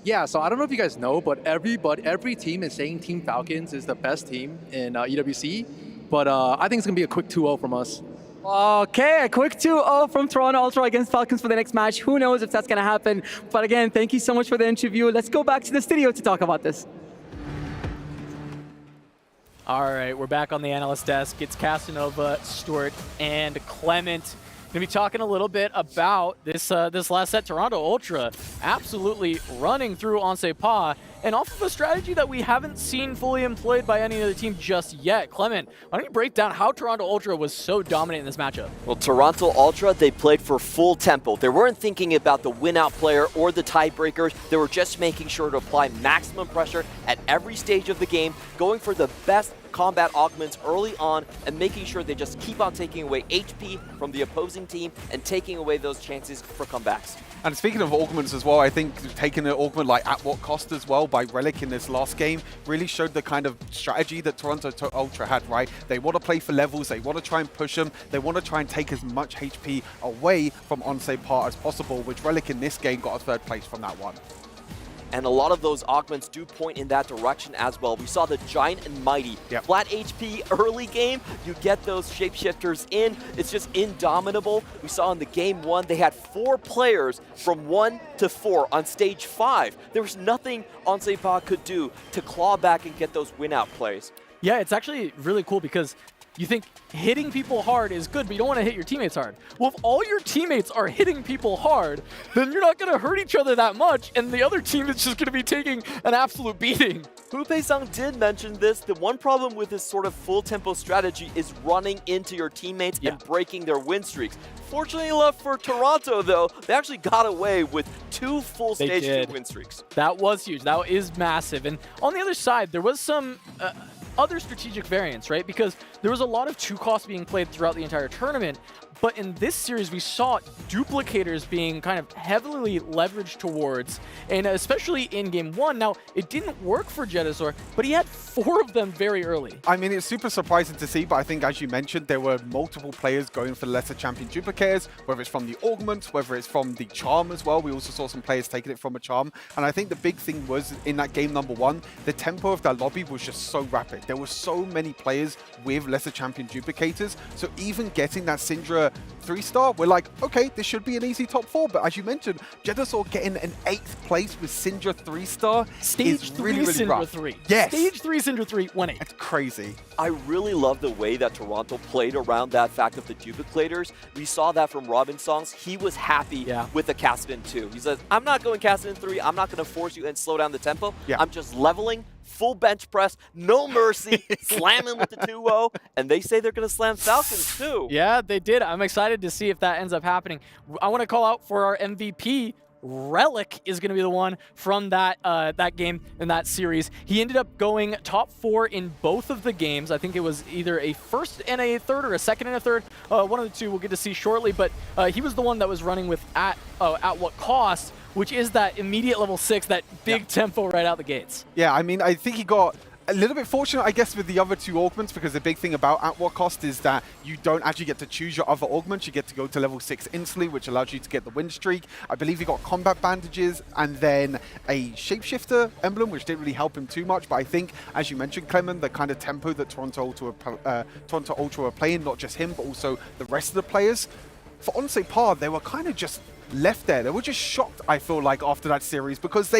S23: Yeah, so I don't know if you guys know, but every team is saying Team Falcons is the best team in EWC, but I think it's going to be a quick 2-0 from us.
S16: Okay, a quick 2-0 from Toronto Ultra against Falcons for the next match. Who knows if that's going to happen? But again, thank you so much for the interview. Let's go back to the studio to talk about this.
S24: All right, we're back on the analyst desk. It's Casanova, Stuart, and Clement. Going to be talking a little bit about this last set. Toronto Ultra absolutely running through Onsepa, and off of a strategy that we haven't seen fully employed by any other team just yet. Clement, why don't you break down how Toronto Ultra was so dominant in this matchup?
S2: Well, Toronto Ultra, they played for full tempo. They weren't thinking about the win-out player or the tiebreakers. They were just making sure to apply maximum pressure at every stage of the game, going for the best combat augments early on and making sure they just keep on taking away HP from the opposing team and taking away those chances for comebacks.
S26: And speaking of augments as well, I think taking an augment like at what cost as well by Relic in this last game really showed the kind of strategy that Toronto Ultra had, right? They want to play for levels, they want to try and push them, they want to try and take as much HP away from Onsepa as possible, which Relic in this game got a 3rd place from that one.
S2: And a lot of those augments do point in that direction as well. We saw the Giant and Mighty.
S26: Yep.
S2: Flat HP early game, you get those shapeshifters in. It's just indomitable. We saw in the game 1, they had 4 players from 1 to 4 on stage 5. There was nothing Onsepa could do to claw back and get those win-out plays.
S24: Yeah, it's actually really cool because you think hitting people hard is good, but you don't want to hit your teammates hard. Well, if all your teammates are hitting people hard, then you're not going to hurt each other that much, and the other team is just going to be taking an absolute beating.
S2: Hupe-sang did mention this. The one problem with this sort of full tempo strategy is running into your teammates and breaking their win streaks. Fortunately enough for Toronto, though, they actually got away with 2 full stage 2 win streaks.
S24: That was huge. That is massive. And on the other side, there was some other strategic variance, right? Because there was a lot of 2 costs being played throughout the entire tournament, But in this series, we saw duplicators being kind of heavily leveraged towards, and especially in game 1. Now, it didn't work for Jetasaur, but he had 4 of them very early.
S26: I mean, it's super surprising to see, but I think, as you mentioned, there were multiple players going for the lesser champion duplicators, whether it's from the augment, whether it's from the charm as well. We also saw some players taking it from a charm. And I think the big thing was, in that game number 1, the tempo of that lobby was just so rapid. There were so many players with lesser champion duplicators. So even getting that Syndra 3-star, we're like, okay, this should be an easy top 4. But as you mentioned, Jetasaur getting an 8th place with Syndra 3-star
S24: Stage 3
S26: really, really
S24: Syndra
S26: rough.
S24: 3.
S26: Yes.
S24: Stage 3 Syndra 3, 1-8.
S26: It's crazy.
S2: I really love the way that Toronto played around that fact of the duplicators. We saw that from Robin Songs. He was happy with the Caspian 2. He says, I'm not going Caspian 3. I'm not going to force you and slow down the tempo. I'm just leveling, full bench press, no mercy, slamming with the 2-0. And they say they're going to slam Falcons too.
S24: Yeah, they did. I'm excited to see if that ends up happening. I want to call out for our MVP. Relic is going to be the one from that that game in that series. He ended up going top 4 in both of the games. I think it was either a first and a third or a second and a third. One of the two we'll get to see shortly, but he was the one that was running with at what cost, which is that immediate level 6, that big tempo right out the gates.
S26: Yeah, I mean, I think he got a little bit fortunate, I guess, with the other 2 augments, because the big thing about at what cost is that you don't actually get to choose your other augments. You get to go to level 6 instantly, which allows you to get the win streak. I believe he got combat bandages and then a shapeshifter emblem, which didn't really help him too much. But I think, as you mentioned, Clement, the kind of tempo that Toronto Ultra were playing, not just him, but also the rest of the players, for Onsei Par, they were kind of just left there. They were just shocked, I feel like, after that series, because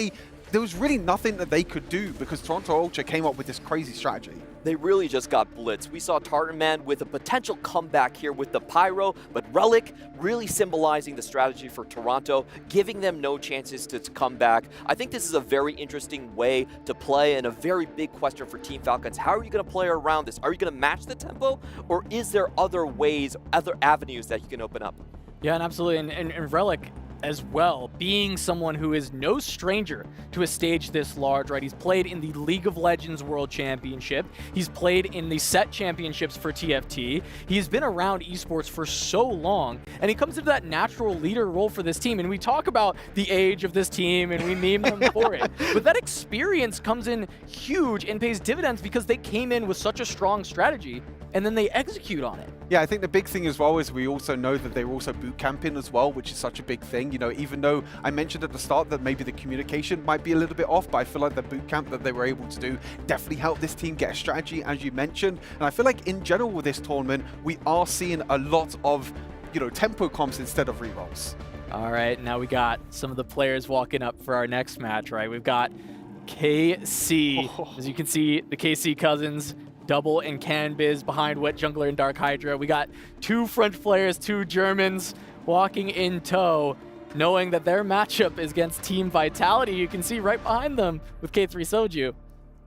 S26: there was really nothing that they could do, because Toronto Ultra came up with this crazy strategy.
S2: They really just got blitzed. We saw Tartanman with a potential comeback here with the Pyro, but Relic really symbolizing the strategy for Toronto, giving them no chances to come back. I think this is a very interesting way to play and a very big question for Team Falcons. How are you going to play around this? Are you going to match the tempo, or is there other ways, other avenues that you can open up?
S24: Yeah, and absolutely. And Relic as well, being someone who is no stranger to a stage this large, right? He's played in the League of Legends World Championship. He's played in the set championships for TFT. He's been around esports for so long, and he comes into that natural leader role for this team. And we talk about the age of this team, and we meme them for it. But that experience comes in huge and pays dividends, because they came in with such a strong strategy, and then they execute on it.
S26: Yeah, I think the big thing as well is we also know that they were also boot camping as well, which is such a big thing. You know, even though I mentioned at the start that maybe the communication might be a little bit off, but I feel like the boot camp that they were able to do definitely helped this team get a strategy, as you mentioned. And I feel like in general with this tournament, we are seeing a lot of, you know, tempo comps instead of rerolls.
S24: All right, now we got some of the players walking up for our next match, right? We've got KC. As you can see, the KC cousins, Double and Canbiz behind Wet Jungler and Dark Hydra. We got 2 French players, 2 Germans walking in tow, knowing that their matchup is against Team Vitality. You can see right behind them with K3 Soju.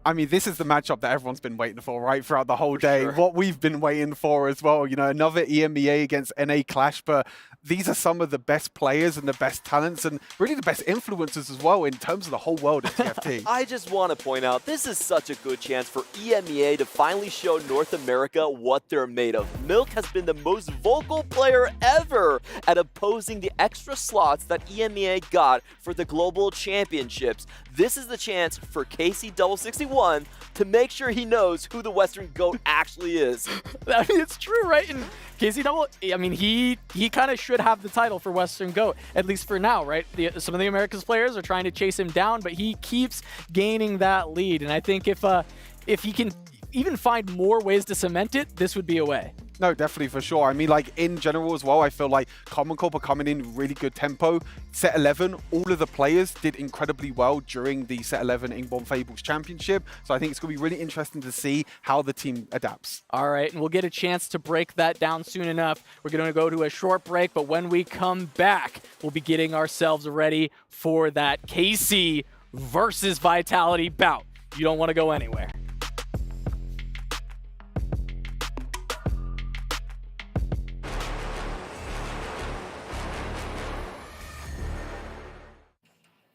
S26: I mean, this is the matchup that everyone's been waiting for, right, throughout the whole day. What we've been waiting for as well. You know, another EMEA against NA clash, but these are some of the best players and the best talents and really the best influencers as well in terms of the whole world of TFT.
S2: I just want to point out, this is such a good chance for EMEA to finally show North America what they're made of. Milk has been the most vocal player ever at opposing the extra slots that EMEA got for the Global Championships. This is the chance for KC61 to make sure he knows who the Western GOAT actually is.
S24: I mean, it's true, right? And KC Double, I mean, he kind of should have the title for Western GOAT, at least for now, right? Some of the Americas players are trying to chase him down, but he keeps gaining that lead. And I think if he can even find more ways to cement it, this would be a way.
S26: No, definitely, for sure. I mean, like, in general as well, I feel like Common Corp are coming in really good tempo. Set 11, all of the players did incredibly well during the Set 11 Ingborn Fables Championship. So I think it's going to be really interesting to see how the team adapts.
S24: All right, and we'll get a chance to break that down soon enough. We're going to go to a short break, but when we come back, we'll be getting ourselves ready for that KC versus Vitality bout. You don't want to go anywhere.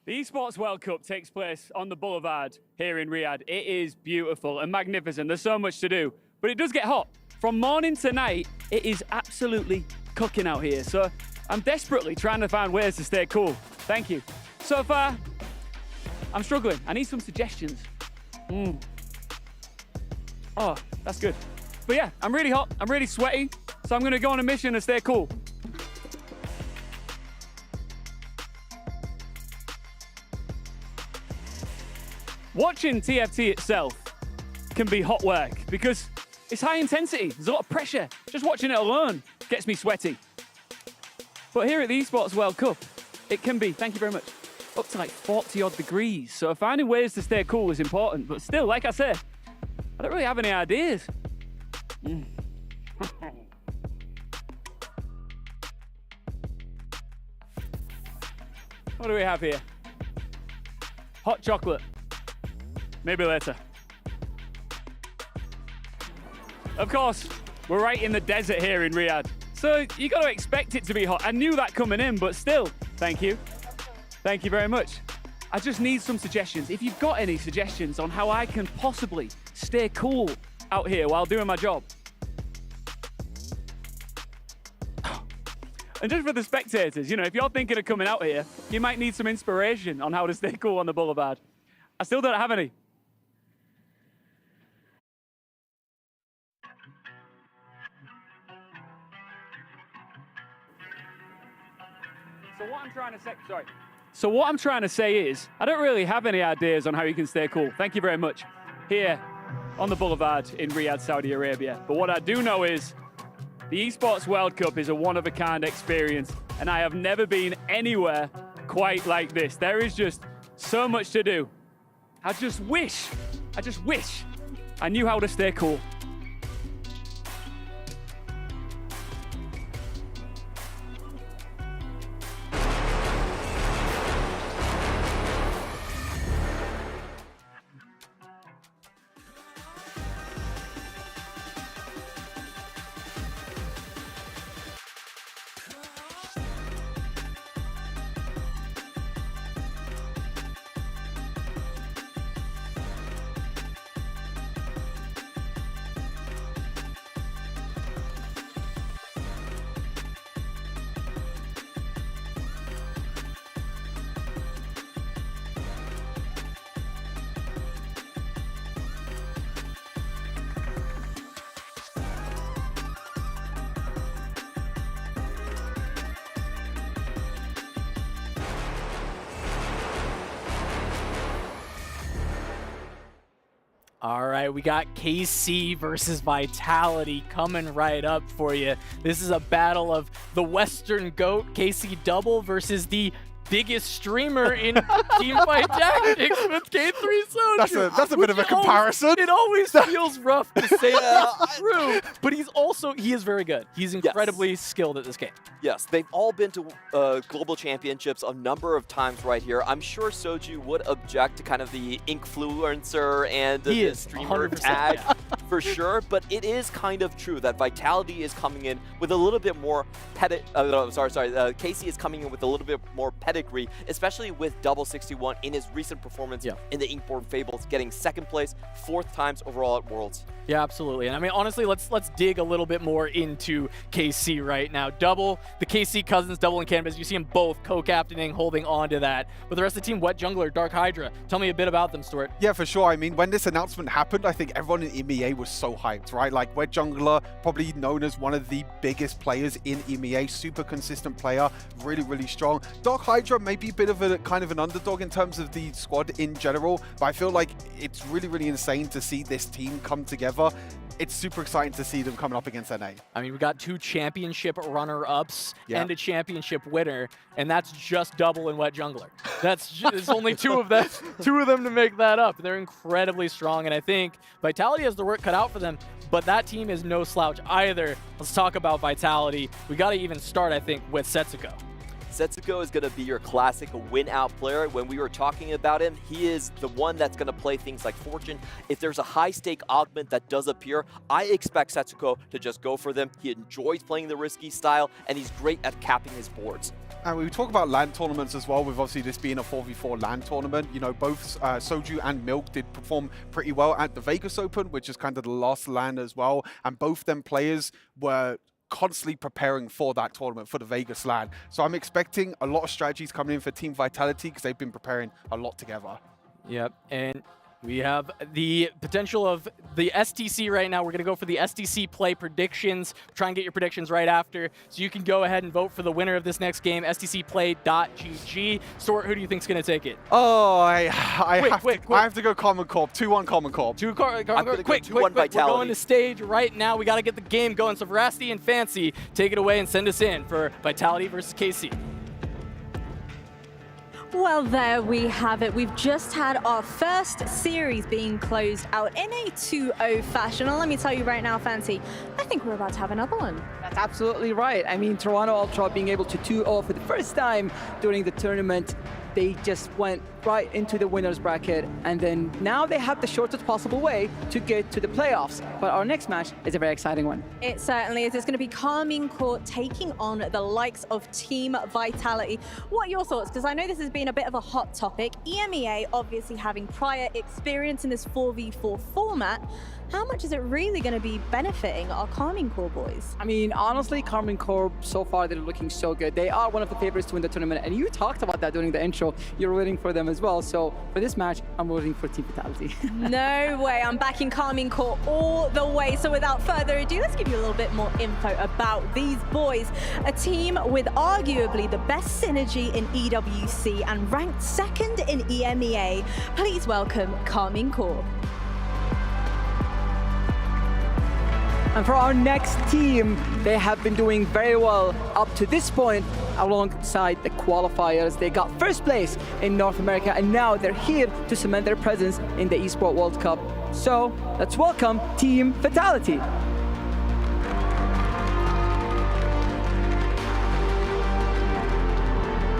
S7: The Esports World Cup takes place on the Boulevard here in Riyadh. It is beautiful and magnificent. There's so much to do, but it does get hot. From morning to night, it is absolutely cooking out here, so I'm desperately trying to find ways to stay cool. Thank you. So far, I'm struggling. I need some suggestions. Oh, that's good. But yeah, I'm really hot, I'm really sweaty, so I'm gonna go on a mission to stay cool. Watching TFT itself can be hot work because it's high intensity. There's a lot of pressure. Just watching it alone gets me sweaty. But here at the Esports World Cup, it can be, thank you very much, up to like 40 odd degrees. So finding ways to stay cool is important. But still, like I said, I don't really have any ideas. What do we have here? Hot chocolate. Maybe later. Of course, we're right in the desert here in Riyadh. So you got to expect it to be hot. I knew that coming in, but still, thank you. Thank you very much. I just need some suggestions. If you've got any suggestions on how I can possibly stay cool out here while doing my job. And just for the spectators, you know, if you're thinking of coming out here, you might need some inspiration on how to stay cool on the boulevard. I still don't have any. So what I'm trying to say is, I don't really have any ideas on how you can stay cool. Thank you very much. Here on the boulevard in Riyadh, Saudi Arabia. But what I do know is, the Esports World Cup is a one-of-a-kind experience, and I have never been anywhere quite like this. There is just so much to do. I just wish I knew how to stay cool.
S24: All right, we got KC versus Vitality coming right up for you. This is a battle of the Western GOAT, KC Double, versus the biggest streamer in Team Fight Tactics with K3 Soju.
S26: That's a bit of a comparison.
S24: It always feels rough to say that's true, but he is very good. He's incredibly skilled at this game.
S2: Yes, they've all been to global championships a number of times right here. I'm sure Soju would object to kind of the influencer and the streamer tag for sure, but it is kind of true that Vitality is coming in with a little bit more Casey is coming in with a little bit more pedigree, especially with Double 61 in his recent performance in the Inkborn Fables, getting second place, 4th times overall at Worlds.
S24: Yeah, absolutely. And I mean, honestly, let's dig a little bit more into KC right now. Double, the KC cousins, Double and Canvas, you see them both co-captaining, holding on to that. But the rest of the team, Wet Jungler, Dark Hydra, tell me a bit about them, Stuart.
S26: Yeah, for sure. I mean, when this announcement happened, I think everyone in EMEA was so hyped, right? Like, Wet Jungler, probably known as one of the biggest players in EMEA, super consistent player, really, really strong. Dark Hydra may be a bit of a kind of an underdog in terms of the squad in general, but I feel like it's really, really insane to see this team come together. It's super exciting to see them coming up against NA.
S24: I mean, we got 2 championship runner-ups and a championship winner, and that's just Double and Wet Jungler. There's only 2 of them to make that up. They're incredibly strong, and I think Vitality has the work cut out for them, but that team is no slouch either. Let's talk about Vitality. We got to even start, I think, with Setsuko.
S2: Setsuko is going to be your classic win-out player. When we were talking about him, he is the one that's going to play things like Fortune. If there's a high-stake augment that does appear, I expect Setsuko to just go for them. He enjoys playing the risky style, and he's great at capping his boards.
S26: And we talk about LAN tournaments as well, with obviously this being a 4v4 LAN tournament. You know, both Soju and Milk did perform pretty well at the Vegas Open, which is kind of the last LAN as well. And both them players were constantly preparing for that tournament, for the Vegas LAN. So I'm expecting a lot of strategies coming in for Team Vitality because they've been preparing a lot together.
S24: Yep, and we have the potential of the STC right now. We're going to go for the STC play predictions. Try and get your predictions right after. So you can go ahead and vote for the winner of this next game, stcplay.gg. Stuart, who do you think is going to take it?
S26: Oh, I have to go Common Corp. 2-1 Common Corp.
S24: Quick, we're going to stage right now. We got to get the game going. So Veracity and Fancy, take it away and send us in for Vitality versus KC.
S13: Well, there we have it. We've just had our first series being closed out in a 2-0 fashion. And let me tell you right now, Fancy, I think we're about to have another one.
S16: That's absolutely right. I mean, Toronto Ultra being able to 2-0 for the first time during the tournament. They just went right into the winner's bracket, and then now they have the shortest possible way to get to the playoffs. But our next match is a very exciting one.
S13: It certainly is. It's going to be Carmine Corp taking on the likes of Team Vitality. What are your thoughts? Because I know this has been a bit of a hot topic. EMEA obviously having prior experience in this 4v4 format. How much is it really going to be benefiting our Carmine Corp boys?
S16: I mean, honestly, Carmine Corp, so far, they're looking so good. They are one of the favorites to win the tournament, and you talked about that during the intro. You're rooting for them as well. So for this match, I'm rooting for Team Vitality.
S13: No way. I'm backing Carmine Corp all the way. So without further ado, let's give you a little bit more info about these boys. A team with arguably the best synergy in EWC and ranked second in EMEA. Please welcome Carmine Corp.
S16: And for our next team, they have been doing very well up to this point alongside the qualifiers. They got first place in North America, and now they're here to cement their presence in the Esports World Cup. So let's welcome Team Vitality.
S13: I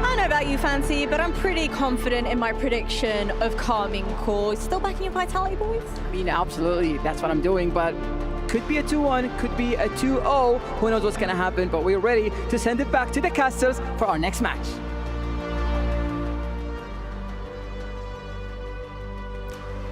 S13: don't know about you, Fancy, but I'm pretty confident in my prediction of Carmine Corp. Still backing your Vitality, boys?
S16: I mean, absolutely, that's what I'm doing, but could be a 2-1, could be a 2-0. Who knows what's gonna happen, but we're ready to send it back to the casters for our next match.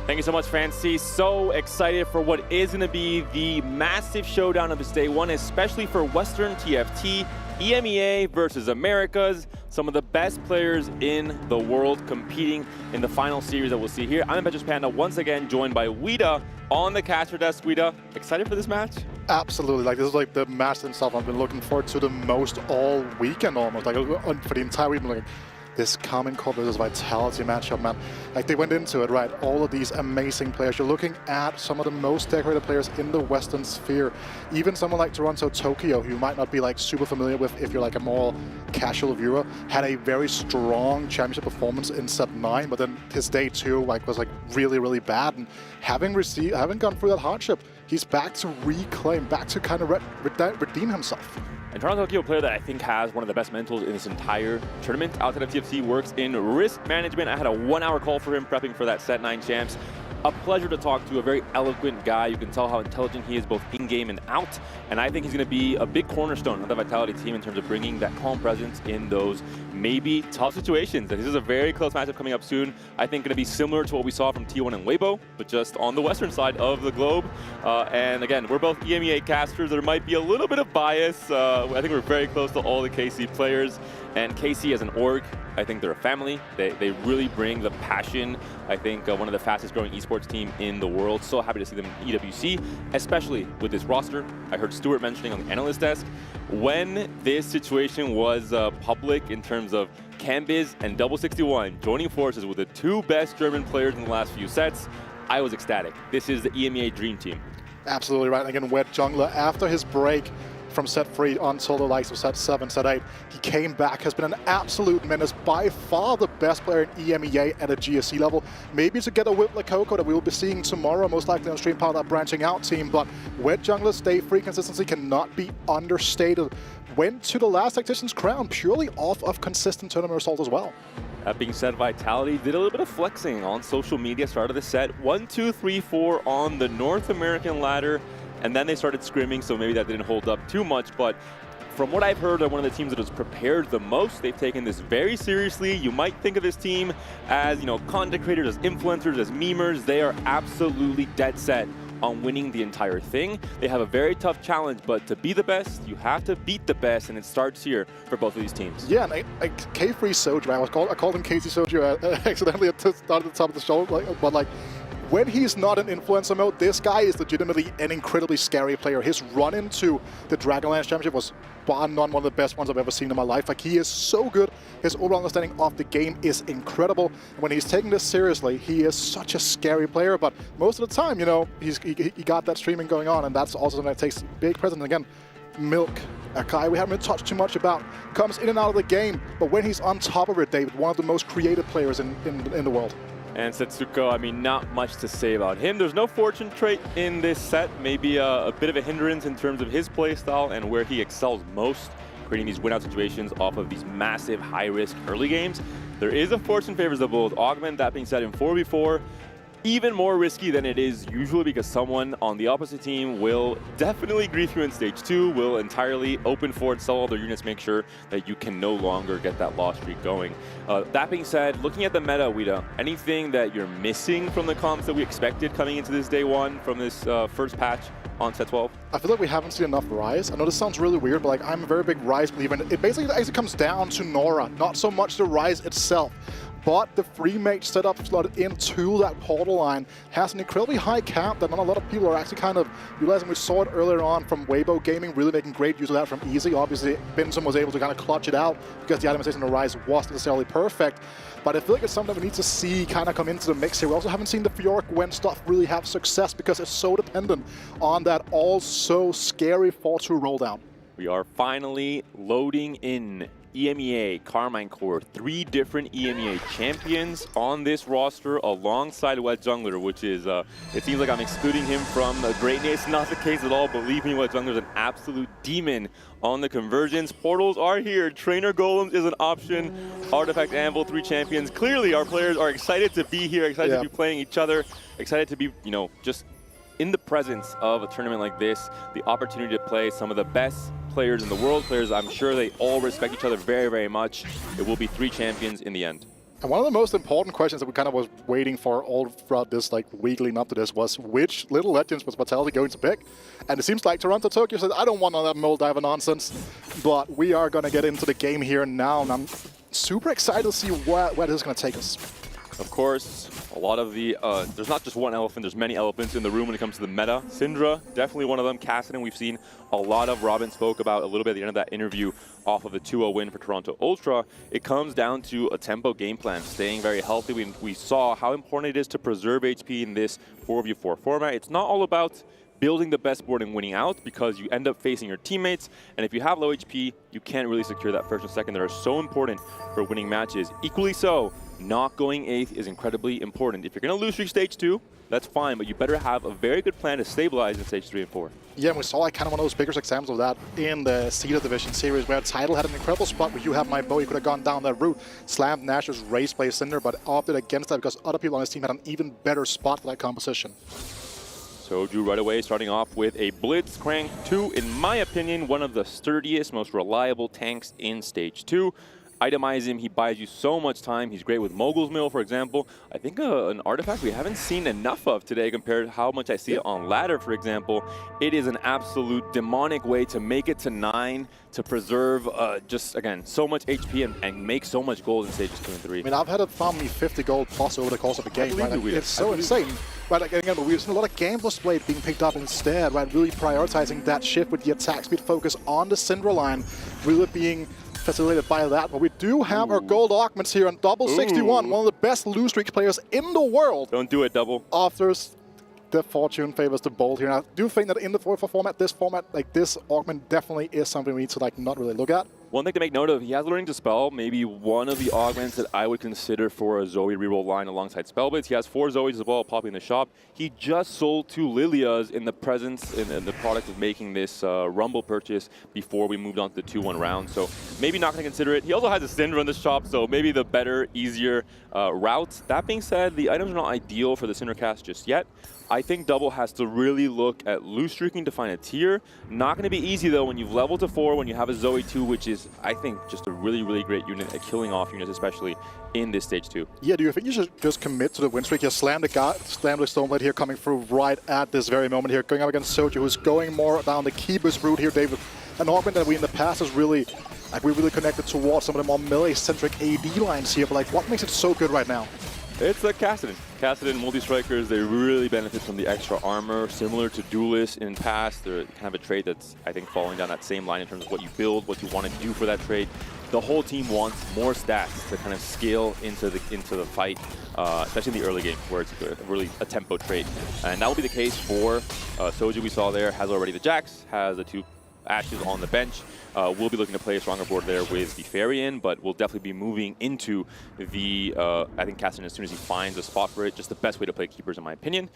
S6: Thank you so much, Fancy. So excited for what is going to be the massive showdown of this day one, especially for Western TFT, EMEA versus Americas. Some of the best players in the world competing in the final series that we'll see here. I'm Petrus Panda, once again joined by Wida on the caster desk. Wida, excited for this match?
S25: Absolutely. Like, this is like the match itself I've been looking forward to the most all weekend almost. Like, for the entire week, like, this Carmine Corp versus Vitality matchup, man. Like, they went into it, right? All of these amazing players. You're looking at some of the most decorated players in the Western sphere. Even someone like Toronto Tokyo, who you might not be like super familiar with if you're like a more casual viewer, had a very strong championship performance in set 9, but then his day 2 was really, really bad. And having gone through that hardship, he's back to reclaim, back to kind of redeem himself.
S6: And Toronto Tokyo, a player that I think has one of the best mentals in this entire tournament. Outside of TFT, works in risk management. I had a 1-hour call for him prepping for that set 9 champs. A pleasure to talk to, a very eloquent guy. You can tell how intelligent he is both in-game and out. And I think he's going to be a big cornerstone of the Vitality team in terms of bringing that calm presence in those maybe tough situations. And this is a very close matchup coming up soon. I think going to be similar to what we saw from T1 and Weibo, but just on the western side of the globe. And again, we're both EMEA casters. There might be a little bit of bias. I think we're very close to all the KC players. And KC as an org, I think they're a family. They really bring the passion. I think one of the fastest growing esports team in the world. So happy to see them in EWC, especially with this roster. I heard Stuart mentioning on the analyst desk, when this situation was public in terms of Cambiz and Double 61 joining forces with the 2 best German players in the last few sets, I was ecstatic. This is the EMEA dream team.
S25: Absolutely right. Again, Wet Jungler, after his break from set 3 until the likes of set 7, set 8, he came back, has been an absolute menace, by far the best player in EMEA at a GSC level. Maybe together with Lakoko that we will be seeing tomorrow, most likely on stream, part of that branching out team, but Wet Jungler's stay free consistency cannot be understated. Went to the last Tactician's crown purely off of consistent tournament results as well.
S6: That being said, Vitality did a little bit of flexing on social media, started the set 1, 2, 3, 4 on the North American ladder, and then they started scrimming, so maybe that didn't hold up too much, but from what I've heard, they're one of the teams that has prepared the most. They've taken this very seriously. You might think of this team as, content creators, as influencers, as memers. They are absolutely dead set on winning the entire thing. They have a very tough challenge, but to be the best, you have to beat the best, and it starts here for both of these teams.
S25: Yeah, and K3 Soju, I called him Casey Soju accidentally at the start of the top of the show, but like, when he's not in influencer mode, this guy is legitimately an incredibly scary player. His run into the Dragonlance Championship was bar none one of the best ones I've ever seen in my life. Like, he is so good. His overall understanding of the game is incredible. And when he's taking this seriously, he is such a scary player. But most of the time, you know, he got that streaming going on, and that's also something that takes big presence. And again, Milk, a guy we haven't really touched too much about, comes in and out of the game. But when he's on top of it, David, one of the most creative players in the world.
S6: And Setsuko, I mean, not much to say about him. There's no fortune trait in this set. Maybe a bit of a hindrance in terms of his play style and where he excels most, creating these win-out situations off of these massive, high-risk early games. There is a fortune favors the Bulls. Augment, that being said, in 4v4, even more risky than it is usually because someone on the opposite team will definitely grief you in stage 2, will entirely open forward, sell all their units, make sure that you can no longer get that loss streak going. That being said, looking at the meta, Wida, anything that you're missing from the comps that we expected coming into this day 1 from this first patch on set 12?
S25: I feel like we haven't seen enough Ryze. I know this sounds really weird, but like, I'm a very big Ryze believer, and it basically actually comes down to Nora, not so much the Ryze itself. But the free mage setup slotted into that portal line has an incredibly high cap that not a lot of people are actually kind of realizing. We saw it earlier on from Weibo Gaming, really making great use of that from Easy. Obviously, Benson was able to kind of clutch it out because the itemization of Ryze wasn't necessarily perfect. But I feel like it's something that we need to see kind of come into the mix here. We also haven't seen the Fiora Gwen stuff really have success because it's so dependent on that also scary 4-2 roll down.
S6: We are finally loading in EMEA, Carmine Core, 3 different EMEA champions on this roster alongside Wet Jungler, which is, it seems like I'm excluding him from greatness. Not the case at all. Believe me, Wet Jungler is an absolute demon on the conversions. Portals are here. Trainer Golems is an option. Artifact Anvil, 3 champions. Clearly, our players are excited to be here, excited to be playing each other, excited to be, you know, just in the presence of a tournament like this, the opportunity to play some of the best players in the world, players I'm sure they all respect each other very, very much. It will be 3 champions in the end.
S25: And one of the most important questions that we kind of was waiting for all throughout this like week leading up to this was which little legends was Vitality going to pick? And it seems like Toronto Tokyo said, I don't want all that mold diver nonsense, but we are going to get into the game here now, and I'm super excited to see where this is going to take us.
S6: Of course, a lot of the, there's not just one elephant, there's many elephants in the room when it comes to the meta. Syndra, definitely one of them. Cassidy, we've seen a lot of. Robin spoke about a little bit at the end of that interview off of the 2-0 win for Toronto Ultra. It comes down to a tempo game plan, staying very healthy. We saw how important it is to preserve HP in this 4v4 format. It's not all about building the best board and winning out, because you end up facing your teammates, and if you have low HP, you can't really secure that first and second that are so important for winning matches. Equally so, not going 8th is incredibly important. If you're going to lose streak stage 2, that's fine, but you better have a very good plan to stabilize in stage 3 and 4.
S25: Yeah, and we saw like kind of one of those biggest examples of that in the Zeta Division series, where Tidal had an incredible spot where you have my bow, you could have gone down that route, slammed Nash's race play Cinder, but opted against that because other people on his team had an even better spot for that composition.
S6: Soju right away starting off with a Blitzcrank 2, in my opinion, one of the sturdiest, most reliable tanks in stage 2. Itemize him, he buys you so much time. He's great with Mogul's Mill, for example. I think an artifact we haven't seen enough of today compared to how much I see it on ladder, for example. It is an absolute demonic way to make it to 9, to preserve just, again, so much HP and make so much gold in stages 2 and 3.
S25: I mean, I've had it farm me 50 gold plus over the course of a game, right? Like, it's so insane. Right, like, again, we've seen a lot of game display being picked up instead, right? Really prioritizing that shift with the attack speed focus on the Syndra line, really being facilitated by that. But we do have our gold augments here on double 61, one of the best lose streak players in the world.
S6: Don't do it, double.
S25: Offers the fortune favors the bold here. And I do think that in the 4-4 format, like this augment definitely is something we need to like not really look at.
S6: One thing to make note of, he has Learning to Spell, maybe one of the augments that I would consider for a Zoe reroll line alongside Spellblades. He has 4 Zoes as well popping in the shop. He just sold 2 Lilias in the presence, in the product of making this Rumble purchase before we moved on to the 2-1 round. So maybe not going to consider it. He also has a Syndra in the shop, so maybe the better, easier route. That being said, the items are not ideal for the Syndra cast just yet. I think Double has to really look at loose streaking to find a tier. Not going to be easy though when you've leveled to 4, when you have a Zoe 2, which is is, I think, just a really, really great unit at killing off units, especially in this stage 2.
S25: Yeah, do you think you should just commit to the win streak? You slam the Stoneblade here, coming through right at this very moment here, going up against Soju, who's going more down the key boost route here, David. An augment that we in the past has really, we really connected towards some of the more melee-centric AD lines here, but like, what makes it so good right now?
S6: It's like Kassadin. Kassadin multi-strikers, they really benefit from the extra armor, similar to duelists in past. They're kind of a trait that's, I think, falling down that same line in terms of what you build, what you want to do for that trait. The whole team wants more stats to kind of scale into the fight, especially in the early game, where it's really a tempo trait. And that will be the case for Soju. We saw there, has already the Jax, has the 2 Ashes on the bench. We'll be looking to play a stronger board there with the Fairy in, but we'll definitely be moving into the, I think, Kassadin as soon as he finds a spot for it. Just the best way to play keepers, in my opinion.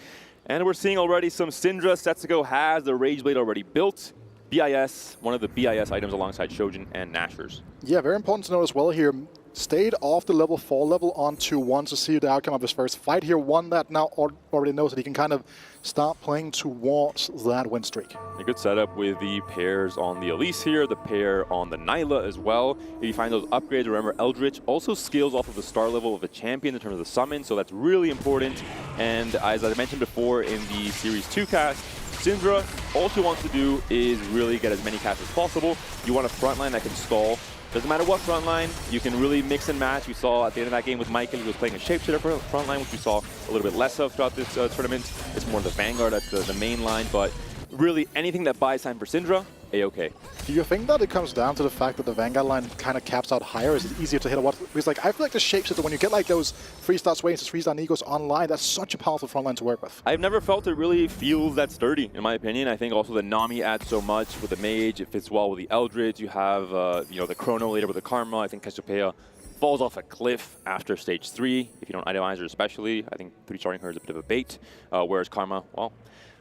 S6: And we're seeing already some Syndra. Setsuko has the Rage Blade already built. BIS, one of the BIS items alongside Shojin and Nashers.
S25: Yeah, very important to note as well here. Stayed off the level 4 level on 2-1 to see the outcome of his first fight here. One that now already knows that he can kind of start playing towards that win streak.
S6: A good setup with the pairs on the Elise here, the pair on the Nyla as well. If you find those upgrades, remember Eldritch also scales off of the star level of the champion in terms of the summon, so that's really important. And as I mentioned before in the Series 2 cast, Syndra, all she wants to do is really get as many casts as possible. You want a frontline that can stall. Doesn't matter what frontline, you can really mix and match. We saw at the end of that game with Michael, he was playing a shapeshifter frontline, which we saw a little bit less of throughout this tournament. It's more the Vanguard at the main line, but really anything that buys time for Syndra, A-okay.
S25: Do you think that it comes down to the fact that the Vanguard line kind of caps out higher? Is it easier to hit a what? Because like, I feel like the shapeshifter, when you get like those 3-star Swains, 3-star Negos online, that's such a powerful frontline to work with.
S6: I've never felt it really feels that sturdy, in my opinion. I think also the Nami adds so much with the Mage. It fits well with the Eldritch. You have, you know, the Chrono later with the Karma. I think Cassiopeia falls off a cliff after stage 3, if you don't itemize her especially. I think 3-starring her is a bit of a bait, whereas Karma, well,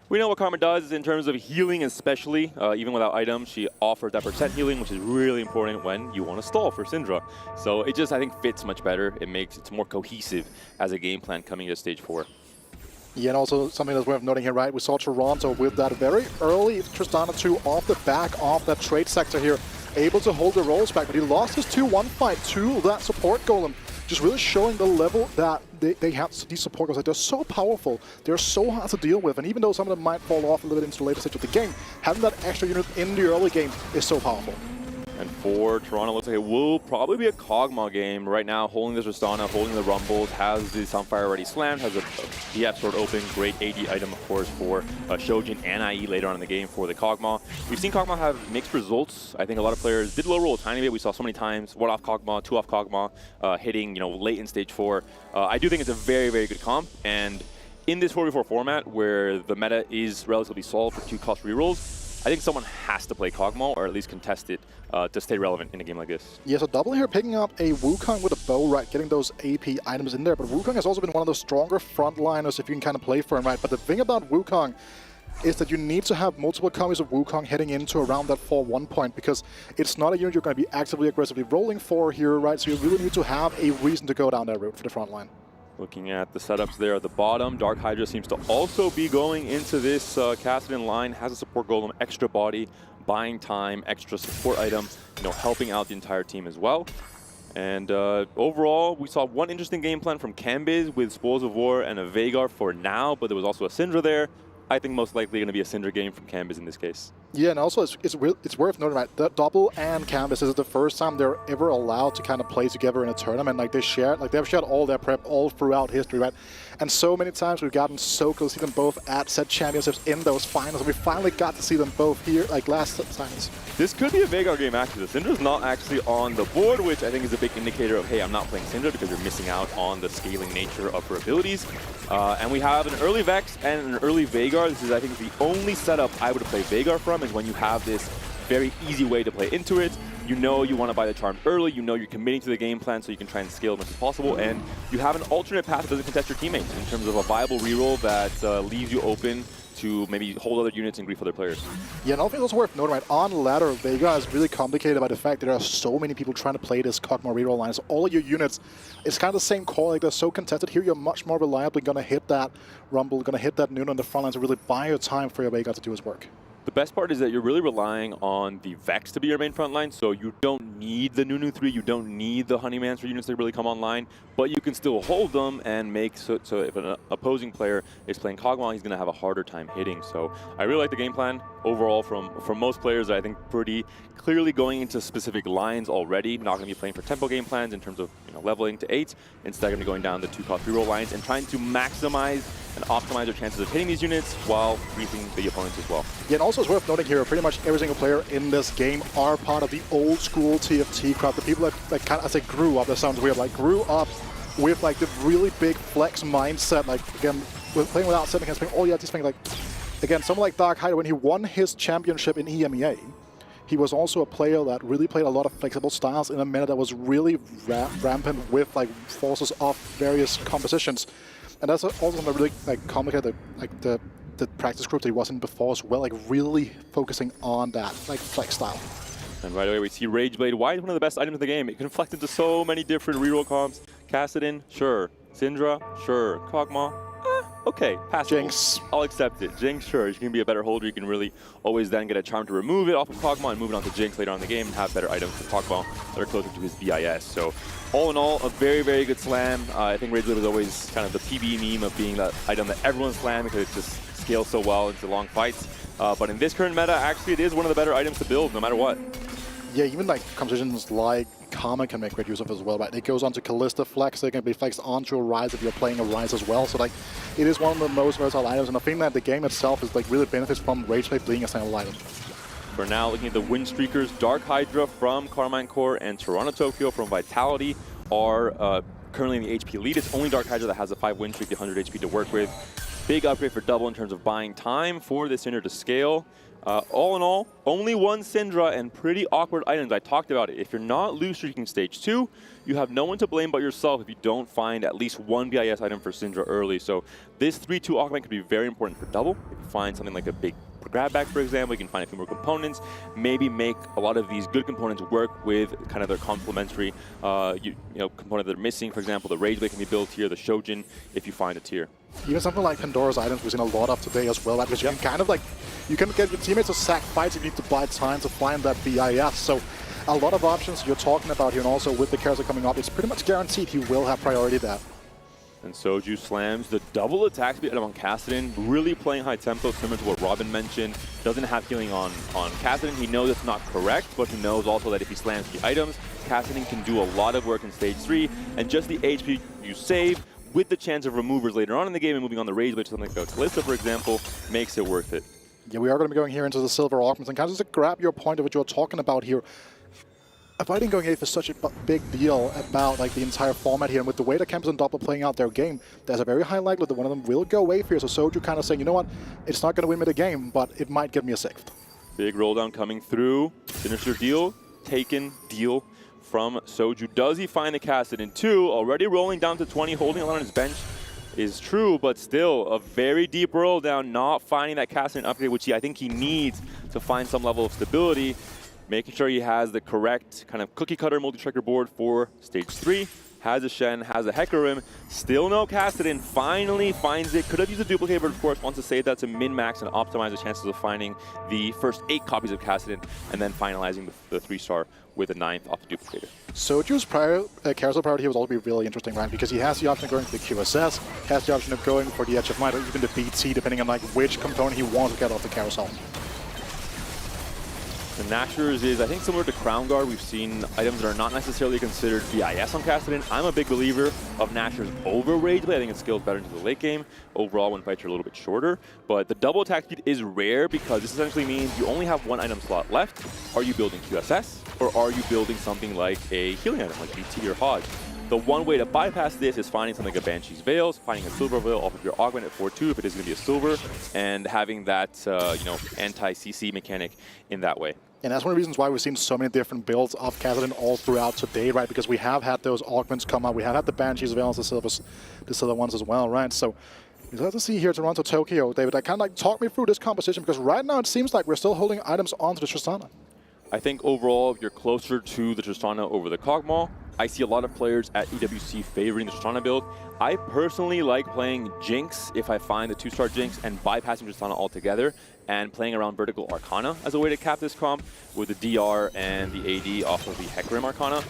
S6: we know what Karma does in terms of healing especially. Even without items, she offers that % healing, which is really important when you want to stall for Syndra. So it just, I think, fits much better. It's more cohesive as a game plan coming to stage 4.
S25: Yeah, and also something that's worth noting here, right? We saw Toronto with that very early Tristana 2 off the back of that trade sector here, able to hold the rolls back, but he lost his 2-1 fight to that support golem. Just really showing the level that they have, these support goals. Like, they're so powerful, they're so hard to deal with, and even though some of them might fall off a little bit into the later stage of the game, having that extra unit in the early game is so powerful.
S6: And for Toronto, looks like it will probably be a Kog'Maw game right now, holding the Tristana, holding the Rumbles, has the Sunfire already slammed, has a DF sword open, great AD item, of course, for Shojin and IE later on in the game for the Kog'Maw. We've seen Kog'Maw have mixed results. I think a lot of players did low roll a tiny bit. We saw so many times, 1 off Kog'Maw, 2 off Kog'Maw, hitting, you know, late in stage 4. I do think it's a very, very good comp, and in this 4v4 format, where the meta is relatively solved for 2-cost rerolls, I think someone has to play Kog'Maw, or at least contest it, to stay relevant in a game like this.
S25: Yeah, so Double here picking up a Wukong with a bow, right, getting those AP items in there, but Wukong has also been one of those stronger frontliners if you can kind of play for him, right? But the thing about Wukong is that you need to have multiple copies of Wukong heading into around that 4-1 point, because it's not a unit you're going to be actively, aggressively rolling for here, right? So you really need to have a reason to go down that route for the front line.
S6: Looking at the setups there at the bottom, Dark Hydra seems to also be going into this Kassadin line, has a support golem, extra body, buying time, extra support item, you know, helping out the entire team as well. And overall, we saw one interesting game plan from Cambiz with Spoils of War and a Veigar for now, but there was also a Syndra there. I think most likely going to be a Syndra game from Cambiz in this case.
S25: Yeah, and also it's worth noting, right, that Double and Cambiz is the first time they're ever allowed to kind of play together in a tournament. Like, they've shared all their prep all throughout history, right? And so many times we've gotten so close to see them both at set championships in those finals, and we finally got to see them both here, like last times.
S6: This could be a Veigar game, actually. The Syndra's not actually on the board, which I think is a big indicator of, hey, I'm not playing Syndra because you're missing out on the scaling nature of her abilities. And we have an early Vex and an early Veigar. This is, I think, the only setup I would play Veigar from is when you have this very easy way to play into it. You know you want to buy the charm early, you know you're committing to the game plan so you can try and scale as much as possible, and you have an alternate path that doesn't contest your teammates in terms of a viable reroll that leaves you open to maybe hold other units and grief other players.
S25: Yeah, and I think it's also worth noting, right, on ladder, Veigar is really complicated by the fact that there are so many people trying to play this Kog'Maw reroll line. So all of your units, it's kind of the same call, like they're so contested. Here you're much more reliably going to hit that Rumble, going to hit that Noon on the front line to really buy your time for your Veigar to do his work.
S6: The best part is that you're really relying on the Vex to be your main front line, so you don't need the Nunu 3, you don't need the Honeymancer units to really come online, but you can still hold them and make so if an opposing player is playing Kog'Maw, he's going to have a harder time hitting. So I really like the game plan overall from most players. I think pretty clearly going into specific lines already, not going to be playing for tempo game plans in terms of leveling to 8, instead going to be going down the 2-cost reroll lines and trying to maximize and optimize their chances of hitting these units while creeping the opponents as well.
S25: Yeah, and also it's worth noting here, pretty much every single player in this game are part of the old school TFT crowd. The people that kind of, I say grew up, that sounds weird, like grew up with like the really big flex mindset. Like again, with playing without setting against playing all you have to think like, again, someone like Dark Hider, when he won his championship in EMEA, he was also a player that really played a lot of flexible styles in a meta that was really rampant with like forces of various compositions. And that's also something that really like complicated the practice group that he was in before as well, like really focusing on that like flex style.
S6: And right away we see Rageblade. Why is one of the best items in the game? It can inflect into so many different reroll comps. Kassadin, sure. Syndra, sure. Kog'Maw, okay, passable.
S25: Jinx.
S6: I'll accept it. Jinx, sure. You can be a better holder. You can really always then get a charm to remove it off of Kog'Maw and move it onto Jinx later on in the game and have better items for Kog'Maw that are closer to his BIS. So all in all, a very, very good slam. I think Rageblade was always kind of the PB meme of being that item that everyone slammed because it just scales so well into long fights. But in this current meta, actually it is one of the better items to build no matter what.
S25: Yeah, even like compositions like Karma can make great use of as well, right? It goes on to Callista Flex, it can be flexed onto a Rise if you're playing a Rise as well. So like, it is one of the most versatile items, and I think that the game itself is like really benefits from Rageblade being a single item.
S6: For now, looking at the win streakers, Dark Hydra from Carmine Core and Toronto Tokyo from Vitality are currently in the HP lead. It's only Dark Hydra that has a 5 win streak, the 100 HP to work with. Big upgrade for Double in terms of buying time for this Syndra to scale. All in all, only one Syndra and pretty awkward items. I talked about it. If you're not loose streaking stage 2, you have no one to blame but yourself if you don't find at least one BIS item for Syndra early. So this 3-2 augment could be very important for Double. If you find something like a big grab back, for example, you can find a few more components, maybe make a lot of these good components work with kind of their complementary component that they're missing. For example, the Rageblade can be built here, the Shojin, if you find a tier.
S25: Even something like Pandora's items we've seen a lot of today as well, right? Because you can kind of like, you can get your teammates to sack fights if you need to buy time to find that BIS. So a lot of options you're talking about here, and also with the character coming up, it's pretty much guaranteed he will have priority there.
S6: And Soju slams the double attack speed on Kassadin, really playing high tempo, similar to what Robin mentioned. Doesn't have healing on Kassadin. He knows it's not correct, but he knows also that if he slams the items, Kassadin can do a lot of work in stage 3, and just the HP you save with the chance of removers later on in the game and moving on the Rageblade to something like Callista, for example, makes it worth it.
S25: Yeah, we are going to be going here into the silver augments, and kind of just to grab your point of what you're talking about here. Fighting going 8th is such a big deal about like the entire format here, and with the way that Campus and Doppler playing out their game, there's a very high likelihood that one of them will go 8th here. So Soju kind of saying, you know what, it's not going to win me the game, but it might get me a 6th.
S6: Big roll down coming through. Sinister deal, taken deal from Soju. Does he find the Kassadin 2? Already rolling down to 20, holding a lot on his bench is true, but still a very deep roll down, not finding that Kassadin upgrade, which I think he needs to find some level of stability. Making sure he has the correct kind of cookie cutter multi-tracker board for stage 3. Has a Shen, has a Hecarim, still no Kassadin, finally finds it. Could have used a duplicator, but of course wants to save that to min-max and optimize the chances of finding the first 8 copies of Kassadin and then finalizing the 3-star with a 9th off the duplicator.
S25: Soju's carousel priority here will also be really interesting, right? Because he has the option of going for the QSS, has the option of going for the Edge of Might, or even the BT, depending on like which component he wants to get off the carousel.
S6: The Nashor's is, I think, similar to Crown Guard. We've seen items that are not necessarily considered BIS on Kassadin. I'm a big believer of Nashor's over Rageblade. I think it scales better into the late game. Overall, when fights are a little bit shorter. But the double attack speed is rare because this essentially means you only have one item slot left. Are you building QSS, or are you building something like a healing item, like BT or Hodge? The one way to bypass this is finding something like a Banshee's Veil, finding a Silver Veil off of your Augment at 4-2 if it is going to be a Silver, and having that anti-CC mechanic in that way.
S25: And that's one of the reasons why we've seen so many different builds of Kassadin all throughout today, right? Because we have had those augments come out. We have had the Banshees Veils, the silver ones as well, right? So we'll have to see here Toronto, Tokyo, David. Kind of like talk me through this composition, because right now it seems like we're still holding items onto the Tristana.
S6: I think overall, you're closer to the Tristana over the Kog'Maw. I see a lot of players at EWC favoring the Tristana build. I personally like playing Jinx if I find the 2-star Jinx and bypassing Tristana altogether and playing around Vertical Arcana as a way to cap this comp with the DR and the AD off of the Hecarim Arcana.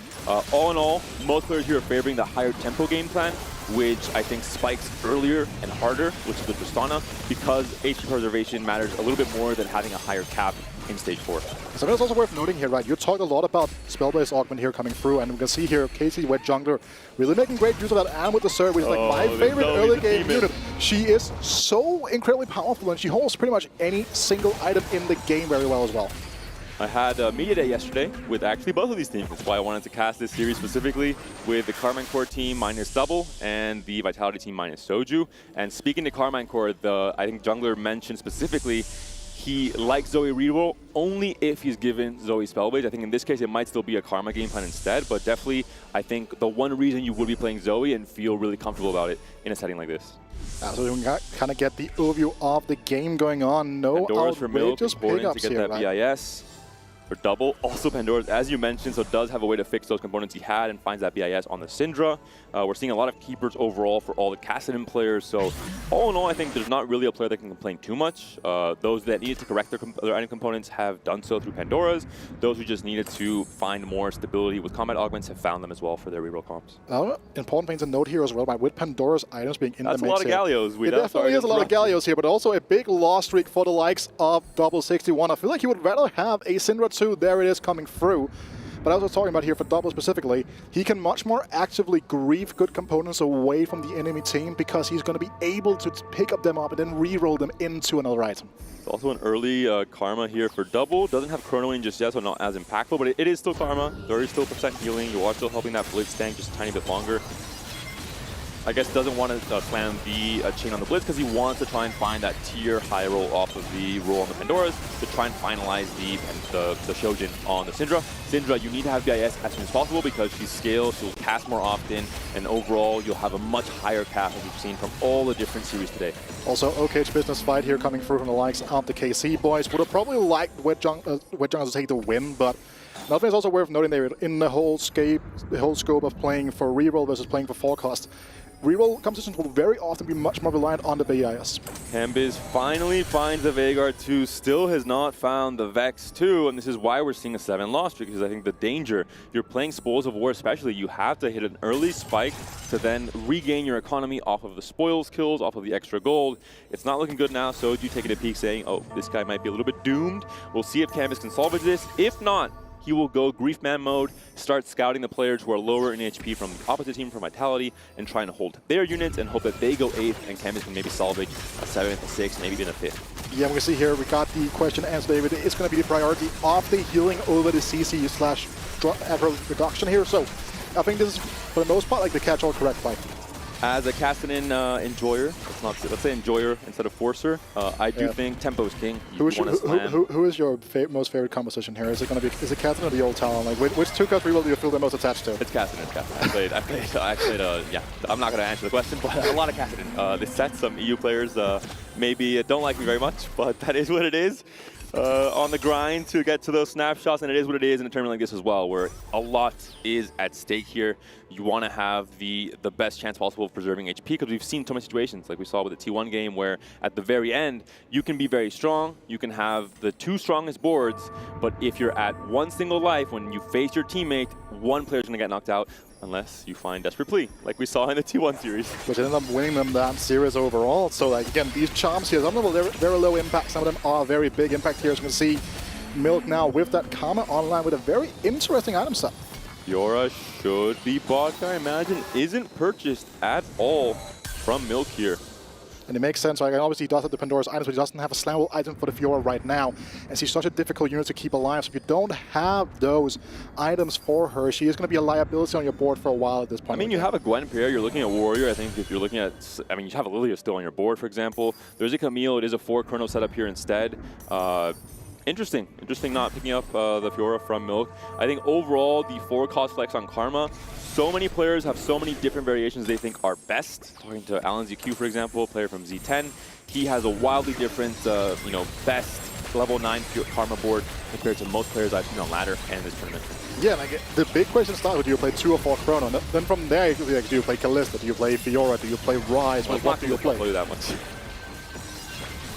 S6: All in all, most players here are favoring the higher tempo game plan, which I think spikes earlier and harder, which is the Tristana, because HP preservation matters a little bit more than having a higher cap in stage 4.
S25: So it's also worth noting here, right? You talked a lot about spell-based augment here coming through, and we can see here Casey, Wet Jungler, really making great use of that, and with the Surge, which is like my favorite early game unit. She is so incredibly powerful, and she holds pretty much any single item in the game very well as well.
S6: I had a media day yesterday with actually both of these teams. That's why I wanted to cast this series specifically with the Carmine Core team minus Double and the Vitality team minus Soju. And speaking to Carmine Core, I think Jungler mentioned specifically he likes Zoe reroll only if he's given Zoe Spellblade. I think in this case it might still be a Karma game plan instead, but definitely I think the one reason you would be playing Zoe and feel really comfortable about it in a setting like this.
S25: So we can kind of get the overview of the game going on. No outrageous pickups
S6: to get
S25: here,
S6: that BIS. For Double, also Pandora's, as you mentioned, so does have a way to fix those components he had and finds that BIS on the Syndra. We're seeing a lot of keepers overall for all the Kassadin players, so all in all, I think there's not really a player that can complain too much. Those that needed to correct their item components have done so through Pandora's. Those who just needed to find more stability with combat augments have found them as well for their reroll comps.
S25: Important thing to note here as well, right, with Pandora's items being in the mix.
S6: That's a lot of Gallios.
S25: It definitely is a lot of Gallios here, but also a big loss streak for the likes of Double 61. I feel like he would rather have a Syndra 2. There it is coming through. But as I was talking about here for Double specifically, he can much more actively grieve good components away from the enemy team because he's going to be able to pick up them up and then re-roll them into another item.
S6: It's also an early Karma here for Double. Doesn't have Chrono in just yet, so not as impactful, but it is still Karma. There is still % healing. You are still helping that Blitz tank just a tiny bit longer. I guess doesn't want to slam the chain on the Blitz because he wants to try and find that tier high roll off of the roll on the Pandoras to try and finalize the Shojin on the Syndra. Syndra, you need to have BIS as soon as possible because she's scaled, she'll cast more often, and overall you'll have a much higher cap as we've seen from all the different series today.
S25: Also, OKH business fight here coming through from the likes of the KC boys. Would have probably liked Wet Jungler to take the win, but another thing is also worth noting there in the whole scope of playing for reroll versus playing for forecast. Reroll competitions will very often be much more reliant on the BIS.
S6: Cambiz finally finds the Veigar 2, still has not found the Vex 2, and this is why we're seeing a 7 loss streak, because I think the danger, you're playing Spoils of War especially, you have to hit an early spike to then regain your economy off of the Spoils kills, off of the extra gold. It's not looking good now, so you taking a peek saying, oh, this guy might be a little bit doomed. We'll see if Cambiz can salvage this. If not, he will go Grief Man mode, start scouting the players who are lower in HP from the opposite team for Vitality, and trying to hold their units and hope that they go 8th and Cambiz can maybe salvage a 7th, a 6th, maybe even a 5th.
S25: Yeah, we can see here, we got the question answered, David. It's going to be the priority of the healing over the CC slash aggro reduction here. So I think this is, for the most part, like the catch-all correct fight.
S6: As a Kassadin enjoyer, let's say enjoyer instead of forcer, I do think tempo is king.
S25: Who is your most favorite composition here? Is it going to be Kassadin or the old Talon? Like which two cards reroll do you feel the most attached to?
S6: It's Kassadin. I played. Yeah, I'm not going to answer the question, but a lot of Kassadin. This set, some EU players maybe don't like me very much, but that is what it is. On the grind to get to those snapshots, and it is what it is in a tournament like this as well, where a lot is at stake here. You want to have the best chance possible of preserving HP, because we've seen so many situations, like we saw with the T1 game, where at the very end, you can be very strong, you can have the 2 strongest boards, but if you're at 1 single life, when you face your teammate, 1 player's going to get knocked out, unless you find Desperate Plea, like we saw in the T1 series.
S25: Which ended up winning them that series overall. So like, again, these charms here, some of them are very low impact, some of them are very big impact here. As you can see, Milk now with that Karma online with a very interesting item set.
S6: Fiora should be bought, I imagine, isn't purchased at all from Milk here.
S25: And it makes sense, right? And obviously he does have the Pandora's items, but he doesn't have a slammable item for the Fiora right now. And she's such a difficult unit to keep alive, so if you don't have those items for her, she is going to be a liability on your board for a while at this point.
S6: I mean, you have a Gwen pair, you're looking at Warrior. I think if you're looking at, I mean, you have a Lilia still on your board, for example. There's a Camille, it is a 4 Chrono setup here instead. Interesting not picking up the Fiora from Milk. I think overall, the 4 cost flex on Karma, so many players have so many different variations they think are best. Talking to Alan ZQ, for example, player from Z10, he has a wildly different, best level 9 pure Karma board compared to most players I've seen on ladder and this tournament.
S25: Yeah, like the big question starts with, do you play 2 or 4 Chrono? Then from there, like, do you play Callista? Do you play Fiora? Do you play Rise?
S6: Well,
S25: what do you play?
S6: That much.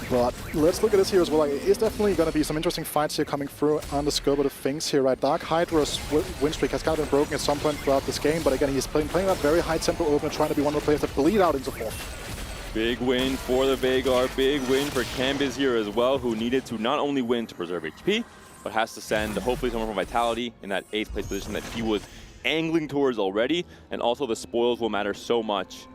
S25: But let's look at this here as well. Like, it's definitely going to be some interesting fights here coming through on the scope of the things here, right? Dark Hydra's win streak has kind of been broken at some point throughout this game, but again, he's playing that very high tempo opener, trying to be one of the players that bleed out into 4th.
S6: Big win for the Veigar, big win for Cambis here as well, who needed to not only win to preserve HP, but has to send hopefully someone from Vitality in that 8th place position that he was angling towards already, and also the spoils will matter so much.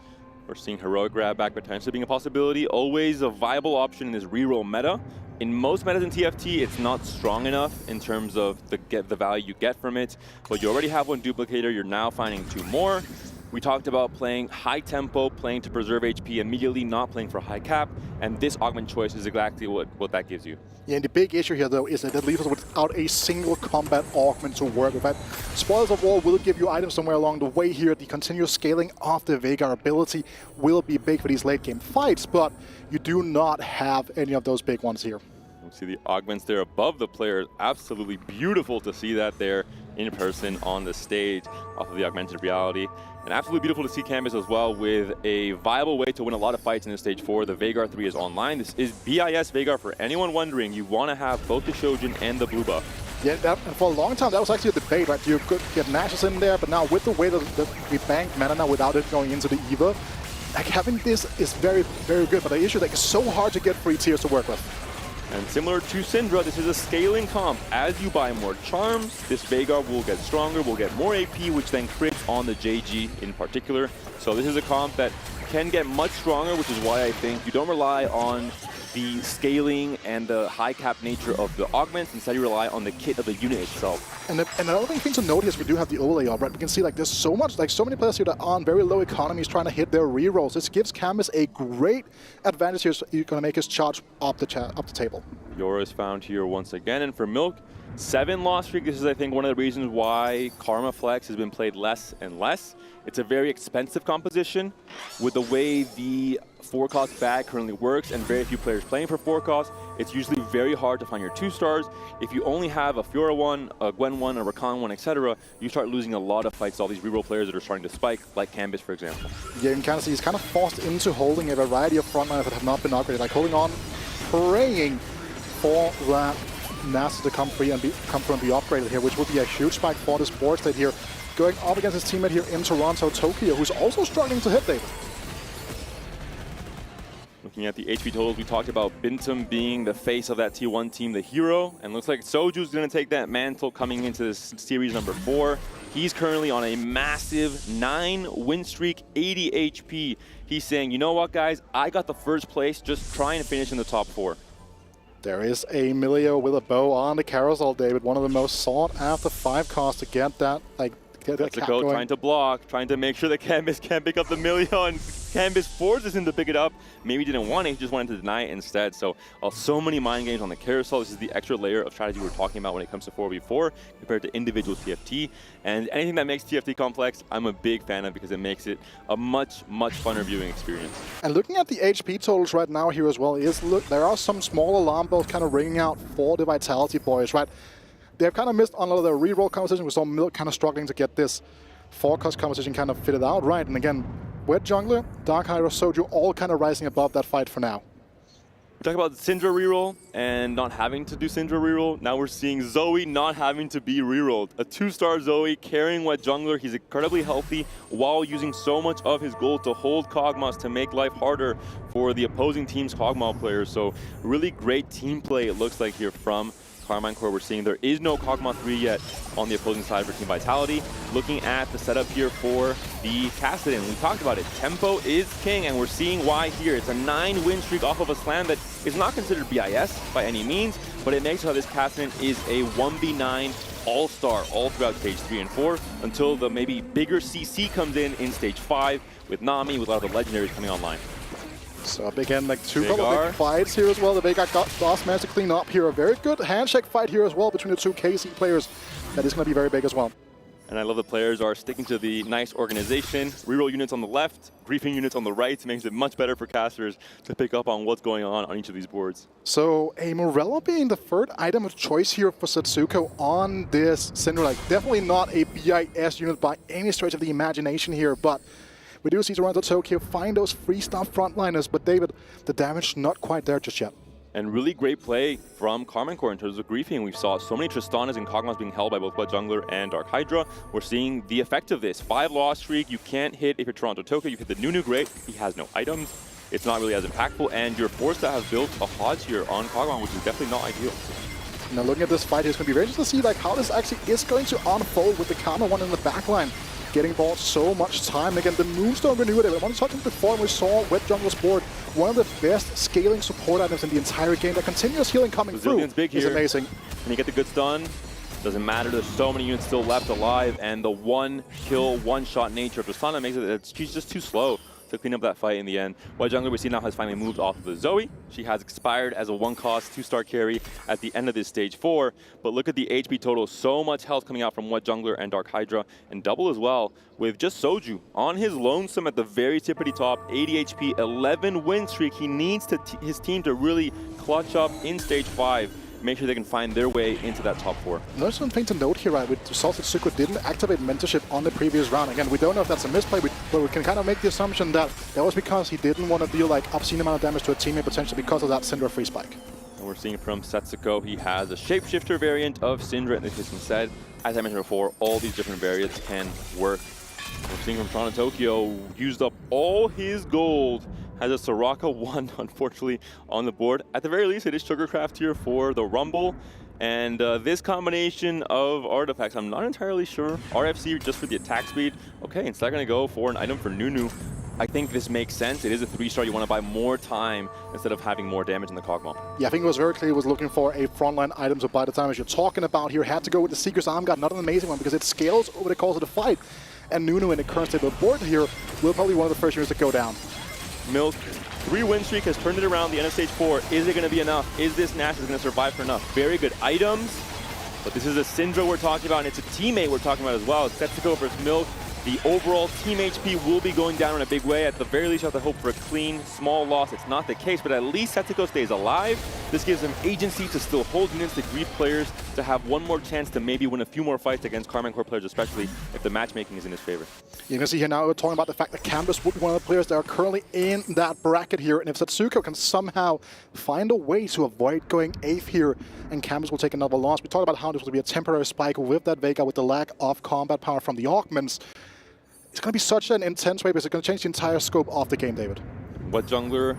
S6: We're seeing Heroic Grab back potentially being a possibility, always a viable option in this reroll meta. In most metas in TFT, it's not strong enough in terms of the value you get from it, but you already have one duplicator, you're now finding 2 more. We talked about playing high tempo, playing to preserve HP immediately, not playing for high cap, and this augment choice is exactly what that gives you.
S25: Yeah, and the big issue here, though, is that it leaves us without a single combat augment to work with. Spoils of War will give you items somewhere along the way here. The continuous scaling of the Veigar ability will be big for these late-game fights, but you do not have any of those big ones here.
S6: You see the augments there above the player. Absolutely beautiful to see that there in person on the stage off of the augmented reality. And absolutely beautiful to see Cambis as well with a viable way to win a lot of fights in this stage 4. The Veigar 3 is online. This is BIS Veigar for anyone wondering. You want to have both the Shojin and the blue buff.
S25: Yeah, and for a long time that was actually a debate, right? You could get Nashus in there, but now with the way that we banked mana now without it going into the Eva, like having this is very, very good. But the issue, like, it's so hard to get free tiers to work with.
S6: And similar to Syndra, this is a scaling comp. As you buy more charms, this Veigar will get stronger, will get more AP, which then crits on the JG in particular. So this is a comp that can get much stronger, which is why I think you don't rely on the scaling and the high cap nature of the augments. Instead, you rely on the kit of the unit itself.
S25: And another thing to note is we do have the ollie up, right? We can see like there's so many players here that are on very low economies trying to hit their rerolls. This gives Cambis a great advantage here. So you're going to make his charge up the table.
S6: Yora is found here once again, and for Milk, 7 loss streak. This is, I think, one of the reasons why Karma Flex has been played less and less. It's a very expensive composition with the way the 4-cost bag currently works and very few players playing for 4-cost. It's usually very hard to find your 2-stars. If you only have a Fiora 1, a Gwen 1, a Rakan 1, etc., you start losing a lot of fights to all these reroll players that are starting to spike, like Cambis, for example.
S25: Yeah, you can kind of see he's kind of forced into holding a variety of frontliners that have not been upgraded, like holding on, praying for that Nasa to come through and be upgraded here, which would be a huge spike for this board state here. Going up against his teammate here in Toronto, Tokyo, who's also struggling to hit David.
S6: Looking at the HP totals, we talked about Bintum being the face of that T1 team, the hero, and looks like Soju's going to take that mantle coming into this series number 4. He's currently on a massive 9 win streak, 80 HP. He's saying, you know what, guys, I got the first place, just try and finish in the top 4.
S25: There is a Milio with a bow on the carousel, David. One of the most sought after 5-cost to get that, like,
S6: That's a go, trying to block, trying to make sure that Cambis can't pick up the Milio, and Cambis forces him to pick it up. Maybe he didn't want it, he just wanted to deny it instead. So many mind games on the carousel. This is the extra layer of strategy we're talking about when it comes to 4v4 compared to individual TFT. And anything that makes TFT complex, I'm a big fan of because it makes it a much funner viewing experience.
S25: And looking at the HP totals right now here as well, there are some small alarm bells kind of ringing out for the Vitality boys, right? They've kind of missed on a lot of the reroll conversation. We saw Milk kind of struggling to get this 4-cost conversation kind of fitted out, right? And again, Wet Jungler, Dark Hydra, Soju, all kind of rising above that fight for now.
S6: We talk about Syndra reroll and not having to do Syndra reroll. Now we're seeing Zoe not having to be rerolled. A 2-star Zoe carrying Wet Jungler. He's incredibly healthy while using so much of his gold to hold Kog'Maw to make life harder for the opposing team's Kog'Maw players. So really great team play it looks like here from Carmine Core. We're seeing there is no Kog'Maw 3 yet on the opposing side for Team Vitality. Looking at the setup here for the Kassadin, we talked about it. Tempo is king, and we're seeing why here. It's a 9 win streak off of a slam that is not considered BIS by any means, but it makes it how this Kassadin is a 1v9 all-star all throughout stage 3 and 4 until the maybe bigger CC comes in stage 5 with Nami, with a lot of the legendaries coming online.
S25: So again, like 2 big fights here as well. The Veigar does manage to clean up here. A very good handshake fight here as well between the 2 KC players. That is going to be very big as well.
S6: And I love the players are sticking to the nice organization. Reroll units on the left, griefing units on the right makes it much better for casters to pick up on what's going on each of these boards.
S25: So a Morello being the third item of choice here for Setsuko on this Syndra. Like, definitely not a BIS unit by any stretch of the imagination here, but we do see Toronto Tokyo find those 3-star frontliners, but David, the damage not quite there just yet.
S6: And really great play from Karmine Corp in terms of griefing. We saw so many Tristanas and Kog'Maws being held by both Blood Jungler and Dark Hydra. We're seeing the effect of this. 5 loss streak, you can't hit if you're Toronto Tokyo. You hit the Nunu great, he has no items. It's not really as impactful, and you're forced to have built a Hodge here on Kog'Maw, which is definitely not ideal.
S25: Now looking at this fight here, it's going to be very interesting to see like how this actually is going to unfold with the Karma one in the backline. Getting bought so much time. Again, the moves don't renew it. I want to talk about before, and we saw Wet Jungle's board, one of the best scaling support items in the entire game. The continuous healing coming through
S6: big
S25: is
S6: here.
S25: amazing.
S6: And you get the good stun. Doesn't matter, there's so many units still left alive, and the one kill, one shot nature of Tristana makes it that she's just too slow to clean up that fight in the end. White Jungler we see now has finally moved off of the Zoe. She has expired as a 1-cost 2-star carry at the end of this stage 4. But look at the HP total, so much health coming out from White Jungler and Dark Hydra, and double as well with just Soju on his lonesome at the very tippity top, 80 HP, 11 win streak. He needs his team to really clutch up in stage 5. Make sure they can find their way into that top 4.
S25: There's something to note here, right? With Setsuko didn't activate mentorship on the previous round. Again, we don't know if that's a misplay, but we can kind of make the assumption that that was because he didn't want to deal like obscene amount of damage to a teammate potentially because of that Syndra free spike.
S6: And we're seeing from Setsuko, he has a shapeshifter variant of Syndra, and this has been said. As I mentioned before, all these different variants can work. We're seeing from Toronto Tokyo used up all his gold. Has a Soraka 1, unfortunately, on the board. At the very least, it is Sugarcraft here for the Rumble. And this combination of artifacts, I'm not entirely sure. RFC just for the attack speed. Okay, instead going to go for an item for Nunu. I think this makes sense. It is a 3-star. You want to buy more time instead of having more damage in the Kog'Maw.
S25: Yeah, I think it was very clear he was looking for a frontline item to buy the time as you're talking about here. Had to go with the Seeker's Arm Guard, not an amazing one because it scales over the course of the fight. And Nunu in the current state of the board here will probably be one of the first units to go down.
S6: Milk, 3-win streak has turned it around. The end of stage 4. Is it going to be enough? Is this Nash going to survive for enough? Very good items, but this is a Syndra we're talking about, and it's a teammate we're talking about as well. It's Setsuko versus Milk. The overall team HP will be going down in a big way. At the very least, you have to hope for a clean, small loss. It's not the case, but at least Setsuko stays alive. This gives him agency to still hold units, to grief players, to have one more chance to maybe win a few more fights against Karmine Corp players, especially if the matchmaking is in his favor.
S25: You can see here now we're talking about the fact that Canvas would be one of the players that are currently in that bracket here, and if Setsuko can somehow find a way to avoid going 8th here, and Canvas will take another loss. We talked about how this will be a temporary spike with that Vega, with the lack of combat power from the augments. It's going to be such an intense way because it's going to change the entire scope of the game, David.
S6: What Jungler?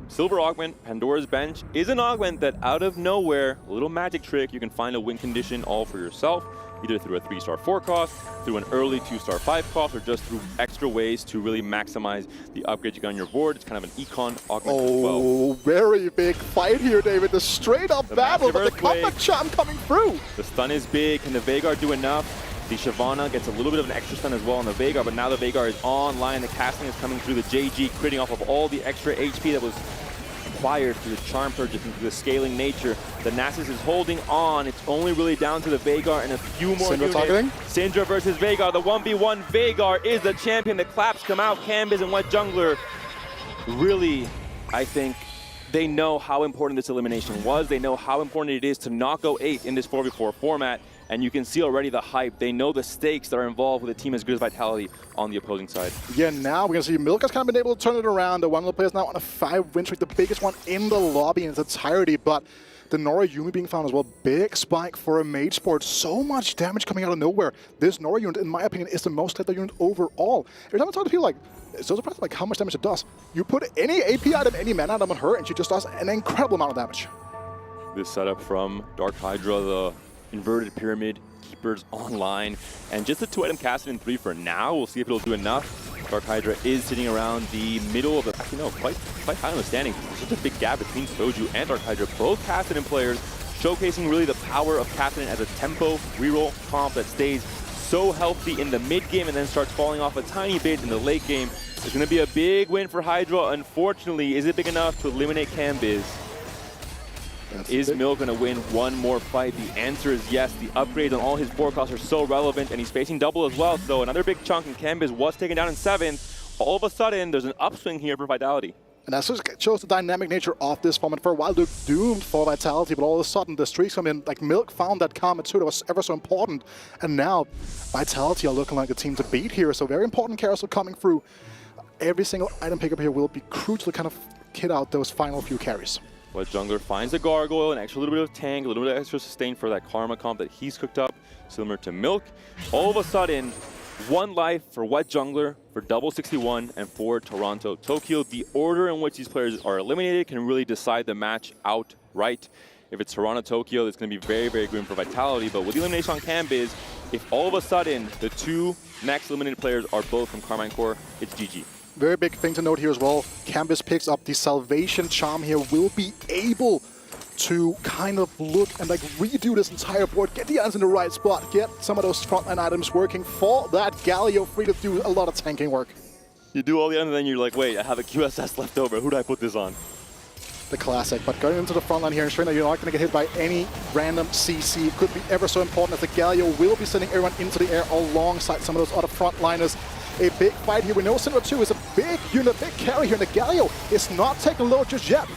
S6: Silver Augment, Pandora's Bench, is an augment that out of nowhere, a little magic trick, you can find a win condition all for yourself, either through a 3-star 4-cost, through an early 2-star 5-cost, or just through extra ways to really maximize the upgrade you got on your board. It's kind of an econ augment as well.
S25: Oh, very big fight here, David. The straight-up battle, but the comeback charm coming through.
S6: The stun is big. Can the Veigar do enough? The Shyvana gets a little bit of an extra stun as well on the Veigar, but now the Veigar is online. The casting is coming through the JG, critting off of all the extra HP that was acquired through the Charm Purchase and through the scaling nature. The Nasus is holding on. It's only really down to the Veigar and a few more units. Syndra versus Veigar. The 1v1. Veigar is the champion. The claps come out. Canvas and White Jungler really, I think, they know how important this elimination was. They know how important it is to not go 8th in this 4v4 format. And you can see already the hype. They know the stakes that are involved with a team as good as Vitality on the opposing side.
S25: Yeah, now we're going to see Milk has kind of been able to turn it around. One of the players now on a 5-win streak, the biggest one in the lobby in its entirety. But the Nora Yumi being found as well. Big spike for a Mage Sport. So much damage coming out of nowhere. This Nora unit, in my opinion, is the most lethal unit overall. Every time I talk to people, like, it's so surprising like how much damage it does. You put any AP item, any mana item on her, and she just does an incredible amount of damage.
S6: This setup from Dark Hydra, the inverted pyramid, keepers online, and just a 2-item casted in 3 for now. We'll see if it'll do enough. Dark Hydra is sitting around the middle of the, actually no, quite high on the standings. There's such a big gap between Soju and Dark Hydra, both casted in players, showcasing really the power of Captain as a tempo reroll comp that stays so healthy in the mid game and then starts falling off a tiny bit in the late game. It's going to be a big win for Hydra. Unfortunately, is it big enough to eliminate Cambiz? Is Milk going to win one more fight? The answer is yes. The upgrades on all his board costs are so relevant, and he's facing double as well. So another big chunk, and Cambis was taken down in 7th. All of a sudden, there's an upswing here for Vitality.
S25: And that just shows the dynamic nature of this moment. For a while, looked doomed for Vitality, but all of a sudden, the streaks come in. Like, Milk found that karma too that was ever so important. And now, Vitality are looking like a team to beat here. So very important carousel coming through. Every single item pickup here will be crucial to kind of kid out those final few carries.
S6: What Jungler finds a Gargoyle, an extra little bit of tank, a little bit of extra sustain for that Karma comp that he's cooked up, similar to Milk. All of a sudden, 1 life for Wet Jungler, for Double 61, and for Toronto Tokyo. The order in which these players are eliminated can really decide the match outright. If it's Toronto Tokyo, it's going to be very, very grim for Vitality. But with the elimination on Cambis, if all of a sudden the 2 next eliminated players are both from Carmine Core, it's GG.
S25: Very big thing to note here as well. Cambis picks up the Salvation Charm here, will be able to kind of look and like redo this entire board, get the items in the right spot, get some of those frontline items working for that Galio, free to do a lot of tanking work.
S6: You do all the items and then you're like, wait, I have a QSS left over. Who do I put this on?
S25: The classic, but going into the frontline here, ensuring that you're not going to get hit by any random CC could be ever so important, as the Galio will be sending everyone into the air alongside some of those other frontliners. A big fight here. We know Syndra 2 is a big unit, a big carry here, and the Galio is not taking low just yet.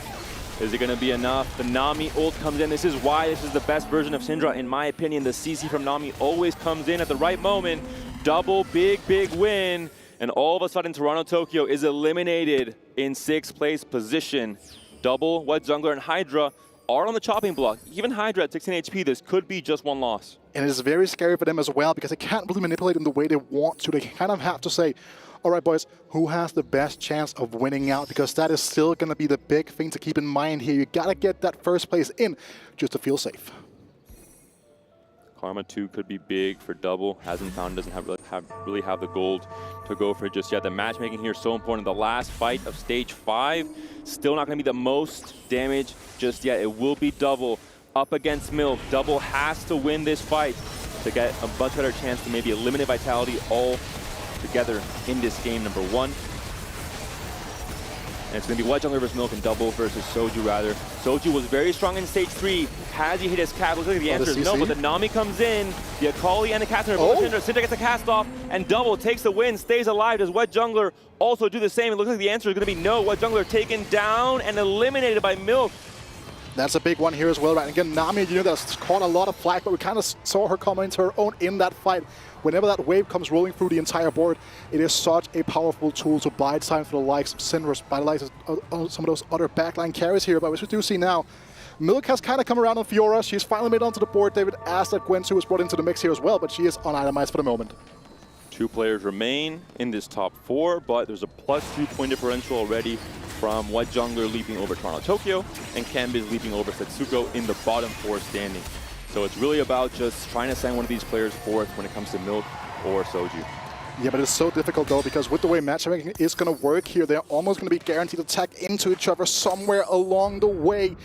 S6: Is it going to be enough? The Nami ult comes in. This is why this is the best version of Syndra. In my opinion, the CC from Nami always comes in at the right moment. Double, big win. And all of a sudden, Toronto Tokyo is eliminated in 6th place position. Double, Wet Jungler, and Hydra are on the chopping block. Even Hydra at 16 HP, this could be just 1 loss.
S25: And it is very scary for them as well, because they can't really manipulate in the way they want to. They kind of have to say, all right, boys, who has the best chance of winning out? Because that is still going to be the big thing to keep in mind here. You got to get that first place in just to feel safe.
S6: Karma 2 could be big for Double. Hasn't found, doesn't really have the gold to go for it just yet. The matchmaking here is so important. The last fight of stage 5, still not going to be the most damage just yet. It will be Double up against Milk. Double has to win this fight to get a much better chance to maybe eliminate Vitality all together in this game, number 1. And it's going to be Wet Jungler versus Milk and Double versus Soju, rather. Soju was very strong in stage 3. Has he hit his cap? Looks like the answer is no, but the Nami comes in. The Akali and the Caster are both Syndra. Syndra gets a cast off, and Double takes the win, stays alive. Does Wet Jungler also do the same? It looks like the answer is going to be no. Wet Jungler taken down and eliminated by Milk.
S25: That's a big one here as well, right? Again, Nami, you know, that's caught a lot of flack, but we kind of saw her come into her own in that fight. Whenever that wave comes rolling through the entire board, it is such a powerful tool to buy time for the likes of Syndra, by the likes of some of those other backline carries here. But as we do see now, Milk has kind of come around on Fiora. She's finally made it onto the board. David asked that Gwen 2 was brought into the mix here as well, but she is unitemized for the moment.
S6: 2 players remain in this top 4, but there's a +2 point differential already from Wet Jungler leaping over Toronto Tokyo and Cambis leaping over Setsuko in the bottom 4 standing. So it's really about just trying to send one of these players forth when it comes to Milk or Soju.
S25: Yeah, but it's so difficult though, because with the way matchmaking is going to work here, they're almost going to be guaranteed to tag into each other somewhere along the way.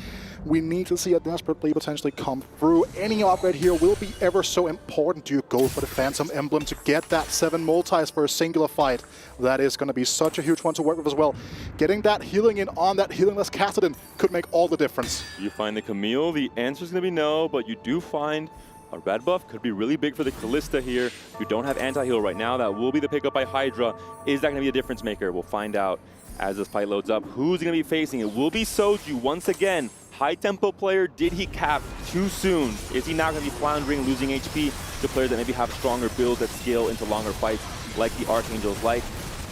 S25: We need to see a desperate play potentially come through. Any upgrade here will be ever so important. Do you go for the Phantom Emblem to get that 7 multis for a singular fight? That is going to be such a huge one to work with as well. Getting that healing in on that healingless Kassadin could make all the difference.
S6: You find the Camille, the answer is going to be no, but you do find a red buff. Could be really big for the Callista here. You don't have anti-heal right now. That will be the pickup by Hydra. Is that going to be a difference maker? We'll find out as this fight loads up. Who's he going to be facing? It will be Soju once again. High tempo player, did he cap too soon? Is he not going to be floundering, losing HP to players that maybe have stronger builds that scale into longer fights, like the Archangels, like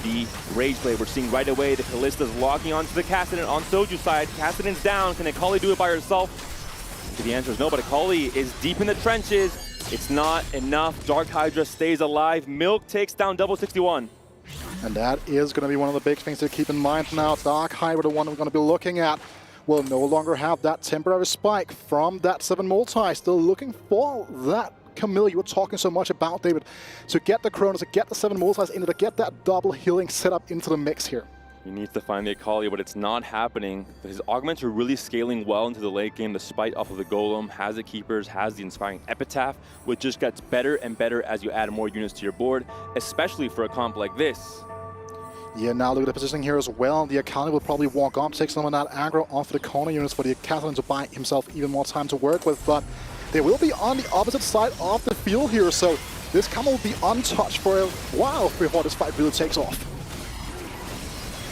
S6: the Rage Blade? We're seeing right away the Callista's locking onto the Kassadin on Soju's side. Kassadin's down. Can Akali do it by herself? The answer is no, but Akali is deep in the trenches. It's not enough. Dark Hydra stays alive. Milk takes down Double 61.
S25: And that is going to be one of the big things to keep in mind now. Dark Hydra, the one we're going to be looking at, will no longer have that temporary spike from that 7 multi. Still looking for that Camille you were talking so much about, David, to get the Chronos, to get the 7 multis in, to get that double healing set up into the mix here.
S6: He needs to find the Akali, but it's not happening. His augments are really scaling well into the late game. The Spite off of the Golem has the Keepers, has the Inspiring Epitaph, which just gets better and better as you add more units to your board, especially for a comp like this.
S25: Yeah, now look at the positioning here as well. The Akali will probably walk up, take some of that aggro off the corner units for the Catherine to buy himself even more time to work with, but they will be on the opposite side of the field here, so this combo will be untouched for a while before this fight really takes off.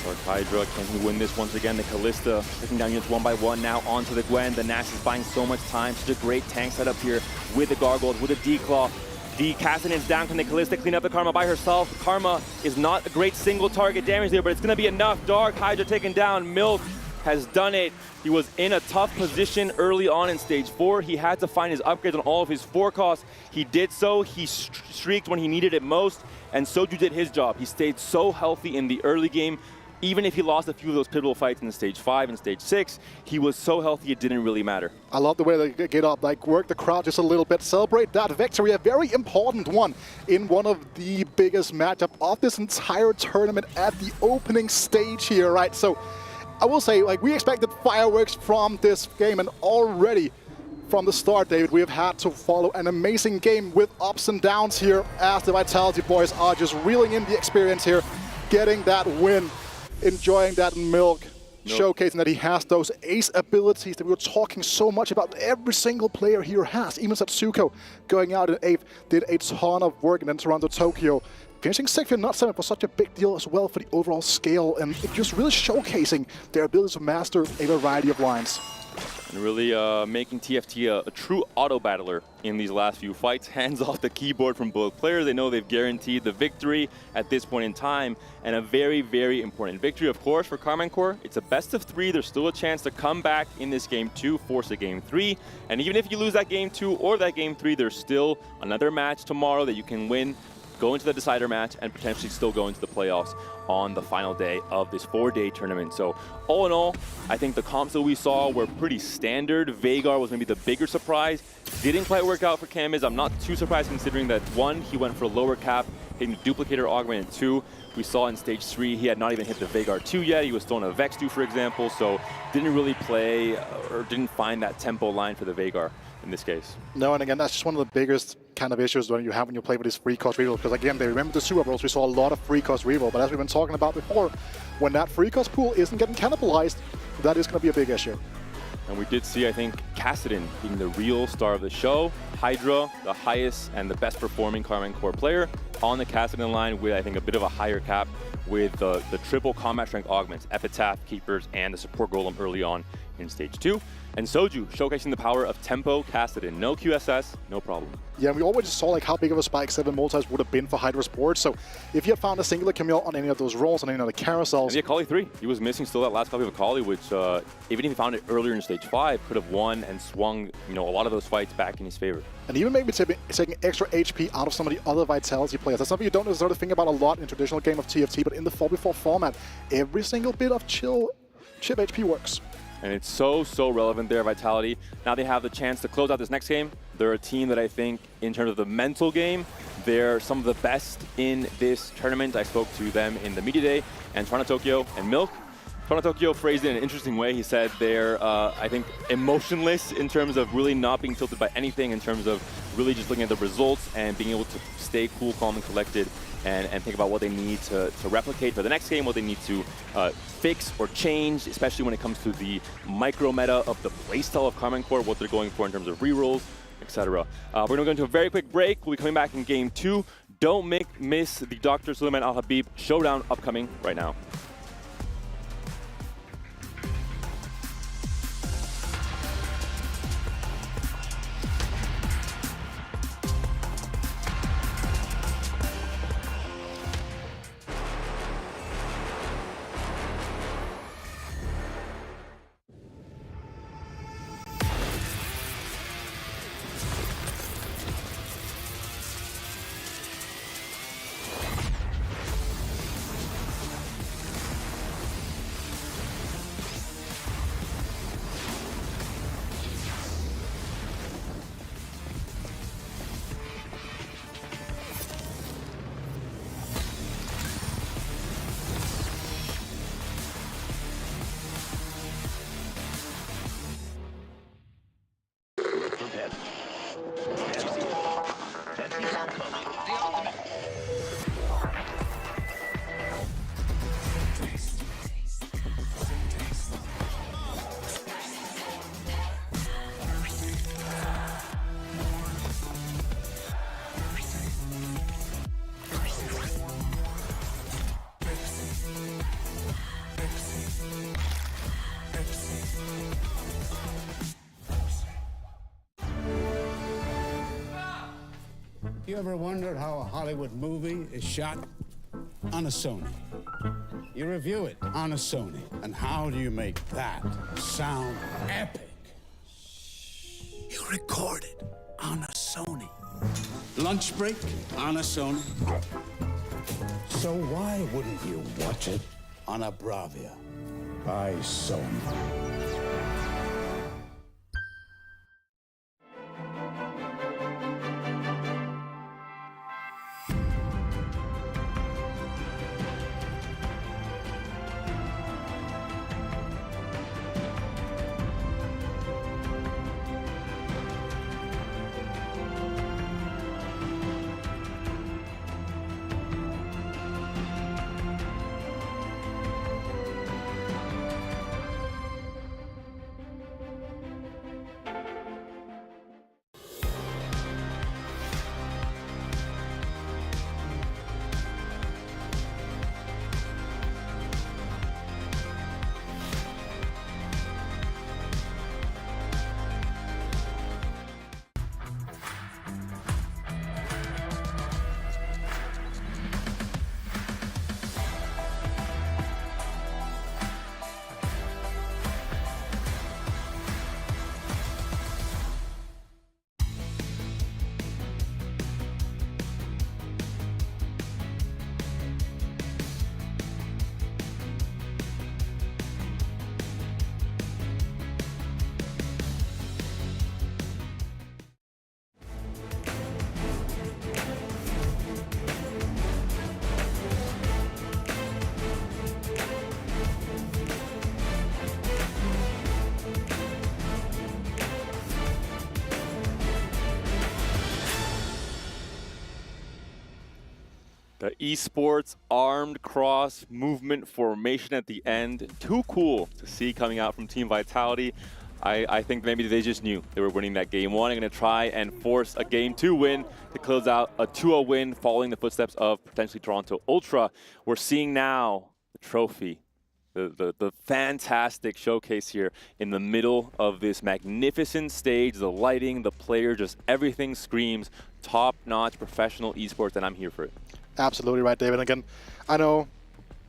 S6: Dark Hydra, can he win this once again? The Kalista picking down units one by one, now onto the Gwen. The Nash is buying so much time, such a great tank setup here with the Gargoyles, with the D-Claw. The Cassidin's down, can the Kalista clean up the Karma by herself? Karma is not a great single target damage there, but it's gonna be enough. Dark Hydra taken down, Milk has done it. He was in a tough position early on in stage 4. He had to find his upgrades on all of his forecasts. He did so, he streaked when he needed it most, and Soju did his job. He stayed so healthy in the early game. Even if he lost a few of those pivotal fights in stage 5 and stage 6, he was so healthy it didn't really matter.
S25: I love the way they get up, like work the crowd just a little bit, celebrate that victory, a very important one in one of the biggest matchup of this entire tournament at the opening stage here, right? So I will say, like, we expected fireworks from this game, and already from the start, David, we have had to follow an amazing game with ups and downs here as the Vitality boys are just reeling in the experience here, getting that win. Enjoying that Milk, showcasing that he has those ace abilities that we were talking so much about. Every single player here has. Even Satsuko going out in 8th did a ton of work, and then Toronto, Tokyo finishing 6th and not 7th was such a big deal as well for the overall scale, and it just really showcasing their ability to master a variety of lines.
S6: And really making TFT a true auto battler in these last few fights. Hands off the keyboard from both players. They know they've guaranteed the victory at this point in time, and a very, very important victory, of course, for Karman Corps. It's a best of 3. There's still a chance to come back in this game 2, force a game 3. And even if you lose that game 2 or that game 3, there's still another match tomorrow that you can win, go into the decider match, and potentially still go into the playoffs on the final day of this 4-day tournament. So all in all, I think the comps that we saw were pretty standard. Veigar was maybe the bigger surprise. Didn't quite work out for Kamiz. I'm not too surprised considering that 1, he went for a lower cap, hitting the duplicator augment, and 2, we saw in stage 3, he had not even hit the Veigar 2 yet. He was still in a Vex 2, for example, so didn't really play or didn't find that tempo line for the Veigar in this case.
S25: No, and again, that's just one of the biggest kind of issues when you play with these free cost reroll, because again, they remember the Super Bowls, we saw a lot of free cost reroll, but as we've been talking about before, when that free cost pool isn't getting cannibalized, that is going to be a big issue.
S6: And we did see, I think, Kassadin being the real star of the show. Hydra, the highest and the best performing Karman Corps player on the Kassadin line with, I think, a bit of a higher cap with the triple combat strength augments, Epitaph, Keepers, and the support golem early on in stage 2. And Soju showcasing the power of tempo Kassadin. No QSS, no problem.
S25: Yeah, we already saw like how big of a spike 7 multis would have been for Hydra Sports. So if you had found a singular Camille on any of those rolls, on any of the carousels.
S6: And the Akali 3, he was missing still that last copy of Akali, which even if he found it earlier in stage 5, could have won and swung, a lot of those fights back in his favor.
S25: And even maybe taking extra HP out of some of the other Vitality players. That's something you don't necessarily think about a lot in traditional game of TFT, but in the 4v4 format, every single bit of chip HP works.
S6: And it's so, so relevant there, Vitality. Now they have the chance to close out this next game. They're a team that I think, in terms of the mental game, they're some of the best in this tournament. I spoke to them in the media day, and Toronto, Tokyo, and Milk. Toronto, Tokyo phrased it in an interesting way. He said they're, I think, emotionless in terms of really not being tilted by anything, in terms of really just looking at the results and being able to stay cool, calm, and collected, and think about what they need to replicate for the next game, what they need to fix or change, especially when it comes to the micro meta of the playstyle of Karman Corps, what they're going for in terms of rerolls, etc. We're going to go into a very quick break. We'll be coming back in game 2. Don't miss the Dr. Suleiman Al Habib showdown upcoming right now.
S10: You ever wondered how a Hollywood movie is shot? On a Sony. You review it on a Sony. And how do you make that sound epic? You record it on a Sony. Lunch break on a Sony. So why wouldn't you watch it on a Bravia by Sony?
S6: The esports armed cross movement formation at the end. Too cool to see coming out from Team Vitality. I think maybe they just knew they were winning that game one. They're going to try and force a game two win to close out a 2-0 win following the footsteps of potentially Toronto Ultra. We're seeing now the trophy, the fantastic showcase here in the middle of this magnificent stage. The lighting, the player, just everything screams top-notch professional esports, and I'm here for it.
S25: Absolutely right, David. Again, I know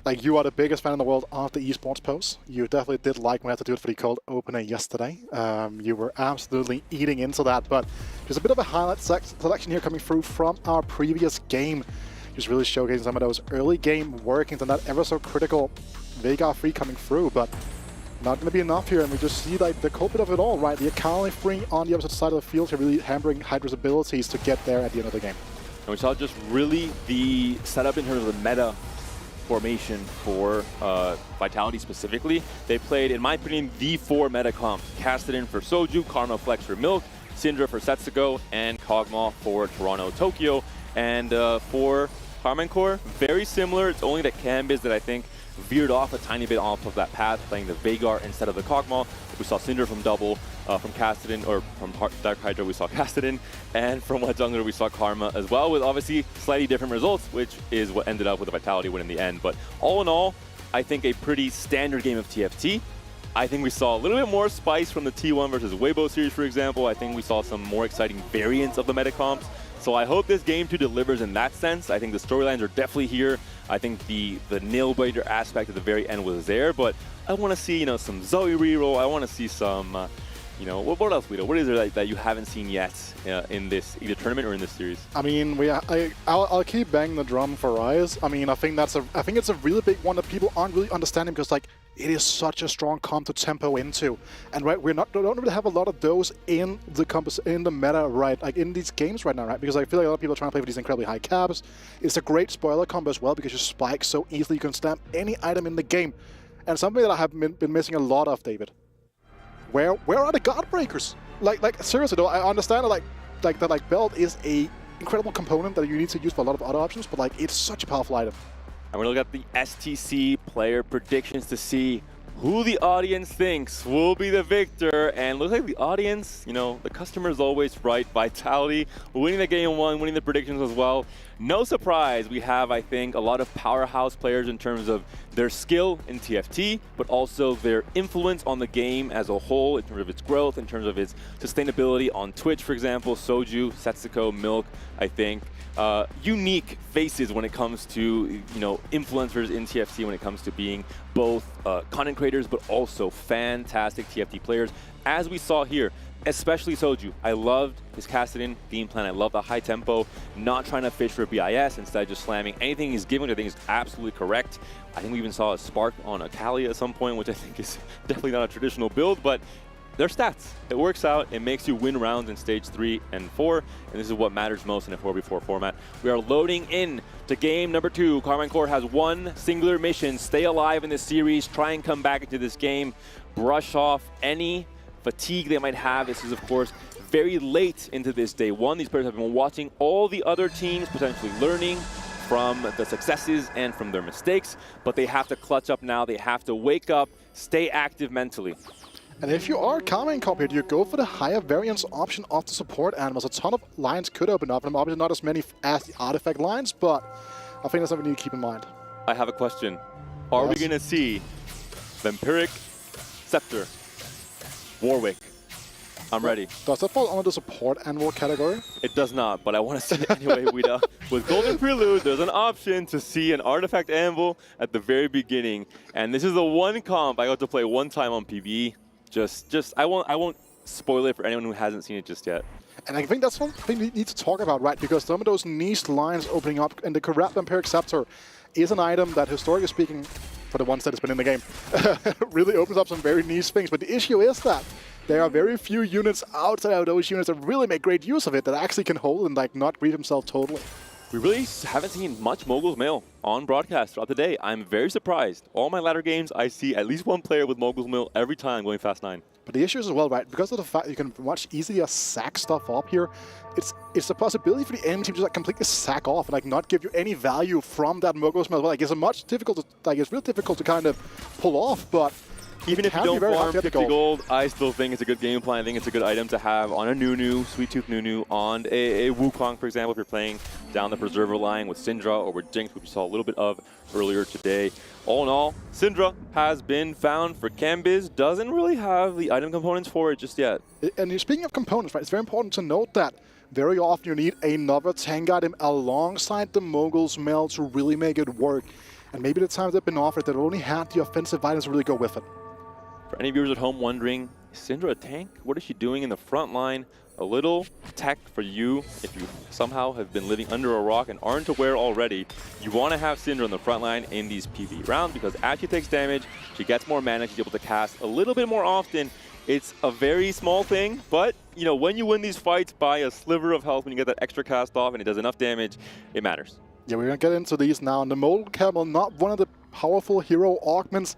S25: like you are the biggest fan in the world of the esports post. You definitely did like when I had to do it for the cold opener yesterday. You were absolutely eating into that, but there's a bit of a highlight selection here coming through from our previous game. Just really showcasing some of those early game workings and that ever so critical Vega free coming through, but not going to be enough here, and we just see like the culprit of it all, right? The Akali free on the opposite side of the field here, really hampering Hydra's abilities to get there at the end of the game.
S6: And we saw just really the setup in terms of the meta formation for Vitality specifically. They played, in my opinion, the 4 meta comps. Cassidy for Soju, Karma Flex for Milk, Syndra for Setsugo, and Kog'Maw for Toronto Tokyo. And for Carmen Core, very similar. It's only that Cambiz that I think veered off a tiny bit off of that path, playing the Veigar instead of the Kog'Maw. We saw Syndra from Double, from Cassidy, or from Dark Hydra we saw Cassidy, and from Wet Jungler we saw Karma as well, with obviously slightly different results, which is what ended up with the Vitality win in the end. But all in all, I think a pretty standard game of TFT. I think we saw a little bit more spice from the T1 versus Weibo series, for example. I think we saw some more exciting variants of the meta comps. So I hope this game 2 delivers in that sense. I think the storylines are definitely here. I think the nail-biter aspect at the very end was there, but I want to see, some Zoe reroll. I want to see some, what else, Guido? What is there that you haven't seen yet in this either tournament or in this series?
S25: I mean, I'll keep banging the drum for Ryze. I mean, I think it's a really big one that people aren't really understanding, because like it is such a strong comp to tempo into, and right, don't really have a lot of those in the meta, right? Like in these games right now, right? Because I feel like a lot of people are trying to play for these incredibly high caps. It's a great spoiler combo as well, because you spike so easily. You can stamp any item in the game, and something that I have been missing a lot of, David. Where are the guard breakers? Like seriously though, I understand that belt is a incredible component that you need to use for a lot of other options, but like it's such a powerful item.
S6: I'm going to look at the STC player predictions to see who the audience thinks will be the victor. And looks like the audience, the customer is always right. Vitality winning the game 1, winning the predictions as well. no surprise, we have, I think, a lot of powerhouse players in terms of their skill in TFT, but also their influence on the game as a whole in terms of its growth, in terms of its sustainability on Twitch, for example. Soju, Setsuko, Milk, I think. Unique faces when it comes to, influencers in TFT, when it comes to being both content creators, but also fantastic TFT players, as we saw here. Especially Soju. I loved his Kassadin game plan. I love the high tempo, not trying to fish for BIS, instead just slamming anything he's given, which I think is absolutely correct. I think we even saw a spark on a Kali at some point, which I think is definitely not a traditional build, but they're stats. It works out. It makes you win rounds in stage 3 and 4, and this is what matters most in a 4v4 format. We are loading in to game number 2. Karmine Corp has one singular mission: stay alive in this series, try and come back into this game, brush off any fatigue they might have. This is, of course, very late into this day 1. These players have been watching all the other teams, potentially learning from the successes and from their mistakes, but they have to clutch up now. They have to wake up, stay active mentally.
S25: And if you are Karmine Corp here, you go for the higher variance option of the support animals. A ton of lines could open up, and obviously not as many as the artifact lines, but I think that's something you need to keep in mind.
S6: I have a question. Are we going to see Vampiric Scepter, Warwick? I'm ready.
S25: Does that fall under the support animal category?
S6: It does not, but I want to see it anyway. With Golden Prelude, there's an option to see an artifact anvil at the very beginning, and this is the one comp I got to play one time on PvE. I won't spoil it for anyone who hasn't seen it just yet.
S25: And I think that's something we need to talk about, right? Because some of those niche lines opening up, and the corrupt Vampiric Scepter is an item that, historically speaking, for the ones that has been in the game, really opens up some very niche things. But the issue is that there are very few units outside of those units that really make great use of it, that actually can hold and not grieve himself totally.
S6: We really haven't seen much Mogul's Mail on broadcast throughout the day. I'm very surprised. All my ladder games, I see at least one player with Mogul's Mail every time going Fast 9.
S25: But the issue is as well, right, because of the fact you can much easier sack stuff up here, it's a possibility for the enemy team to completely sack off and not give you any value from that Mogul's Mail. Well, it's much difficult to, it's real difficult to kind of pull off, but
S6: even if you don't farm 50 gold, I still think it's a good game plan. I think it's a good item to have on a Nunu, Sweet Tooth Nunu, on a Wukong, for example, if you're playing down the Preserver line with Syndra or with Jinx, which we saw a little bit of earlier today. All in all, Syndra has been found for Cambiz. Doesn't really have the item components for it just yet.
S25: And speaking of components, right, it's very important to note that very often you need another tank item alongside the Mogul's Mail to really make it work. And maybe the times they've been offered, they've only had the offensive items to really go with it.
S6: For any viewers at home wondering, is Syndra a tank? What is she doing in the front line? A little tech for you if you somehow have been living under a rock and aren't aware already. You want to have Syndra on the front line in these PvE rounds because as she takes damage, she gets more mana, she's able to cast a little bit more often. It's a very small thing, but when you win these fights by a sliver of health, when you get that extra cast off and it does enough damage, it matters.
S25: Yeah, we're going to get into these now. And the Molten Camel, not one of the powerful hero augments.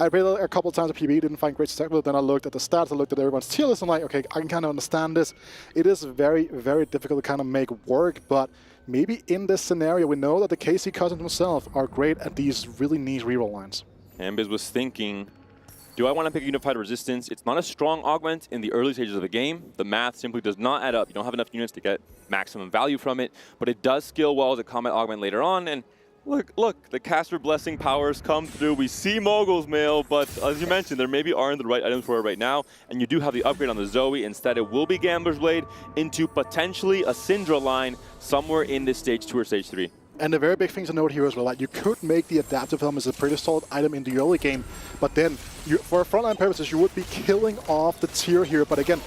S25: I played it a couple of times at PvE, didn't find great success with it. Then I looked at the stats, I looked at everyone's tier list, and I'm like, okay, I can kind of understand this. It is very, very difficult to kind of make work, but maybe in this scenario, we know that the KC cousins themselves are great at these really niche reroll lines.
S6: Cambiz was thinking, do I want to pick Unified Resistance? It's not a strong augment in the early stages of the game. The math simply does not add up. You don't have enough units to get maximum value from it, but it does scale well as a combat augment later on, and Look, the caster blessing powers come through. We see Mogul's Mail, but as you mentioned, there maybe aren't the right items for it right now. And you do have the upgrade on the Zoe. Instead, it will be Gambler's Blade into potentially a Syndra line somewhere in this stage 2 or stage 3.
S25: And the very big thing to note here as well, you could make the Adaptive Helm as a pretty solid item in the early game, but then for frontline purposes, you would be killing off the tier here. But again,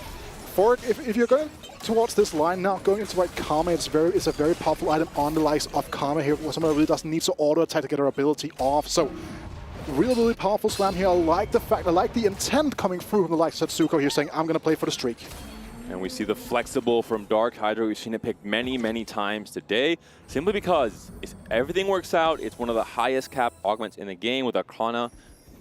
S25: if you're going towards this line now, going into Karma, it's a very powerful item on the likes of Karma here, where someone really doesn't need to auto attack to get her ability off. So really powerful slam here. I like the intent coming through from the likes of Setsuko here, saying I'm going to play for the streak.
S6: And we see the flexible from Dark Hydra. We've seen it picked many times today, simply because if everything works out, it's one of the highest cap augments in the game with Arcana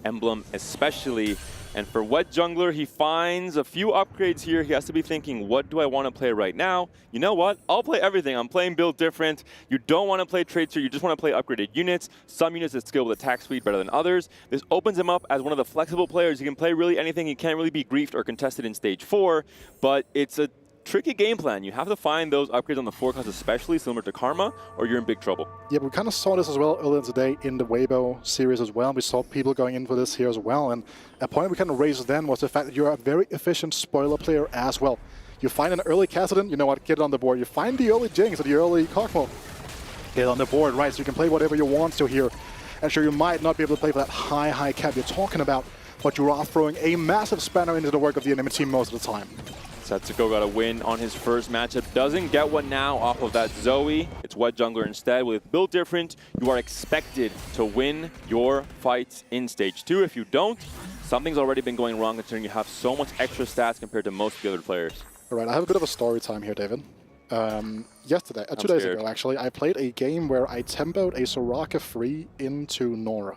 S6: emblem especially. And for Wet Jungler, he finds a few upgrades here. He has to be thinking, what do I want to play right now? You know what? I'll play everything. I'm playing build different. You don't want to play traits here. You just want to play upgraded units. Some units that skill with attack speed better than others. This opens him up as one of the flexible players. He can play really anything. He can't really be griefed or contested in stage 4, but it's a tricky game plan. You have to find those upgrades on the forecast, especially similar to Karma, or you're in big trouble.
S25: Yeah, we kind of saw this as well earlier today in the Weibo series as well. We saw people going in for this here as well. And a point we kind of raised then was the fact that you're a very efficient spoiler player as well. You find an early Kassadin, you know what, get it on the board. You find the early Jinx or the early Cockmo, get it on the board, right? So you can play whatever you want to here. And sure, you might not be able to play for that high cap you're talking about, but you are throwing a massive spanner into the work of the enemy team most of the time.
S6: Setsuko got a win on his first matchup. Doesn't get one now off of that Zoe. It's Wet Jungler instead. With build different, you are expected to win your fights in Stage 2. If you don't, something's already been going wrong considering you have so much extra stats compared to most of the other players.
S25: All right, I have a bit of a story time here, David. Yesterday, 2 days ago actually, I played a game where I tempoed a Soraka free into Nora.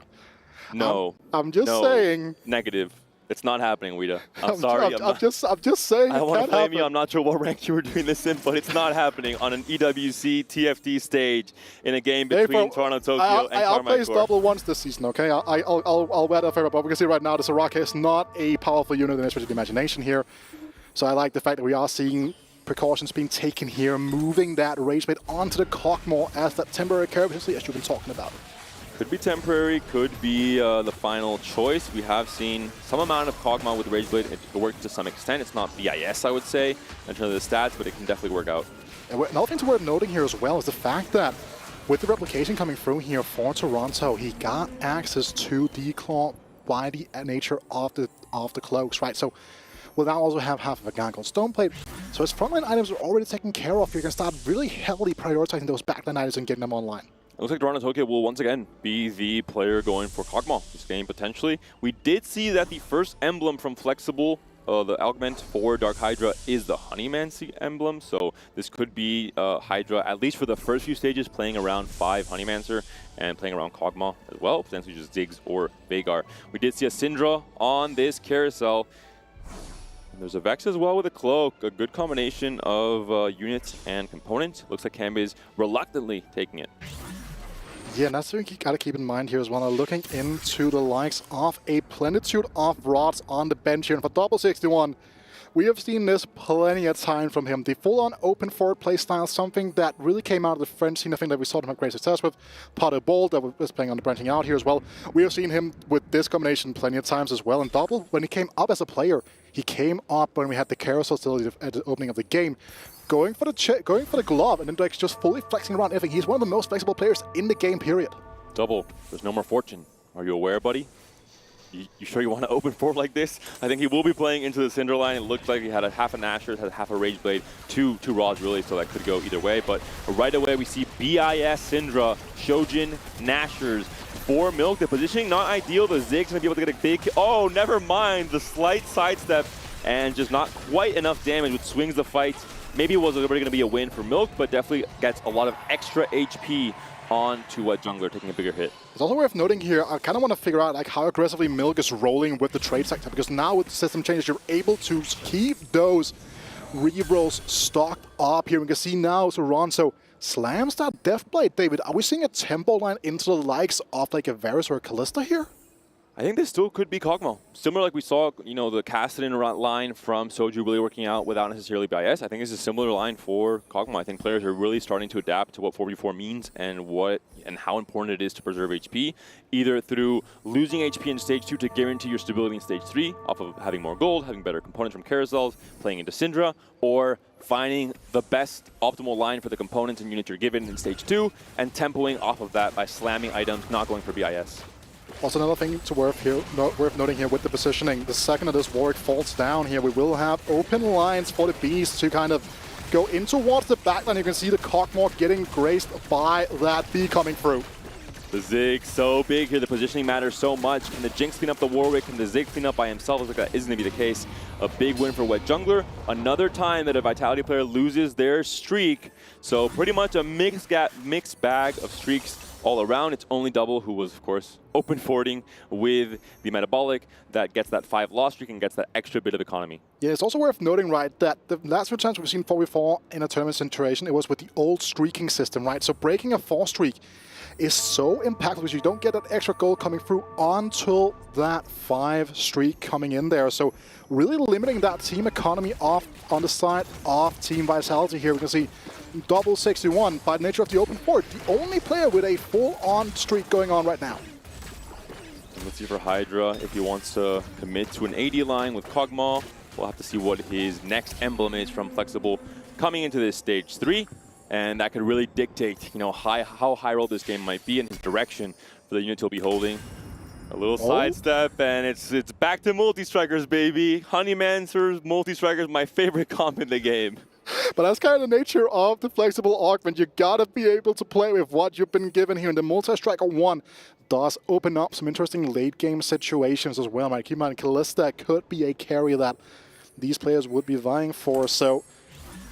S6: No.
S25: I'm just saying.
S6: Negative. It's not happening, Wida. I'm sorry.
S25: I'm just saying.
S6: I want to blame you. I'm not sure what rank you were doing this in, but it's not happening on an EWC TFT stage in a game between Toronto, Tokyo, and
S25: I'll play
S6: Carmichael.
S25: double once this season, okay? I'll wear that favor, but we can see right now the Soraka is not a powerful unit in especially the imagination here. So I like the fact that we are seeing precautions being taken here, moving that Rage Blade onto the Cockmore as that temporary curve, as you've been talking about.
S6: Could be temporary, could be the final choice. We have seen some amount of Kog'Maw with Rage Blade. It works to some extent. It's not BIS, I would say, in terms of the stats, but it can definitely work out.
S25: And another thing worth noting here as well is the fact that with the replication coming through here for Toronto, he got access to Declaw by the nature of the cloaks, right? So we'll now also have half of a Gangon Stoneplate. So his frontline items are already taken care of. You're going to start really heavily prioritizing those backline items and getting them online.
S6: It looks like Toronto Tokyo will once again be the player going for Kog'Maw this game, potentially. We did see that the first emblem from Flexible, the augment for Dark Hydra, is the Honeymancy emblem. So this could be Hydra, at least for the first few stages, playing around 5 Honeymancer and playing around Kog'Maw as well, potentially just Ziggs or Veigar. We did see a Syndra on this carousel. And there's a Vex as well with a Cloak, a good combination of units and components. Looks like Kambi is reluctantly taking it.
S25: Yeah, and that's something you gotta keep in mind here as well. Now looking into the likes of a plenitude of rods on the bench here. And for Double 61, we have seen this plenty of time from him. The full-on open forward play style, something that really came out of the French scene. I think that we saw him have great success with. Potter Bolt that was playing on the branching out here as well. We have seen him with this combination plenty of times as well. And Double, when he came up as a player, he came up when we had the carousel still at the opening of the game. Going for the glove and then like just fully flexing around everything. He's one of the most flexible players in the game, period.
S6: Double, there's no more fortune. Are you aware, buddy? You sure you want to open forward like this? I think he will be playing into the Cinder line. It looked like he had a half a Nashers, had half a Rage Blade, two rods really, so that could go either way. But right away we see BIS Syndra, Shojin, Nashers. For Milk, the positioning not ideal. The Zig's gonna be able to get a big, oh, never mind. The slight sidestep and just not quite enough damage, which swings the fight. Maybe it was already going to be a win for Milk, but definitely gets a lot of extra HP onto Jungler, taking a bigger hit.
S25: It's also worth noting here, I kind of want to figure out like how aggressively Milk is rolling with the trade sector, because now with the system changes, you're able to keep those rerolls stocked up here. We can see now Toronto slams that Deathblade. David, are we seeing a tempo line into the likes of like a Varus or a Kalista here?
S6: I think this still could be Kog'Maw. Similar like we saw, you know, the Kassadin line from Soju really working out without necessarily BIS. I think it's a similar line for Kog'Maw. I think players are really starting to adapt to what 4v4 means and how important it is to preserve HP, either through losing HP in Stage 2 to guarantee your stability in Stage 3, off of having more gold, having better components from carousels, playing into Syndra, or finding the best optimal line for the components and units you're given in Stage 2, and tempoing off of that by slamming items, not going for BIS.
S25: Also another thing worth noting here with the positioning, the second that this Warwick falls down here, we will have open lines for the Beast to kind of go in towards the backline. You can see the Kog'Maw getting graced by that Bee coming through.
S6: The Zig so big here, the positioning matters so much. Can the Jinx clean up the Warwick? Can the Zig clean up by himself? Looks like that isn't going to be the case. A big win for Wet Jungler. Another time that a Vitality player loses their streak. So pretty much a mixed bag of streaks all around. It's only Double who was, of course, open forwarding with the Metabolic that gets that 5 loss streak and gets that extra bit of economy.
S25: Yeah, it's also worth noting, right, that the last few times we've seen 4v4 in a tournament situation, it was with the old streaking system, right? So breaking a 4 streak is so impactful because you don't get that extra goal coming through until that 5 streak coming in there. So really limiting that team economy off on the side of Team Vitality here. We can see double 61 by nature of the open board. The only player with a full-on streak going on right now.
S6: Let's see for Hydra if he wants to commit to an AD line with Kog'Maw. We'll have to see what his next emblem is from Flexible coming into this stage 3, and that could really dictate, you know, how high roll this game might be and his direction for the unit he'll be holding. A little sidestep, and it's back to multi-strikers, baby. Honeymancers, multi-strikers, my favorite comp in the game.
S25: But that's kind of the nature of the flexible augment. You gotta be able to play with what you've been given here. And the multi-striker 1 does open up some interesting late game situations as well. Keep in mind, Callista could be a carry that these players would be vying for. So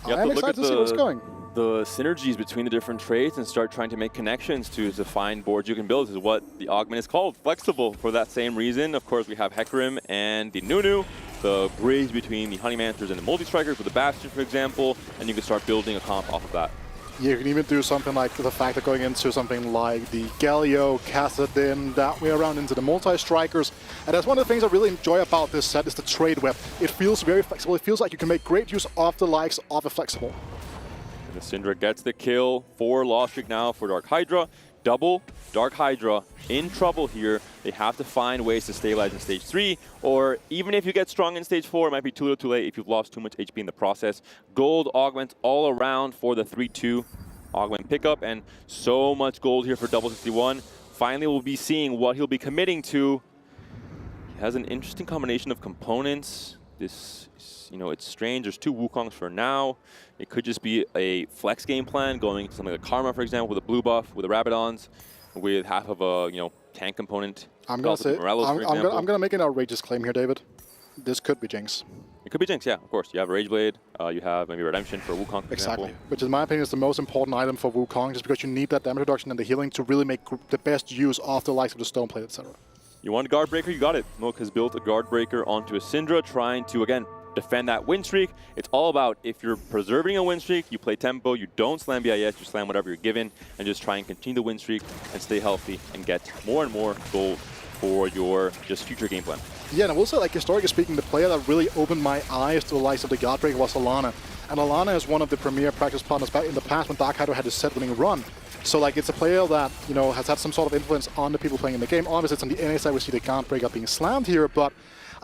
S25: I'm excited to see what's going.
S6: The synergies between the different trades and start trying to make connections to find boards you can build. This is what the augment is called, flexible, for that same reason. Of course, we have Hecarim and the Nunu, the bridge between the Honeymancers and the multi-strikers with the Bastion, for example, and you can start building a comp off of that.
S25: You can even do something like the fact that going into something like the Galio, Kassadin, that way around into the multi-strikers. And that's one of the things I really enjoy about this set is the trade web. It feels very flexible. It feels like you can make great use of the likes of a flexible.
S6: And the Syndra gets the kill for Lost Streak now for Dark Hydra. Double Dark Hydra in trouble here. They have to find ways to stabilize in stage 3, or even if you get strong in stage 4, it might be too little too late if you've lost too much HP in the process. Gold augments all around for the 3-2 augment pickup, and so much gold here for double 61. Finally, we'll be seeing what he'll be committing to. He has an interesting combination of components. This, you know, it's strange. There's 2 Wukongs for now. It could just be a flex game plan, going to something like Karma, for example, with a blue buff, with the Rabadons, with half of a, you know, tank component.
S25: I'm gonna make an outrageous claim here, David. This could be Jinx.
S6: It could be Jinx, yeah, of course. You have Rage Blade, you have maybe Redemption for Wukong, for example.
S25: Which in my opinion is the most important item for Wukong, just because you need that damage reduction and the healing to really make the best use of the likes of the Stone Plate, etc.
S6: You want a Guard Breaker, you got it. Milk has built a Guard Breaker onto a Syndra, trying to, again, defend that win streak. It's all about, if you're preserving a win streak, you play tempo, you don't slam BIS, you slam whatever you're given, and just try and continue the win streak and stay healthy and get more and more gold for your just future game plan.
S25: Yeah, and I will say, like, historically speaking, the player that really opened my eyes to the likes of the Guard Breaker was Alana. And Alana is one of the premier practice partners back in the past when Dark Hydra had his set-winning run. So, like, it's a player that, you know, has had some sort of influence on the people playing in the game. Obviously, it's on the NA side, we see the Guard Breaker being slammed here, but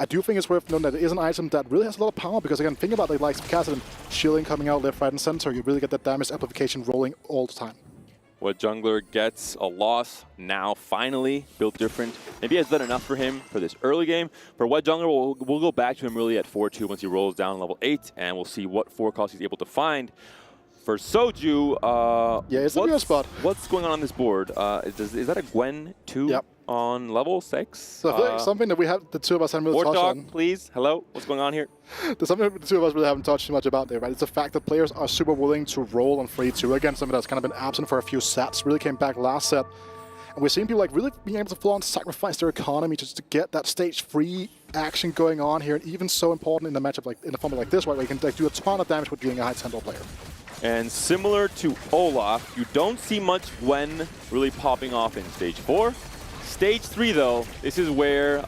S25: I do think it's worth noting that it is an item that really has a lot of power, because, again, think about the likes of Kassadin, shielding coming out left, right, and center. You really get that damage amplification rolling all the time.
S6: What jungler gets a loss now, finally, built different. Maybe has done enough for him for this early game. For what jungler, we'll go back to him really at 4-2 once he rolls down level 8, and we'll see what 4 costs he's able to find. For Soju,
S25: yeah, it's a real spot.
S6: What's going on this board? Is that a Gwen 2 on level 6?
S25: So I feel like something that we have, the two of us haven't really touched on.
S6: Please, hello, what's going on here?
S25: There's something the two of us really haven't touched too much about there, right? It's the fact that players are super willing to roll on 3-2 again, something that's kind of been absent for a few sets, really came back last set. And we're seeing people like really being able to full on sacrifice their economy just to get that stage 3 action going on here, and even so important in the matchup, like in a format like this, right, where you can like, do a ton of damage with being a high tempo player.
S6: And similar to Olaf, you don't see much Gwen really popping off in stage 4. Stage 3, though, this is where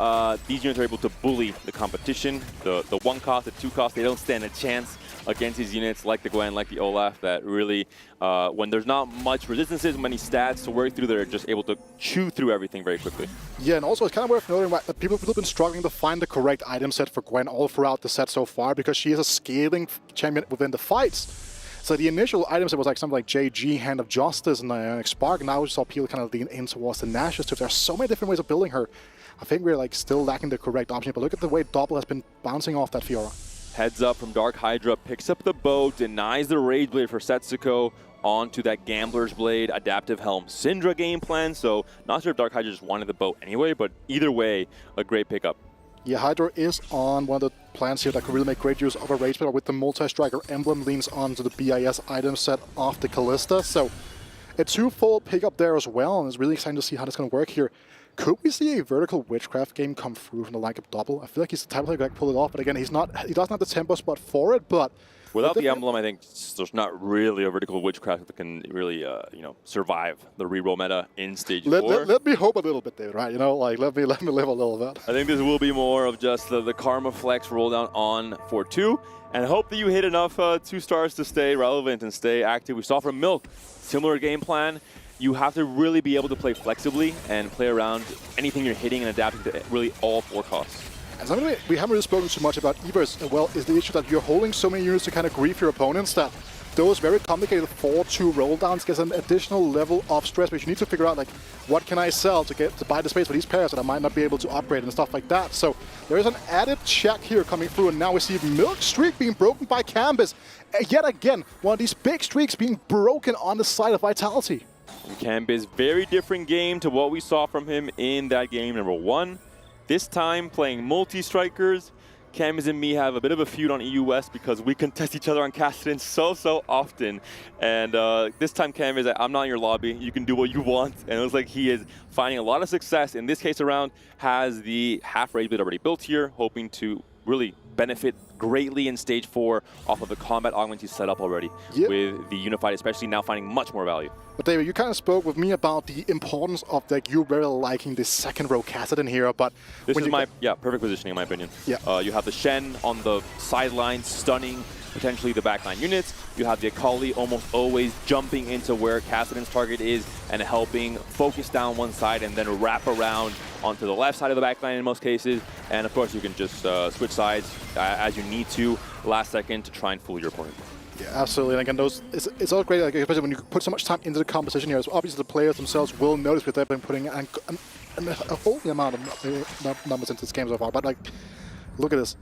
S6: these units are able to bully the competition. The 1 cost, the 2 cost, they don't stand a chance against these units like the Gwen, like the Olaf, that really, when there's not much resistances, many stats to work through, they're just able to chew through everything very quickly.
S25: Yeah, and also it's kind of worth noting that people have been struggling to find the correct item set for Gwen all throughout the set so far, because she is a scaling champion within the fights. So the initial items, it was like something like JG, Hand of Justice, and Spark. Now we saw people kind of lean in towards the Nash's too. There are so many different ways of building her. I think we're like still lacking the correct option. But look at the way Doppel has been bouncing off that Fiora.
S6: Heads up from Dark Hydra, picks up the bow, denies the Rage Blade for Setsuko onto that Gambler's Blade, Adaptive Helm, Syndra game plan. So not sure if Dark Hydra just wanted the bow anyway, but either way, a great pickup.
S25: Yeah, Hydra is on one of the plans here that could really make great use of a Rage Blade, with the multi-striker emblem leans onto the BIS item set of the Callista. So a twofold pickup there as well, and it's really exciting to see how that's going to work here. Could we see a vertical witchcraft game come through from the like of Double? I feel like he's the type of player that can pull it off, but again, he doesn't have the tempo spot for it, but
S6: Without the emblem, I think there's not really a vertical witchcraft that can really, survive the reroll meta in stage 4.
S25: Let me hope a little bit, David, right? Like, let me live a little bit.
S6: I think this will be more of just the Karma Flex roll down on 4-2, and hope that you hit enough 2 stars to stay relevant and stay active. We saw from Milk, similar game plan. You have to really be able to play flexibly and play around anything you're hitting and adapting to really all 4 costs.
S25: And something we haven't really spoken too much about either as well is the issue that you're holding so many units to kind of grief your opponents that those very complicated 4-2 roll downs get an additional level of stress, which you need to figure out, like, what can I sell to buy the space for these pairs that I might not be able to upgrade and stuff like that. So there is an added check here coming through, and now we see Milk's streak being broken by Canvas. Yet again, one of these big streaks being broken on the side of Vitality.
S6: Canvas, very different game to what we saw from him in that game number 1. This time playing multi-strikers. Canvas and me have a bit of a feud on EU West because we contest each other on Cassidy so often. And this time Canvas, I'm not in your lobby. You can do what you want. And it looks like he is finding a lot of success. In this case around, has the half Rage Blade already built here, hoping to really benefit greatly in stage 4 off of the combat augments he's set up already with the Unified, especially now finding much more value.
S25: But David, you kind of spoke with me about the importance of you really liking this second row Cassidy here, but
S6: this is my perfect positioning in my opinion. You have the Shen on the sidelines stunning potentially the backline units. You have the Akali almost always jumping into where Cassidy's target is and helping focus down one side and then wrap around onto the left side of the backline in most cases. And of course you can just switch sides as you need to last second to try and fool your opponent.
S25: Yeah, absolutely. And again, it's all great, like, especially when you put so much time into the composition here. So obviously the players themselves will notice because they've been putting a whole amount of numbers into this game so far. But like, look at this.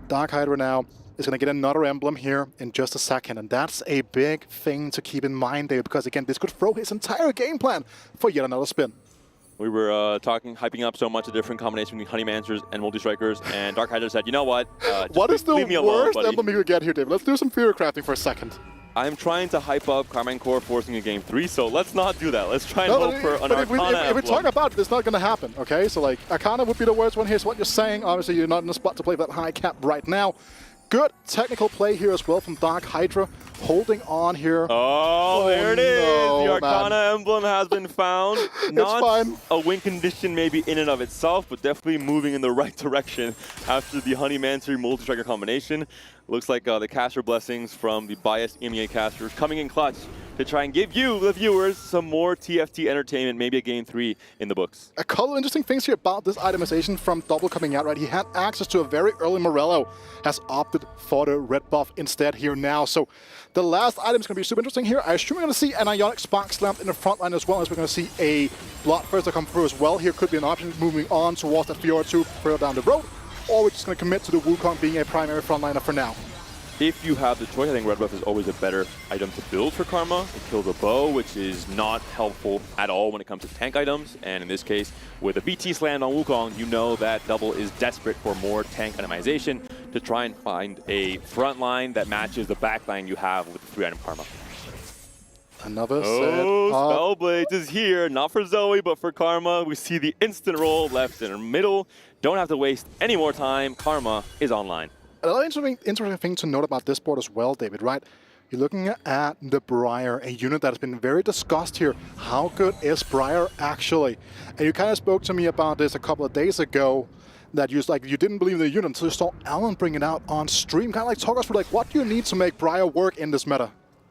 S25: Dark Hydra now is going to get another emblem here in just a second. And that's a big thing to keep in mind there because, again, this could throw his entire game plan for yet another spin.
S6: We were hyping up so much a different combination between Honeymancers and Multi-Strikers, and Dark Hydra said, you know what?
S25: What is the worst emblem you could get here, David? Let's do some theory crafting for a second.
S6: I'm trying to hype up Carmine Core forcing a game 3, so let's not do that. Let's try and hope for an Arcana
S25: if we talk about it, it's not going to happen, okay? So, like, Arcana would be the worst one. Here's what you're saying. Obviously, you're not in the spot to play that high cap right now. Good technical play here as well from Dark Hydra, holding on here.
S6: Oh, there it is. The Arcana emblem has been found. Not a win condition maybe in and of itself, but definitely moving in the right direction after the Honeymancer multi-striker combination. Looks like the caster blessings from the biased EMEA casters coming in clutch to try and give you, the viewers, some more TFT entertainment, maybe a game 3 in the books.
S25: A couple of interesting things here about this itemization from Double coming out, right? He had access to a very early Morello, has opted for the red buff instead here now. So the last item is going to be super interesting here. I assume we're going to see an Ionic Spark Slam in the front line as well as we're going to see a Bloodthirster come through as well. Here could be an option moving on towards that Fiora 2 further down the road, or we're just going to commit to the Wukong being a primary frontliner for now.
S6: If you have the choice, I think Red Buff is always a better item to build for Karma. It kills a bow, which is not helpful at all when it comes to tank items. And in this case, with a BT slammed on Wukong, you know that Double is desperate for more tank itemization to try and find a front line that matches the back line you have with the 3-item Karma.
S25: Another set.
S6: Spellblades is here, not for Zoe, but for Karma. We see the instant roll left in the middle. Don't have to waste any more time. Karma is online.
S25: Another interesting thing to note about this board as well, David, right? You're looking at the Briar, a unit that has been very discussed here. How good is Briar actually? And you kind of spoke to me about this a couple of days ago, that you didn't believe in the unit until you saw Alan bring it out on stream. Kind of like talk us through like what you need to make Briar work in this meta.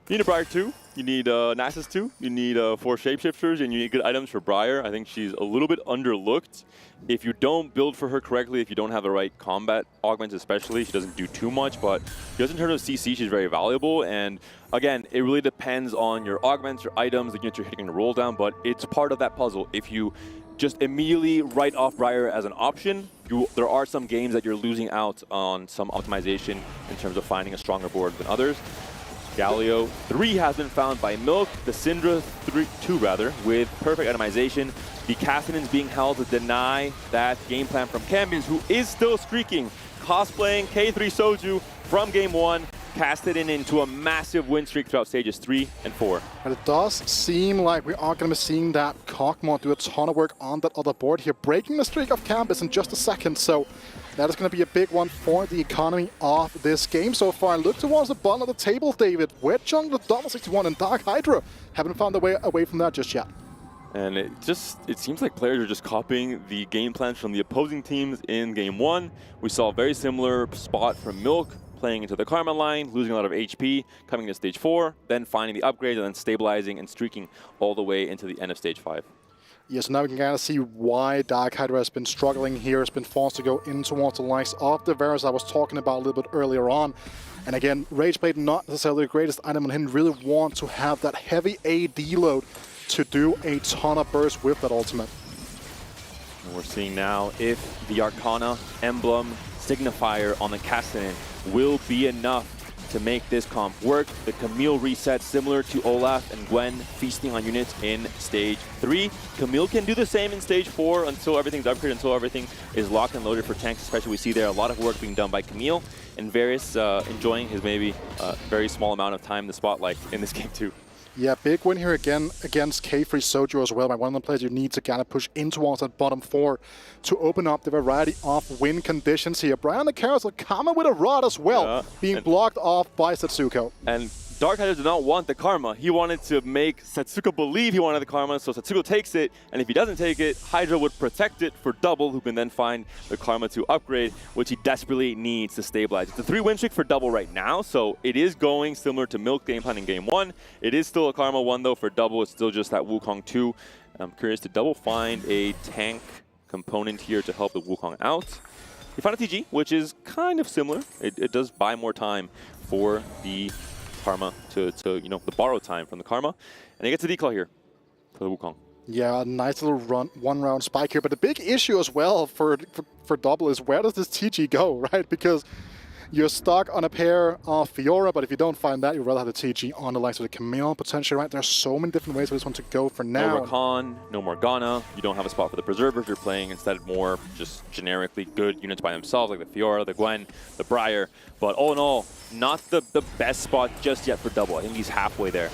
S6: You need a Briar 2, you need Nasus 2, you need 4 Shapeshifters, and you need good items for Briar. I think she's a little bit underlooked. If you don't build for her correctly, if you don't have the right combat augments especially, she doesn't do too much, but just in terms of CC, she's very valuable. And again, it really depends on your augments, your items, the units you're hitting to roll down, but it's part of that puzzle. If you just immediately write off Briar as an option, there are some games that you're losing out on some optimization in terms of finding a stronger board than others. Galio 3 has been found by Milk, the Syndra 2 with perfect itemization. The Cassidans being held to deny that game plan from Cambions, who is still streaking, cosplaying K3 Soju from game 1. casted into a massive win streak throughout stages 3 and 4.
S25: And it does seem like we are going to be seeing that Kog'Maw do a ton of work on that other board here, breaking the streak of Campus in just a second. So that is going to be a big one for the economy of this game so far. Look towards the bottom of the table, David. Where Jungler, Double 61, and Dark Hydra haven't found their way away from that just yet.
S6: And it seems like players are just copying the game plans from the opposing teams in game 1. We saw a very similar spot from Milk, playing into the Karma line, losing a lot of HP, coming to stage 4, then finding the upgrade, and then stabilizing and streaking all the way into the end of stage 5.
S25: Yes, now we can kind of see why Dark Hydra has been struggling here, has been forced to go in towards the likes of the Varus I was talking about a little bit earlier on. And again, Rageblade not necessarily the greatest item on him, really want to have that heavy AD load to do a ton of burst with that ultimate.
S6: And we're seeing now if the Arcana emblem signifier on the Castanet will be enough to make this comp work. The Camille reset similar to Olaf and Gwen feasting on units in stage 3. Camille can do the same in stage 4 until everything's upgraded, until everything is locked and loaded for tanks. Especially we see there a lot of work being done by Camille, and Varus enjoying his maybe very small amount of time in the spotlight in this game too.
S25: Yeah, big win here again against K-Free Soju as well by one of the players you need to kind of push in towards that bottom 4 to open up the variety of win conditions here. Brian the Carousel coming with a rod as well, being blocked off by Setsuko.
S6: And Dark Hydra did not want the Karma. He wanted to make Setsuko believe he wanted the Karma, so Setsuko takes it, and if he doesn't take it, Hydra would protect it for Double, who can then find the Karma to upgrade, which he desperately needs to stabilize. It's a 3-win streak for Double right now, so it is going similar to Milk game plan in game 1. It is still a Karma 1 though for Double. It's still just that Wukong 2. I'm curious, to Double find a tank component here to help the Wukong out? He found a TG, which is kind of similar. It does buy more time for the Karma to you know, the borrow time from the Karma, and he gets a declaw here for the Wukong.
S25: Yeah, a nice little one-round spike here, but the big issue as well for Double is where does this TG go, right? Because you're stuck on a pair of Fiora, but if you don't find that, you'd rather have the TG on the likes of the Camille potentially, right? There's so many different ways for this one to go for now.
S6: No Rakan, no Morgana, you don't have a spot for the Preservers, you're playing instead more just generically good units by themselves, like the Fiora, the Gwen, the Briar, but all in all, not the best spot just yet for Double. I think he's halfway there.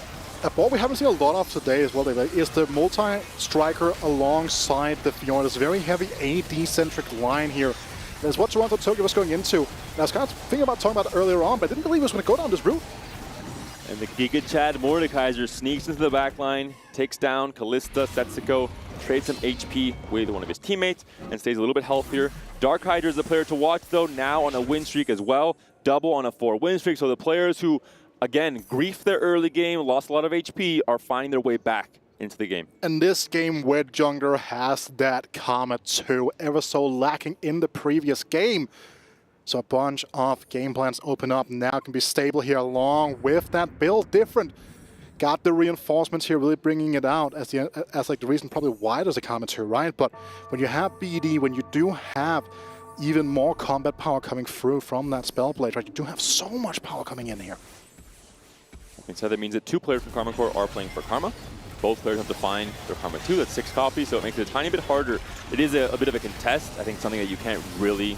S25: What we haven't seen a lot of today as well, David, is the multi-striker alongside the Fiora. This very heavy AD-centric line here. That's what Toronto Tokyo was going into. And I was kind of thinking about talking about it earlier on, but I didn't believe it was going to go down this route.
S6: And the Giga Chad Mordekaiser sneaks into the back line, takes down Kalista, Setsuko, trades some HP with one of his teammates, and stays a little bit healthier. Dark Hydra is the player to watch, though, now on a win streak as well. Double on a 4-win streak, so the players who, again, griefed their early game, lost a lot of HP, are finding their way back into the game.
S25: And this game where Jungler has that Karma too, ever so lacking in the previous game. So a bunch of game plans open up now, can be stable here along with that build different. Got the reinforcements here, really bringing it out as like the reason probably why there's a Karma too, right? But when you have BD, when you do have even more combat power coming through from that Spellblade, right? You do have so much power coming in here.
S6: Instead, that means that 2 players from Karma Core are playing for Karma. Both players have to find their Karma 2, that's 6 copies, so it makes it a tiny bit harder. It is a bit of a contest, I think something that you can't really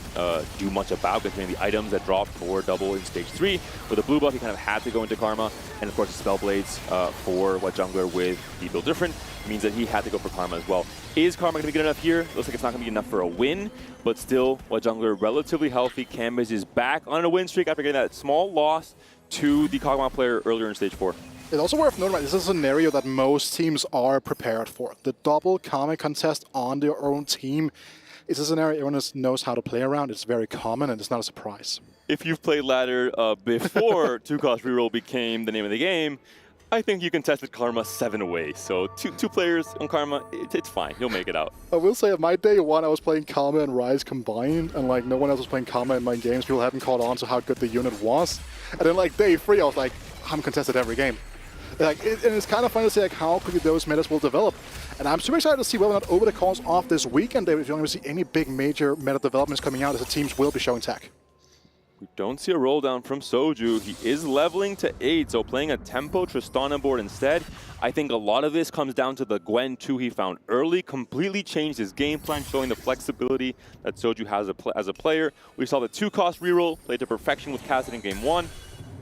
S6: do much about between the items that dropped for Double in stage 3. With the blue buff, he kind of had to go into Karma, and of course the Spellblades for What Jungler with the build different means that he had to go for Karma as well. Is Karma going to be good enough here? Looks like it's not going to be enough for a win, but still, What Jungler relatively healthy. Canvas is back on a win streak after getting that small loss to the Kog'Maw player earlier in stage 4.
S25: It's also worth noting, right, this is a scenario that most teams are prepared for. The double Karma contest on their own team is a scenario everyone knows how to play around. It's very common and it's not a surprise.
S6: If you've played ladder before 2-cost reroll became the name of the game, I think you contested Karma 7 ways. So two players on Karma, it's fine. You'll make it out.
S25: I will say, at my day 1, I was playing Karma and Ryze combined, and like no one else was playing Karma in my games. People hadn't caught on to how good the unit was. And then like day 3, I was like, I'm contested every game. Like, and it's kind of fun to see like how quickly those metas will develop. And I'm super excited to see whether or not over the course of this weekend, if you're going to see any big major meta developments coming out as the teams will be showing tech.
S6: We don't see a roll down from Soju. He is leveling to 8, so playing a tempo Tristana board instead. I think a lot of this comes down to the Gwen 2 he found early, completely changed his game plan, showing the flexibility that Soju has as a player. We saw the 2-cost reroll played to perfection with Cassidy in game 1.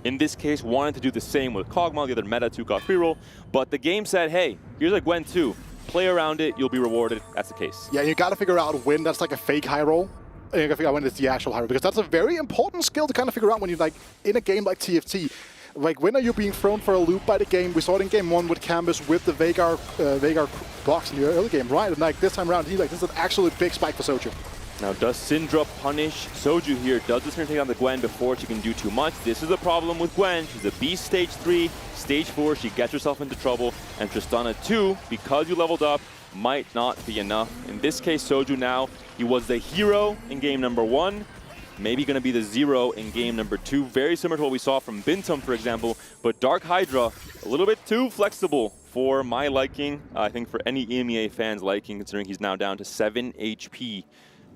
S6: in this case, wanted to do the same with Kog'Maw, the other meta 2 got free roll, but the game said, hey, here's a Gwen 2. Play around it, you'll be rewarded. That's the case.
S25: Yeah, you got to figure out when that's like a fake high roll. And you got to figure out when it's the actual high roll, because that's a very important skill to kind of figure out when you're like in a game like TFT. Like, when are you being thrown for a loop by the game? We saw it in game 1 with Canvas with the Veigar blocks in the early game, right? And like this time around, he's like, this is an actually big spike for Soju.
S6: Now, does Syndra punish Soju here? Does this turn take on the Gwen before she can do too much? This is a problem with Gwen. She's a beast stage 3, stage 4, she gets herself into trouble. And Tristana 2, because you leveled up, might not be enough. In this case, Soju now, he was the hero in game number 1. Maybe going to be the 0 in game number 2. Very similar to what we saw from Bintum, for example. But Dark Hydra, a little bit too flexible for my liking. I think for any EMEA fans' liking, considering he's now down to 7 HP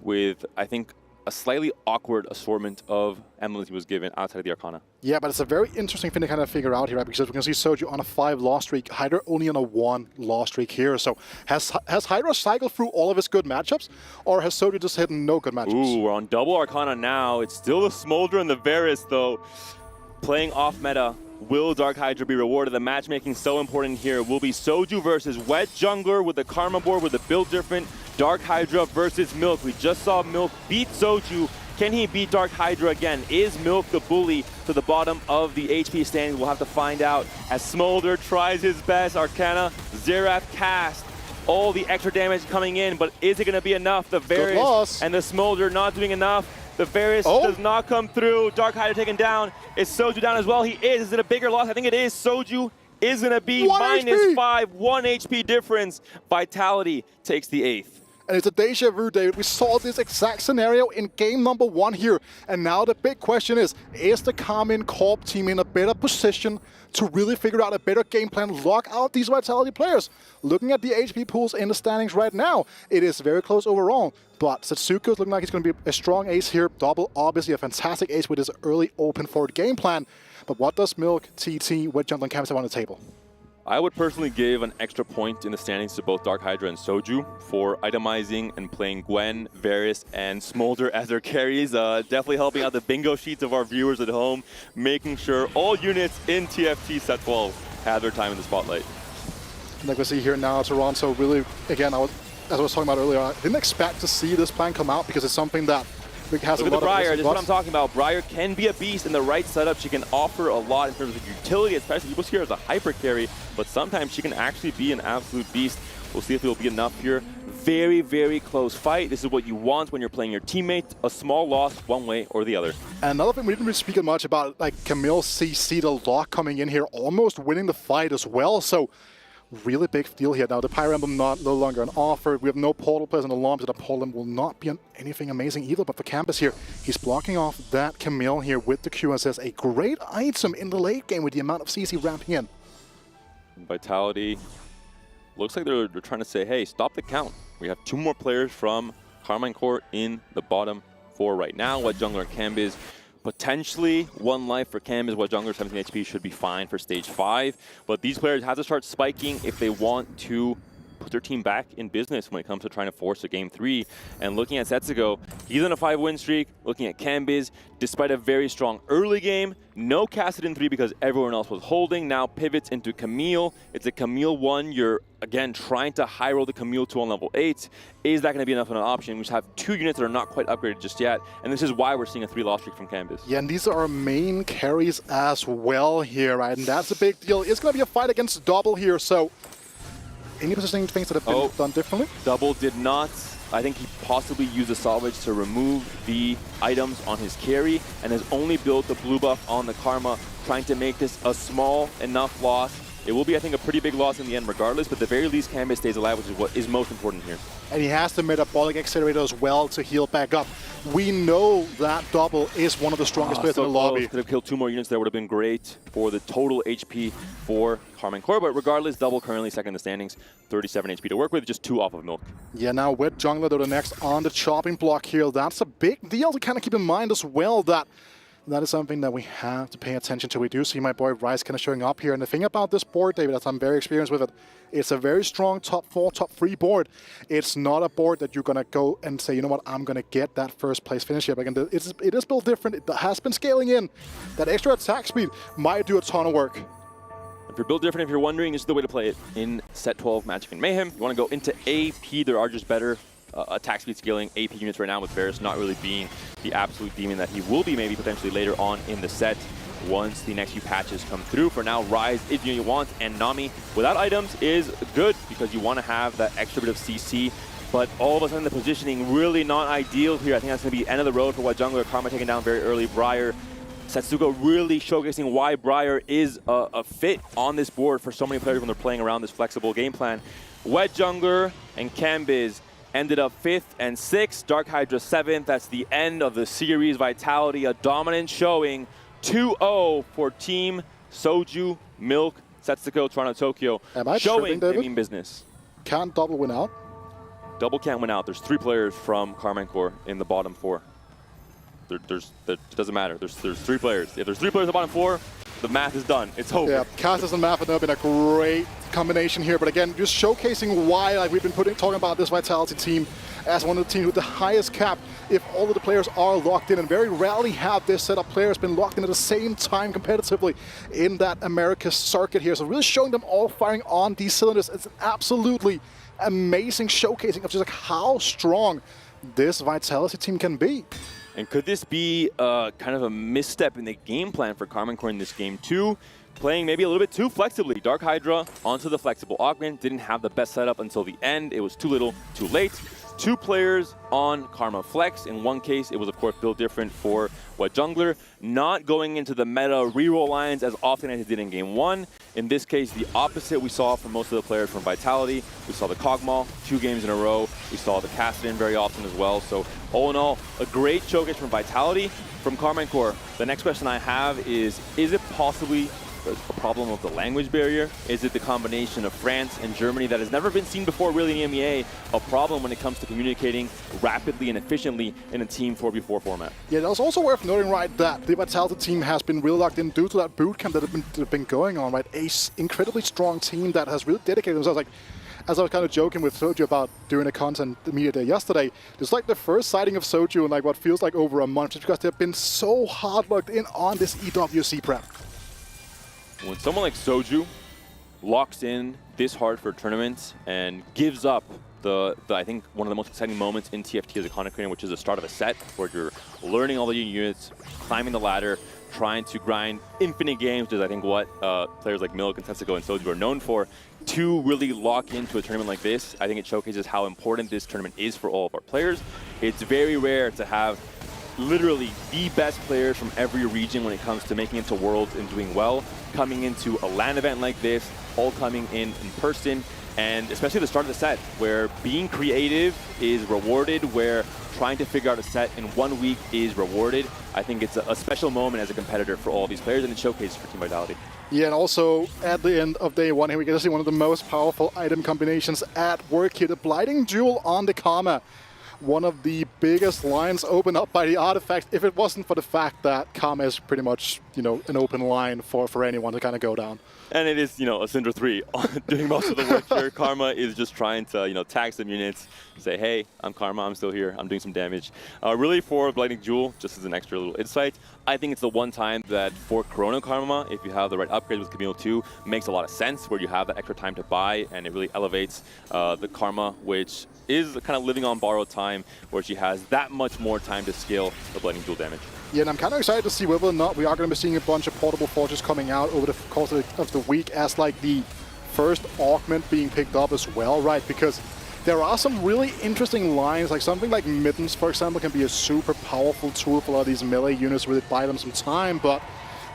S6: with, I think, a slightly awkward assortment of emblems he was given outside of the Arcana.
S25: Yeah, but it's a very interesting thing to kind of figure out here, right? Because we can see Soju on a 5 loss streak, Hydra only on a 1 loss streak here. So has Hydra cycled through all of his good matchups, or has Soju just hit no good matchups?
S6: Ooh, we're on double Arcana now. It's still the Smolder and the Varus, though. Playing off meta, will Dark Hydra be rewarded? The matchmaking so important here. Will be Soju versus Wet Jungler with the Karma board with the build different. Dark Hydra versus Milk. We just saw Milk beat Soju. Can he beat Dark Hydra again? Is Milk the bully to the bottom of the HP standings? We'll have to find out as Smolder tries his best. Arcana, Xerath cast. All the extra damage coming in, but is it going to be enough? The Varus and the Smolder not doing enough. The Varus does not come through. Dark Hydra taken down. Is Soju down as well? He is. Is it a bigger loss? I think it is. Soju is going to be -5, 1 HP difference. Vitality takes the 8th.
S25: And it's a deja vu, David. We saw this exact scenario in game number 1 here. And now the big question is the Karmin Corp team in a better position to really figure out a better game plan, lock out these Vitality players? Looking at the HP pools in the standings right now, it is very close overall. But Setsuko is looking like he's going to be a strong ace here. Double, obviously a fantastic ace with his early open forward game plan. But what does Milk, TT, Wet Jungler, and Canvas have on the table?
S6: I would personally give an extra point in the standings to both Dark Hydra and Soju for itemizing and playing Gwen, Varus, and Smolder as their carries. Definitely helping out the bingo sheets of our viewers at home, making sure all units in TFT set 12 have their time in the spotlight.
S25: Like we see here now, Toronto really, again, as I was talking about earlier, I didn't expect to see this plan come out because it's something that has
S6: Look at the Briar, this is what I'm talking about. Briar can be a beast in the right setup. She can offer a lot in terms of utility, especially people see her as a hyper carry, but sometimes she can actually be an absolute beast. We'll see if it'll be enough here. Very, very close fight. This is what you want when you're playing your teammate. A small loss one way or the other.
S25: And another thing we didn't really speak much about, like Camille CC, the lock coming in here, almost winning the fight as well. So really big deal here. Now the Pyro Emblem no longer on offer. We have no portal players and alarms, so the portal will not be anything amazing either. But for Campus here, he's blocking off that Camille here with the QSS. A great item in the late game with the amount of CC ramping in.
S6: Vitality looks like they're trying to say, hey, stop the count. We have 2 more players from Carmine Court in the bottom 4 right now. What Jungler and Cambiz. Potentially 1 life for Cambiz, what Jungler 17 HP should be fine for stage 5. But these players have to start spiking if they want to put their team back in business when it comes to trying to force a game 3. And looking at Setsuko, he's on a 5-win streak. Looking at Cambiz, despite a very strong early game, no casted in 3 because everyone else was holding. Now pivots into Camille. It's a Camille 1. You're, again, trying to high roll the Camille 2 on level 8. Is that going to be enough of an option? We just have 2 units that are not quite upgraded just yet. And this is why we're seeing a 3-loss streak from Cambiz.
S25: Yeah, and these are our main carries as well here, right? And that's a big deal. It's going to be a fight against Double here, so any positioning things that have been done differently?
S6: Double did not. I think he possibly used a salvage to remove the items on his carry and has only built the blue buff on the Karma, trying to make this a small enough loss. It will be, I think, a pretty big loss in the end regardless, but at the very least, Cambiz stays alive, which is what is most important here.
S25: And he has the metabolic accelerator as well to heal back up. We know that Double is one of the strongest players in the lobby.
S6: Could have killed 2 more units there, would have been great for the total HP for Carmine Core, but regardless, Double currently second in the standings, 37 HP to work with, just 2 off of Milk.
S25: Yeah, now with Jungler, they're the next on the chopping block here. That's a big deal to kind of keep in mind as well, that that is something that we have to pay attention to. We do see my boy Rice kind of showing up here. And the thing about this board, David, as I'm very experienced with it, it's a very strong top 4, top 3 board. It's not a board that you're going to go and say, you know what, I'm going to get that first place finish here. But again, it is built different. It has been scaling in. That extra attack speed might do a ton of work.
S6: If you're built different, if you're wondering, this is the way to play it in set 12 Magic and Mayhem. You want to go into AP. There are just better attack speed scaling AP units right now, with Varus not really being the absolute demon that he will be maybe potentially later on in the set once the next few patches come through. For now, Ryze is the unit you want, and Nami without items is good because you want to have that extra bit of CC. But all of a sudden, the positioning really not ideal here. I think that's going to be end of the road for White Jungler. Karma taken down very early. Briar, Setsuko really showcasing why Briar is a fit on this board for so many players when they're playing around this flexible game plan. Wet Jungler and Cambiz ended up 5th and 6th. Dark Hydra 7th. That's the end of the series. Vitality, a dominant showing. 2-0 for Team Soju, Milk, Setsuko, Toronto, Tokyo.
S25: Am I
S6: showing
S25: tripping,
S6: they mean business.
S25: Can't double win out?
S6: Double can't win out. There's 3 players from Karma and Core in the bottom 4. It doesn't matter. There's 3 players. If there's 3 players in the bottom 4, the math is done. It's over.
S25: Yeah, Cassis and Math have been a great combination here. But again, just showcasing why, like we've been talking about this Vitality team as one of the teams with the highest cap if all of the players are locked in. And very rarely have this set of players been locked in at the same time competitively in that America circuit here. So really showing them all firing on these cylinders. It's an absolutely amazing showcasing of just like how strong this Vitality team can be.
S6: And could this be kind of a misstep in the game plan for Karma and Core in this game too? Playing maybe a little bit too flexibly. Dark Hydra onto the flexible augment. Didn't have the best setup until the end. It was too little, too late. 2 players on Karma Flex. In one case, it was of course built different for Wet Jungler. Not going into the meta reroll lines as often as it did in game 1. In this case, the opposite we saw from most of the players from Vitality. We saw the Kog'Maw 2 games in a row. We saw the Kassadin very often as well. So all in all, a great showcase from Vitality. From Karma and Core, the next question I have is it possibly a problem of the language barrier? Is it the combination of France and Germany that has never been seen before really in EMEA, a problem when it comes to communicating rapidly and efficiently in a Team 4v4 format?
S25: Yeah, that's also worth noting, right, that the Vitality team has been really locked in due to that bootcamp that have been going on, right? A incredibly strong team that has really dedicated themselves. Like, as I was kind of joking with Soju about during the media day yesterday, it's like the first sighting of Soju in like what feels like over a month, just because they've been so hard locked in on this EWC prep.
S6: When someone like Soju locks in this hard for tournaments and gives up the I think one of the most exciting moments in TFT as a content creator, which is the start of a set where you're learning all the units, climbing the ladder, trying to grind infinite games, which is I think what players like Milk and Setsuko and Soju are known for, to really lock into a tournament like this. I think it showcases how important this tournament is for all of our players. It's very rare to have literally the best players from every region when it comes to making it to Worlds and doing well, coming into a LAN event like this, all coming in person, and especially the start of the set, where being creative is rewarded, where trying to figure out a set in 1 week is rewarded. I think it's a special moment as a competitor for all these players, and it showcases for Team Vitality.
S25: Yeah, and also at the end of day 1 here, we get to see one of the most powerful item combinations at work here, the Blighting Duel on the Karma. One of the biggest lines opened up by the artifact, if it wasn't for the fact that Karma is pretty much, you know, an open line for anyone to kind of go down.
S6: And it is, you know, a Syndra 3 doing most of the work here. Karma is just trying to, you know, tag some units, say, hey, I'm Karma, I'm still here, I'm doing some damage. Really for Blighting Duel, just as an extra little insight, I think it's the one time that for Chrono Karma, if you have the right upgrade with Camille 2, makes a lot of sense, where you have that extra time to buy, and it really elevates the Karma, which is kind of living on borrowed time, where she has that much more time to scale the Blighting Duel damage.
S25: Yeah, and I'm kind of excited to see whether or not we are going to be seeing a bunch of portable forges coming out over the course of the week as like the first augment being picked up as well, right? Because there are some really interesting lines, like something like Mittens, for example, can be a super powerful tool for a lot of these melee units, really buy them some time, but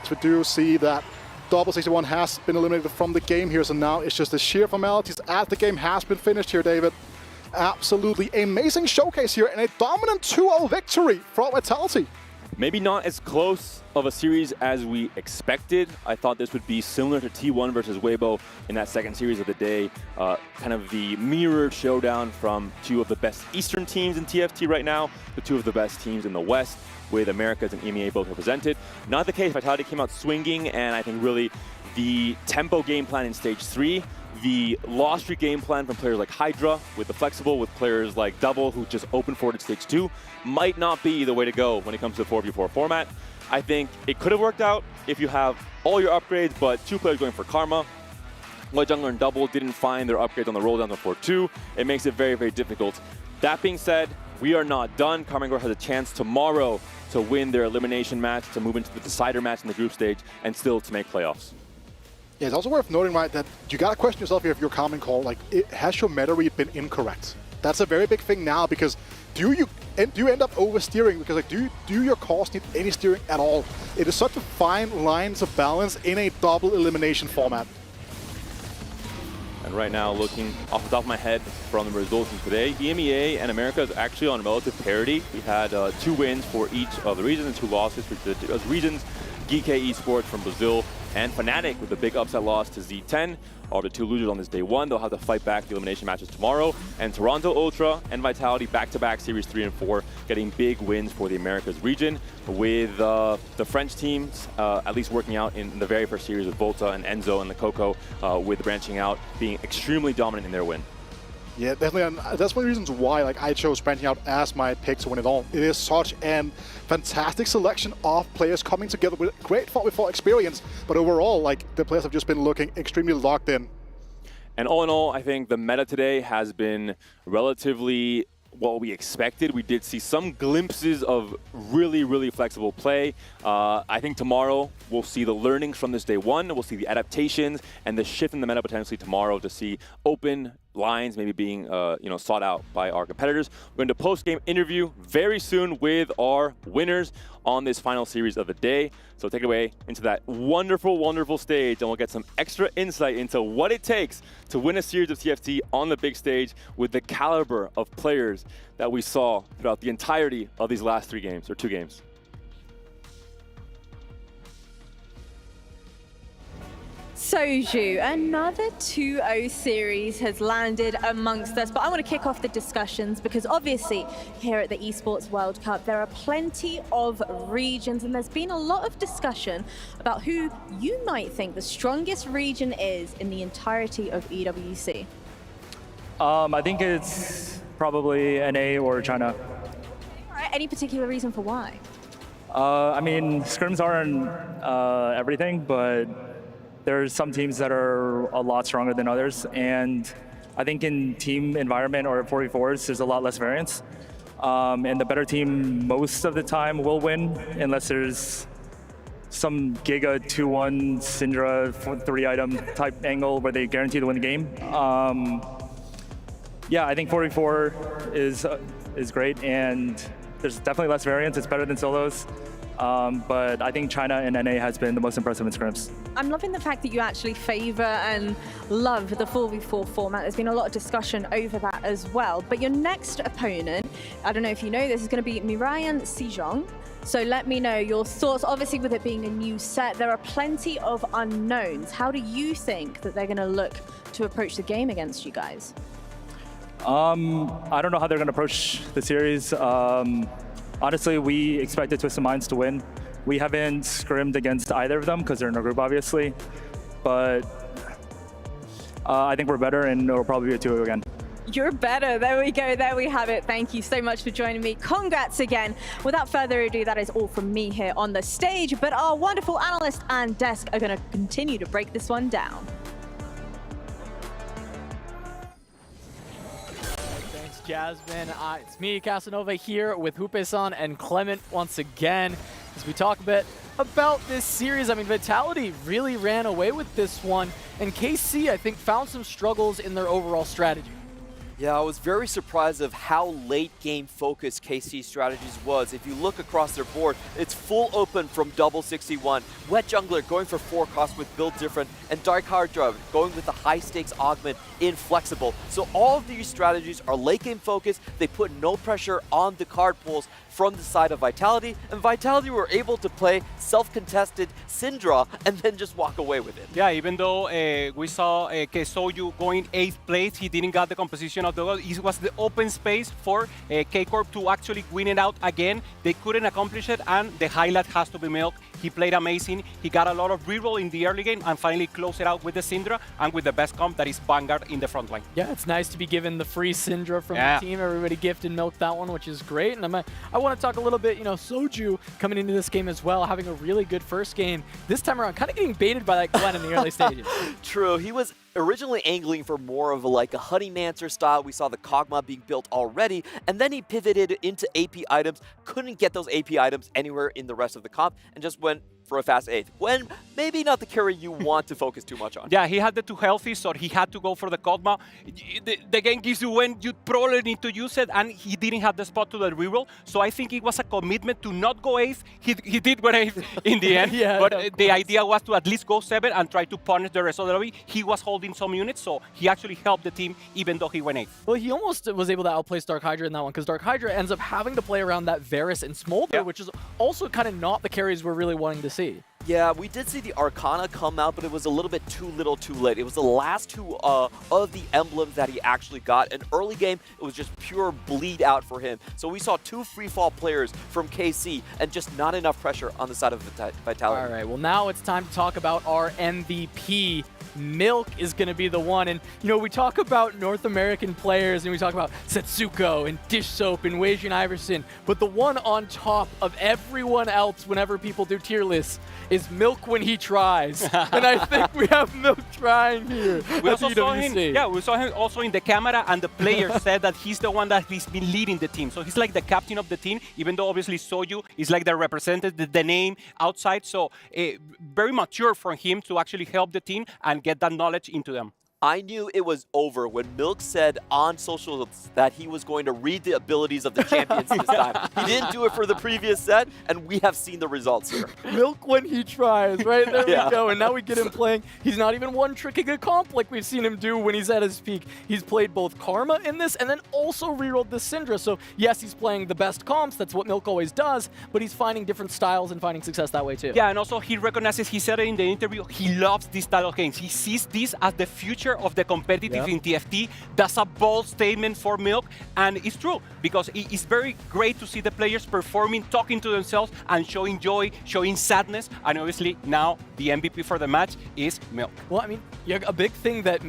S25: we do see that Double 61 has been eliminated from the game here, so now it's just the sheer formalities as the game has been finished here, David. Absolutely amazing showcase here and a dominant 2-0 victory for Vitality.
S6: Maybe not as close of a series as we expected. I thought this would be similar to T1 versus Weibo in that second series of the day. Kind of the mirrored showdown from two of the best Eastern teams in TFT right now, the two of the best teams in the West, with Americas and EMEA both represented. Not the case. Vitality came out swinging, and I think really the tempo game plan in stage 3, the loss streak game plan from players like Hydra with the flexible, with players like Double who just opened forward at stage 2, might not be the way to go when it comes to the 4v4 format. I think it could have worked out if you have all your upgrades, but two players going for Karma. White Jungler and Double didn't find their upgrades on the roll down to 4-2. It makes it very, very difficult. That being said, we are not done. Karma has a chance tomorrow to win their elimination match, to move into the decider match in the group stage, and still to make playoffs.
S25: Yeah, it's also worth noting, right, that you gotta question yourself here if your common call, like, has your meta read been incorrect? That's a very big thing now, because do you end up oversteering? Because like, do your calls need any steering at all? It is such a fine line to balance in a double elimination format.
S6: And right now, looking off the top of my head from the results from today, EMEA and America is actually on relative parity. We had 2 wins for each of the regions and 2 losses for the regions. GK Esports from Brazil and Fnatic with a big upset loss to Z10 are the 2 losers on this day 1. They'll have to fight back the elimination matches tomorrow. And Toronto Ultra and Vitality back-to-back Series 3 and 4 getting big wins for the Americas region, with the French teams at least working out in the very first series with Volta and Enzo and the Coco, with branching out being extremely dominant in their win.
S25: Yeah, definitely, and that's one of the reasons why like I chose branching out as my pick to win it all. It is such an fantastic selection of players coming together with great 4v4 experience, but overall, like, the players have just been looking extremely locked in.
S6: And all in all, I think the meta today has been relatively what we expected. We did see some glimpses of really, really flexible play. I think tomorrow we'll see the learnings from this day 1. We'll see the adaptations and the shift in the meta potentially tomorrow to see open lines maybe being sought out by our competitors. We're going to post-game interview very soon with our winners on this final series of the day. So take it away into that wonderful, wonderful stage, and we'll get some extra insight into what it takes to win a series of TFT on the big stage with the caliber of players that we saw throughout the entirety of these last 3 games, or 2 games.
S13: Soju, another 2-0 series has landed amongst us, but I want to kick off the discussions because obviously here at the Esports World Cup there are plenty of regions, and there's been a lot of discussion about who you might think the strongest region is in the entirety of EWC.
S7: I think it's probably NA or China.
S13: Any particular reason for why?
S7: I mean, scrims aren't everything, but there's some teams that are a lot stronger than others, and I think in team environment or 4v4s, there's a lot less variance. And the better team most of the time will win, unless there's some Giga 2-1 Syndra 3-item type angle where they guarantee to win the game. Yeah, I think 4v4 is great, and there's definitely less variance. It's better than solos. But I think China and NA has been the most impressive in scrims.
S13: I'm loving the fact that you actually favor and love the 4v4 format. There's been a lot of discussion over that as well. But your next opponent, I don't know if you know this, is going to be Mirayan Sejong. So let me know your thoughts. Obviously, with it being a new set, there are plenty of unknowns. How do you think that they're going to look to approach the game against you guys?
S7: I don't know how they're going to approach the series. Honestly, we expected Twisted Minds to win. We haven't scrimmed against either of them because they're in our group, obviously. But I think we're better, and it'll probably be a 2-0 again.
S13: You're better. There we go. There we have it. Thank you so much for joining me. Congrats again. Without further ado, that is all from me here on the stage. But our wonderful analyst and desk are going to continue to break this one down.
S24: Jasmine. It's me, Casanova, here with Hupe-san and Clement once again as we talk a bit about this series. I mean, Vitality really ran away with this one, and KC, I think, found some struggles in their overall strategy.
S2: Yeah, I was very surprised of how late game focused KC Strategies was. If you look across their board, it's full open from double 61. Wet Jungler going for 4 costs with build different, and Dark Hydra going with the high stakes augment inflexible. So all of these strategies are late game focused. They put no pressure on the card pools from the side of Vitality, and Vitality were able to play self-contested Syndra and then just walk away with it.
S17: Yeah, even though we saw Kesoyu going 8th place, he didn't get the composition of the world. It was the open space for K-Corp to actually win it out again. They couldn't accomplish it, and the highlight has to be Milk. He played amazing. He got a lot of reroll in the early game and finally closed it out with the Syndra and with the best comp, that is Vanguard in the front line.
S24: Yeah, it's nice to be given the free Syndra from the team. Everybody gifted Milk that one, which is great. And I want to talk a little bit, Soju coming into this game as well, having a really good first game. This time around, kind of getting baited by that Glenn in the early stages.
S2: True. He was originally angling for more of a Honeymancer style. We saw the Kog'Maw being built already, and then he pivoted into AP items, couldn't get those AP items anywhere in the rest of the comp, and just went for a fast 8th, when maybe not the carry you want to focus too much on.
S17: Yeah, he had the 2 healthy, so he had to go for the Kog'Maw. The game gives you when you probably need to use it, and he didn't have the spot to the reroll, so I think it was a commitment to not go 8th. He did go 8th in the end, but the idea was to at least go 7 and try to punish the rest of the lobby. He was holding some units, so he actually helped the team even though he went 8th.
S24: Well, he almost was able to outplace Dark Hydra in that one, because Dark Hydra ends up having to play around that Varus and Smolder, which is also kind of not the carries we're really wanting to see.
S2: Yeah, we did see the Arcana come out, but it was a little bit too little too late. It was the last 2 of the emblems that he actually got. In early game, it was just pure bleed out for him. So we saw 2 free fall players from KC and just not enough pressure on the side of Vitality.
S24: All right, well now it's time to talk about our MVP. Milk is going to be the one. And, we talk about North American players and we talk about Setsuko and Dish Soap and Wajian Iverson, but the one on top of everyone else whenever people do tier lists is Milk when he tries. And I think we have Milk trying here.
S17: We also saw him, we saw him also in the camera, and the player said that he's the one that he's been leading the team. So he's like the captain of the team, even though obviously Soju is like the representative, the name outside. So very mature for him to actually help the team and get that knowledge into them.
S2: I knew it was over when Milk said on socials that he was going to read the abilities of the champions this time. He didn't do it for the previous set, and we have seen the results here.
S24: Milk when he tries, right? There we go. And now we get him playing. He's not even one-tricking a comp like we've seen him do when he's at his peak. He's played both Karma in this and then also rerolled the Syndra. So yes, he's playing the best comps. That's what Milk always does, but he's finding different styles and finding success that way too.
S17: Yeah, and also he recognizes, he said it in the interview, he loves this style of games. He sees this as the future of the competitive in TFT. That's a bold statement for Milk, and it's true, because it's very great to see the players performing, talking to themselves, and showing joy, showing sadness, and obviously now the MVP for the match is Milk.
S24: Well, I mean, a big thing that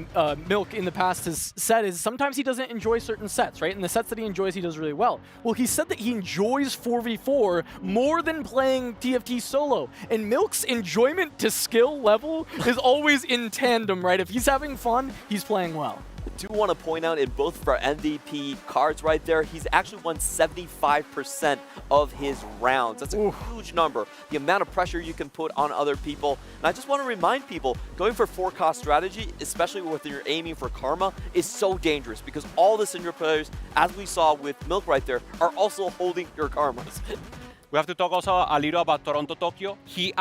S24: Milk in the past has said is sometimes he doesn't enjoy certain sets, right? And the sets that he enjoys, he does really well. Well, he said that he enjoys 4v4 more than playing TFT solo, and Milk's enjoyment to skill level is always in tandem, right? If he's having fun, he's playing well.
S2: I do want to point out in both of our MVP cards right there, he's actually won 75% of his rounds. That's a huge number. The amount of pressure you can put on other people. And I just want to remind people, going for 4-cost strategy, especially when you're aiming for Karma, is so dangerous because all the Syndra players, as we saw with Milk right there, are also holding your Karmas.
S17: We have to talk also a little about Toronto Tokyo. He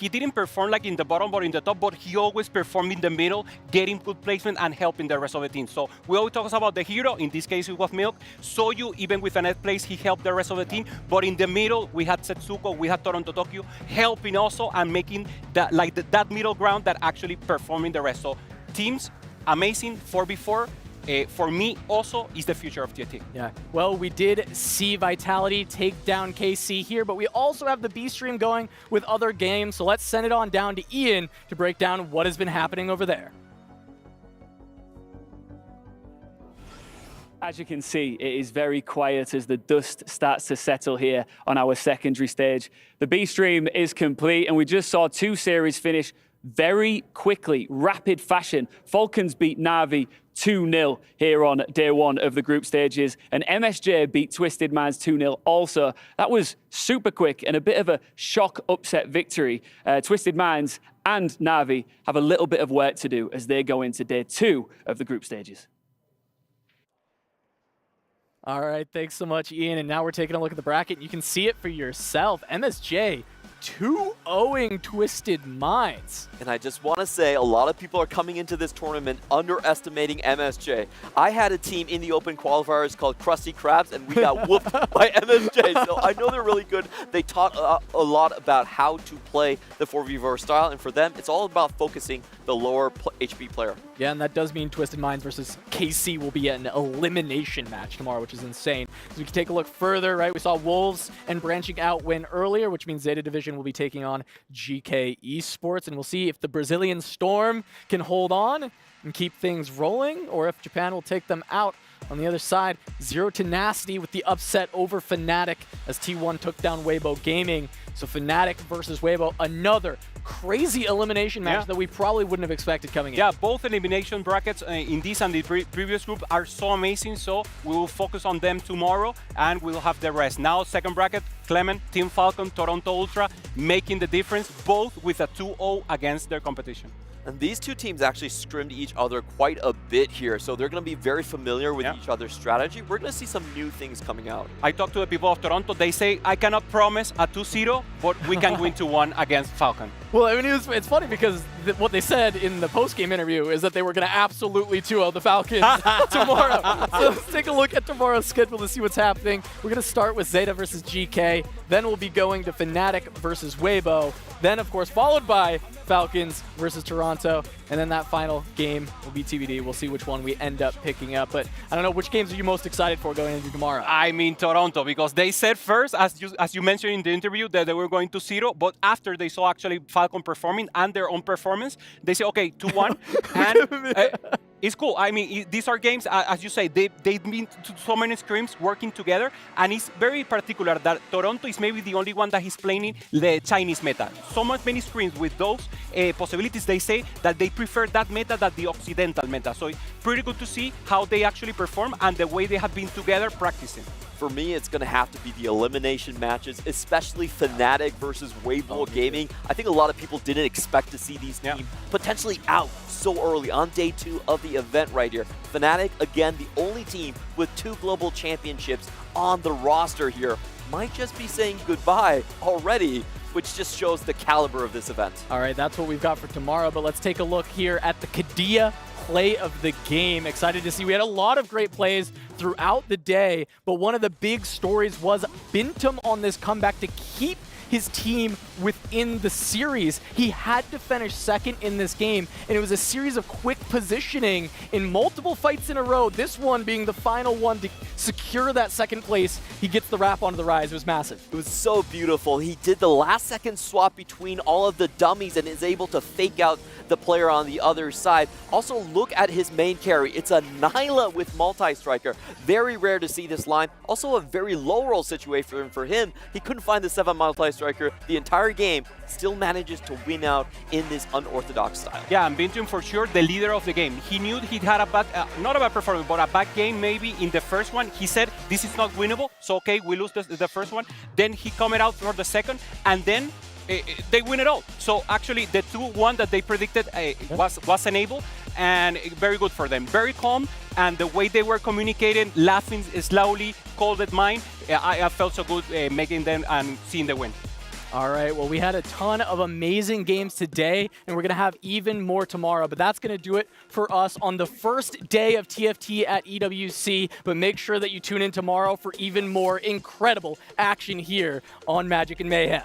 S17: didn't perform like in the bottom or in the top, but he always performed in the middle, getting good placement and helping the rest of the team. So we always talk about the hero. In this case, it was Milk. Soju, even with a net place, he helped the rest of the team. But in the middle, we had Setsuko, we had Toronto Tokyo, helping also and making that middle ground that actually performing the rest. So teams, amazing 4v4. For me, also, is the future of TFT.
S24: Yeah, well, we did see Vitality take down KC here, but we also have the B stream going with other games, so let's send it on down to Ian to break down what has been happening over there.
S7: As you can see, it is very quiet as the dust starts to settle here on our secondary stage. The B stream is complete, and we just saw 2 series finish very quickly, rapid fashion. Falcons beat Na'Vi 2-0 here on day 1 of the group stages, and MSJ beat Twisted Minds 2-0 also. That was super quick and a bit of a shock upset victory. Twisted Minds and Na'Vi have a little bit of work to do as they go into day 2 of the group stages.
S24: All right, thanks so much, Ian. And now we're taking a look at the bracket. You can see it for yourself. MSJ 2-0ing Twisted Minds.
S2: And I just want to say, a lot of people are coming into this tournament underestimating MSJ. I had a team in the open qualifiers called Krusty Krabs, and we got whooped by MSJ. So I know they're really good. They taught a lot about how to play the 4v4 style, and for them, it's all about focusing the lower HP player.
S24: Yeah, and that does mean Twisted Minds versus KC will be an elimination match tomorrow, which is insane. So we can take a look further, right? We saw Wolves and Branching Out win earlier, which means Zeta Division will be taking on GK Esports, and we'll see if the Brazilian Storm can hold on and keep things rolling, or if Japan will take them out. On the other side, Zero Tenacity with the upset over Fnatic as T1 took down Weibo Gaming. So Fnatic versus Weibo, another crazy elimination match that we probably wouldn't have expected coming in.
S17: Yeah, both elimination brackets in this and the previous group are so amazing, so we will focus on them tomorrow and we'll have the rest. Now, second bracket, Clement, Team Falcon, Toronto Ultra, making the difference, both with a 2-0 against their competition.
S2: And these two teams actually scrimmed each other quite a bit here, so they're going to be very familiar with each other's strategy. We're going to see some new things coming out.
S17: I talked to the people of Toronto. They say, I cannot promise a 2-0, but we can win 2-1 against Falcon.
S24: Well, I mean, it's funny because what they said in the post-game interview is that they were going to absolutely 2-0 the Falcons tomorrow. So let's take a look at tomorrow's schedule to see what's happening. We're going to start with Zeta versus GK. Then we'll be going to Fnatic versus Weibo. Then, of course, followed by Falcons versus Toronto. And then that final game will be TBD. We'll see which one we end up picking up. But I don't know, which games are you most excited for going into tomorrow?
S17: I mean Toronto, because they said first, as you mentioned in the interview, that they were going to 0, but after they saw actually Falcon performing and their own performance, they say, okay, 2-1. And it's cool. I mean, these are games, as you say, they've been to so many scrims working together, and it's very particular that Toronto is maybe the only one that is playing the Chinese meta. So many scrims with those possibilities, they say that they prefer that meta than the Occidental meta. So it's pretty good to see how they actually perform and the way they have been together practicing.
S2: For me, it's going to have to be the elimination matches, especially Fnatic versus Weibo Gaming. I think a lot of people didn't expect to see these teams potentially out so early on day 2 of the event right here. Fnatic, again, the only team with 2 global championships on the roster here, might just be saying goodbye already, which just shows the caliber of this event.
S24: All right, that's what we've got for tomorrow, but let's take a look here at the Kadia play of the game. Excited to see. We had a lot of great plays throughout the day, but one of the big stories was Bintum on this comeback to keep his team within the series. He had to finish second in this game, and it was a series of quick positioning in multiple fights in a row, this one being the final one to secure that second place. He gets the wrap onto the rise. It was massive.
S2: It was so beautiful. He did the last-second swap between all of the dummies and is able to fake out the player on the other side. Also, look at his main carry. It's a Nyla with multi-striker. Very rare to see this line. Also, a very low roll situation for him. He couldn't find the 7 multi-striker the entire game, still manages to win out in this unorthodox style.
S17: Yeah, and Bintum for sure the leader of the game. He knew he had a bad, not a bad performance, but a bad game maybe in the first one. He said, this is not winnable, so okay, we lose the first one. Then he coming out for the second, and then they win it all. So actually, the 2-1 that they predicted was enabled, and very good for them. Very calm, and the way they were communicating, laughing slowly, called it mine. I felt so good making them and seeing the win.
S24: All right, well, we had a ton of amazing games today, and we're going to have even more tomorrow, but that's going to do it for us on the first day of TFT at EWC. But make sure that you tune in tomorrow for even more incredible action here on Magic and Mayhem.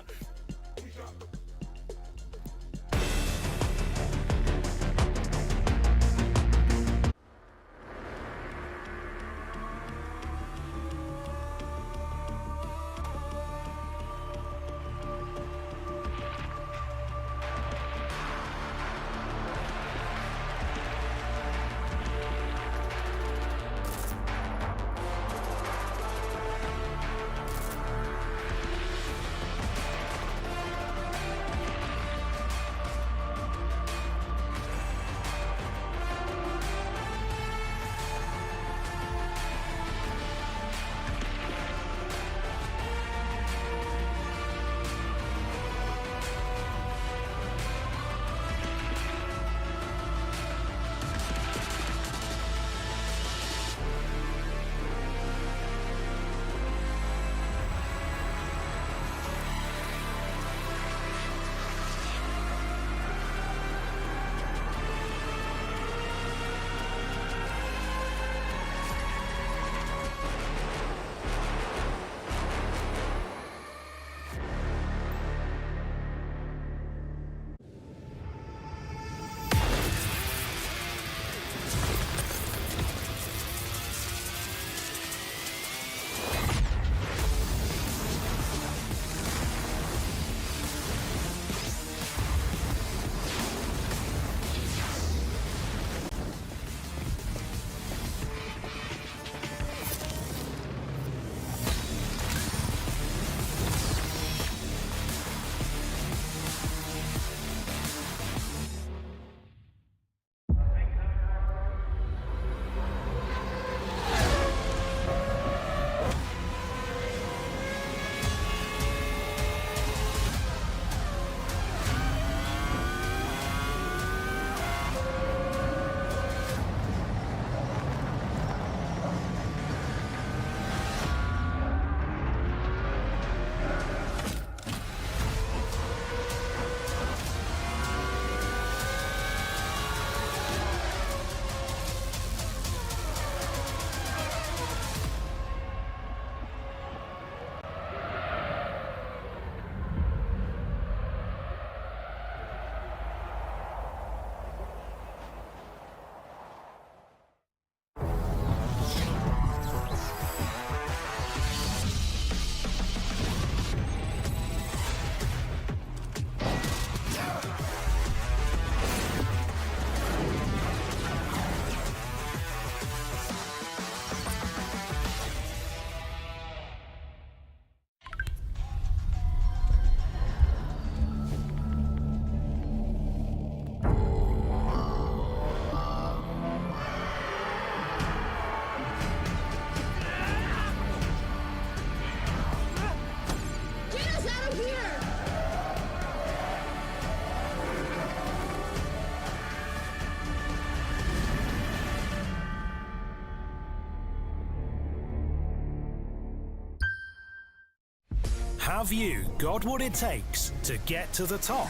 S11: Have you got what it takes to get to the top?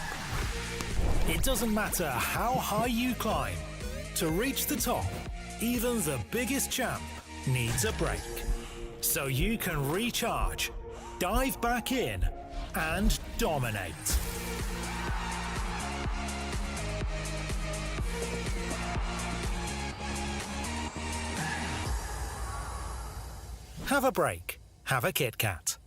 S11: It doesn't matter how high you climb. To reach the top, even the biggest champ needs a break. So you can recharge, dive back in, and dominate. Have a break. Have a Kit Kat.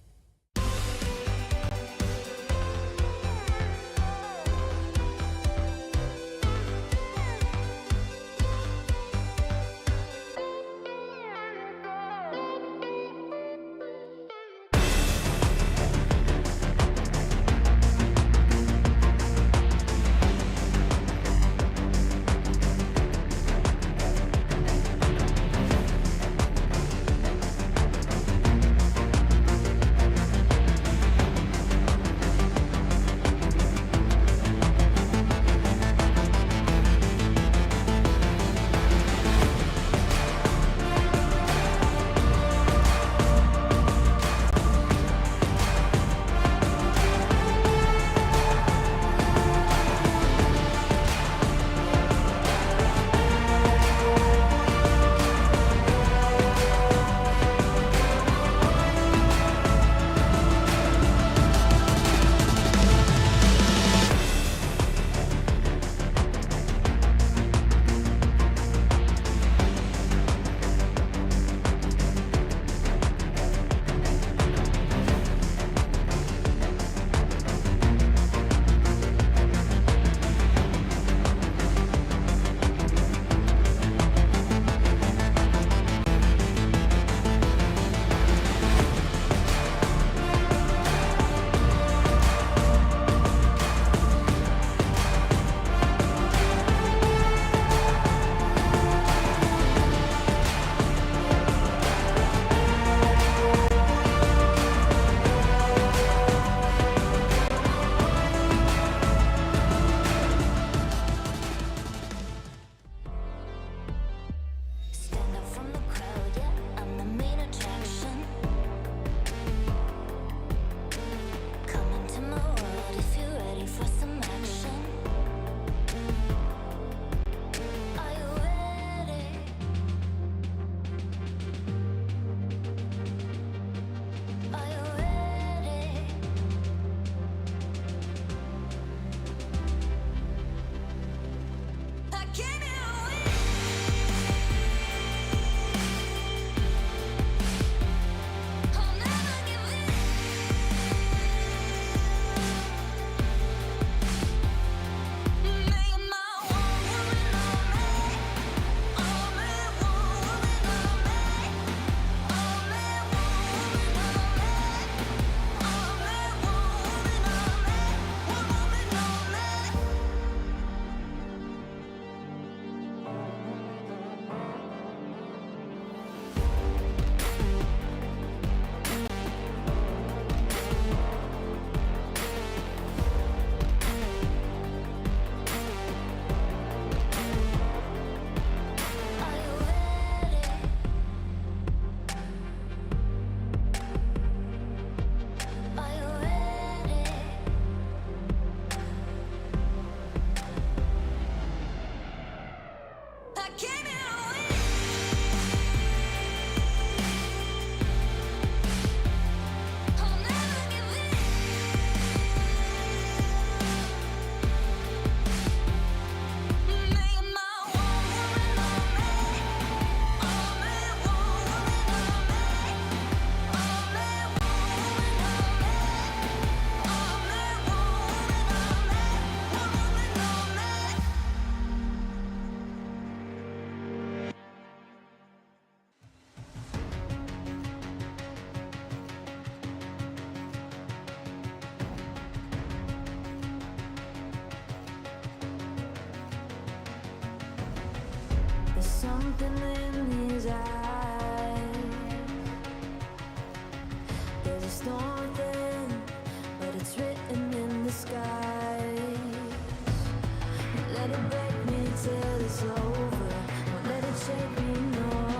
S12: something in his eyes. There's a storm within, but it's written in the skies. Let it break me till it's over. Don't let it shake me, no.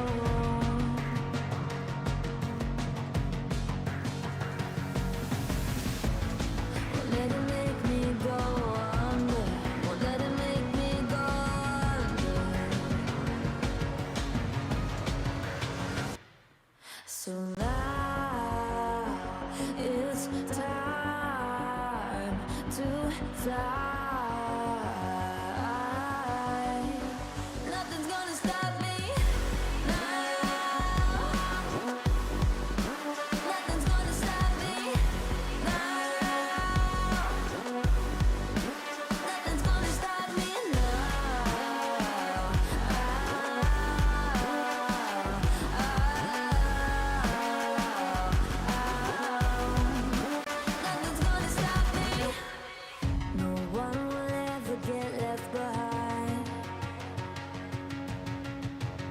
S12: So now it's time to fly. Nothing's gonna stop me now. Nothing's gonna stop me now. Nothing's gonna stop me Nothing's gonna stop me. No one will ever get left behind.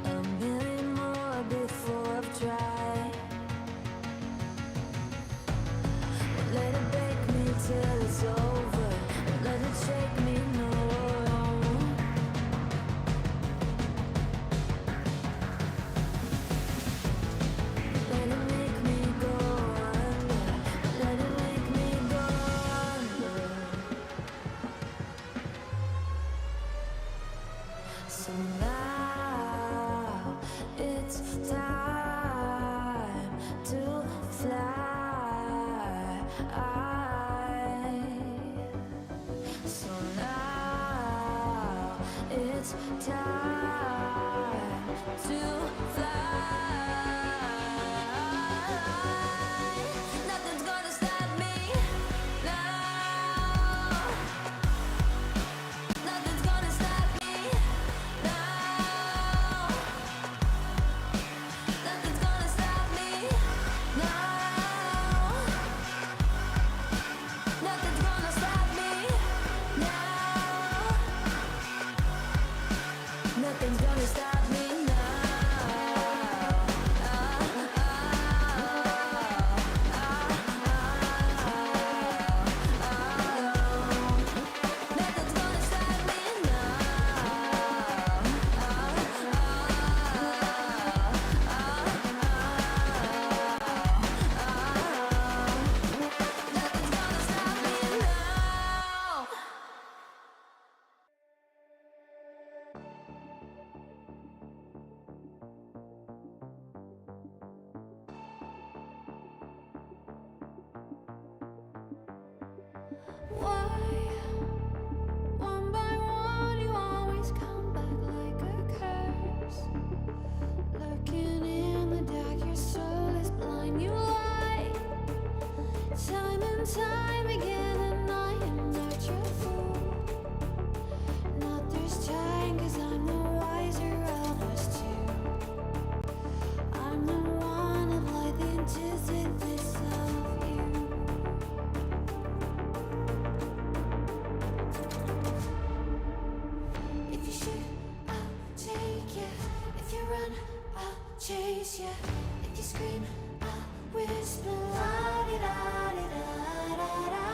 S12: A million more before I've tried. Won't let it break me till it's over. Won't let it shake me, no. Let it make me go under. Let it make me go under. So now it's time to fly. So now it's time to fly. Nothing's gonna stop me now. Nothing's gonna stop me now. Nothing's gonna stop me now. Nothing's gonna stop me now. Nothing's gonna stop me now. Nothing's gonna stop me Nothing's gonna stop me now. Why, one by one, you always come back like a curse? Lurking in the dark, your soul is blind. You lie, time and time again, and I am not your fool. Not this time, 'cause I'm the wiser of us two. I'm the one of light, the antithesis of you. If you shoot, I'll take you. If you run, I'll chase you. If you scream, I'll whisper. La-di-da-di-da-da-da.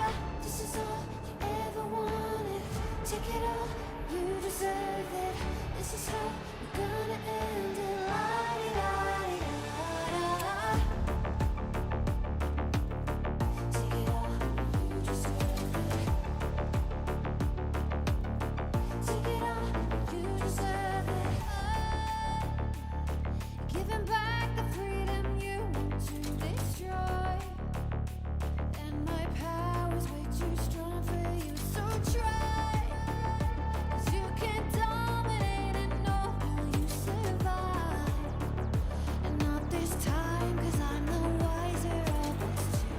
S12: This is all you ever wanted. Take it all, you deserve it. This is how we're gonna end it. La-di-da-di-da-da-da. Take it all, you deserve it. Take it all, you deserve it. Giving back the freedom you want to destroy. And my power's way too strong for you, so try. 'Cause you can't dominate and know will you survive. And not this time, 'cause I'm the wiser of us two.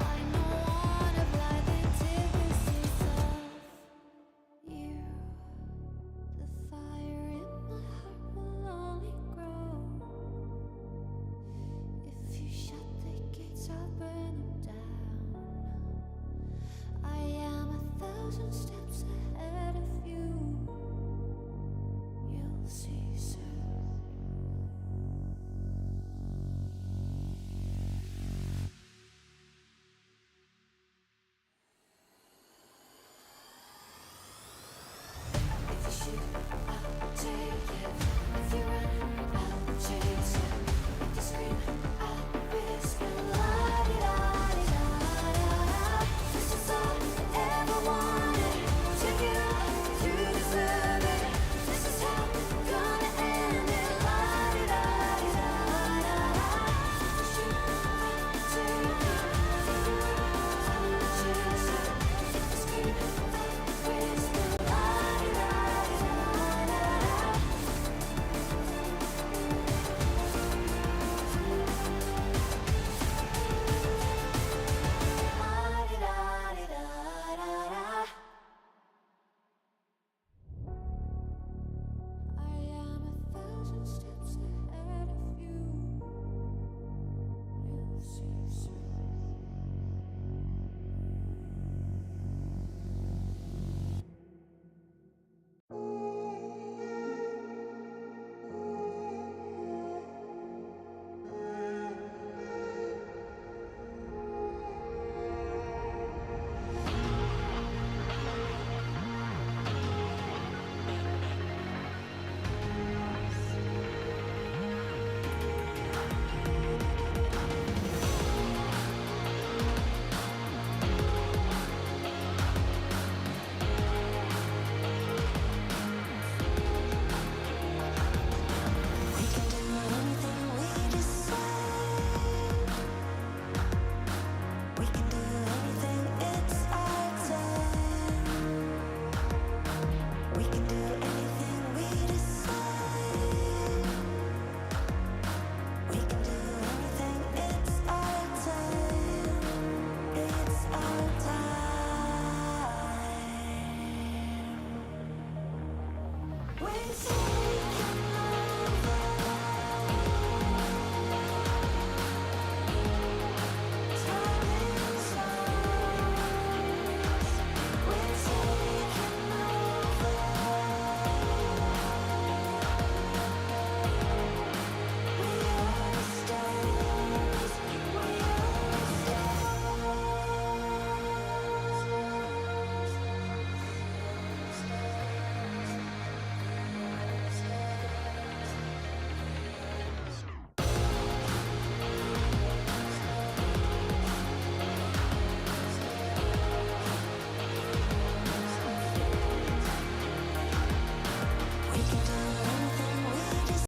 S12: I'm the one of light, the antithesis of you. The fire in my heart will only grow. If you shut the gates, I'll burn them down. I am 1,000 steps ahead of you. You'll see soon. If you shoot,